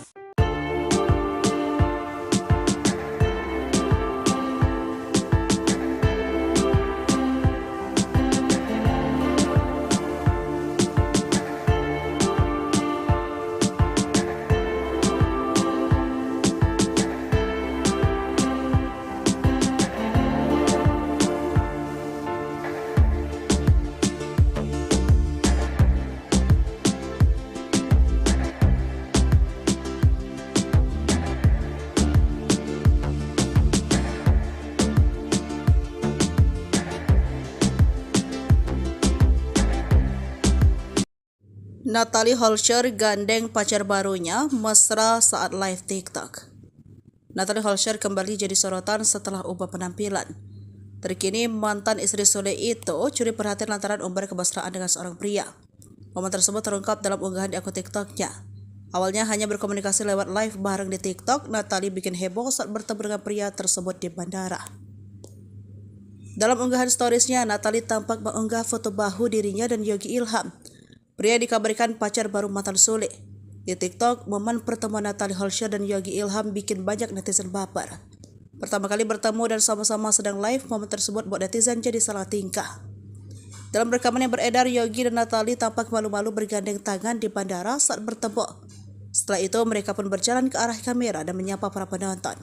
Natalie Holscher gandeng pacar barunya mesra saat live TikTok. Natalie Holscher kembali jadi sorotan setelah ubah penampilan. Terkini mantan istri Sule itu curi perhatian lantaran umbar kemesraan dengan seorang pria. Momen tersebut terungkap dalam unggahan di akun TikToknya. Awalnya hanya berkomunikasi lewat live bareng di TikTok, Natalie bikin heboh saat bertemu dengan pria tersebut di bandara. Dalam unggahan storiesnya, Natalie tampak mengunggah foto bahu dirinya dan Yogi Ilham. Pria dikabarkan pacar baru mantan Sule. Di TikTok, momen pertemuan Natalie Holscher dan Yogi Ilham bikin banyak netizen baper. Pertama kali bertemu dan sama-sama sedang live, momen tersebut buat netizen jadi salah tingkah. Dalam rekaman yang beredar, Yogi dan Natalie tampak malu-malu bergandeng tangan di bandara saat bertemu. Setelah itu, mereka pun berjalan ke arah kamera dan menyapa para penonton.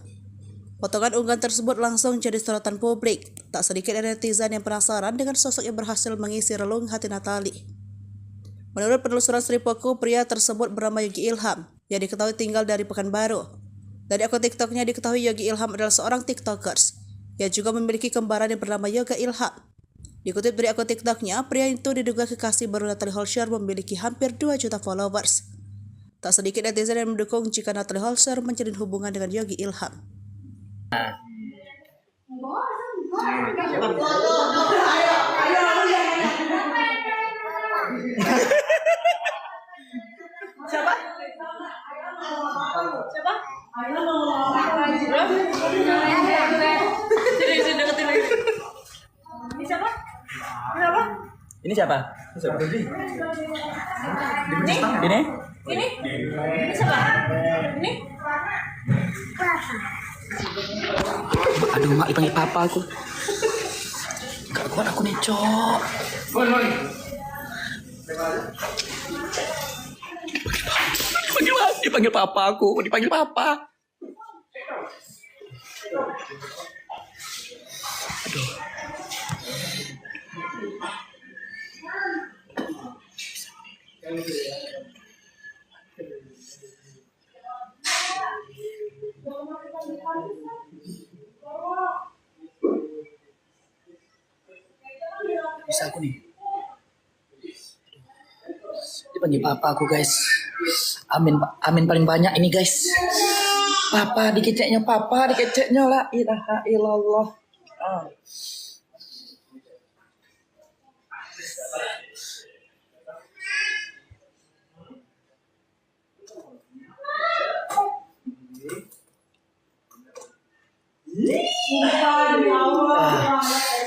Potongan unggahan tersebut langsung jadi sorotan publik. Tak sedikit netizen yang penasaran dengan sosok yang berhasil mengisi relung hati Natalie. Menurut penelusuran Sripoku, pria tersebut bernama Yogi Ilham, yang diketahui tinggal dari Pekanbaru. Dari akun TikToknya diketahui Yogi Ilham adalah seorang TikTokers, yang juga memiliki kembaran yang bernama Yoga Ilham. Dikutip dari akun TikToknya, pria itu diduga kekasih baru Natalie Holscher memiliki hampir 2 juta followers. Tak sedikit netizen yang mendukung jika Natalie Holscher menjalin hubungan dengan Yogi Ilham. Siapa? Siapa? Sini deketin lagi. Ini siapa? Siapa? Ini siapa? Ini? Ini? Ini siapa? Ini? Aduh, mak dipanggil papa aku. Gak kuat aku nih, Cok. Dipanggil papa aku, dipanggil papa. Aduh. Bisa aku nih. Dipanggil papa aku, guys. Amin paling banyak ini, guys. Papa dikeceknya la ilaha illallah.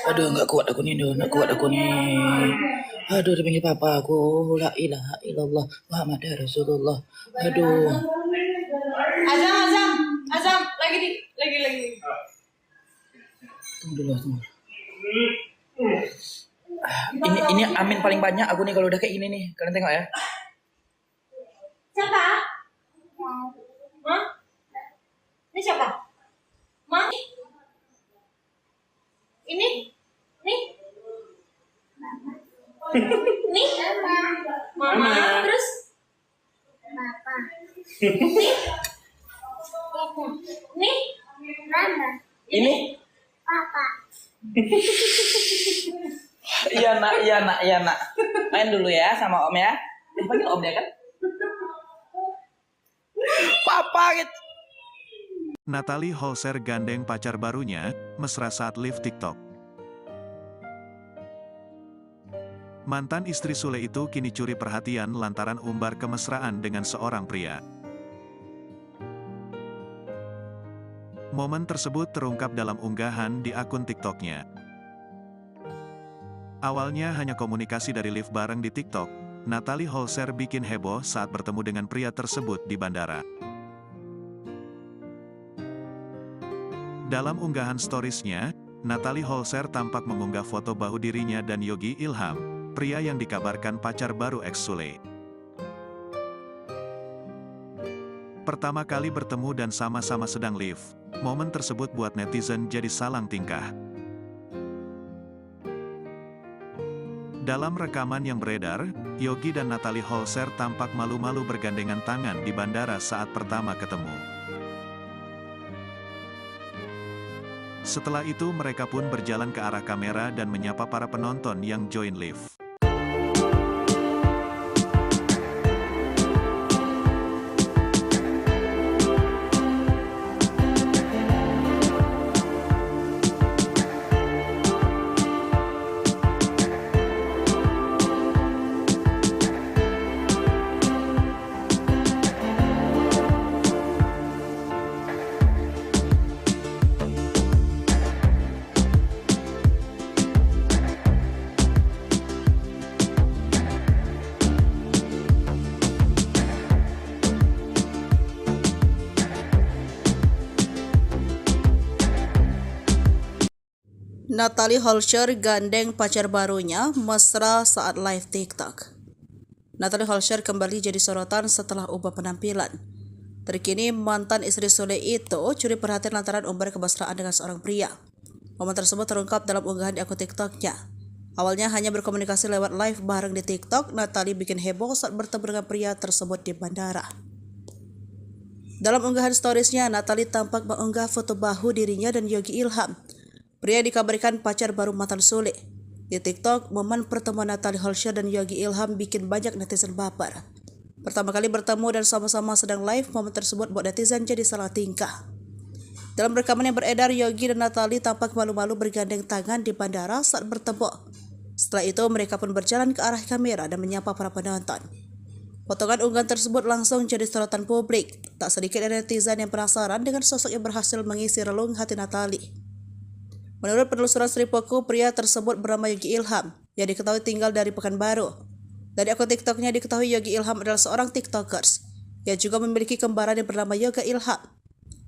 Aduh, nggak kuat aku nih. Aduh, dipanggil papa aku, la ilaha illallah Muhammad Rasulullah. Aduh. Azam, lagi. Tunggu dulu. Ini amin paling banyak aku nih kalau udah kayak gini nih. Kalian tengok ya. Siapa? Hah? Ini siapa? Ma? Ini? Nih? Nih? Mama. Terus? Papa. Nih? Mama. Ini? Papa. Iya nak. Main dulu ya sama om ya. Dipanggil om ya kan? Papa gitu. Natalie Holscher gandeng pacar barunya, mesra saat live TikTok. Mantan istri Sule itu kini curi perhatian lantaran umbar kemesraan dengan seorang pria. Momen tersebut terungkap dalam unggahan di akun TikToknya. Awalnya hanya komunikasi dari live bareng di TikTok, Natalie Holscher bikin heboh saat bertemu dengan pria tersebut di bandara. Dalam unggahan storiesnya, Natalie Holscher tampak mengunggah foto bahu dirinya dan Yogi Ilham, pria yang dikabarkan pacar baru ex Sule. Pertama kali bertemu dan sama-sama sedang live, momen tersebut buat netizen jadi salang tingkah. Dalam rekaman yang beredar, Yogi dan Natalie Holscher tampak malu-malu bergandengan tangan di bandara saat pertama ketemu. Setelah itu mereka pun berjalan ke arah kamera dan menyapa para penonton yang join live. Natalie Holscher gandeng pacar barunya mesra saat live TikTok. Natalie Holscher kembali jadi sorotan setelah ubah penampilan. Terkini mantan istri Sule itu curi perhatian lantaran umbar kemesraan dengan seorang pria. Momen tersebut terungkap dalam unggahan di akun TikToknya. Awalnya hanya berkomunikasi lewat live bareng di TikTok, Natalie bikin heboh saat bertemu dengan pria tersebut di bandara. Dalam unggahan storiesnya, Natalie tampak mengunggah foto bahu dirinya dan Yogi Ilham. Pria dikabarkan pacar baru mantan Sule. Di TikTok, momen pertemuan Natalie Holscher dan Yogi Ilham bikin banyak netizen baper. Pertama kali bertemu dan sama-sama sedang live, momen tersebut buat netizen jadi salah tingkah. Dalam rekaman yang beredar, Yogi dan Natalie tampak malu-malu bergandeng tangan di bandara saat bertemu. Setelah itu, mereka pun berjalan ke arah kamera dan menyapa para penonton. Potongan unggahan tersebut langsung jadi sorotan publik. Tak sedikit dari netizen yang penasaran dengan sosok yang berhasil mengisi relung hati Natalie. Menurut penelusuran Sripoku, pria tersebut bernama Yogi Ilham, yang diketahui tinggal dari Pekanbaru. Dari akun TikToknya diketahui Yogi Ilham adalah seorang TikTokers, yang juga memiliki kembaran yang bernama Yoga Ilham.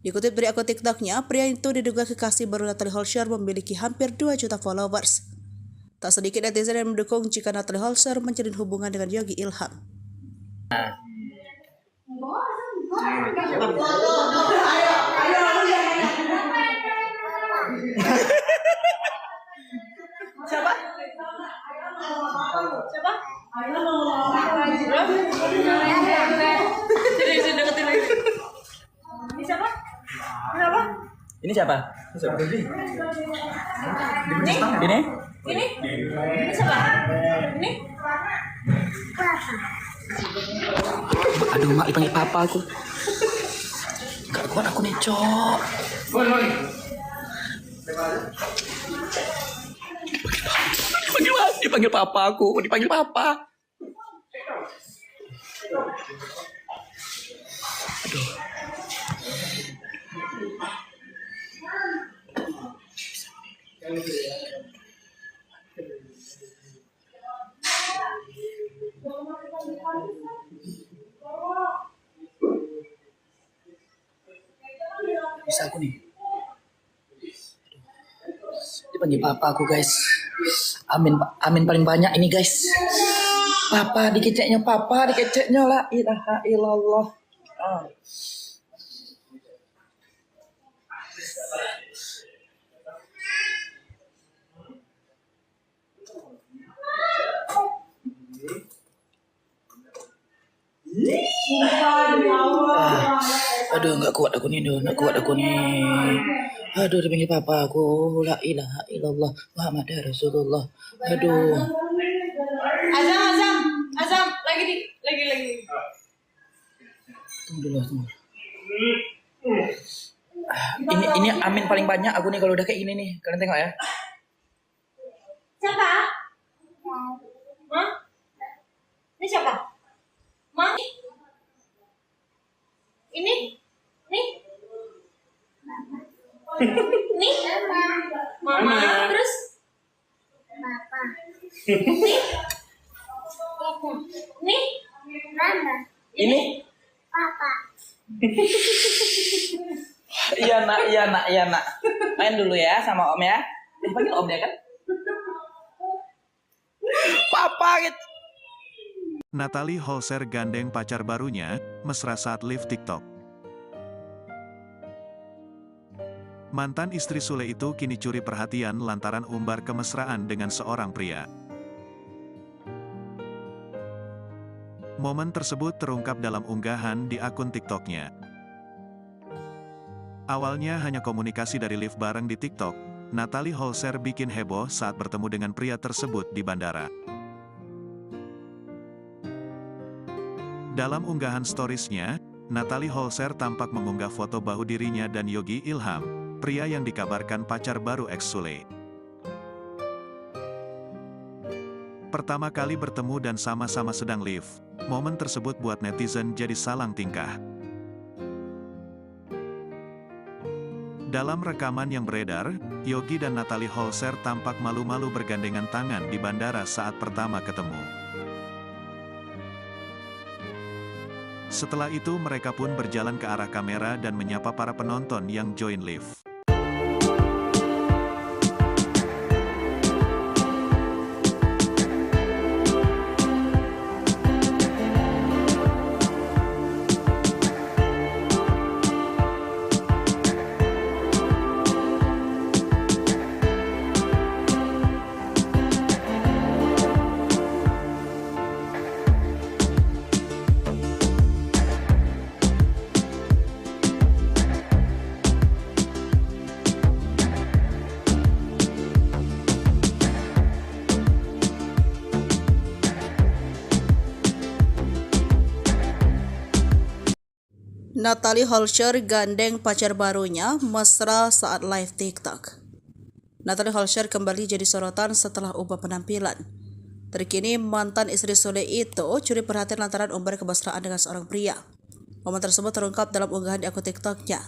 Dikutip dari akun TikToknya, pria itu diduga kekasih baru Natalie Holscher memiliki hampir 2 juta followers. Tak sedikit netizen yang mendukung jika Natalie Holscher menjalin hubungan dengan Yogi Ilham. Siapa? Siapa? Sini deketin lagi. Ini siapa? Siapa? Ini siapa? Ini? Ini? Ini siapa? Ini? Aduh, mak dipanggil papa aku. Gak kuat aku nih, Cok. Dipanggil papa aku, dipanggil papa. Aduh. Bisa aku nih. Dipanggil papa aku, guys. Amin paling banyak ini, guys. Papa dikeceknya la ilaha illallah. Aduh, nggak kuat aku nih. Aduh, dipanggil papa aku, la ilaha illallah Muhammad Rasulullah. Aduh. Azam, lagi. Tunggu dulu. Ini amin paling banyak aku nih kalau udah kayak gini nih. Kalian tengok ya. Siapa? Ma? Ini siapa? Ma? Ini? Nih? Nih? Mama, terus? Papa. Nih? Nih? Mama. Ini? Papa. Iya nak. Main dulu ya sama om ya. Dipanggil om ya kan? Papa gitu. Natalie Holscher gandeng pacar barunya, mesra saat live TikTok. Mantan istri Sule itu kini curi perhatian lantaran umbar kemesraan dengan seorang pria. Momen tersebut terungkap dalam unggahan di akun TikToknya. Awalnya hanya komunikasi dari live bareng di TikTok, Natalie Holscher bikin heboh saat bertemu dengan pria tersebut di bandara. Dalam unggahan storiesnya, Natalie Holscher tampak mengunggah foto bahu dirinya dan Yogi Ilham, pria yang dikabarkan pacar baru ex Sule. Pertama kali bertemu dan sama-sama sedang live, momen tersebut buat netizen jadi salang tingkah. Dalam rekaman yang beredar, Yogi dan Natalie Holscher tampak malu-malu bergandengan tangan di bandara saat pertama ketemu. Setelah itu mereka pun berjalan ke arah kamera dan menyapa para penonton yang join live. Natalie Holscher gandeng pacar barunya mesra saat live TikTok. Natalie Holscher kembali jadi sorotan setelah ubah penampilan. Terkini mantan istri Sule itu curi perhatian lantaran umbar kemesraan dengan seorang pria. Momen tersebut terungkap dalam unggahan di akun TikToknya.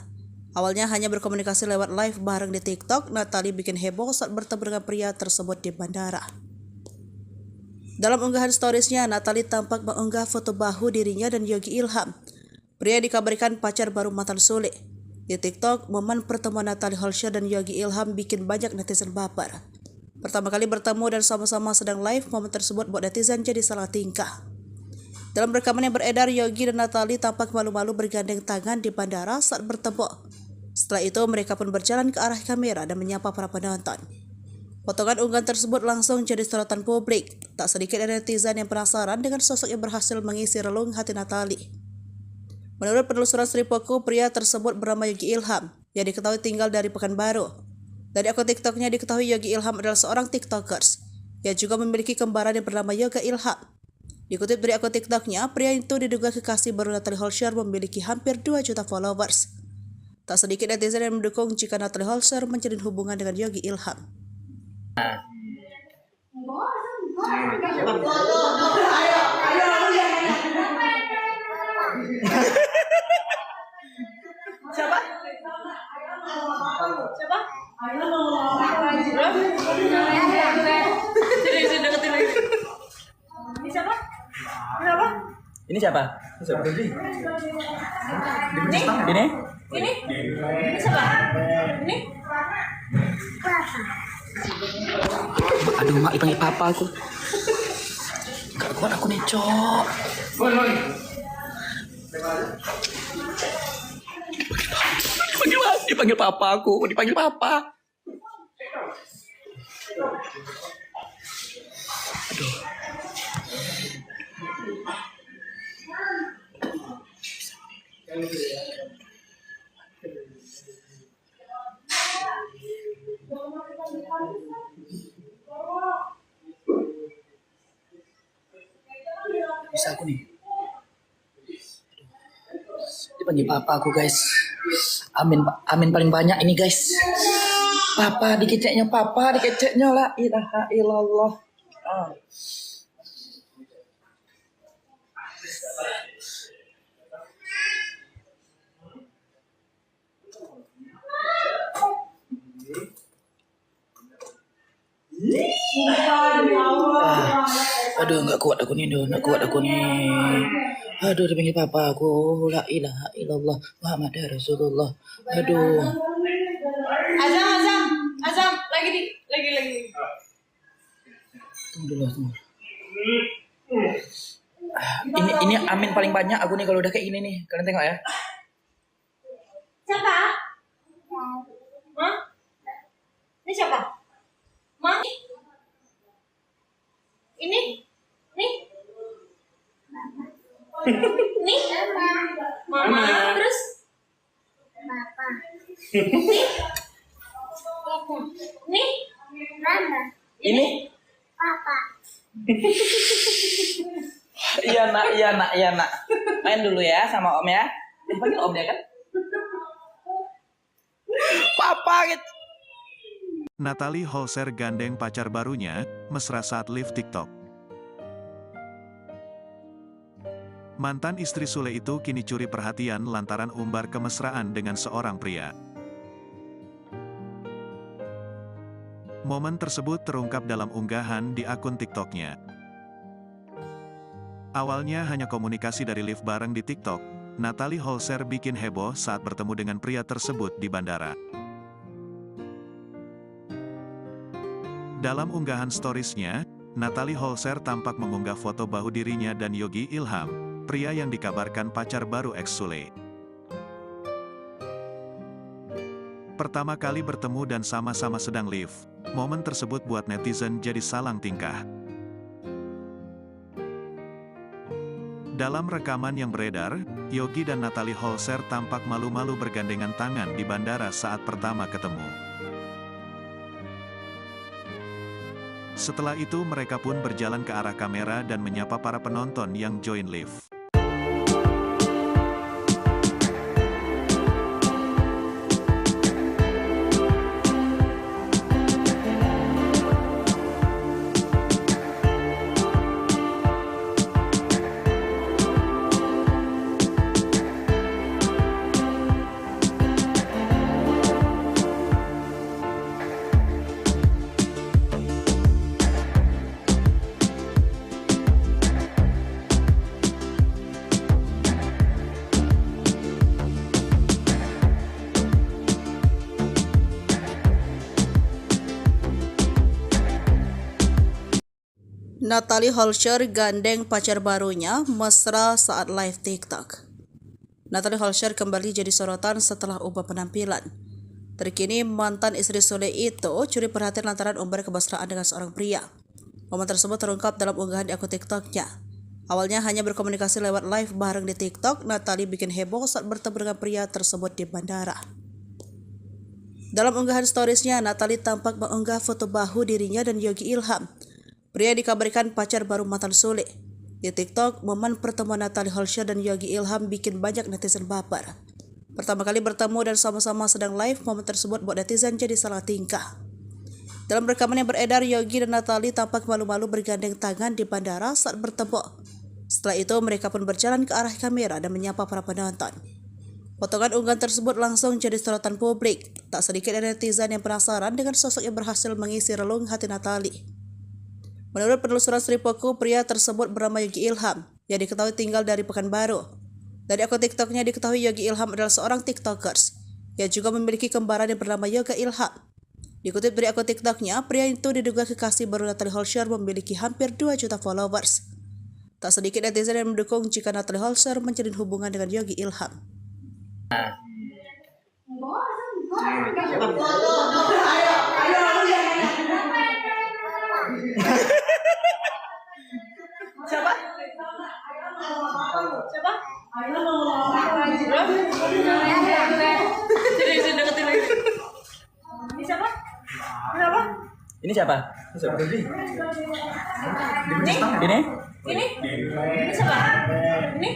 Awalnya hanya berkomunikasi lewat live bareng di TikTok, Natalie bikin heboh saat bertemu dengan pria tersebut di bandara. Dalam unggahan storiesnya, Natalie tampak mengunggah foto bahu dirinya dan Yogi Ilham. Pria dikabarkan pacar baru mantan Sule. Di TikTok, momen pertemuan Natalie Holscher dan Yogi Ilham bikin banyak netizen baper. Pertama kali bertemu dan sama-sama sedang live, momen tersebut buat netizen jadi salah tingkah. Dalam rekaman yang beredar, Yogi dan Natalie tampak malu-malu bergandeng tangan di bandara saat bertemu. Setelah itu, mereka pun berjalan ke arah kamera dan menyapa para penonton. Potongan unggahan tersebut langsung jadi sorotan publik. Tak sedikit dari netizen yang penasaran dengan sosok yang berhasil mengisi relung hati Natalie. Menurut penelusuran Sripoku, pria tersebut bernama Yogi Ilham, yang diketahui tinggal dari Pekanbaru. Dari akun TikToknya diketahui Yogi Ilham adalah seorang TikTokers, yang juga memiliki kembaran yang bernama Yoga Ilham. Dikutip dari akun TikToknya, pria itu diduga kekasih baru Natalie Holscher memiliki hampir 2 juta followers. Tak sedikit netizen yang mendukung jika Natalie Holscher menjalin hubungan dengan Yogi Ilham. Siapa? Siapa? Sini deketin lagi. Ini siapa? Siapa? Ini siapa? Ini? Ini? Ini? Ini siapa? Ini? Aduh, mak dipanggil papa aku. Gak kuat aku nih, Cok. Dipanggil papa aku, dipanggil papa. Aduh. Bisa aku nih. Dipanggil papa aku, guys. Amin paling banyak ini, guys. Papa dikeceknya la ilaha illallah. Aduh, nggak kuat aku nih. Aduh, dipanggil papa aku, la ilaha illallah Muhammad Rasulullah. Aduh. Azam, lagi. Tunggu dulu. Ini amin paling banyak aku nih kalau udah kayak gini nih. Kalian tengok ya. Siapa? Hah? Ini siapa? Ma? Ini? Nih? Nih? Mama. Terus? Papa. Nih? Mama. Ini? Papa. Iya nak. Main dulu ya sama om ya. Dipanggil om ya kan? Papa gitu. Natalie Holscher gandeng pacar barunya, mesra saat live TikTok. Mantan istri Sule itu kini curi perhatian lantaran umbar kemesraan dengan seorang pria. Momen tersebut terungkap dalam unggahan di akun TikToknya. Awalnya hanya komunikasi dari live bareng di TikTok, Natalie Holscher bikin heboh saat bertemu dengan pria tersebut di bandara. Dalam unggahan storiesnya, Natalie Holscher tampak mengunggah foto bahu dirinya dan Yogi Ilham, pria yang dikabarkan pacar baru ex Sule. Pertama kali bertemu dan sama-sama sedang live, momen tersebut buat netizen jadi salang tingkah. Dalam rekaman yang beredar, Yogi dan Natalie Holscher tampak malu-malu bergandengan tangan di bandara saat pertama ketemu. Setelah itu mereka pun berjalan ke arah kamera dan menyapa para penonton yang join live. Natalie Holscher gandeng pacar barunya mesra saat live TikTok. Natalie Holscher kembali jadi sorotan setelah ubah penampilan. Terkini mantan istri Sule itu curi perhatian lantaran umbar kemesraan dengan seorang pria. Momen tersebut terungkap dalam unggahan di akun TikToknya. Awalnya hanya berkomunikasi lewat live bareng di TikTok, Natalie bikin heboh saat bertemu dengan pria tersebut di bandara. Dalam unggahan storiesnya, Natalie tampak mengunggah foto bahu dirinya dan Yogi Ilham. Pria dikabarkan pacar baru mantan Sule. Di TikTok, momen pertemuan Natalie Holscher dan Yogi Ilham bikin banyak netizen baper. Pertama kali bertemu dan sama-sama sedang live, momen tersebut buat netizen jadi salah tingkah. Dalam rekaman yang beredar, Yogi dan Natalie tampak malu-malu bergandeng tangan di bandara saat bertemu. Setelah itu, mereka pun berjalan ke arah kamera dan menyapa para penonton. Potongan unggahan tersebut langsung jadi sorotan publik. Tak sedikit dari netizen yang penasaran dengan sosok yang berhasil mengisi relung hati Natalie. Menurut penelusuran Sripoku, pria tersebut bernama Yogi Ilham, yang diketahui tinggal dari Pekanbaru. Dari akun TikToknya diketahui Yogi Ilham adalah seorang TikTokers, yang juga memiliki kembaran yang bernama Yoga Ilham. Dikutip dari akun TikToknya, pria itu diduga kekasih baru Natalie Holscher memiliki hampir 2 juta followers. Tak sedikit netizen yang mendukung jika Natalie Holscher menjalin hubungan dengan Yogi Ilham. Siapa? Siapa? Jadi deketin lagi. Ini siapa? Kenapa? Ini siapa? Ini? Ini? Ini siapa? Ini?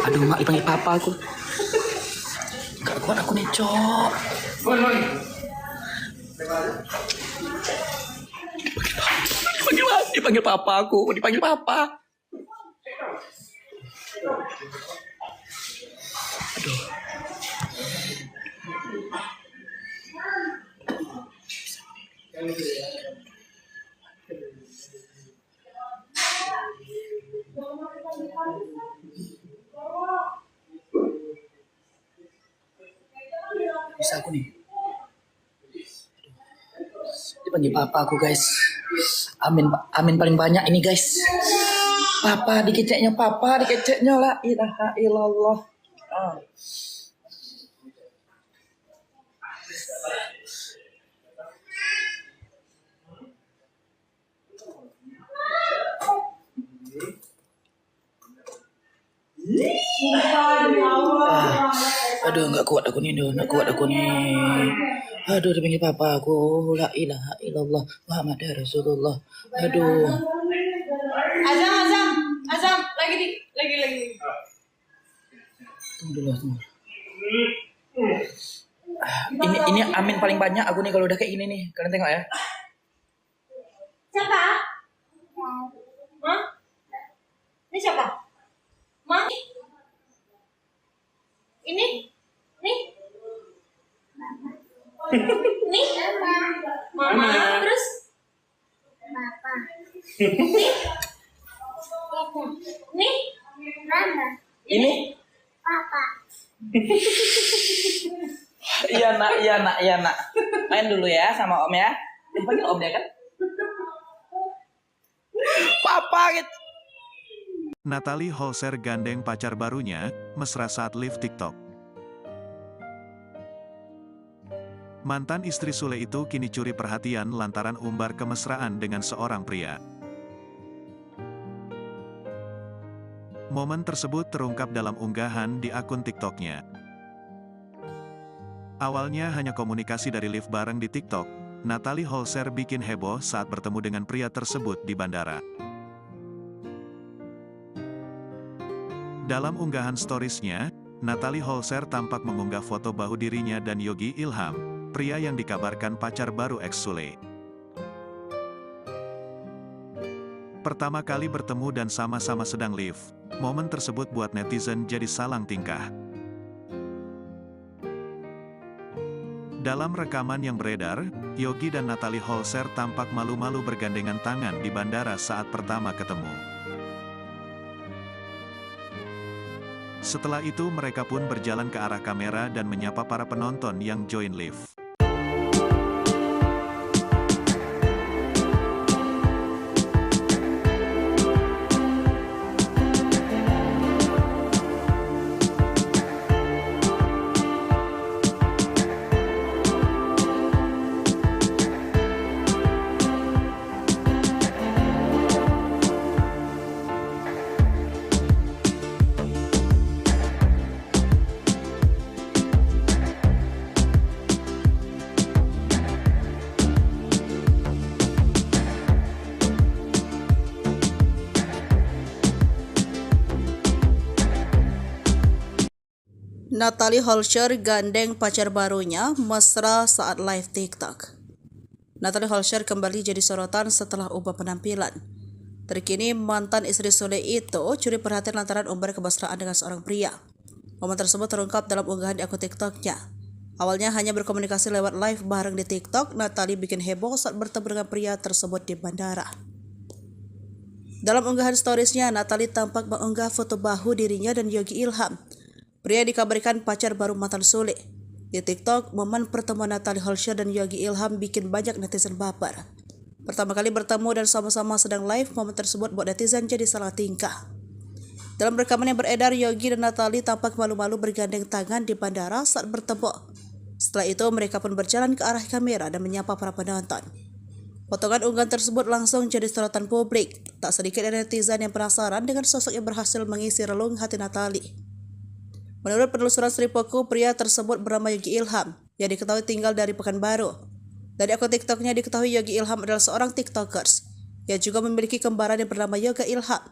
Aduh, mak dipanggil papa aku. Gak kuat aku nih, Cok. Dipanggil papa aku, dipanggil papa. Aduh. Bisa aku nih. Dipanggil papa aku, guys. Amin paling banyak ini, guys. Papa dikeceknya la ilaha illallah. Aduh, nggak kuat aku nih. Aduh, dipanggil papa aku, la ilaha illallah Muhammad Rasulullah. Aduh. Azam, lagi. Tunggu dulu. Ini amin paling banyak aku nih kalau udah kayak gini nih. Kalian tengok ya. Siapa? Hah? Ini siapa? Ma? Ini? Nih? Nih? Mama. Terus? Papa. Nih? Nih? Mama. Ini? Papa. Iya nak. Main dulu ya sama om ya. Dipanggil om ya kan? Papa gitu. Natalie Holscher gandeng pacar barunya, mesra saat live TikTok. Mantan istri Sule itu kini curi perhatian lantaran umbar kemesraan dengan seorang pria. Momen tersebut terungkap dalam unggahan di akun TikToknya. Awalnya hanya komunikasi dari live bareng di TikTok, Natalie Holscher bikin heboh saat bertemu dengan pria tersebut di bandara. Dalam unggahan storiesnya, Natalie Holscher tampak mengunggah foto bahu dirinya dan Yogi Ilham, pria yang dikabarkan pacar baru ex Sule. Pertama kali bertemu dan sama-sama sedang live, momen tersebut buat netizen jadi salang tingkah. Dalam rekaman yang beredar, Yogi dan Natalie Holscher tampak malu-malu bergandengan tangan di bandara saat pertama ketemu. Setelah itu mereka pun berjalan ke arah kamera dan menyapa para penonton yang join live. Natalie Holscher gandeng pacar barunya mesra saat live TikTok. Natalie Holscher kembali jadi sorotan setelah ubah penampilan. Terkini mantan istri Sule itu curi perhatian lantaran umbar kemesraan dengan seorang pria. Momen tersebut terungkap dalam unggahan di akun TikToknya. Awalnya hanya berkomunikasi lewat live bareng di TikTok, Natalie bikin heboh saat bertemu dengan pria tersebut di bandara. Dalam unggahan storiesnya, Natalie tampak mengunggah foto bahu dirinya dan Yogi Ilham. Pria dikabarkan pacar baru mantan Sule. Di TikTok, momen pertemuan Natalie Holscher dan Yogi Ilham bikin banyak netizen baper. Pertama kali bertemu dan sama-sama sedang live, momen tersebut buat netizen jadi salah tingkah. Dalam rekaman yang beredar, Yogi dan Natalie tampak malu-malu bergandeng tangan di bandara saat bertemu. Setelah itu, mereka pun berjalan ke arah kamera dan menyapa para penonton. Potongan unggahan tersebut langsung jadi sorotan publik. Tak sedikit dari netizen yang penasaran dengan sosok yang berhasil mengisi relung hati Natalie. Menurut penelusuran Sripoku, pria tersebut bernama Yogi Ilham yang diketahui tinggal dari Pekanbaru. Dari akun TikToknya diketahui Yogi Ilham adalah seorang TikTokers yang juga memiliki kembaran yang bernama Yoga Ilham.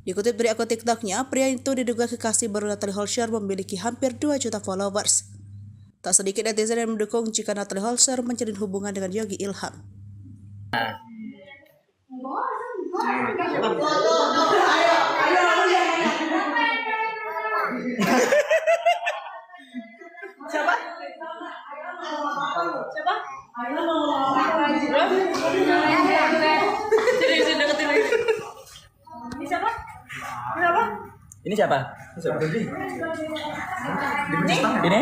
Dikutip dari akun TikToknya, pria itu diduga kekasih baru Natalie Holscher memiliki hampir 2 juta followers. Tak sedikit netizen yang mendukung jika Natalie Holscher menjalin hubungan dengan Yogi Ilham. Siapa? Siapa? Sini deketin lagi. Ini siapa? Siapa? Ini siapa? Ini?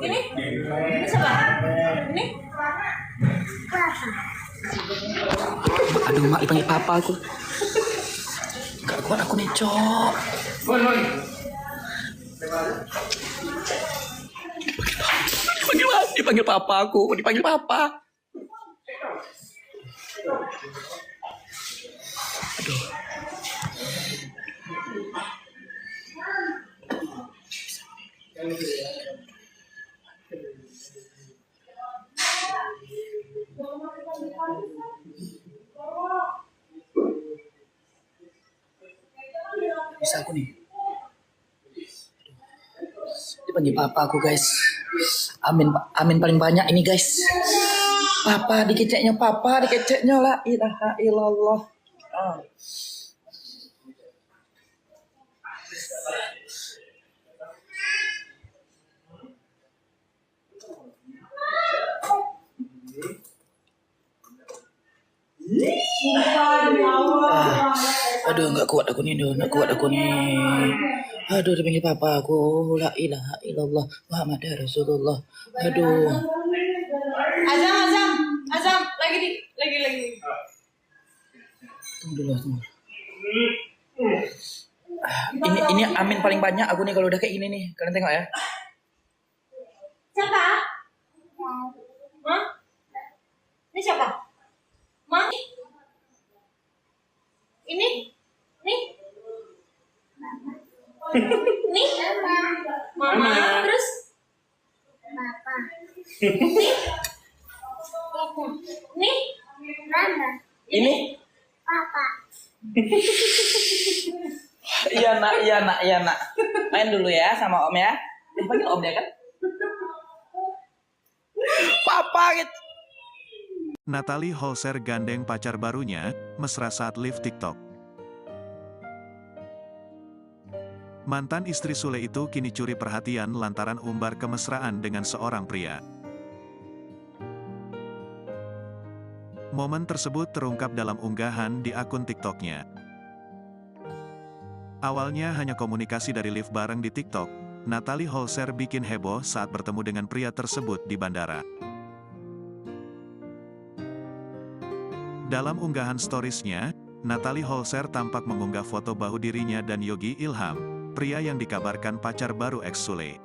Ini? Ini siapa? Ini? Aduh, mak dipanggil papa aku. Gak kuat aku nih, Cok. Dipanggil papa aku, dipanggil papa. Aduh. Bisa aku nih. Dipanggil papa aku, guys. Amin paling banyak ini, guys. Papa dikeceknya la ilaha illallah. Aduh, nggak kuat aku nih. Aduh, dipanggil papa aku, la ilaha illallah Muhammad Rasulullah. Aduh. Azam, lagi. Tunggu dulu. Ini amin paling banyak aku nih kalau udah kayak gini nih. Kalian tengok ya. Siapa? Hah? Ini siapa? Ma? Ini? Nih? Nih? Mama. Terus? Papa. Nih? Mama. Ini? Papa. Iya nak. Main dulu ya sama om ya. Dipanggil om ya kan? Papa gitu. Natalie Holscher gandeng pacar barunya, mesra saat live TikTok. Mantan istri Sule itu kini curi perhatian lantaran umbar kemesraan dengan seorang pria. Momen tersebut terungkap dalam unggahan di akun TikToknya. Awalnya hanya komunikasi dari live bareng di TikTok, Natalie Holscher bikin heboh saat bertemu dengan pria tersebut di bandara. Dalam unggahan storiesnya, Natalie Holscher tampak mengunggah foto bahu dirinya dan Yogi Ilham, pria yang dikabarkan pacar baru ex Sule.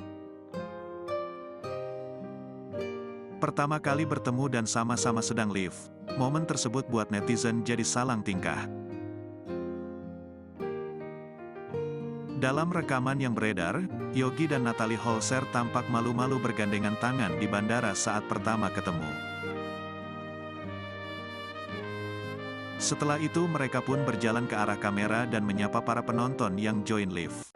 Pertama kali bertemu dan sama-sama sedang live, momen tersebut buat netizen jadi salang tingkah. Dalam rekaman yang beredar, Yogi dan Natalie Holscher tampak malu-malu bergandengan tangan di bandara saat pertama ketemu. Setelah itu mereka pun berjalan ke arah kamera dan menyapa para penonton yang join live.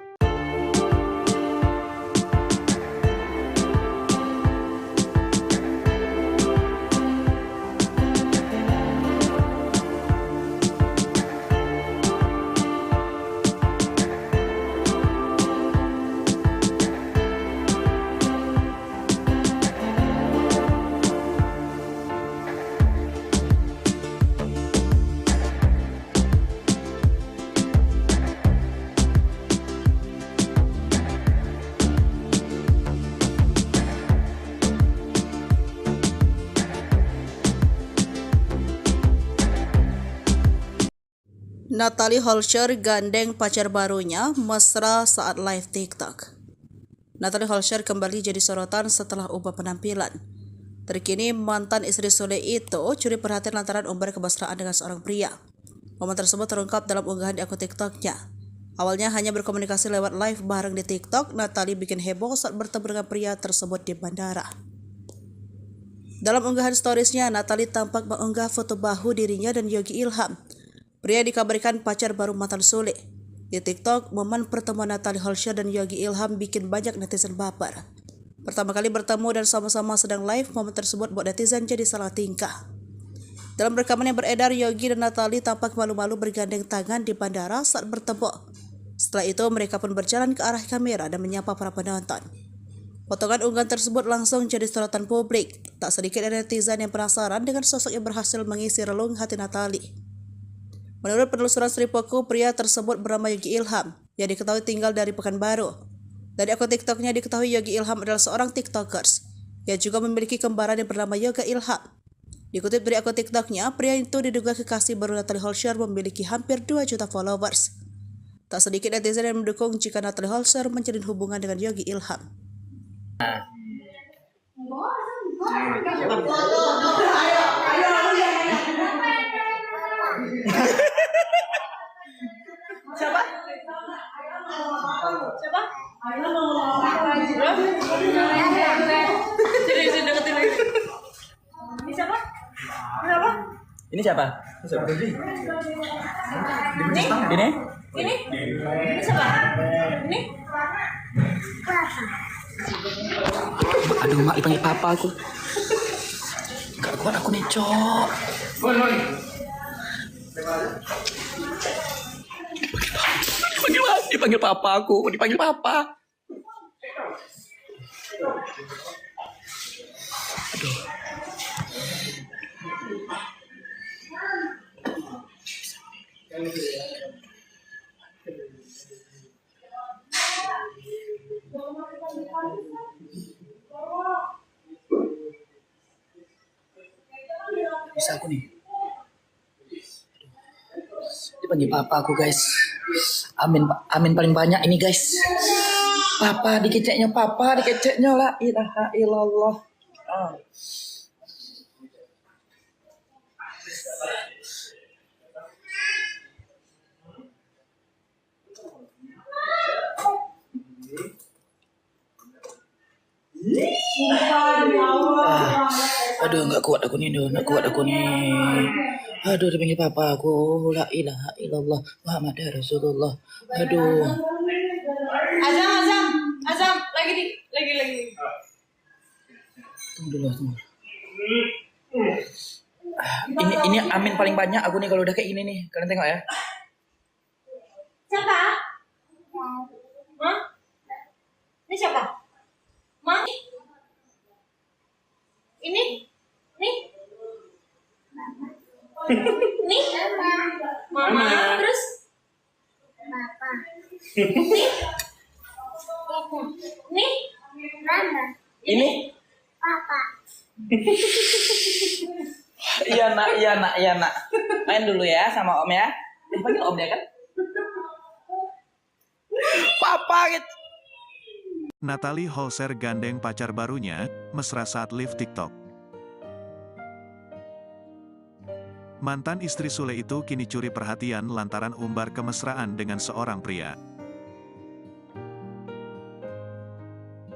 Natalie Holscher gandeng pacar barunya mesra saat live TikTok. Natalie Holscher kembali jadi sorotan setelah ubah penampilan. Terkini mantan istri Sule itu curi perhatian lantaran umbar kemesraan dengan seorang pria. Momen tersebut terungkap dalam unggahan di akun TikToknya. Awalnya hanya berkomunikasi lewat live bareng di TikTok, Natalie bikin heboh saat bertemu dengan pria tersebut di bandara. Dalam unggahan storiesnya, Natalie tampak mengunggah foto bahu dirinya dan Yogi Ilham. Pria dikabarkan pacar baru mantan Sule. Di TikTok, momen pertemuan Natalie Holscher dan Yogi Ilham bikin banyak netizen baper. Pertama kali bertemu dan sama-sama sedang live, momen tersebut buat netizen jadi salah tingkah. Dalam rekaman yang beredar, Yogi dan Natalie tampak malu-malu bergandeng tangan di bandara saat bertemu. Setelah itu, mereka pun berjalan ke arah kamera dan menyapa para penonton. Potongan unggahan tersebut langsung jadi sorotan publik. Tak sedikit dari netizen yang penasaran dengan sosok yang berhasil mengisi relung hati Natalie. Menurut penelusuran Sri Poku, pria tersebut bernama Yogi Ilham, yang diketahui tinggal dari Pekanbaru. Dari akun TikToknya diketahui Yogi Ilham adalah seorang TikTokers, yang juga memiliki kembaran yang bernama Yoga Ilham. Dikutip dari akun TikToknya, pria itu diduga kekasih baru Natalie Holscher memiliki hampir 2 juta followers. Tak sedikit netizen yang mendukung jika Natalie Holscher menjalin hubungan dengan Yogi Ilham. Siapa? Siapa? Sini deketin lagi. Ini siapa? Siapa? Ini siapa? Ini? Ini? Ini siapa? Ini? Aduh, mak dipanggil papa aku. Gak kuat aku nih, Cok. Dipanggil papa aku, dipanggil papa. Aduh. Bisa aku nih. Dipanggil papa aku, guys. Amin paling banyak ini, guys. Papa dikeceknya la ilaha illallah. Aduh, nggak kuat aku nih. Aduh, dipanggil papa aku, la ilaha illallah Muhammad Rasulullah. Aduh. Azam, lagi. Tunggu dulu. Ini amin paling banyak aku nih kalau udah kayak gini nih. Kalian tengok ya. Siapa? Hah? Ini siapa? Ma? Ini? Nih? Nih? Mama. Terus? Papa. Nih? Nih? Mama. Ini? Papa. Iya nak. Main dulu ya sama om ya. Dipanggil om ya kan? Papa gitu. Natalie Holscher gandeng pacar barunya, mesra saat live TikTok. Mantan istri Sule itu kini curi perhatian lantaran umbar kemesraan dengan seorang pria.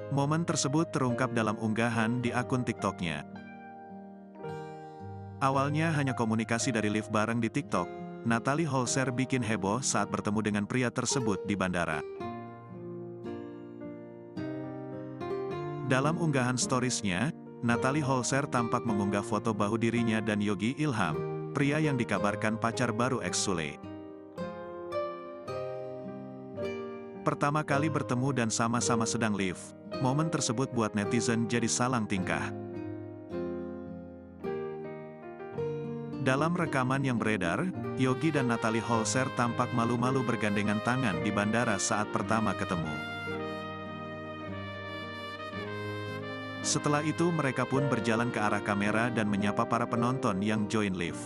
Momen tersebut terungkap dalam unggahan di akun TikToknya. Awalnya hanya komunikasi dari live bareng di TikTok, Natalie Holscher bikin heboh saat bertemu dengan pria tersebut di bandara. Dalam unggahan storiesnya, Natalie Holscher tampak mengunggah foto bahu dirinya dan Yogi Ilham, pria yang dikabarkan pacar baru ex Sule. Pertama kali bertemu dan sama-sama sedang live, momen tersebut buat netizen jadi salang tingkah. Dalam rekaman yang beredar, Yogi dan Natalie Holscher tampak malu-malu bergandengan tangan di bandara saat pertama ketemu. Setelah itu mereka pun berjalan ke arah kamera dan menyapa para penonton yang join live.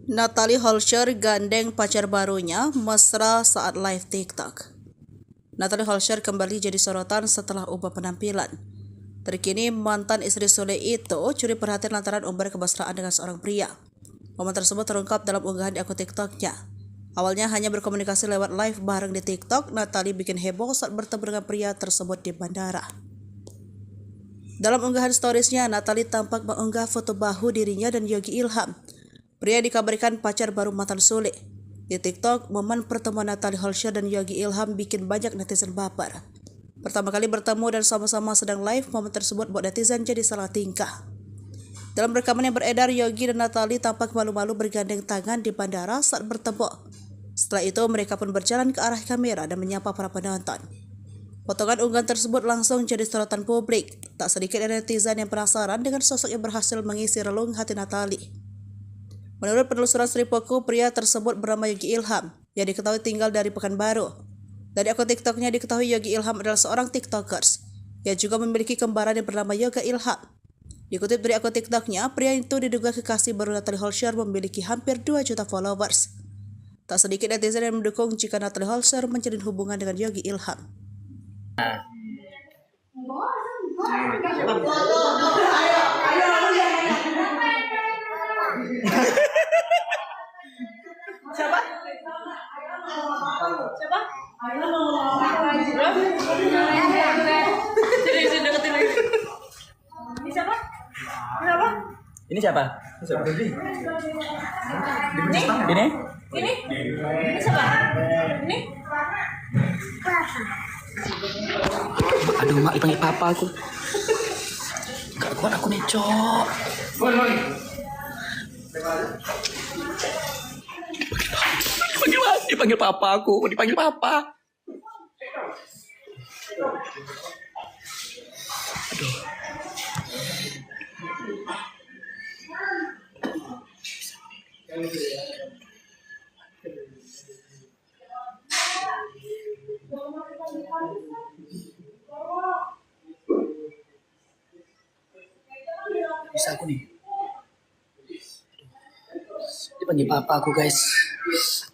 Natalie Holscher gandeng pacar barunya mesra saat live TikTok. Natalie Holscher kembali jadi sorotan setelah ubah penampilan. Terkini mantan istri Sule itu curi perhatian lantaran umbar kemesraan dengan seorang pria. Momen tersebut terungkap dalam unggahan di akun TikToknya. Awalnya hanya berkomunikasi lewat live bareng di TikTok, Natalie bikin heboh saat bertemu dengan pria tersebut di bandara. Dalam unggahan storiesnya, Natalie tampak mengunggah foto bahu dirinya dan Yogi Ilham. Pria dikabarkan pacar baru mantan Sule. Di TikTok, momen pertemuan Natalie Holscher dan Yogi Ilham bikin banyak netizen baper. Pertama kali bertemu dan sama-sama sedang live, momen tersebut buat netizen jadi salah tingkah. Dalam rekaman yang beredar, Yogi dan Natalie tampak malu-malu bergandeng tangan di bandara saat bertemu. Setelah itu, mereka pun berjalan ke arah kamera dan menyapa para penonton. Potongan unggahan tersebut langsung jadi sorotan publik. Tak sedikit netizen yang penasaran dengan sosok yang berhasil mengisi relung hati Natalie. Menurut penelusuran Sripoku, pria tersebut bernama Yogi Ilham, yang diketahui tinggal dari Pekanbaru. Dari akun TikToknya diketahui Yogi Ilham adalah seorang TikTokers, yang juga memiliki kembaran yang bernama Yoga Ilham. Dikutip dari akun TikToknya, pria itu diduga kekasih baru Natalie Holscher memiliki hampir 2 juta followers. Tak sedikit netizen yang mendukung jika Natalie Holscher menjalin hubungan dengan Yogi Ilham. Siapa? Siapa? Sini deketin lagi. Ini siapa? Siapa? Ini siapa? Ini? Ini? Ini siapa? Ini? Aduh, mak dipanggil papa aku. Gak kuat aku nih, Cok. Dipanggil papa aku, dipanggil papa. Aduh. Bisa aku nih. Dipanggil papa aku, guys.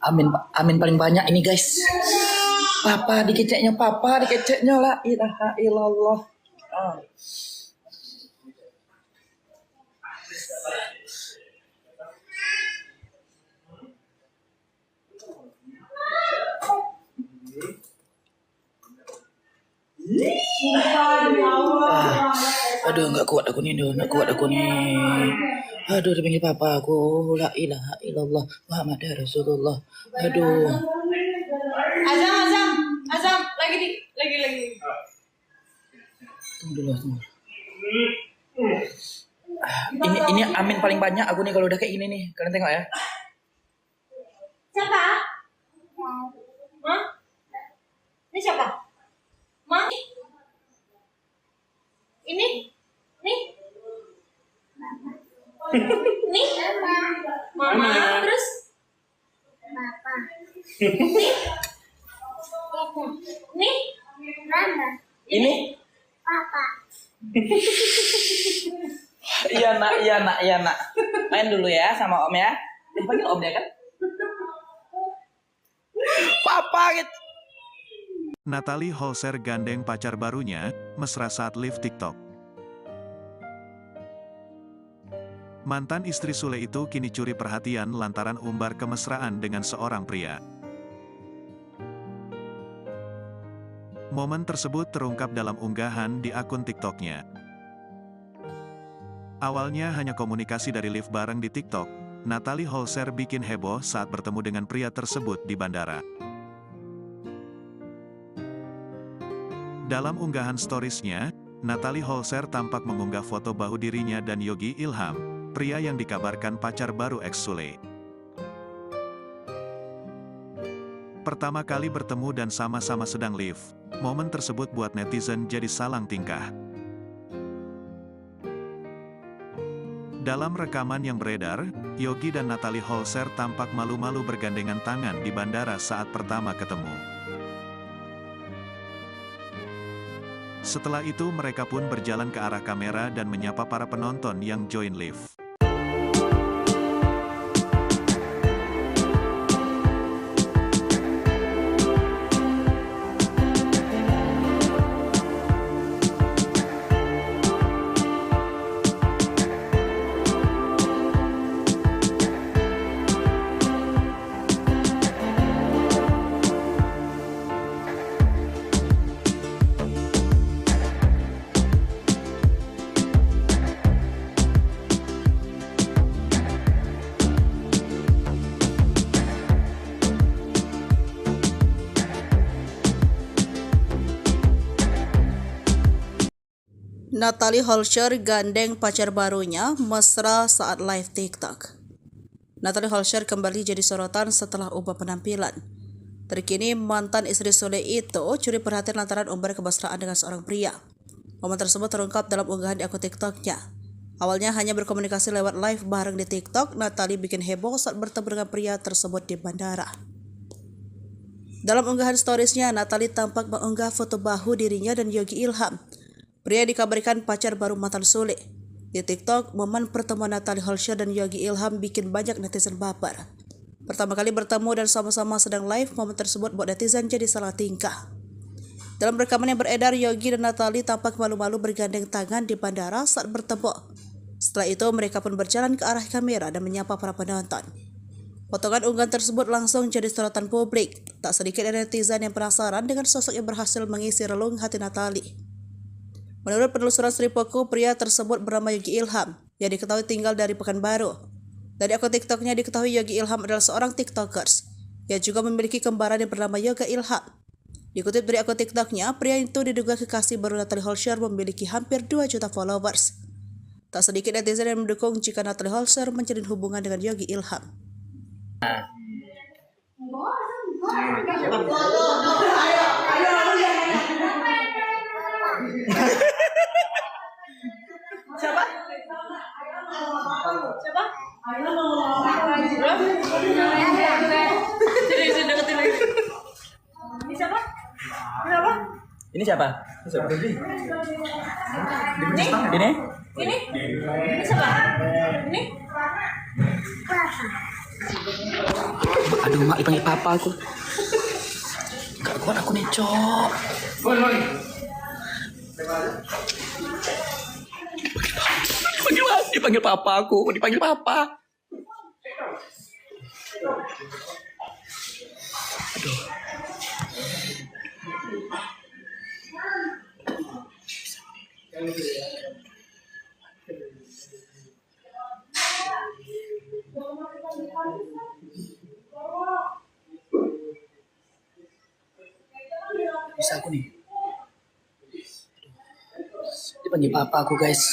Amin paling banyak ini, guys. Papa dikeceknya la ilaha illallah. Aduh, nggak kuat aku nih. Aduh, dipanggil papa aku, la ilaha illallah Muhammad Rasulullah. Aduh. Azam, lagi. Tunggu dulu. Ini amin paling banyak aku nih kalau udah kayak gini nih. Kalian tengok ya. Siapa? Hah? Ini siapa? Ma? Ini? Nih? Nih? Mama. Terus? Papa. Nih? Nih? Mama. Ini? Papa. Iya nak. Main dulu ya sama om ya. Dipanggil om ya kan? Papa gitu. Natalie Holscher gandeng pacar barunya, mesra saat live TikTok. Mantan istri Sule itu kini curi perhatian lantaran umbar kemesraan dengan seorang pria. Momen tersebut terungkap dalam unggahan di akun TikToknya. Awalnya hanya komunikasi dari live bareng di TikTok, Natalie Holscher bikin heboh saat bertemu dengan pria tersebut di bandara. Dalam unggahan storiesnya, Natalie Holscher tampak mengunggah foto bahu dirinya dan Yogi Ilham, pria yang dikabarkan pacar baru ex Sule. Pertama kali bertemu dan sama-sama sedang live, momen tersebut buat netizen jadi salang tingkah. Dalam rekaman yang beredar, Yogi dan Natalie Holscher tampak malu-malu bergandengan tangan di bandara saat pertama ketemu. Setelah itu mereka pun berjalan ke arah kamera dan menyapa para penonton yang join live. Natalie Holscher gandeng pacar barunya mesra saat live TikTok. Natalie Holscher kembali jadi sorotan setelah ubah penampilan. Terkini mantan istri Sule itu curi perhatian lantaran umbar kemesraan dengan seorang pria. Momen tersebut terungkap dalam unggahan di akun TikToknya. Awalnya hanya berkomunikasi lewat live bareng di TikTok, Natalie bikin heboh saat bertemu dengan pria tersebut di bandara. Dalam unggahan storiesnya, Natalie tampak mengunggah foto bahu dirinya dan Yogi Ilham. Pria dikabarkan pacar baru mantan Sule. Di TikTok, momen pertemuan Natalie Holscher dan Yogi Ilham bikin banyak netizen baper. Pertama kali bertemu dan sama-sama sedang live, momen tersebut buat netizen jadi salah tingkah. Dalam rekaman yang beredar, Yogi dan Natalie tampak malu-malu bergandeng tangan di bandara saat bertemu. Setelah itu, mereka pun berjalan ke arah kamera dan menyapa para penonton. Potongan unggahan tersebut langsung jadi sorotan publik. Tak sedikit dari netizen yang penasaran dengan sosok yang berhasil mengisi relung hati Natalie. Menurut penelusuran Sri Poko, pria tersebut bernama Yogi Ilham, yang diketahui tinggal dari Pekanbaru. Dari akun TikToknya diketahui Yogi Ilham adalah seorang TikTokers, yang juga memiliki kembaran yang bernama Yoga Ilham. Dikutip dari akun TikToknya, pria itu diduga kekasih baru Natalie Holscher memiliki hampir 2 juta followers. Tak sedikit netizen yang mendukung jika Natalie Holscher menjalin hubungan dengan Yogi Ilham. Siapa? Siapa? Jadi deketin lagi. Ini siapa? Siapa? Ini siapa? Ini? Ini? Ini siapa? Ini? Aduh, mak dipanggil papa aku. Gak kuat aku nih, Cok. Dipanggil papa aku, dipanggil papa. Aduh. Bisa aku nih. Dipanggil papa aku, guys.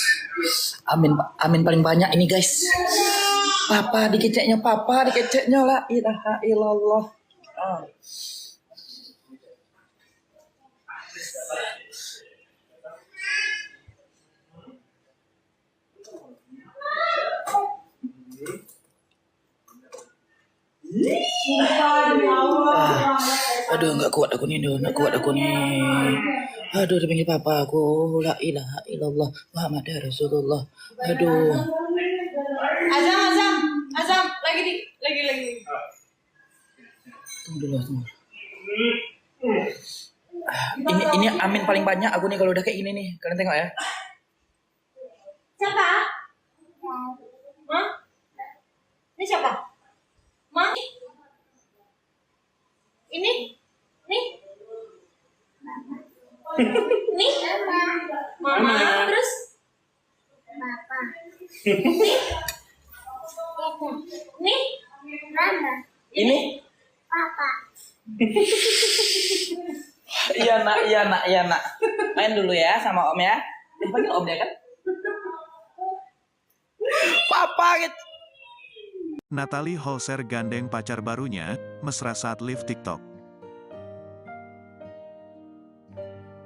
Amin paling banyak ini, guys. Papa dikeceknya la ilaha illallah. Aduh, nggak kuat aku nih. Aduh, dipanggil papa aku, la ilaha illallah Muhammad Rasulullah. Aduh. Azam, lagi. Tunggu dulu. Ini amin paling banyak aku nih kalau udah kayak gini nih. Kalian tengok ya. Siapa? Hah? Ini siapa? Ma? Ini? Nih? Nih? Mama, terus? Papa. Nih? Mama. Ini? Papa. Iya nak. Main dulu ya sama om ya. Dipanggil om ya kan? Papa gitu. Natalie Holscher gandeng pacar barunya, mesra saat live TikTok.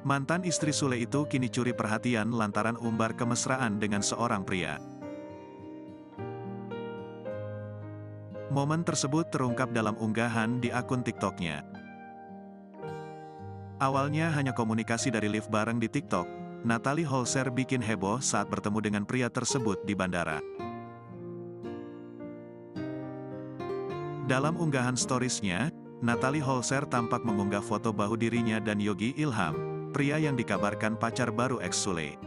Mantan istri Sule itu kini curi perhatian lantaran umbar kemesraan dengan seorang pria. Momen tersebut terungkap dalam unggahan di akun TikToknya. Awalnya hanya komunikasi dari live bareng di TikTok, Natalie Holscher bikin heboh saat bertemu dengan pria tersebut di bandara. Dalam unggahan storiesnya, Natalie Holscher tampak mengunggah foto bahu dirinya dan Yogi Ilham, pria yang dikabarkan pacar baru ex Sule.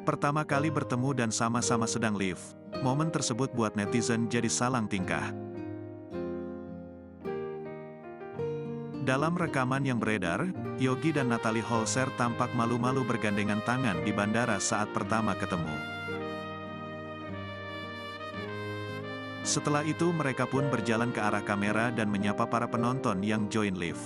Pertama kali bertemu dan sama-sama sedang live, momen tersebut buat netizen jadi salang tingkah. Dalam rekaman yang beredar, Yogi dan Natalie Holscher tampak malu-malu bergandengan tangan di bandara saat pertama ketemu. Setelah itu mereka pun berjalan ke arah kamera dan menyapa para penonton yang join live.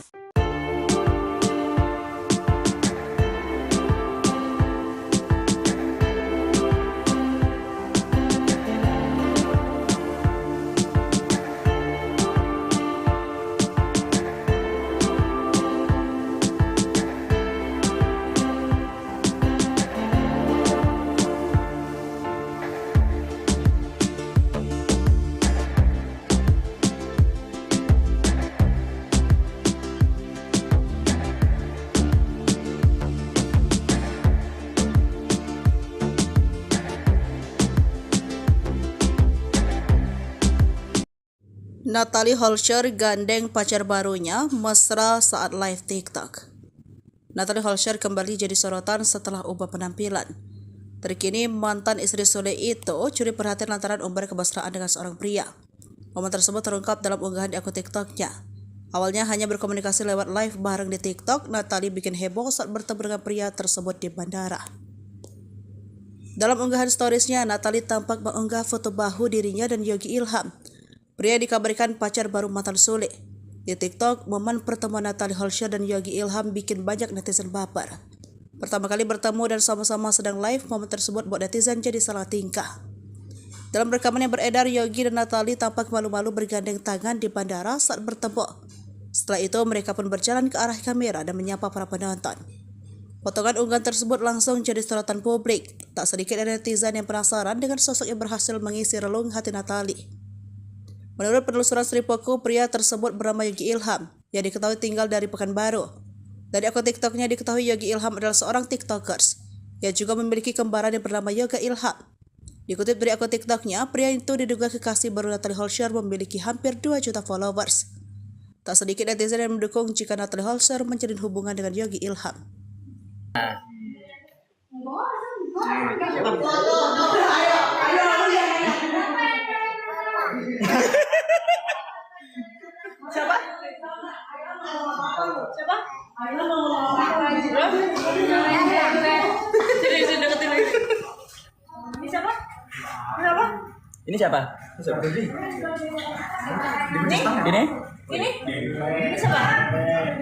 Natalie Holscher gandeng pacar barunya mesra saat live TikTok. Natalie Holscher kembali jadi sorotan setelah ubah penampilan. Terkini mantan istri Sule itu curi perhatian lantaran umbar kemesraan dengan seorang pria. Momen tersebut terungkap dalam unggahan di akun TikToknya. Awalnya hanya berkomunikasi lewat live bareng di TikTok, Natalie bikin heboh saat bertemu dengan pria tersebut di bandara. Dalam unggahan storiesnya, Natalie tampak mengunggah foto bahu dirinya dan Yogi Ilham. Pria dikabarkan pacar baru mantan Sule. Di TikTok, momen pertemuan Natalie Holscher dan Yogi Ilham bikin banyak netizen baper. Pertama kali bertemu dan sama-sama sedang live, momen tersebut buat netizen jadi salah tingkah. Dalam rekaman yang beredar, Yogi dan Natalie tampak malu-malu bergandeng tangan di bandara saat bertemu. Setelah itu, mereka pun berjalan ke arah kamera dan menyapa para penonton. Potongan unggahan tersebut langsung jadi sorotan publik. Tak sedikit dari netizen yang penasaran dengan sosok yang berhasil mengisi relung hati Natalie. Menurut penelusuran Sripoku, pria tersebut bernama Yogi Ilham, yang diketahui tinggal dari Pekanbaru. Dari akun TikToknya diketahui Yogi Ilham adalah seorang TikTokers, yang juga memiliki kembaran yang bernama Yoga Ilham. Dikutip dari akun TikToknya, pria itu diduga kekasih baru Natalie Holscher memiliki hampir 2 juta followers. Tak sedikit netizen yang mendukung jika Natalie Holscher menjalin hubungan dengan Yogi Ilham. Siapa? Siapa? Sini deketin lagi. Ini siapa? Siapa? Ini siapa? Ini? Ini? Ini siapa?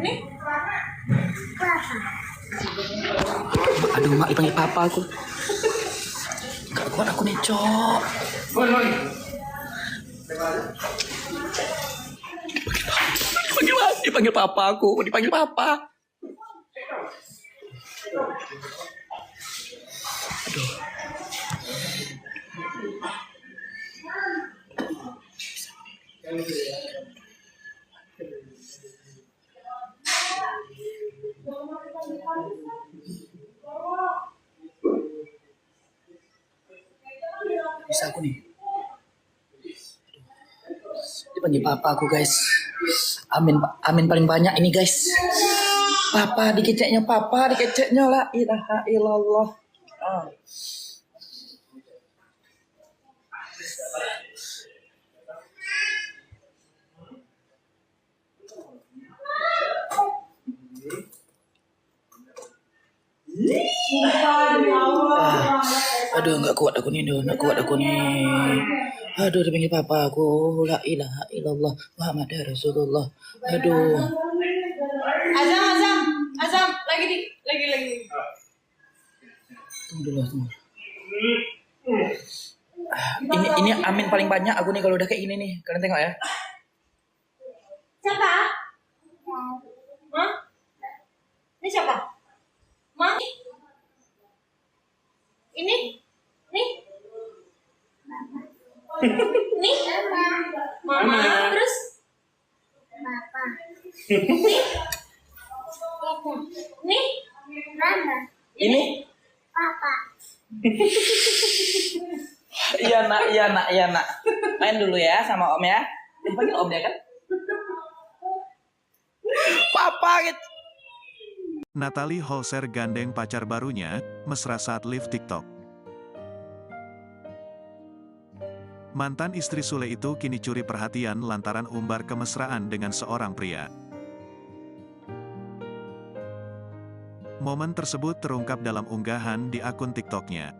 Ini? Aduh, mak dipanggil papa aku. Gak kuat aku nih, Cok. Dipanggil papa aku, dipanggil papa. Aduh. Bisa aku nih. Dipanggil papa aku, guys. Amin paling banyak ini, guys. Papa dikeceknya la ilaha illallah. Aduh, nggak kuat aku nih. Aduh, dipanggil papa aku, la ilaha illallah Muhammad Rasulullah. Aduh. Azam, lagi. Tunggu dulu. Ini amin paling banyak aku nih kalau udah kayak gini nih. Kalian tengok ya. Siapa? Hah? Ini siapa? Ma? Ini? Nih? Nih? Mama. Terus? Papa. Nih? Nih? Mama. Ini? Papa. Iya nak. Main dulu ya sama om ya. Dipanggil om ya kan? Papa gitu. Natalie Holscher gandeng pacar barunya, mesra saat live TikTok. Mantan istri Sule itu kini curi perhatian lantaran umbar kemesraan dengan seorang pria. Momen tersebut terungkap dalam unggahan di akun TikToknya.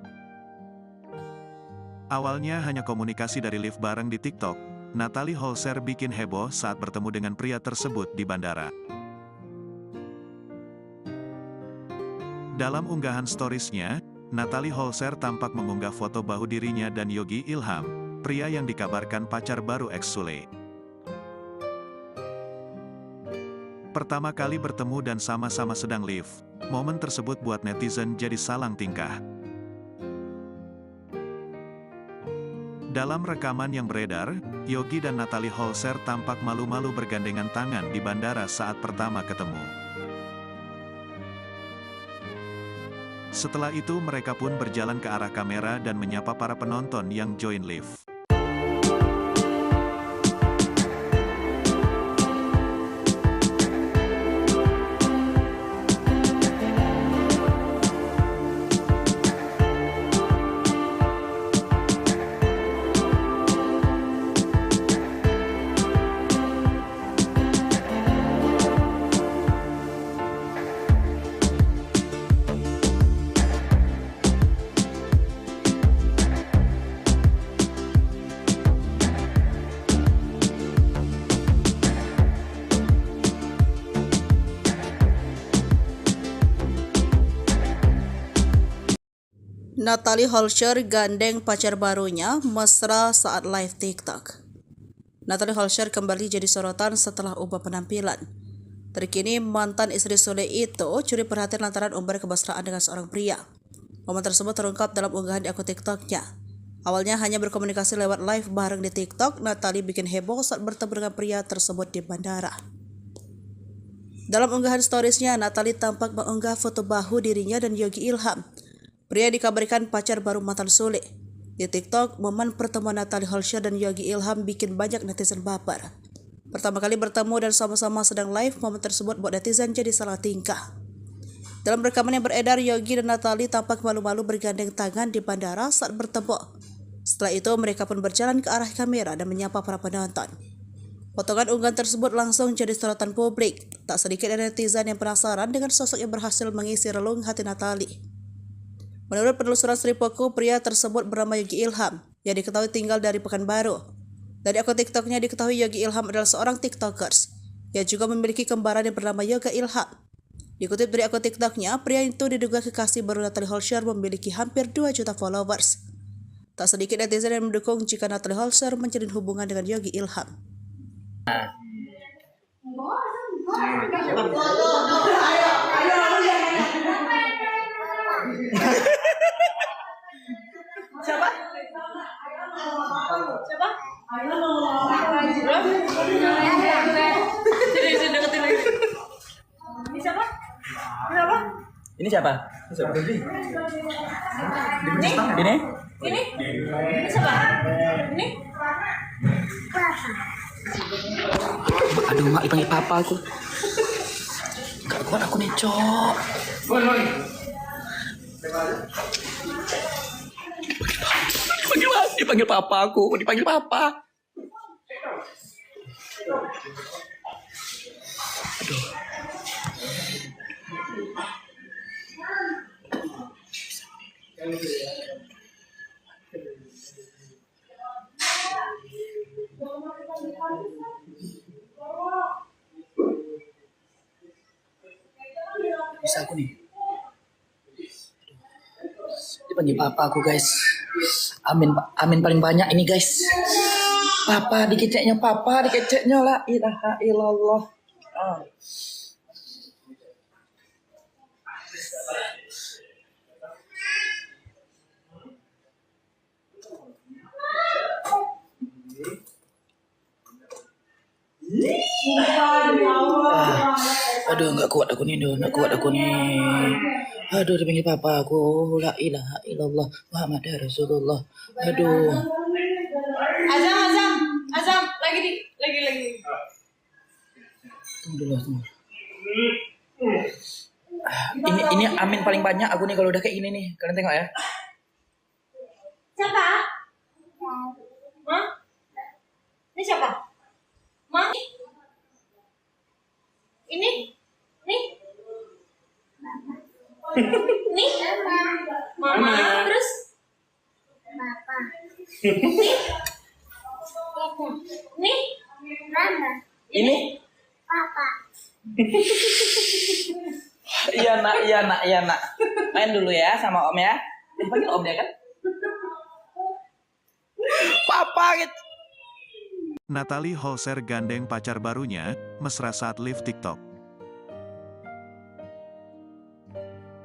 Awalnya hanya komunikasi dari live bareng di TikTok, Natalie Holscher bikin heboh saat bertemu dengan pria tersebut di bandara. Dalam unggahan storiesnya, Natalie Holscher tampak mengunggah foto bahu dirinya dan Yogi Ilham, pria yang dikabarkan pacar baru ex Sule. Pertama kali bertemu dan sama-sama sedang live, momen tersebut buat netizen jadi salang tingkah. Dalam rekaman yang beredar, Yogi dan Natalie Holscher tampak malu-malu bergandengan tangan di bandara saat pertama ketemu. Setelah itu mereka pun berjalan ke arah kamera dan menyapa para penonton yang join live. Natalie Holscher gandeng pacar barunya mesra saat live TikTok. Natalie Holscher kembali jadi sorotan setelah ubah penampilan. Terkini mantan istri Sule itu curi perhatian lantaran umbar kemesraan dengan seorang pria. Momen tersebut terungkap dalam unggahan di akun TikToknya. Awalnya hanya berkomunikasi lewat live bareng di TikTok, Natalie bikin heboh saat bertemu dengan pria tersebut di bandara. Dalam unggahan storiesnya, Natalie tampak mengunggah foto bahu dirinya dan Yogi Ilham. Pria dikabarkan pacar baru mantan Sule. Di TikTok, momen pertemuan Natalie Holscher dan Yogi Ilham bikin banyak netizen baper. Pertama kali bertemu dan sama-sama sedang live, momen tersebut buat netizen jadi salah tingkah. Dalam rekaman yang beredar, Yogi dan Natalie tampak malu-malu bergandeng tangan di bandara saat bertemu. Setelah itu, mereka pun berjalan ke arah kamera dan menyapa para penonton. Potongan unggahan tersebut langsung jadi sorotan publik. Tak sedikit dari netizen yang penasaran dengan sosok yang berhasil mengisi relung hati Natalie. Menurut penelusuran Sripoku, pria tersebut bernama Yogi Ilham, yang diketahui tinggal dari Pekanbaru. Dari akun TikToknya diketahui Yogi Ilham adalah seorang TikTokers, yang juga memiliki kembaran yang bernama Yoga Ilham. Dikutip dari akun TikToknya, pria itu diduga kekasih baru Natalie Holscher memiliki hampir 2 juta followers. Tak sedikit netizen yang mendukung jika Natalie Holscher menjalin hubungan dengan Yogi Ilham. Siapa? Siapa? Sini deketin lagi. Ini siapa? Siapa? Ini siapa? Ini? Ini? Ini siapa? Ini? Aduh, mak dipanggil papa aku. Gak kuat aku nih, Cok. Dipanggil papa aku, dipanggil papa. Aduh. Bisa aku nih. Dipanggil papa aku, guys. Amin paling banyak ini, guys. Papa dikeceknya la ilaha illallah. Aduh, nggak kuat aku nih. Aduh, dipanggil papa aku, la ilaha illallah Muhammad Rasulullah. Aduh. Azam, lagi. Tunggu dulu. Ini amin paling banyak aku nih kalau udah kayak gini nih. Kalian tengok ya. Siapa? Hah? Ini siapa? Ma? Ini? Nih? Nih? Mama, terus? Papa. Nih? Mama. Ini? Papa. Iya nak. Main dulu ya sama om ya. Dipanggil om ya kan? Papa gitu. Natalie Holscher gandeng pacar barunya, mesra saat live TikTok.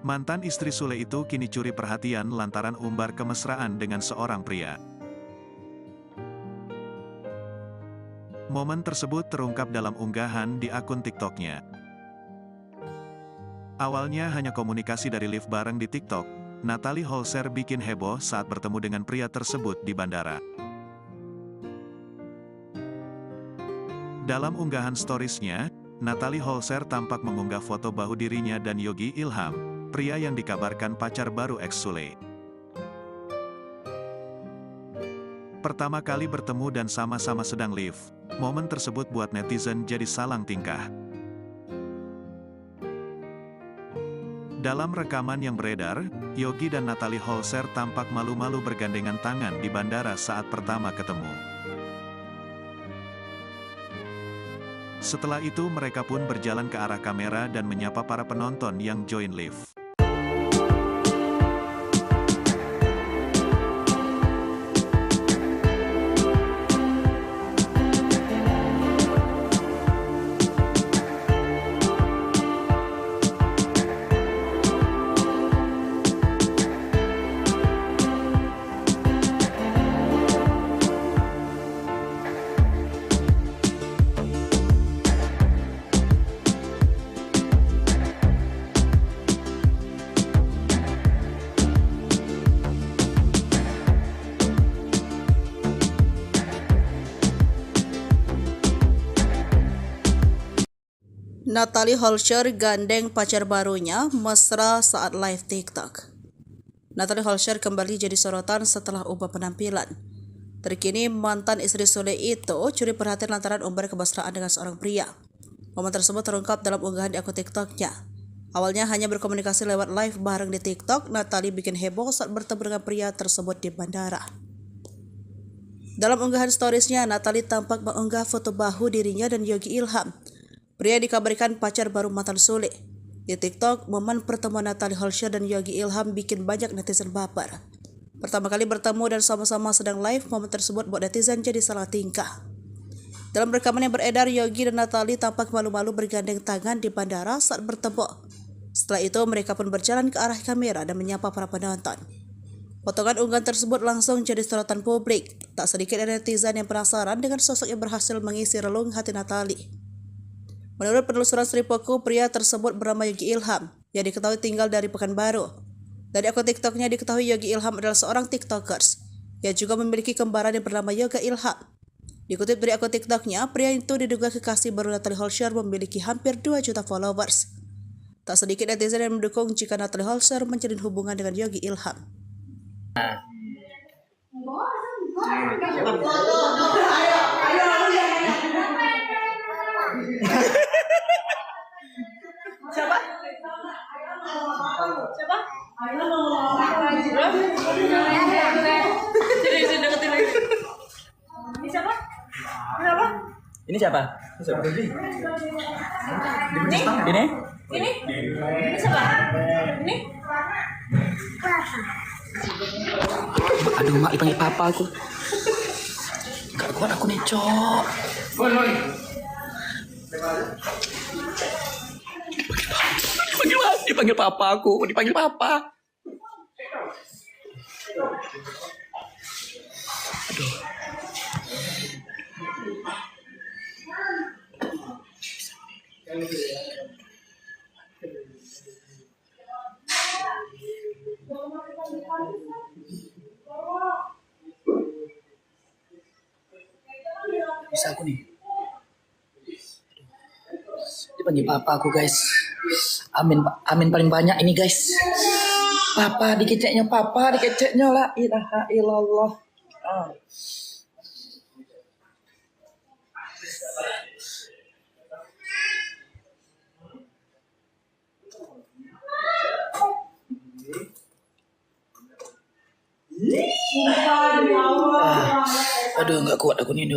Mantan istri Sule itu kini curi perhatian lantaran umbar kemesraan dengan seorang pria. Momen tersebut terungkap dalam unggahan di akun TikToknya. Awalnya hanya komunikasi dari live bareng di TikTok, Natalie Holscher bikin heboh saat bertemu dengan pria tersebut di bandara. Dalam unggahan storiesnya, Natalie Holscher tampak mengunggah foto bahu dirinya dan Yogi Ilham, pria yang dikabarkan pacar baru ex Sule. Pertama kali bertemu dan sama-sama sedang live, momen tersebut buat netizen jadi salang tingkah. Dalam rekaman yang beredar, Yogi dan Natalie Holscher tampak malu-malu bergandengan tangan di bandara saat pertama ketemu. Setelah itu mereka pun berjalan ke arah kamera dan menyapa para penonton yang join live. Natalie Holscher gandeng pacar barunya mesra saat live TikTok. Natalie Holscher kembali jadi sorotan setelah ubah penampilan. Terkini mantan istri Sule itu curi perhatian lantaran umbar kemesraan dengan seorang pria. Momen tersebut terungkap dalam unggahan di akun TikToknya. Awalnya hanya berkomunikasi lewat live bareng di TikTok, Natalie bikin heboh saat bertemu dengan pria tersebut di bandara. Dalam unggahan storiesnya, Natalie tampak mengunggah foto bahu dirinya dan Yogi Ilham. Pria dikabarkan pacar baru mantan Sule. Di TikTok, momen pertemuan Natalie Holscher dan Yogi Ilham bikin banyak netizen baper. Pertama kali bertemu dan sama-sama sedang live, momen tersebut buat netizen jadi salah tingkah. Dalam rekaman yang beredar, Yogi dan Natalie tampak malu-malu bergandeng tangan di bandara saat bertemu. Setelah itu, mereka pun berjalan ke arah kamera dan menyapa para penonton. Potongan unggahan tersebut langsung jadi sorotan publik. Tak sedikit dari netizen yang penasaran dengan sosok yang berhasil mengisi relung hati Natalie. Menurut penelusuran Sripoku, pria tersebut bernama Yogi Ilham, yang diketahui tinggal dari Pekanbaru. Dari akun TikToknya diketahui Yogi Ilham adalah seorang TikTokers, yang juga memiliki kembaran yang bernama Yoga Ilham. Dikutip dari akun TikToknya, pria itu diduga kekasih baru Natalie Holscher memiliki hampir 2 juta followers. Tak sedikit netizen yang mendukung jika Natalie Holscher menjalin hubungan dengan Yogi Ilham. Siapa? Siapa? Jadi deketin lagi. Ini siapa? Kenapa? Ini siapa? Ini? Ini? Ini siapa? Ini? Aduh, mak dipanggil papa aku. Gak kuat aku nih, Cok. Dipanggil papa aku, dipanggil papa. Aduh. Bisa aku nih. Dipanggil papa aku, guys. Amin paling banyak ini, guys. Papa dikeceknya la ilaha illallah. Aduh, nggak kuat aku nih.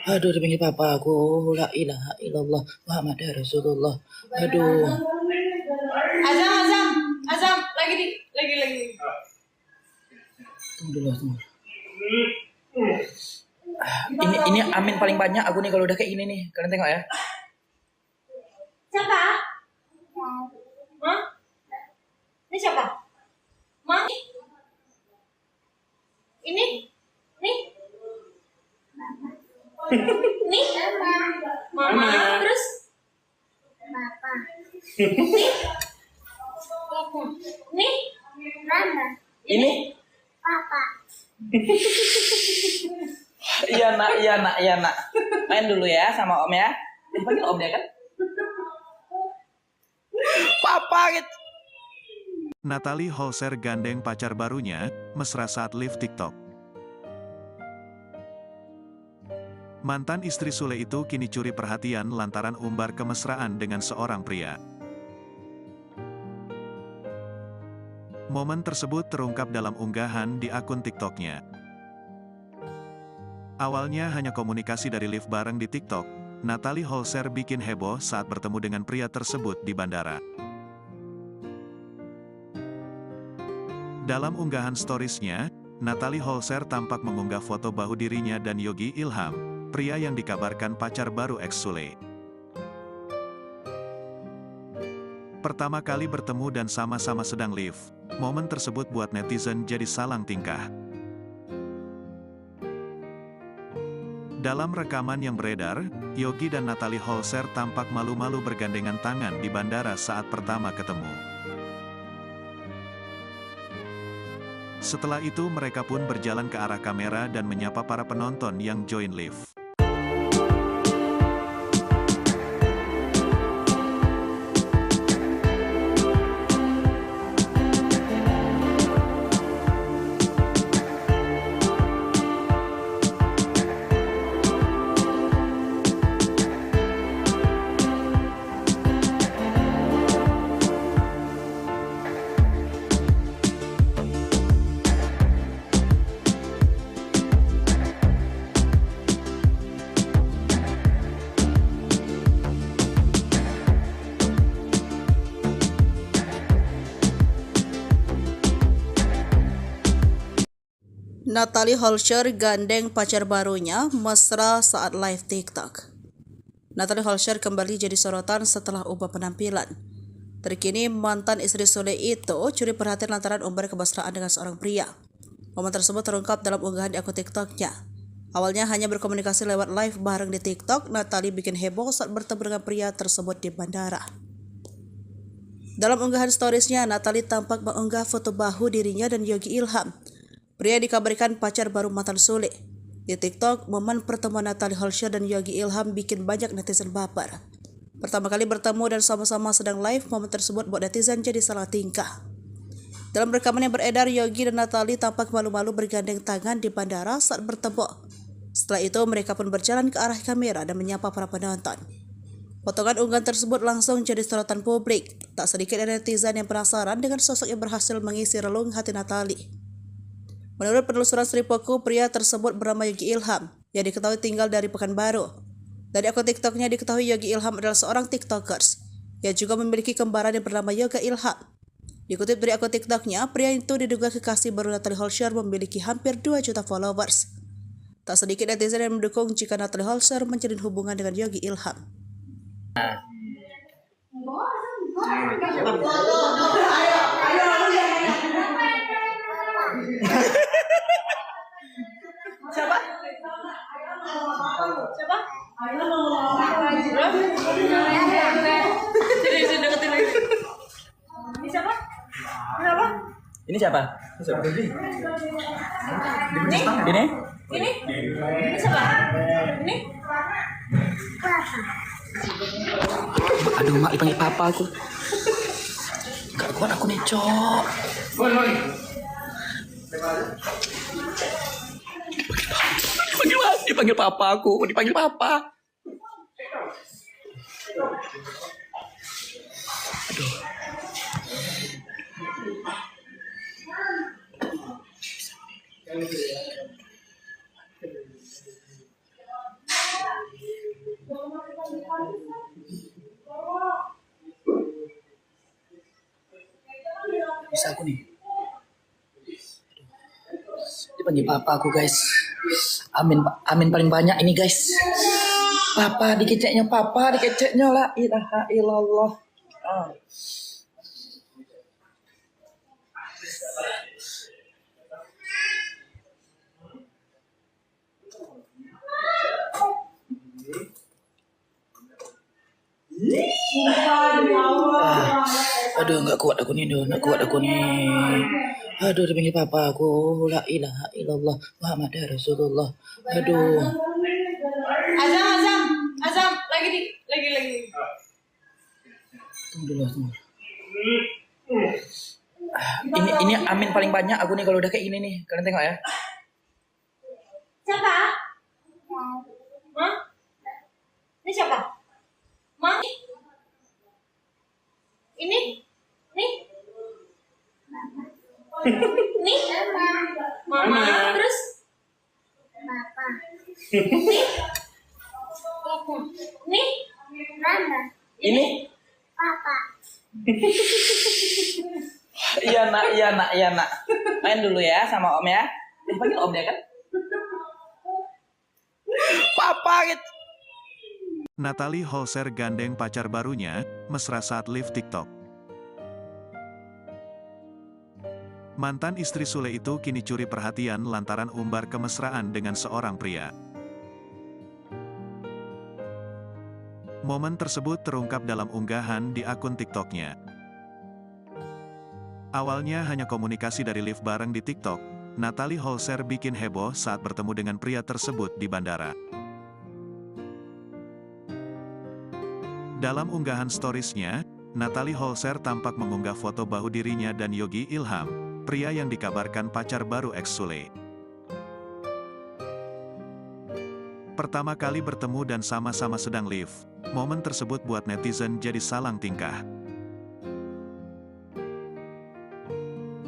Aduh, dipanggil papa aku, la ilaha illallah Muhammad Rasulullah. Aduh. Azam, lagi. Tunggu dulu. Ini amin paling banyak aku nih kalau udah kayak gini nih. Kalian tengok ya. Siapa? Hah? Ini siapa? Ma? Ini? Nih? Nih? Mama. Terus? Papa. Nih? Mama. Ini? Papa. Iya nak. Main dulu ya sama om ya. Dipanggil om ya kan? Papa gitu. Natalie Holscher gandeng pacar barunya, mesra saat live TikTok. Mantan istri Sule itu kini curi perhatian lantaran umbar kemesraan dengan seorang pria. Momen tersebut terungkap dalam unggahan di akun TikToknya. Awalnya hanya komunikasi dari live bareng di TikTok, Natalie Holscher bikin heboh saat bertemu dengan pria tersebut di bandara. Dalam unggahan storiesnya, Natalie Holscher tampak mengunggah foto bahu dirinya dan Yogi Ilham, pria yang dikabarkan pacar baru ex Sule. Pertama kali bertemu dan sama-sama sedang live, momen tersebut buat netizen jadi salang tingkah. Dalam rekaman yang beredar, Yogi dan Natalie Holscher tampak malu-malu bergandengan tangan di bandara saat pertama ketemu. Setelah itu mereka pun berjalan ke arah kamera dan menyapa para penonton yang join live. Natalie Holscher gandeng pacar barunya mesra saat live TikTok. Natalie Holscher kembali jadi sorotan setelah ubah penampilan. Terkini mantan istri Sule itu curi perhatian lantaran umbar kemesraan dengan seorang pria. Momen tersebut terungkap dalam unggahan di akun TikToknya. Awalnya hanya berkomunikasi lewat live bareng di TikTok, Natalie bikin heboh saat bertemu dengan pria tersebut di bandara. Dalam unggahan storiesnya, Natalie tampak mengunggah foto bahu dirinya dan Yogi Ilham. Pria dikabarkan pacar baru mantan Sule. Di TikTok, momen pertemuan Natalie Holscher dan Yogi Ilham bikin banyak netizen baper. Pertama kali bertemu dan sama-sama sedang live, momen tersebut buat netizen jadi salah tingkah. Dalam rekaman yang beredar, Yogi dan Natalie tampak malu-malu bergandeng tangan di bandara saat bertemu. Setelah itu, mereka pun berjalan ke arah kamera dan menyapa para penonton. Potongan unggahan tersebut langsung jadi sorotan publik. Tak sedikit dari netizen yang penasaran dengan sosok yang berhasil mengisi relung hati Natalie. Menurut penelusuran Sri Poku, pria tersebut bernama Yogi Ilham, yang diketahui tinggal dari Pekanbaru. Dari akun TikToknya diketahui Yogi Ilham adalah seorang TikTokers, yang juga memiliki kembaran yang bernama Yoga Ilham. Dikutip dari akun TikToknya, pria itu diduga kekasih baru Natalie Holscher memiliki hampir 2 juta followers. Tak sedikit netizen yang mendukung jika Natalie Holscher menjalin hubungan dengan Yogi Ilham. Siapa? Siapa? Jadi deketin lagi. Ini siapa? Kenapa? Ini siapa? Ini? Ini? Ini? Ini siapa? Ini? Aduh, mak dipanggil papa aku. Gak kuat aku nih, Cok. Dipanggil papa aku, dipanggil papa. Aduh. Bisa aku nih. Dipanggil papa aku, guys. Amin paling banyak ini, guys. Papa dikeceknya la ilaha illallah. Aduh, nggak kuat aku nih. Aduh, dipanggil papa aku, la ilaha illallah Muhammad Rasulullah. Aduh. Azam, lagi. Tunggu dulu. Ini amin paling banyak aku nih kalau udah kayak gini nih. Kalian tengok ya. Siapa? Hah? Ini siapa? Ma? Ini? Nih? Nih? Mama, terus? Papa. Nih? Mama. Ini? Papa. Iya nak. Main dulu ya sama om ya. Dipanggil om ya kan? Papa gitu. Natalie Holscher gandeng pacar barunya, mesra saat live TikTok. Mantan istri Sule itu kini curi perhatian lantaran umbar kemesraan dengan seorang pria. Momen tersebut terungkap dalam unggahan di akun TikToknya. Awalnya hanya komunikasi dari live bareng di TikTok, Natalie Holscher bikin heboh saat bertemu dengan pria tersebut di bandara. Dalam unggahan storiesnya, Natalie Holscher tampak mengunggah foto bahu dirinya dan Yogi Ilham, pria yang dikabarkan pacar baru ex Sule. Pertama kali bertemu dan sama-sama sedang live, momen tersebut buat netizen jadi salang tingkah.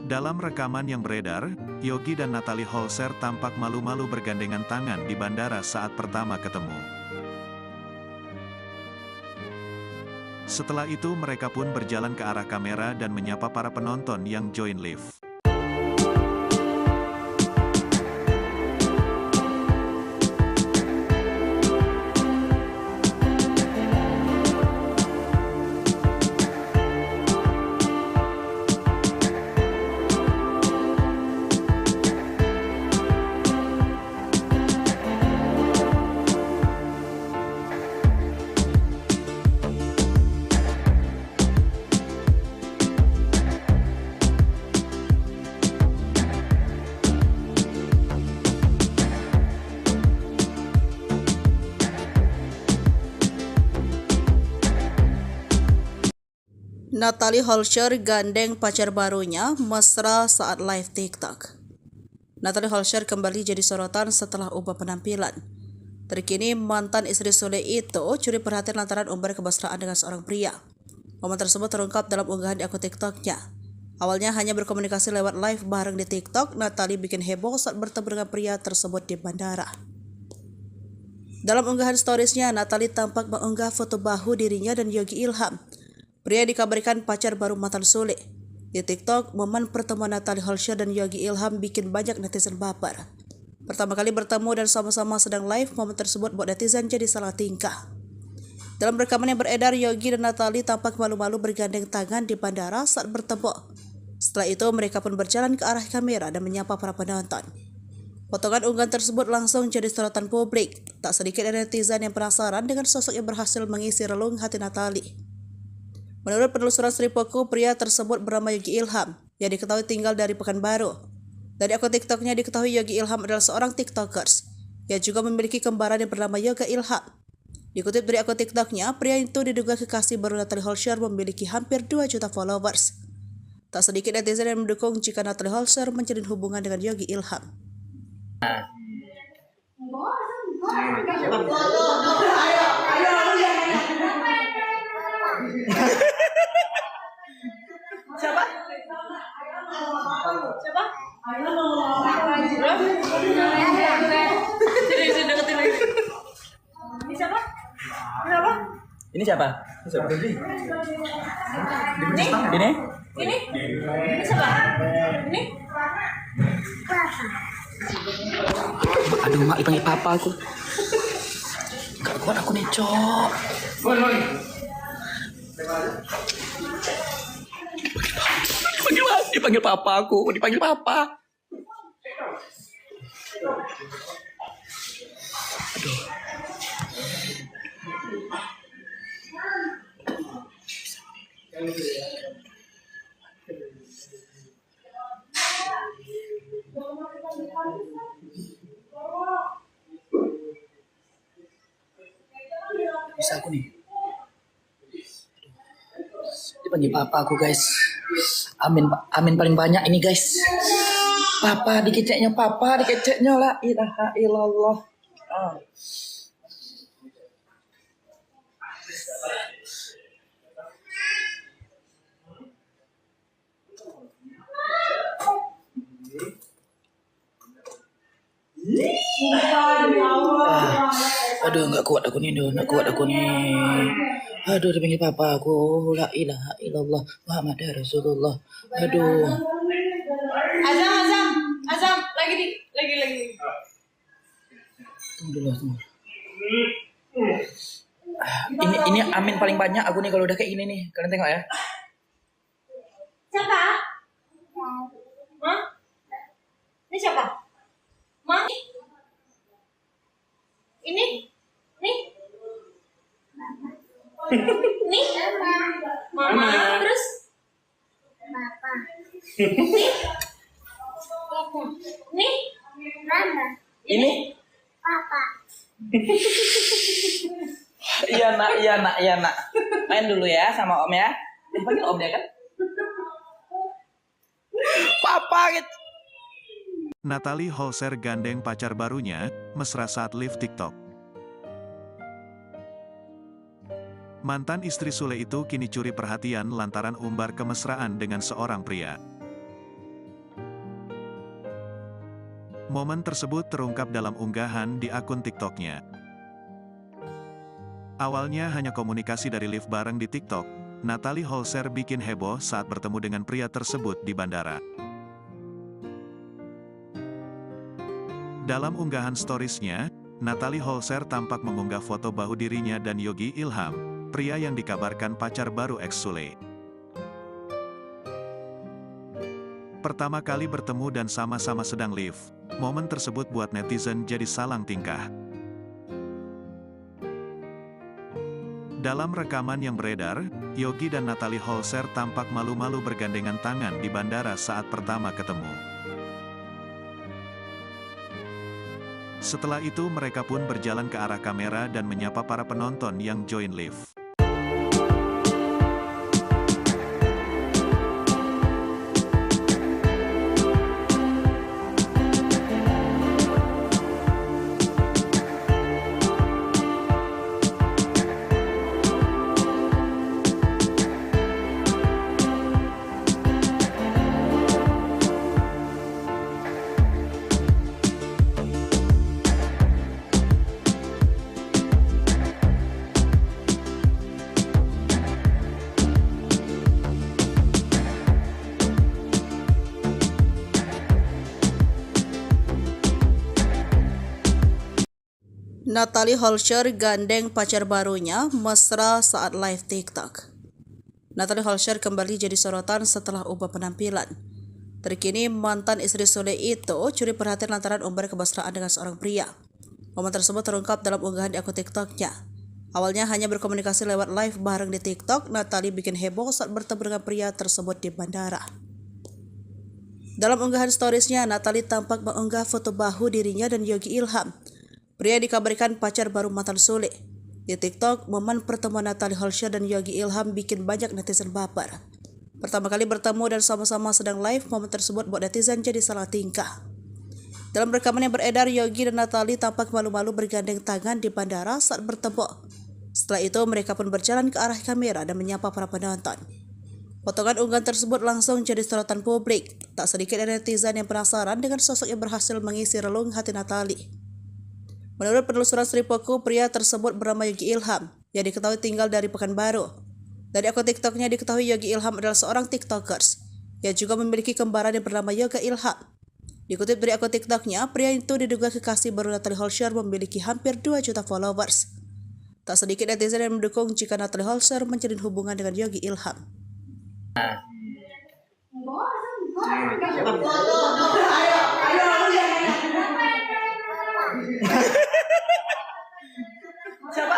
Dalam rekaman yang beredar, Yogi dan Natalie Holscher tampak malu-malu bergandengan tangan di bandara saat pertama ketemu. Setelah itu mereka pun berjalan ke arah kamera dan menyapa para penonton yang join live. Natalie Holscher gandeng pacar barunya mesra saat live TikTok. Natalie Holscher kembali jadi sorotan setelah ubah penampilan. Terkini mantan istri Sule itu curi perhatian lantaran umbar kemesraan dengan seorang pria. Momen tersebut terungkap dalam unggahan di akun TikToknya. Awalnya hanya berkomunikasi lewat live bareng di TikTok, Natalie bikin heboh saat bertemu dengan pria tersebut di bandara. Dalam unggahan storiesnya, Natalie tampak mengunggah foto bahu dirinya dan Yogi Ilham. Pria dikabarkan pacar baru mantan Sule. Di TikTok, momen pertemuan Natalie Holscher dan Yogi Ilham bikin banyak netizen baper. Pertama kali bertemu dan sama-sama sedang live, momen tersebut buat netizen jadi salah tingkah. Dalam rekaman yang beredar, Yogi dan Natalie tampak malu-malu bergandeng tangan di bandara saat bertemu. Setelah itu, mereka pun berjalan ke arah kamera dan menyapa para penonton. Potongan unggahan tersebut langsung jadi sorotan publik. Tak sedikit dari netizen yang penasaran dengan sosok yang berhasil mengisi relung hati Natalie. Menurut penelusuran Sripoku, pria tersebut bernama Yogi Ilham, yang diketahui tinggal dari Pekanbaru. Dari akun TikToknya diketahui Yogi Ilham adalah seorang TikTokers, yang juga memiliki kembaran yang bernama Yoga Ilham. Dikutip dari akun TikToknya, pria itu diduga kekasih baru Natalie Holscher memiliki hampir 2 juta followers. Tak sedikit netizen yang mendukung jika Natalie Holscher menjalin hubungan dengan Yogi Ilham. Siapa? Siapa? Sini deketin lagi. Ini siapa? Siapa? Ini siapa? Ini? Ini? Ini siapa? Ini? Aduh, mak dipanggil papa aku. Gak kuat aku nih, Cok. Dipanggil papa aku, dipanggil papa. Aduh. Bisa aku nih. Dipanggil papa aku, guys. Amin paling banyak ini, guys. Papa dikeceknya la ilaha illallah. Aduh, nggak kuat aku nih. Aduh, dipanggil papa aku, la ilaha illallah Muhammad Rasulullah. Aduh. Azam, lagi. Tunggu dulu. Ini amin paling banyak aku nih kalau udah kayak gini nih. Kalian tengok ya. Siapa? Hah? Ini siapa? Ma? Ini? Nih? Nih? Mama. Terus? Papa. Nih? Mama. Ini? Papa. Iya nak. Main dulu ya sama om ya. Dipanggil om ya kan? Papa gitu. Natalie Holscher gandeng pacar barunya, mesra saat live TikTok. Mantan istri Sule itu kini curi perhatian lantaran umbar kemesraan dengan seorang pria. Momen tersebut terungkap dalam unggahan di akun TikToknya. Awalnya hanya komunikasi dari live bareng di TikTok, Natalie Holscher bikin heboh saat bertemu dengan pria tersebut di bandara. Dalam unggahan storiesnya, Natalie Holscher tampak mengunggah foto bahu dirinya dan Yogi Ilham, pria yang dikabarkan pacar baru ex Sule. Pertama kali bertemu dan sama-sama sedang live, momen tersebut buat netizen jadi salang tingkah. Dalam rekaman yang beredar, Yogi dan Natalie Holscher tampak malu-malu bergandengan tangan di bandara saat pertama ketemu. Setelah itu mereka pun berjalan ke arah kamera dan menyapa para penonton yang join live. Natalie Holscher gandeng pacar barunya mesra saat live TikTok. Natalie Holscher kembali jadi sorotan setelah ubah penampilan. Terkini mantan istri Sule itu curi perhatian lantaran umbar kemesraan dengan seorang pria. Momen tersebut terungkap dalam unggahan di akun TikToknya. Awalnya hanya berkomunikasi lewat live bareng di TikTok, Natalie bikin heboh saat bertemu dengan pria tersebut di bandara. Dalam unggahan storiesnya, Natalie tampak mengunggah foto bahu dirinya dan Yogi Ilham. Pria dikabarkan pacar baru mantan Sule. Di TikTok, momen pertemuan Natalie Holscher dan Yogi Ilham bikin banyak netizen baper. Pertama kali bertemu dan sama-sama sedang live, momen tersebut buat netizen jadi salah tingkah. Dalam rekaman yang beredar, Yogi dan Natalie tampak malu-malu bergandeng tangan di bandara saat bertemu. Setelah itu, mereka pun berjalan ke arah kamera dan menyapa para penonton. Potongan unggahan tersebut langsung jadi sorotan publik. Tak sedikit dari netizen yang penasaran dengan sosok yang berhasil mengisi relung hati Natalie. Menurut penelusuran Sripoku, pria tersebut bernama Yogi Ilham, yang diketahui tinggal dari Pekanbaru. Dari akun TikToknya diketahui Yogi Ilham adalah seorang TikTokers, yang juga memiliki kembaran yang bernama Yoga Ilham. Dikutip dari akun TikToknya, pria itu diduga kekasih baru Natalie Holscher memiliki hampir 2 juta followers. Tak sedikit netizen yang mendukung jika Natalie Holscher menjalin hubungan dengan Yogi Ilham. Siapa?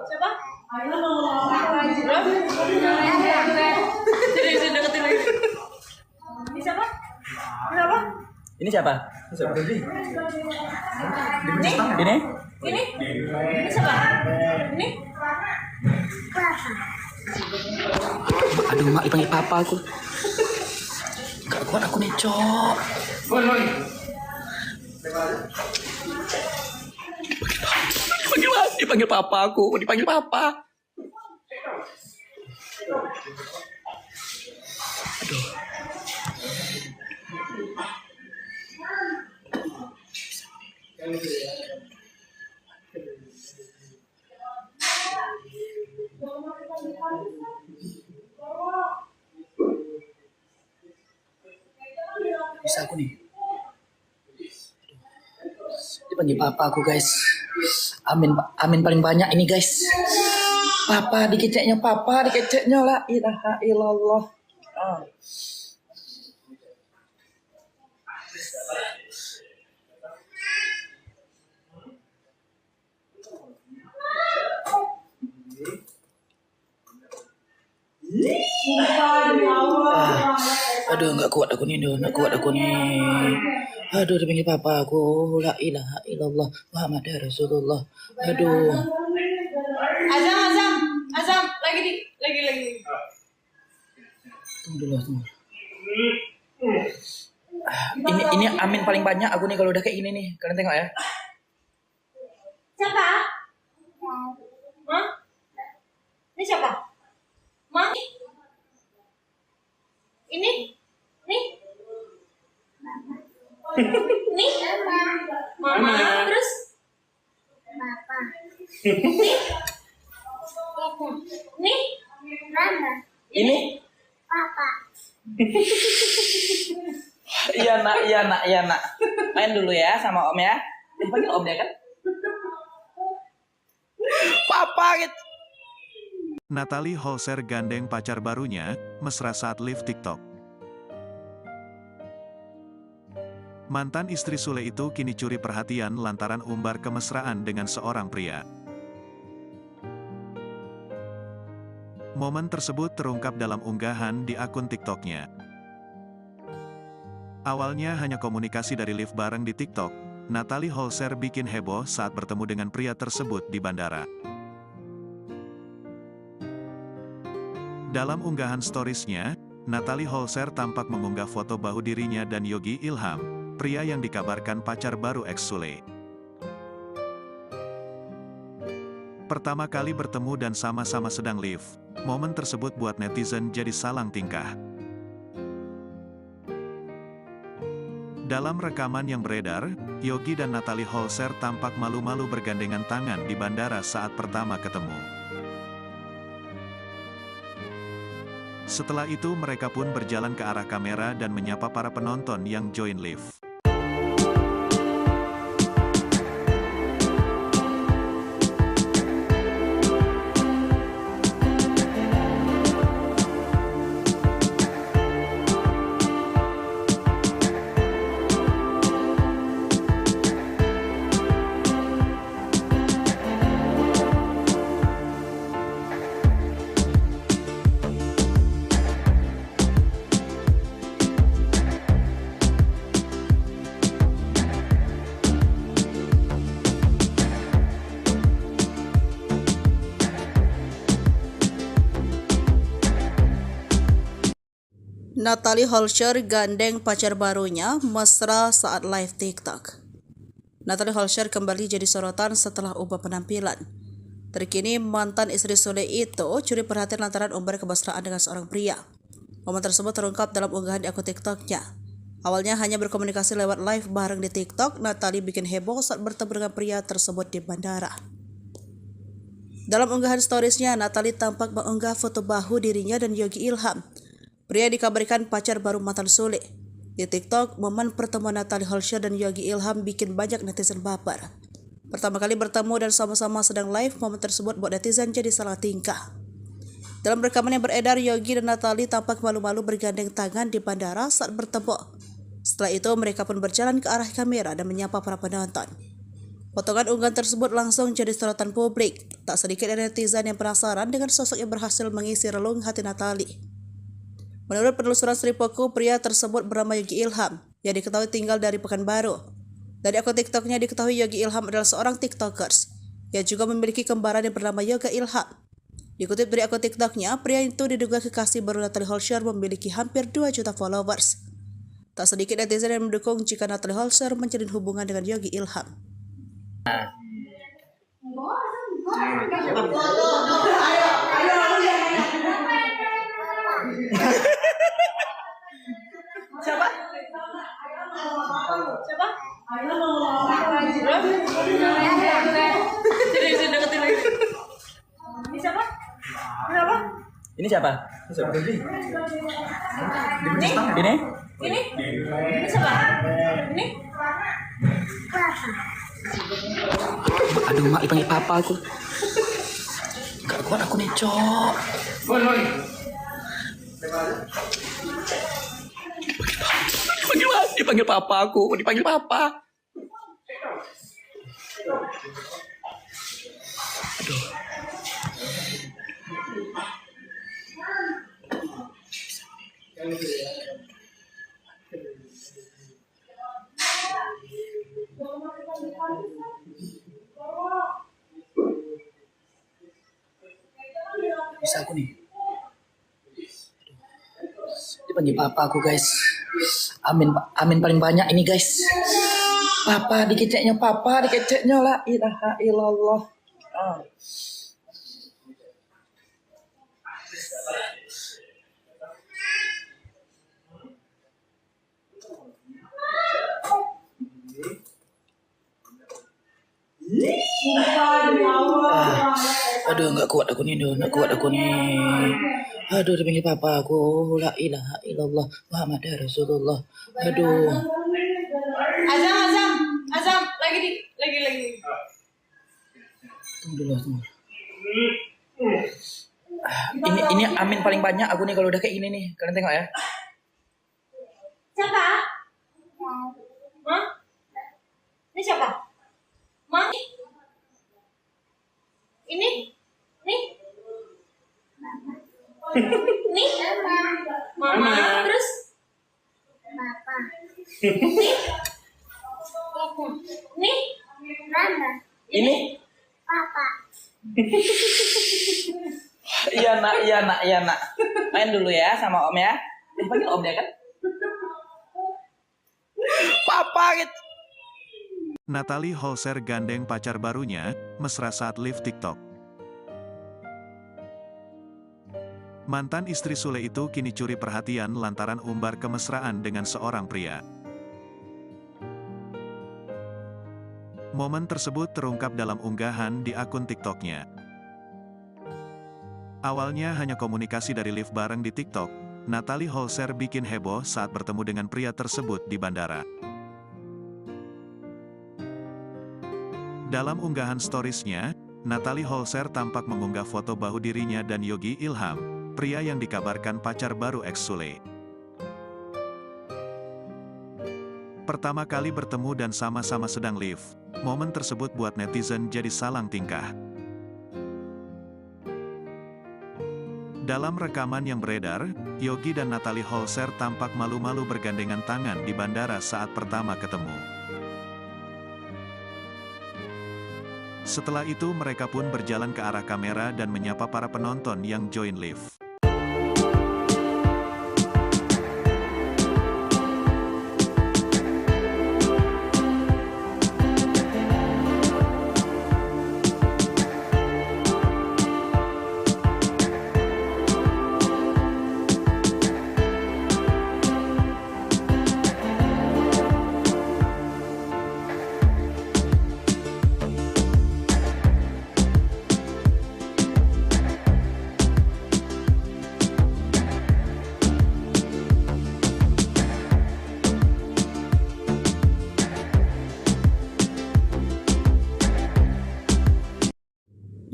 Siapa? Jadi deketin lagi. Ini siapa? Siapa? Ini siapa? Ini? Ini? Ini siapa? Ini? Aduh, mak dipanggil papa aku. Gak kuat aku nih, Cok. Dipanggil papa aku, dipanggil papa. Aduh. Bisa aku nih. Dipanggil papa aku, guys. Amin paling banyak ini, guys. Papa dikeceknya la ilaha illallah. Aduh, nggak kuat aku nih. Aduh, dipanggil papa aku, la ilaha illallah Muhammad Rasulullah. Aduh. Azam, lagi. Tunggu dulu. Ini amin paling banyak aku nih kalau udah kayak gini nih. Kalian tengok ya. Siapa? Hah? Ini siapa? Ma? Ini? Nih? Nih? Mama. Terus? Papa. Nih? Nih? Mama. Ini? Papa. Iya nak. Main dulu ya sama om ya. Dipanggil om ya kan? Papa gitu. Natalie Holscher gandeng pacar barunya, mesra saat live TikTok. Mantan istri Sule itu kini curi perhatian lantaran umbar kemesraan dengan seorang pria. Momen tersebut terungkap dalam unggahan di akun TikToknya. Awalnya hanya komunikasi dari live bareng di TikTok, Natalie Holscher bikin heboh saat bertemu dengan pria tersebut di bandara. Dalam unggahan storiesnya, Natalie Holscher tampak mengunggah foto bahu dirinya dan Yogi Ilham, pria yang dikabarkan pacar baru ex Sule. Pertama kali bertemu dan sama-sama sedang live, momen tersebut buat netizen jadi salang tingkah. Dalam rekaman yang beredar, Yogi dan Natalie Holscher tampak malu-malu bergandengan tangan di bandara saat pertama ketemu. Setelah itu mereka pun berjalan ke arah kamera dan menyapa para penonton yang join live. Natalie Holscher gandeng pacar barunya mesra saat live TikTok. Natalie Holscher kembali jadi sorotan setelah ubah penampilan. Terkini mantan istri Sule itu curi perhatian lantaran umbar kemesraan dengan seorang pria. Momen tersebut terungkap dalam unggahan di akun TikToknya. Awalnya hanya berkomunikasi lewat live bareng di TikTok, Natalie bikin heboh saat bertemu dengan pria tersebut di bandara. Dalam unggahan storiesnya, Natalie tampak mengunggah foto bahu dirinya dan Yogi Ilham. Pria dikabarkan pacar baru mantan Sule. Di TikTok, momen pertemuan Natalie Holscher dan Yogi Ilham bikin banyak netizen baper. Pertama kali bertemu dan sama-sama sedang live, momen tersebut buat netizen jadi salah tingkah. Dalam rekaman yang beredar, Yogi dan Natalie tampak malu-malu bergandeng tangan di bandara saat bertemu. Setelah itu, mereka pun berjalan ke arah kamera dan menyapa para penonton. Potongan unggahan tersebut langsung jadi sorotan publik. Tak sedikit dari netizen yang penasaran dengan sosok yang berhasil mengisi relung hati Natalie. Menurut penelusuran Sripoku, pria tersebut bernama Yogi Ilham, yang diketahui tinggal dari Pekanbaru. Dari akun TikToknya diketahui Yogi Ilham adalah seorang TikTokers, yang juga memiliki kembaran yang bernama Yoga Ilham. Dikutip dari akun TikToknya, pria itu diduga kekasih baru Natalie Holscher memiliki hampir 2 juta followers. Tak sedikit netizen yang mendukung jika Natalie Holscher menjalin hubungan dengan Yogi Ilham. Siapa? Siapa? Sini deketin lagi. Ini siapa? Kenapa? Ini siapa? Ini? Ini? Ini siapa? Ini? Aduh, mak dipanggil papa aku. Gak kuat aku nih, Cok. Dipanggil papa aku, dipanggil papa. Aduh. Bisa aku nih. Dipanggil papa aku, guys. Amin paling banyak ini, guys. Papa dikeceknya la ilaha illallah. Aduh, nggak kuat aku nih. Aduh, dipanggil papa aku, la ilaha illallah Muhammad Rasulullah. Aduh. Azam, lagi. Tunggu dulu. Ini amin paling banyak aku nih kalau udah kayak gini nih. Kalian tengok ya. Siapa? Hah? Ini siapa? Ma? Ini? Nih? Nih? Mama. Terus? Papa. Nih? Mama. Ini? Papa. Iya nak. Main dulu ya sama om ya. Dipanggil om ya kan? Papa gitu. Natalie Holscher gandeng pacar barunya, mesra saat live TikTok. Mantan istri Sule itu kini curi perhatian lantaran umbar kemesraan dengan seorang pria. Momen tersebut terungkap dalam unggahan di akun TikToknya. Awalnya hanya komunikasi dari live bareng di TikTok, Natalie Holscher bikin heboh saat bertemu dengan pria tersebut di bandara. Dalam unggahan storiesnya, Natalie Holscher tampak mengunggah foto bahu dirinya dan Yogi Ilham, pria yang dikabarkan pacar baru ex Sule. Pertama kali bertemu dan sama-sama sedang live, momen tersebut buat netizen jadi salang tingkah. Dalam rekaman yang beredar, Yogi dan Natalie Holscher tampak malu-malu bergandengan tangan di bandara saat pertama ketemu. Setelah itu mereka pun berjalan ke arah kamera dan menyapa para penonton yang join live.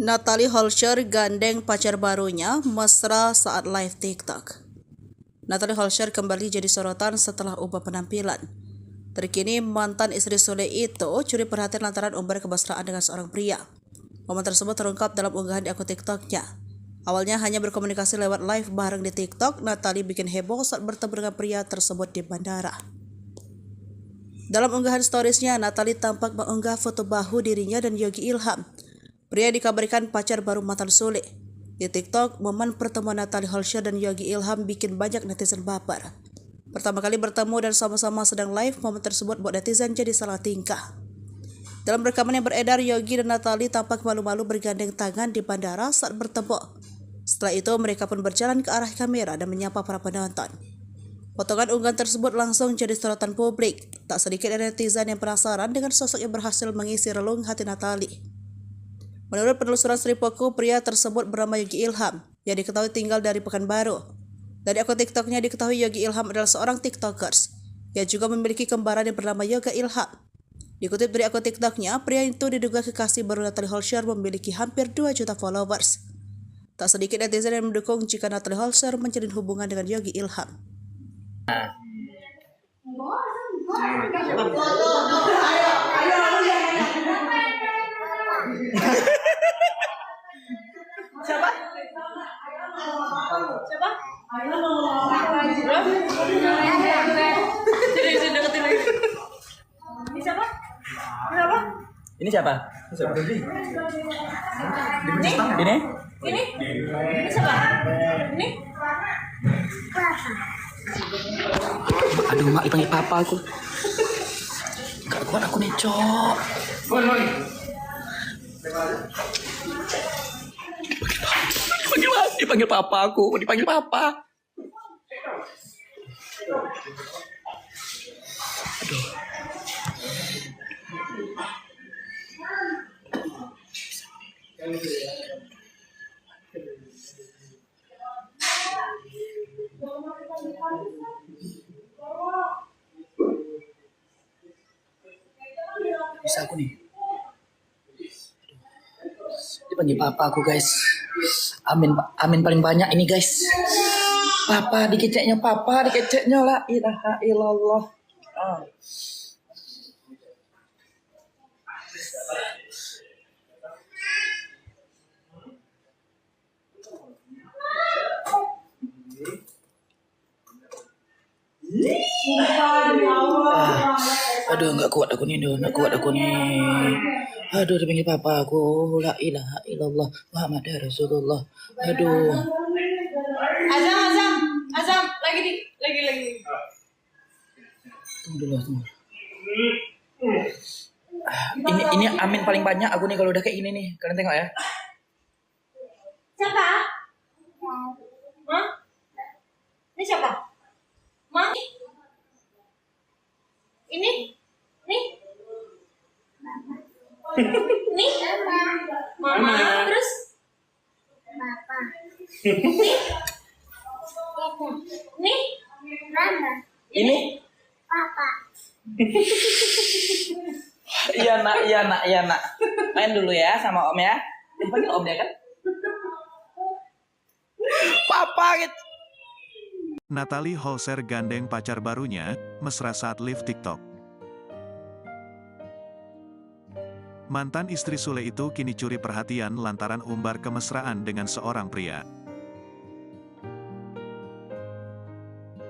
Natalie Holscher gandeng pacar barunya mesra saat live TikTok. Natalie Holscher kembali jadi sorotan setelah ubah penampilan. Terkini mantan istri Sule itu curi perhatian lantaran umbar kemesraan dengan seorang pria. Momen tersebut terungkap dalam unggahan di akun TikToknya. Awalnya hanya berkomunikasi lewat live bareng di TikTok, Natalie bikin heboh saat bertemu dengan pria tersebut di bandara. Dalam unggahan storiesnya, Natalie tampak mengunggah foto bahu dirinya dan Yogi Ilham. Pria dikabarkan pacar baru mantan Sule. Di TikTok, momen pertemuan Natalie Holscher dan Yogi Ilham bikin banyak netizen baper. Pertama kali bertemu dan sama-sama sedang live, momen tersebut buat netizen jadi salah tingkah. Dalam rekaman yang beredar, Yogi dan Natalie tampak malu-malu bergandeng tangan di bandara saat bertemu. Setelah itu, mereka pun berjalan ke arah kamera dan menyapa para penonton. Potongan unggahan tersebut langsung jadi sorotan publik. Tak sedikit dari netizen yang penasaran dengan sosok yang berhasil mengisi relung hati Natalie. Menurut penelusuran Sripoku, pria tersebut bernama Yogi Ilham, yang diketahui tinggal dari Pekanbaru. Dari akun TikToknya diketahui Yogi Ilham adalah seorang TikTokers, yang juga memiliki kembaran yang bernama Yoga Ilham. Dikutip dari akun TikToknya, pria itu diduga kekasih baru Natalie Holscher memiliki hampir 2 juta followers. Tak sedikit netizen yang mendukung jika Natalie Holscher menjalin hubungan dengan Yogi Ilham. Siapa? Siapa? Jadi deketin lagi. Ini siapa? Siapa? Ini siapa? Ini? Ini? Ini siapa? Ini? Aduh, mak dipanggil papa aku. Gak kuat aku nih, Cok. Dipanggil papa aku, dipanggil papa. Aduh. Bisa aku nih. Dipanggil papa aku, guys. Amin paling banyak ini, guys. Papa dikeceknya la ilaha illallah. Aduh, nggak kuat aku nih. Aduh, dipanggil papa aku, la ilaha illallah Muhammad Rasulullah. Aduh. Azam, lagi. Tunggu dulu. Ini amin paling banyak aku nih kalau udah kayak gini nih. Kalian tengok ya. Siapa? Hah? Ini siapa? Ma? Ini? Nih? Nih? Mama. Terus? Papa. Nih? Mama. Ini? Papa. Iya nak. Main dulu ya sama om ya. Dipanggil om ya kan? Papa gitu. Natalie Holscher gandeng pacar barunya, mesra saat live TikTok. Mantan istri Sule itu kini curi perhatian lantaran umbar kemesraan dengan seorang pria.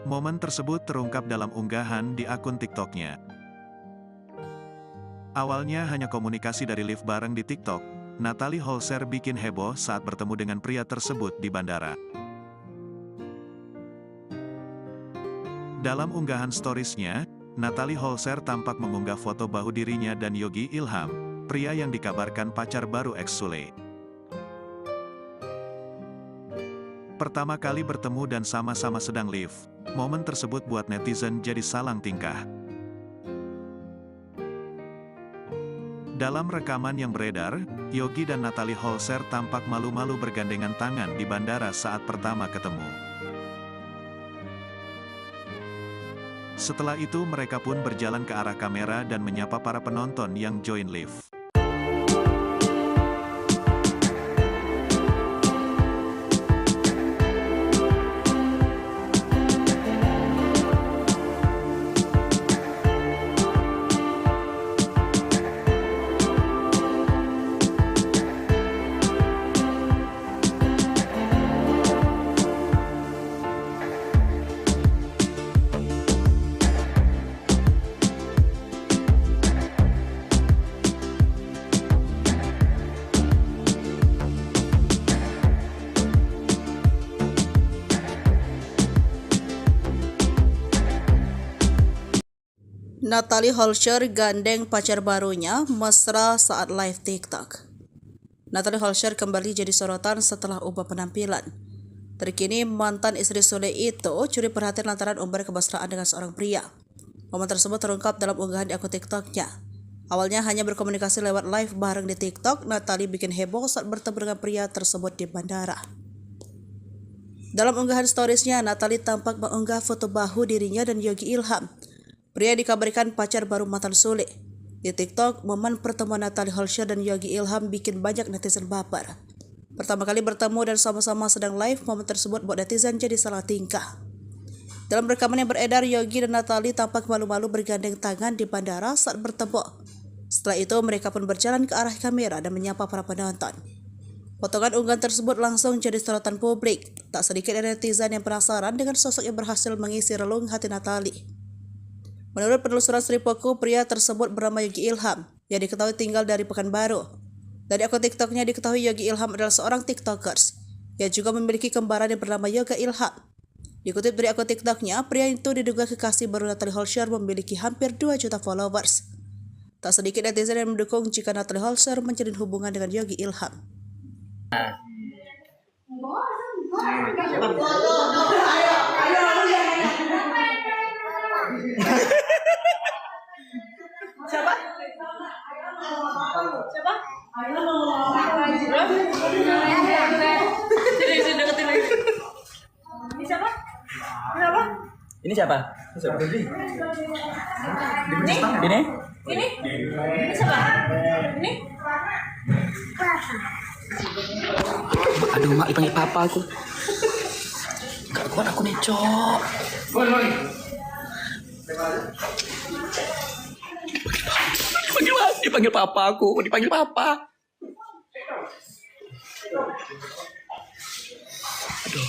Momen tersebut terungkap dalam unggahan di akun TikToknya. Awalnya hanya komunikasi dari live bareng di TikTok, Natalie Holscher bikin heboh saat bertemu dengan pria tersebut di bandara. Dalam unggahan storiesnya, Natalie Holscher tampak mengunggah foto bahu dirinya dan Yogi Ilham, pria yang dikabarkan pacar baru ex Sule. Pertama kali bertemu dan sama-sama sedang live, momen tersebut buat netizen jadi salang tingkah. Dalam rekaman yang beredar, Yogi dan Natalie Holscher tampak malu-malu bergandengan tangan di bandara saat pertama ketemu. Setelah itu mereka pun berjalan ke arah kamera dan menyapa para penonton yang join live. Natalie Holscher gandeng pacar barunya mesra saat live TikTok. Natalie Holscher kembali jadi sorotan setelah ubah penampilan. Terkini mantan istri Sule itu curi perhatian lantaran umbar kemesraan dengan seorang pria. Momen tersebut terungkap dalam unggahan di akun TikToknya. Awalnya hanya berkomunikasi lewat live bareng di TikTok, Natalie bikin heboh saat bertemu dengan pria tersebut di bandara. Dalam unggahan storiesnya, Natalie tampak mengunggah foto bahu dirinya dan Yogi Ilham. Pria dikabarkan pacar baru mantan Sule. Di TikTok, momen pertemuan Natalie Holscher dan Yogi Ilham bikin banyak netizen baper. Pertama kali bertemu dan sama-sama sedang live, momen tersebut buat netizen jadi salah tingkah. Dalam rekaman yang beredar, Yogi dan Natalie tampak malu-malu bergandeng tangan di bandara saat bertemu. Setelah itu, mereka pun berjalan ke arah kamera dan menyapa para penonton. Potongan unggahan tersebut langsung jadi sorotan publik. Tak sedikit dari netizen yang penasaran dengan sosok yang berhasil mengisi relung hati Natalie. Menurut penelusuran Sripoku, pria tersebut bernama Yogi Ilham, yang diketahui tinggal dari Pekanbaru. Dari akun TikToknya diketahui Yogi Ilham adalah seorang TikTokers, yang juga memiliki kembaran yang bernama Yoga Ilham. Dikutip dari akun TikToknya, pria itu diduga kekasih baru Natalie Holscher memiliki hampir 2 juta followers. Tak sedikit netizen yang mendukung jika Natalie Holscher menjalin hubungan dengan Yogi Ilham. Siapa? Siapa? Sini deketin lagi. Ini siapa? Kenapa? Ini siapa? Ini? Ini? Ini siapa? Ini? Aduh, mak dipanggil papa aku. Gak kuat aku nih, Cok. Dipanggil papa aku, dipanggil papa. Aduh.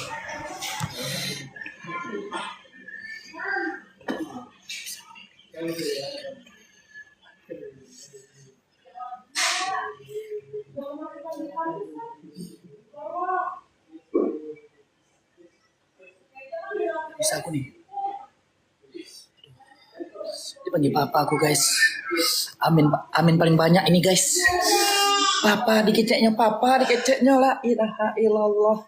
Bisa aku nih. Dipanggil papa aku, guys. Amin paling banyak ini, guys. Papa dikeceknya la ilaha illallah.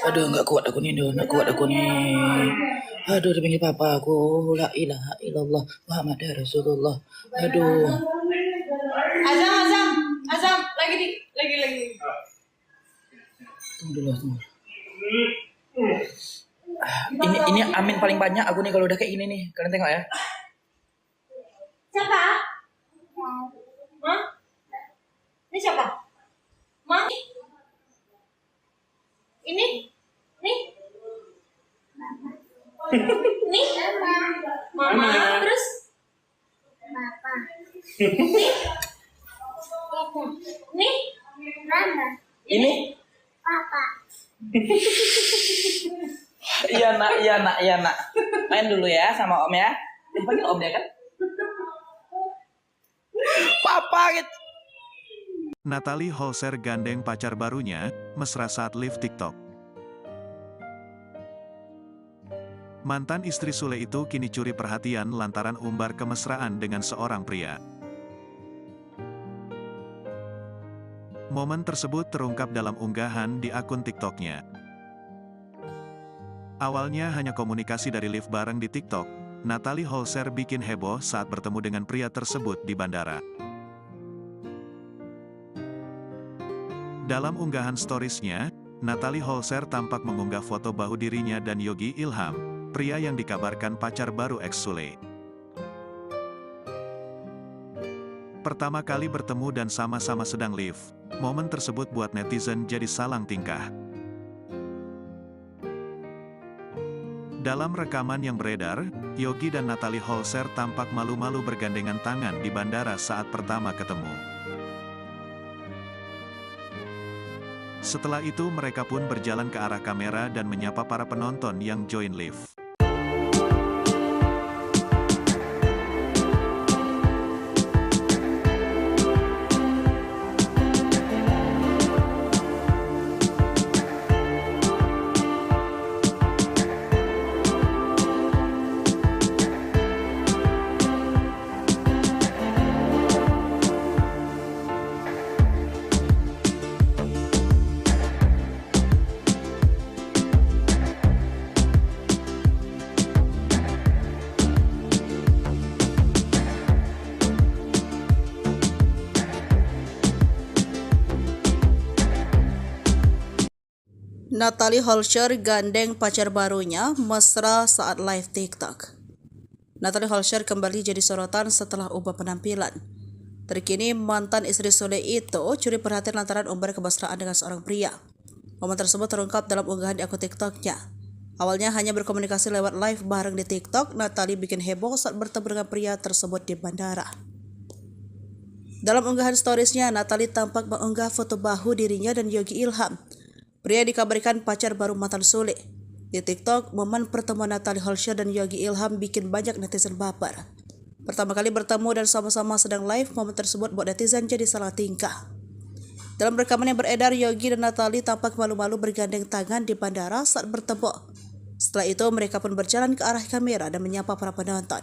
Aduh, nggak kuat aku nih. Aduh, dipanggil papa aku, la ilaha illallah Muhammad Rasulullah. Aduh. Azam, lagi. Tunggu dulu. Ini amin paling banyak aku nih kalau udah kayak gini nih. Kalian tengok ya. Siapa? Hah? Ini siapa? Ma? Ini? Nih? Nih? Mama. Terus? Papa. Nih? Mama. Ini? Papa. Iya nak. Main dulu ya sama om ya. Dipanggil om ya kan? Papa gitu. Natalie Holscher gandeng pacar barunya, mesra saat live TikTok. Mantan istri Sule itu kini curi perhatian lantaran umbar kemesraan dengan seorang pria. Momen tersebut terungkap dalam unggahan di akun TikToknya. Awalnya hanya komunikasi dari live bareng di TikTok, Natalie Holscher bikin heboh saat bertemu dengan pria tersebut di bandara. Dalam unggahan storiesnya, Natalie Holscher tampak mengunggah foto bahu dirinya dan Yogi Ilham, pria yang dikabarkan pacar baru ex Sule. Pertama kali bertemu dan sama-sama sedang live, momen tersebut buat netizen jadi salang tingkah. Dalam rekaman yang beredar, Yogi dan Natalie Holscher tampak malu-malu bergandengan tangan di bandara saat pertama ketemu. Setelah itu mereka pun berjalan ke arah kamera dan menyapa para penonton yang join live. Natalie Holscher gandeng pacar barunya mesra saat live TikTok. Natalie Holscher kembali jadi sorotan setelah ubah penampilan. Terkini mantan istri Sule itu curi perhatian lantaran umbar kemesraan dengan seorang pria. Momen tersebut terungkap dalam unggahan di akun TikToknya. Awalnya hanya berkomunikasi lewat live bareng di TikTok, Natalie bikin heboh saat bertemu dengan pria tersebut di bandara. Dalam unggahan storiesnya, Natalie tampak mengunggah foto bahu dirinya dan Yogi Ilham. Pria dikabarkan pacar baru mantan Sule. Di TikTok, momen pertemuan Natalie Holscher dan Yogi Ilham bikin banyak netizen baper. Pertama kali bertemu dan sama-sama sedang live, momen tersebut buat netizen jadi salah tingkah. Dalam rekaman yang beredar, Yogi dan Natalie tampak malu-malu bergandeng tangan di bandara saat bertemu. Setelah itu, mereka pun berjalan ke arah kamera dan menyapa para penonton.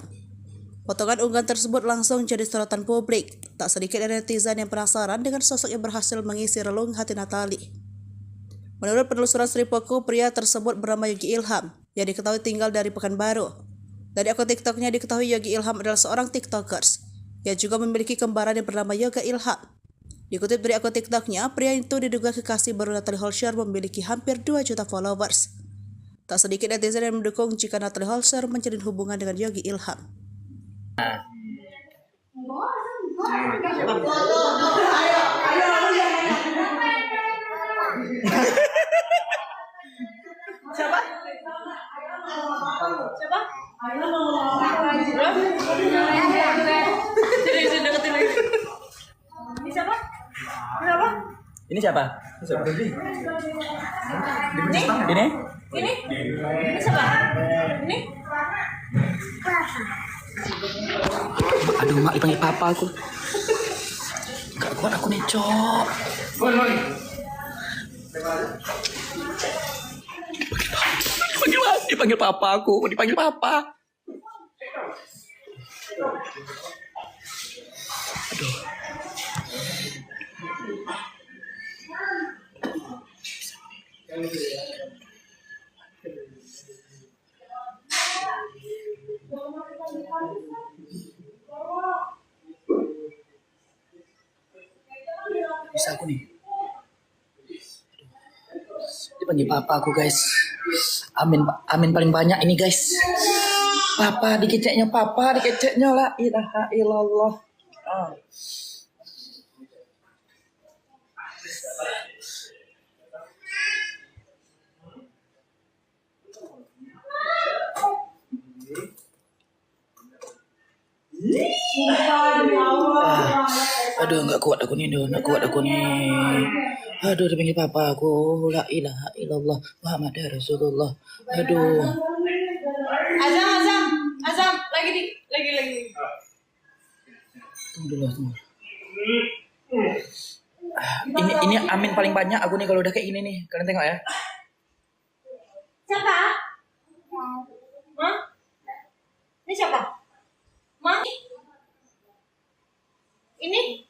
Potongan unggahan tersebut langsung jadi sorotan publik. Tak sedikit dari netizen yang penasaran dengan sosok yang berhasil mengisi relung hati Natalie. Menurut penelusuran Sripoku, pria tersebut bernama Yogi Ilham, yang diketahui tinggal dari Pekanbaru. Dari akun TikToknya diketahui Yogi Ilham adalah seorang TikTokers, yang juga memiliki kembaran yang bernama Yoga Ilham. Dikutip dari akun TikToknya, pria itu diduga kekasih baru Natalie Holscher memiliki hampir 2 juta followers. Tak sedikit netizen yang mendukung jika Natalie Holscher menjalin hubungan dengan Yogi Ilham. Siapa? Siapa? Sini deketin lagi. Ini siapa? Siapa? Ini siapa? Ini? Ini? Ini siapa? Ini? Aduh, mak dipanggil papa aku. Gak kuat aku nih, Cok. Dipanggil papa aku, dipanggil papa. Aduh. Bisa aku nih. Dipanggil papa aku, guys. Amin paling banyak ini, guys. Papa dikeceknya la ilaha illallah. Aduh, nggak kuat aku nih. Aduh, dipanggil papa aku, la ilaha illallah Muhammad Rasulullah. Aduh. Azam, lagi. Tunggu dulu. Ini amin paling banyak aku nih kalau udah kayak gini nih. Kalian tengok ya. Siapa? Hah? Ini siapa? Ma? Ini?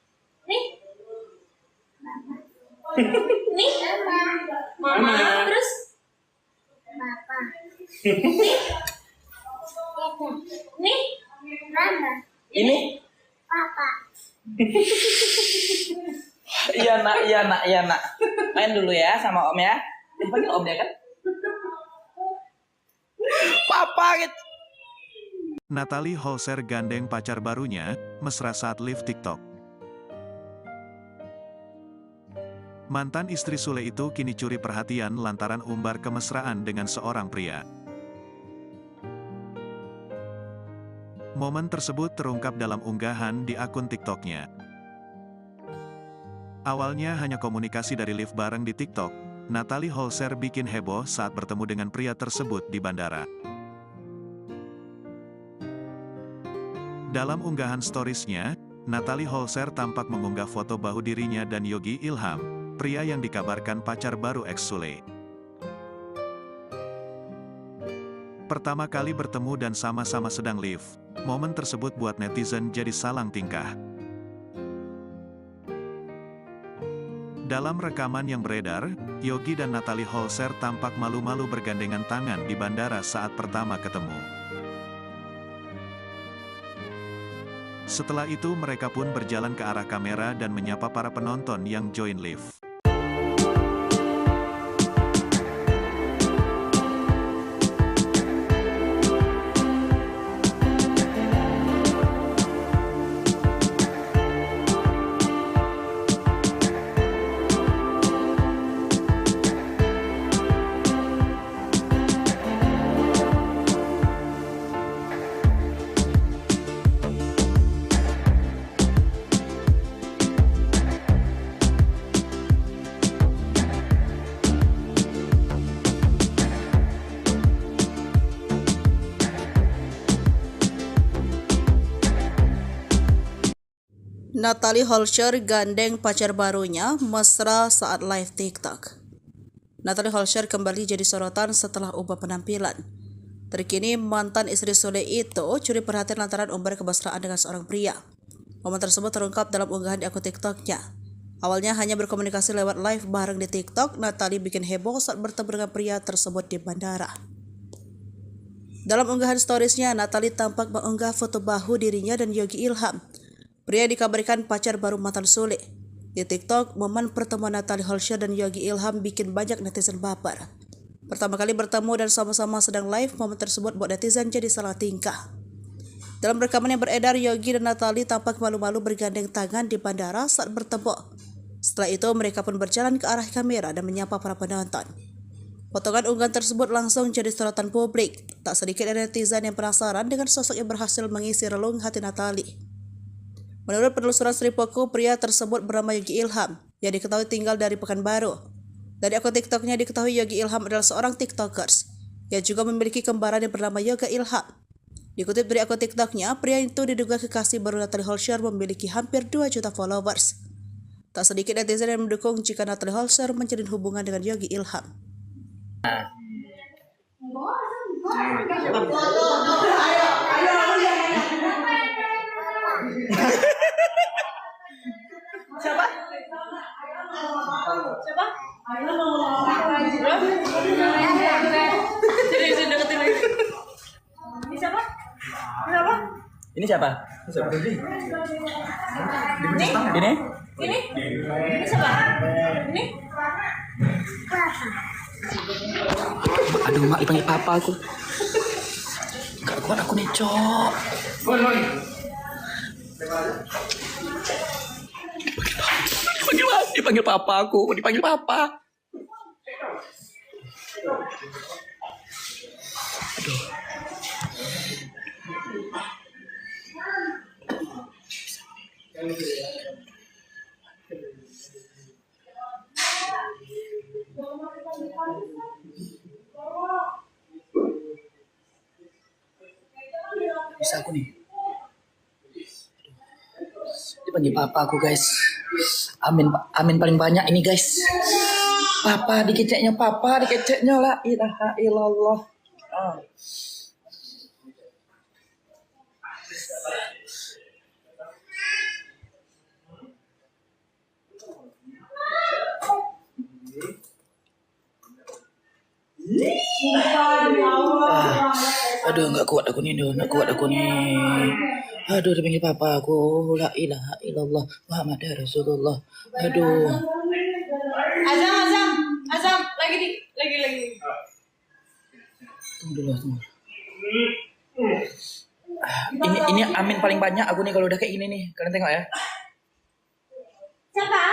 Nih? Nih? Mama. Terus? Papa. Nih? Mama. Ini? Papa. Iya nak. Main dulu ya sama om ya. Dipanggil om ya kan? Papa gitu. Natalie Holscher gandeng pacar barunya, mesra saat live TikTok. Mantan istri Sule itu kini curi perhatian lantaran umbar kemesraan dengan seorang pria. Momen tersebut terungkap dalam unggahan di akun TikToknya. Awalnya hanya komunikasi dari live bareng di TikTok, Natalie Holscher bikin heboh saat bertemu dengan pria tersebut di bandara. Dalam unggahan storiesnya, Natalie Holscher tampak mengunggah foto bahu dirinya dan Yogi Ilham, pria yang dikabarkan pacar baru ex Sule. Pertama kali bertemu dan sama-sama sedang live, momen tersebut buat netizen jadi salang tingkah. Dalam rekaman yang beredar, Yogi dan Natalie Holscher tampak malu-malu bergandengan tangan di bandara saat pertama ketemu. Setelah itu mereka pun berjalan ke arah kamera dan menyapa para penonton yang join live. Natalie Holscher gandeng pacar barunya mesra saat live TikTok. Natalie Holscher kembali jadi sorotan setelah ubah penampilan. Terkini mantan istri Sule itu curi perhatian lantaran umbar kemesraan dengan seorang pria. Momen tersebut terungkap dalam unggahan di akun TikToknya. Awalnya hanya berkomunikasi lewat live bareng di TikTok, Natalie bikin heboh saat bertemu dengan pria tersebut di bandara. Dalam unggahan storiesnya, Natalie tampak mengunggah foto bahu dirinya dan Yogi Ilham, pria dikabarkan pacar baru mantan Sule. Di TikTok, momen pertemuan Natalie Holscher dan Yogi Ilham bikin banyak netizen baper. Pertama kali bertemu dan sama-sama sedang live, momen tersebut buat netizen jadi salah tingkah. Dalam rekaman yang beredar, Yogi dan Natalie tampak malu-malu bergandeng tangan di bandara saat bertemu. Setelah itu, mereka pun berjalan ke arah kamera dan menyapa para penonton. Potongan unggahan tersebut langsung jadi sorotan publik. Tak sedikit dari netizen yang penasaran dengan sosok yang berhasil mengisi relung hati Natalie. Menurut penelusuran Sri Poko, pria tersebut bernama Yogi Ilham, yang diketahui tinggal dari Pekanbaru. Dari akun TikToknya diketahui Yogi Ilham adalah seorang TikTokers, yang juga memiliki kembaran yang bernama Yoga Ilham. Dikutip dari akun TikToknya, pria itu diduga kekasih baru Natalie Holscher memiliki hampir 2 juta followers. Tak sedikit netizen yang mendukung jika Natalie Holscher menjalin hubungan dengan Yogi Ilham. Siapa? Siapa? Serius deketin lagi. Ini siapa? Siapa? Ini siapa? Ini? Ini? Ini siapa? Ini? Aduh, mak dipanggil papa aku. Gak kuat aku nih, Cok. Dipanggil papa aku, dipanggil papa. Aduh. Bisa aku nih. Dipanggil papa aku, guys. Amin paling banyak ini, guys. Papa dikeceknya la ilaha illallah. Aduh, nggak kuat aku nih. Aduh, dipanggil papa aku, la ilaha illallah Muhammad Rasulullah. Aduh. Azam, lagi. Tunggu dulu. Ini amin paling banyak aku nih kalau udah kayak gini nih. Kalian tengok ya. Siapa?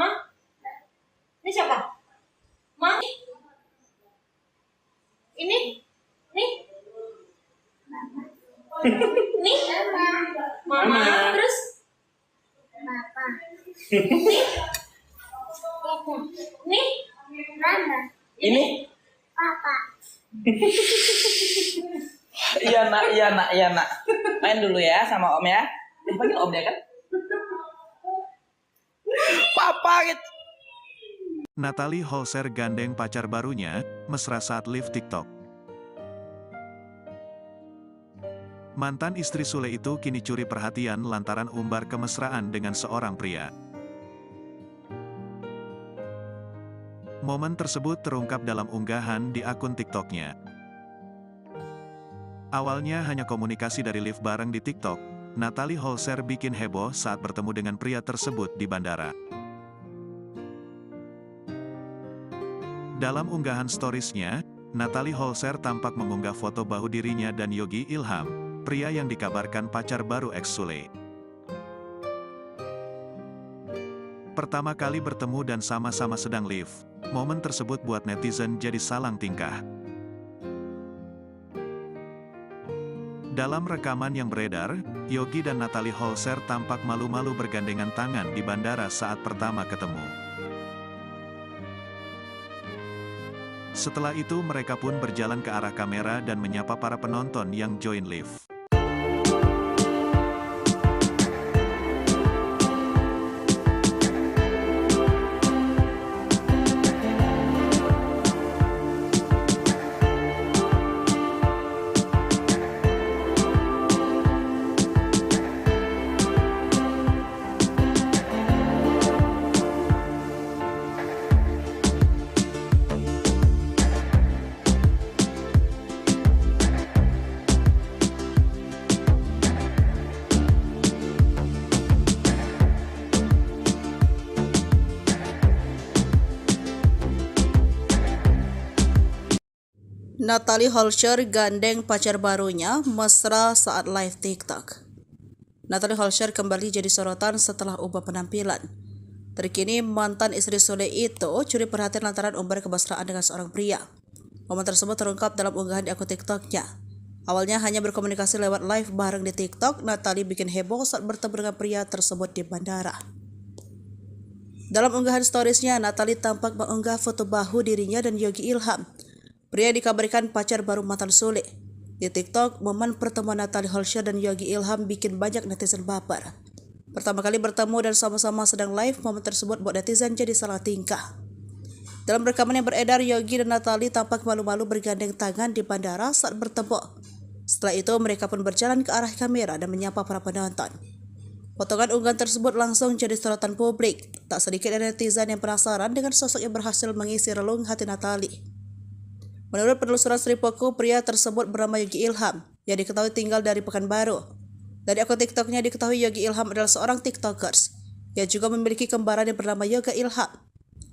Hah? Ini siapa? Ma? Ini? Nih? Nih? Mama. Terus? Papa. Nih? Mama. Ini? Papa. Iya nak. Main dulu ya sama om ya. Dipanggil om ya kan? Papa gitu. Natalie Holscher gandeng pacar barunya, mesra saat live TikTok. Mantan istri Sule itu kini curi perhatian lantaran umbar kemesraan dengan seorang pria. Momen tersebut terungkap dalam unggahan di akun TikToknya. Awalnya hanya komunikasi dari live bareng di TikTok, Natalie Holscher bikin heboh saat bertemu dengan pria tersebut di bandara. Dalam unggahan storiesnya, Natalie Holscher tampak mengunggah foto bahu dirinya dan Yogi Ilham, pria yang dikabarkan pacar baru ex Sule. Pertama kali bertemu dan sama-sama sedang live, momen tersebut buat netizen jadi salang tingkah. Dalam rekaman yang beredar, Yogi dan Natalie Holscher tampak malu-malu bergandengan tangan di bandara saat pertama ketemu. Setelah itu mereka pun berjalan ke arah kamera dan menyapa para penonton yang join live. Natalie Holscher gandeng pacar barunya mesra saat live TikTok. Natalie Holscher kembali jadi sorotan setelah ubah penampilan. Terkini mantan istri Sule itu curi perhatian lantaran umbar kemesraan dengan seorang pria. Momen tersebut terungkap dalam unggahan di akun TikToknya. Awalnya hanya berkomunikasi lewat live bareng di TikTok, Natalie bikin heboh saat bertemu dengan pria tersebut di bandara. Dalam unggahan storiesnya, Natalie tampak mengunggah foto bahu dirinya dan Yogi Ilham. Pria dikabarkan pacar baru mantan Sule. Di TikTok, momen pertemuan Natalie Holscher dan Yogi Ilham bikin banyak netizen baper. Pertama kali bertemu dan sama-sama sedang live, momen tersebut buat netizen jadi salah tingkah. Dalam rekaman yang beredar, Yogi dan Natalie tampak malu-malu bergandeng tangan di bandara saat bertemu. Setelah itu, mereka pun berjalan ke arah kamera dan menyapa para penonton. Potongan unggahan tersebut langsung jadi sorotan publik. Tak sedikit dari netizen yang penasaran dengan sosok yang berhasil mengisi relung hati Natalie. Menurut penelusuran Sripoku, pria tersebut bernama Yogi Ilham, yang diketahui tinggal dari Pekanbaru. Dari akun TikToknya diketahui Yogi Ilham adalah seorang TikTokers, yang juga memiliki kembaran yang bernama Yoga Ilham.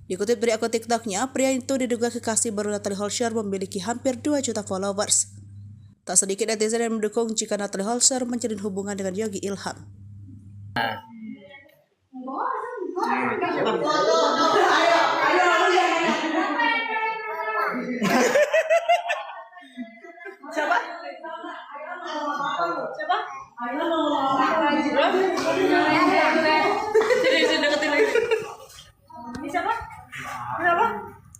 Dikutip dari akun TikToknya, pria itu diduga kekasih baru Natalie Holscher memiliki hampir 2 juta followers. Tak sedikit netizen yang mendukung jika Natalie Holscher menjalin hubungan dengan Yogi Ilham. Siapa? Siapa? Sini deketin lagi. Ini siapa? Siapa?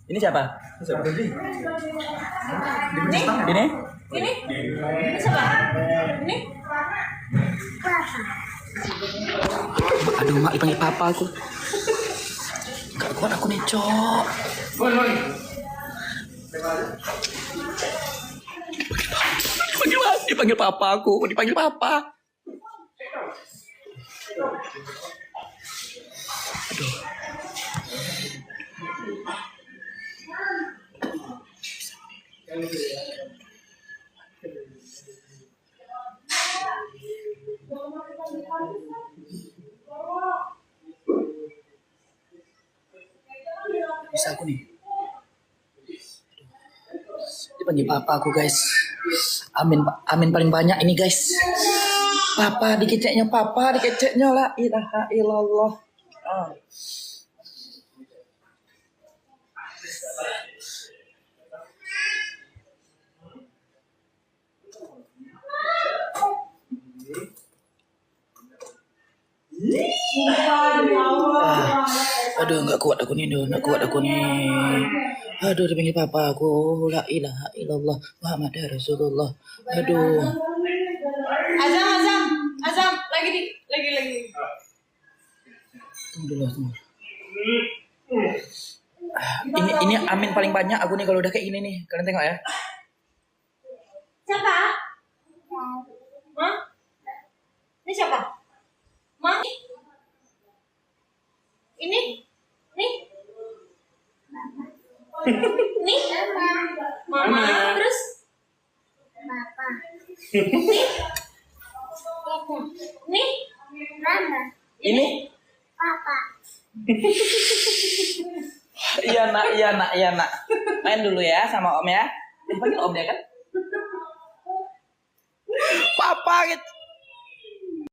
Ini siapa? Ini? Ini? Ini siapa? Ini? Aduh, mak dipanggil papa aku. Gak kuat aku nih, Cok. Dipanggil papa aku, dipanggil papa. Aduh. Bisa aku nih. Dipanggil papa aku, guys. Amin paling banyak ini, guys. Papa dikeceknya la ilaha illallah. Aduh, nggak kuat aku nih. Aduh, dipanggil papa aku, la ilaha illallah Muhammad Rasulullah. Aduh. Azam, lagi. Tunggu dulu. Ini amin paling banyak aku nih kalau udah kayak gini nih. Kalian tengok ya. Siapa? Hah? Ini siapa? Ma? Ini? Nih? Nih? Mama. Terus? Papa. Nih? Mama. Ini? Papa. Iya nak. Main dulu ya sama om ya. Dipanggil om ya kan? Papa gitu.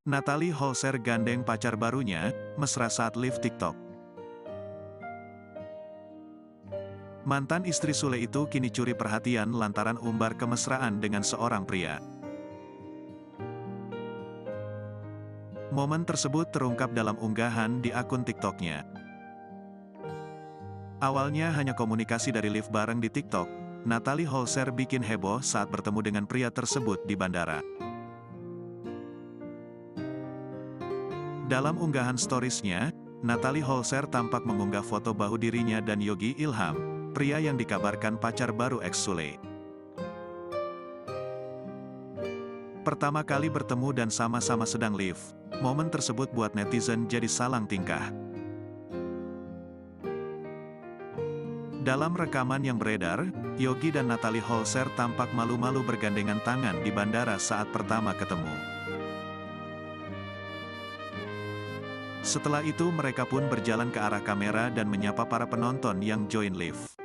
Natalie Holscher gandeng pacar barunya, mesra saat live TikTok. Mantan istri Sule itu kini curi perhatian lantaran umbar kemesraan dengan seorang pria. Momen tersebut terungkap dalam unggahan di akun TikToknya. Awalnya hanya komunikasi dari live bareng di TikTok, Natalie Holscher bikin heboh saat bertemu dengan pria tersebut di bandara. Dalam unggahan storiesnya, Natalie Holscher tampak mengunggah foto bahu dirinya dan Yogi Ilham, pria yang dikabarkan pacar baru ex Sule. Pertama kali bertemu dan sama-sama sedang live, momen tersebut buat netizen jadi salang tingkah. Dalam rekaman yang beredar, Yogi dan Natalie Holscher tampak malu-malu bergandengan tangan di bandara saat pertama ketemu. Setelah itu mereka pun berjalan ke arah kamera dan menyapa para penonton yang join live.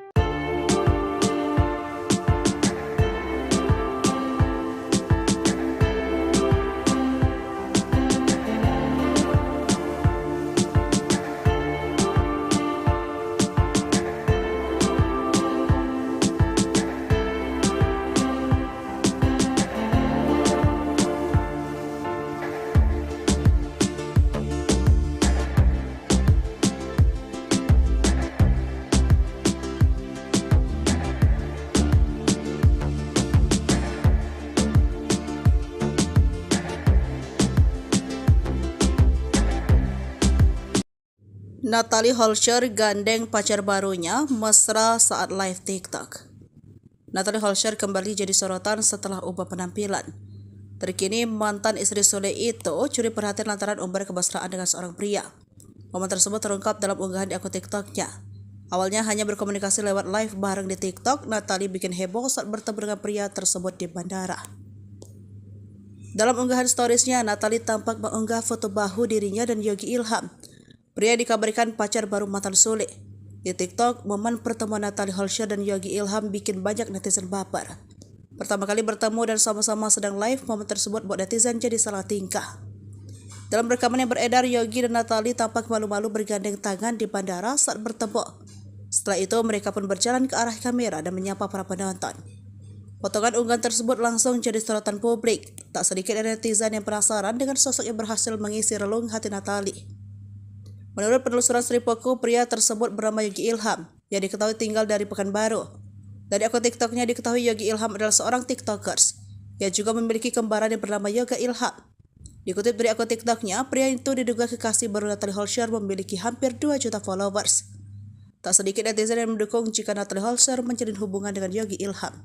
Natalie Holscher gandeng pacar barunya mesra saat live TikTok. Natalie Holscher kembali jadi sorotan setelah ubah penampilan. Terkini mantan istri Sule itu curi perhatian lantaran umbar kemesraan dengan seorang pria. Momen tersebut terungkap dalam unggahan di akun TikToknya. Awalnya hanya berkomunikasi lewat live bareng di TikTok, Natalie bikin heboh saat bertemu dengan pria tersebut di bandara. Dalam unggahan storiesnya, Natalie tampak mengunggah foto bahu dirinya dan Yogi Ilham. Pria dikabarkan pacar baru mantan Sule. Di TikTok, momen pertemuan Natalie Holscher dan Yogi Ilham bikin banyak netizen baper. Pertama kali bertemu dan sama-sama sedang live, momen tersebut buat netizen jadi salah tingkah. Dalam rekaman yang beredar, Yogi dan Natalie tampak malu-malu bergandeng tangan di bandara saat bertemu. Setelah itu, mereka pun berjalan ke arah kamera dan menyapa para penonton. Potongan unggahan tersebut langsung jadi sorotan publik. Tak sedikit dari netizen yang penasaran dengan sosok yang berhasil mengisi relung hati Natalie. Menurut penelusuran Sripoku, pria tersebut bernama Yogi Ilham, yang diketahui tinggal dari Pekanbaru. Dari akun TikToknya diketahui Yogi Ilham adalah seorang TikTokers, yang juga memiliki kembaran yang bernama Yoga Ilham. Dikutip dari akun TikToknya, pria itu diduga kekasih baru Natalie Holscher memiliki hampir 2 juta followers. Tak sedikit netizen yang mendukung jika Natalie Holscher menjalin hubungan dengan Yogi Ilham.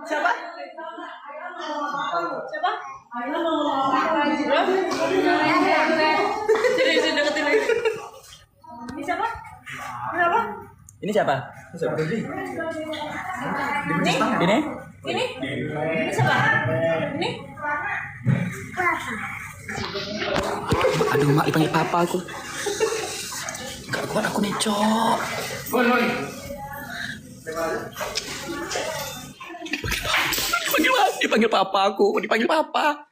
Siapa? Siapa? Sini deketin lagi. Ini siapa? Siapa? Ini siapa? Ini? Ini? Ini siapa? Ini? Aduh, mak dipanggil papa aku. Gak kuat aku nih, Cok. Dipanggil papa aku, dipanggil papa.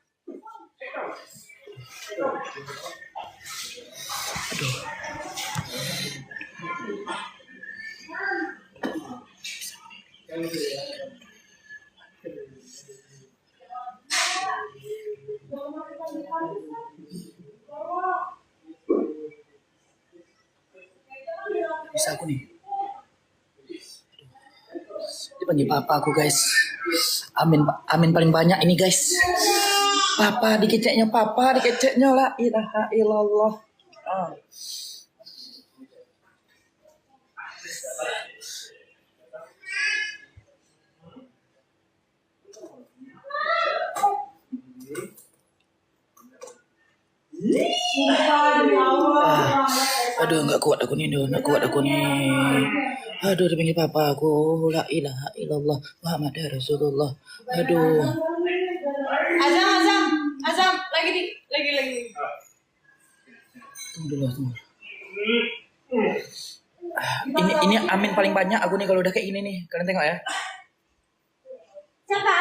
Aduh. Bisa aku nih. Dipanggil papa aku, guys. Amin paling banyak ini, guys. Papa dikeceknya la ilaha illallah. Aduh, nggak kuat aku nih. Aduh, dipanggil papa aku, la ilaha illallah Muhammad Rasulullah. Aduh. Azam, lagi. Tunggu dulu. Ini amin paling banyak aku nih kalau udah kayak gini nih. Kalian tengok ya. Siapa?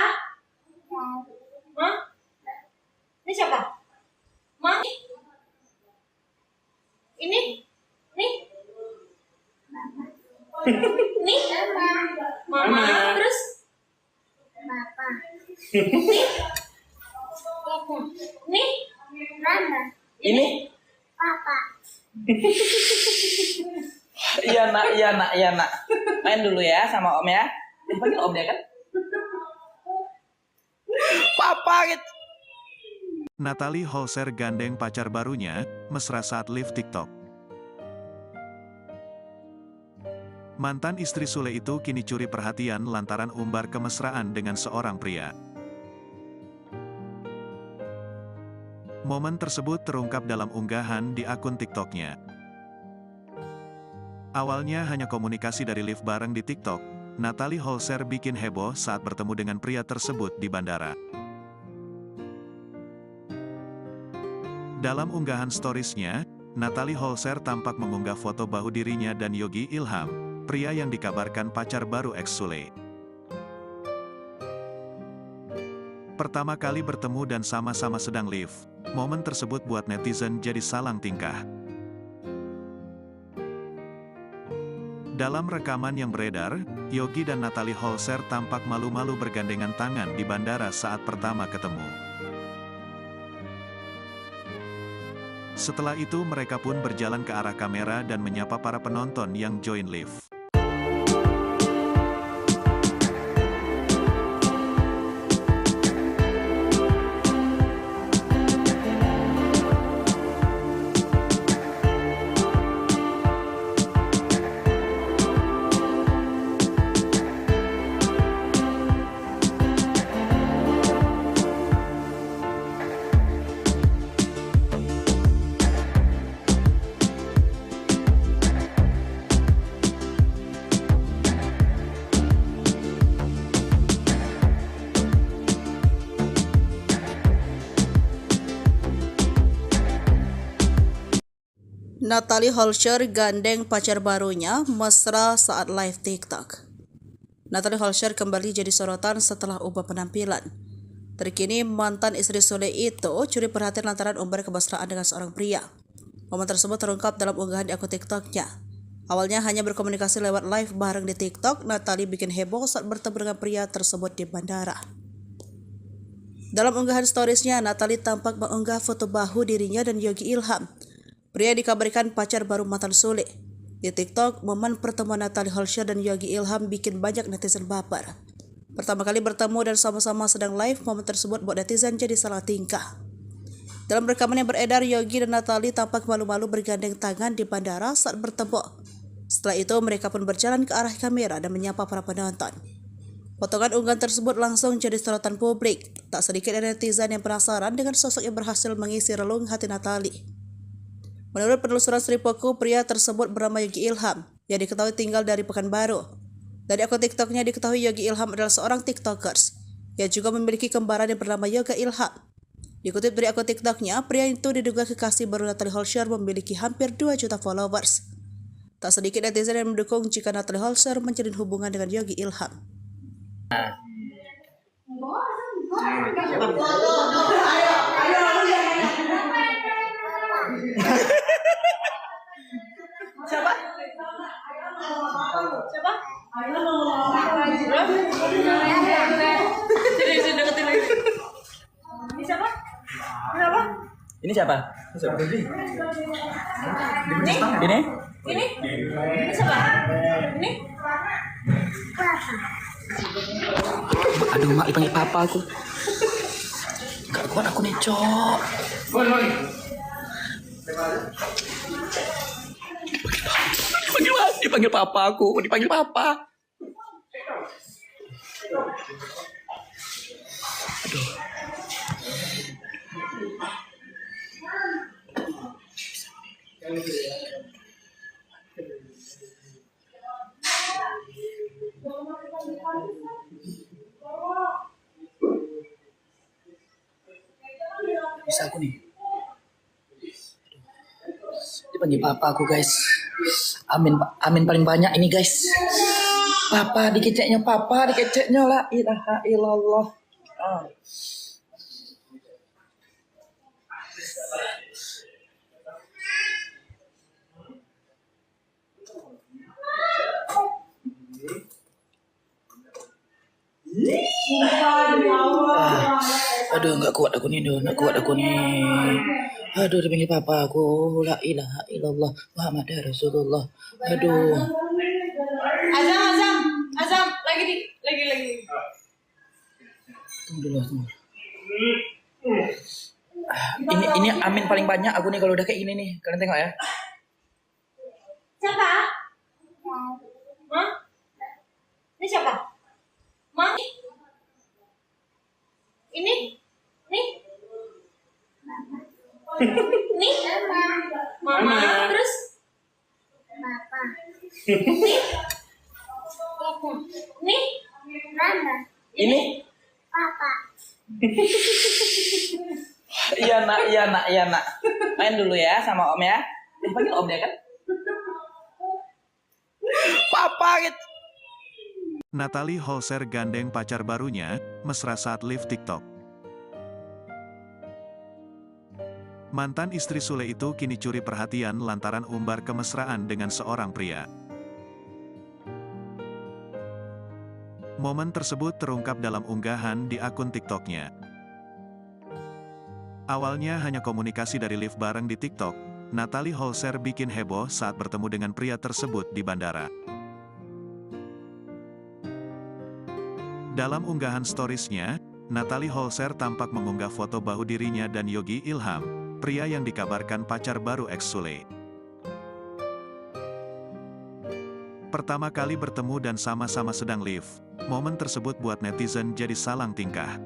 Hah? Ini siapa? Ma? Ini? Nih? Nih? Mama. Terus? Papa. Nih? Nih? Mama. Ini? Papa. Iya nak. Main dulu ya sama om ya. Dipanggil om dia kan? Papa gitu. Natalie Holscher gandeng pacar barunya, mesra saat live TikTok. Mantan istri Sule itu kini curi perhatian lantaran umbar kemesraan dengan seorang pria. Momen tersebut terungkap dalam unggahan di akun TikToknya. Awalnya hanya komunikasi dari live bareng di TikTok, Natalie Holscher bikin heboh saat bertemu dengan pria tersebut di bandara. Dalam unggahan storiesnya, Natalie Holscher tampak mengunggah foto bahu dirinya dan Yogi Ilham, pria yang dikabarkan pacar baru ex Sule. Pertama kali bertemu dan sama-sama sedang live, momen tersebut buat netizen jadi salang tingkah. Dalam rekaman yang beredar, Yogi dan Natalie Holscher tampak malu-malu bergandengan tangan di bandara saat pertama ketemu. Setelah itu mereka pun berjalan ke arah kamera dan menyapa para penonton yang join live. Natalie Holscher gandeng pacar barunya mesra saat live TikTok. Natalie Holscher kembali jadi sorotan setelah ubah penampilan. Terkini mantan istri Sule itu curi perhatian lantaran umbar kemesraan dengan seorang pria. Momen tersebut terungkap dalam unggahan di akun TikToknya. Awalnya hanya berkomunikasi lewat live bareng di TikTok, Natalie bikin heboh saat bertemu dengan pria tersebut di bandara. Dalam unggahan storiesnya, Natalie tampak mengunggah foto bahu dirinya dan Yogi Ilham. Pria dikabarkan pacar baru mantan Sule. Di TikTok, momen pertemuan Natalie Holscher dan Yogi Ilham bikin banyak netizen baper. Pertama kali bertemu dan sama-sama sedang live, momen tersebut buat netizen jadi salah tingkah. Dalam rekaman yang beredar, Yogi dan Natalie tampak malu-malu bergandeng tangan di bandara saat bertemu. Setelah itu, mereka pun berjalan ke arah kamera dan menyapa para penonton. Potongan unggahan tersebut langsung jadi sorotan publik. Tak sedikit netizen yang penasaran dengan sosok yang berhasil mengisi relung hati Natalie. Menurut penelusuran Sripoku, pria tersebut bernama Yogi Ilham, yang diketahui tinggal dari Pekanbaru. Dari akun TikToknya diketahui Yogi Ilham adalah seorang TikTokers, yang juga memiliki kembaran yang bernama Yoga Ilham. Dikutip dari akun TikToknya, pria itu diduga kekasih baru Natalie Holscher memiliki hampir 2 juta followers. Tak sedikit netizen yang mendukung jika Natalie Holscher menjalin hubungan dengan Yogi Ilham. Siapa? Siapa? Jadi deketin lagi. Ini siapa? Kenapa? Ini siapa? Ini? Ini? Ini siapa? Ini? Aduh, mak dipanggil papa aku. Gak kuat aku nih, Cok. Dipanggil papa aku, dipanggil papa. Aduh. Bisa aku nih. Dipanggil papa aku, guys. Amin paling banyak ini, guys. Papa dikeceknya la ilaha illallah. Aduh, nggak kuat aku nih. Aduh, dipanggil papa aku, la ilaha illallah Muhammad Rasulullah. Aduh. Azam, lagi. Tunggu dulu. Ini amin paling banyak aku nih kalau udah kayak gini nih. Kalian tengok ya. Siapa? Hah? Ini siapa? Ma? Ini? Nih? Nih? Mama, terus? Papa. Nih? Mama. Ini? Papa. Iya nak. Main dulu ya sama om ya. Dipanggil om dia kan? Papa gitu. Natalie Holscher gandeng pacar barunya, mesra saat live TikTok. Mantan istri Sule itu kini curi perhatian lantaran umbar kemesraan dengan seorang pria. Momen tersebut terungkap dalam unggahan di akun TikToknya. Awalnya hanya komunikasi dari live bareng di TikTok, Natalie Holscher bikin heboh saat bertemu dengan pria tersebut di bandara. Dalam unggahan storiesnya, Natalie Holscher tampak mengunggah foto bahu dirinya dan Yogi Ilham, pria yang dikabarkan pacar baru ex Sule. Pertama kali bertemu dan sama-sama sedang live, momen tersebut buat netizen jadi salang tingkah.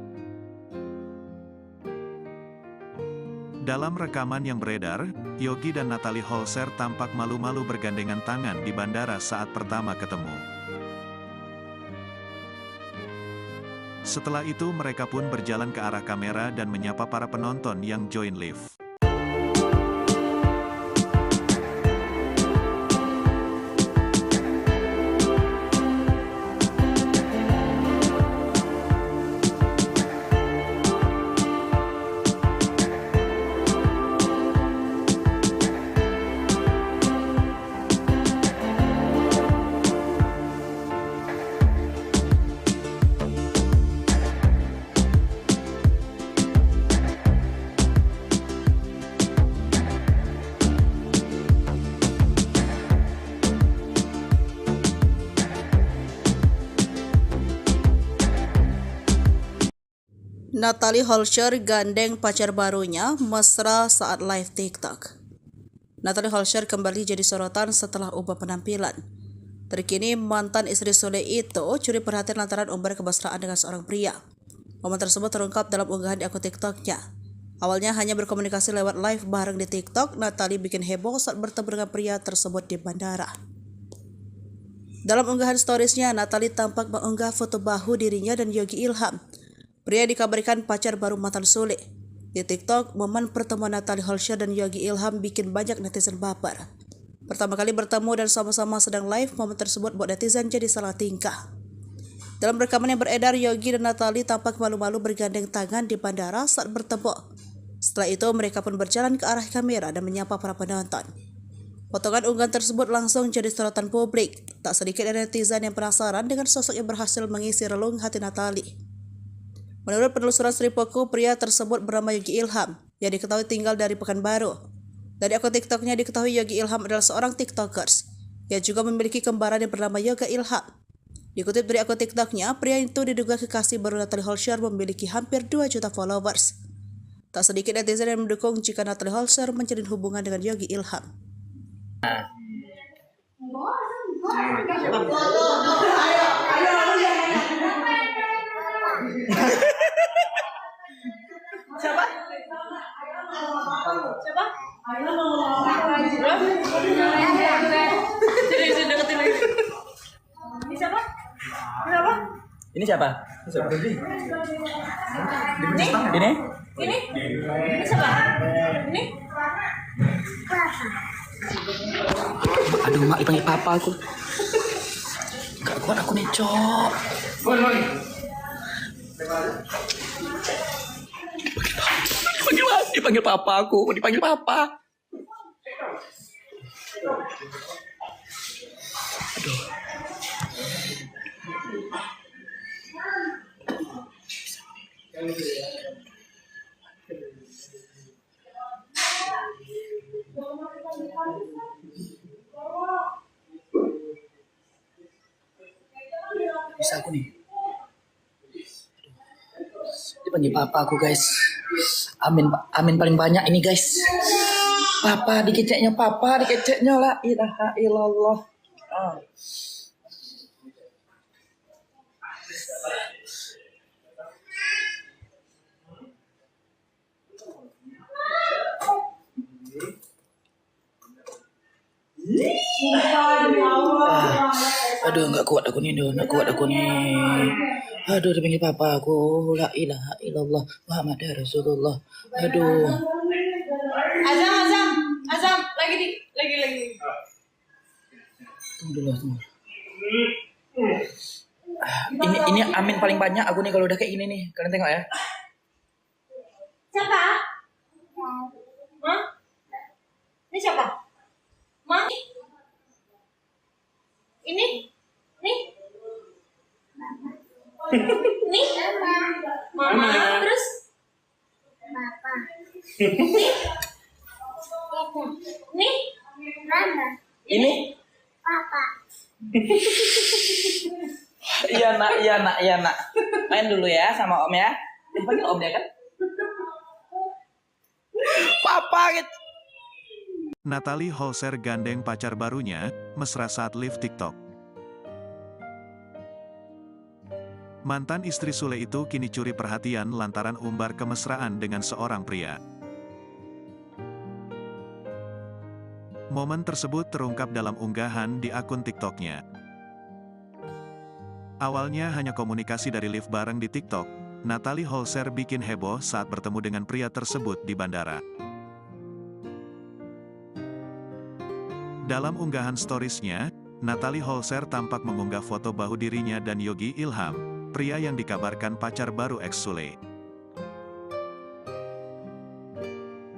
Dalam rekaman yang beredar, Yogi dan Natalie Holscher tampak malu-malu bergandengan tangan di bandara saat pertama ketemu. Setelah itu mereka pun berjalan ke arah kamera dan menyapa para penonton yang join live. Natalie Holscher gandeng pacar barunya mesra saat live TikTok. Natalie Holscher kembali jadi sorotan setelah ubah penampilan. Terkini mantan istri Sule itu curi perhatian lantaran umbar kemesraan dengan seorang pria. Momen tersebut terungkap dalam unggahan di akun TikToknya. Awalnya hanya berkomunikasi lewat live bareng di TikTok, Natalie bikin heboh saat bertemu dengan pria tersebut di bandara. Dalam unggahan storiesnya, Natalie tampak mengunggah foto bahu dirinya dan Yogi Ilham. Pria dikabarkan pacar baru mantan Sule. Di TikTok, momen pertemuan Natalie Holscher dan Yogi Ilham bikin banyak netizen baper. Pertama kali bertemu dan sama-sama sedang live, momen tersebut buat netizen jadi salah tingkah. Dalam rekaman yang beredar, Yogi dan Natalie tampak malu-malu bergandeng tangan di bandara saat bertemu. Setelah itu, mereka pun berjalan ke arah kamera dan menyapa para penonton. Potongan unggahan tersebut langsung jadi sorotan publik. Tak sedikit dari netizen yang penasaran dengan sosok yang berhasil mengisi relung hati Natalie. Menurut penelusuran Sri Poku, pria tersebut bernama Yogi Ilham, yang diketahui tinggal dari Pekanbaru. Dari akun TikToknya diketahui Yogi Ilham adalah seorang TikTokers, yang juga memiliki kembaran yang bernama Yoga Ilham. Dikutip dari akun TikToknya, pria itu diduga kekasih baru Natalie Holscher memiliki hampir 2 juta followers. Tak sedikit netizen yang mendukung jika Natalie Holscher menjalin hubungan dengan Yogi Ilham. Siapa? Siapa? Sini deketin lagi. Ini siapa? Siapa? Ini siapa? Ini? Ini? Ini siapa? Ini? Aduh, mak dipanggil papa aku. Gak kuat aku nih, Cok. Dipanggil papa aku, dipanggil papa. Aduh. Bisa aku nih. Dipanggil papa aku, guys. Amin paling banyak ini, guys. Papa dikeceknya la ilaha illallah. Aduh, nggak kuat aku nih. Aduh, dipanggil papa aku, la ilaha illallah Muhammad Rasulullah. Aduh. Azam, lagi. Tunggu dulu. Ini amin paling banyak aku nih kalau udah kayak gini nih. Kalian tengok ya. Siapa? Hah? Ini siapa? Ma? Ini? Nih? Nih? Mama, terus? Papa. Nih? Mama. Ini? Papa. Iya nak. Main dulu ya sama om ya. Dipanggil om ya kan? Papa gitu. Natalie Holscher gandeng pacar barunya, mesra saat live TikTok. Mantan istri Sule itu kini curi perhatian lantaran umbar kemesraan dengan seorang pria. Momen tersebut terungkap dalam unggahan di akun TikToknya. Awalnya hanya komunikasi dari live bareng di TikTok, Natalie Holscher bikin heboh saat bertemu dengan pria tersebut di bandara. Dalam unggahan storiesnya, Natalie Holscher tampak mengunggah foto bahu dirinya dan Yogi Ilham, pria yang dikabarkan pacar baru ex Sule.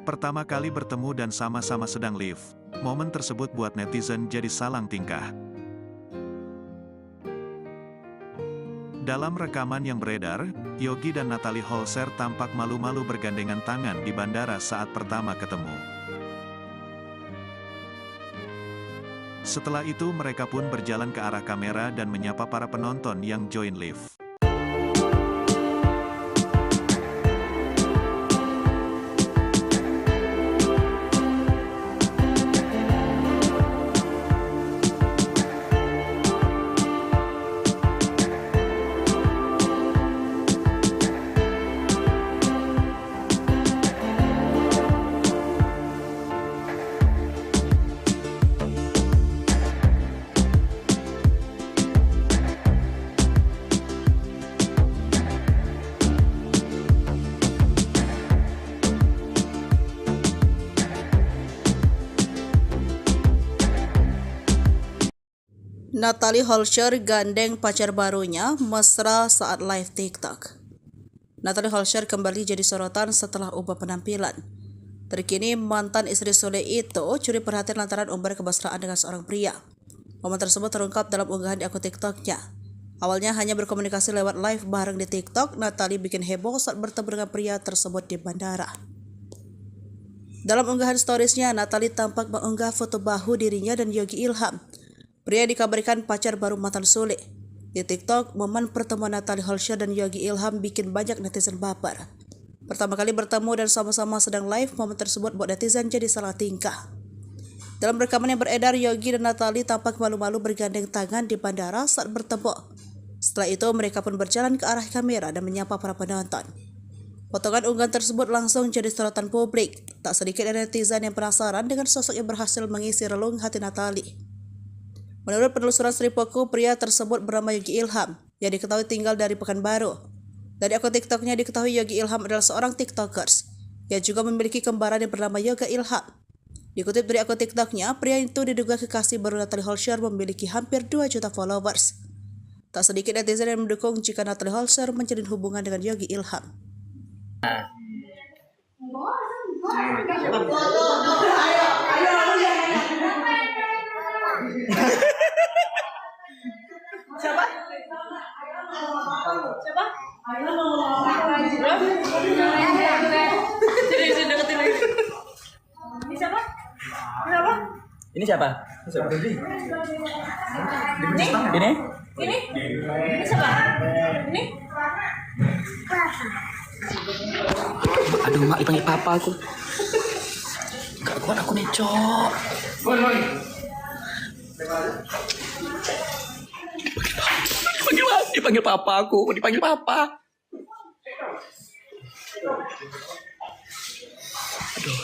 Pertama kali bertemu dan sama-sama sedang live, momen tersebut buat netizen jadi salang tingkah. Dalam rekaman yang beredar, Yogi dan Natalie Holscher tampak malu-malu bergandengan tangan di bandara saat pertama ketemu. Setelah itu mereka pun berjalan ke arah kamera dan menyapa para penonton yang join live. Natalie Holscher gandeng pacar barunya mesra saat live TikTok. Natalie Holscher kembali jadi sorotan setelah ubah penampilan. Terkini mantan istri Sule itu curi perhatian lantaran umbar kemesraan dengan seorang pria. Momen tersebut terungkap dalam unggahan di akun TikToknya. Awalnya hanya berkomunikasi lewat live bareng di TikTok, Natalie bikin heboh saat bertemu dengan pria tersebut di bandara. Dalam unggahan storiesnya, Natalie tampak mengunggah foto bahu dirinya dan Yogi Ilham. Pria dikabarkan pacar baru mantan Sule. Di TikTok, momen pertemuan Natalie Holscher dan Yogi Ilham bikin banyak netizen baper. Pertama kali bertemu dan sama-sama sedang live, momen tersebut buat netizen jadi salah tingkah. Dalam rekaman yang beredar, Yogi dan Natalie tampak malu-malu bergandeng tangan di bandara saat bertemu. Setelah itu, mereka pun berjalan ke arah kamera dan menyapa para penonton. Potongan unggahan tersebut langsung jadi sorotan publik. Tak sedikit dari netizen yang penasaran dengan sosok yang berhasil mengisi relung hati Natalie. Menurut penelusuran Sripoku, pria tersebut bernama Yogi Ilham, yang diketahui tinggal dari Pekanbaru. Dari akun TikToknya diketahui Yogi Ilham adalah seorang TikTokers, yang juga memiliki kembaran yang bernama Yoga Ilham. Dikutip dari akun TikToknya, pria itu diduga kekasih baru Natalie Holscher memiliki hampir 2 juta followers. Tak sedikit netizen yang mendukung jika Natalie Holscher menjalin hubungan dengan Yogi Ilham. Siapa? Siapa? Jadi deketin lagi. Ini siapa? Siapa? Ini siapa? Ini? Ini? Ini siapa? Ini? Aduh, mak dipanggil papa aku. Gak kuat aku nih, Cok. Dipanggil papa aku, dipanggil papa. Aduh.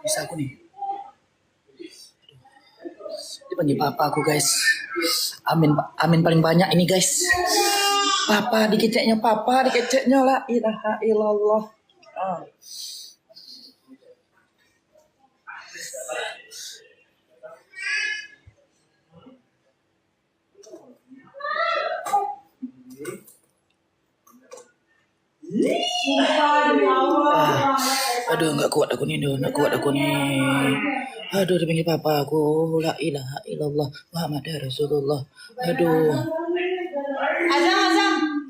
Bisa aku nih. Dipanggil papa aku, guys. Amin paling banyak ini, guys. Papa dikeceknya la ilaha illallah. Aduh, nggak kuat aku nih. Aduh, dipanggil papa aku, la ilaha illallah Muhammad Rasulullah. Aduh.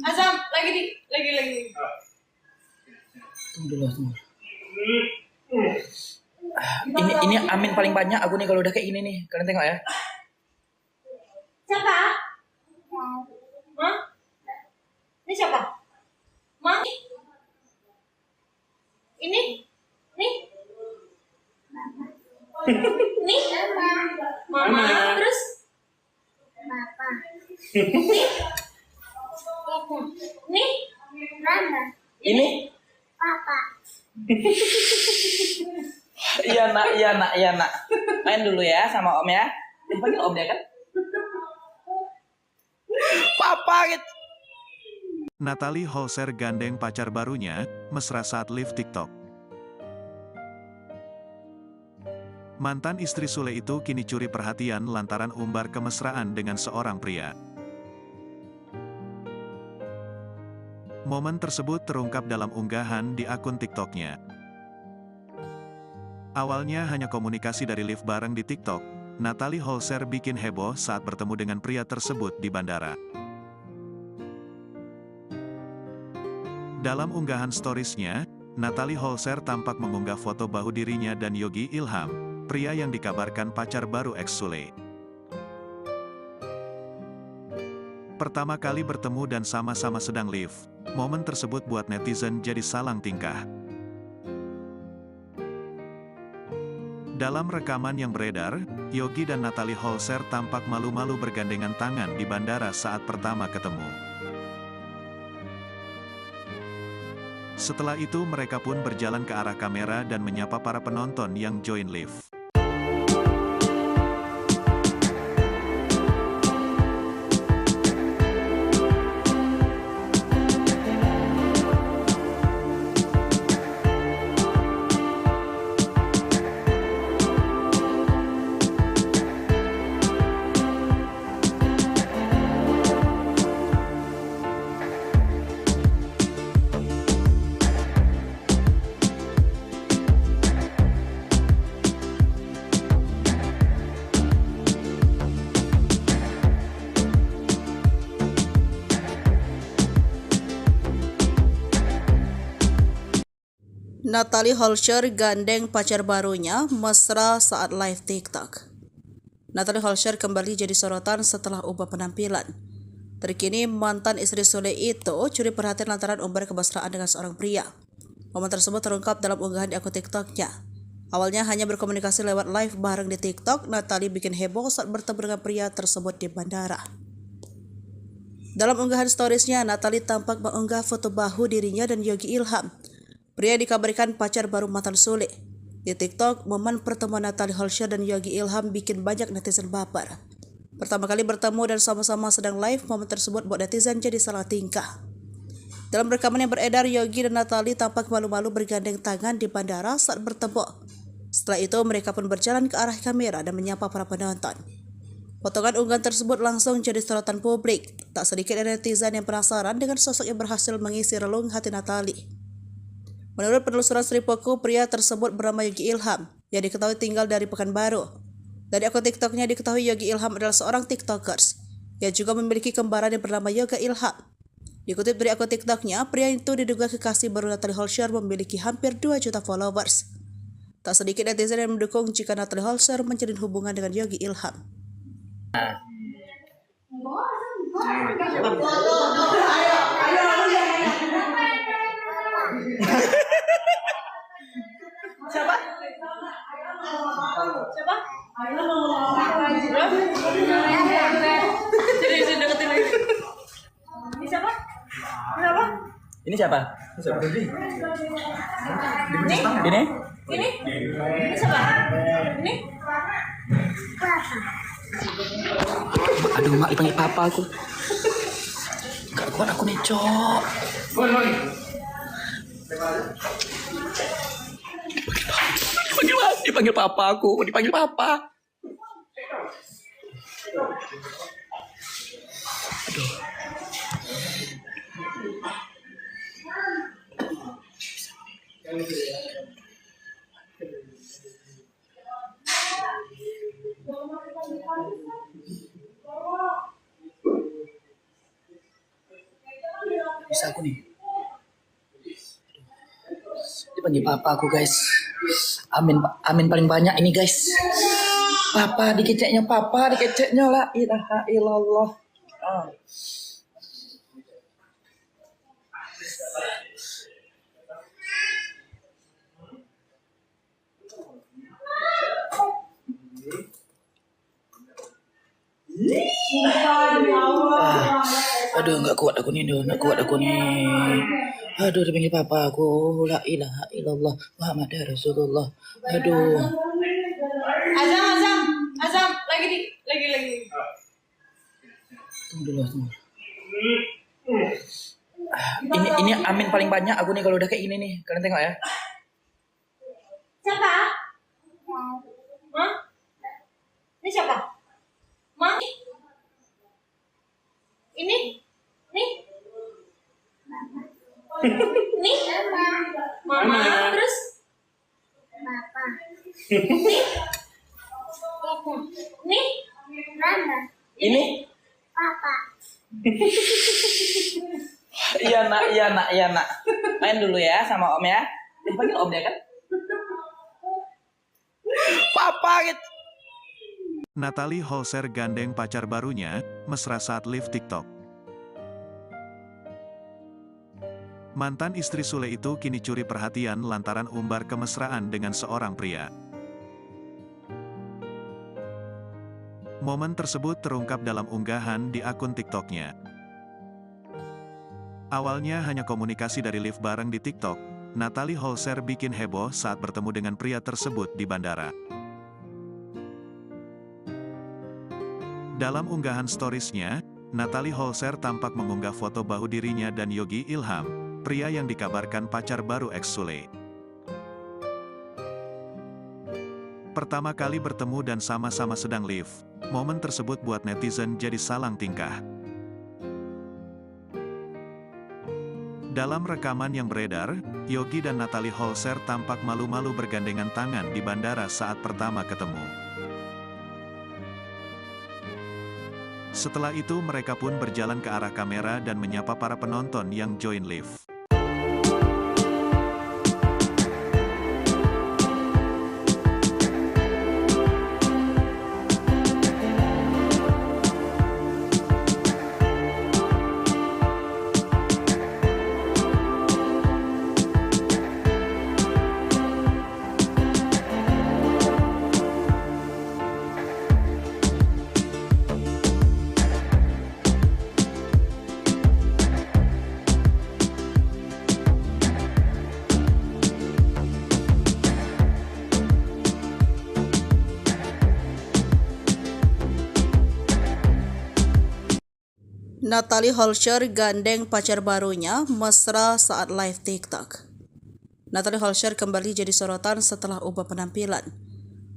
Azam, lagi. Tunggu dulu. Ini amin paling banyak aku nih kalau udah kayak gini nih. Kalian tengok ya. Siapa? Hah? Ini siapa? Ma? Ini? Nih? Nih? Mama. Terus? Papa. Nih? Nih? Mama. Ini? Papa. Iya nak. Main dulu ya sama om ya. Dipanggil om dia kan? Papa gitu. Natalie Holscher gandeng pacar barunya, mesra saat live TikTok. Mantan istri Sule itu kini curi perhatian lantaran umbar kemesraan dengan seorang pria. Momen tersebut terungkap dalam unggahan di akun TikToknya. Awalnya hanya komunikasi dari live bareng di TikTok, Natalie Holscher bikin heboh saat bertemu dengan pria tersebut di bandara. Dalam unggahan storiesnya, Natalie Holscher tampak mengunggah foto bahu dirinya dan Yogi Ilham, pria yang dikabarkan pacar baru ex Sule. Pertama kali bertemu dan sama-sama sedang live, momen tersebut buat netizen jadi salang tingkah. Dalam rekaman yang beredar, Yogi dan Natalie Holscher tampak malu-malu bergandengan tangan di bandara saat pertama ketemu. Setelah itu mereka pun berjalan ke arah kamera dan menyapa para penonton yang join live. Natalie Holscher gandeng pacar barunya mesra saat live TikTok. Natalie Holscher kembali jadi sorotan setelah ubah penampilan. Terkini mantan istri Sule itu curi perhatian lantaran umbar kemesraan dengan seorang pria. Momen tersebut terungkap dalam unggahan di akun TikToknya. Awalnya hanya berkomunikasi lewat live bareng di TikTok, Natalie bikin heboh saat bertemu dengan pria tersebut di bandara. Dalam unggahan storiesnya, Natalie tampak mengunggah foto bahu dirinya dan Yogi Ilham. Pria dikabarkan pacar baru mantan Sule. Di TikTok, momen pertemuan Natalie Holscher dan Yogi Ilham bikin banyak netizen baper. Pertama kali bertemu dan sama-sama sedang live, momen tersebut buat netizen jadi salah tingkah. Dalam rekaman yang beredar, Yogi dan Natalie tampak malu-malu bergandeng tangan di bandara saat bertemu. Setelah itu, mereka pun berjalan ke arah kamera dan menyapa para penonton. Potongan unggahan tersebut langsung jadi sorotan publik. Tak sedikit netizen yang penasaran dengan sosok yang berhasil mengisi relung hati Natalie. Menurut penelusuran Sripoku, pria tersebut bernama Yogi Ilham, yang diketahui tinggal dari Pekanbaru. Dari akun TikToknya diketahui Yogi Ilham adalah seorang TikTokers, yang juga memiliki kembaran yang bernama Yoga Ilham. Dikutip dari akun TikToknya, pria itu diduga kekasih baru Natalie Holscher memiliki hampir 2 juta followers. Tak sedikit netizen yang mendukung jika Natalie Holscher menjalin hubungan dengan Yogi Ilham. Siapa? Siapa? Sini deketin lagi. Ini siapa? Siapa? Ini siapa? Ini? Ini? Ini siapa? Ini? Aduh, mak dipanggil papa aku. Gak kuat aku nih, Cok. Dipanggil papa aku, dipanggil papa. Aduh. Bisa aku nih. Dipanggil papa aku, guys. Amin paling banyak ini, guys. Papa dikeceknya la ilaha illallah. Aduh, nggak kuat aku nih. Aduh, dipanggil papa aku, la ilaha illallah Muhammad Rasulullah. Aduh. Azam, lagi. Tunggu dulu. Ini amin paling banyak aku nih kalau udah kayak gini nih. Kalian tengok ya. Siapa? Hah? Ini siapa? Ma? Ini? Nih? Nih? Mama. Terus? Papa. Nih? Nih? Mama. Ini? Papa. Iya nak. Main dulu ya sama om ya. Dipanggil om ya kan? Papa gitu. Natalie Holscher gandeng pacar barunya, mesra saat live TikTok. Mantan istri Sule itu kini curi perhatian lantaran umbar kemesraan dengan seorang pria. Momen tersebut terungkap dalam unggahan di akun TikToknya. Awalnya hanya komunikasi dari live bareng di TikTok, Natalie Holscher bikin heboh saat bertemu dengan pria tersebut di bandara. Dalam unggahan storiesnya, Natalie Holscher tampak mengunggah foto bahu dirinya dan Yogi Ilham, pria yang dikabarkan pacar baru ex Sule. Pertama kali bertemu dan sama-sama sedang live, momen tersebut buat netizen jadi salang tingkah. Dalam rekaman yang beredar, Yogi dan Natalie Holscher tampak malu-malu bergandengan tangan di bandara saat pertama ketemu. Setelah itu mereka pun berjalan ke arah kamera dan menyapa para penonton yang join live. Natalie Holscher gandeng pacar barunya mesra saat live TikTok. Natalie Holscher kembali jadi sorotan setelah ubah penampilan.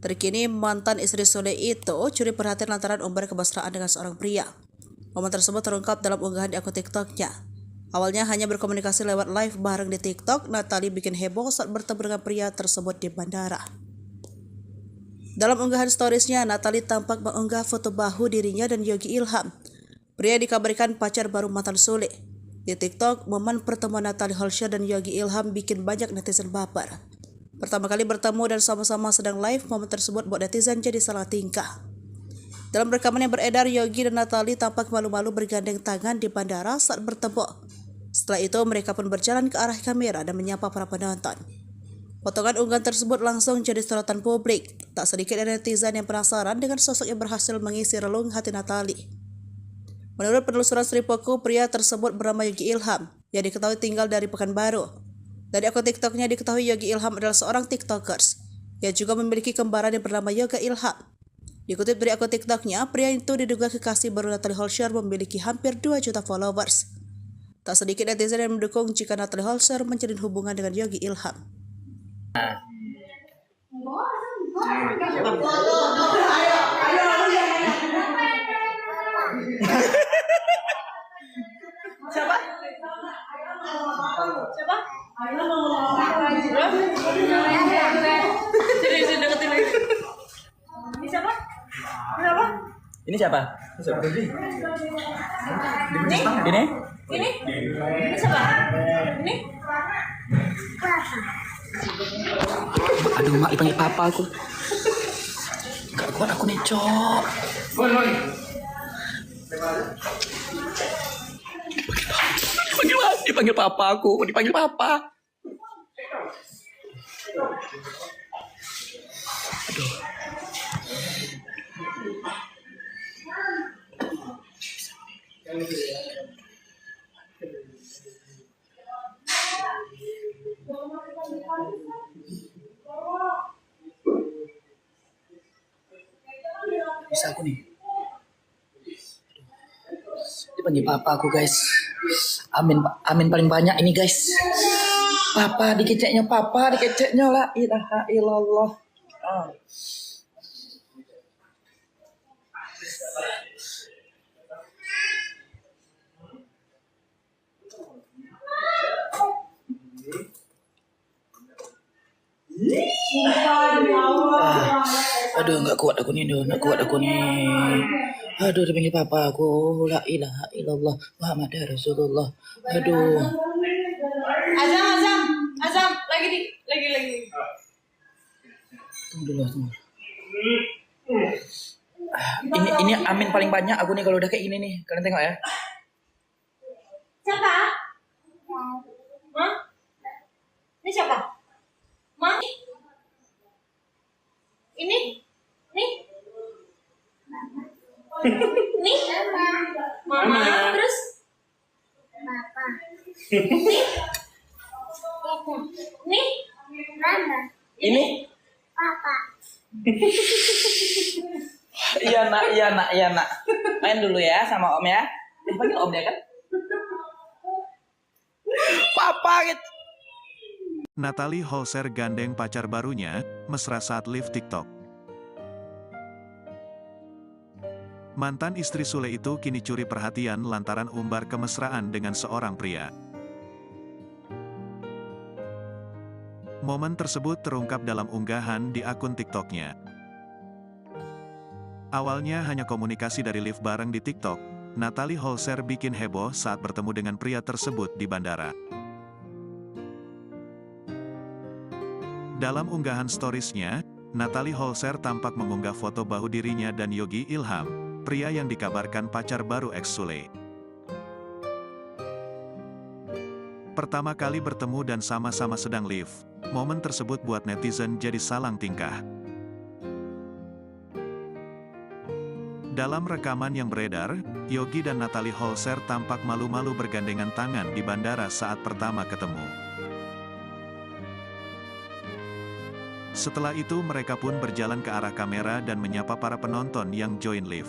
Terkini mantan istri Sule itu curi perhatian lantaran umbar kemesraan dengan seorang pria. Momen tersebut terungkap dalam unggahan di akun TikToknya. Awalnya hanya berkomunikasi lewat live bareng di TikTok, Natalie bikin heboh saat bertemu dengan pria tersebut di bandara. Dalam unggahan storiesnya, Natalie tampak mengunggah foto bahu dirinya dan Yogi Ilham. Pria dikabarkan pacar baru mantan Sule. Di TikTok, momen pertemuan Natalie Holscher dan Yogi Ilham bikin banyak netizen baper. Pertama kali bertemu dan sama-sama sedang live, momen tersebut buat netizen jadi salah tingkah. Dalam rekaman yang beredar, Yogi dan Natalie tampak malu-malu bergandeng tangan di bandara saat bertemu. Setelah itu, mereka pun berjalan ke arah kamera dan menyapa para penonton. Potongan unggahan tersebut langsung jadi sorotan publik. Tak sedikit dari netizen yang penasaran dengan sosok yang berhasil mengisi relung hati Natalie. Menurut penelusuran Sripoku, pria tersebut bernama Yogi Ilham, yang diketahui tinggal dari Pekanbaru. Dari akun TikToknya diketahui Yogi Ilham adalah seorang TikTokers, yang juga memiliki kembaran yang bernama Yoga Ilham. Dikutip dari akun TikToknya, pria itu diduga kekasih baru Natalie Holscher memiliki hampir 2 juta followers. Tak sedikit netizen yang mendukung jika Natalie Holscher menjalin hubungan dengan Yogi Ilham. Siapa? Siapa? Jadi deketin lagi. Ini siapa? Siapa? Ini siapa? Ini? Ini? Ini siapa? Ini? Aduh, mak dipanggil papa aku. Gak kuat aku nih, Cok. Dipanggil papa aku, dipanggil papa. Aduh. Bisa aku nih. Dipanggil papa aku, guys. Amin paling banyak ini, guys. Papa dikeceknya la ilaha illallah. Aduh, nggak kuat aku nih. Aduh, dipanggil papa aku, la ilaha illallah Muhammad Rasulullah. Aduh. Azam, lagi. Tunggu dulu. Ini amin paling banyak aku nih kalau udah kayak gini nih. Kalian tengok ya. Siapa? Hah? Ini siapa? Ma? Ini? Nih? Nih? Mama, terus? Papa. Nih? Mama. Ini? Papa. Iya nak. Main dulu ya sama om ya. Dipanggil om ya kan? Papa gitu. Natalie Holscher gandeng pacar barunya, mesra saat live TikTok. Mantan istri Sule itu kini curi perhatian lantaran umbar kemesraan dengan seorang pria. Momen tersebut terungkap dalam unggahan di akun TikToknya. Awalnya hanya komunikasi dari live bareng di TikTok, Natalie Holscher bikin heboh saat bertemu dengan pria tersebut di bandara. Dalam unggahan storiesnya, Natalie Holscher tampak mengunggah foto bahu dirinya dan Yogi Ilham, pria yang dikabarkan pacar baru ex Sule. Pertama kali bertemu dan sama-sama sedang live, momen tersebut buat netizen jadi salang tingkah. Dalam rekaman yang beredar, Yogi dan Natalie Holscher tampak malu-malu bergandengan tangan di bandara saat pertama ketemu. Setelah itu mereka pun berjalan ke arah kamera dan menyapa para penonton yang join live.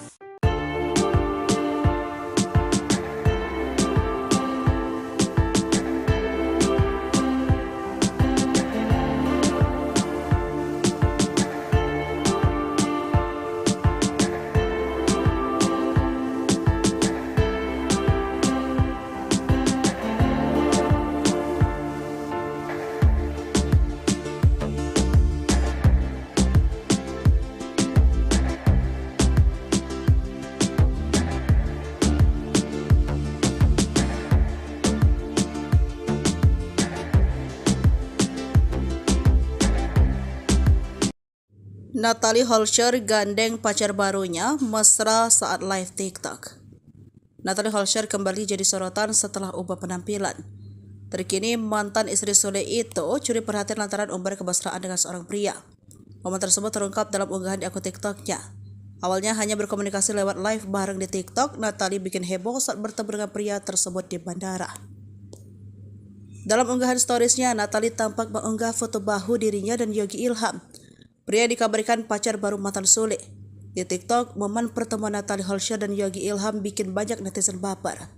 Natalie Holscher gandeng pacar barunya mesra saat live TikTok. Natalie Holscher kembali jadi sorotan setelah ubah penampilan. Terkini mantan istri Sule itu curi perhatian lantaran umbar kemesraan dengan seorang pria. Momen tersebut terungkap dalam unggahan di akun TikToknya. Awalnya hanya berkomunikasi lewat live bareng di TikTok, Natalie bikin heboh saat bertemu dengan pria tersebut di bandara. Dalam unggahan storiesnya, Natalie tampak mengunggah foto bahu dirinya dan Yogi Ilham, pria dikabarkan pacar baru mantan Sule. Di TikTok, momen pertemuan Natalie Holscher dan Yogi Ilham bikin banyak netizen baper.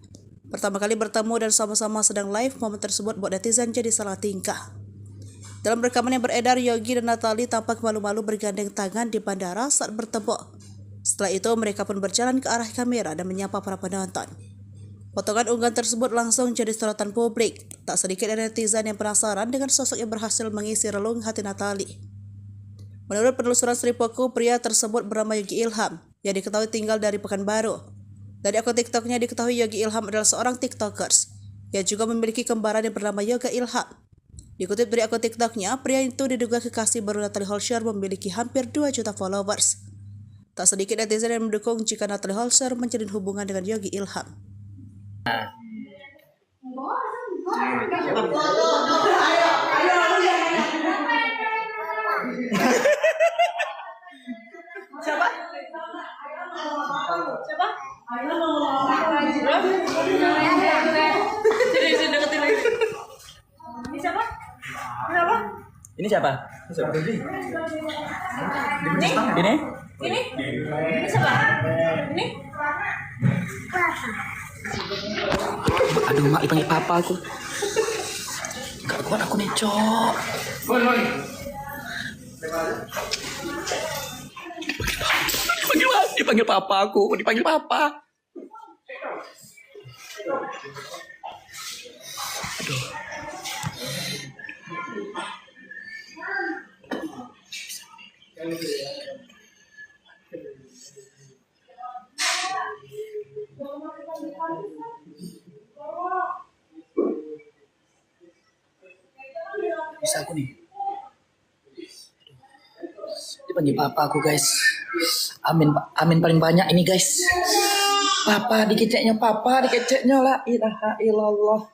Pertama kali bertemu dan sama-sama sedang live, momen tersebut buat netizen jadi salah tingkah. Dalam rekaman yang beredar, Yogi dan Natalie tampak malu-malu bergandeng tangan di bandara saat bertemu. Setelah itu, mereka pun berjalan ke arah kamera dan menyapa para penonton. Potongan unggahan tersebut langsung jadi sorotan publik. Tak sedikit dari netizen yang penasaran dengan sosok yang berhasil mengisi relung hati Natalie. Menurut penelusuran Sri Poku, pria tersebut bernama Yogi Ilham, yang diketahui tinggal dari Pekanbaru. Dari akun TikToknya diketahui Yogi Ilham adalah seorang TikTokers, yang juga memiliki kembaran yang bernama Yoga Ilham. Dikutip dari akun TikToknya, pria itu diduga kekasih baru Natalie Holscher memiliki hampir 2 juta followers. Tak sedikit netizen yang mendukung jika Natalie Holscher menjalin hubungan dengan Yogi Ilham. Siapa? Siapa? Jadi deketin lagi. Ini siapa? Siapa? Ini siapa? Ini? Ini? Ini siapa? Ini? Aduh, mak dipanggil papa aku. Gak kuat aku nih, Cok. Dipanggil papa aku, dipanggil papa. Aduh. Bisa aku nih. Dipanggil papa aku, guys. Amin paling banyak ini, guys. Papa dikeceknya la ilaha illallah.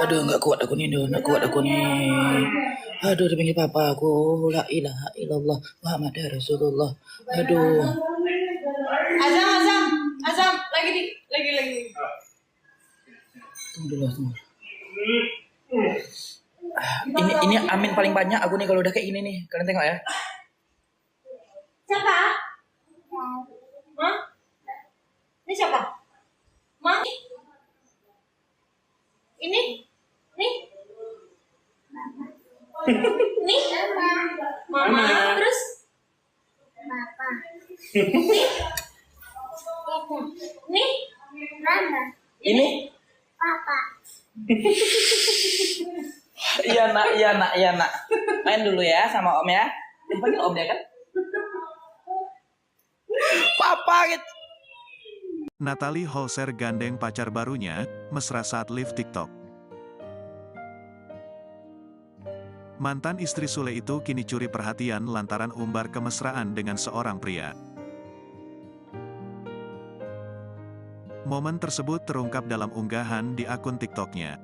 Aduh, nggak kuat aku nih. Aduh, dipanggil papa aku, la ilaha illallah Muhammad Rasulullah. Aduh. Azam, lagi. Tunggu dulu. Ini amin paling banyak aku nih kalau udah kayak gini nih. Kalian tengok ya. Siapa? Hah? Ini siapa? Ma? Ini? Nih? Nih? Mama. Terus? Papa. Nih? Mama. Ini? Papa. Iya nak. Main dulu ya sama om ya. Dipanggil om ya kan? Papa gitu. Natalie Holscher gandeng pacar barunya, mesra saat live TikTok. Mantan istri Sule itu kini curi perhatian lantaran umbar kemesraan dengan seorang pria. Momen tersebut terungkap dalam unggahan di akun TikToknya.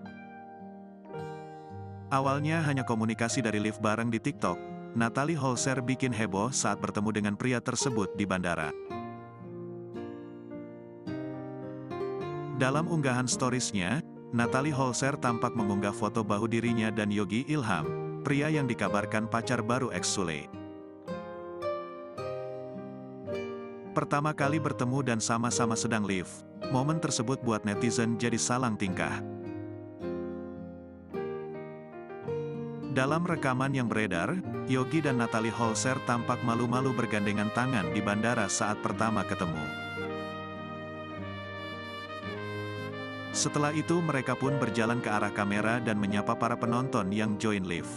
Awalnya hanya komunikasi dari live bareng di TikTok, Natalie Holscher bikin heboh saat bertemu dengan pria tersebut di bandara. Dalam unggahan storiesnya, Natalie Holscher tampak mengunggah foto bahu dirinya dan Yogi Ilham, pria yang dikabarkan pacar baru ex Sule. Pertama kali bertemu dan sama-sama sedang live, momen tersebut buat netizen jadi salang tingkah. Dalam rekaman yang beredar, Yogi dan Natalie Holscher tampak malu-malu bergandengan tangan di bandara saat pertama ketemu. Setelah itu mereka pun berjalan ke arah kamera dan menyapa para penonton yang join live.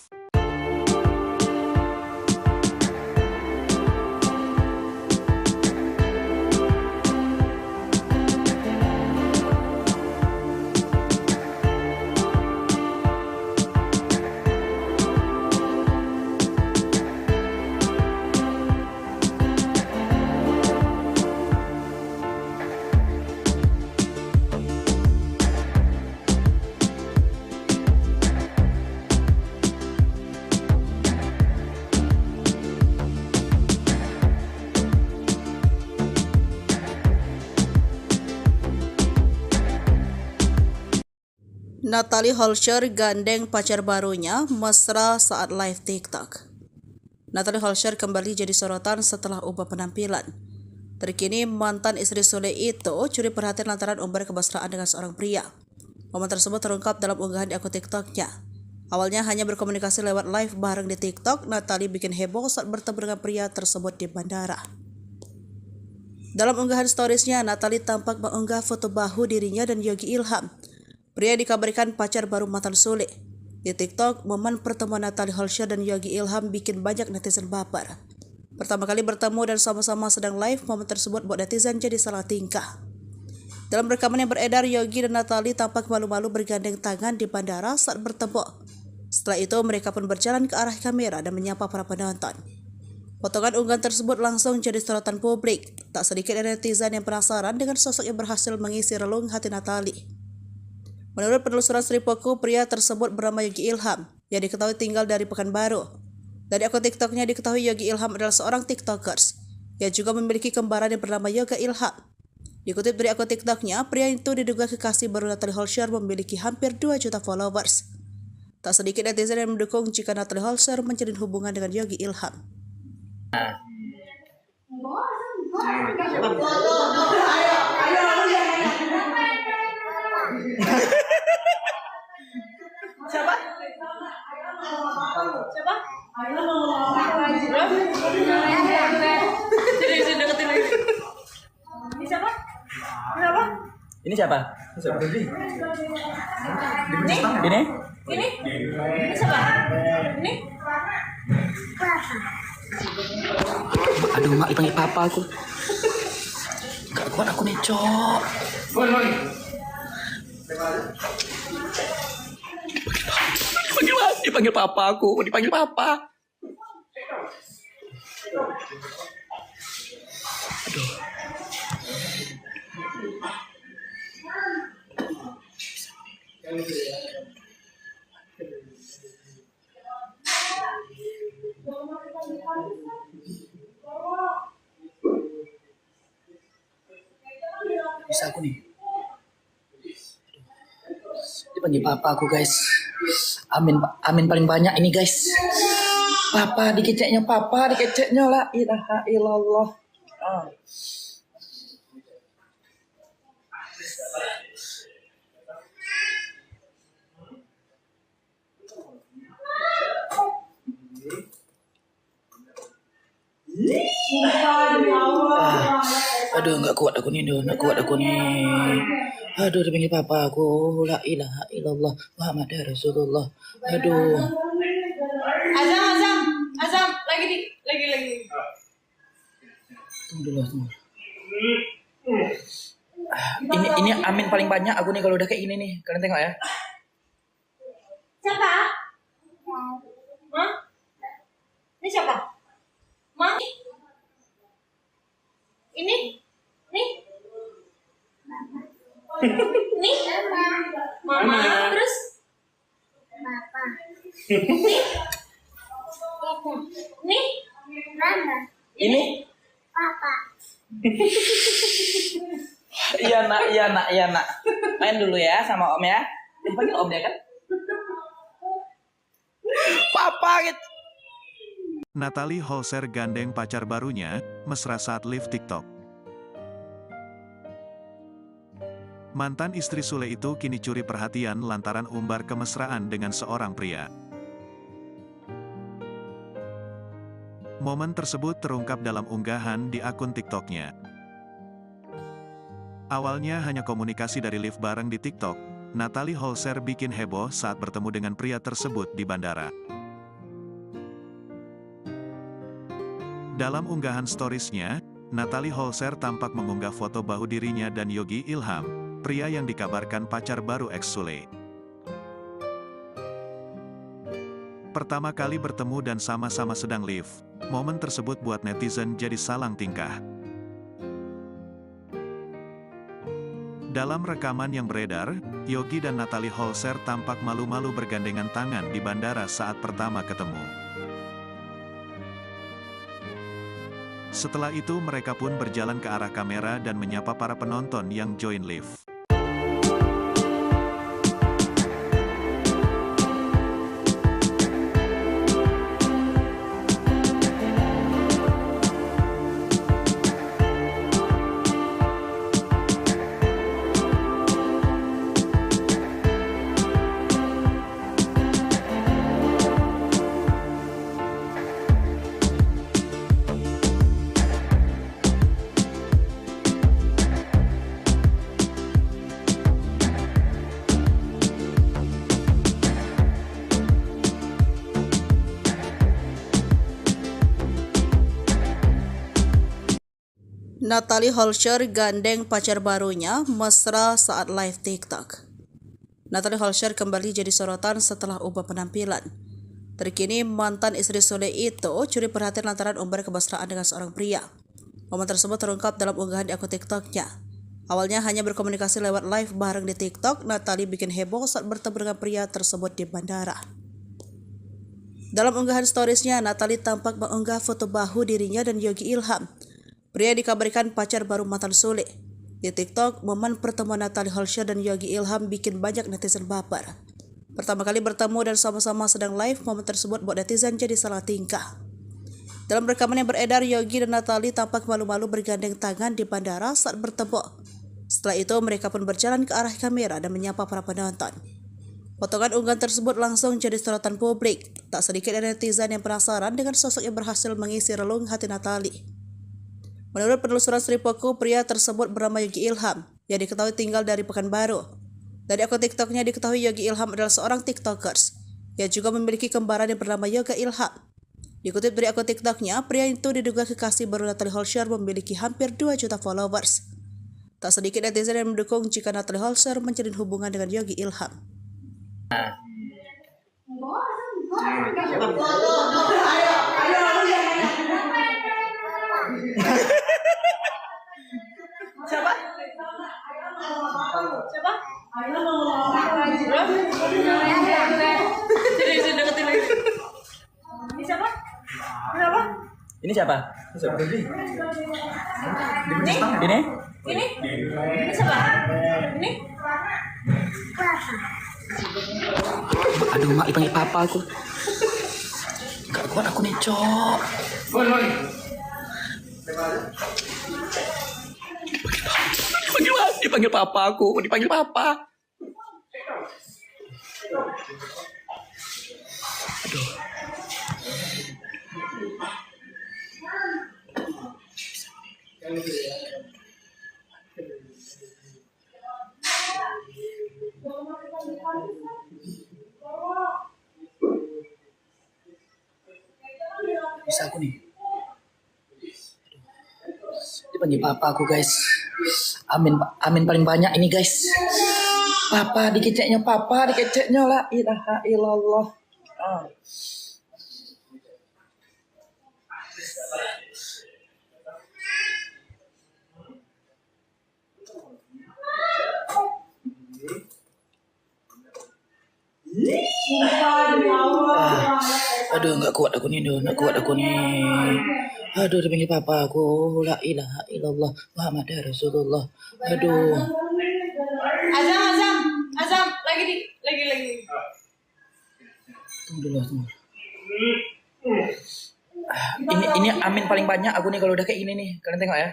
Natalie Holscher gandeng pacar barunya mesra saat live TikTok. Natalie Holscher kembali jadi sorotan setelah ubah penampilan. Terkini mantan istri Sule itu curi perhatian lantaran umbar kemesraan dengan seorang pria. Momen tersebut terungkap dalam unggahan di akun TikToknya. Awalnya hanya berkomunikasi lewat live bareng di TikTok, Natalie bikin heboh saat bertemu dengan pria tersebut di bandara. Dalam unggahan storiesnya, Natalie tampak mengunggah foto bahu dirinya dan Yogi Ilham. Pria dikabarkan pacar baru mantan Sule. Di TikTok, momen pertemuan Natalie Holscher dan Yogi Ilham bikin banyak netizen baper. Pertama kali bertemu dan sama-sama sedang live, momen tersebut buat netizen jadi salah tingkah. Dalam rekaman yang beredar, Yogi dan Natalie tampak malu-malu bergandeng tangan di bandara saat bertemu. Setelah itu, mereka pun berjalan ke arah kamera dan menyapa para penonton. Potongan unggahan tersebut langsung jadi sorotan publik. Tak sedikit dari netizen yang penasaran dengan sosok yang berhasil mengisi relung hati Natalie. Menurut penelusuran Sripoku, pria tersebut bernama Yogi Ilham, yang diketahui tinggal dari Pekanbaru. Dari akun TikToknya diketahui Yogi Ilham adalah seorang TikTokers, yang juga memiliki kembaran yang bernama Yoga Ilham. Dikutip dari akun TikToknya, pria itu diduga kekasih baru Natalie Holscher memiliki hampir 2 juta followers. Tak sedikit netizen yang mendukung jika Natalie Holscher menjalin hubungan dengan Yogi Ilham. Siapa? Siapa? Jadi deketin lagi. Ini siapa? Kenapa? Ini siapa? Ini? Ini? Ini siapa? Ini? Aduh, mak dipanggil papa aku. Gak kuat aku nih, Cok. Dipanggil papa aku, dipanggil papa. Aduh. Bisa aku nih. Dipanggil papa aku, guys. Amin paling banyak ini, guys. Papa dikeceknya la ilaha illallah. Aduh, nggak kuat aku nih. Aduh, dipanggil papa aku, la ilaha illallah Muhammad Rasulullah. Aduh. Azam, lagi. Tunggu dulu. Ini amin paling banyak aku nih kalau udah kayak gini nih. Kalian tengok ya. Siapa? Hah? Ini siapa? Ma? Ini? Nih? Nih? Mama. Terus? Papa. Nih? Nih? Mama. Ini? Papa. Iya nak. Main dulu ya sama om ya. Dipanggil om ya kan? Papa gitu. Natalie Holscher gandeng pacar barunya, mesra saat live TikTok. Mantan istri Sule itu kini curi perhatian lantaran umbar kemesraan dengan seorang pria. Momen tersebut terungkap dalam unggahan di akun TikToknya. Awalnya hanya komunikasi dari live bareng di TikTok, Natalie Holscher bikin heboh saat bertemu dengan pria tersebut di bandara. Dalam unggahan storiesnya, Natalie Holscher tampak mengunggah foto bahu dirinya dan Yogi Ilham, pria yang dikabarkan pacar baru ex Sule. Pertama kali bertemu dan sama-sama sedang live, momen tersebut buat netizen jadi salang tingkah. Dalam rekaman yang beredar, Yogi dan Natalie Holscher tampak malu-malu bergandengan tangan di bandara saat pertama ketemu. Setelah itu mereka pun berjalan ke arah kamera dan menyapa para penonton yang join live. Natalie Holscher gandeng pacar barunya mesra saat live TikTok. Natalie Holscher kembali jadi sorotan setelah ubah penampilan. Terkini mantan istri Sule itu curi perhatian lantaran umbar kemesraan dengan seorang pria. Momen tersebut terungkap dalam unggahan di akun TikToknya. Awalnya hanya berkomunikasi lewat live bareng di TikTok, Natalie bikin heboh saat bertemu dengan pria tersebut di bandara. Dalam unggahan storiesnya, Natalie tampak mengunggah foto bahu dirinya dan Yogi Ilham. Pria dikabarkan pacar baru mantan Sule. Di TikTok, momen pertemuan Natalie Holscher dan Yogi Ilham bikin banyak netizen baper. Pertama kali bertemu dan sama-sama sedang live, momen tersebut buat netizen jadi salah tingkah. Dalam rekaman yang beredar, Yogi dan Natalie tampak malu-malu bergandeng tangan di bandara saat bertemu. Setelah itu, mereka pun berjalan ke arah kamera dan menyapa para penonton. Potongan unggahan tersebut langsung jadi sorotan publik. Tak sedikit dari netizen yang penasaran dengan sosok yang berhasil mengisi relung hati Natalie. Menurut penelusuran Sripoku, pria tersebut bernama Yogi Ilham, yang diketahui tinggal dari Pekanbaru. Dari akun TikToknya diketahui Yogi Ilham adalah seorang TikTokers, yang juga memiliki kembaran yang bernama Yoga Ilham. Dikutip dari akun TikToknya, pria itu diduga kekasih baru Natalie Holscher memiliki hampir 2 juta followers. Tak sedikit netizen yang mendukung jika Natalie Holscher menjalin hubungan dengan Yogi Ilham. Siapa? Siapa? Sini deketin lagi. Ini siapa? Siapa? Ini siapa? Ini? Ini? Ini siapa? Ini? Aduh, mak dipanggil papa aku. Gak kuat aku nih, Cok. Dipanggil papa aku, dipanggil papa. Aduh. Bisa aku nih. Dipanggil papa aku, guys. Amin paling banyak ini, guys. Papa dikeceknya la ilaha illallah. Aduh, nggak kuat aku nih. Aduh, dipanggil papa aku, la ilaha illallah Muhammad Rasulullah. Aduh. Azam, lagi. Tunggu dulu. Ini amin paling banyak aku nih kalau udah kayak gini nih. Kalian tengok ya.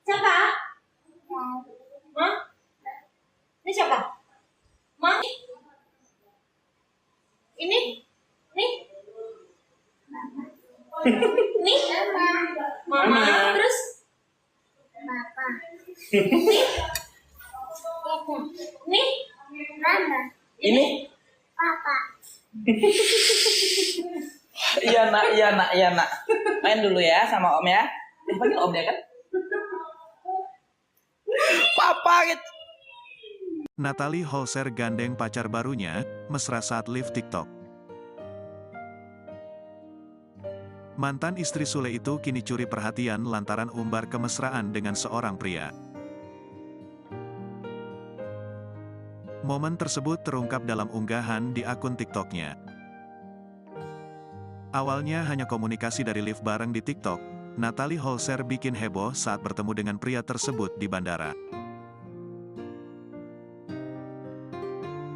Siapa? Hah? Ini siapa? Ma? Ini? Nih? Nih? Mama. Terus? Papa. Nih? Mama. Ini? Papa. Iya nak. Main dulu ya sama om ya. Dipanggil om ya kan? Papa gitu. Natalie Holscher gandeng pacar barunya, mesra saat live TikTok. Mantan istri Sule itu kini curi perhatian lantaran umbar kemesraan dengan seorang pria. Momen tersebut terungkap dalam unggahan di akun TikToknya. Awalnya hanya komunikasi dari live bareng di TikTok, Natalie Holscher bikin heboh saat bertemu dengan pria tersebut di bandara.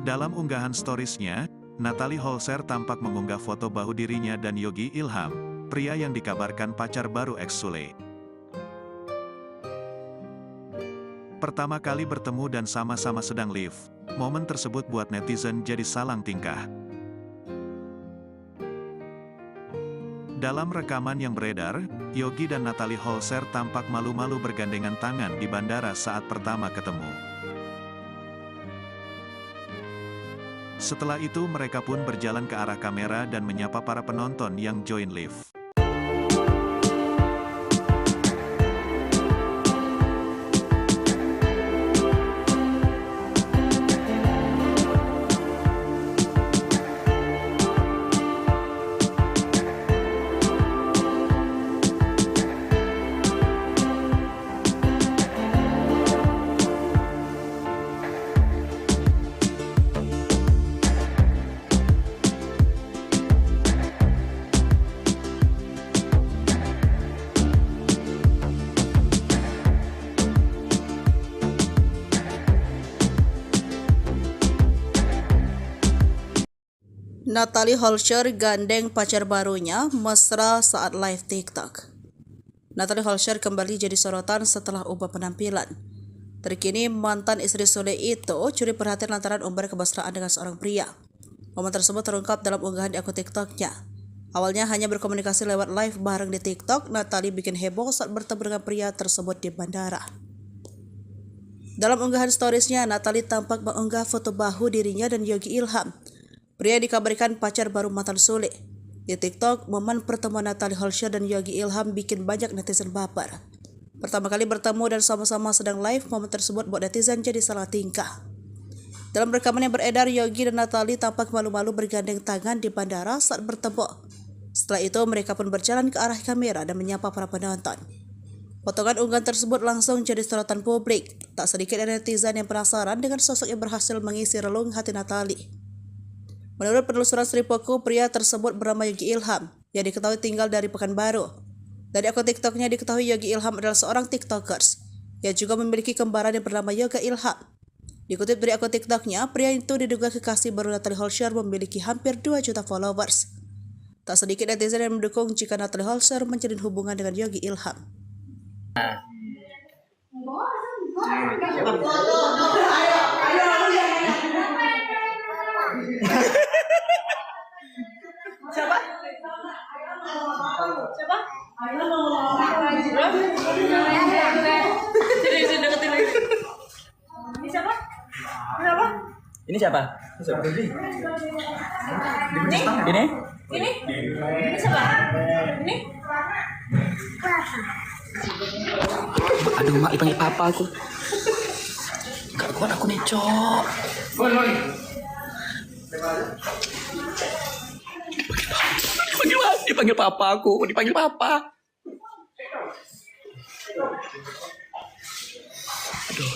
Dalam unggahan storiesnya, Natalie Holscher tampak mengunggah foto bahu dirinya dan Yogi Ilham, pria yang dikabarkan pacar baru ex Sule. Pertama kali bertemu dan sama-sama sedang live, momen tersebut buat netizen jadi salang tingkah. Dalam rekaman yang beredar, Yogi dan Natalie Holscher tampak malu-malu bergandengan tangan di bandara saat pertama ketemu. Setelah itu mereka pun berjalan ke arah kamera dan menyapa para penonton yang join live. Natalie Holscher gandeng pacar barunya mesra saat live TikTok. Natalie Holscher kembali jadi sorotan setelah ubah penampilan. Terkini mantan istri Sule itu curi perhatian lantaran umbar kemesraan dengan seorang pria. Momen tersebut terungkap dalam unggahan di akun TikToknya. Awalnya hanya berkomunikasi lewat live bareng di TikTok, Natalie bikin heboh saat bertemu dengan pria tersebut di bandara. Dalam unggahan storiesnya, Natalie tampak mengunggah foto bahu dirinya dan Yogi Ilham, pria yang dikabarkan pacar baru mantan Sule. Di TikTok, momen pertemuan Natalie Holscher dan Yogi Ilham bikin banyak netizen baper. Pertama kali bertemu dan sama-sama sedang live, momen tersebut buat netizen jadi salah tingkah. Dalam rekaman yang beredar, Yogi dan Natalie tampak malu-malu bergandeng tangan di bandara saat bertemu. Setelah itu, mereka pun berjalan ke arah kamera dan menyapa para penonton. Potongan unggahan tersebut langsung jadi sorotan publik. Tak sedikit dari netizen yang penasaran dengan sosok yang berhasil mengisi relung hati Natalie. Menurut penelusuran Sri Poku, pria tersebut bernama Yogi Ilham, yang diketahui tinggal dari Pekanbaru. Dari akun TikToknya diketahui Yogi Ilham adalah seorang TikTokers, yang juga memiliki kembaran yang bernama Yoga Ilham. Dikutip dari akun TikToknya, pria itu diduga kekasih baru Natalie Holscher memiliki hampir 2 juta followers. Tak sedikit netizen yang mendukung jika Natalie Holscher menjalin hubungan dengan Yogi Ilham. Siapa? Siapa? Sini deketin lagi. Ini siapa? Siapa? Ini siapa? Ini? Ini? Ini siapa? Ini? Aduh, mak dipanggil papa aku. Gak kuat aku nih, Cok. Dipanggil papa aku, dipanggil papa. Aduh.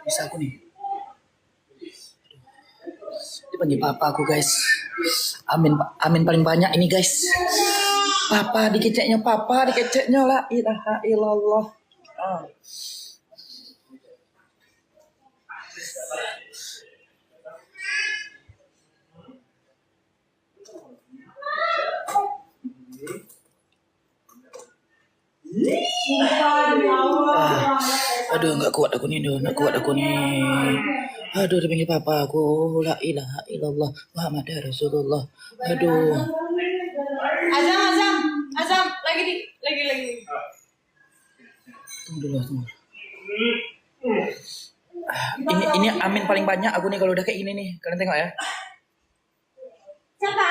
Bisa aku nih. Dipanggil papa aku, guys. Amin paling banyak ini, guys. Papa dikeceknya la ilaha illallah. Aduh, nggak kuat aku nih. Aduh, dipanggil papa aku, la ilaha illallah Muhammad Rasulullah. Aduh. Azam, lagi. Tunggu. Ini amin paling banyak aku nih kalau udah kayak gini nih. Kalian tengok ya. Siapa?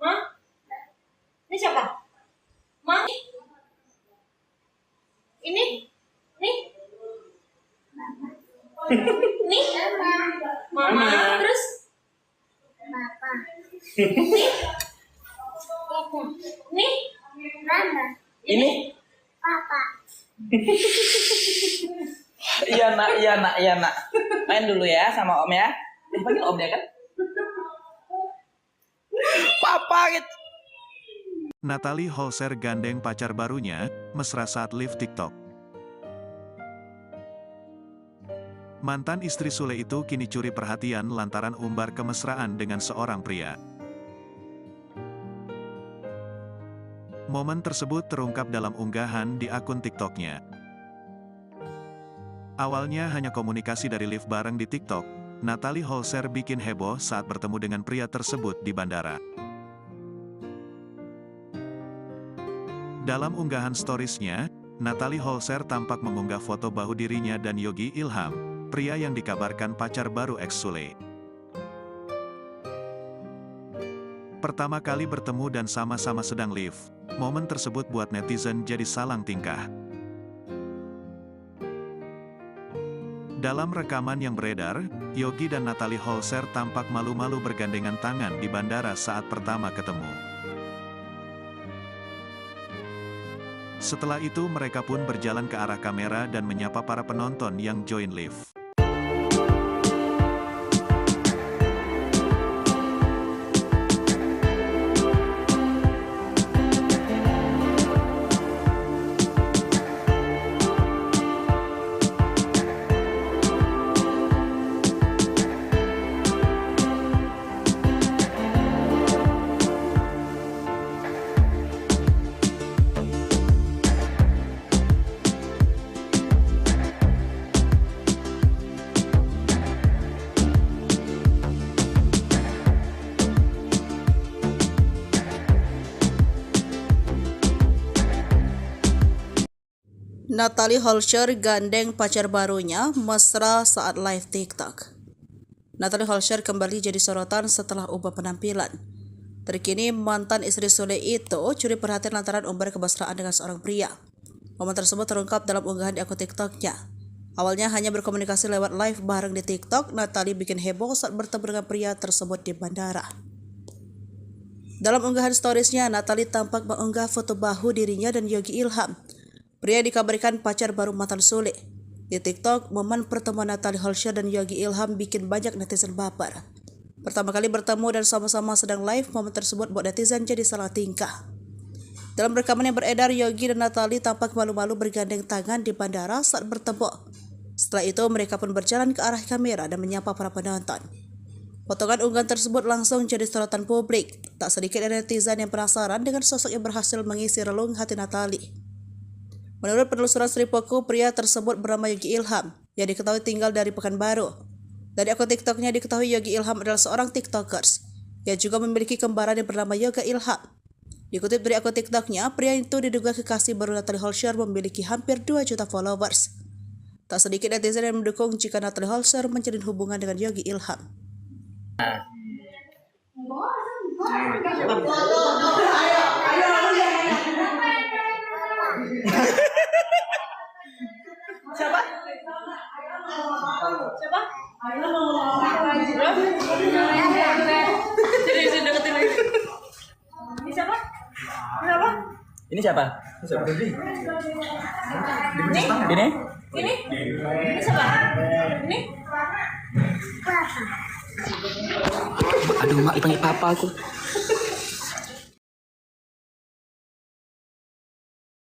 Hah? Ini siapa? Ma? Ini? Nih? Nih? Mama. Terus? Papa. Nih? Mama. Ini? Papa. Iya nak. Main dulu ya sama om ya. Dipanggil om ya kan? Papa gitu. Natalie Holscher gandeng pacar barunya, mesra saat live TikTok. Mantan istri Sule itu kini curi perhatian lantaran umbar kemesraan dengan seorang pria. Momen tersebut terungkap dalam unggahan di akun TikToknya. Awalnya hanya komunikasi dari live bareng di TikTok, Natalie Holscher bikin heboh saat bertemu dengan pria tersebut di bandara. Dalam unggahan storiesnya, Natalie Holscher tampak mengunggah foto bahu dirinya dan Yogi Ilham, pria yang dikabarkan pacar baru ex Sule. Pertama kali bertemu dan sama-sama sedang live, momen tersebut buat netizen jadi salang tingkah. Dalam rekaman yang beredar, Yogi dan Natalie Holscher tampak malu-malu bergandengan tangan di bandara saat pertama ketemu. Setelah itu mereka pun berjalan ke arah kamera dan menyapa para penonton yang join live. Natalie Holscher gandeng pacar barunya mesra saat live TikTok. Natalie Holscher kembali jadi sorotan setelah ubah penampilan. Terkini mantan istri Sule itu curi perhatian lantaran umbar kemesraan dengan seorang pria. Momen tersebut terungkap dalam unggahan di akun TikToknya. Awalnya hanya berkomunikasi lewat live bareng di TikTok, Natalie bikin heboh saat bertemu dengan pria tersebut di bandara. Dalam unggahan storiesnya, Natalie tampak mengunggah foto bahu dirinya dan Yogi Ilham. Pria dikabarkan pacar baru mantan Sule. Di TikTok, momen pertemuan Natalie Holscher dan Yogi Ilham bikin banyak netizen baper. Pertama kali bertemu dan sama-sama sedang live, momen tersebut buat netizen jadi salah tingkah. Dalam rekaman yang beredar, Yogi dan Natalie tampak malu-malu bergandeng tangan di bandara saat bertemu. Setelah itu, mereka pun berjalan ke arah kamera dan menyapa para penonton. Potongan unggahan tersebut langsung jadi sorotan publik. Tak sedikit dari netizen yang penasaran dengan sosok yang berhasil mengisi relung hati Natalie. Menurut penelusuran Sripoku, pria tersebut bernama Yogi Ilham, yang diketahui tinggal dari Pekanbaru. Dari akun TikToknya diketahui Yogi Ilham adalah seorang TikTokers, yang juga memiliki kembaran yang bernama Yoga Ilham. Dikutip dari akun TikToknya, pria itu diduga kekasih baru Natalie Holscher memiliki hampir 2 juta followers. Tak sedikit netizen yang mendukung jika Natalie Holscher menjalin hubungan dengan Yogi Ilham. Siapa? Siapa? Sini deketin lagi. Ini siapa? Siapa? Ini siapa? Ini? Ini? Ini siapa? Ini? Aduh, mak dipanggil papa aku.